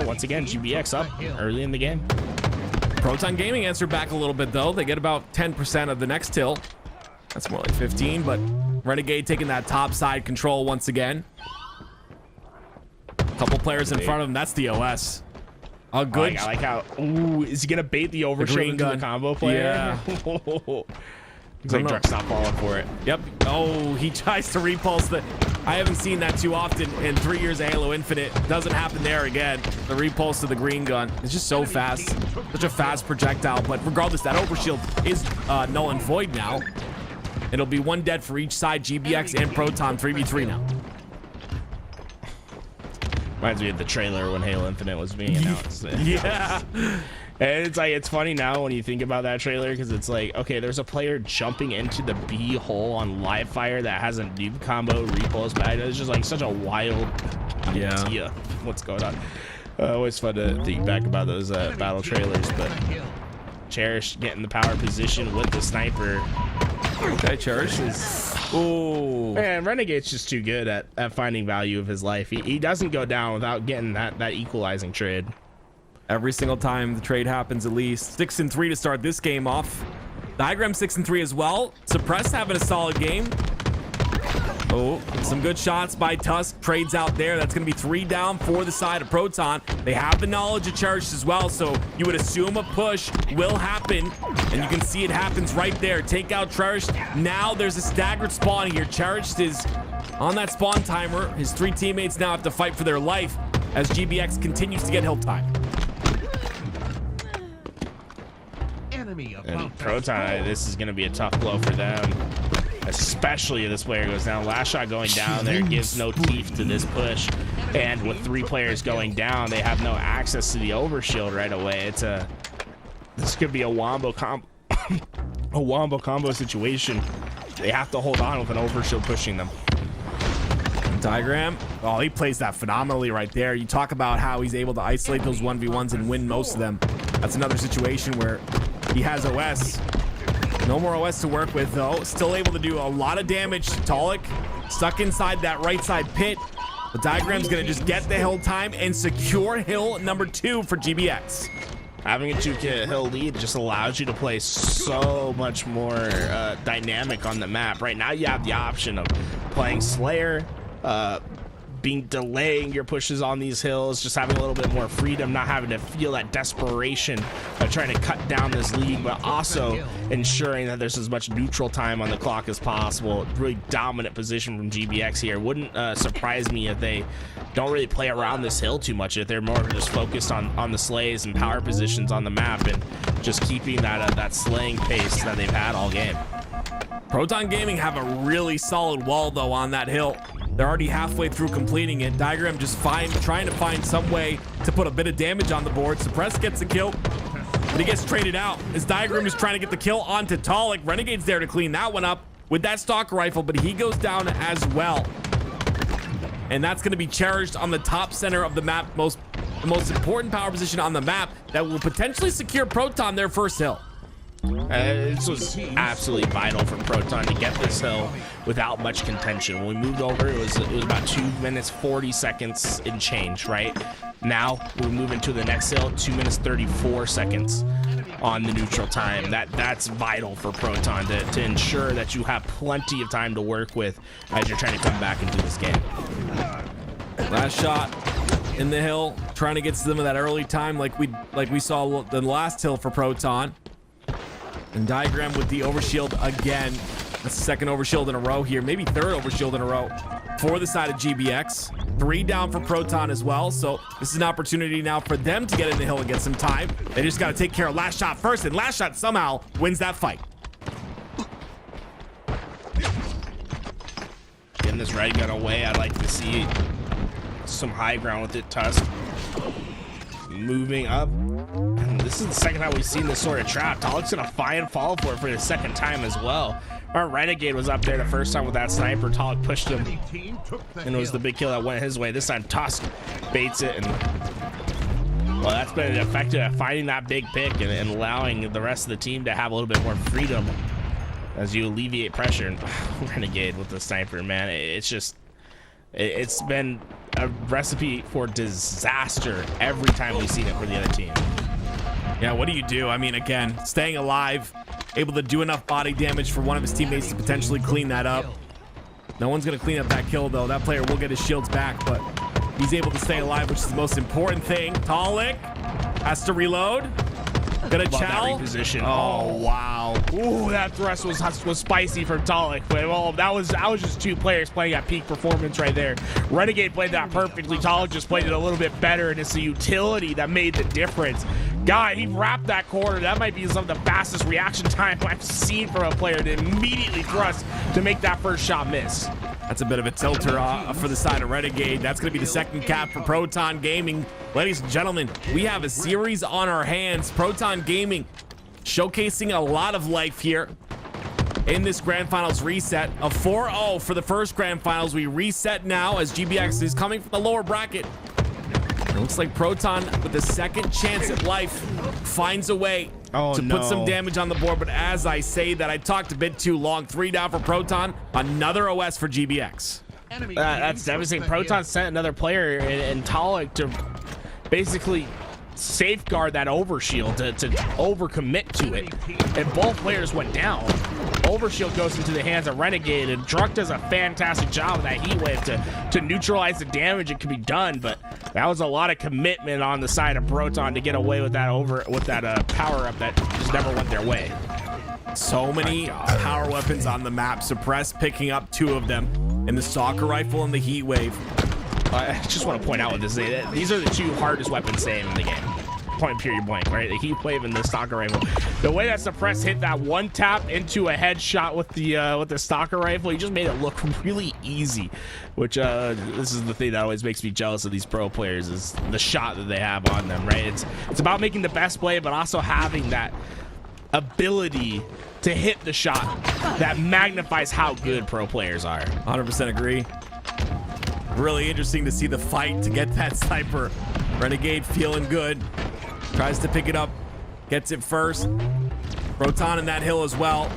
Once again, GBX up early in the game. Proton Gaming answered back a little bit though. They get about 10% of the next hill. That's more like 15, but Renegade taking that top side control once again. A couple players in front of him. That's the OS. A good. I like how. Ooh, is he gonna bait the overshield into the combo player? Yeah. Looks like Druck's not falling for it. Yep. Oh, he tries to repulse the. I haven't seen that too often in 3 years of Halo Infinite. Doesn't happen there again. The repulse to the green gun. It's just so fast. Such a fast projectile. But regardless, that overshield is null and void now. It'll be 1 dead for each side. GBX and Proton 3v3 now. Reminds me of the trailer when Halo Infinite was being announced. Yeah. And it's like, it's funny now when you think about that trailer, because it's like, okay, there's a player jumping into the B hole on live fire that has a noob combo repulse bag. It's just like such a wild idea. What's going on? Always fun to think back about those battle trailers, but Cherish getting the power position with the sniper. Okay, Cherish is. Oh man, Renegade's just too good at finding value of his life. He doesn't go down without getting that equalizing trade. Every single time the trade happens, at least. 6-3 to start this game off. Diagram 6-3 as well. Suppressed having a solid game. Oh, some good shots by Tusk. Trades out there. That's going to be 3 down for the side of Proton. They have the knowledge of Cherish as well, so you would assume a push will happen, and you can see it happens right there. Take out Cherish. Now there's a staggered spawn here. Cherish is on that spawn timer. His 3 teammates now have to fight for their life as GBX continues to get hill time. And Proton, this is going to be a tough blow for them, especially if this player goes down. Last Shot going down there gives no teeth to this push, and with 3 players going down, they have no access to the overshield right away. This could be a wombo combo situation. They have to hold on with an overshield pushing them. Diagram. Oh, he plays that phenomenally right there. You talk about how he's able to isolate those 1v1s and win most of them. That's another situation where he has OS. No more OS to work with, though. Still able to do a lot of damage. Talik stuck inside that right side pit. The Diagram's going to just get the hill time and secure hill number 2 for GBX. Having a 2-hill lead just allows you to play so much more dynamic on the map. Right now, you have the option of playing Slayer, delaying your pushes on these hills, just having a little bit more freedom, not having to feel that desperation of trying to cut down this lead, but also ensuring that there's as much neutral time on the clock as possible. Really dominant position from GBX here. Wouldn't surprise me if they don't really play around this hill too much, if they're more just focused on the slays and power positions on the map and just keeping that slaying pace that they've had all game. Proton Gaming have a really solid wall though on that hill. They're already halfway through completing it. Diagram just trying to find some way to put a bit of damage on the board. Suppress gets the kill, but he gets traded out as Diagram is trying to get the kill onto Talik. Renegade's there to clean that one up with that stalker rifle, but he goes down as well. And that's going to be cherished on the top center of the map, the most important power position on the map that will potentially secure Proton their first hill. This was absolutely vital for Proton to get this hill without much contention. When we moved over, it was about 2 minutes 40 seconds in change, right? Now we're moving to the next hill, 2 minutes 34 seconds on the neutral time. That's vital for Proton to ensure that you have plenty of time to work with as you're trying to come back into this game. Last shot in the hill, trying to get some of that early time like we saw the last hill for Proton. And Diagram with the overshield again. That's the second overshield in a row here, maybe third overshield in a row for the side of GBX. 3 down for Proton as well, so this is an opportunity now for them to get in the hill and get some time. They just got to take care of last shot first, and last shot somehow wins that fight. Getting this red gun away, I'd like to see some high ground with it. Tusk moving up. This is the second time we've seen this sort of trap. Talik's gonna fall for it for the second time as well. Our Renegade was up there the first time with that sniper. Talik pushed him, and it was the big kill that went his way. This time Tusk baits it, and well, that's been effective at finding that big pick and allowing the rest of the team to have a little bit more freedom as you alleviate pressure. And Renegade with the sniper, man, it's been a recipe for disaster every time we've seen it for the other team. Yeah, what do you do? I mean, again, staying alive, able to do enough body damage for one of his teammates to potentially clean that up. No one's going to clean up that kill, though. That player will get his shields back, but he's able to stay alive, which is the most important thing. Talik has to reload. Gonna chow. Reposition. Oh, wow. Ooh, that thrust was spicy for Talik, but well, that was just 2 players playing at peak performance right there. Renegade played that perfectly. Talik just played it a little bit better, and it's the utility that made the difference. God, he wrapped that corner. That might be some of the fastest reaction time I've seen from a player to immediately thrust to make that first shot miss. That's a bit of a tilter for the side of Renegade. That's going to be the second cap for Proton Gaming. Ladies and gentlemen, we have a series on our hands. Proton Gaming showcasing a lot of life here in this Grand Finals reset. A 4-0 for the first Grand Finals. We reset now as GBX is coming from the lower bracket. It looks like Proton, with the second chance at life, finds a way to put some damage on the board. But as I say that, I talked a bit too long. 3 down for Proton. Another OS for GBX. That's devastating. Proton sent another player in Talik to basically safeguard that overshield, to overcommit to it. And both players went down. Overshield goes into the hands of Renegade, and Druk does a fantastic job with that heat wave to neutralize the damage that can be done, but that was a lot of commitment on the side of Proton to get away with that power up that just never went their way. So many power weapons on the map. Suppress picking up 2 of them, and the stalker rifle and the heat wave. I just want to point out with this, these are the 2 hardest weapons saved in the game. Point period blank, right? The heat wave and the stalker rifle. The way that Suppress hit that one tap into a headshot with the stalker rifle, he just made it look really easy. Which this is the thing that always makes me jealous of these pro players, is the shot that they have on them, right? It's about making the best play, but also having that ability to hit the shot that magnifies how good pro players are. 100% agree. Really interesting to see the fight to get that sniper. Renegade feeling good. Tries to pick it up. Gets it first. Proton in that hill as well.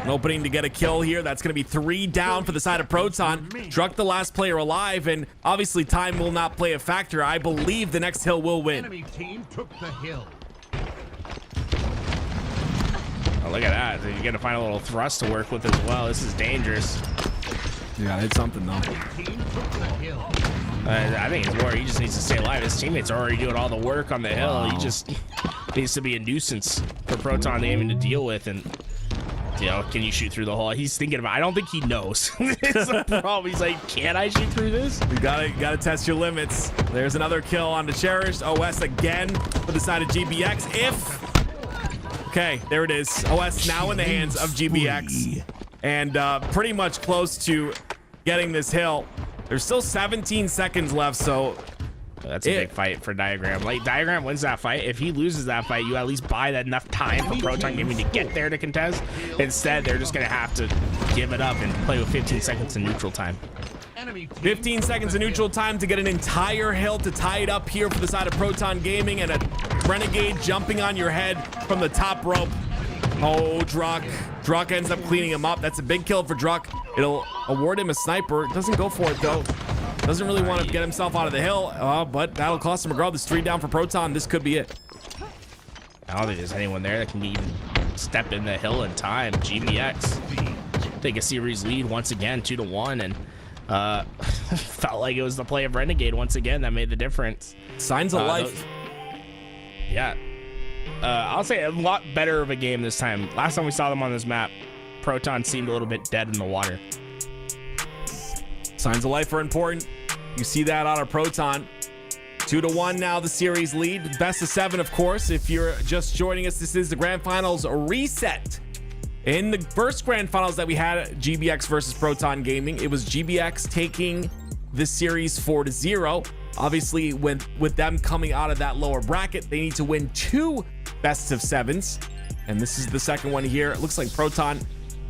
An opening to get a kill here. That's going to be 3 down for the side of Proton. Struck the last player alive, and obviously time will not play a factor. I believe the next hill will win. Enemy team took the hill. Oh, look at that. You got to find a little thrust to work with as well. This is dangerous. Yeah, hit something though. Team took the hill. I think it's more he just needs to stay alive. His teammates are already doing all the work on the hill. He just needs to be a nuisance for Proton aiming to deal with. And you know, can you shoot through the hole? He's thinking about. I don't think he knows. It's a problem. He's like, can I shoot through this? You gotta test your limits. There's another kill on the Cherished. OS again for the side of GBX. Okay, there it is. OS now in the hands of GBX, and pretty much close to getting this hill. There's still 17 seconds left, so that's a big fight for Diagram. Like, Diagram wins that fight. If he loses that fight, you at least buy that enough time for Proton Gaming to get there to contest. Instead, they're just gonna have to give it up and play with 15 seconds in neutral time. 15 seconds of neutral time to get an entire hill to tie it up here for the side of Proton Gaming, and a Renegade jumping on your head from the top rope. Oh, Druck. Druck ends up cleaning him up. That's a big kill for Druck. It'll award him a sniper. Doesn't go for it, though. Doesn't really want to get himself out of the hill, but that'll cost him a regardless. 3 down for Proton. This could be it. I don't think there's anyone there that can even step in the hill in time. GBX take a series lead once again, 2-1, and felt like it was the play of Renegade once again that made the difference. Signs of life. Yeah. I'll say a lot better of a game this time. Last time we saw them on this map, Proton seemed a little bit dead in the water. Signs of life are important. You see that out of Proton. 2-1 now, the series lead. Best of 7, of course. If you're just joining us, this is the Grand Finals reset. In the first Grand Finals that we had, GBX versus Proton Gaming, it was GBX taking this series 4-0. Obviously, with them coming out of that lower bracket, they need to win 2 best of 7s. And this is the second one here. It looks like Proton,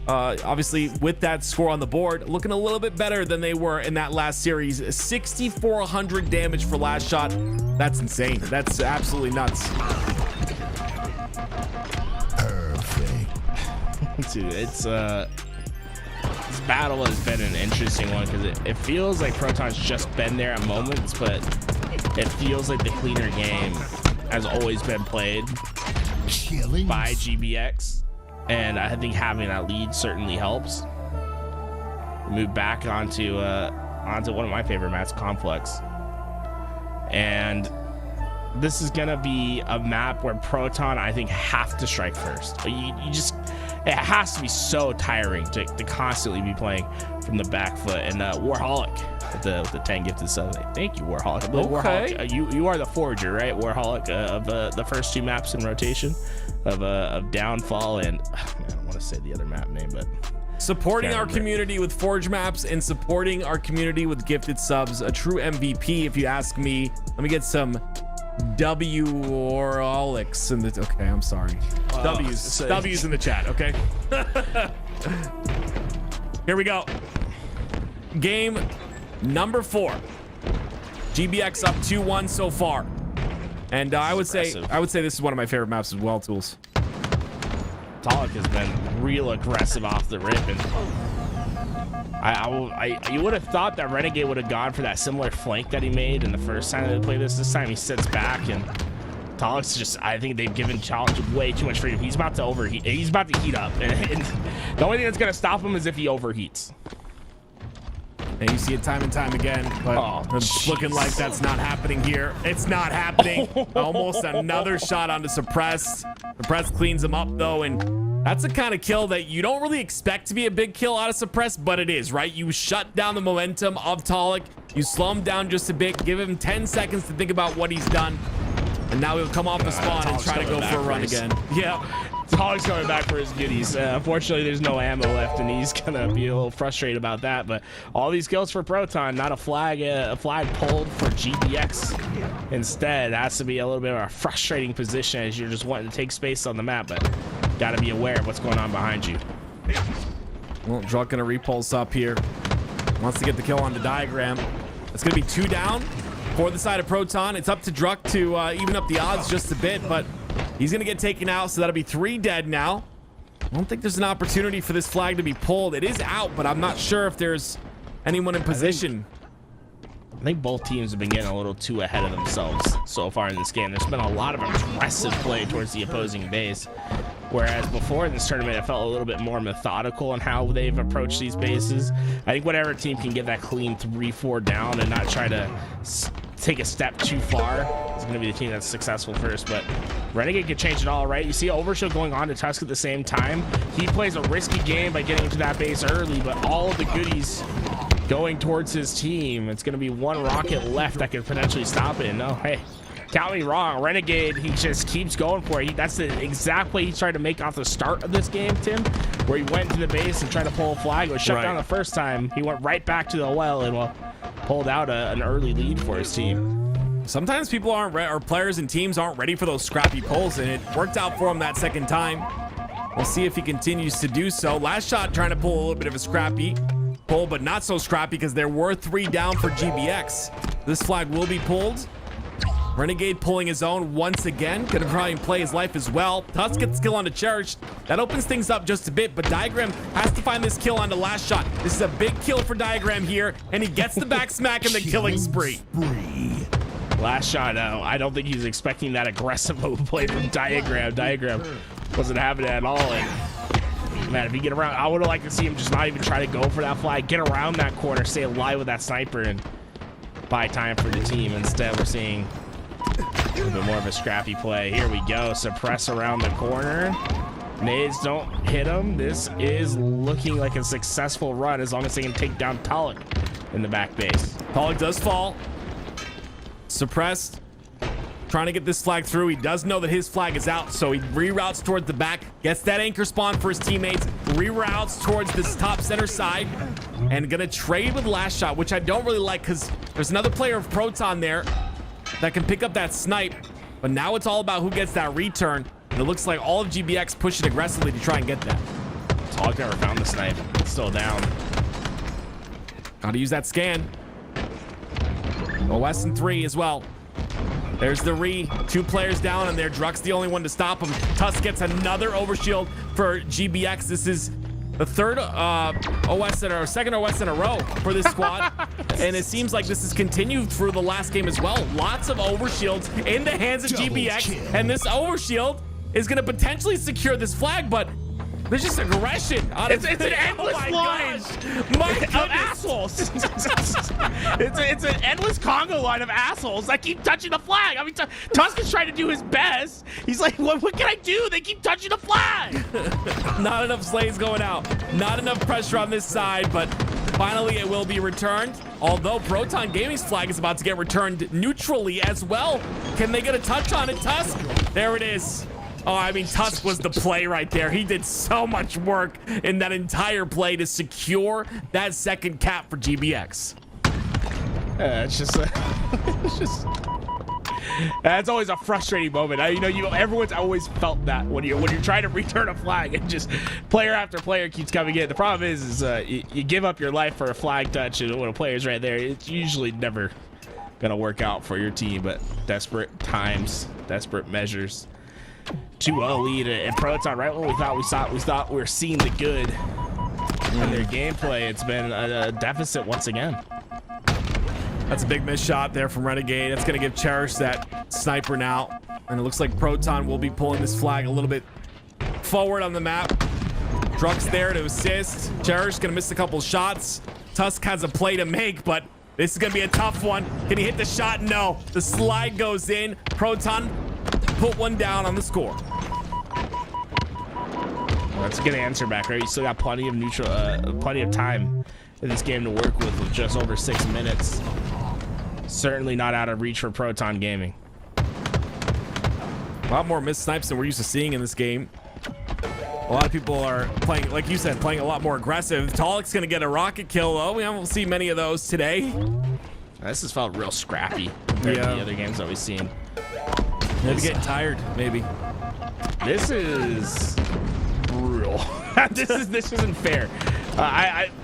obviously, with that score on the board, looking a little bit better than they were in that last series. 6,400 damage for last shot. That's insane. That's absolutely nuts. Dude, it's this battle has been an interesting one because it feels like Proton's just been there at moments, but it feels like the cleaner game has always been played by GBX, and I think having that lead certainly helps. Move back onto one of my favorite maps, Complex, and this is gonna be a map where Proton, I think, have to strike first. You just, it has to be so tiring to constantly be playing from the back foot. And Warholic with the 10 gifted subs. Thank you, Warholic. I believe Warholic, you are the forger, right? Warholic of the first 2 maps in rotation of Downfall and man, I don't want to say the other map name, but supporting our community with Forge maps and supporting our community with gifted subs. A true MVP, if you ask me. Let me get some W-Orolics in the, okay, I'm sorry. W's in the chat, okay? Here we go. Game number 4. GBX up 2-1 so far. And I would say this is one of my favorite maps as well, Tools. Talik has been real aggressive off the rip, and you would have thought that Renegade would have gone for that similar flank that he made in the first time they played this. This time he sits back, and Talik's just, I think they've given Challenge way too much freedom. He's about to overheat. He's about to heat up, and the only thing that's going to stop him is if he overheats. And you see it time and time again, but it's looking like that's not happening here. It's not happening. Almost another shot onto Suppressed. Suppressed cleans him up, though, and that's the kind of kill that you don't really expect to be a big kill out of Suppressed, but it is, right? You shut down the momentum of Talik. You slow him down just a bit, give him 10 seconds to think about what he's done, and now he'll come off the spawn and try to go for a run again. Yeah. Talik's coming back for his goodies. Unfortunately, there's no ammo left, and he's gonna be a little frustrated about that. But all these kills for Proton, not a flag pulled for GBX. Instead, it has to be a little bit of a frustrating position as you're just wanting to take space on the map, but gotta be aware of what's going on behind you. Well, Druck gonna repulse up here. Wants to get the kill on the Diagram. It's gonna be 2 down for the side of Proton. It's up to Druck to even up the odds just a bit, but he's going to get taken out, so that'll be 3 dead now. I don't think there's an opportunity for this flag to be pulled. It is out, but I'm not sure if there's anyone in position. I think both teams have been getting a little too ahead of themselves so far in this game. There's been a lot of aggressive play towards the opposing base. Whereas before in this tournament, it felt a little bit more methodical in how they've approached these bases. I think whatever team can get that clean 3-4 down and not try to take a step too far is going to be the team that's successful first. But Renegade could change it all, right? You see Overshield going on to Tusk at the same time. He plays a risky game by getting into that base early, but all of the goodies going towards his team. It's going to be one rocket left that could potentially stop it. No, hey. Count me wrong. Renegade, he just keeps going for it. That's the exact way he tried to make off the start of this game, Tim, where he went to the base and tried to pull a flag. It was shut down the first time. He went right back to the well and pulled out an early lead for his team. Sometimes people aren't or players and teams aren't ready for those scrappy pulls, and it worked out for him that second time. We'll see if he continues to do so. Last shot trying to pull a little bit of a scrappy pull, but not so scrappy because there were 3 down for GBX. This flag will be pulled. Renegade pulling his own once again. Gonna try and play his life as well. Tusk gets skill onto Cherish. That opens things up just a bit, but Diagram has to find this kill on the last shot. This is a big kill for Diagram here, and he gets the back smack in the killing spree. Last shot, I don't think he's expecting that aggressive move play from Diagram. Diagram wasn't having it at all. And man, if he get around, I would have liked to see him just not even try to go for that flag, get around that corner, stay alive with that sniper, and buy time for the team. Instead, we're seeing a little bit more of a scrappy play. Here we go. Suppress around the corner. Nades don't hit him. This is looking like a successful run as long as they can take down Talik in the back base. Talik does fall. Suppressed. Trying to get this flag through. He does know that his flag is out, so he reroutes towards the back, gets that anchor spawn for his teammates, reroutes towards this top center side, and gonna trade with last shot, which I don't really like because there's another player of Proton there that can pick up that snipe, but now it's all about who gets that return, and it looks like all of GBX pushing aggressively to try and get that. Talik never found the snipe. It's still down. Gotta use that scan. OS and 3 as well. There's the 2 players down, and there Druck's the only one to stop him. Tusk gets another overshield for GBX. This is the third second OS in a row for this squad. And it seems like this has continued through the last game as well. Lots of overshields in the hands of GBX, and this overshield is going to potentially secure this flag, but there's just aggression. It's an endless line of assholes. it's an endless Congo line of assholes that keep touching the flag. I mean, Tusk is trying to do his best. He's like, what can I do? They keep touching the flag. Not enough slays going out. Not enough pressure on this side, but finally it will be returned. Although Proton Gaming's flag is about to get returned neutrally as well. Can they get a touch on it, Tusk? There it is. Oh, I mean, Tusk was the play right there. He did so much work in that entire play to secure that second cap for GBX. It's just that's always a frustrating moment. Everyone's always felt that when you're trying to return a flag and just player after player keeps coming in. The problem is you give up your life for a flag touch, and when a player's right there, it's usually never gonna work out for your team. But desperate times, desperate measures. 2-0 lead and Proton, right when we thought we were seeing the good in their gameplay, it's been a deficit once again. That's a big miss shot there from Renegade. That's going to give Cherish that sniper now, and it looks like Proton will be pulling this flag a little bit forward on the map. Druck's there to assist. Cherish going to miss a couple shots. Tusk has a play to make, but this is going to be a tough one. Can he hit the shot? No. The slide goes in. Proton put one down on the score. That's a good answer back, right? You still got plenty of time in this game to work with just over 6 minutes. Certainly not out of reach for Proton Gaming. A lot more missed snipes than we're used to seeing in this game. A lot of people are playing, like you said, playing a lot more aggressive. Talik's gonna get a rocket kill though. We haven't seen many of those today. This has felt real scrappy compared to the other games that we've seen. Maybe getting tired, maybe. This is brutal. this isn't fair.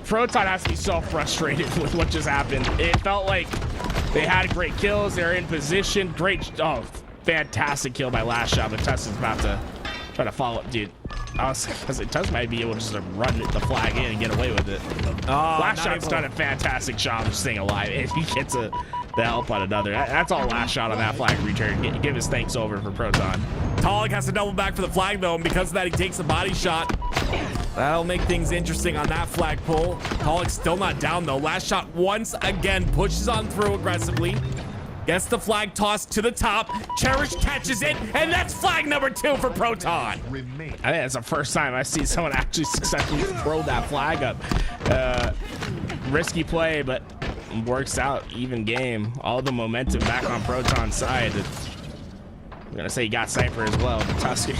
Proton has to be so frustrated with what just happened. It felt like they had great kills. They're in position. Fantastic kill by last shot, but Tusk is about to try to follow up, dude. I was like, Tusk might be able to just run the flag in and get away with it. Last shot's done a fantastic job of staying alive, and he gets the help on another. That's all last shot on that flag return. Give his thanks over for Proton. Tolic has to double back for the flag though, and because of that, he takes a body shot. That'll make things interesting on that flag pull. Tolic's still not down though. Last shot once again pushes on through aggressively. Gets the flag tossed to the top. Cherish catches it, and that's flag number 2 for Proton. I think that's the first time I see someone actually successfully throw that flag up. Risky play, but works out. Even game. All the momentum back on Proton's side. I'm gonna say he got Cypher as well, but Tusk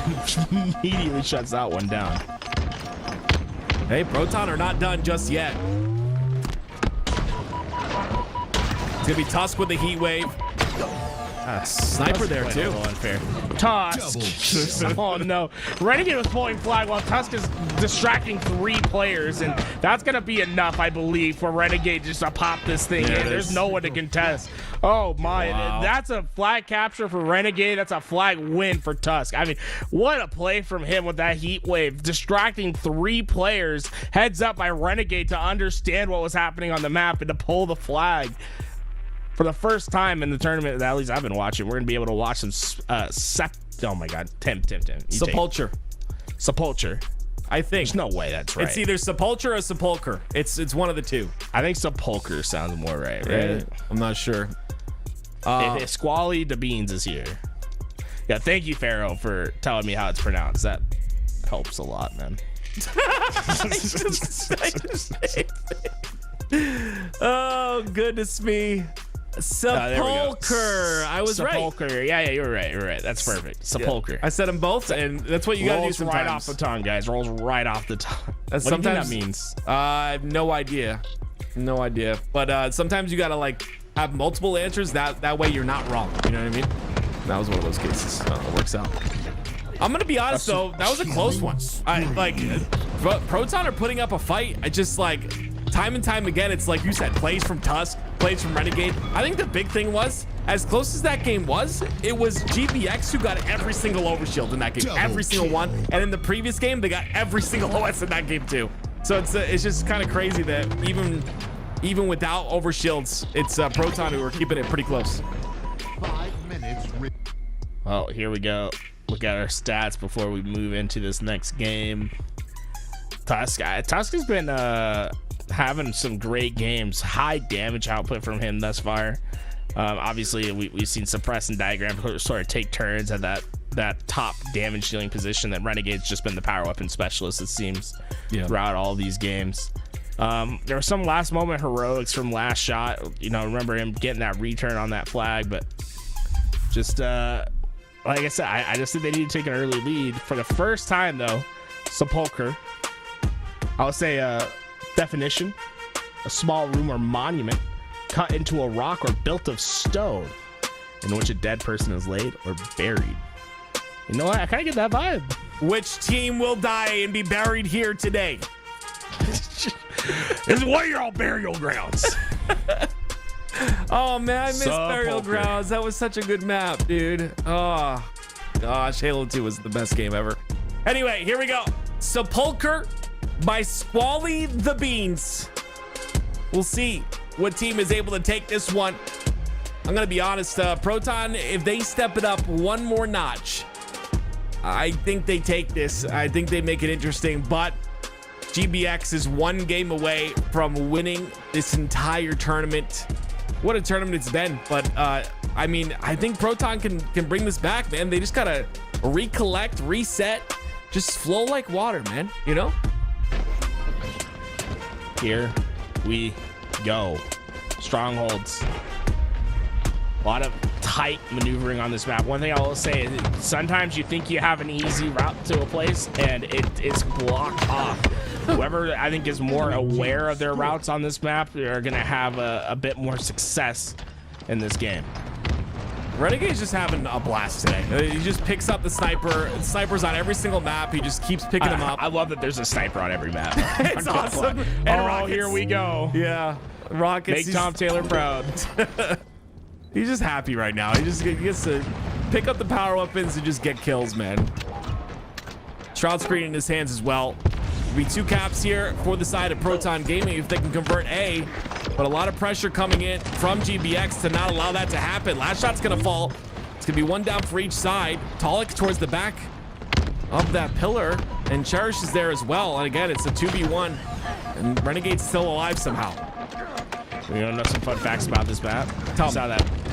immediately shuts that one down. Hey, Proton are not done just yet. It's gonna be Tusk with the heat wave. Sniper there too. Unfair. Tusk. Oh no. Renegade was pulling flag while Tusk is distracting 3 players, and that's gonna be enough, I believe, for Renegade just to pop this thing in. There's no one to contest. Oh my, that's a flag capture for Renegade. That's a flag win for Tusk. I mean, what a play from him with that heat wave, distracting 3 players. Heads up by Renegade to understand what was happening on the map and to pull the flag. For the first time in the tournament that at least I've been watching, we're gonna be able to watch some oh my god, Tim. Sepulcher. I think. There's no way that's right. It's either Sepulcher or Sepulcher. It's one of the two. I think Sepulcher sounds more right? I'm not sure. If Squally the Beans is here. Yeah, thank you, Pharaoh, for telling me how it's pronounced. That helps a lot, man. Oh, goodness me. Sepulcher. I was Sepulcher. right. Yeah, you're right. That's perfect. Sepulcher. I said them both, and that's what you gotta do sometimes. Right off the tongue, guys. Rolls right off the tongue. What do you think that means? I have no idea. But sometimes you gotta like have multiple answers. That way you're not wrong. You know what I mean? That was one of those cases. It works out. I'm gonna be honest though, that was a close one. Proton are putting up a fight. I just like time and time again, it's like you said, plays from Tusk, plays from Renegade. I think the big thing was, as close as that game was, it was GBX who got every single overshield in that game, every single one. And in the previous game, they got every single OS in that game too. So it's just kind of crazy that even without overshields, it's Proton who are keeping it pretty close. 5 minutes. Oh, here we go. Look at our stats before we move into this next game. Tusk has been having some great games. High damage output from him thus far. Obviously, we've seen Suppress and Diagram sort of take turns at that top damage dealing position that Renegade's just been the power weapon specialist, it seems, throughout all these games. There were some last moment heroics from last shot. You know, remember him getting that return on that flag, but just like I said, I just think they need to take an early lead. For the first time, though, Sepulcher, I'll say definition, a small room or monument cut into a rock or built of stone in which a dead person is laid or buried. You know what? I kind of get that vibe. Which team will die and be buried here today? This is one of your old burial grounds. Oh man, I miss Burial Grounds. That was such a good map, dude. Oh gosh, Halo 2 was the best game ever. Anyway, here we go. Sepulcher by Squally the Beans. We'll see what team is able to take this one. I'm gonna be honest, Proton, if they step it up one more notch, I think they take this. I think they make it interesting, but GBX is one game away from winning this entire tournament. What a tournament it's been. But I mean, I think Proton can bring this back, man. They just gotta recollect, reset, just flow like water, man, you know? Here we go. Strongholds. A lot of tight maneuvering on this map. One thing I will say is sometimes you think you have an easy route to a place and it is blocked off. Whoever I think is more aware of their routes on this map are going to have a bit more success in this game. Renegade's just having a blast today. He just picks up the sniper. The sniper's on every single map. He just keeps picking them up. I love that there's a sniper on every map. It's awesome. And Rockets. Here we go. Yeah. Rockets. Make Tom Taylor proud. He's just happy right now. He gets to pick up the power weapons and just get kills, man. Shroud screen in his hands as well. There'll be 2 caps here for the side of Proton Gaming if they can convert A, but a lot of pressure coming in from GBX to not allow that to happen. Last shot's gonna fall. It's gonna be one down for each side. Talik towards the back of that pillar, and Cherish is there as well. And again, it's a 2v1, and Renegade's still alive somehow. We don't know some fun facts about this map.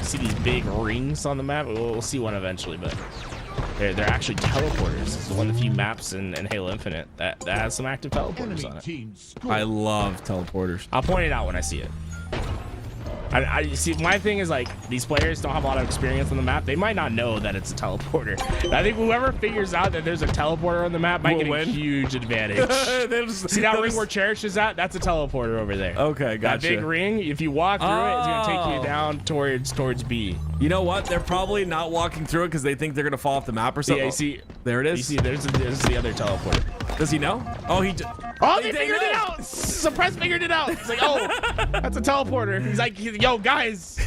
See these big rings on the map. We'll see one eventually, but they're actually teleporters. It's one of the few maps in Halo Infinite that has some active teleporters on it. I love teleporters. I'll point it out when I see it. I see. My thing is, like, these players don't have a lot of experience on the map. They might not know that it's a teleporter. I think whoever figures out that there's a teleporter on the map might get a huge advantage. See that ring where Cherish is at? That's a teleporter over there. Okay, gotcha. That big ring, if you walk through it, it's gonna take you down towards B. You know what? They're probably not walking through it because they think they're gonna fall off the map or something. Yeah, you see, there it is. You see, there's the other teleporter. Does he know? Oh, they figured it out. Suppress figured it out. It's like, oh, that's a teleporter. He's like, yo, guys.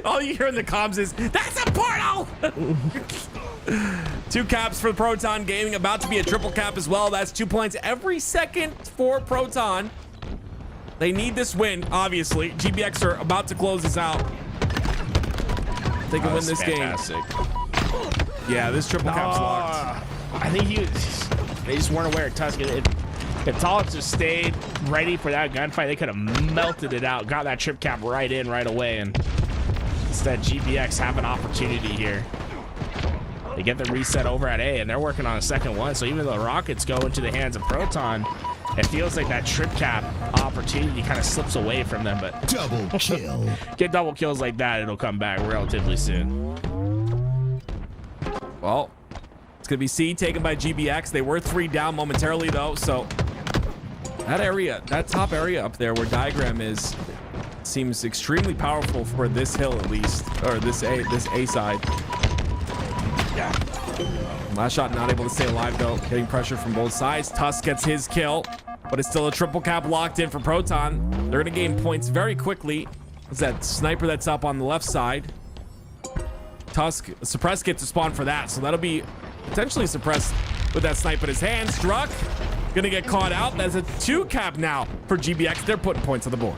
All you hear in the comms is, that's a portal. 2 caps for Proton Gaming, about to be a triple cap as well. That's 2 points every second for Proton. They need this win, obviously. GBX are about to close this out. They can win this game. Yeah, this triple cap's locked. I think they just weren't aware of Tusk. If Talik just stayed ready for that gunfight, they could have melted it out, got that trip cap right in right away, and instead GBX have an opportunity here. They get the reset over at A, and they're working on a second one, so even though the rockets go into the hands of Proton, it feels like that trip cap opportunity kind of slips away from them, but double kill. Get double kills like that, it'll come back relatively soon. Well, it's gonna be C taken by GBX. They were 3 down momentarily though, so that area, that top area up there where Diagram is, seems extremely powerful for this hill at least, or this A side. Yeah. Last shot not able to stay alive though, getting pressure from both sides. Tusk gets his kill, but it's still a triple cap locked in for Proton. They're gonna gain points very quickly. It's that sniper that's up on the left side. Tusk, Suppress gets to spawn for that, so that'll be potentially Suppressed with that snipe in his hand. Struck, gonna get caught out. That's a 2 cap now for GBX. They're putting points on the board.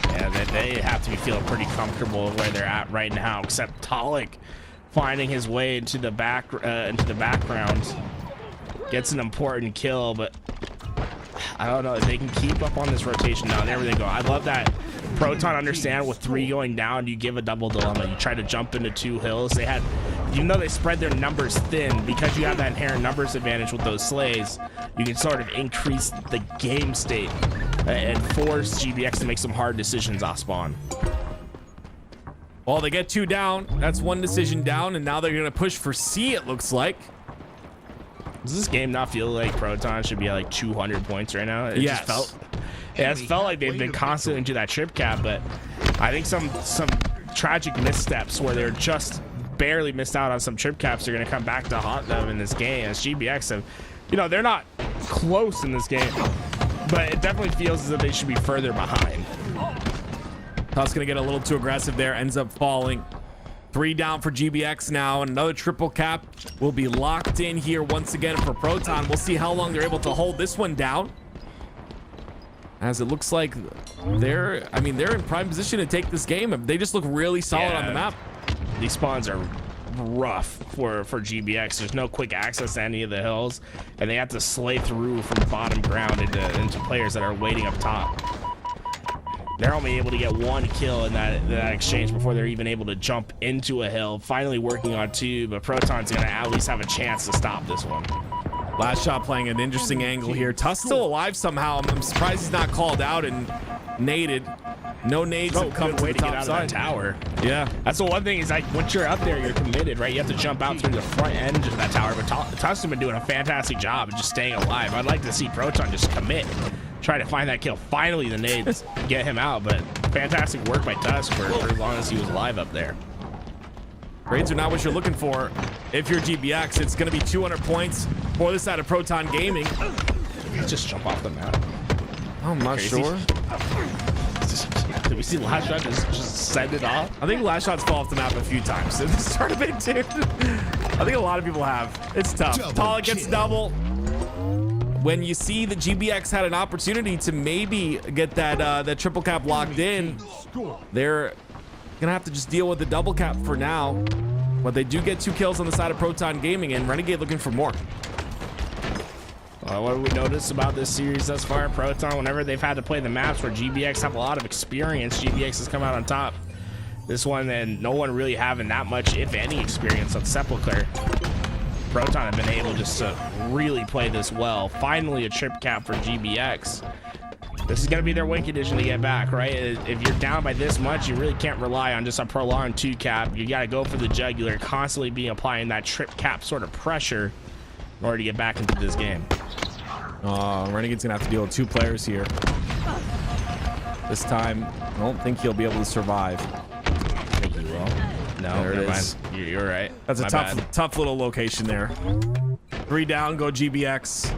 Yeah, they have to be feeling pretty comfortable where they're at right now, except Talik finding his way into the background. Gets an important kill, but I don't know if they can keep up on this rotation. Now, there they go. I love that Proton understand with 3 going down, you give a double dilemma. You try to jump into 2 hills. They had, even though they spread their numbers thin, because you have that inherent numbers advantage with those slays, you can sort of increase the game state and force GBX to make some hard decisions off spawn. Well, they get 2 down. That's 1 decision down, and now they're gonna push for C, it looks like. Does this game not feel like Proton should be at like 200 points right now? It Yes. just felt like they've been constantly into that trip cap, but I think some tragic missteps where they're just barely missed out on some trip caps are going to come back to haunt them in this game. As GBX have, they're not close in this game, but it definitely feels as if they should be further behind. Tusk's gonna get a little too aggressive there, ends up falling. 3 down for GBX now, and another triple cap will be locked in here once again for Proton. We'll see how long they're able to hold this one down, as it looks like they're in prime position to take this game. They just look really solid on the map. These spawns are rough for GBX. There's no quick access to any of the hills, and they have to slay through from bottom ground into players that are waiting up top. They're only able to get 1 kill in that exchange before they're even able to jump into a hill. Finally working on 2, but Proton's gonna at least have a chance to stop this one. Last shot playing an interesting angle here. Tusk still alive somehow. I'm surprised he's not called out and naded. No nades have come to the top out side. of that tower. Yeah. That's the one thing is, like, once you're up there, you're committed, right? You have to jump out through the front end of that tower, but Tusk has been doing a fantastic job of just staying alive. I'd like to see Proton just commit. Try to find that kill. Finally, the nades get him out, but fantastic work by Tusk for as long as he was alive up there. Grades are not what you're looking for. If you're GBX, it's going to be 200 points for this side of Proton Gaming. Just jump off the map. I'm not sure. Did we see Last Shot just send it off? I think Last Shots fall off the map a few times in this tournament, too. I think a lot of people have. It's tough. Talik gets double. When you see that GBX had an opportunity to maybe get that triple cap locked in, they're gonna have to just deal with the double cap for now. But they do get 2 kills on the side of Proton Gaming, and Renegade looking for more. What do we notice about this series thus far? Proton, whenever they've had to play the maps where GBX have a lot of experience, GBX has come out on top. This one, and no one really having that much, if any, experience on Sepulchre. Proton have been able just to really play this well. Finally, a trip cap for GBX. This is going to be their win condition to get back, right? If you're down by this much, you really can't rely on just a prolonged 2 cap. You got to go for the jugular, constantly be applying that trip cap sort of pressure in order to get back into this game. Renegade's gonna have to deal with 2 players here. This time, I don't think he'll be able to survive. I think he will. No, There it never is. mind. You're right. That's a My tough, bad. tough little location there. 3 down, go GBX.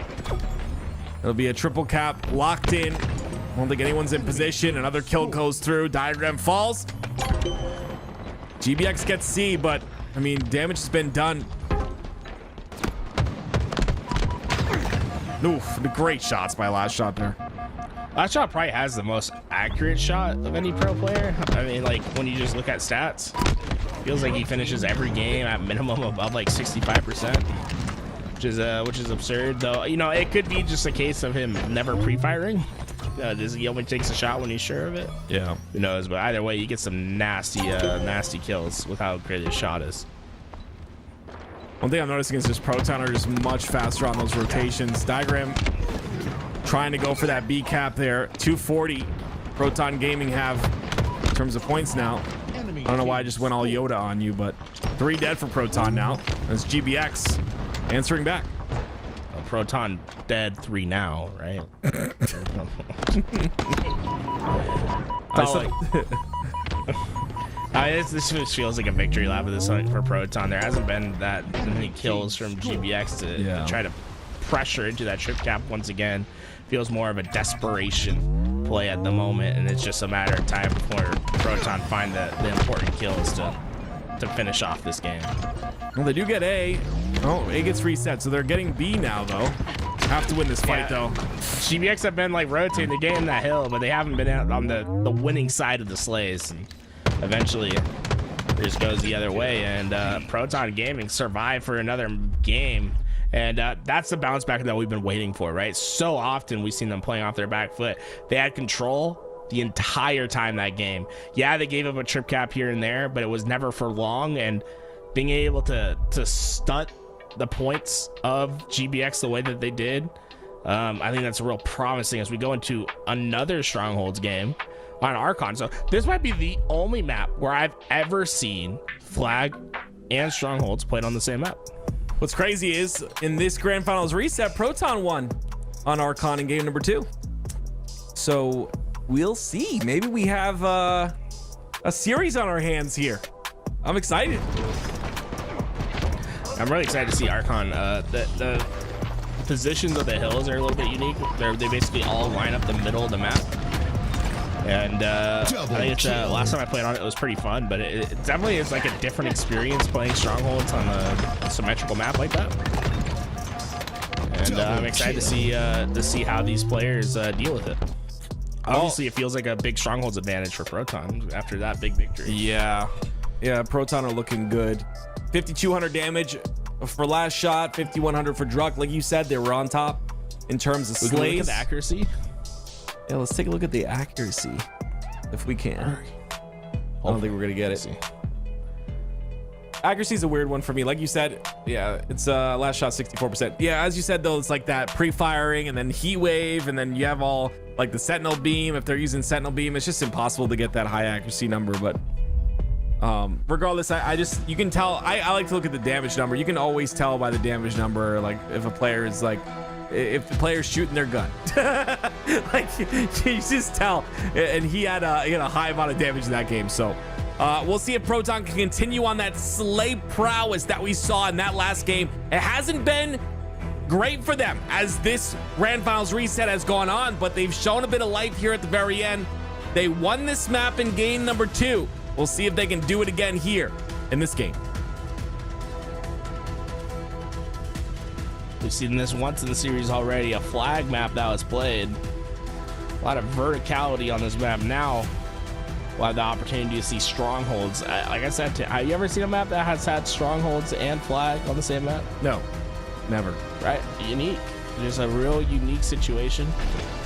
It'll be a triple cap, locked in. I don't think anyone's in position. Another kill goes through. Diagram falls. GBX gets C, but I mean, damage has been done. Oof, the great shots by Last Shot there. Last Shot probably has the most accurate shot of any pro player. I mean, like, when you just look at stats, feels like he finishes every game at minimum above like 65%, which is absurd. Though, you know, it could be just a case of him never pre-firing. He only takes a shot when he's sure of it. Yeah. Who knows? But either way, you get some nasty, nasty kills with how great his shot is. One thing I'm noticing is just Proton are just much faster on those rotations. Diagram trying to go for that B cap there. 240 Proton Gaming have in terms of points now. I don't know why I just went all Yoda on you, but 3 dead for Proton now. That's GBX answering back. Proton dead, 3 now, right? This just feels like a victory lap of this one for Proton. There hasn't been that many kills from GBX to try to pressure into that trip cap once again. Feels more of a desperation play at the moment, and it's just a matter of time before Proton find the important kills to finish off this game. Well, they do get A. Oh, A gets reset, so they're getting B now, though. Have to win this fight, though. GBX have been like rotating the game that hill, but they haven't been out on the winning side of the sleighs. And eventually, it just goes the other way, and Proton Gaming survived for another game. And that's the bounce back that we've been waiting for, right? So often we've seen them playing off their back foot. They had control the entire time that game. Yeah, they gave up a trip cap here and there, but it was never for long. And being able to stunt the points of GBX the way that they did, I think that's real promising as we go into another Strongholds game on Archon. So this might be the only map where I've ever seen Flag and Strongholds played on the same map. What's crazy is in this Grand Finals reset, Proton won on Archon in game number 2. So we'll see. Maybe we have a series on our hands here. I'm excited. I'm really excited to see Archon. The positions of the hills are a little bit unique. They basically all line up the middle of the map. And I think it's, last time I played on it, it was pretty fun, but it definitely is like a different experience playing Strongholds on a symmetrical map like that. And I'm excited to see how these players deal with it. Obviously, it feels like a big Strongholds advantage for Proton after that big victory. Yeah, Proton are looking good. 5,200 damage for Last Shot, 5,100 for Druck. Like you said, they were on top in terms of Look at slays. the accuracy. Yeah, let's take a look at the accuracy if we can. I don't think we're gonna get it. Accuracy is a weird one for me. Like you said, yeah, it's Last Shot 64%. Yeah, as you said though, it's like that pre-firing and then heat wave, and then you have all like the Sentinel beam. If they're using Sentinel beam, it's just impossible to get that high accuracy number. But regardless, I just, you can tell. I like to look at the damage number. You can always tell by the damage number, like if a player is like, if the player's shooting their gun. Like you just tell. And he had a high amount of damage in that game. So we'll see if Proton can continue on that slay prowess that we saw in that last game. It hasn't been great for them as this Grand Finals reset has gone on, but they've shown a bit of life here at the very end. They won this map in game number 2. We'll see if they can do it again here in this game. We've seen this once in the series already, a flag map that was played. A lot of verticality on this map. Now we'll have the opportunity to see strongholds. Like I said, have you ever seen a map that has had strongholds and flag on the same map? No, never. Right? Unique. There's a real unique situation.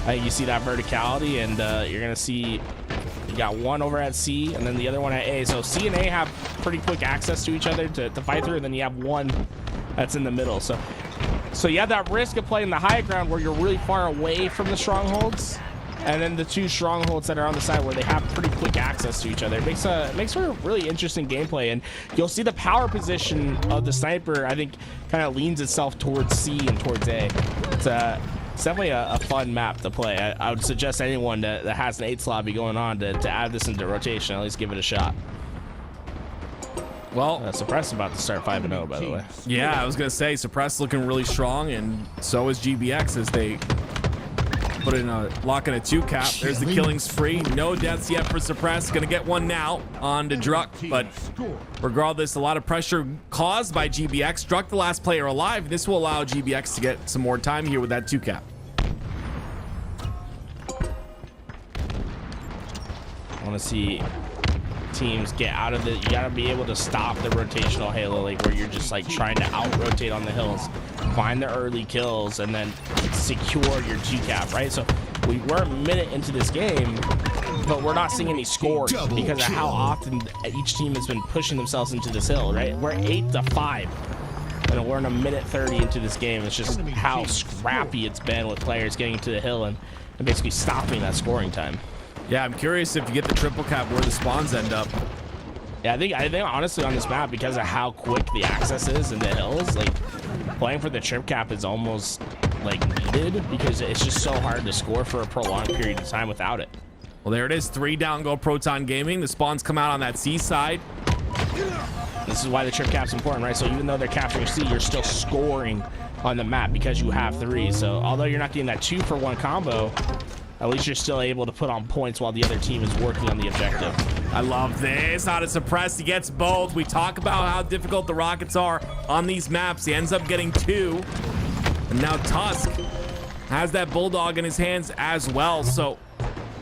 You see that verticality, and you're gonna see you got one over at C and then the other one at A. So C and A have pretty quick access to each other to fight through, and then you have one that's in the middle. So you have that risk of playing the high ground where you're really far away from the strongholds, and then the two strongholds that are on the side where they have pretty quick access to each other. It makes for a really interesting gameplay, and you'll see the power position of the sniper, I think, kind of leans itself towards C and towards A. It's definitely a fun map to play. I would suggest anyone that has an 8th lobby going on to add this into rotation, at least give it a shot. Well, Suppress about to start 5-0, by the way. yeah, I was gonna say Suppress looking really strong, and so is GBX as they put in a lock in a 2-cap. There's the killing spree. No deaths yet for Suppress. Gonna get one now on to Druck, but regardless, a lot of pressure caused by GBX. Druck, the last player alive. This will allow GBX to get some more time here with that 2-cap. I want to see teams get out of you gotta be able to stop the rotational halo, like where you're just like trying to out-rotate on the hills, find the early kills, and then secure your G-cap, right? So we're a minute into this game, but we're not seeing any scores because of how often each team has been pushing themselves into this hill, right? We're 8-5, and we're in a minute 30 into this game. It's just how scrappy it's been with players getting to the hill and basically stopping that scoring time. Yeah, I'm curious if you get the triple cap where the spawns end up. Yeah, I think honestly on this map, because of how quick the access is in the hills, like playing for the trip cap is almost like needed because it's just so hard to score for a prolonged period of time without it. Well, there it is. 3 down go Proton Gaming. The spawns come out on that C side. This is why the trip cap's important, right? So even though they're capturing C, you're still scoring on the map because you have 3. So although you're not getting that 2-for-1 combo, at least you're still able to put on points while the other team is working on the objective. I love this. How to suppress. He gets both. We talk about how difficult the Rockets are on these maps. He ends up getting 2. And now Tusk has that Bulldog in his hands as well. So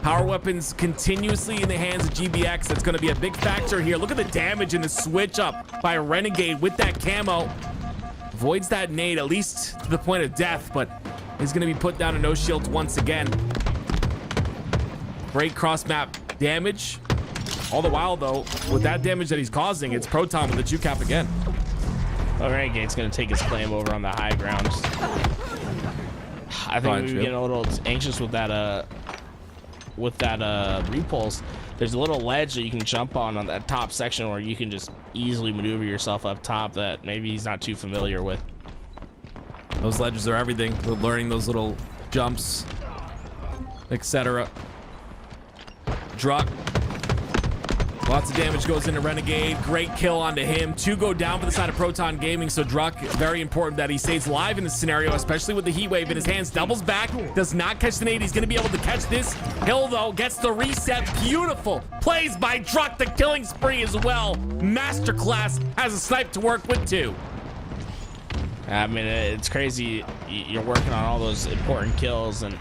power weapons continuously in the hands of GBX. That's going to be a big factor here. Look at the damage in the switch up by Renegade with that camo. Avoids that nade, at least to the point of death, but he's going to be put down to no shields once again. Great cross-map damage. All the while, though, with that damage that he's causing, it's Proton with the 2-cap again. Well, Renegade's going to take his claim over on the high ground. I think we're getting a little anxious with that repulse. There's a little ledge that you can jump on that top section where you can just easily maneuver yourself up top that maybe he's not too familiar with. Those ledges are everything. We're learning those little jumps, etc. Druck. Lots of damage goes into Renegade. Great kill onto him. 2 go down for the side of Proton Gaming. So Druck, very important that he stays alive in this scenario, especially with the heat wave in his hands. Doubles back, does not catch the nade. He's going to be able to catch this. Hill, though, gets the reset. Beautiful plays by Druck. The killing spree as well. Masterclass has a snipe to work with, too. I mean, it's crazy. You're working on all those important kills, and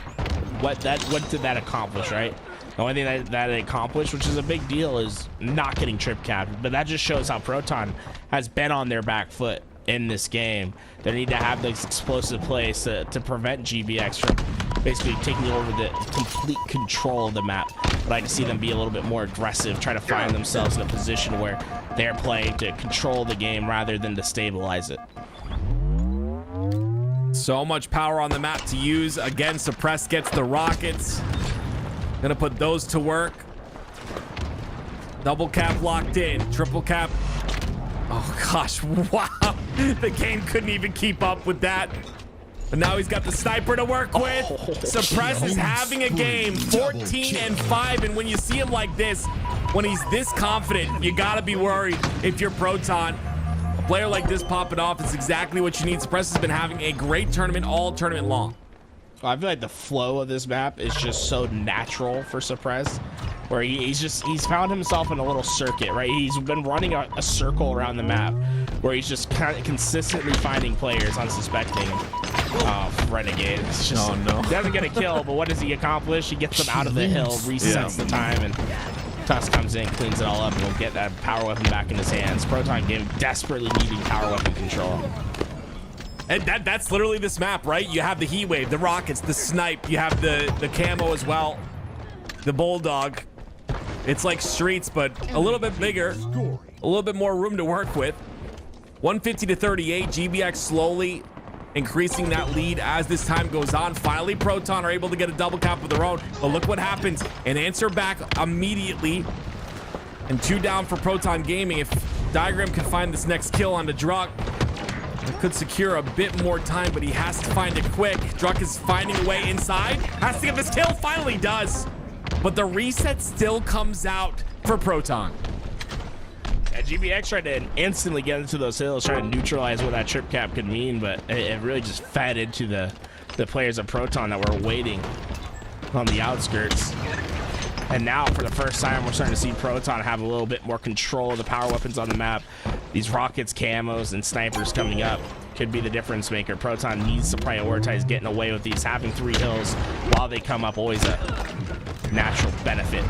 what did that accomplish, right? The only thing that it accomplished, which is a big deal, is not getting trip capped. But that just shows how Proton has been on their back foot in this game. They need to have those explosive plays to prevent GBX from basically taking over the complete control of the map. I'd like to see them be a little bit more aggressive, try to find themselves in a position where they're playing to control the game rather than to stabilize it. So much power on the map to use. Again, Suppress gets the Rockets. Gonna put those to work. Double cap locked in. Triple cap. Oh gosh, wow. The game couldn't even keep up with that. But now he's got the sniper to work with. Suppress is having a game, 14-5. And when you see him like this, when he's this confident, you gotta be worried if you're Proton. A player like this popping off is exactly what you need. Suppress has been having a great tournament all tournament long. I feel like the flow of this map is just so natural for Suppress, where he's found himself in a little circuit, right? He's been running a circle around the map where he's just kind of consistently finding players unsuspecting. Oh, Renegade. It's just, oh no. He doesn't get a kill, but what does he accomplish? He gets them out of the hill, resets the time, and Tusk comes in, cleans it all up, and will get that power weapon back in his hands. Proton Game desperately needing power weapon control. And that's literally this map, right? You have the heat wave, the rockets, the snipe, you have the camo as well, the bulldog. It's like streets, but a little bit bigger, a little bit more room to work with. 150 to 38, GBX slowly increasing that lead as this time goes on. Finally, Proton are able to get a double cap of their own, but look what happens. An answer back immediately, and 2 down for Proton Gaming. If Diagram can find this next kill on the Druck, it could secure a bit more time, but he has to find it quick. Druck is finding a way inside, has to get this kill, finally does. But the reset still comes out for Proton. Yeah, GBX tried to instantly get into those hills, trying to neutralize what that trip cap could mean, but it really just fed into the players of Proton that were waiting on the outskirts. And now, for the first time, we're starting to see Proton have a little bit more control of the power weapons on the map. These rockets, camos, and snipers coming up could be the difference maker. Proton needs to prioritize getting away with these. Having 3 hills while they come up, always a natural benefit,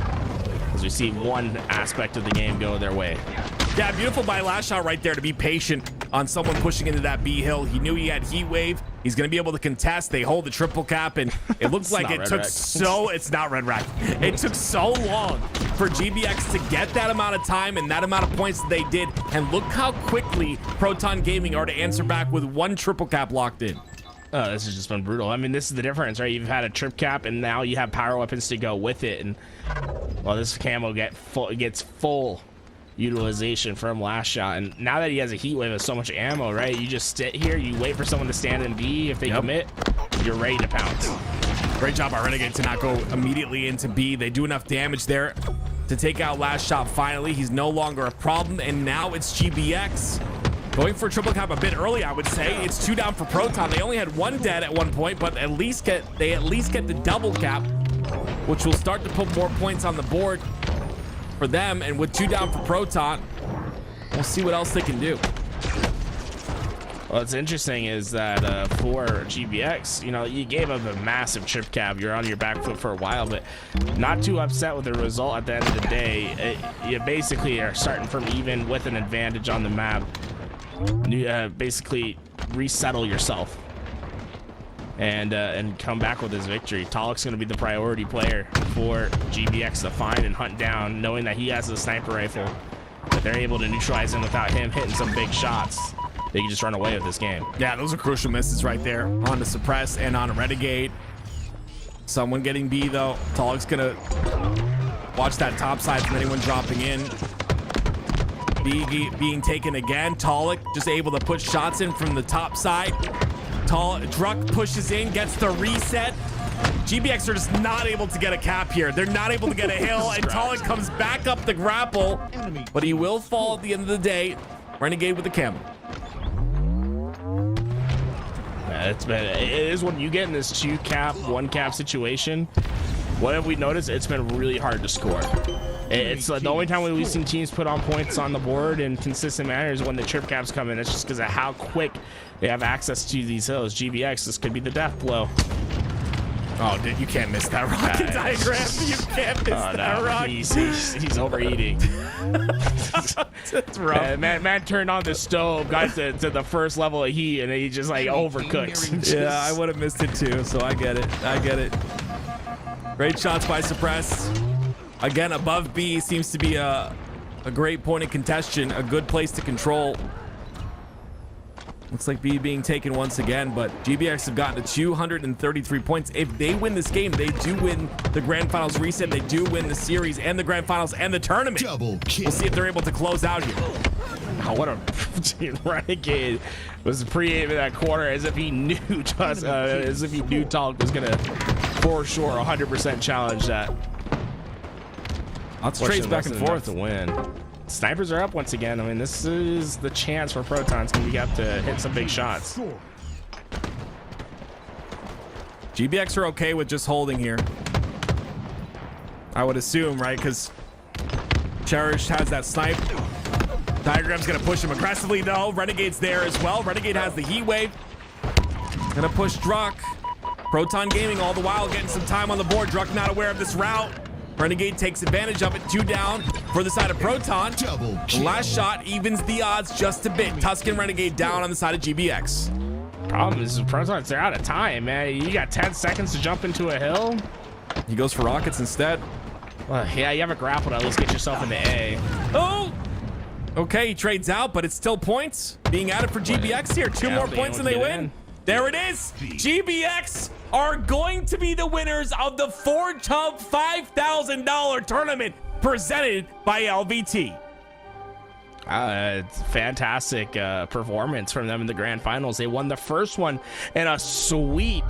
as we see one aspect of the game go their way. Yeah, beautiful by Last Shot right there to be patient on someone pushing into that B hill. He knew he had heat wave. He's going to be able to contest. They hold the triple cap, and it looks like it took it's not Red Rack. It took so long for GBX to get that amount of time and that amount of points that they did. And look how quickly Proton Gaming are to answer back with 1 triple cap locked in. Oh, this has just been brutal. I mean, this is the difference, right? You've had a trip cap, and now you have power weapons to go with it. And well, this camo gets full utilization from Last Shot, and now that he has a heat wave with so much ammo, right? You just sit here, you wait for someone to stand in B. If they commit, you're ready to pounce. Great job by Renegade to not go immediately into B. They do enough damage there to take out Last Shot. Finally, he's no longer a problem, and now it's GBX going for a triple cap a bit early. I would say it's 2 down for Proton. They only had 1 dead at one point, but at least get the double cap, which will start to put more points on the board for them. And with 2 down for Proton, we'll see what else they can do. Well, what's interesting is that for GBX, you know, you gave up a massive trip cap. You're on your back foot for a while, but not too upset with the result at the end of the day. You basically are starting from even with an advantage on the map. Basically resettle yourself and come back with this victory. Talik's going to be the priority player for GBX to find and hunt down, knowing that he has a sniper rifle, that they're able to neutralize him without him hitting some big shots. They can just run away with this game. Yeah, those are crucial misses right there on the Suppress and on a Renegade. Someone getting B though. Talik's gonna watch that top side from anyone dropping in. B being taken again. Talik just able to put shots in from the top side. Druck pushes in, gets the reset. GBX are just not able to get a cap here. They're not able to get a hill, and Talik comes back up the grapple, but he will fall at the end of the day. Renegade with the camo. It is when you get in this 2 cap, 1 cap situation. What have we noticed? It's been really hard to score. It's the only time we've seen teams put on points on the board in consistent manner is when the trip caps come in. It's just because of how quick they have access to these hills. GBX, this could be the death blow. Oh, dude, you can't miss that rocket diagram. You can't miss that rocket. He's overeating. That's rough. Man turned on the stove, got to the first level of heat, and he just like overcooked. Yeah, I would have missed it too, so I get it. Great shots by Suppress. Again, above B seems to be a great point of contention, a good place to control. Looks like B being taken once again, but GBX have gotten to 233 points. If they win this game, they do win the Grand Finals reset. They do win the series and the Grand Finals and the tournament. Double kill. We'll see if they're able to close out here. Oh, what a Renegade was pre-aiming that corner as if he knew Talik was gonna for sure 100% challenge that. Lots of trades back and forth to win. Snipers are up once again. I mean, this is the chance for Protons to be up to hit some big shots. GBX are okay with just holding here, I would assume, right? Because Cherish has that snipe. Diagram's gonna push him aggressively though. Renegade's there as well. Renegade has the heat wave. Gonna push Druck. Proton Gaming all the while getting some time on the board. Druck not aware of this route. Renegade takes advantage of it. 2 down for the side of Proton. The last shot evens the odds just a bit. Tuscan Renegade down on the side of GBX. Problem is, Protons, they're out of time, man. You got 10 seconds to jump into a hill. He goes for rockets instead. Well, yeah, you have a grapple to at least get yourself into A. Oh! Okay, he trades out, but it's still points being added for GBX here. 2 more points and they win. There it is. GBX are going to be the winners of the ForgeHub $5,000 tournament presented by LVT. It's fantastic performance from them in the grand finals. They won the first one in a sweep.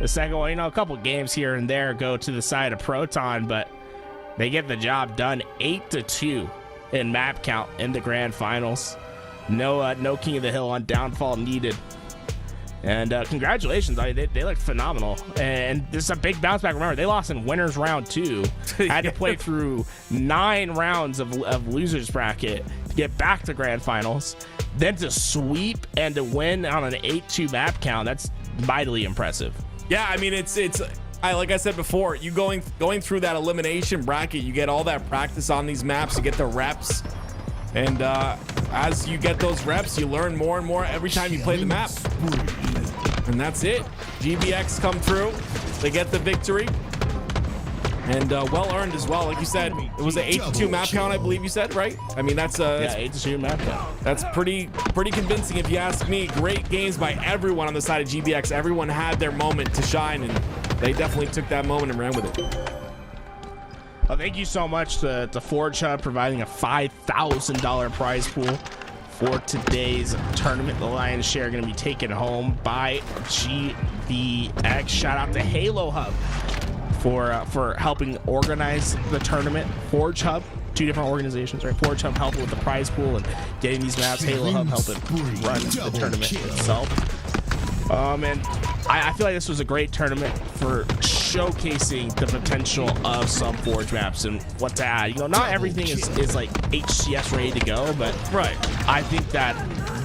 The second one, you know, a couple games here and there go to the side of Proton, but they get the job done. 8-2 in map count in the grand finals. No King of the Hill on downfall needed. And congratulations, they look phenomenal. And this is a big bounce back. Remember, they lost in winners round 2. Had to play through 9 rounds of losers bracket to get back to grand finals. Then to sweep and to win on an 8-2 map count, that's mightily impressive. Yeah, I mean, it's like I said before, you going through that elimination bracket, you get all that practice on these maps, you get the reps. And as you get those reps, you learn more and more every time you play the map. And that's it. GBX come through. They get the victory. And well earned as well. Like you said, it was an 8-2 map count, I believe you said, right? I mean, that's 8-2 map count. That's pretty convincing if you ask me. Great games by everyone on the side of GBX. Everyone had their moment to shine, and they definitely took that moment and ran with it. Well, thank you so much to ForgeHub providing a $5,000 prize pool for today's tournament. The lion's share going to be taken home by GBX. Shout out to Halo Hub for helping organize the tournament. ForgeHub, 2 different organizations, right? ForgeHub helping with the prize pool and getting these maps. Halo Hub helping run the tournament itself. And I feel like this was a great tournament for showcasing the potential of some Forge maps and what to add. You know, not everything is like HCS ready to go, but I think that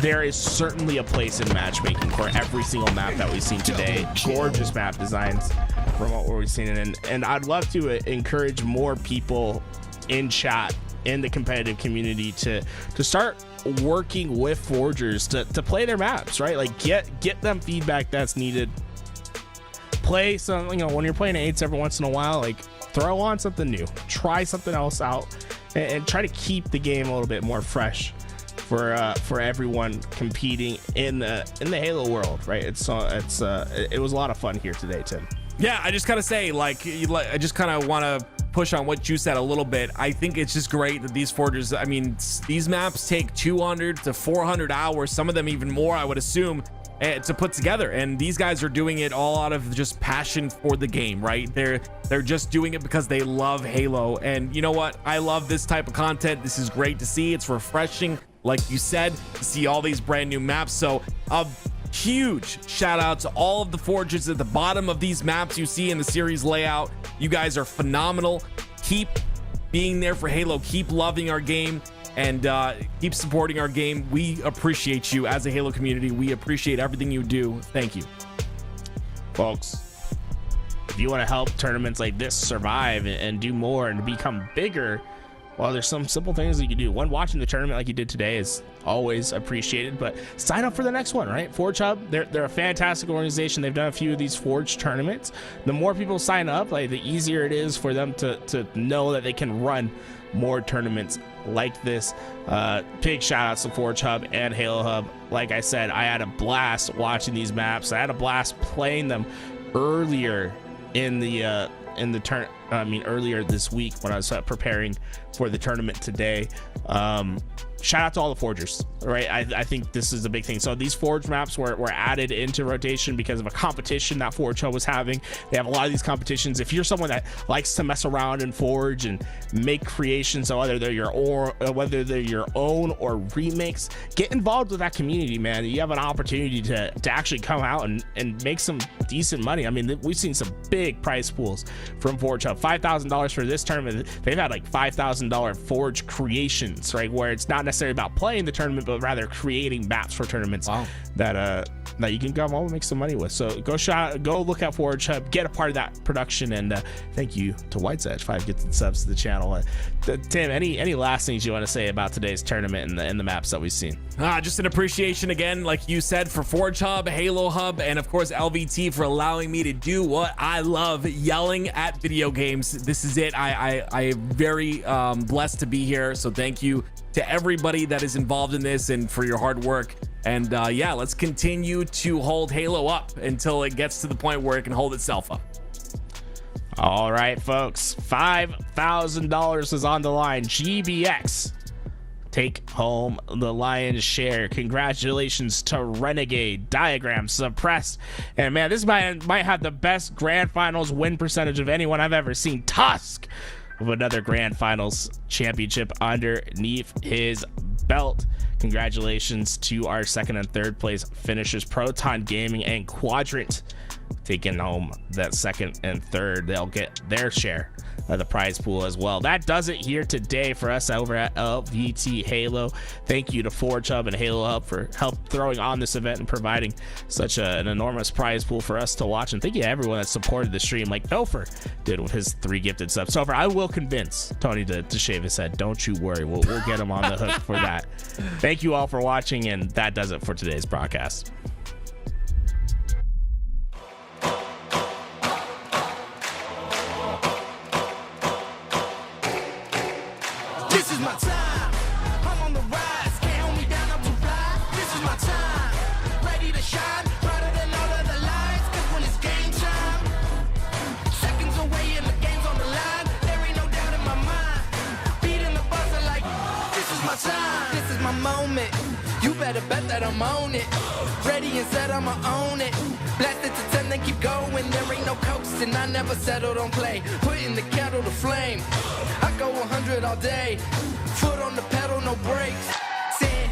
there is certainly a place in matchmaking for every single map that we've seen today. Gorgeous map designs from what we've seen, and I'd love to encourage more people in chat, in the competitive community, to start working with forgers to play their maps, right? Like get them feedback that's needed. Play some, you know, when you're playing 8s every once in a while, like throw on something new, try something else out, and try to keep the game a little bit more fresh for everyone competing in the Halo world, right? It was a lot of fun here today, Tim. Yeah, I just gotta say, I just kind of want to push on what you said a little bit. I think it's just great that these forgers, I mean, these maps take 200 to 400 hours, some of them even more, I would assume, to put together, and these guys are doing it all out of just passion for the game, right? They're just doing it because they love Halo. And you know what, I love this type of content. This is great to see. It's refreshing, like you said, to see all these brand new maps. So a huge shout out to all of the forgers at the bottom of these maps you see in the series layout. You guys are phenomenal. Keep being there for Halo, keep loving our game, and keep supporting our game. We appreciate you as a Halo community. We appreciate everything you do. Thank you, folks. If you want to help tournaments like this survive and do more and become bigger, well, there's some simple things that you can do. One, watching the tournament like you did today is always appreciated, but sign up for the next one, right? ForgeHub, they're a fantastic organization. They've done a few of these Forge tournaments. The more people sign up, like the easier it is for them to know that they can run more tournaments like this. Big shout outs to ForgeHub and Halo Hub. Like I said, I had a blast watching these maps. I had a blast playing them earlier in the earlier this week when I was preparing for the tournament today. Shout out to all the forgers, right? I think this is a big thing. So these forge maps were added into rotation because of a competition that ForgeHub was having. They have a lot of these competitions. If you're someone that likes to mess around in Forge and make creations, so whether they're your own or remakes, get involved with that community, man. You have an opportunity to actually come out and make some decent money. I mean, we've seen some big prize pools from ForgeHub. $5,000 for this tournament. They've had like $5,000 Forge creations, right? Where it's not necessarily about playing the tournament, but rather creating maps for tournaments. Wow. that that you can come home and make some money with. So go look at ForgeHub, get a part of that production, and thank you to White's Edge 5 gifted subs to the channel. Tim, any last things you want to say about today's tournament and the maps that we've seen? Just an appreciation again, like you said, for ForgeHub, Halo Hub, and of course LVT for allowing me to do what I love, yelling at video games. This is it. I am very blessed to be here. So thank you to everybody that is involved in this and for your hard work. And yeah, let's continue to hold Halo up until it gets to the point where it can hold itself up. All right, folks, $5,000 is on the line. GBX take home the lion's share. Congratulations to Renegade, Diagram, Suppressed, and man, this might have the best grand finals win percentage of anyone I've ever seen. Tusk with another grand finals championship underneath his belt. Congratulations to our second and third place finishers, Proton Gaming and Quadrant, taking home that second and third. They'll get their share of the prize pool as well. That does it here today for us over at LVT Halo. Thank you to ForgeHub and Halo Hub for help throwing on this event and providing such an enormous prize pool for us to watch. And thank you to everyone that supported the stream, like Topher did with his 3 gifted subs. Topher, I will convince Tony to shave his head. Don't you worry. We'll get him on the hook for that. Thank you all for watching, and that does it for today's broadcast. This is my time. I'm on the rise. Can't hold me down. I'm too fly. This is my time. Ready to shine. Brighter than all of the lights. 'Cause when it's game time, seconds away and the game's on the line. There ain't no doubt in my mind. Beating the buzzer like this is my time. This is my moment. You better bet that I'm on it. Ready and set, I'ma own it. Blast it to 10, then keep going. There ain't no coasting. I never settle, don't play. Putting the kettle to flame. I go 100 all day. Foot on the pedal, no brakes. 10,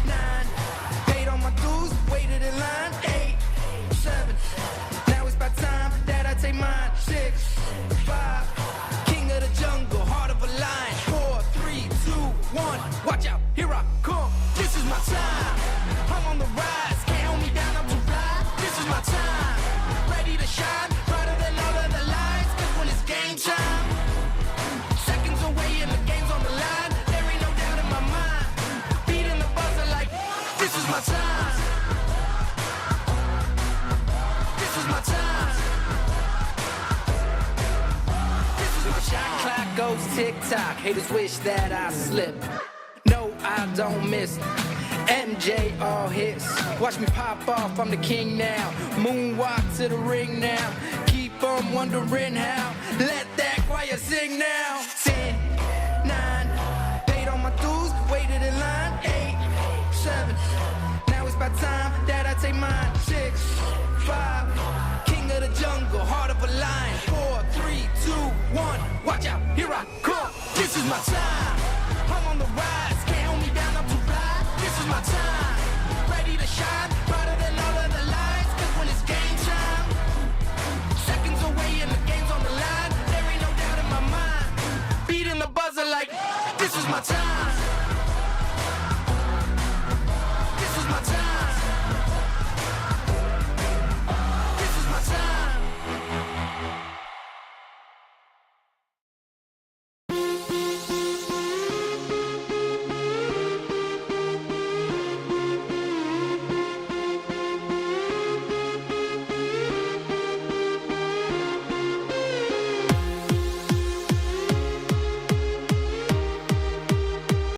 9, paid on my dues, waited in line. 8, 7, now it's about time that I take mine. 6, 5, king of the jungle, heart of a lion. 4, 3, 2, 1, watch out, here I come. This is my time. I'm on the rise, can't hold me down, I'm too fly. This is my time, ready to shine, brighter than all of the lights. 'Cause when it's game time, seconds away and the game's on the line. There ain't no doubt in my mind. Beating the buzzer like this is my time. This is my time. This is my shot clock goes tick tock. Haters wish that I slip. No, I don't miss. MJ all hits. Watch me pop off, I'm the king now. Moonwalk to the ring now. Keep on wondering how. Let that choir sing now. 10, 9, paid on my dues, waited in line. 8, 7, now it's about time that I take mine. 6, 5, king of the jungle, heart of a lion. 4, 3, 2, 1, watch out, here I come. This is my time.